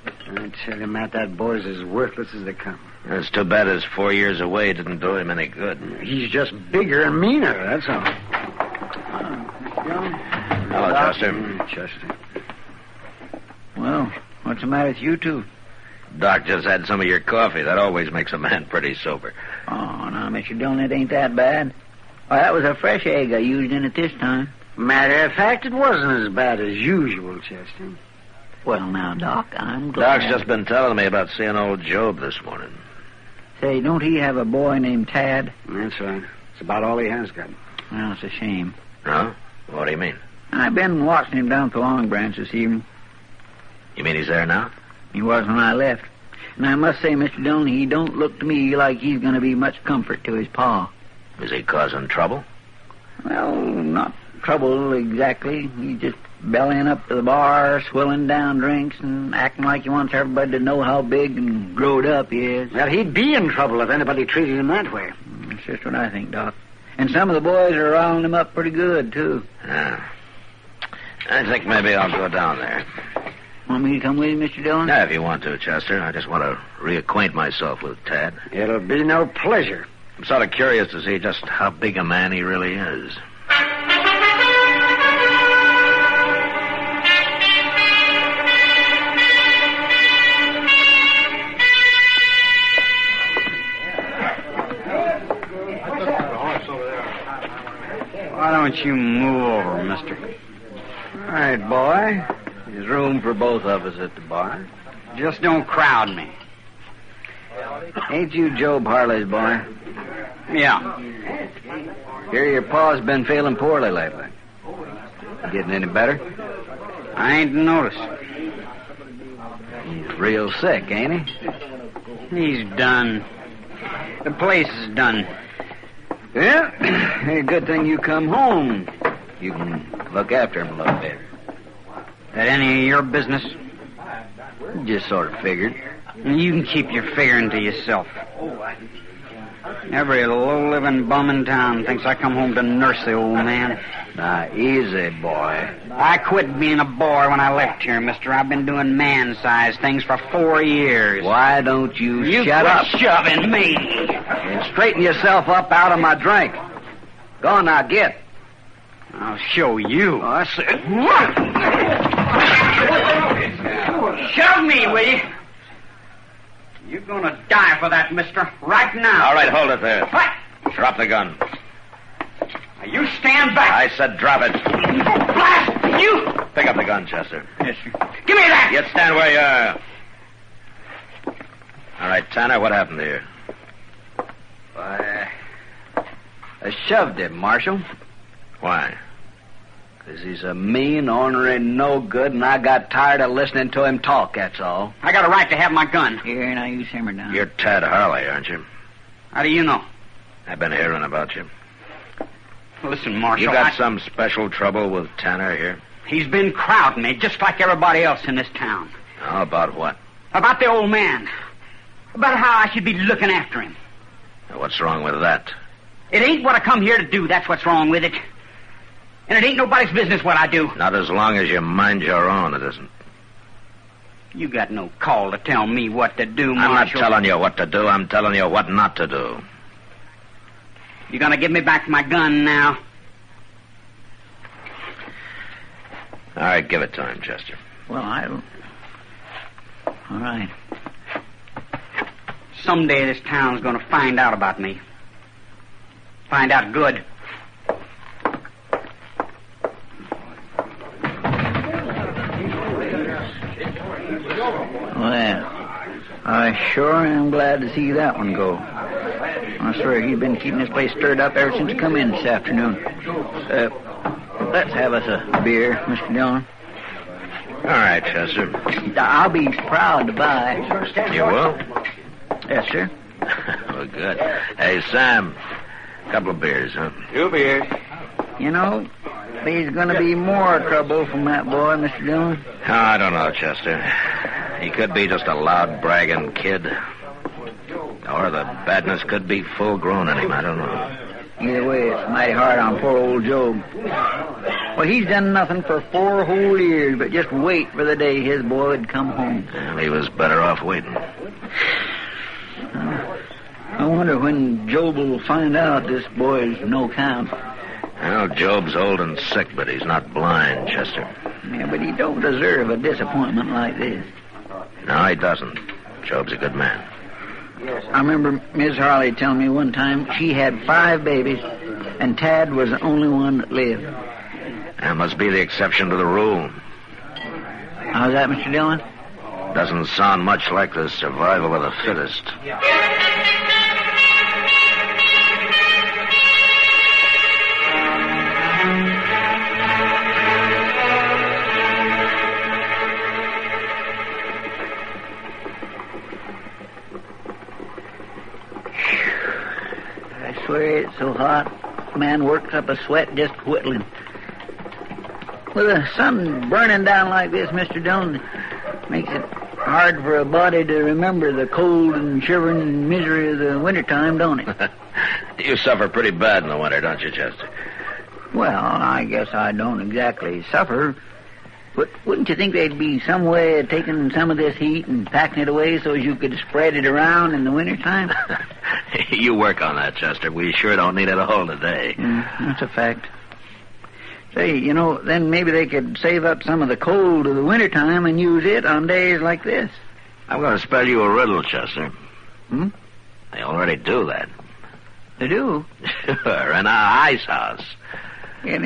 I tell you, Matt, that boy's as worthless as they come. It's too bad his 4 years away didn't do him any good. He's just bigger and meaner, that's all. Hello, Chester. Chester. Well, what's the matter with you two? Doc just had some of your coffee. That always makes a man pretty sober. Oh, now, Mr. Dillon, it ain't that bad. Oh, that was a fresh egg I used in it this time. Matter of fact, it wasn't as bad as usual, Chester. Well, now, Doc, I'm glad. Doc's just been telling me about seeing old Job this morning. Say, don't he have a boy named Tad? That's right. It's about all he has got. Well, it's a shame. Huh? What do you mean? I've been watching him down at the Long Branch this evening. You mean he's there now? He was when I left. And I must say, Mr. Dillon, he don't look to me like he's going to be much comfort to his pa. Is he causing trouble? Well, not trouble exactly. He's just bellying up to the bar, swilling down drinks, and acting like he wants everybody to know how big and growed up he is. Well, he'd be in trouble if anybody treated him that way. That's just what I think, Doc. And some of the boys are riling him up pretty good, too. Yeah. I think maybe I'll go down there. Want me to come with you, Mr. Dillon? Yeah, if you want to, Chester. I just want to reacquaint myself with Tad. It'll be no pleasure. I'm sort of curious to see just how big a man he really is. Why don't you move over, mister? All right, boy. There's room for both of us at the bar. Just don't crowd me. Ain't you Job Harley's boy? Yeah. Hear your pa's been feeling poorly lately. Getting any better? I ain't noticed. He's real sick, ain't he? He's done. The place is done. Yeah, hey, good thing you come home. You can look after him a little bit. That any of your business? Just sort of figured. You can keep your figuring to yourself. Every low-living bum in town thinks I come home to nurse the old man. Now, easy, boy. I quit being a boy when I left here, mister. I've been doing man-sized things for 4 years. Why don't you shut up? Shoving me. And straighten yourself up out of my drink. Go on now, get. I'll show you. Oh, I said... Shove me, will you? You're gonna die for that, mister, right now. All right, hold it there. What? Drop the gun. Now, you stand back. I said drop it. Blast you! Pick up the gun, Chester. Yes, sir. Give me that! You stand where you are. All right, Tanner, what happened here? I shoved him, Marshal. Why? Because he's a mean, ornery, no good, and I got tired of listening to him talk, that's all. I got a right to have my gun. Here, now you simmer down. You're Tad Harley, aren't you? How do you know? I've been hearing about you. Listen, Marshal, You got some special trouble with Tanner here? He's been crowding me, just like everybody else in this town. Oh, about what? About the old man. About how I should be looking after him. What's wrong with that? It ain't what I come here to do, that's what's wrong with it. And it ain't nobody's business what I do. Not as long as you mind your own, it isn't. You got no call to tell me what to do, Marshal. I'm not telling you what to do. I'm telling you what not to do. You gonna give me back my gun now? All right, give it to him, Chester. Well, I don't... All right. Someday this town's going to find out about me. Find out good. Well, I sure am glad to see that one go. I swear he's been keeping this place stirred up ever since he come in this afternoon. Let's have us a beer, Mr. Dillon. All right, Chester. I'll be proud to buy. You will? Yes, sir. Well, good. Hey, Sam, a couple of beers, huh? 2 beers. You know, there's going to be more trouble from that boy, Mr. Dillon. Oh, I don't know, Chester. He could be just a loud, bragging kid. Or the badness could be full-grown in him. I don't know. Either way, it's mighty hard on poor old Job. Well, he's done nothing for 4 whole years but just wait for the day his boy would come home. Well, he was better off waiting. I wonder when Job will find out this boy's no count. Well, Job's old and sick, but he's not blind, Chester. Yeah, but he don't deserve a disappointment like this. No, he doesn't. Job's a good man. I remember Miss Harley telling me one time she had 5 babies, and Tad was the only one that lived. That must be the exception to the rule. How's that, Mr. Dillon? Doesn't sound much like the survival of the fittest. I swear it's so hot. Man works up a sweat just whittling. With the sun burning down like this, Mr. Dillon, makes it hard for a body to remember the cold and shivering misery of the wintertime, don't it? You suffer pretty bad in the winter, don't you, Chester? Well, I guess I don't exactly suffer. But wouldn't you think there'd be some way of taking some of this heat and packing it away so as you could spread it around in the wintertime? You work on that, Chester. We sure don't need it all today. That's a fact. Say, you know, then maybe they could save up some of the cold of the wintertime and use it on days like this. I'm going to spell you a riddle, Chester. Hmm? They already do that. They do? Sure, in our ice house. Sure, in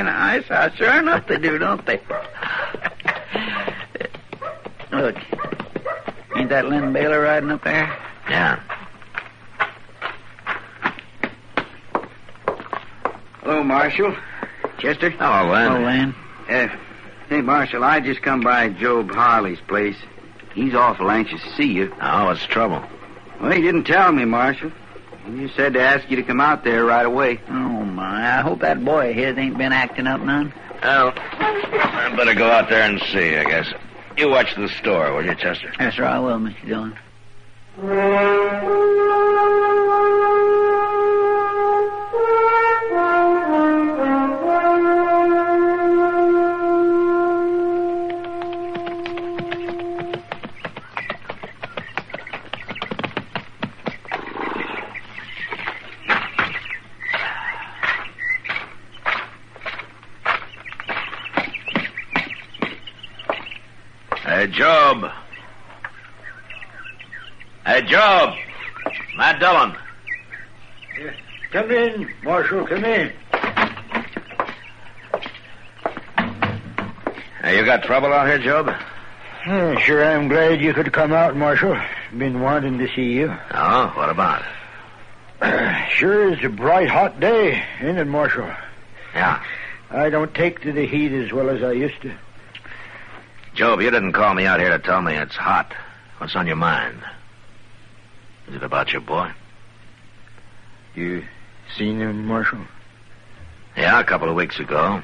an ice house. Sure enough they do, don't they? Look, ain't that Lynn Baylor riding up there? Yeah. Hello, Marshal. Chester? Hello, Len. Oh, Len. Hey, Marshal, I just come by Job Harley's place. He's awful anxious to see you. Oh, what's the trouble? Well, he didn't tell me, Marshal. He just said to ask you to come out there right away. Oh, my. I hope that boy of his ain't been acting up none. Well, I better go out there and see, I guess. You watch the store, will you, Chester? Yes, sir, I will, Mr. Dillon. Hey, Job. Hey, Job. Matt Dillon. Come in, Marshal, come in. Hey, you got trouble out here, Job? Sure, I'm glad you could come out, Marshal. Been wanting to see you. Oh, what about? Sure is a bright, hot day, ain't it, Marshal? Yeah. I don't take to the heat as well as I used to. Job, you didn't call me out here to tell me it's hot. What's on your mind? Is it about your boy? You seen him, Marshal? Yeah, a couple of weeks ago.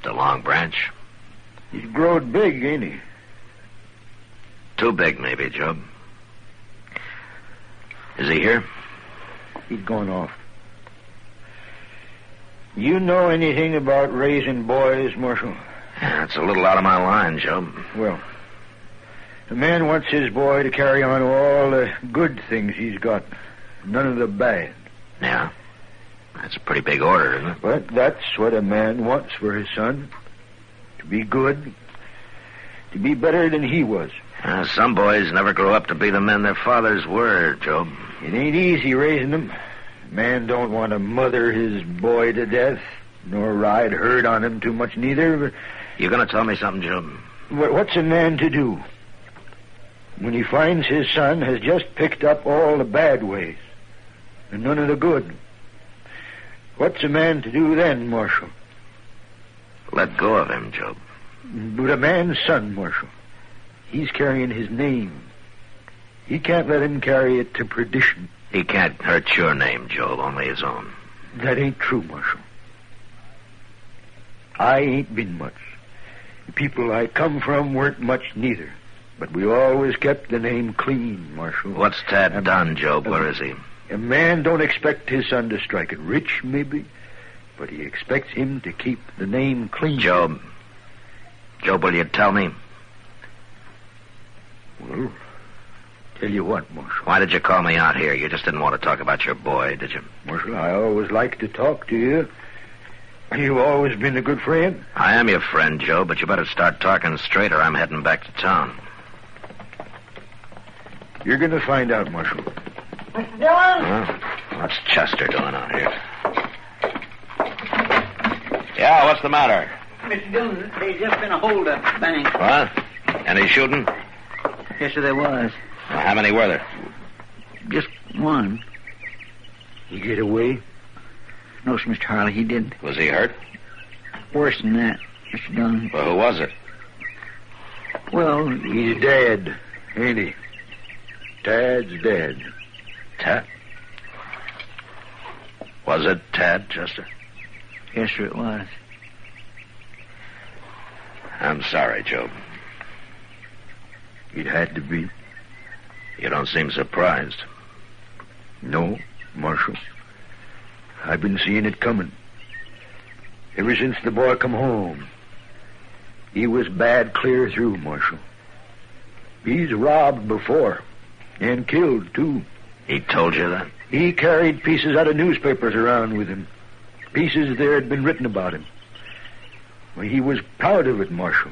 The Long Branch. He's growed big, ain't he? Too big, maybe, Job. Is he here? He's gone off. You know anything about raising boys, Marshal? Yeah, it's a little out of my line, Job. Well, a man wants his boy to carry on all the good things he's got, none of the bad. Yeah. That's a pretty big order, isn't it? But that's what a man wants for his son. To be good. to be better than he was. Some boys never grow up to be the men their fathers were, Job. It ain't easy raising them. Man don't want to mother his boy to death, nor ride herd on him too much neither. But You gonna tell me something, Job? what's a man to do when he finds his son has just picked up all the bad ways and none of the good? What's a man to do then, Marshal? Let go of him, Job. But a man's son, Marshal, he's carrying his name. He can't let him carry it to perdition. He can't hurt your name, Job, only his own. That ain't true, Marshal. I ain't been much. The people I come from weren't much neither. But we always kept the name clean, Marshal. What's Tad done, Job? Where is he? A man don't expect his son to strike it rich, maybe, but he expects him to keep the name clean. Job, will you tell me? Well, tell you what, Marshal. Why did you call me out here? You just didn't want to talk about your boy, did you? Marshal, I always like to talk to you. You've always been a good friend. I am your friend, Joe, but you better start talking straight or I'm heading back to town. You're going to find out, Marshal. Mr. Dillon? What's Chester doing out here? Yeah, what's the matter? Mr. Dillon, there's just been a holdup at the bank. What? Any shooting? Yes, sir, there was. Well, how many were there? Just one. He get away? No, sir, Mr. Harley, he didn't. Was he hurt? Worse than that, Mr. Dillon. Well, who was it? Well, he's dead, ain't he? Tad's dead. Tad? Was it Tad, Chester? Yes, sir, it was. I'm sorry, Joe. It had to be. You don't seem surprised. No, Marshal. I've been seeing it coming. Ever since the boy come home. He was bad clear through, Marshal. He's robbed before. And killed, too. He told you that? He carried pieces out of newspapers around with him. Pieces there had been written about him. Well, he was proud of it, Marshal.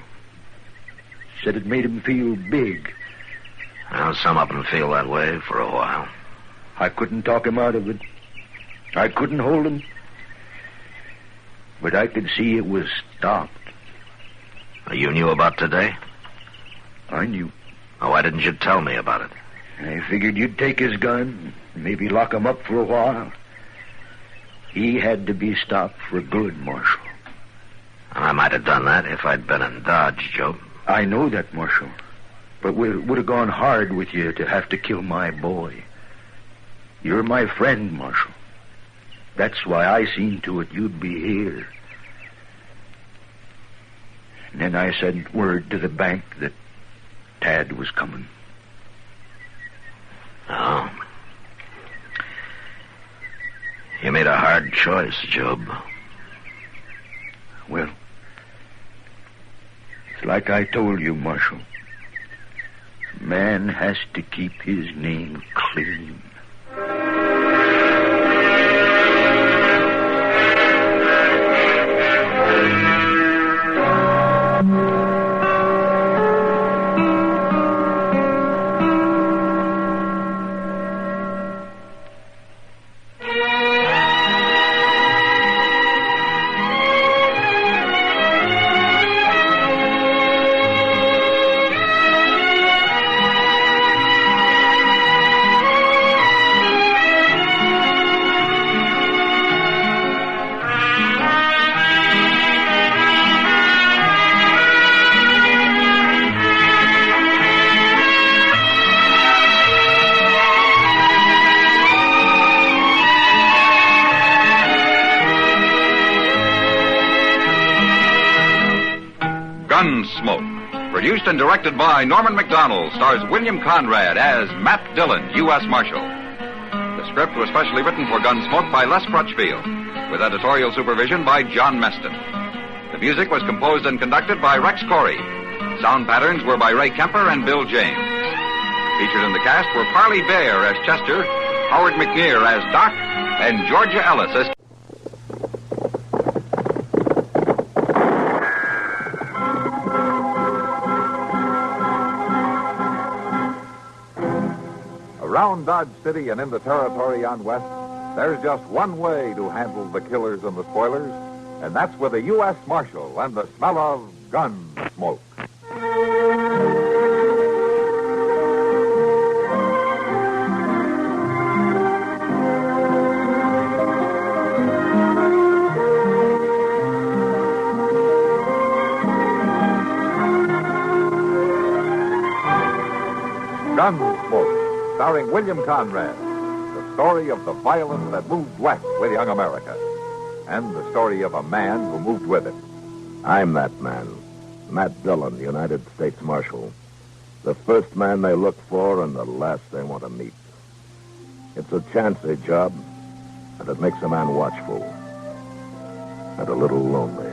Said it made him feel big. Well, some of them feel that way for a while. I couldn't talk him out of it. I couldn't hold him. But I could see it was stopped. You knew about today? I knew. Oh, why didn't you tell me about it? I figured you'd take his gun, maybe lock him up for a while. He had to be stopped for good, Marshal. I might have done that if I'd been in Dodge, Joe. I know that, Marshal. But it would have gone hard with you to have to kill my boy. You're my friend, Marshal. That's why I seen to it you'd be here. And then I sent word to the bank that Tad was coming. Oh. You made a hard choice, Job. Well, it's like I told you, Marshal. Man has to keep his name clean. Gunsmoke, produced and directed by Norman McDonald, stars William Conrad as Matt Dillon, U.S. Marshal. The script was specially written for Gunsmoke by Les Crutchfield, with editorial supervision by John Meston. The music was composed and conducted by Rex Corey. Sound patterns were by Ray Kemper and Bill James. Featured in the cast were Parley Bear as Chester, Howard McNear as Doc, and Georgia Ellis as... Around Dodge City and in the territory on West, there's just one way to handle the killers and the spoilers, and that's with a U.S. Marshal and the smell of gun smoke. Gunsmoke, starring William Conrad. The story of the violence that moved west with young America. And the story of a man who moved with it. I'm that man. Matt Dillon, United States Marshal. The first man they look for and the last they want to meet. It's a chancy job, and it makes a man watchful. And a little lonely.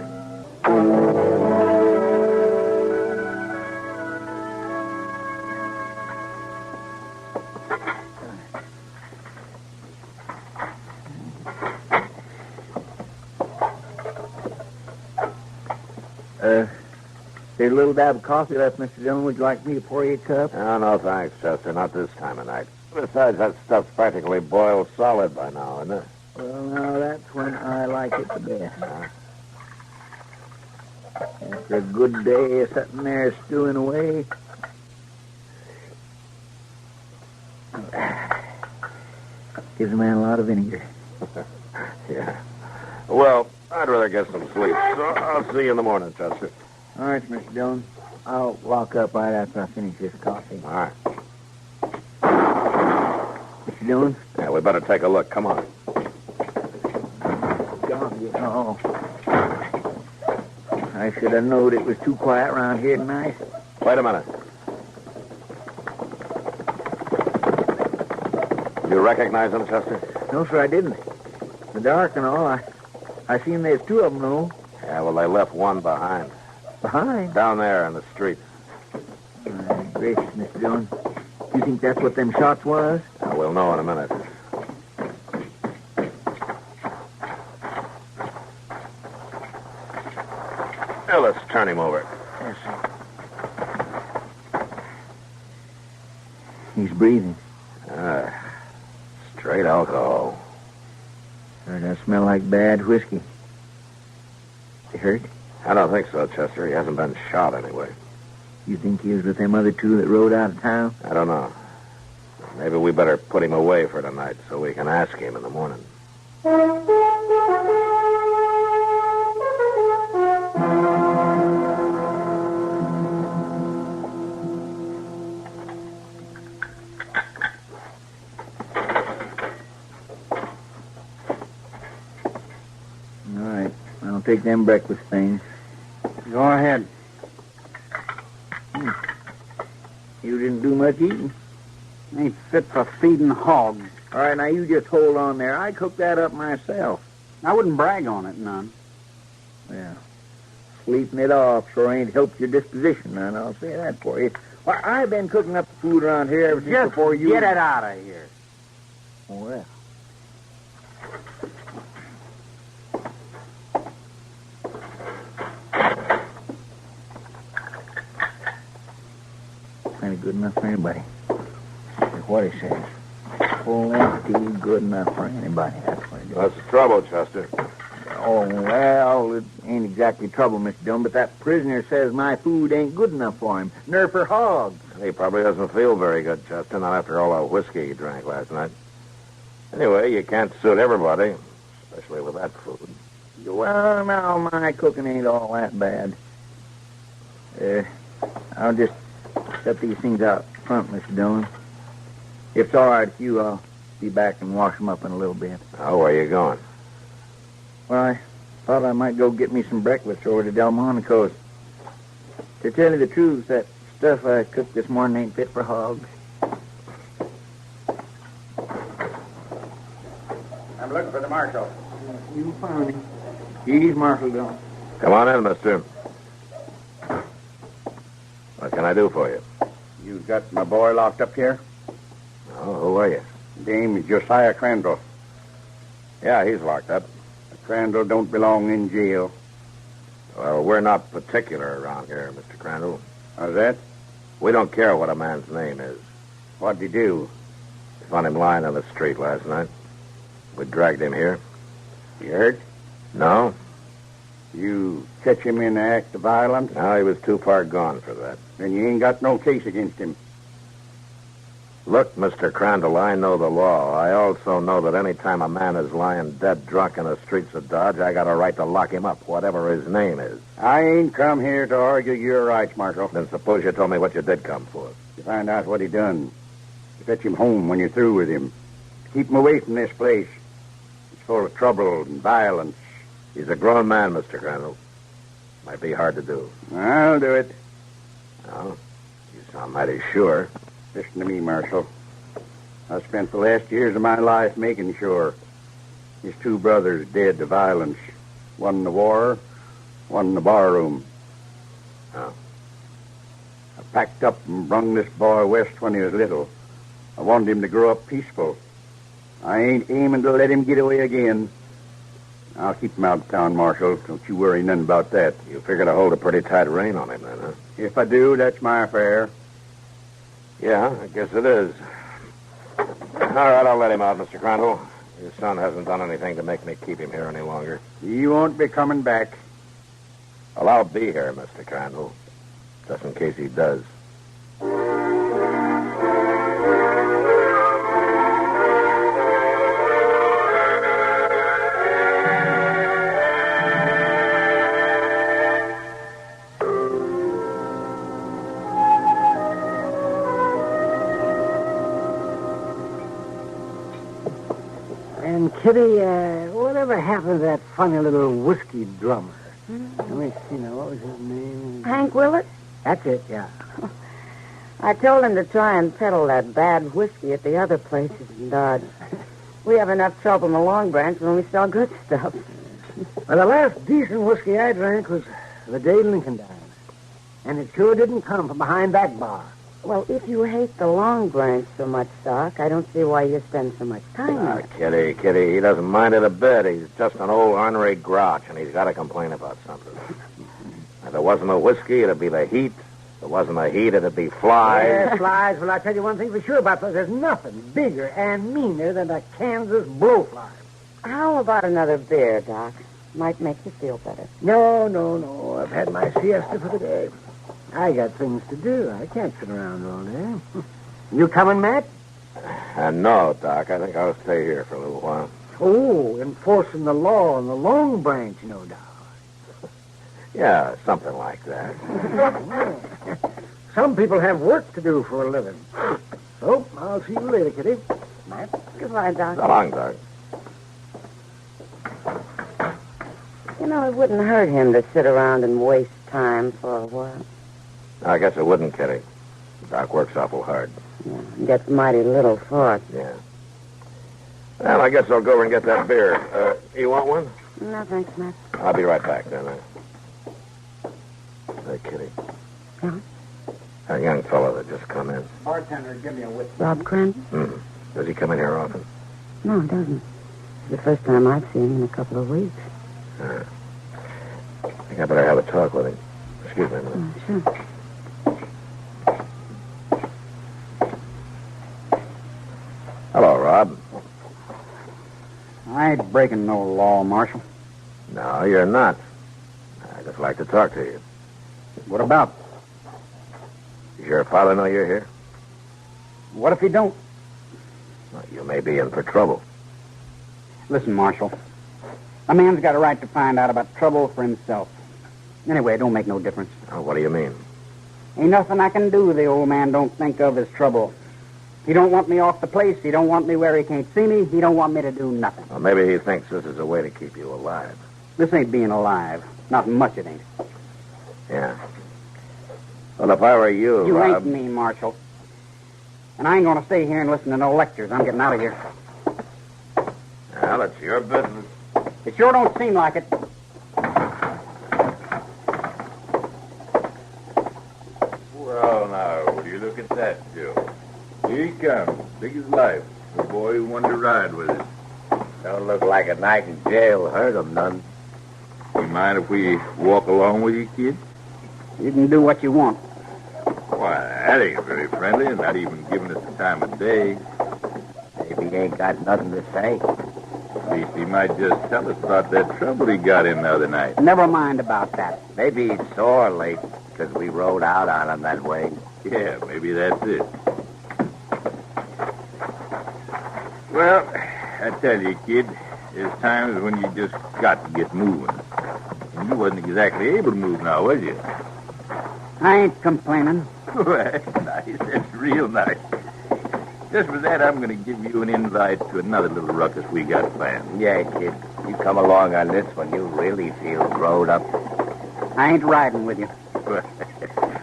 There's a little dab of coffee left, Mr. Dillon. Would you like me to pour you a cup? Oh, no, thanks, Chester. Not this time of night. Besides, that stuff's practically boiled solid by now, isn't it? Well, now, that's when I like it the best. After a good day of sitting there stewing away, gives a man a lot of vinegar. Yeah. Well, I'd rather get some sleep, so I'll see you in the morning, Chester. All right, Mr. Dillon. I'll lock up right after I finish this coffee. All right. Mr. Dillon? Yeah, we better take a look. Come on. Oh. I should have known it was too quiet around here tonight. Wait a minute. You recognize them, Chester? No, sir, I didn't. The dark and all, I seen there's two of them, though. Yeah, well, they left one behind. Behind? Down there in the street. My gracious, Mr. Dillon. You think that's what them shots was? We'll know in a minute. Now, let's turn him over. Yes, sir. He's breathing. Straight alcohol. Sure does smell like bad whiskey. You hurt? I don't think so, Chester. He hasn't been shot anyway. You think he was with them other two that rode out of town? I don't know. Maybe we better put him away for tonight so we can ask him in the morning. All right. I'll take them breakfast things. Go ahead. You didn't do much eating. Ain't fit for feeding hogs. All right, now you just hold on there. I cooked that up myself. I wouldn't brag on it none. Yeah. Sleeping it off sure ain't helped your disposition, none. I'll say that for you. Why, I've been cooking up the food around here ever since Just before you... get it out of here. Well. Ain't good enough for anybody. That's what he says. Plenty good enough for anybody. That's what it is. That's the trouble, Chester. Oh, well, it ain't exactly trouble, Mr. Dillon, but that prisoner says my food ain't good enough for him. Nor for hogs. He probably doesn't feel very good, Chester, not after all that whiskey he drank last night. Anyway, you can't suit everybody, especially with that food. Well, now, my cooking ain't all that bad. I'll just set these things out front, Mr. Dillon. If it's all right with you, I'll be back and wash them up in a little bit. Oh, where you going? Well, I thought I might go get me some breakfast over to Delmonico's. To tell you the truth, that stuff I cooked this morning ain't fit for hogs. I'm looking for the marshal. You found him. He's Marshal Dillon. Come on in, mister. What can I do for you? You got my boy locked up here? Oh, who are you? Name is Josiah Crandall. Yeah, he's locked up. Crandall don't belong in jail. Well, we're not particular around here, Mr. Crandall. How's that? We don't care what a man's name is. What'd he do? Found him lying on the street last night. We dragged him here. You hurt? No? You catch him in the act of violence? No, he was too far gone for that. Then you ain't got no case against him. Look, Mr. Crandall, I know the law. I also know that any time a man is lying dead drunk in the streets of Dodge, I got a right to lock him up, whatever his name is. I ain't come here to argue your rights, Marshal. Then suppose you told me what you did come for. To find out what he done. To fetch him home when you're through with him. Keep him away from this place. It's full of trouble and violence. He's a grown man, Mr. Crandall. Might be hard to do. I'll do it. No? You sound mighty sure. Listen to me, Marshal. I spent the last years of my life making sure. His two brothers dead to violence. One in the war, one in the barroom. Oh. I packed up and brung this boy west when he was little. I wanted him to grow up peaceful. I ain't aiming to let him get away again. I'll keep him out of town, Marshal. Don't you worry none about that. You figure to hold a pretty tight rein on him, then, huh? If I do, that's my affair. Yeah, I guess it is. All right, I'll let him out, Mr. Crandall. His son hasn't done anything to make me keep him here any longer. He won't be coming back. Well, I'll be here, Mr. Crandall, just in case he does. And, Kitty, whatever happened to that funny little whiskey drummer? Let me see now. What was his name? Hank Willett? That's it, yeah. I told him to try and peddle that bad whiskey at the other places in Dodge. We have enough trouble in the Long Branch when we sell good stuff. Well, the last decent whiskey I drank was the day Lincoln died. And it sure didn't come from behind that bar. Well, if you hate the Long Branch so much, Doc, I don't see why you spend so much time on it. Kitty, he doesn't mind it a bit. He's just an old ornery grouch, and he's got to complain about something. If it wasn't the whiskey, it'd be the heat. If it wasn't the heat, it'd be flies. Yeah, flies. Well, I tell you one thing for sure about those. There's nothing bigger and meaner than a Kansas blowfly. How about another beer, Doc? Might make you feel better. No. I've had my siesta for the day. I got things to do. I can't sit around all day. You coming, Matt? No, Doc. I think I'll stay here for a little while. Oh, enforcing the law in the Long Branch, no doubt. Yeah, something like that. Some people have work to do for a living. So, I'll see you later, Kitty. Matt? Goodbye, Doc. So long, Doc. You know, it wouldn't hurt him to sit around and waste time for a while. I guess it wouldn't, Kitty. Doc works awful hard. Yeah, gets mighty little for it. Yeah. Well, I guess I'll go over and get that beer. You want one? No, thanks, Matt. I'll be right back, then. Hey, Kitty. Yeah? A young fellow that just come in. Bartender, give me a whiskey. Rob Crandall? Mm-hmm. Does he come in here often? No, he doesn't. It's the first time I've seen him in a couple of weeks. I think I better have a talk with him. Excuse me a minute. Sure. Hello, Rob. I ain't breaking no law, Marshal. No, you're not. I'd just like to talk to you. What about? Does your father know you're here? What if he don't? Well, you may be in for trouble. Listen, Marshal. A man's got a right to find out about trouble for himself. Anyway, it don't make no difference. Oh, what do you mean? Ain't nothing I can do the old man don't think of as trouble. He don't want me off the place. He don't want me where he can't see me. He don't want me to do nothing. Well, maybe he thinks this is a way to keep you alive. This ain't being alive. Not much it ain't. Yeah. Well, if I were you, You Rob... ain't me, Marshal. And I ain't going to stay here and listen to no lectures. I'm getting out of here. Well, it's your business. It sure don't seem like it. Well, now, would you look at that, Joe? Here he comes, big as life. The boy who wanted to ride with us. Don't look like a night in jail hurt him none. You mind if we walk along with you, kid? You can do what you want. Why, that ain't very friendly and not even giving us the time of day. he ain't got nothing to say. At least he might just tell us about that trouble he got in the other night. Never mind about that. Maybe he's sore late because we rode out on him that way. Yeah, maybe that's it. Well, I tell you, kid, there's times when you just got to get moving. And you wasn't exactly able to move now, was you? I ain't complaining. Well, nice. That's real nice. Just for that, I'm going to give you an invite to another little ruckus we got planned. Yeah, kid. You come along on this when you really feel growed up. I ain't riding with you.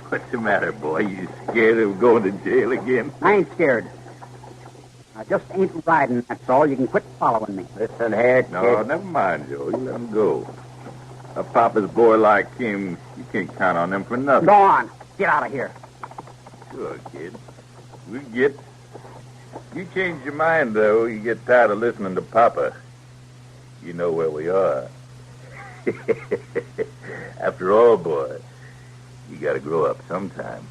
What's the matter, boy? You scared of going to jail again? I ain't scared. I just ain't riding, that's all. You can quit following me. Listen here, kid. No, never mind, Joe. You let him go. A papa's boy like him, you can't count on him for nothing. Go on. Get out of here. Sure, kid. We'll get. You change your mind, though. You get tired of listening to Papa. You know where we are. After all, boy, you got to grow up sometime.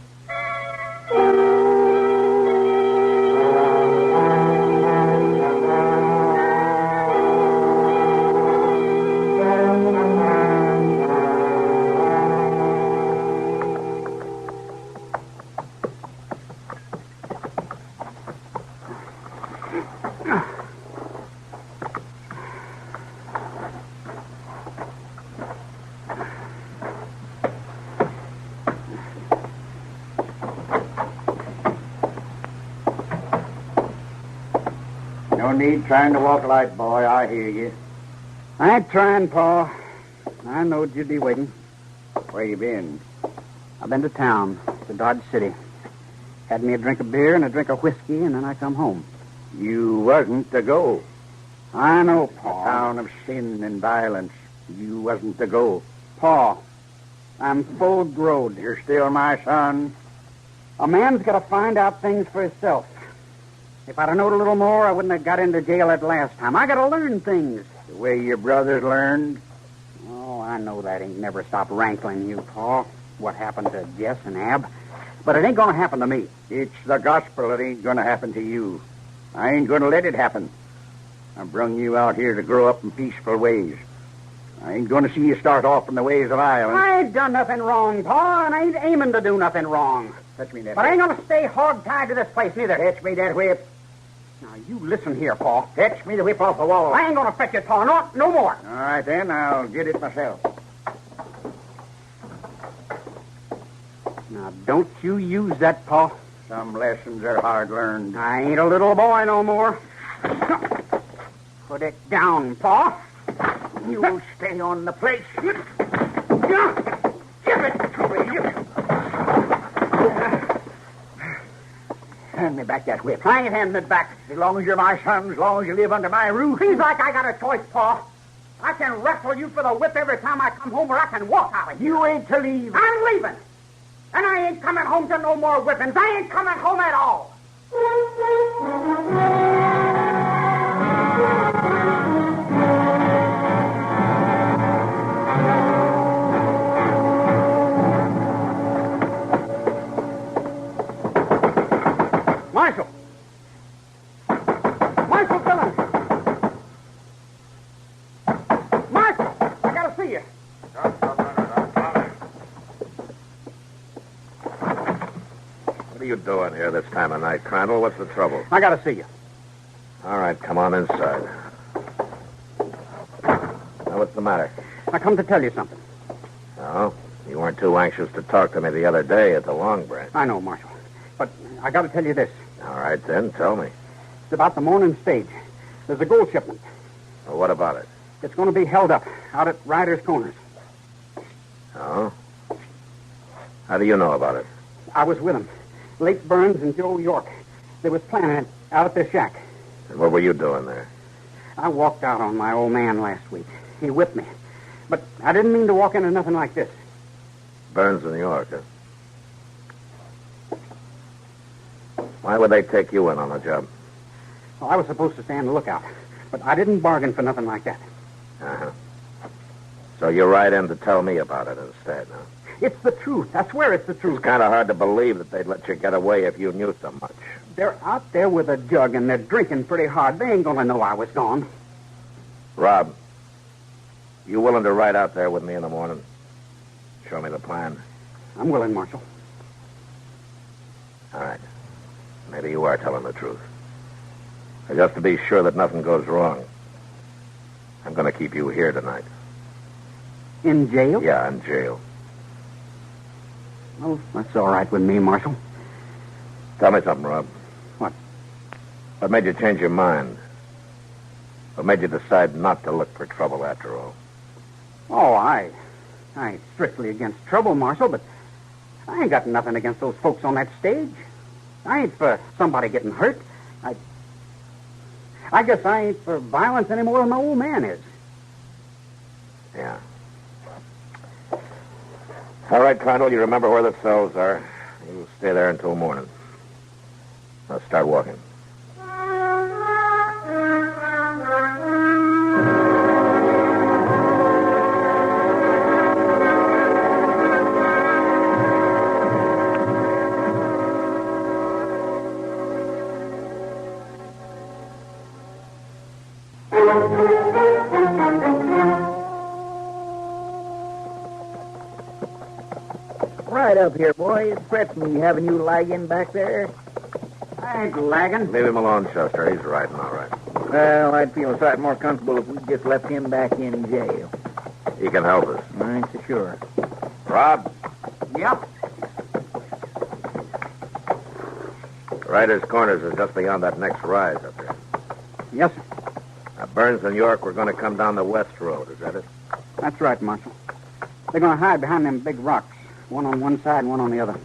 No need trying to walk light, boy. I hear you. I ain't trying, Pa. I knowed you'd be waiting. Where you been? I've been to town, to Dodge City. Had me a drink of beer and a drink of whiskey, and then I come home. You wasn't to go. I know, Pa. A town of sin and violence. You wasn't to go. Pa, I'm full growed. You're still my son. A man's got to find out things for himself. If I'd have known a little more, I wouldn't have got into jail that last time. I got to learn things. The way your brothers learned. Oh, I know that ain't never stopped rankling you, Pa. What happened to Jess and Ab. But it ain't going to happen to me. It's the gospel that ain't going to happen to you. I ain't going to let it happen. I brung you out here to grow up in peaceful ways. I ain't going to see you start off in the ways of violence. I ain't done nothing wrong, Pa, and I ain't aiming to do nothing wrong. Touch me that But whip. I ain't going to stay hog-tied to this place, neither. Touch me that whip. Now, you listen here, Pa. Fetch me the whip off the wall. I ain't going to fetch it, Pa. No more. All right, then. I'll get it myself. Now, don't you use that, Pa. Some lessons are hard learned. I ain't a little boy no more. Put it down, Pa. You'll stay on the place. Give it to me. Hand me back that whip. I ain't handing it back. As long as you're my son, as long as you live under my roof. Seems like I got a choice, Pa. I can wrestle you for the whip every time I come home, or I can walk out of here. You ain't to leave. I'm leaving. And I ain't coming home to no more whippings. I ain't coming home at all. Marshal! Marshal Dillon! Marshal! I gotta see you. What are you doing here this time of night, Crandall? What's the trouble? I gotta see you. All right, come on inside. Now, what's the matter? I come to tell you something. Oh, you weren't too anxious to talk to me the other day at the Long Branch. I know, Marshal. But I gotta tell you this. All right, then, tell me. It's about the morning stage. There's a gold shipment. Well, what about it? It's going to be held up out at Ryder's Corners. Oh? How do you know about it? I was with them. Lake Burns and Joe York. They was planning it out at their shack. And what were you doing there? I walked out on my old man last week. He whipped me. But I didn't mean to walk into nothing like this. Burns in New York, huh? Why would they take you in on the job? Well, I was supposed to stand lookout. But I didn't bargain for nothing like that. Uh-huh. So you're right in to tell me about it instead, huh? It's the truth. I swear it's the truth. It's kind of hard to believe that they'd let you get away if you knew so much. They're out there with a jug, and they're drinking pretty hard. They ain't going to know I was gone. Rob, you willing to ride out there with me in the morning? Show me the plan. I'm willing, Marshal. All right. Maybe you are telling the truth. But just to be sure that nothing goes wrong, I'm going to keep you here tonight. In jail? Yeah, in jail. Well, that's all right with me, Marshal. Tell me something, Rob. What? What made you change your mind? What made you decide not to look for trouble after all? Oh, I ain't strictly against trouble, Marshal, but I ain't got nothing against those folks on that stage. I ain't for somebody getting hurt. I guess I ain't for violence any more than my old man is. Yeah. All right, Crandall, you remember where the cells are. You stay there until morning. Now start walking. Right up here, boy. It frets me having you lagging back there. I ain't lagging. Leave him alone, Chester. He's riding all right. Well, I'd feel a sight more comfortable if we just left him back in jail. He can help us. I ain't so sure. Rob, Yep. Ryder's Corners is just beyond that next rise up there. Yes, sir. Now, Burns and York, we're going to come down the west road. Is that it? That's right, Marshal. They're going to hide behind them big rocks. One on one side and one on the other.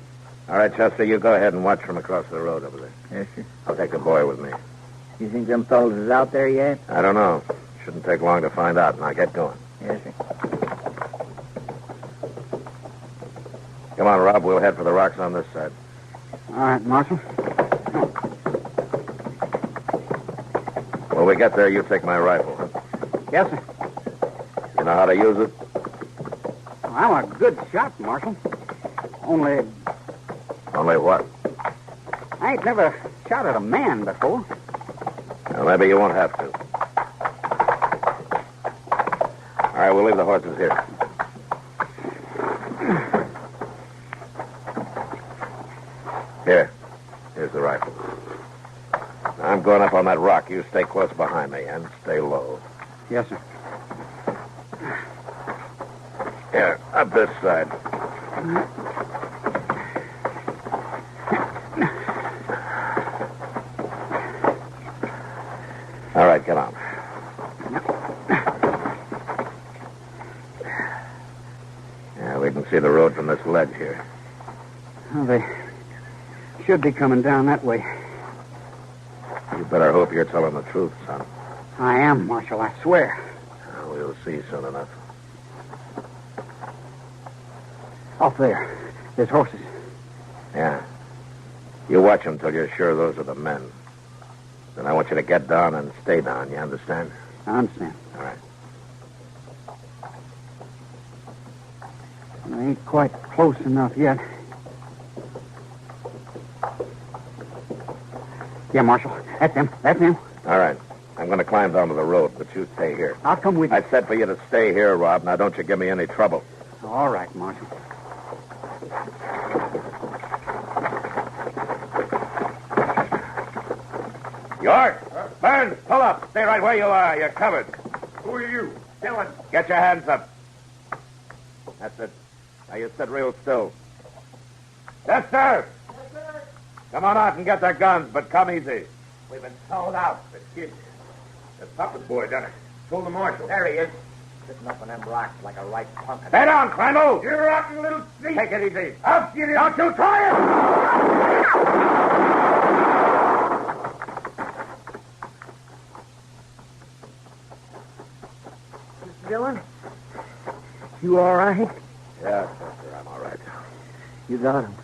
All right, Chester, you go ahead and watch from across the road over there. Yes, sir. I'll take the boy with me. You think them fellas is out there yet? I don't know. Shouldn't take long to find out. Now, get going. Yes, sir. Come on, Rob. We'll head for the rocks on this side. All right, Marshal. When we get there, you take my rifle, huh? Yes, sir. You know how to use it? I'm a good shot, Marshal. Only Only what? I ain't never shot at a man before. Well, maybe you won't have to. All right, we'll leave the horses here. Here's the rifle. I'm going up on that rock. You stay close behind me and stay low. Yes, sir. Here, up this side. All right, get on. Yeah, we can see the road from this ledge here. Well, they should be coming down that way. You better hope you're telling the truth, son. I am, Marshal, I swear. We'll see soon enough. Off there. There's horses. Yeah. You watch them till you're sure those are the men. Then I want you to get down and stay down, you understand? I understand. All right. I ain't quite close enough yet. Yeah, Marshal. That's them. That's them. All right. I'm going to climb down to the road, but you stay here. I'll come with you. I said for you to stay here, Rob. Now, don't you give me any trouble. All right, Marshal. York! Burns, pull up. Stay right where you are. You're covered. Who are you? Dylan. Get your hands up. That's it. Now you sit real still. Yes, sir. Yes, sir. Come on out and get their guns, but come easy. We've been sold out. The kid. The Pucket boy done it. Told the marshal. There he is. Sitting up on them rocks like a right punk. Stay down, Crandall. You rotten little thief. Take it easy. I'll get him. Don't you try it! Mr. Dillon? You all right? Yeah, Chester, I'm all right. You got him.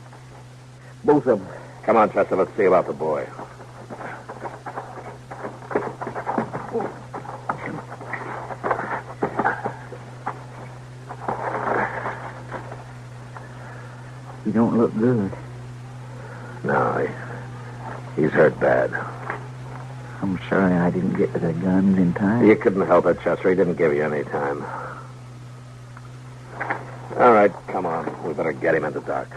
Both of them. Come on, Chester, let's see about the boy. don't look good. No, he's hurt bad. I'm sorry I didn't get to the guns in time. You couldn't help it, Chester. He didn't give you any time. All right, come on. We better get him into dock.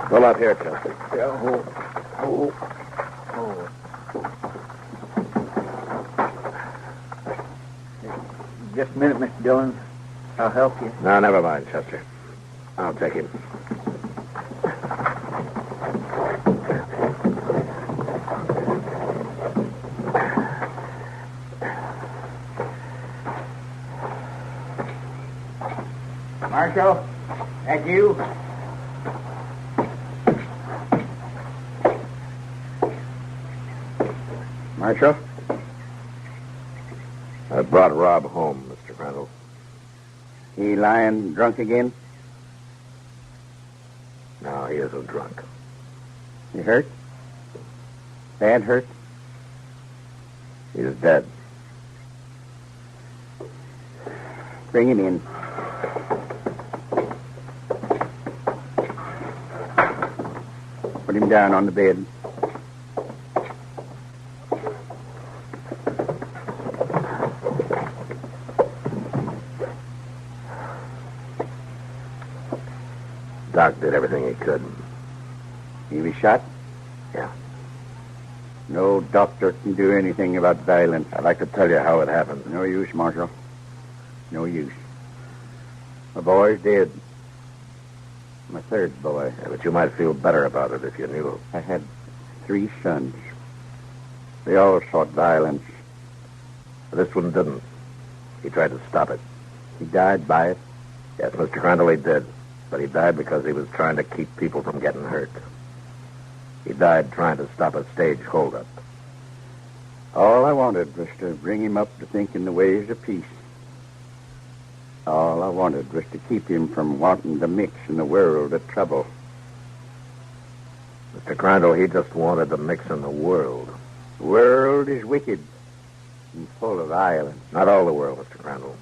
Pull up here, Chester. Yeah, Just a minute, Mr. Dillon. I'll help you. No, never mind, Chester. I'll take him. Marshal, that you? Marshal? I brought Rob home, Mr. Crandall. He lying drunk again? No, he isn't drunk. You hurt? Bad hurt? He's dead. Bring him in. Put him down on the bed. Doc did everything he could. He was shot? Yeah. No doctor can do anything about violence. I'd like to tell you how it happened. No use, Marshal. No use. My boy's dead. My third boy. Yeah, but you might feel better about it if you knew. I had 3 sons. They all sought violence. But this one didn't. He tried to stop it. He died by it? Yes, Mr. Crandall, he did. But he died because he was trying to keep people from getting hurt. He died trying to stop a stage holdup. All I wanted was to bring him up to think in the ways of peace. All I wanted was to keep him from wanting to mix in the world of trouble. Mr. Crandall, he just wanted to mix in the world. The world is wicked and full of violence. Not all the world, Mr. Crandall.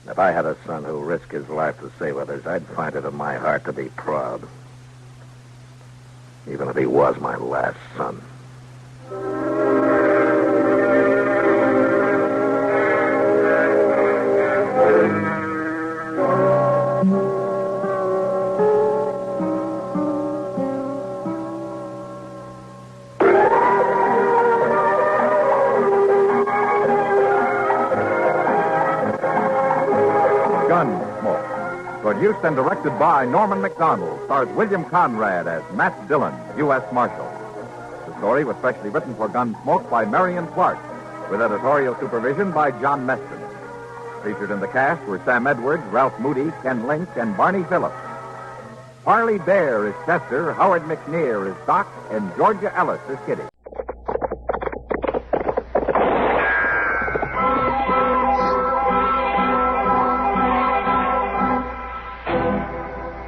If I had a son who risked his life to save others, I'd find it in my heart to be proud. Even if he was my last son. Gunsmoke, produced and directed by Norman MacDonald, stars William Conrad as Matt Dillon, U.S. Marshal. The story was specially written for Gunsmoke by Marion Clark, with editorial supervision by John Meston. Featured in the cast were Sam Edwards, Ralph Moody, Ken Link, and Barney Phillips. Harley Bear is Chester, Howard McNear is Doc, and Georgia Ellis is Kitty.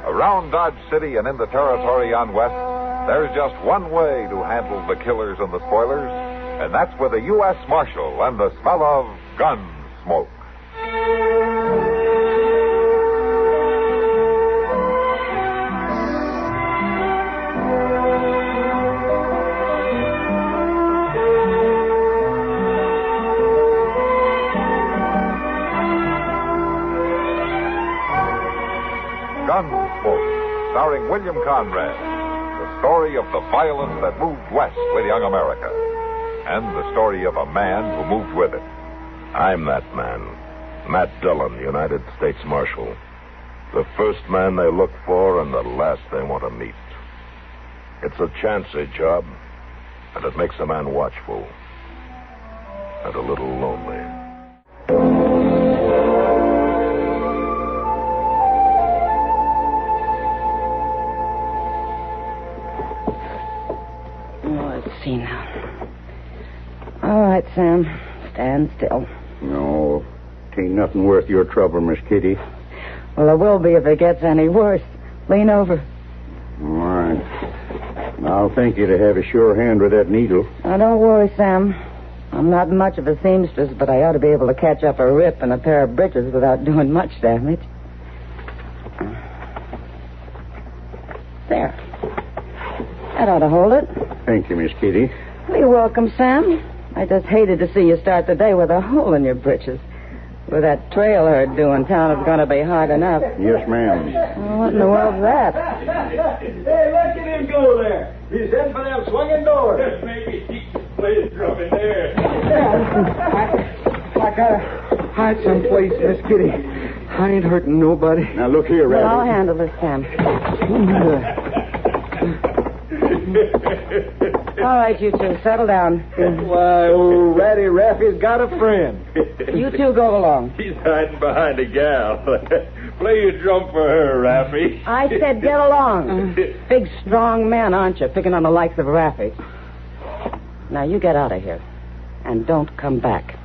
Around Dodge City and in the territory on West, there's just one way to handle the killers and the spoilers, and that's with a U.S. Marshal and the smell of gun smoke. Gunsmoke, starring William Conrad, the story of the violence that moved west with young America, and the story of a man who moved with it. I'm that man, Matt Dillon, United States Marshal. The first man they look for and the last they want to meet. It's a chancy job, and it makes a man watchful and a little lonely. Let's see now. All right, Sam. Stand still. No, 'tain't nothing worth your trouble, Miss Kitty. Well, it will be if it gets any worse. Lean over. All right. I'll thank you to have a sure hand with that needle. Now, don't worry, Sam. I'm not much of a seamstress, but I ought to be able to catch up a rip in a pair of breeches without doing much damage. There. That ought to hold it. Thank you, Miss Kitty. Well, you're welcome, Sam. I just hated to see you start the day with a hole in your breeches. With that trail herd doing town, it's going to be hard enough. Yes, ma'am. Well, what in the world's that? Hey, look at him go there. He's heading for them swinging doors. Maybe he can play the drum in there. I gotta hide someplace, Miss Kitty. I ain't hurting nobody. Now, look here, Well, Rabbit. I'll handle this, Sam. All right, you two, settle down. Why, old Ratty Raffy's got a friend. You two go along. He's hiding behind a gal. Play your drum for her, Raffy. I said get along. Big, strong man, aren't you, picking on the likes of Raffy? Now, you get out of here. And don't come back.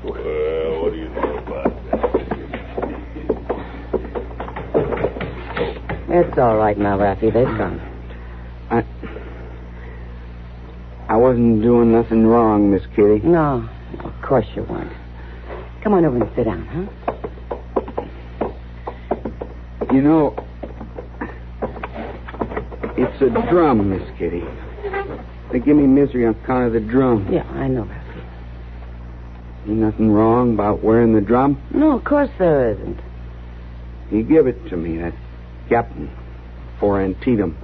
Well, what do you know about that? It's all right now, Raffy. They've gone. I wasn't doing nothing wrong, Miss Kitty. No, of course you weren't. Come on over and sit down, huh? You know, it's a drum, Miss Kitty. They give me misery on account of the drum. Yeah, I know, Raffy. Ain't nothing wrong about wearing the drum? No, of course there isn't. He give it to me, that captain, for Antietam.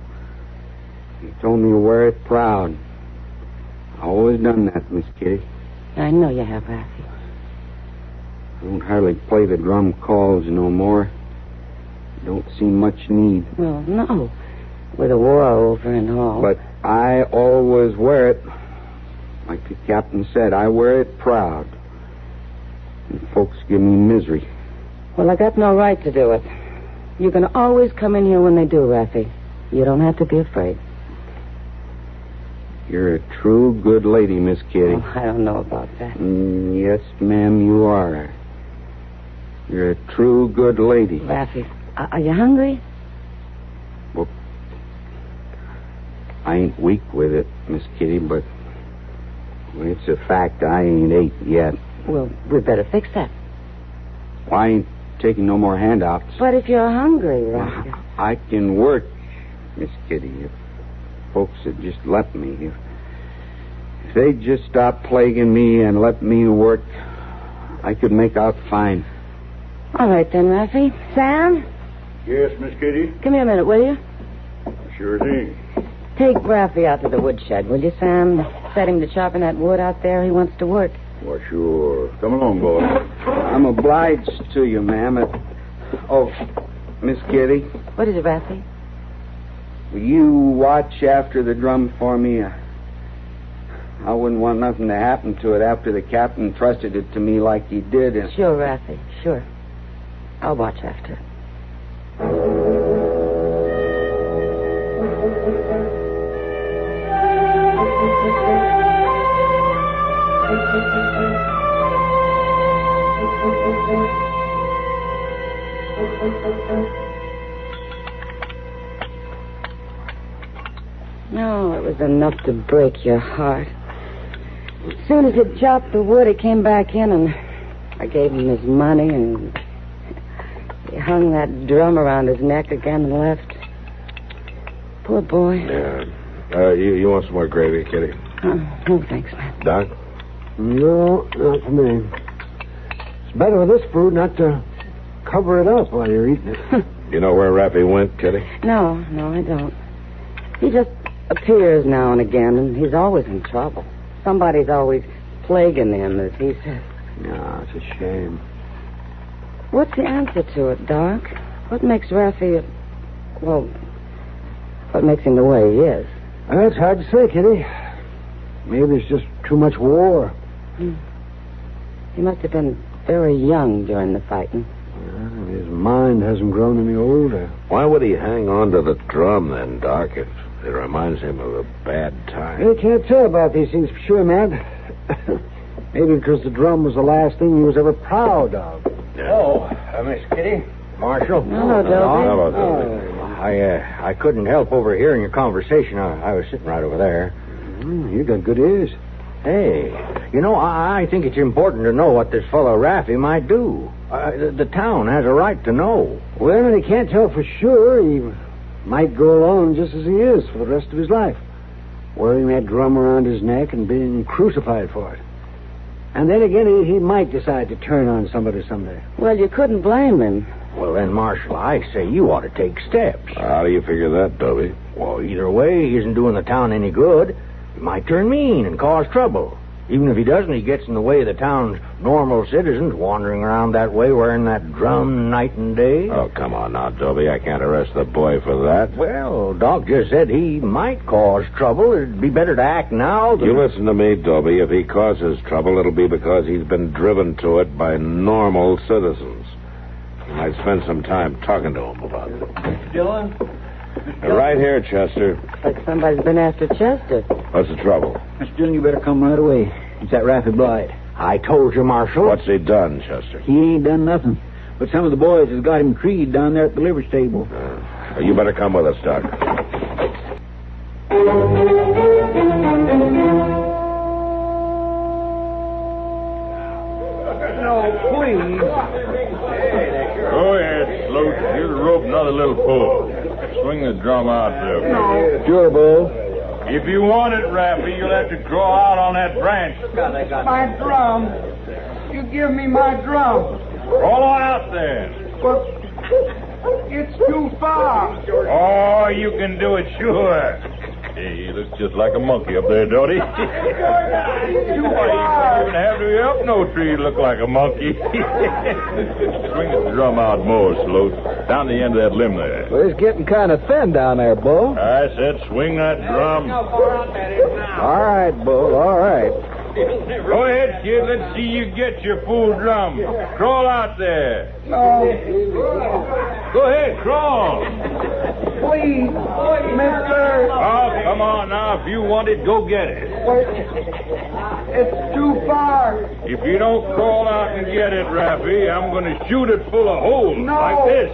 He told me to wear it proud. I always done that, Miss Kitty. I know you have, Raffy. I don't hardly play the drum calls no more. Don't see much need. Well, no. With the war over and all. But I always wear it. Like the captain said, I wear it proud. And folks give me misery. Well, I got no right to do it. You can always come in here when they do, Raffy. You don't have to be afraid. You're a true good lady, Miss Kitty. Oh, I don't know about that. Yes, ma'am, you are. You're a true good lady. Raffy, are you hungry? Well, I ain't weak with it, Miss Kitty, but it's a fact I ain't ate yet. Well, we'd better fix that. Well, I ain't taking no more handouts. But if you're hungry, Raffy... I can work, Miss Kitty, if folks would just let me. If they'd just stop plaguing me and let me work, I could make out fine. All right, then, Raffy. Sam? Yes, Miss Kitty? Come here a minute, will you? Sure thing. Take Raffy out to the woodshed, will you, Sam? Set him to chopping that wood out there. He wants to work. Well, sure. Come along, boy. I'm obliged to you, ma'am. Oh, Miss Kitty? What is it, Raffy? Will you watch after the drum for me? I wouldn't want nothing to happen to it after the captain trusted it to me like he did. Sure, Raffy, sure. I'll watch after it. No, it was enough to break your heart. As soon as he chopped the wood, he came back in, and I gave him his money, and he hung that drum around his neck again and left. Poor boy. Yeah. You want some more gravy, Kitty? No, thanks, man. Doc? No, not for me. It's better with this food not to cover it up while you're eating it. You know where Raffy went, Kitty? No, I don't. He just appears now and again, and he's always in trouble. Somebody's always plaguing him, as he says. No, it's a shame. What's the answer to it, Doc? What makes Raffy... Well, what makes him the way he is? That's hard to say, Kitty. Maybe it's just too much war. He must have been very young during the fighting. His mind hasn't grown any older. Why would he hang on to the drum, then, Doc, if it reminds him of a bad time? You can't tell about these things for sure, Matt. Maybe because the drum was the last thing he was ever proud of. Oh, Miss Kitty? Marshal. Hello, Dobie. Hello, Dobie. I couldn't help overhearing your conversation. I was sitting right over there. You got good ears. Hey, I think it's important to know what this fellow Raffy might do. The town has a right to know. Well, they can't tell for sure. He might go along just as he is for the rest of his life, wearing that drum around his neck and being crucified for it. And then again, he might decide to turn on somebody someday. Well, you couldn't blame him. Well, then, Marshal, I say you ought to take steps. How do you figure that, Dobie? Well, either way, he isn't doing the town any good. He might turn mean and cause trouble. Even if he doesn't, he gets in the way of the town's normal citizens wandering around that way wearing that drum night and day. Oh, come on now, Dobie. I can't arrest the boy for that. Well, Doc just said he might cause trouble. It'd be better to act now than... You listen to me, Dobie. If he causes trouble, it'll be because he's been driven to it by normal citizens. You might spend some time talking to him about it. Dillon? Right here, Chester. Like somebody's been after Chester. What's the trouble? Mr. Dillon, you better come right away. It's that Raffy Blight. I told you, Marshal. What's he done, Chester? He ain't done nothing. But some of the boys has got him treed down there at the liver stable. You better come with us, Doc. No, please. Go ahead, Sloat. Give the rope another little pull. Swing the drum out there. No. Sure, Bull. If you want it, Raffy, you'll have to crawl out on that branch. My drum. You give me my drum. Crawl on out there. But it's too far. Oh, you can do it, sure. Hey, he looks just like a monkey up there, don't he? You don't even have to be up no tree to look like a monkey. Swing the drum out more, Sloat. Down the end of that limb there. Well, it's getting kind of thin down there, Bull. I said swing that drum. All right, Bull, all right. Go ahead, kid. Let's see you get your full drum. Crawl out there. No. Go ahead, crawl. Please, mister. Oh, come on now. If you want it, go get it. It's too far. If you don't crawl out and get it, Raffy, I'm going to shoot it full of holes like this.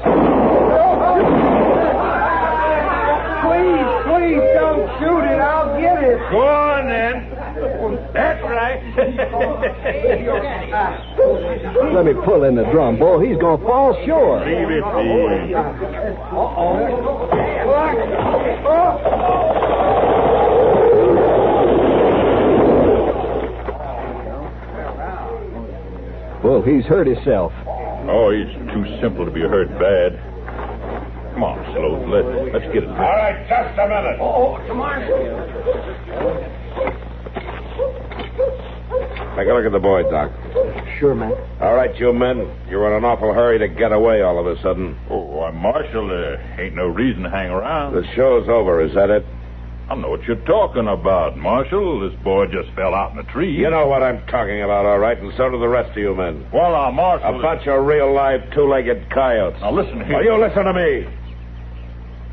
Please don't shoot it. I'll get it. Go on, then. That's right. Let me pull in the drum, Bull. He's going to fall short. Leave it be. Bull, he's hurt himself. Oh, he's too simple to be hurt bad. Come on, Sloat. Let's get it. All right, just a minute. Come on. Take a look at the boy, Doc. Sure, man. All right, you men. You're in an awful hurry to get away all of a sudden. Oh, why, Marshal, there ain't no reason to hang around. The show's over, is that it? I know what you're talking about, Marshal. This boy just fell out in a tree. You know what I'm talking about, all right, and so do the rest of you men. Well, now, Marshal... A bunch of real-life, two-legged coyotes. Now, listen here. Now, you listen to me.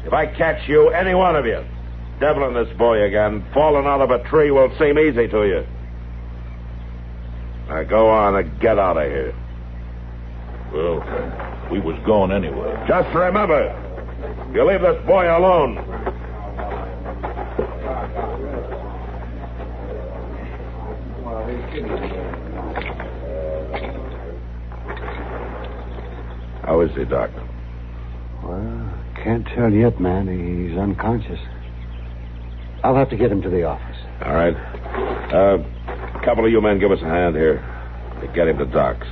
If I catch you, any one of you, deviling this boy again, falling out of a tree will seem easy to you. Now, go on and get out of here. Well, we was going anyway. Just remember, you leave this boy alone. How is he, Doc? Well, can't tell yet, man. He's unconscious. I'll have to get him to the office. All right. A couple of you men give us a hand here to get him to Doc's.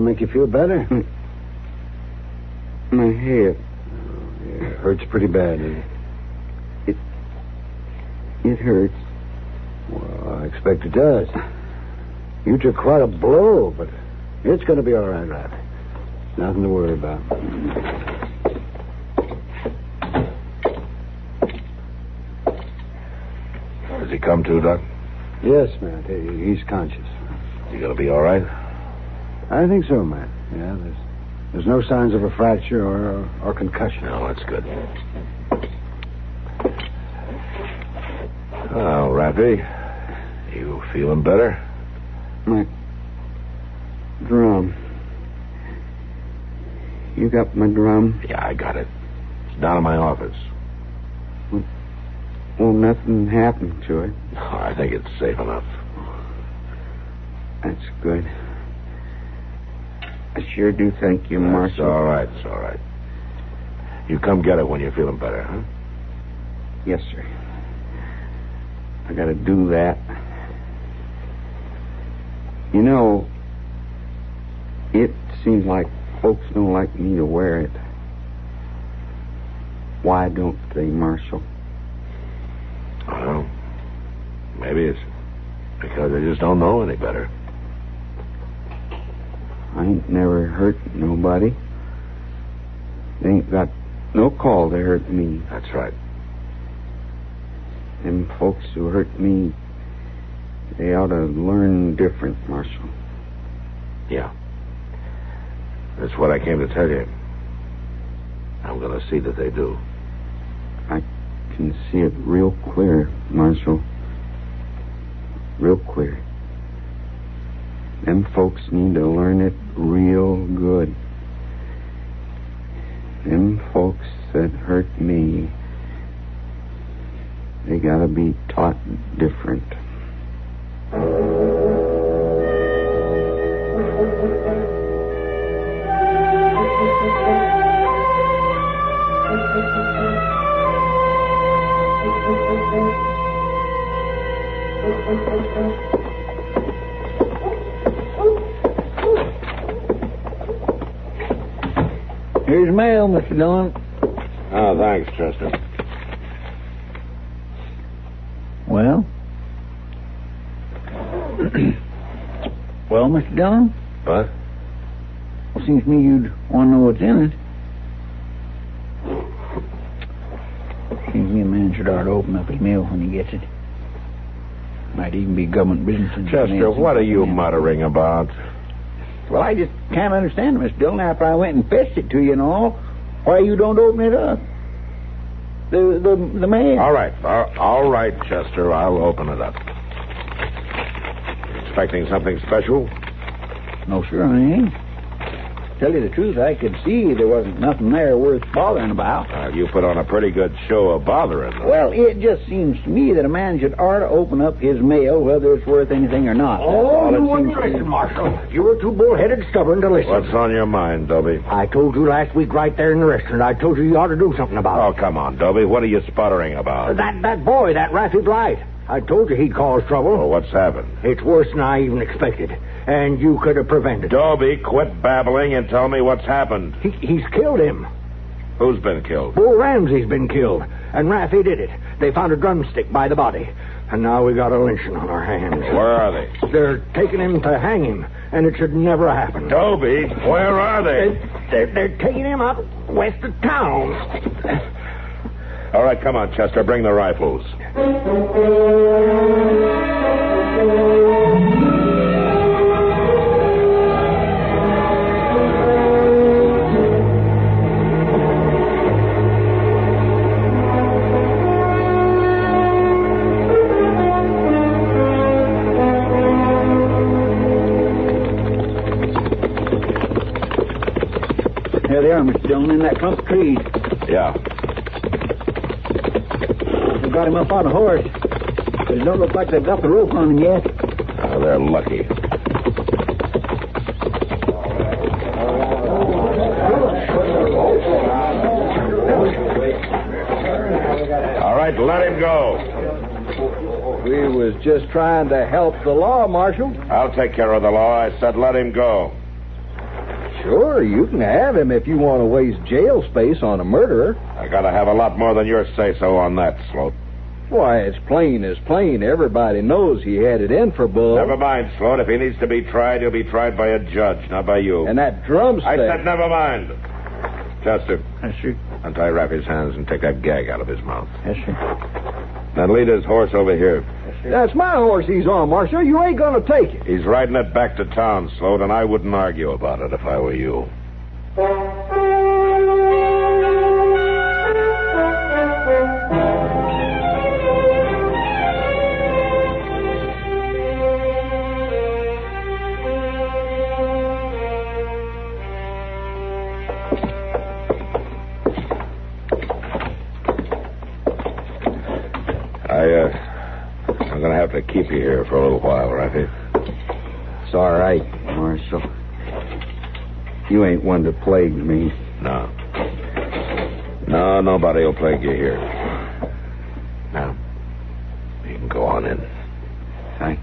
Make you feel better? My head. It hurts pretty badly. It hurts. Well, I expect it does. You took quite a blow, but it's going to be all right, Raffy. Nothing to worry about. he come to, Doc? Yes, Matt. He's conscious. You gonna be all right? I think so, Matt. Yeah, there's no signs of a fracture or concussion. No, that's good. Well, Rappy, you feeling better? My drum. You got my drum? Yeah, I got it. It's down in my office. Well, nothing happened to it. No, I think it's safe enough. That's good. I sure do thank you, Marshal. It's all right, it's all right. You come get it when you're feeling better, huh? Yes, sir. I gotta do that. You know, it seems like folks don't like me to wear it. Why don't they, Marshal? Well, maybe it's because they just don't know any better. I ain't never hurt nobody. They ain't got no call to hurt me. That's right. Them folks who hurt me, they ought to learn different, Marshal. Yeah. That's what I came to tell you. I'm going to see that they do. I can see it real clear, Marshal. Real clear. Them folks need to learn it real good. Them folks that hurt me, they gotta be taught different. Here's mail, Mr. Dillon. Oh, thanks, Chester. Well? Well, Mr. Dillon? What? Well, seems to me you'd want to know what's in it. Seems to me a man should ought to open up his mail when he gets it. Might even be government business. Chester, what are you muttering about? Well, I just can't understand, Mr. Dillon, after I went and fetched it to you and all, why you don't open it up. The mail. All right, Chester, I'll open it up. Expecting something special? No, sir, I ain't. Tell you the truth, I could see there wasn't nothing there worth bothering about. You put on a pretty good show of bothering. Well, it just seems to me that a man should ought to open up his mail, whether it's worth anything or not. Oh, you wouldn't listen, Marshal. You were too bullheaded and stubborn to listen. What's on your mind, Dobie? I told you last week right there in the restaurant. I told you ought to do something about it. Oh, come on, Dobie. What are you sputtering about? That boy, that Raffy Blight. I told you he'd cause trouble. Well, what's happened? It's worse than I even expected. And you could have prevented it. Dobie, quit babbling and tell me what's happened. He's killed him. Who's been killed? Bull Ramsey's been killed. And Raffy did it. They found a drumstick by the body. And now we got a lynching on our hands. Where are they? They're taking him to hang him. And it should never happen. Dobie, where are they? They're taking him out west of town. All right, come on, Chester. Bring the rifles. There they are, Mr. Dillon, in that clump of trees. Yeah. They've got him up on a horse. But it don't look like they've got the rope on him yet. Oh, they're lucky. All right, let him go. We was just trying to help the law, Marshal. I'll take care of the law. I said let him go. Sure, you can have him if you want to waste jail space on a murderer. I gotta have a lot more than your say-so on that, Sloat. Why, it's plain as plain. Everybody knows he had it in for Bull. Never mind, Sloat. If he needs to be tried, he'll be tried by a judge, not by you. And that drumstick... I said never mind. Chester. Yes, sir. Untie Raffy's hands and take that gag out of his mouth. Yes, sir. Then lead his horse over here. That's my horse he's on, Marshal. You ain't gonna take it. He's riding it back to town, Sloat, and I wouldn't argue about it if I were you. I'm going to have to keep you here for a little while, Raffy. It's all right, Marshal. You ain't one to plague me. No. No, nobody will plague you here. Now, you can go on in. Thank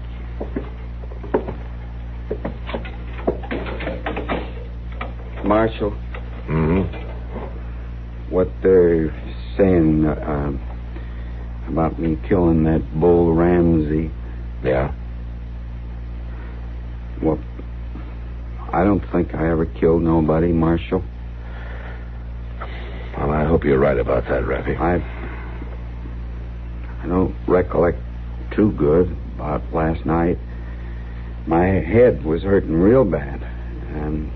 you. Marshal? What they're saying about me killing that Bull Ramsey. Yeah? Well, I don't think I ever killed nobody, Marshal. Well, I hope you're right about that, Raffy. I don't recollect too good about last night. My head was hurting real bad, and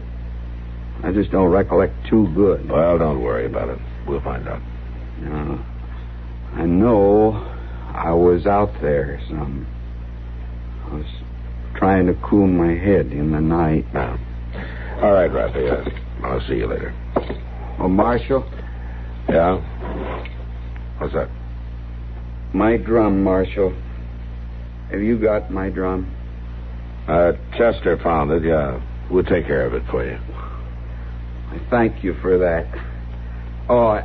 I just don't recollect too good. Well, don't worry about it. We'll find out. I know I was out there some. I was trying to cool my head in the night. Now. All right, Raffy. I'll see you later. Oh, Marshal? Yeah? What's that? My drum, Marshal. Have you got my drum? Chester found it, yeah. We'll take care of it for you. I thank you for that. Oh,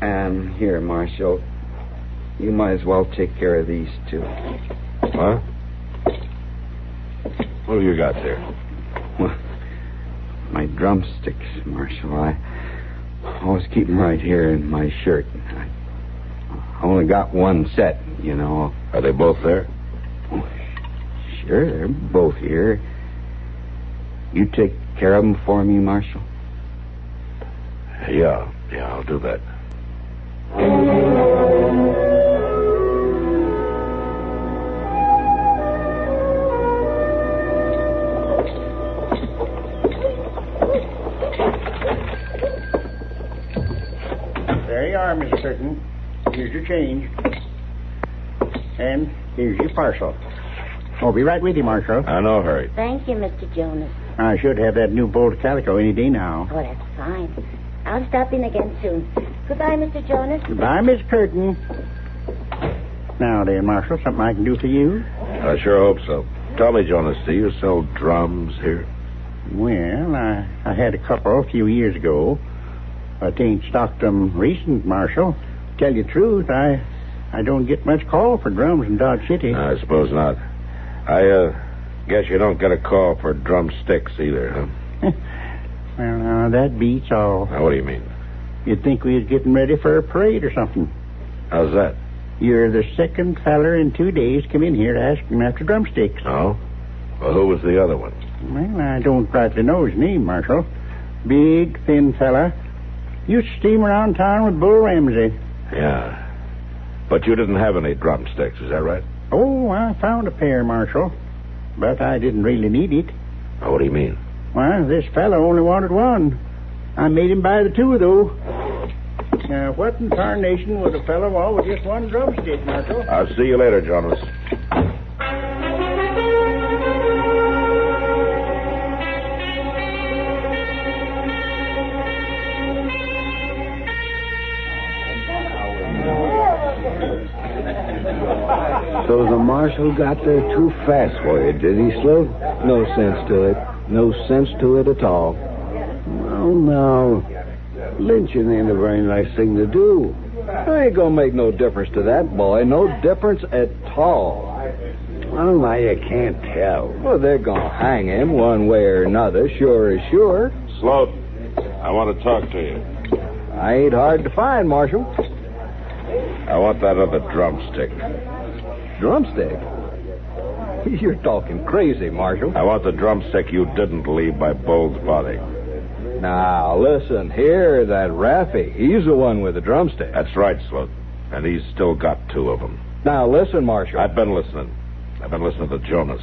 and here, Marshal, you might as well take care of these two. What? What have you got there? Well, my drumsticks, Marshal. I always keep them right here in my shirt. I only got one set, you know. Are they both there? Oh, sure, they're both here. You take care of them for me, Marshal? Yeah, I'll do that. There you are, Mr. Curtin. Here's your change. And here's your parcel. I'll be right with you, Marshal. No hurry. Thank you, Mr. Jonas. I should have that new bolt calico any day now. Oh, that's fine. I'll stop in again soon. Goodbye, Mr. Jonas. Goodbye, Miss Curtin. Now then, Marshal, something I can do for you? I sure hope so. Tell me, Jonas, do you sell drums here? Well, I had a couple a few years ago. But ain't stocked them recent, Marshal. Tell you the truth, I don't get much call for drums in Dodge City. I suppose not. I guess you don't get a call for drumsticks either, huh? Well, now, that beats all. Now, what do you mean? You'd think we was getting ready for a parade or something. How's that? You're the second feller in 2 days come in here to ask him after drumsticks. Oh? Well, who was the other one? Well, I don't rightly know his name, Marshal. Big, thin fella. Used to steam around town with Bull Ramsey. Yeah. But you didn't have any drumsticks, is that right? Oh, I found a pair, Marshal. But I didn't really need it. Oh, what do you mean? Well, this fella only wanted one. I made him buy the two, though. Now, what in tarnation would a fella want with just one drumstick, Marshal? I'll see you later, Jonas. So the marshal got there too fast for you, did he, Sloat? No sense to it. No sense to it at all. Well, now, lynching ain't a very nice thing to do. Ain't gonna make no difference to that boy. No difference at all. Well, now you can't tell. Well, they're gonna hang him one way or another, sure as sure. Sloat, I want to talk to you. I ain't hard to find, Marshal. I want that other drumstick. Drumstick? You're talking crazy, Marshal. I want the drumstick you didn't leave by Bull's body. Now, listen, here, that Raffy, he's the one with the drumstick. That's right, Sloat. And he's still got two of them. Now, listen, Marshal. I've been listening. I've been listening to Jonas.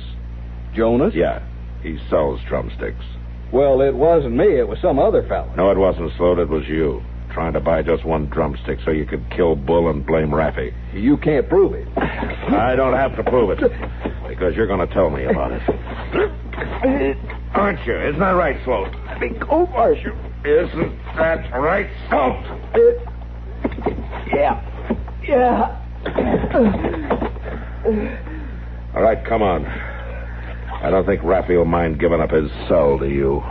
Jonas? Yeah. He sells drumsticks. Well, it wasn't me. It was some other fella. No, it wasn't, Sloat. It was you. Trying to buy just one drumstick so you could kill Bull and blame Raffy. You can't prove it. I don't have to prove it. Because you're going to tell me about it. Aren't you? Isn't that right, Sloat? Oh, Marshal. Isn't that right, Sloat? Yeah. All right, come on. I don't think Raffy will mind giving up his cell to you.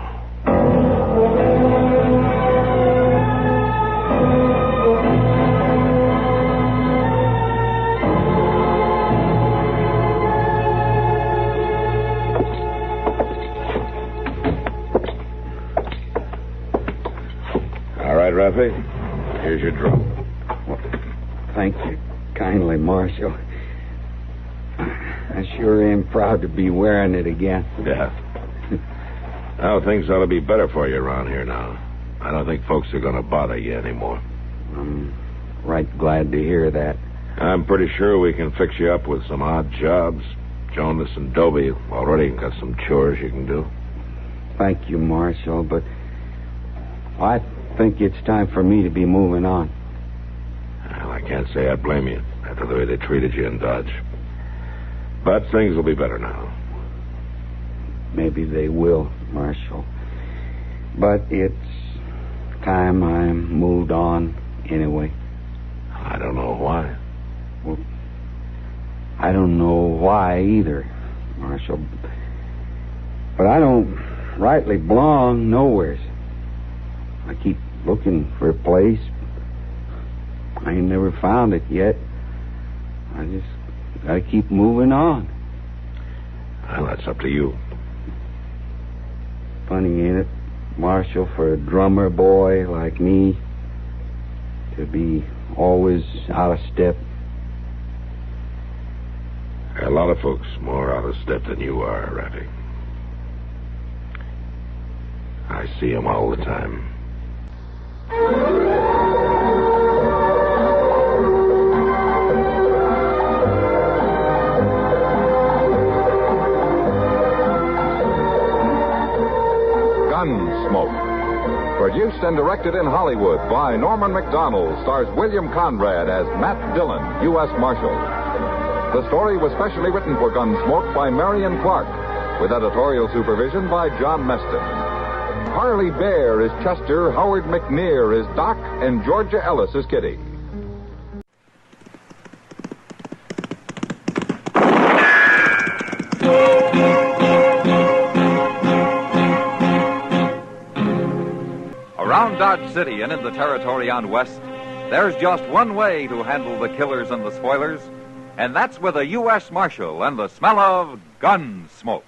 All right, Raffy. Here's your drum. Thank you kindly, Marshal. I sure am proud to be wearing it again. Yeah. Well, things ought to be better for you around here now. I don't think folks are going to bother you anymore. I'm right glad to hear that. I'm pretty sure we can fix you up with some odd jobs. Jonas and Dobie already got some chores you can do. Thank you, Marshal, but I think it's time for me to be moving on. Well, I can't say I blame you after the way they treated you in Dodge. But things will be better now. Maybe they will, Marshal. But it's time I moved on anyway. I don't know why. Well, I don't know why either, Marshal. But I don't rightly belong nowhere. I keep looking for a place. I ain't never found it yet. I just gotta keep moving on. Well, that's up to you. Funny, ain't it, Marshal, for a drummer boy like me to be always out of step? There are a lot of folks more out of step than you are, Raffy. I see them all the time. Gunsmoke. Produced and directed in Hollywood by Norman Macdonald, stars William Conrad as Matt Dillon, U.S. Marshal. The story was specially written for Gunsmoke by Marion Clark, with editorial supervision by John Meston. Harley Bear is Chester, Howard McNear is Doc, and Georgia Ellis is Kitty. Around Dodge City and in the territory on West, there's just one way to handle the killers and the spoilers, and that's with a U.S. Marshal and the smell of gun smoke.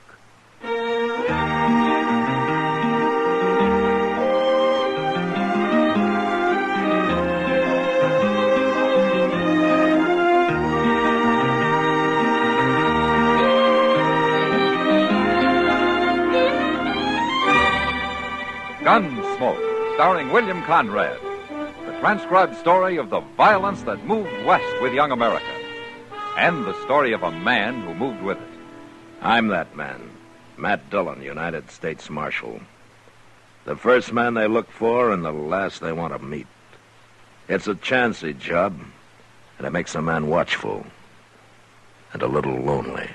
Gunsmoke, starring William Conrad. The transcribed story of the violence that moved west with young America. And the story of a man who moved with it. I'm that man, Matt Dillon, United States Marshal. The first man they look for and the last they want to meet. It's a chancy job, and it makes a man watchful and a little lonely.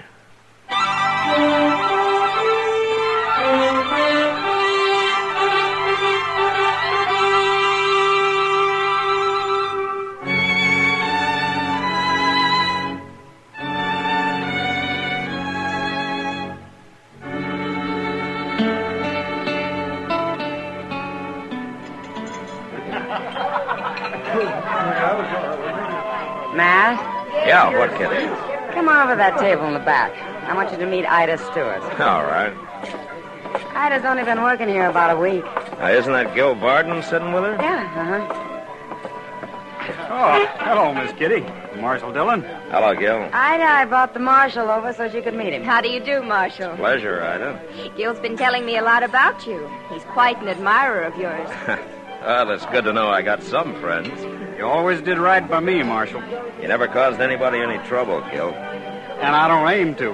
Matt? Yeah, what, Kitty? Come over to that table in the back. I want you to meet Ida Stewart. All right. Ida's only been working here about a week. Isn't that Gil Barden sitting with her? Yeah, Oh, hello, Miss Kitty. Marshal Dillon. Hello, Gil. Ida, I brought the marshal over so she could meet him. How do you do, Marshal? Pleasure, Ida. Gil's been telling me a lot about you. He's quite an admirer of yours. Well, it's good to know I got some friends. You always did right by me, Marshal. You never caused anybody any trouble, Gil. And I don't aim to.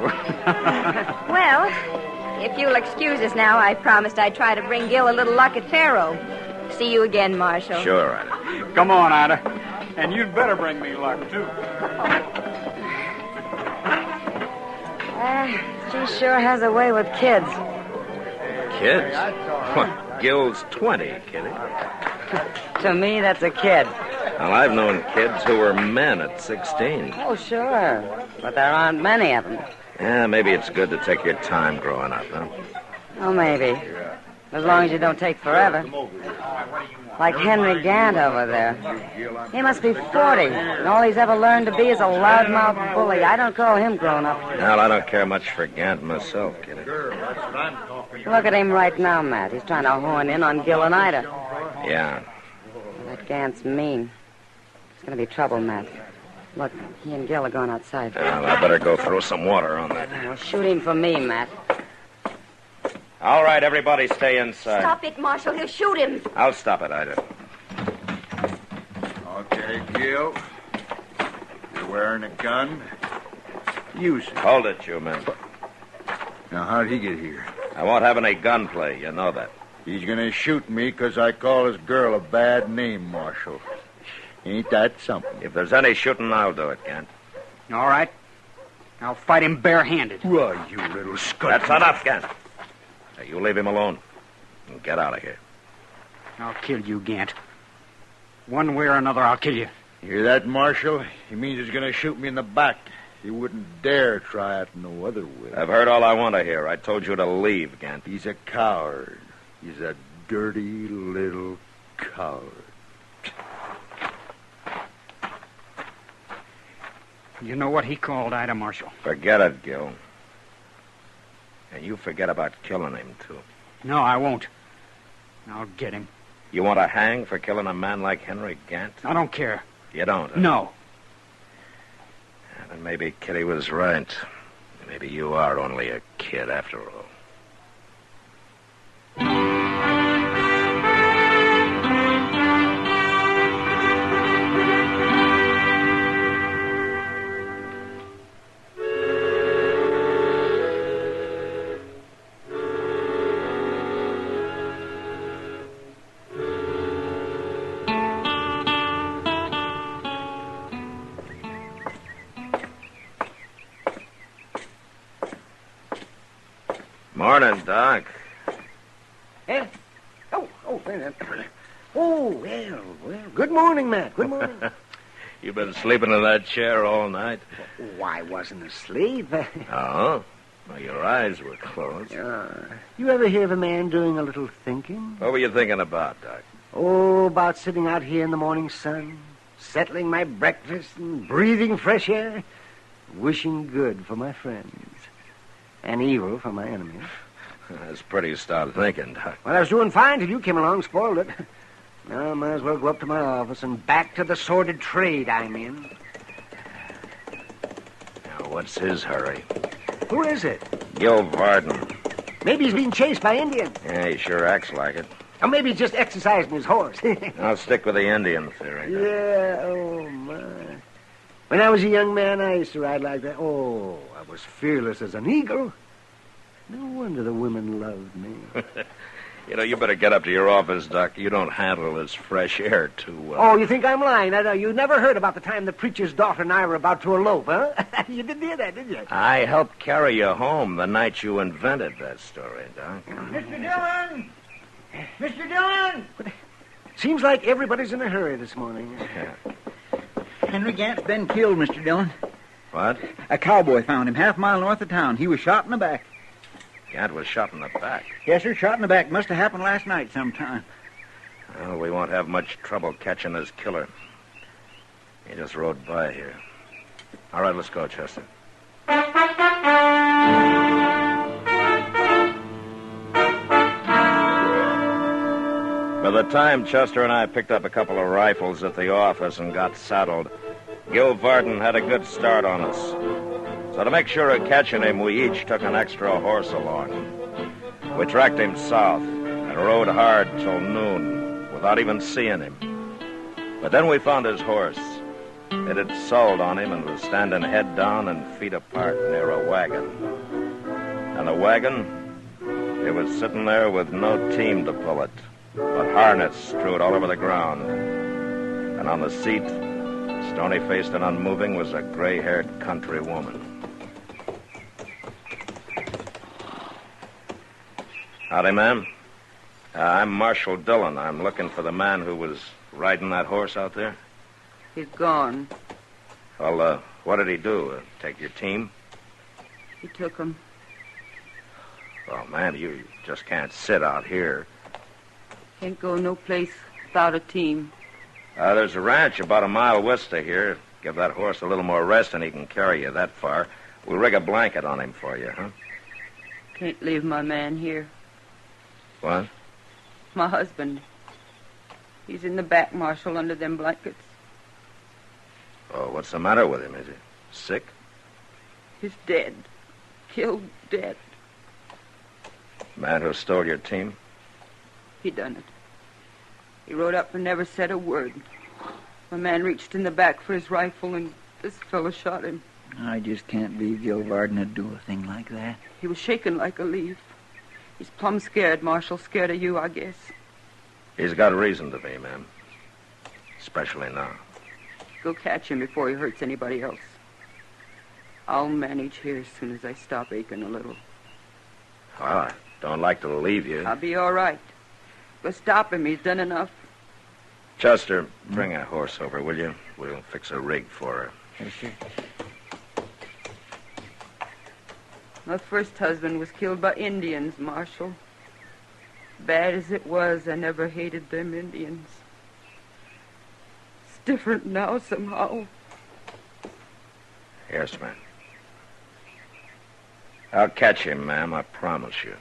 Well, if you'll excuse us now, I promised I'd try to bring Gil a little luck at Faro. See you again, Marshal. Sure, Ida. Come on, Ida. And you'd better bring me luck, too. She sure has a way with kids. Kids? What? Gil's 20, Kitty. To me, that's a kid. Well, I've known kids who were men at 16. Oh, sure. But there aren't many of them. Yeah, maybe it's good to take your time growing up, huh? Oh, maybe. As long as you don't take forever. Like Henry Gant over there. He must be 40, and all he's ever learned to be is a loudmouth bully. I don't call him grown up. Well, I don't care much for Gant myself, Kitty. Look at him right now, Matt. He's trying to horn in on Gil and Ida. Yeah. That Gant's mean. It's going to be trouble, Matt. Look, he and Gil are going outside. Well, I better go throw some water on that. Well, shoot him for me, Matt. All right, everybody stay inside. Stop it, Marshal. He'll shoot him. I'll stop it, Ida. Okay, Gil. You're wearing a gun. Use it. Hold it, you men. Now, how'd he get here? I won't have any gunplay. You know that. He's gonna shoot me because I call his girl a bad name, Marshal. Ain't that something? If there's any shooting, I'll do it, Gant. All right. I'll fight him barehanded. Why, you little scut. That's enough, Gant. Now, you leave him alone and get out of here. I'll kill you, Gant. One way or another, I'll kill you. You hear that, Marshal? He means he's gonna shoot me in the back. He wouldn't dare try it no other way. I've heard all I want to hear. I told you to leave, Gant. He's a coward. He's a dirty little coward. You know what he called Ida, Marshal? Forget it, Gil. And you forget about killing him, too. No, I won't. I'll get him. You want to hang for killing a man like Henry Gant? I don't care. You don't? Huh? No. Then maybe Kitty was right. Maybe you are only a kid after all. Morning, Doc. Eh? Oh, well. Good morning, Matt. Good morning. You've been sleeping in that chair all night? Oh, I wasn't asleep. Oh? Well, your eyes were closed. You ever hear of a man doing a little thinking? What were you thinking about, Doc? Oh, about sitting out here in the morning sun, settling my breakfast and breathing fresh air, wishing good for my friends and evil for my enemies. That's pretty stout thinking, Doc. Well, I was doing fine till you came along and spoiled it. Now I might as well go up to my office and back to the sordid trade I'm in. Now, what's his hurry? Who is it? Gil Varden. Maybe he's being chased by Indians. Yeah, he sure acts like it. Or maybe he's just exercising his horse. I'll stick with the Indian theory. Yeah, oh, my. When I was a young man, I used to ride like that. Oh, I was fearless as an eagle. No wonder the women loved me. You know, you better get up to your office, Doc. You don't handle this fresh air too well. Oh, you think I'm lying? I know. You never heard about the time the preacher's daughter and I were about to elope, huh? You didn't hear that, did you? I helped carry you home the night you invented that story, Doc. Mr. Dillon! Mr. Dillon! Seems like everybody's in a hurry this morning. Henry Gant's been killed, Mr. Dillon. What? A cowboy found him half a mile north of town. He was shot in the back. Gant was shot in the back. Yes, sir, shot in the back. Must have happened last night sometime. Well, we won't have much trouble catching his killer. He just rode by here. All right, let's go, Chester. By the time Chester and I picked up a couple of rifles at the office and got saddled, Gil Varden had a good start on us. So to make sure of catching him, we each took an extra horse along. We tracked him south and rode hard till noon without even seeing him. But then we found his horse. It had sold on him and was standing head down and feet apart near a wagon. And the wagon, it was sitting there with no team to pull it, but harness strewed all over the ground. And on the seat, stony-faced and unmoving, was a gray-haired country woman. Howdy, ma'am. I'm Marshal Dillon. I'm looking for the man who was riding that horse out there. He's gone. Well, what did he do? Take your team? He took him. Oh, man, you just can't sit out here. Can't go no place without a team. There's a ranch about a mile west of here. Give that horse a little more rest and he can carry you that far. We'll rig a blanket on him for you, huh? Can't leave my man here. What? My husband. He's in the back, Marshal, under them blankets. Oh, what's the matter with him? Is he sick? He's dead. Killed dead. Man who stole your team? He done it. He rode up and never said a word. My man reached in the back for his rifle, and this fellow shot him. I just can't believe Gil Varden would do a thing like that. He was shaking like a leaf. He's plumb scared, Marshal. Scared of you, I guess. He's got reason to be, ma'am. Especially now. Go catch him before he hurts anybody else. I'll manage here as soon as I stop aching a little. Well, I don't like to leave you. I'll be all right. Go stop him. He's done enough. Chester, bring that horse over, will you? We'll fix a rig for her. Yes, sir. My first husband was killed by Indians, Marshal. Bad as it was, I never hated them Indians. It's different now, somehow. Yes, ma'am. I'll catch him, ma'am, I promise you.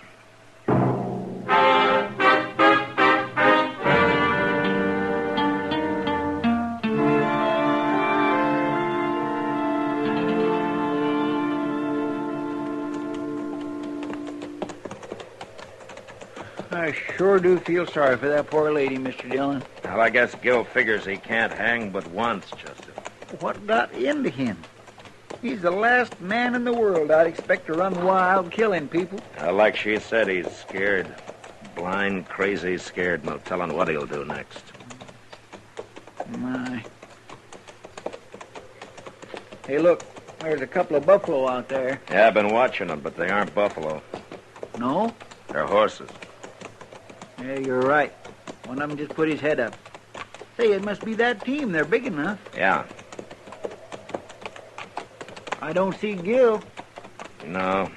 I sure do feel sorry for that poor lady, Mr. Dillon. Well, I guess Gil figures he can't hang but once, Chester. What got into him? He's the last man in the world I'd expect to run wild killing people. Like she said, he's scared. Blind, crazy scared. No telling what he'll do next. My. Hey, look. There's a couple of buffalo out there. Yeah, I've been watching them, but they aren't buffalo. No? They're horses. Yeah, you're right. One of them just put his head up. Say, it must be that team. They're big enough. Yeah. I don't see Gil. No.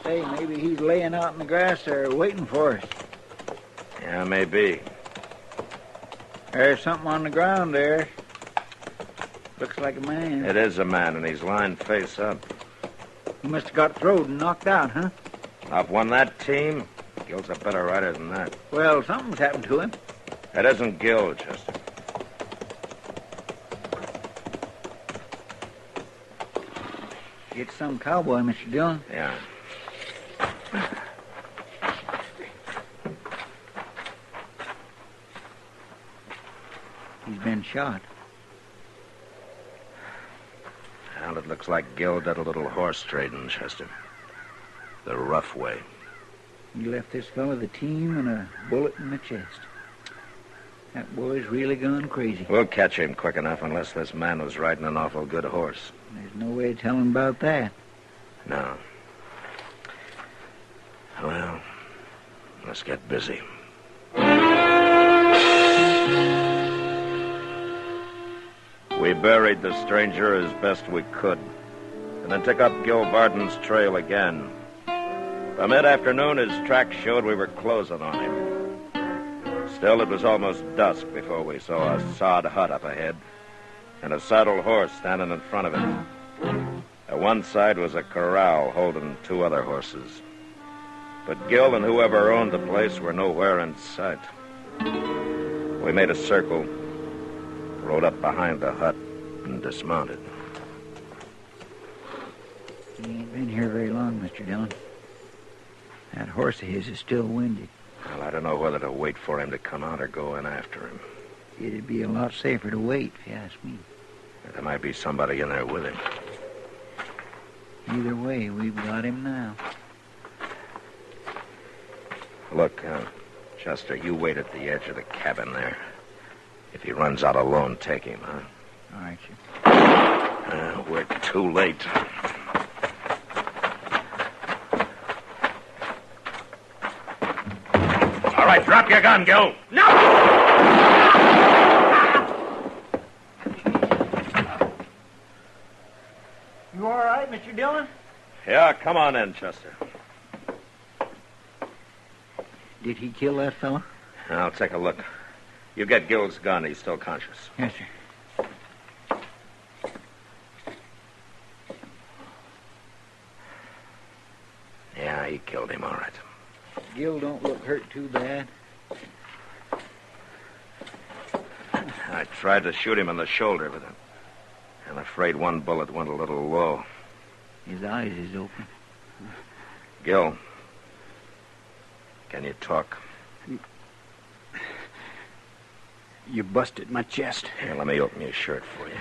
Say, maybe he's laying out in the grass there waiting for us. Yeah, maybe. There's something on the ground there. Looks like a man. It is a man, and he's lying face up. He must have got throwed and knocked out, huh? I've won that team. Gil's a better rider than that. Well, something's happened to him. That isn't Gil, Chester. It's some cowboy, Mr. Dillon. Yeah. He's been shot. Well, it looks like Gil did a little horse trading, Chester. The rough way. He left this fellow the team and a bullet in the chest. That boy's really gone crazy. We'll catch him quick enough unless this man was riding an awful good horse. There's no way of telling about that. No. Well, let's get busy. We buried the stranger as best we could, and then took up Gil Varden's trail again. By mid-afternoon, his tracks showed we were closing on him. Still, it was almost dusk before we saw a sod hut up ahead and a saddled horse standing in front of it. At one side was a corral holding two other horses. But Gil and whoever owned the place were nowhere in sight. We made a circle, rode up behind the hut, and dismounted. He ain't been here very long, Mr. Dillon. That horse of his is still winded. Well, I don't know whether to wait for him to come out or go in after him. It'd be a lot safer to wait, if you ask me. There might be somebody in there with him. Either way, we've got him now. Look, Chester, you wait at the edge of the cabin there. If he runs out alone, take him, huh? All right, sir. We're too late. All right, drop your gun, Gil. No! You all right, Mr. Dillon? Yeah, come on in, Chester. Did he kill that fella? I'll take a look. You get Gil's gun. He's still conscious. Yes, sir. Yeah, he killed him, all right. Gil don't look hurt too bad. I tried to shoot him in the shoulder, but I'm afraid one bullet went a little low. His eyes is open. Gil, can you talk? You busted my chest. Here, let me open your shirt for you.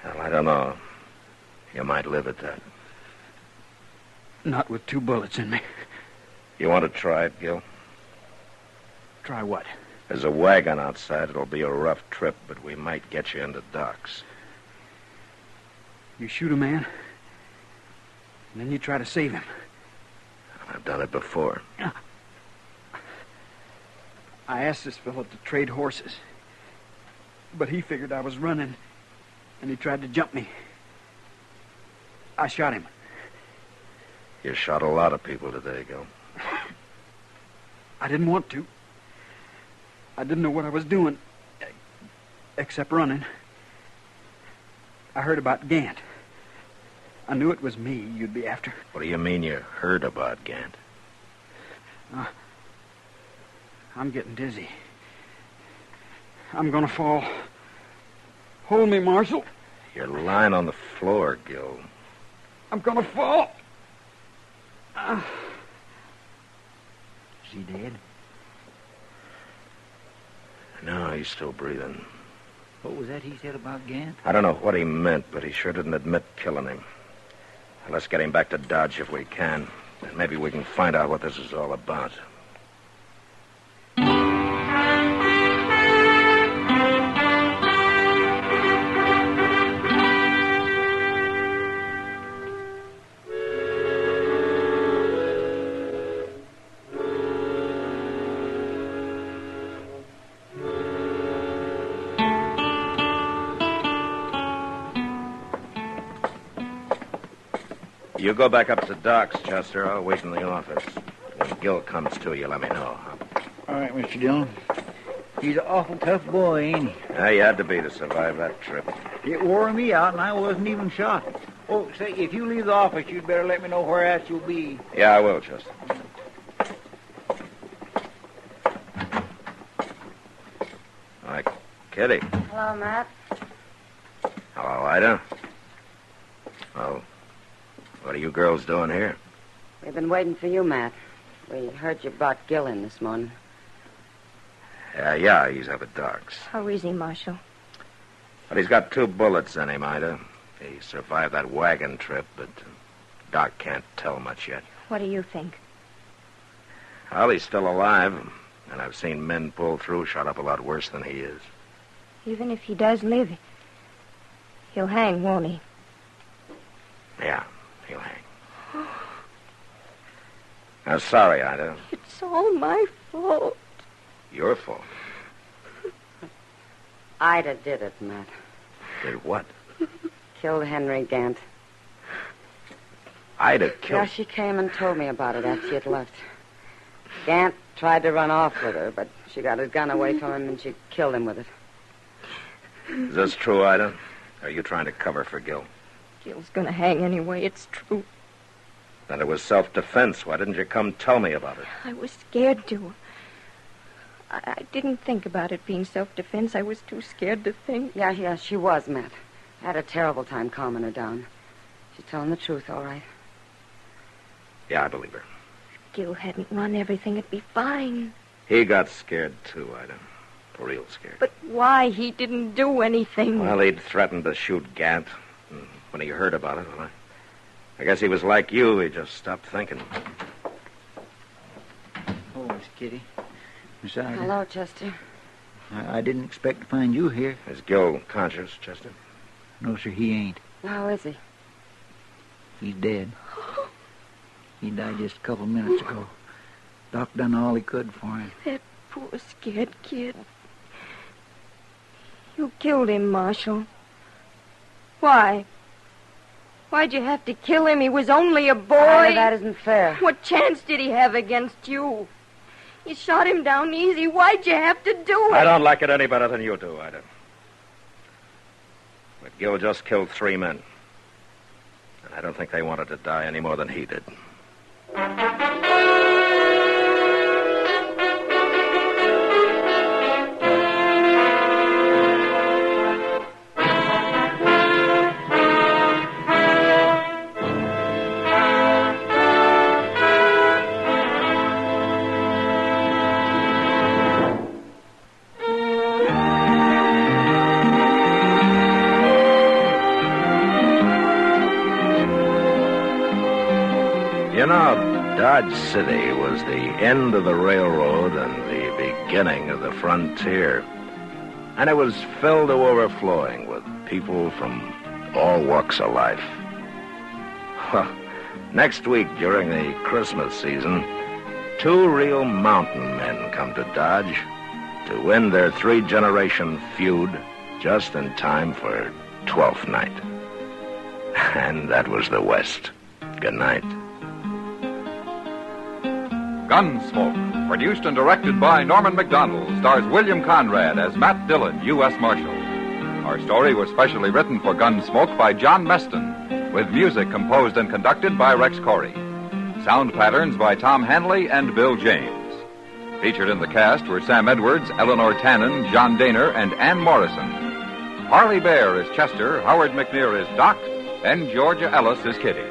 Well, I don't know. You might live at that. Not with 2 bullets in me. You want to try it, Gil? Try what? There's a wagon outside. It'll be a rough trip, but we might get you into docks. You shoot a man, and then you try to save him. I've done it before. I asked this fellow to trade horses, but he figured I was running, and he tried to jump me. I shot him. You shot a lot of people today, Gil. I didn't want to. I didn't know what I was doing, except running. I heard about Gant. I knew it was me you'd be after. What do you mean you heard about Gant? I'm getting dizzy. I'm gonna fall. Hold me, Marshal. You're lying on the floor, Gil. I'm gonna fall. Is he dead? No, he's still breathing. What was that he said about Gant? I don't know what he meant, but he sure didn't admit killing him. Let's get him back to Dodge if we can. And maybe we can find out what this is all about. You go back up to Doc's, Chester. I'll wait in the office. When Gil comes to, you let me know. All right, Mr. Dillon. He's an awful tough boy, ain't he? Yeah, he had to be to survive that trip. It wore me out, and I wasn't even shot. Oh, say, if you leave the office, you'd better let me know where at you'll be. Yeah, I will, Chester. All right, Kitty. Hello, Matt. Hello, Ida. Well, what are you girls doing here? We've been waiting for you, Matt. We heard you brought Gil in this morning. Yeah, he's up at Doc's. How is he, Marshal? But he's got 2 bullets in him, Ida. He survived that wagon trip, but Doc can't tell much yet. What do you think? Well, he's still alive, and I've seen men pull through shot up a lot worse than he is. Even if he does live, he'll hang, won't he? Yeah, he'll hang. I'm sorry, Ida. It's all my fault. Your fault. Ida did it, Matt. Did what? Killed Henry Gant. Ida killed... Yeah, she came and told me about it after she had left. Gant tried to run off with her, but she got his gun away from him and she killed him with it. Is this true, Ida? Or are you trying to cover for Gil? Gil's gonna hang anyway, it's true. Then it was self-defense. Why didn't you come tell me about it? I was scared to. I didn't think about it being self-defense. I was too scared to think. Yeah, she was, Matt. I had a terrible time calming her down. She's telling the truth, all right. Yeah, I believe her. If Gil hadn't run everything, it'd be fine. He got scared, too, Ida. Real scared. But why? He didn't do anything. Well, he'd threatened to shoot Gant. When he heard about it, well, I guess he was like you. He just stopped thinking. Oh, Miss Kitty. Miss Ida. Hello, Chester. I didn't expect to find you here. Is Gil conscious, Chester? No, sir, he ain't. How is he? He's dead. He died just a couple minutes ago. Doc done all he could for him. That poor scared kid. You killed him, Marshal. Why? Why'd you have to kill him? He was only a boy. Ida, that isn't fair. What chance did he have against you? You shot him down easy. Why'd you have to do it? I don't like it any better than you do, Ida. But Gil just killed 3 men. And I don't think they wanted to die any more than he did. You know, Dodge City was the end of the railroad and the beginning of the frontier. And it was filled to overflowing with people from all walks of life. Well, next week during the Christmas season, 2 real mountain men come to Dodge to win their 3-generation feud just in time for 12th night. And that was the West. Good night. Gunsmoke, produced and directed by Norman Macdonald, stars William Conrad as Matt Dillon, U.S. Marshal. Our story was specially written for Gunsmoke by John Meston, with music composed and conducted by Rex Corey. Sound patterns by Tom Hanley and Bill James. Featured in the cast were Sam Edwards, Eleanor Tannen, John Daner, and Ann Morrison. Harley Bear is Chester, Howard McNear is Doc, and Georgia Ellis is Kitty.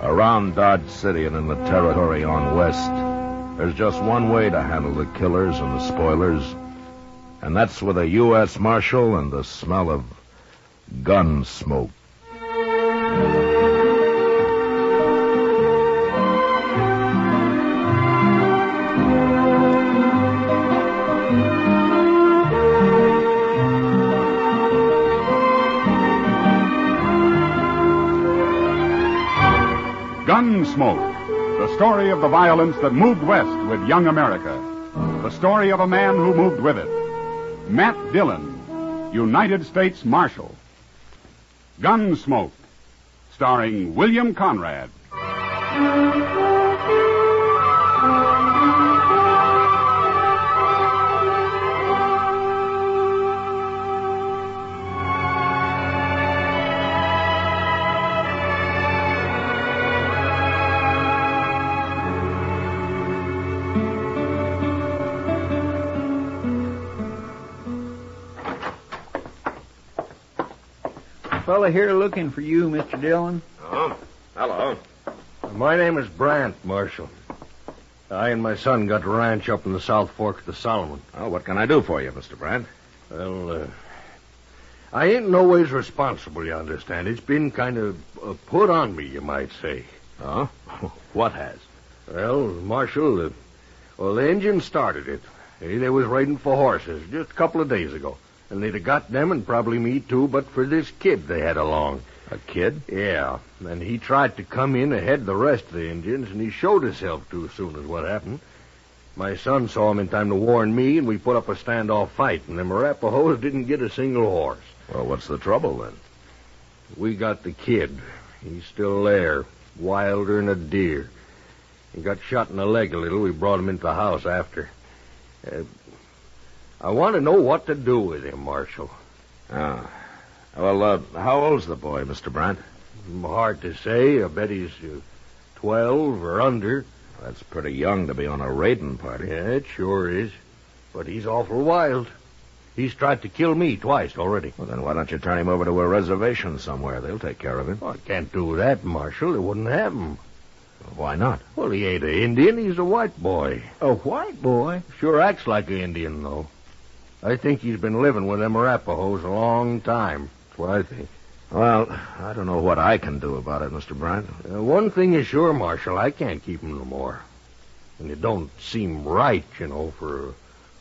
Around Dodge City and in the territory on West, there's just one way to handle the killers and the spoilers, and that's with a U.S. Marshal and the smell of gun smoke. Gunsmoke, the story of the violence that moved west with young America. The story of a man who moved with it. Matt Dillon, United States Marshal. Gunsmoke, starring William Conrad. Fella here looking for you, Mr. Dillon. Oh, hello. My name is Brandt, Marshal. I and my son got a ranch up in the South Fork of the Solomon. Oh, what can I do for you, Mr. Brandt? Well, I ain't no ways responsible, you understand. It's been kind of put on me, you might say. Oh? What has? Well, Marshal, the Indians started it. They was riding for horses just a couple of days ago. And they'd have got them and probably me, too, but for this kid they had along. A kid? Yeah. And he tried to come in ahead of the rest of the Indians, and he showed himself too soon as what happened. My son saw him in time to warn me, and we put up a standoff fight, and them Arapahoes didn't get a single horse. Well, what's the trouble, then? We got the kid. He's still there, wilder than a deer. He got shot in the leg a little. We brought him into the house after. I want to know what to do with him, Marshal. Oh. Well, how old's the boy, Mr. Brandt? Hard to say. I bet he's 12 or under. That's pretty young to be on a raiding party. Yeah, it sure is. But he's awful wild. He's tried to kill me twice already. Well, then why don't you turn him over to a reservation somewhere? They'll take care of him. Well, I can't do that, Marshal. They wouldn't have him. Well, why not? Well, he ain't an Indian. He's a white boy. A white boy? Sure acts like an Indian, though. I think he's been living with them Arapahoes a long time. That's what I think. Well, I don't know what I can do about it, Mr. Brandt. One thing is sure, Marshal. I can't keep him no more. And it don't seem right, for a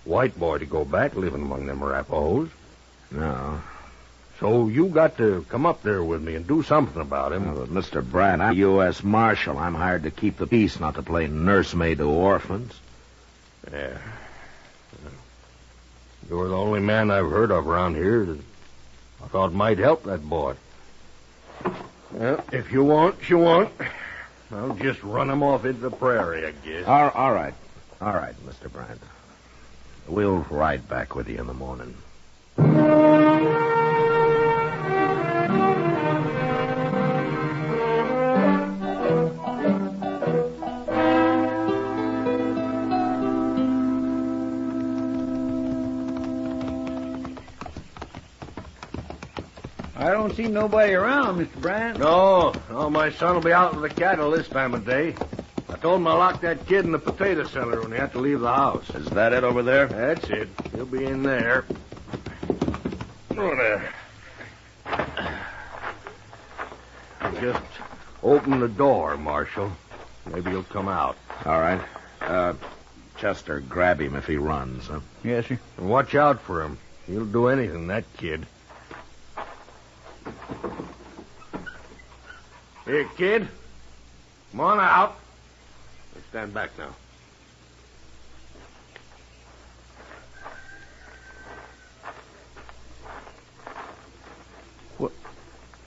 white boy to go back living among them Arapahoes. No. So you got to come up there with me and do something about him. But Mr. Brandt, I'm U.S. Marshal. I'm hired to keep the peace, not to play nursemaid to orphans. Yeah. You're the only man I've heard of around here that I thought might help that boy. Well, if you want, you want. I'll just run him off into the prairie, I guess. All right. All right, Mr. Brandt. We'll ride back with you in the morning. I don't see nobody around, Mr. Brandt. No, my son will be out with the cattle this time of day. I told him to lock that kid in the potato cellar when he had to leave the house. Is that it over there? That's it. He'll be in there. Oh, there. Just open the door, Marshal. Maybe he'll come out. All right. Chester, grab him if he runs, huh? Yes, sir. And watch out for him. He'll do anything, that kid. Here, kid. Come on out. Let's stand back now.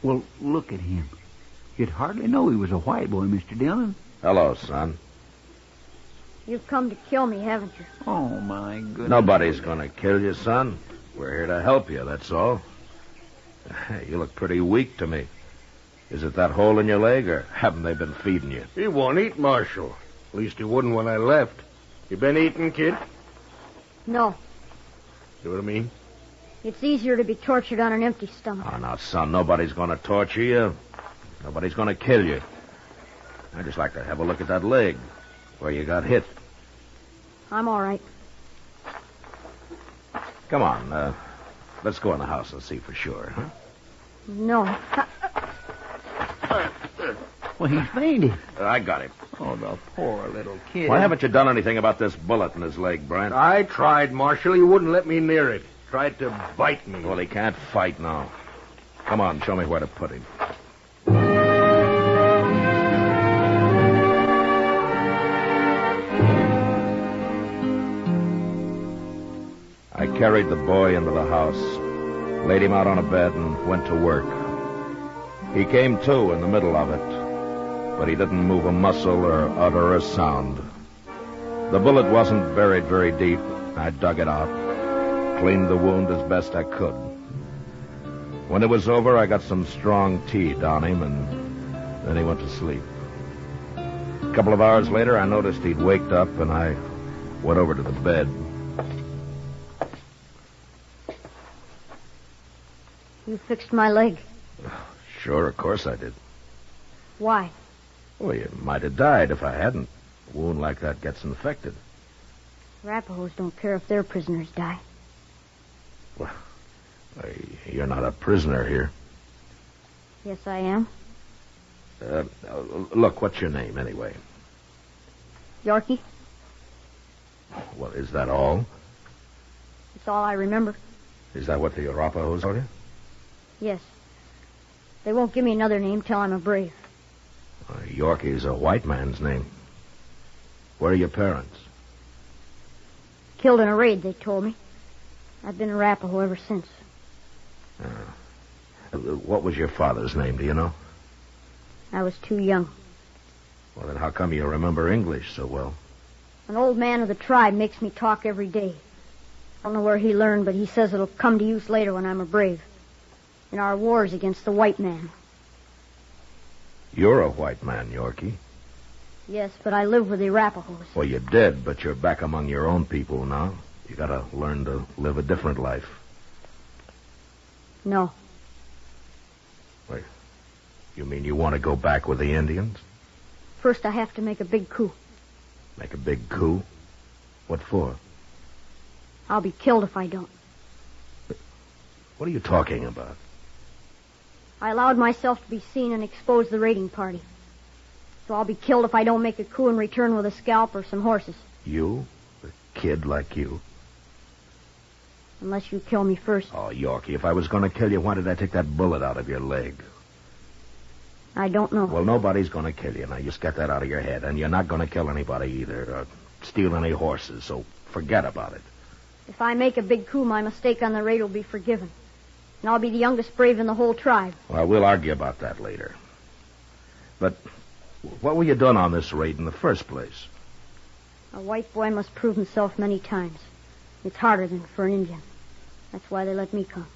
Well, look at him. You'd hardly know he was a white boy, Mr. Dillon. Hello, son. You've come to kill me, haven't you? Oh, my goodness. Nobody's going to kill you, son. We're here to help you, that's all. You look pretty weak to me. Is it that hole in your leg, or haven't they been feeding you? He won't eat, Marshal. At least he wouldn't when I left. You been eating, kid? No. See what I mean? It's easier to be tortured on an empty stomach. Oh, now, son, nobody's going to torture you. Nobody's going to kill you. I'd just like to have a look at that leg, where you got hit. I'm all right. Come on, let's go in the house and see for sure, huh? No. Well, he's fainted. I got him. Oh, the poor little kid. Why haven't you done anything about this bullet in his leg, Brent? I tried, Marshal. He wouldn't let me near it. Tried to bite me. Well, he can't fight now. Come on, show me where to put him. I carried the boy into the house, laid him out on a bed, and went to work. He came to in the middle of it, but he didn't move a muscle or utter a sound. The bullet wasn't buried very deep. I dug it out, cleaned the wound as best I could. When it was over, I got some strong tea down him, and then he went to sleep. A couple of hours later, I noticed he'd waked up, and I went over to the bed. You fixed my leg. Sure, of course I did. Why? Well, you might have died if I hadn't. A wound like that gets infected. Arapahoes don't care if their prisoners die. Well, you're not a prisoner here. Yes, I am. Look, what's your name, anyway? Yorkie. Well, is that all? It's all I remember. Is that what the Arapahoes told you? Yes. They won't give me another name till I'm a brave. Yorkie's a white man's name. Where are your parents? Killed in a raid, they told me. I've been a Arapaho ever since. What was your father's name, do you know? I was too young. Well, then how come you remember English so well? An old man of the tribe makes me talk every day. I don't know where he learned, but he says it'll come to use later when I'm a brave. In our wars against the white man. You're a white man, Yorkie. Yes, but I live with the Arapahoes. Well, you did, but you're back among your own people now. You gotta learn to live a different life. No. Wait, you mean you want to go back with the Indians? First, I have to make a big coup. Make a big coup? What for? I'll be killed if I don't. What are you talking about? I allowed myself to be seen and expose the raiding party. So I'll be killed if I don't make a coup and return with a scalp or some horses. You? A kid like you? Unless you kill me first. Oh, Yorkie, if I was going to kill you, why did I take that bullet out of your leg? I don't know. Well, nobody's going to kill you. Now, just get that out of your head. And you're not going to kill anybody either, or steal any horses, so forget about it. If I make a big coup, my mistake on the raid will be forgiven. And I'll be the youngest brave in the whole tribe. Well, we'll argue about that later. But what were you doing on this raid in the first place? A white boy must prove himself many times. It's harder than for an Indian. That's why they let me come.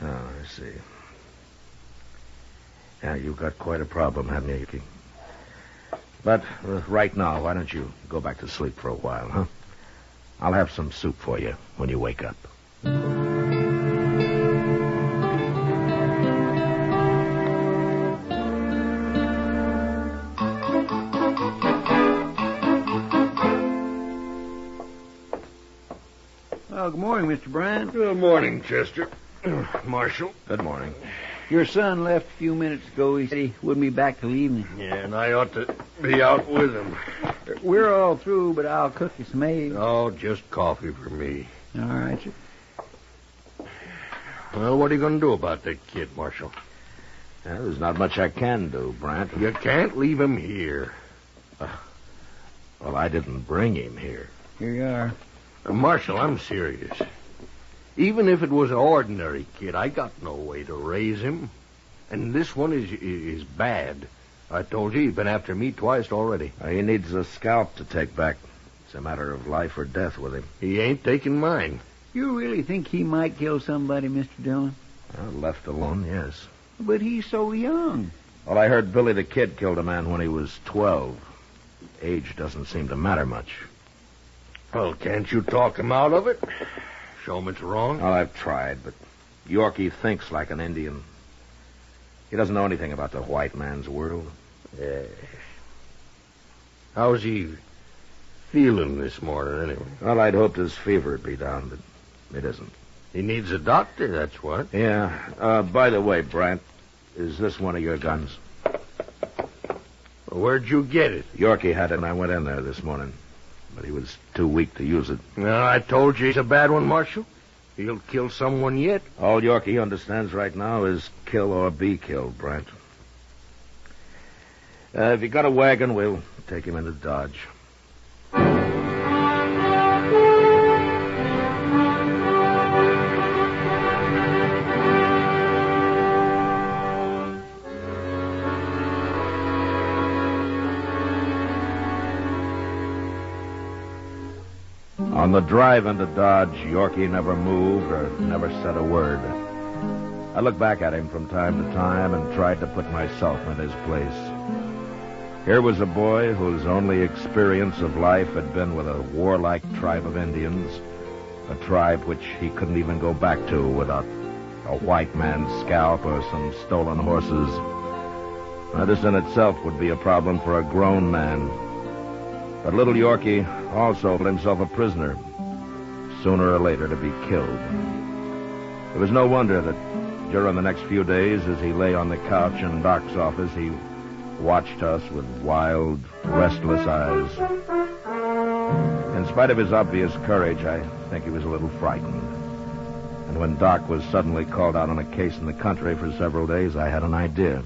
Oh, I see. Yeah, you've got quite a problem, haven't you, Yuki? But right now, why don't you go back to sleep for a while, huh? I'll have some soup for you when you wake up. Well, good morning, Mr. Bryant. Good morning, Chester. Marshal. Good morning. Your son left a few minutes ago. He said he wouldn't be back till evening. Yeah, and I ought to be out with him. We're all through, but I'll cook you some eggs. Oh, just coffee for me. All right, sir. Well, what are you going to do about that kid, Marshal? Well, there's not much I can do, Brant. You can't leave him here. Well, I didn't bring him here. Here you are. Marshal, I'm serious. Even if it was an ordinary kid, I got no way to raise him. And this one is bad. I told you, he's been after me twice already. He needs a scalp to take back. It's a matter of life or death with him. He ain't taking mine. You really think he might kill somebody, Mr. Dillon? Well, left alone, yes. But he's so young. Well, I heard Billy the Kid killed a man when he was 12. Age doesn't seem to matter much. Well, can't you talk him out of it? Show him it's wrong? Well, I've tried, but Yorkie thinks like an Indian. He doesn't know anything about the white man's world. Yeah. How's he feeling this morning, anyway? Well, I'd hoped his fever would be down, but it isn't. He needs a doctor, that's what. Yeah. By the way, Brant, is this one of your guns? Where'd you get it? Yorkie had it, and I went in there this morning. But he was too weak to use it. Well, I told you he's a bad one, Marshal. He'll kill someone yet. All Yorkie understands right now is kill or be killed, Brant. If you got a wagon, we'll take him into Dodge. On the drive into Dodge, Yorkie never moved or never said a word. I looked back at him from time to time and tried to put myself in his place. Here was a boy whose only experience of life had been with a warlike tribe of Indians, a tribe which he couldn't even go back to without a white man's scalp or some stolen horses. Now, this in itself would be a problem for a grown man. But little Yorkie also put himself a prisoner, sooner or later to be killed. It was no wonder that during the next few days, as he lay on the couch in Doc's office, he watched us with wild, restless eyes. In spite of his obvious courage, I think he was a little frightened. And when Doc was suddenly called out on a case in the country for several days, I had an idea.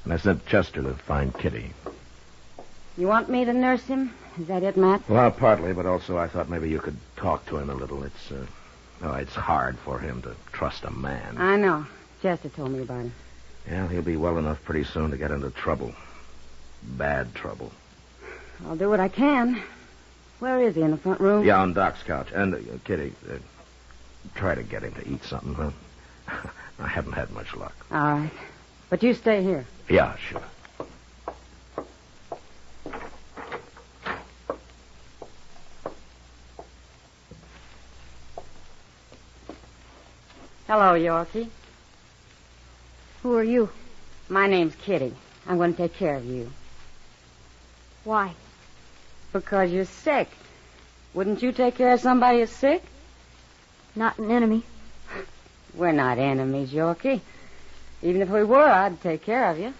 And I sent Chester to find Kitty. You want me to nurse him? Is that it, Matt? Well, partly, but also I thought maybe you could talk to him a little. It's hard for him to trust a man. I know. Chester told me about it. Yeah, he'll be well enough pretty soon to get into trouble. Bad trouble. I'll do what I can. Where is he, in the front room? Yeah, on Doc's couch. And, Kitty, try to get him to eat something, huh? I haven't had much luck. All right. But you stay here. Yeah, sure. Hello, Yorkie. Who are you? My name's Kitty. I'm going to take care of you. Why? Because you're sick. Wouldn't you take care of somebody who's sick? Not an enemy. We're not enemies, Yorkie. Even if we were, I'd take care of you.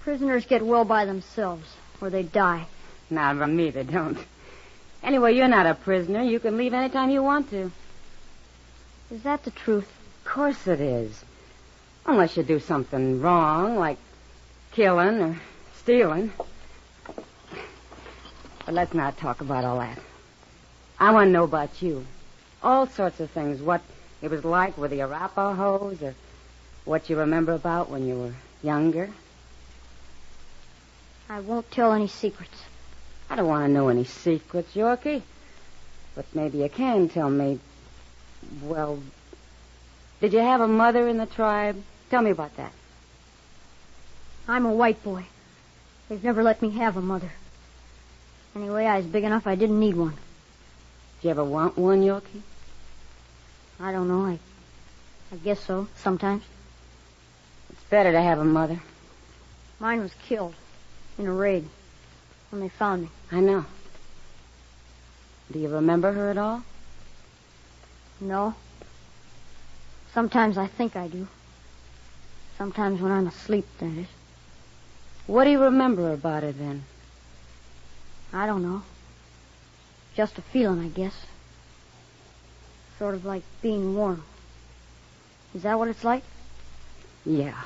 Prisoners get well by themselves, or they die. Not from me, they don't. Anyway, you're not a prisoner. You can leave any time you want to. Is that the truth? Of course it is. Unless you do something wrong, like killing or stealing. But let's not talk about all that. I want to know about you. All sorts of things. What it was like with the Arapahoes, or what you remember about when you were younger. I won't tell any secrets. I don't want to know any secrets, Yorkie. But maybe you can tell me. Well, did you have a mother in the tribe? Tell me about that. I'm a white boy. They've never let me have a mother. Anyway, I was big enough I didn't need one. Did you ever want one, Yorkie? I don't know. I guess so, sometimes. It's better to have a mother. Mine was killed in a raid when they found me. I know. Do you remember her at all? No. Sometimes I think I do. Sometimes when I'm asleep, that is. What do you remember about her, then? I don't know. Just a feeling, I guess. Sort of like being warm. Is that what it's like? Yeah.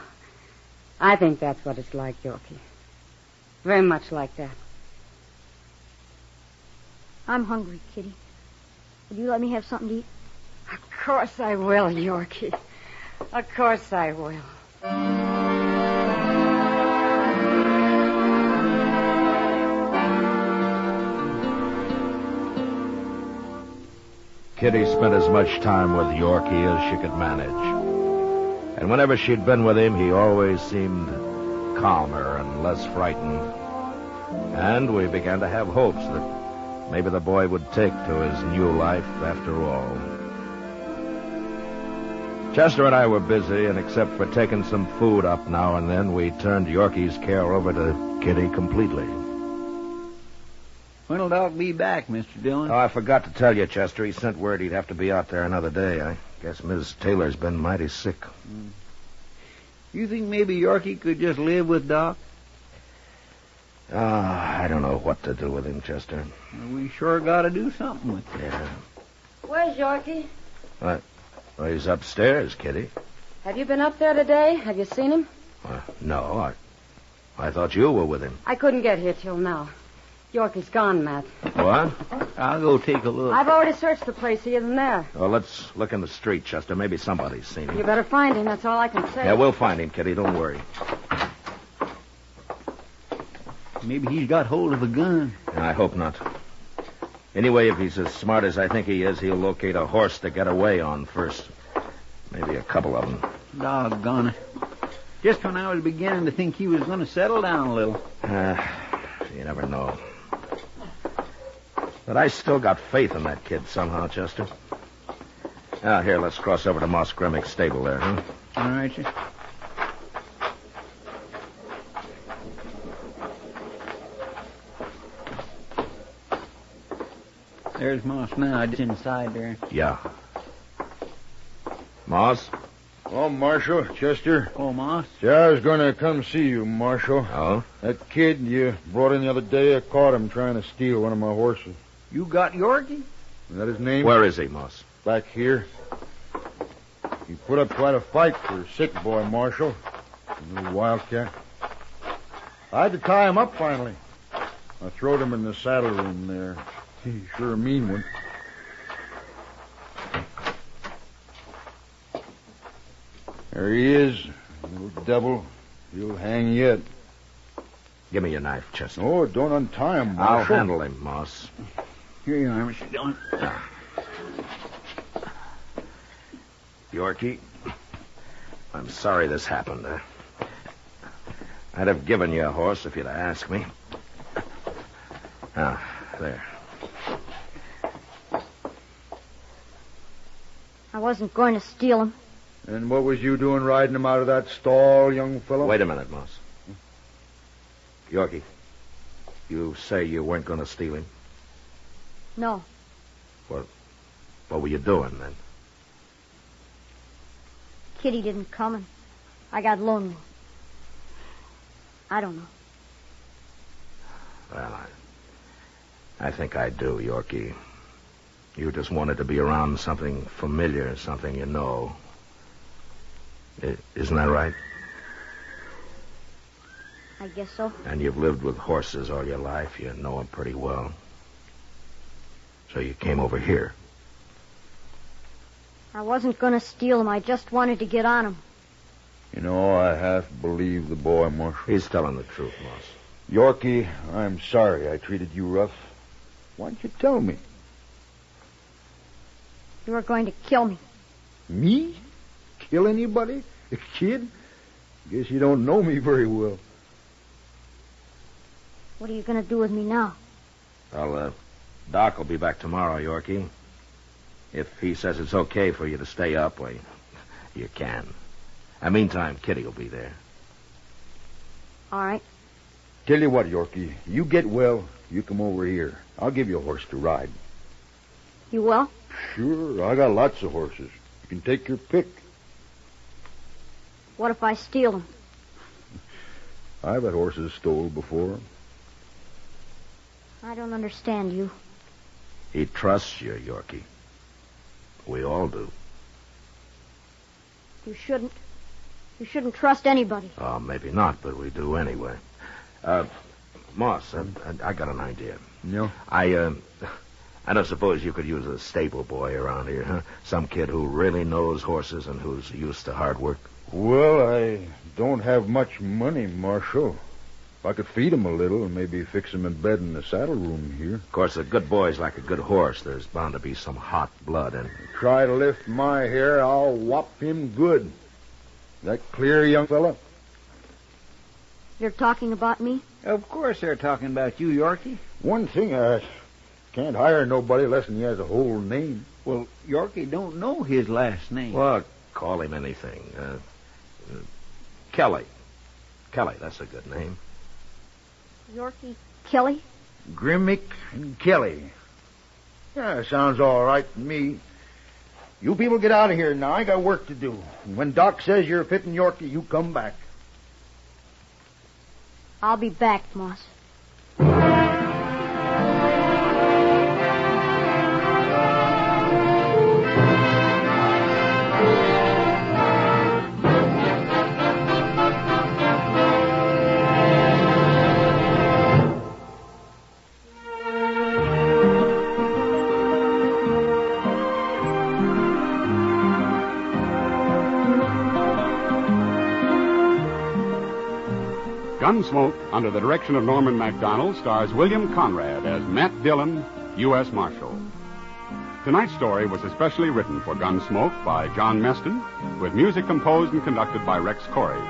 I think that's what it's like, Yorkie. Very much like that. I'm hungry, Kitty. Would you let me have something to eat? Of course I will, Yorkie. Of course I will. Kitty spent as much time with Yorkie as she could manage. And whenever she'd been with him, he always seemed calmer and less frightened. And we began to have hopes that maybe the boy would take to his new life after all. Chester and I were busy, and except for taking some food up now and then, we turned Yorkie's care over to Kitty completely. When'll Doc be back, Mr. Dillon? Oh, I forgot to tell you, Chester. He sent word he'd have to be out there another day. I guess Miss Taylor's been mighty sick. You think maybe Yorkie could just live with Doc? I don't know what to do with him, Chester. We sure got to do something with him. Yeah. Where's Yorkie? Well, he's upstairs, Kitty. Have you been up there today? Have you seen him? No, I thought you were with him. I couldn't get here till now. Yorkie's gone, Matt. What? I'll go take a look. I've already searched the place here and there. Well, let's look in the street, Chester. Maybe somebody's seen him. You better find him. That's all I can say. Yeah, we'll find him, Kitty. Don't worry. Maybe he's got hold of a gun. I hope not. Anyway, if he's as smart as I think he is, he'll locate a horse to get away on first. Maybe a couple of them. Doggone it. Just when I was beginning to think he was going to settle down a little. You never know. But I still got faith in that kid somehow, Chester. Here, let's cross over to Moss Grimmick's stable there, huh? All right, sir. There's Moss now, just inside there. Yeah. Moss? Oh, Marshal, Chester. Oh, Moss. Yeah, I was going to come see you, Marshal. Oh? That kid you brought in the other day, I caught him trying to steal one of my horses. You got Yorkie? Is that his name? Where is he, Moss? Back here. He put up quite a fight for a sick boy, Marshal. A little wildcat. I had to tie him up finally. I throwed him in the saddle room there. He's sure a mean one. There he is, little devil. He'll hang yet. Give me your knife, Chester. Oh, don't untie him, I'll Marshal. handle him, Moss. Here you are, Mr. Dillon. Yorkie, I'm sorry this happened. I'd have given you a horse if you'd have asked me. There. I wasn't going to steal him. And what was you doing riding him out of that stall, young fellow? Wait a minute, Moss. Yorkie, you say you weren't going to steal him? No. What were you doing then? Kitty didn't come, and I got lonely. I don't know. Well, I think I do, Yorkie. You just wanted to be around something familiar, something you know. Isn't that right? I guess so. And you've lived with horses all your life. You know them pretty well. So you came over here. I wasn't going to steal him. I just wanted to get on him. You know, I half believe the boy, Marshal. He's telling the truth, Moss. Yorkie, I'm sorry I treated you rough. Why don't you tell me? You were going to kill me. Me? Kill anybody? A kid? Guess you don't know me very well. What are you going to do with me now? Well, Doc will be back tomorrow, Yorkie. If he says it's okay for you to stay up, well, you can. And meantime, Kitty will be there. All right. Tell you what, Yorkie, you get well, you come over here. I'll give you a horse to ride. You will? Sure, I got lots of horses. You can take your pick. What if I steal them? I've had horses stole before. I don't understand you. He trusts you, Yorkie. We all do. You shouldn't. You shouldn't trust anybody. Oh, maybe not, but we do anyway. Moss, I got an idea. No? I don't suppose you could use a stable boy around here, huh? Some kid who really knows horses and who's used to hard work. Well, I don't have much money, Marshal. If I could feed him a little and maybe fix him in bed in the saddle room here. Of course, a good boy's like a good horse. There's bound to be some hot blood in him. Try to lift my hair, I'll whop him good. That clear, young fella? You're talking about me? Of course they're talking about you, Yorkie. One thing, I can't hire nobody less than he has a whole name. Well, Yorkie don't know his last name. Well, call him anything. Kelly. Kelly, that's a good name. Yorkie Kelly? Grimmick and Kelly. Yeah, sounds all right to me. You people get out of here now. I got work to do. And when Doc says you're fitting Yorkie, you come back. I'll be back, Moss. Gunsmoke, under the direction of Norman MacDonald, stars William Conrad as Matt Dillon, U.S. Marshal. Tonight's story was especially written for Gunsmoke by John Meston, with music composed and conducted by Rex Corey.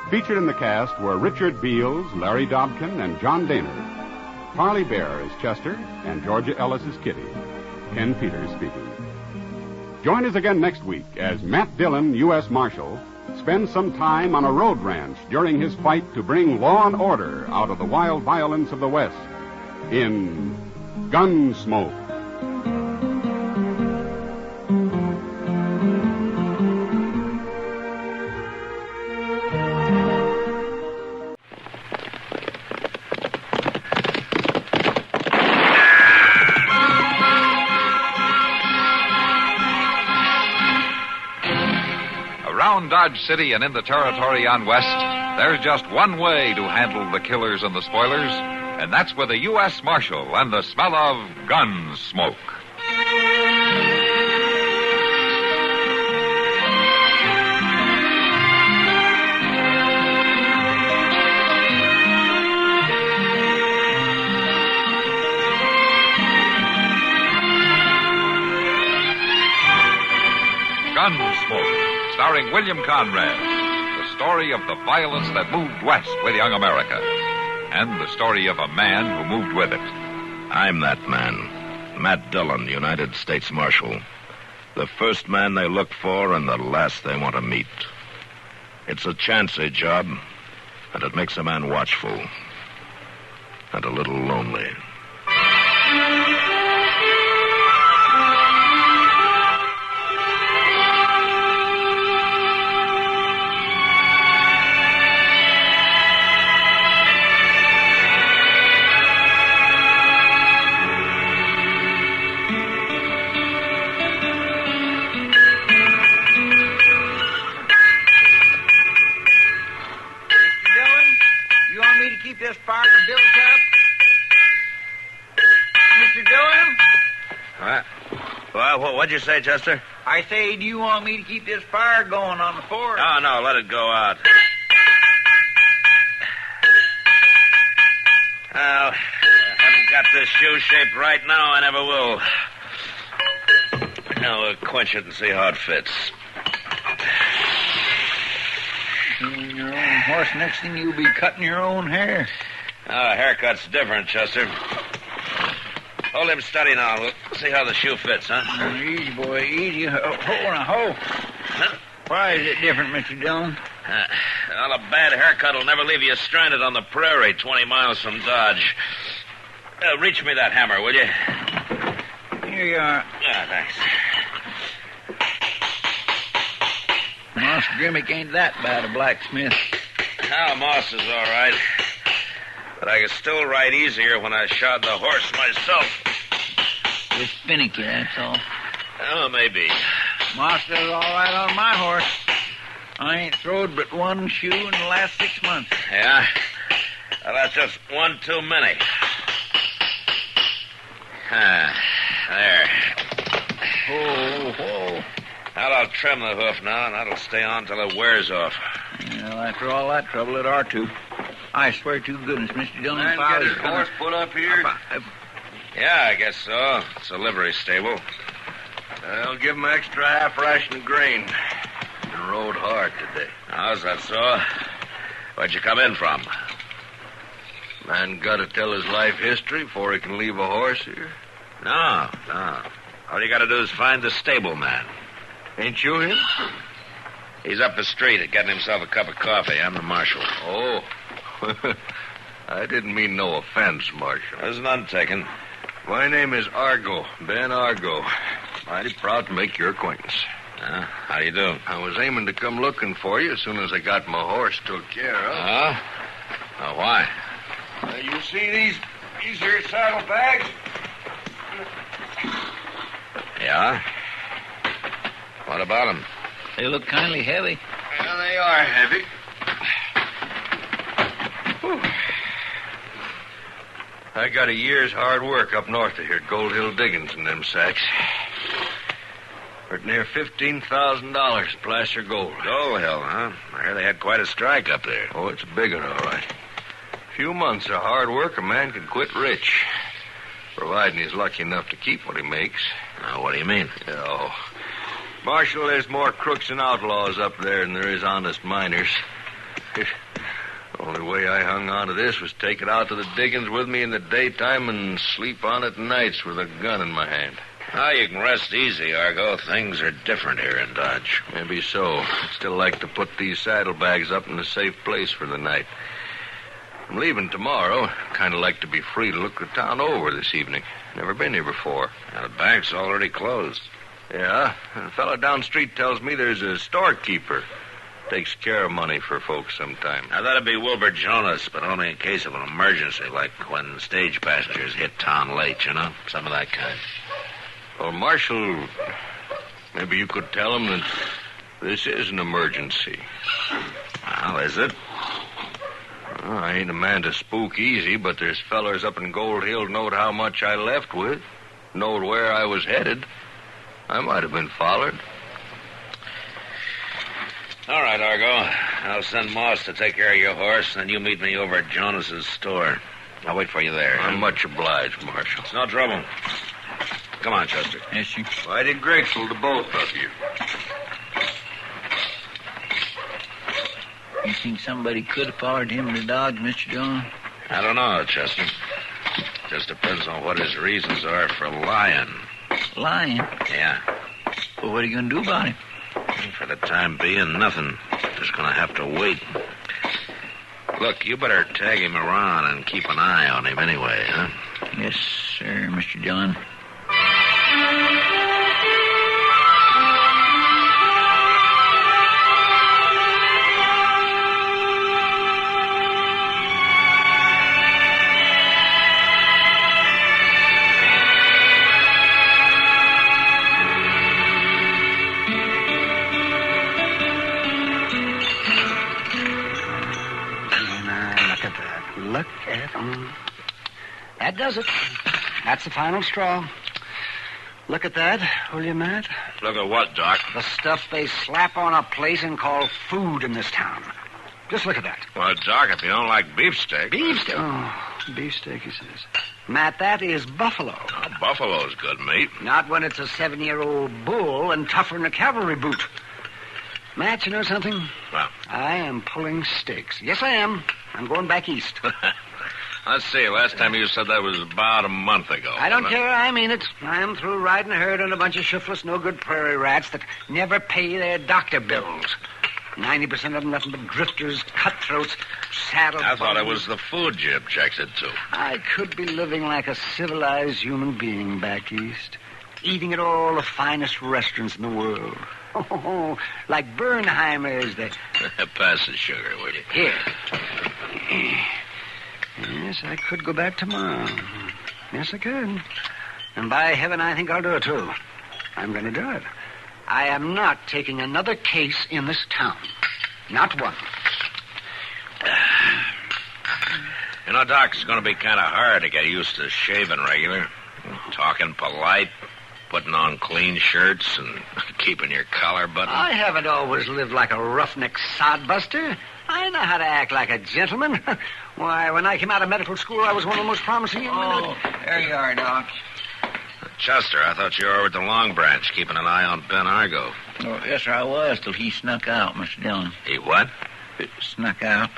Featured in the cast were Richard Beals, Larry Dobkin, and John Daner. Parley Bear is Chester, and Georgia Ellis is Kitty. Ken Peters speaking. Join us again next week as Matt Dillon, U.S. Marshal, spends some time on a road ranch during his fight to bring law and order out of the wild violence of the West in Gunsmoke. Around Dodge City and in the territory on West, there's just one way to handle the killers and the spoilers, and that's with a U.S. Marshal and the smell of gun smoke. starring William Conrad. The story of the violence that moved west with young America. And the story of a man who moved with it. I'm that man. Matt Dillon, United States Marshal. The first man they look for and the last they want to meet. It's a chancy job, and it makes a man watchful. And a little lonely. This fire built up? Mr. Dillon? What? What'd you say, Chester? I say, do you want me to keep this fire going on the fort? No, let it go out. Well, I haven't got this shoe shaped right now. I never will. Now, we'll quench it and see how it fits. Your own horse, next thing you'll be cutting your own hair. Haircut's different, Chester. Hold him steady now. We'll see how the shoe fits, huh? Easy, boy, easy. Huh? Why is it different, Mr. Dillon? Well, a bad haircut will never leave you stranded on the prairie 20 miles from Dodge. Reach me that hammer, will you? Here you are. Thanks. Moss Grimmick ain't that bad a blacksmith. Moss is all right. But I could still ride easier when I shod the horse myself. Just finicky, that's all. Oh, maybe. Moss does all right on my horse. I ain't throwed but one shoe in the last 6 months. Yeah? Well, that's just one too many. There. Whoa. Well, I'll trim the hoof now, and that'll stay on till it wears off. Well, after all that trouble, it ought to. I swear to goodness, Mr. Dillon, if I was horse put up here? Yeah, I guess so. It's a livery stable. I'll give him extra half ration of grain. He rode hard today. How's that so? Where'd you come in from? Man got to tell his life history before he can leave a horse here? No. All you got to do is find the stable man. Ain't you him? He's up the street getting himself a cup of coffee. I'm the marshal. Oh. I didn't mean no offense, Marshal. There's none taken. My name is Argo, Ben Argo. Mighty proud to make your acquaintance. How do you do? I was aiming to come looking for you as soon as I got my horse took care of. Why? You see these here saddlebags? Yeah? What about them? They look kindly heavy. Well, they are heavy. Whew. I got a year's hard work up north of here at Gold Hill Diggings in them sacks. For near $15,000 placer gold. Gold Hill, huh? I hear they had quite a strike up there. Oh, it's a big one, all right. A few months of hard work, a man can quit rich. Providing he's lucky enough to keep what he makes. Now, what do you mean? Oh, Marshal, there's more crooks and outlaws up there than there is honest miners. The only way I hung on to this was take it out to the diggings with me in the daytime and sleep on it nights with a gun in my hand. Now, you can rest easy, Argo. Things are different here in Dodge. Maybe so. I'd still like to put these saddlebags up in a safe place for the night. I'm leaving tomorrow. Kind of like to be free to look the town over this evening. Never been here before. Now, the bank's already closed. Yeah, and a fellow down the street tells me there's a storekeeper. Takes care of money for folks sometimes. Now, that'd be Wilbur Jonas, but only in case of an emergency, like when stage passengers hit town late, you know? Some of that kind. Well, Marshal, maybe you could tell him that this is an emergency. Well, is it? Well, I ain't a man to spook easy, but there's fellers up in Gold Hill knowed how much I left with, knowed where I was headed. I might have been followed. All right, Argo. I'll send Moss to take care of your horse, then you meet me over at Jonas's store. I'll wait for you there. I'm much obliged, Marshal. It's no trouble. Come on, Chester. Yes, sir. Mighty grateful to both of you. You think somebody could have followed him to Dodge, Mr. Dillon? I don't know, Chester. Just depends on what his reasons are for lying. Lying? Yeah. Well, what are you going to do about him? For the time being, nothing. Just going to have to wait. Look, you better tag him around and keep an eye on him anyway, huh? Yes, sir, Mr. Dillon. Look at him. That does it. That's the final straw. Look at that, will you, Matt? Look at what, Doc? The stuff they slap on a plate and call food in this town. Just look at that. Well, Doc, if you don't like beefsteak... Beefsteak? Oh, beefsteak, he says. Matt, that is buffalo. Oh, buffalo's good meat. Not when it's a 7-year-old bull and tougher than a cavalry boot. Matt, you know something? Well? I am pulling stakes. Yes, I am. I'm going back east. Let's see. Last time you said that was about a month ago. I don't care. I mean it. I'm through riding a herd on a bunch of shiftless, no-good prairie rats that never pay their doctor bills. 90% of them nothing but drifters, cutthroats, saddle. I thought it was the food you objected to. I could be living like a civilized human being back east, eating at all the finest restaurants in the world. Oh, like Bernheimer's. Pass the sugar, will you? Here. Yes, I could go back tomorrow. Yes, I could. And by heaven, I think I'll do it, too. I'm going to do it. I am not taking another case in this town. Not one. You know, Doc, it's going to be kind of hard to get used to shaving regular, talking polite, putting on clean shirts, and keeping your collar buttoned. I haven't always lived like a roughneck sodbuster. I know how to act like a gentleman. Why, when I came out of medical school, I was one of the most promising young men. Oh, there you are, Doc. Chester, I thought you were over at the Long Branch, keeping an eye on Ben Argo. Oh, yes, sir, I was, till he snuck out, Mr. Dillon. He what? Snuck out.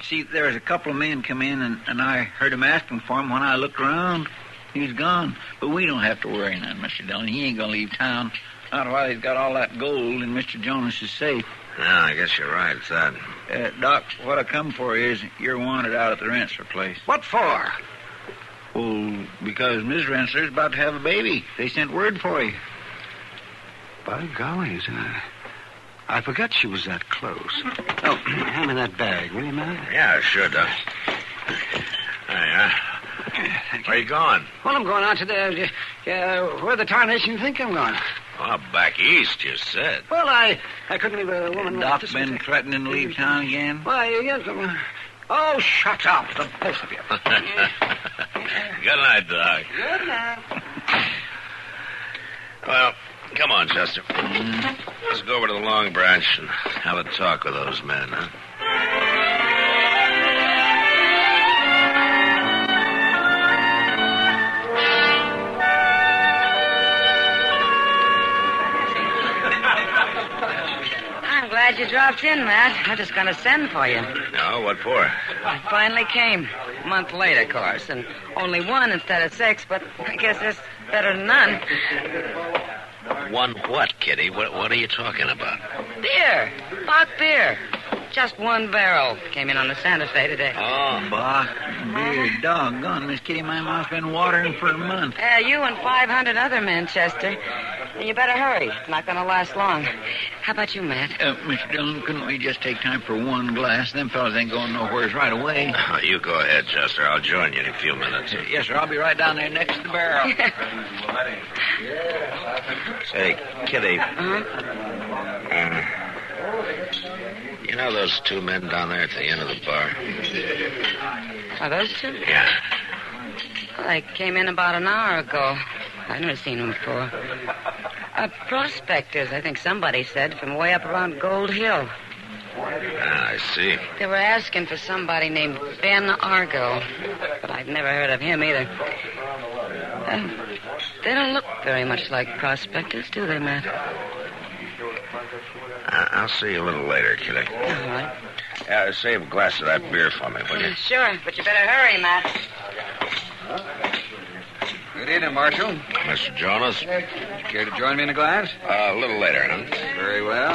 See, there was a couple of men come in, and I heard him asking for him. When I looked around, he was gone. But we don't have to worry none, Mr. Dillon. He ain't going to leave town. Not while he's got all that gold in Mr. Jonas's safe. Yeah, I guess you're right, it's that. Doc, what I come for is you're wanted out at the Rensselaer place. What for? Well, because Miss Rensselaer's about to have a baby. They sent word for you. By golly, I forgot she was that close. Oh, hand me that bag, will you, Matt? Yeah, sure, Doc. There Where are you going? Well, I'm going out to the... where the tarnation you think I'm going? Oh, back east, you said. Well, I couldn't leave a woman... Doc been threatening to leave town again? Why, oh, shut up, the both of you. Good night, Doc. Good night. Well, come on, Chester. Let's go over to the Long Branch and have a talk with those men, huh? I'm glad you dropped in, Matt. I'm just going to send for you. No, what for? I finally came. A month late, of course, and only one instead of 6, but I guess that's better than none. One what, Kitty? What are you talking about? Beer. Bach beer. Just one barrel. Came in on the Santa Fe today. Oh, Bach beer. Doggone, Miss Kitty, my mouth's been watering for a month. You and 500 other men, Chester. And you better hurry. It's not going to last long. How about you, Matt? Mr. Dillon, couldn't we just take time for one glass? Them fellas ain't going nowheres right away. Oh, you go ahead, Chester. I'll join you in a few minutes. Yes, sir. I'll be right down there next to the barrel. Say, Kitty. You know those two men down there at the end of the bar? Are those two? Yeah. Well, they came in about an hour ago. I've never seen them before. Prospectors, I think somebody said, from way up around Gold Hill. Ah, I see. They were asking for somebody named Ben Argo, but I've never heard of him either. They don't look very much like prospectors, do they, Matt? I'll see you a little later, Kitty. All right. Yeah, save a glass of that beer for me, will you? Sure, but you better hurry, Matt. Good evening, Marshal. Mr. Jonas? Would you care to join me in a glass? A little later, huh? Very well.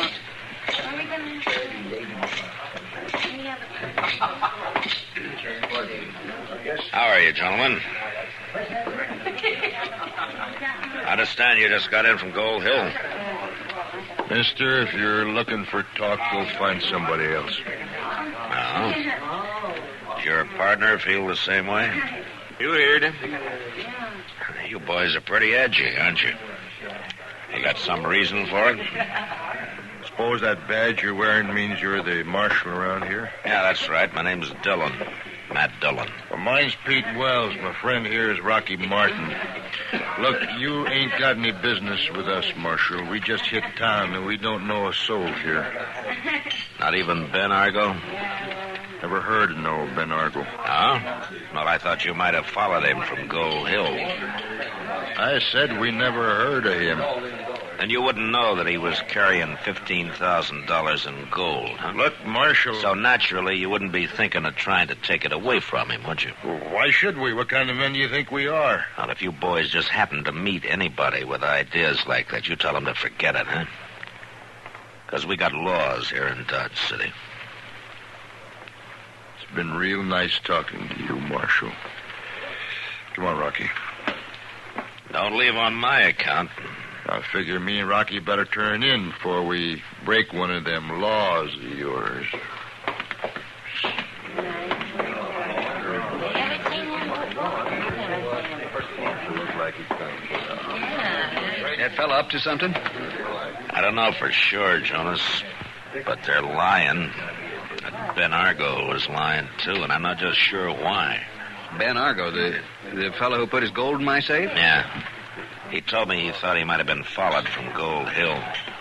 How are you, gentlemen? I understand you just got in from Gold Hill. Mister, if you're looking for talk, go find somebody else. Oh? Does your partner feel the same way? You heard him. You boys are pretty edgy, aren't you? You got some reason for it? Suppose that badge you're wearing means you're the marshal around here? Yeah, that's right. My name's Dillon. Matt Dillon. Well, mine's Pete Wells. My friend here is Rocky Martin. Look, you ain't got any business with us, Marshal. We just hit town, and we don't know a soul here. Not even Ben Argo? Never heard of no Ben Argo. Oh? Well, I thought you might have followed him from Gold Hill. I said we never heard of him. And you wouldn't know that he was carrying $15,000 in gold, huh? Look, Marshal... So naturally, you wouldn't be thinking of trying to take it away from him, would you? Well, why should we? What kind of men do you think we are? Well, if you boys just happen to meet anybody with ideas like that, you tell them to forget it, huh? Because we got laws here in Dodge City. It's been real nice talking to you, Marshal. Come on, Rocky. Don't leave on my account. I figure me and Rocky better turn in before we break one of them laws of yours. That fella up to something? I don't know for sure, Jonas, but they're lying. Ben Argo was lying, too, and I'm not just sure why. Ben Argo, the fellow who put his gold in my safe? Yeah. He told me he thought he might have been followed from Gold Hill.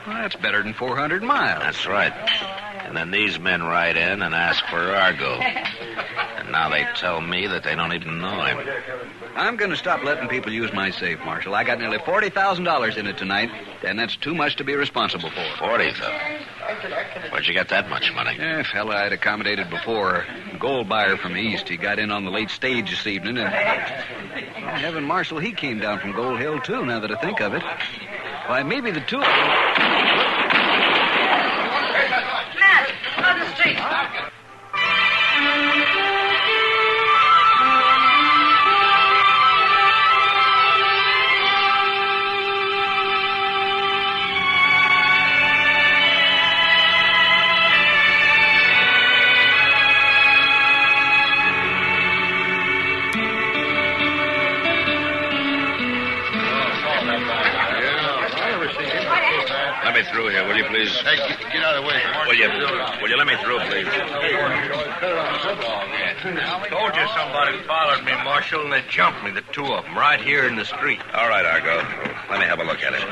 Well, that's better than 400 miles. That's right. And then these men ride in and ask for Argo. And now they tell me that they don't even know him. I'm going to stop letting people use my safe, Marshal. I got nearly $40,000 in it tonight, and that's too much to be responsible for. $40,000? Where'd you get that much money? A fella I'd accommodated before, a gold buyer from the east. He got in on the late stage this evening, and... Well, Heaven, Marshal, he came down from Gold Hill, too, now that I think of it. Why, maybe the two of them... Matt, on the street. Let me through here, will you, please? Hey, get out of the way. Will you let me through, please? Told you somebody followed me, Marshal, and they jumped me, the two of them, right here in the street. All right, Argo. Let me have a look at it.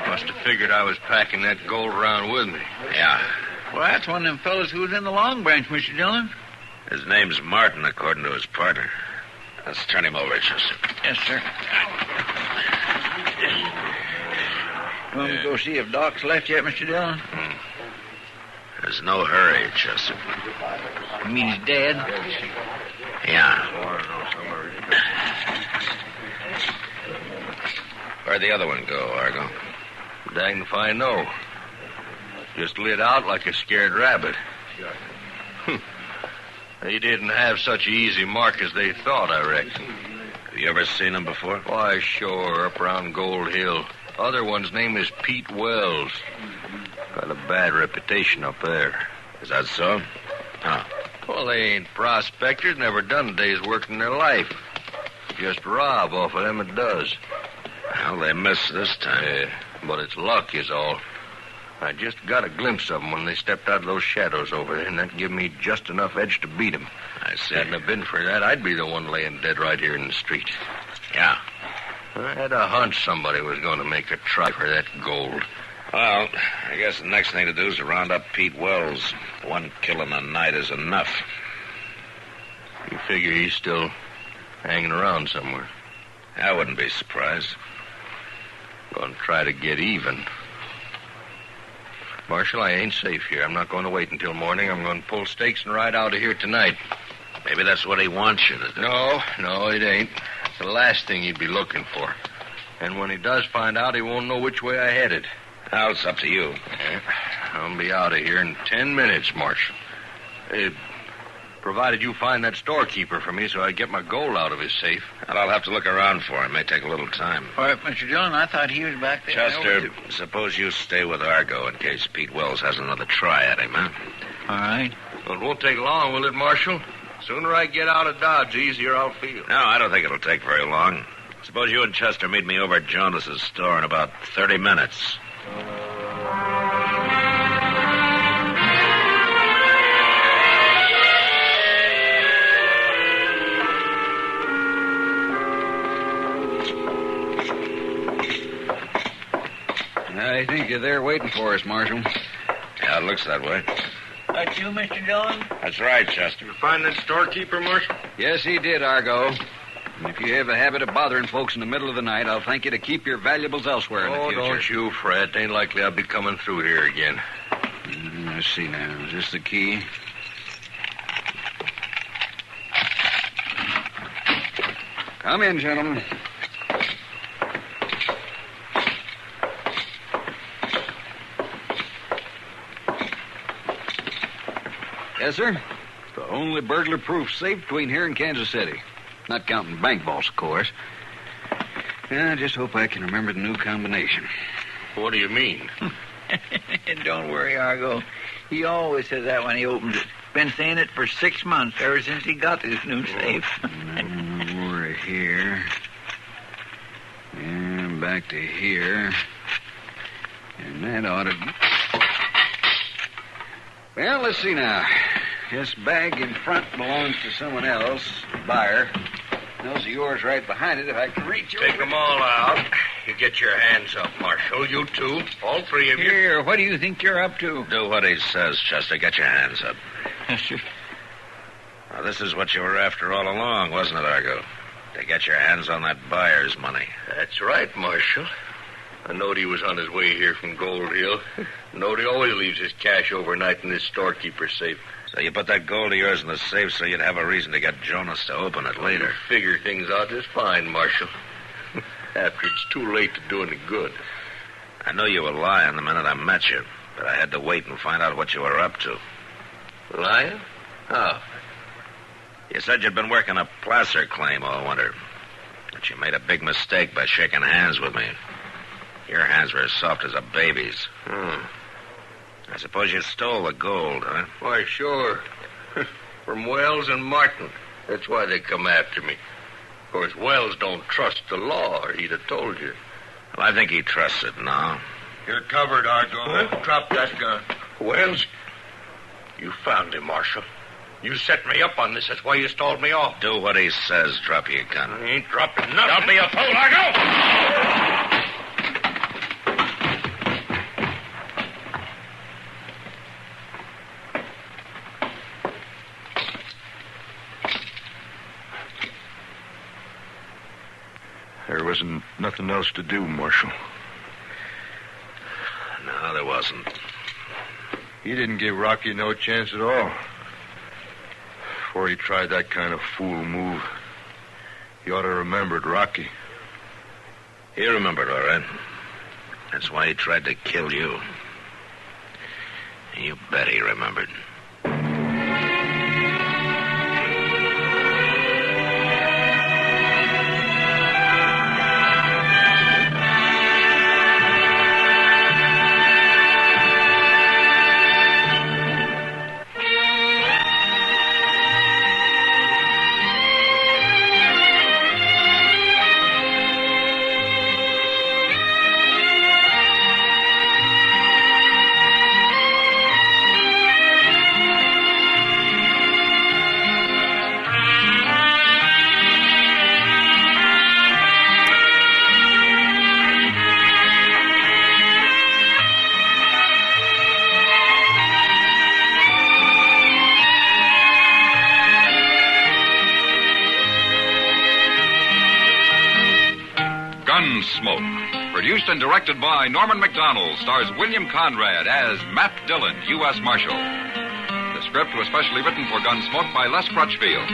Must have figured I was packing that gold around with me. Yeah. Well, that's one of them fellas who was in the Long Branch, Mr. Dillon. His name's Martin, according to his partner. Let's turn him over, Chester. Yes, sir. Want me to go see if Doc's left yet, Mr. Dillon? There's no hurry, Chester. You mean he's dead? Yeah. Where'd the other one go, Argo? Dang if I know. Just lit out like a scared rabbit. They didn't have such an easy mark as they thought, I reckon. Have you ever seen him before? Why, sure, up around Gold Hill. Other one's name is Pete Wells. Got a bad reputation up there. Is that so? Huh. Well, they ain't prospectors, never done a day's work in their life. Just rob off of them it does. Well, they missed this time. Yeah, but it's luck is all. I just got a glimpse of them when they stepped out of those shadows over there, and that give me just enough edge to beat them. I see. Hadn't it been for that, I'd be the one laying dead right here in the street. Yeah. I had a hunch somebody was going to make a try for that gold. Well, I guess the next thing to do is to round up Pete Wells. One kill in a night is enough. You figure he's still hanging around somewhere? I wouldn't be surprised. Going to try to get even. Marshal, I ain't safe here. I'm not going to wait until morning. I'm going to pull stakes and ride out of here tonight. Maybe that's what he wants you to do. No, it ain't. It's the last thing he'd be looking for. And when he does find out, he won't know which way I headed. Now, it's up to you. Yeah, I'll be out of here in 10 minutes, Marshal. Provided you find that storekeeper for me so I get my gold out of his safe. And I'll have to look around for him. May take a little time. All right, Mr. Dillon, I thought he was back there. Chester, suppose you stay with Argo in case Pete Wells has another try at him, huh? All right. Well, it won't take long, will it, Marshal? Sooner I get out of Dodge, the easier I'll feel. No, I don't think it'll take very long. Suppose you and Chester meet me over at Jonas's store in about 30 minutes. I think you're there waiting for us, Marshal. Yeah, it looks that way. That's you, Mr. Dillon? That's right, Chester. You find that storekeeper, Marshal? Yes, he did, Argo. And if you have a habit of bothering folks in the middle of the night, I'll thank you to keep your valuables elsewhere in the future. Don't you fret. Ain't likely I'll be coming through here again. Let's see now. Is this the key? Come in, gentlemen. Yes, sir. It's the only burglar-proof safe between here and Kansas City. Not counting bank vaults, of course. I just hope I can remember the new combination. What do you mean? Don't worry, Argo. He always says that when he opens it. Been saying it for 6 months, ever since he got this new safe. We're here. And back to here. And that ought to... Well, let's see now. This bag in front belongs to someone else, the buyer. Those are yours right behind it if I can reach you. Take them all out. You get your hands up, Marshal. You two. All three of you. Here, what do you think you're up to? Do what he says, Chester. Get your hands up. Now, this is what you were after all along, wasn't it, Argo? To get your hands on that buyer's money. That's right, Marshal. I knowed he was on his way here from Gold Hill. Knowed he always leaves his cash overnight in this storekeeper's safe. So you put that gold of yours in the safe so you'd have a reason to get Jonas to open it later. You figure things out just fine, Marshal. After it's too late to do any good. I knew you were lying the minute I met you, but I had to wait and find out what you were up to. Lying? How? You said you'd been working a placer claim all winter. But you made a big mistake by shaking hands with me. Your hands were as soft as a baby's. I suppose you stole the gold, huh? Why, sure. From Wells and Martin. That's why they come after me. Of course, Wells don't trust the law, or he'd have told you. Well, I think he trusts it now. You're covered, Argo. Huh? Drop that gun. Wells, you found him, Marshal. You set me up on this. That's why you stalled me off. Do what he says. Drop your gun. I ain't dropping nothing. Don't be a fool, Argo! There wasn't nothing else to do, Marshal. No, there wasn't. He didn't give Rocky no chance at all. Before he tried that kind of fool move, he ought to have remembered Rocky. He remembered, all right. That's why he tried to kill you. You bet he remembered. Gunsmoke, Produced and directed by Norman McDonald, stars William Conrad as Matt Dillon, U.S. Marshal. The script was specially written for Gunsmoke by Les Crutchfield,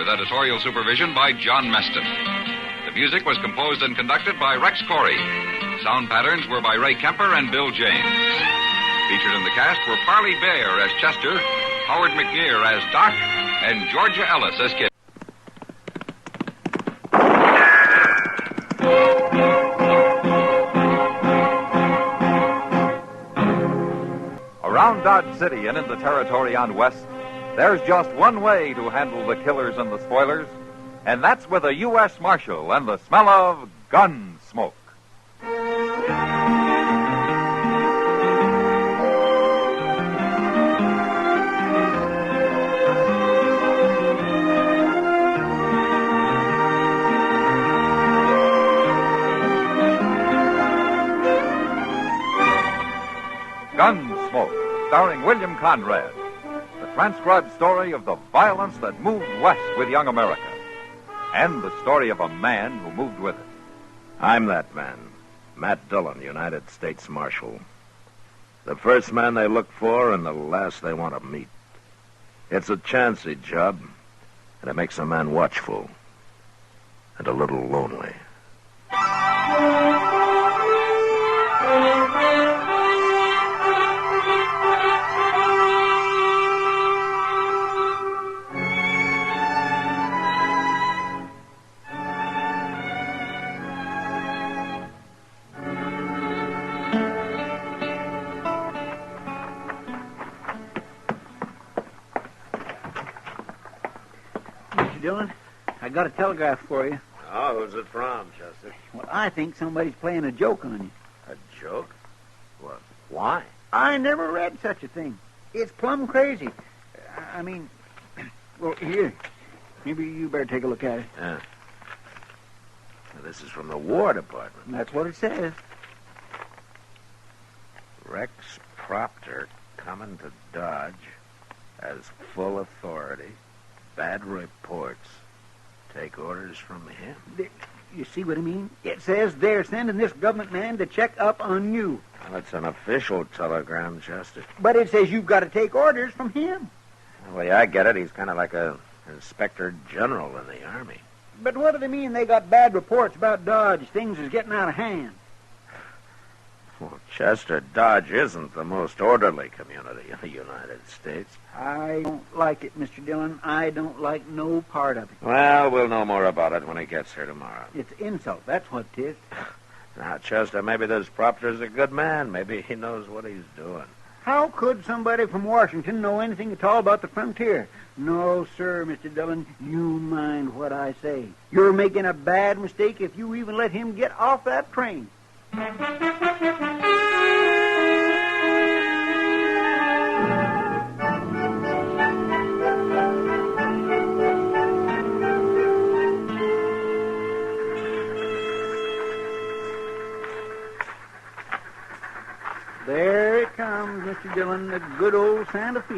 with editorial supervision by John Meston. The music was composed and conducted by Rex Corey. Sound patterns were by Ray Kemper and Bill James. Featured in the cast were Parley Bear as Chester, Howard McNear as Doc, and Georgia Ellis as Kid. Around Dodge City and in the territory on West, there's just one way to handle the killers and the spoilers, and that's with a U.S. Marshal and the smell of gun smoke. Gunsmoke, starring William Conrad. The transcribed story of the violence that moved west with young America. And the story of a man who moved with it. I'm that man, Matt Dillon, United States Marshal. The first man they look for and the last they want to meet. It's a chancy job, and it makes a man watchful and a little lonely. Dillon, I got a telegraph for you. Oh, who's it from, Chester? Well, I think somebody's playing a joke on you. A joke? What? Why? I never read such a thing. It's plumb crazy. I mean, well, here. Maybe you better take a look at it. Yeah. Now, this is from the War Department. That's what it says. Rex Proctor coming to Dodge has full authority. Bad reports. Take orders from him. You see what I mean? It says they're sending this government man to check up on you. Well, it's an official telegram, Chester. But it says you've got to take orders from him. The way I get it, he's kind of like a inspector general in the Army. But what do they mean they got bad reports about Dodge? Things is getting out of hand. Well, Chester, Dodge isn't the most orderly community in the United States. I don't like it, Mr. Dillon. I don't like no part of it. Well, we'll know more about it when he gets here tomorrow. It's insult, that's what it is. Now, Chester, maybe this Proctor's a good man. Maybe he knows what he's doing. How could somebody from Washington know anything at all about the frontier? No, sir, Mr. Dillon. You mind what I say. You're making a bad mistake if you even let him get off that train. There it comes, Mr. Dillon, the good old Santa Fe.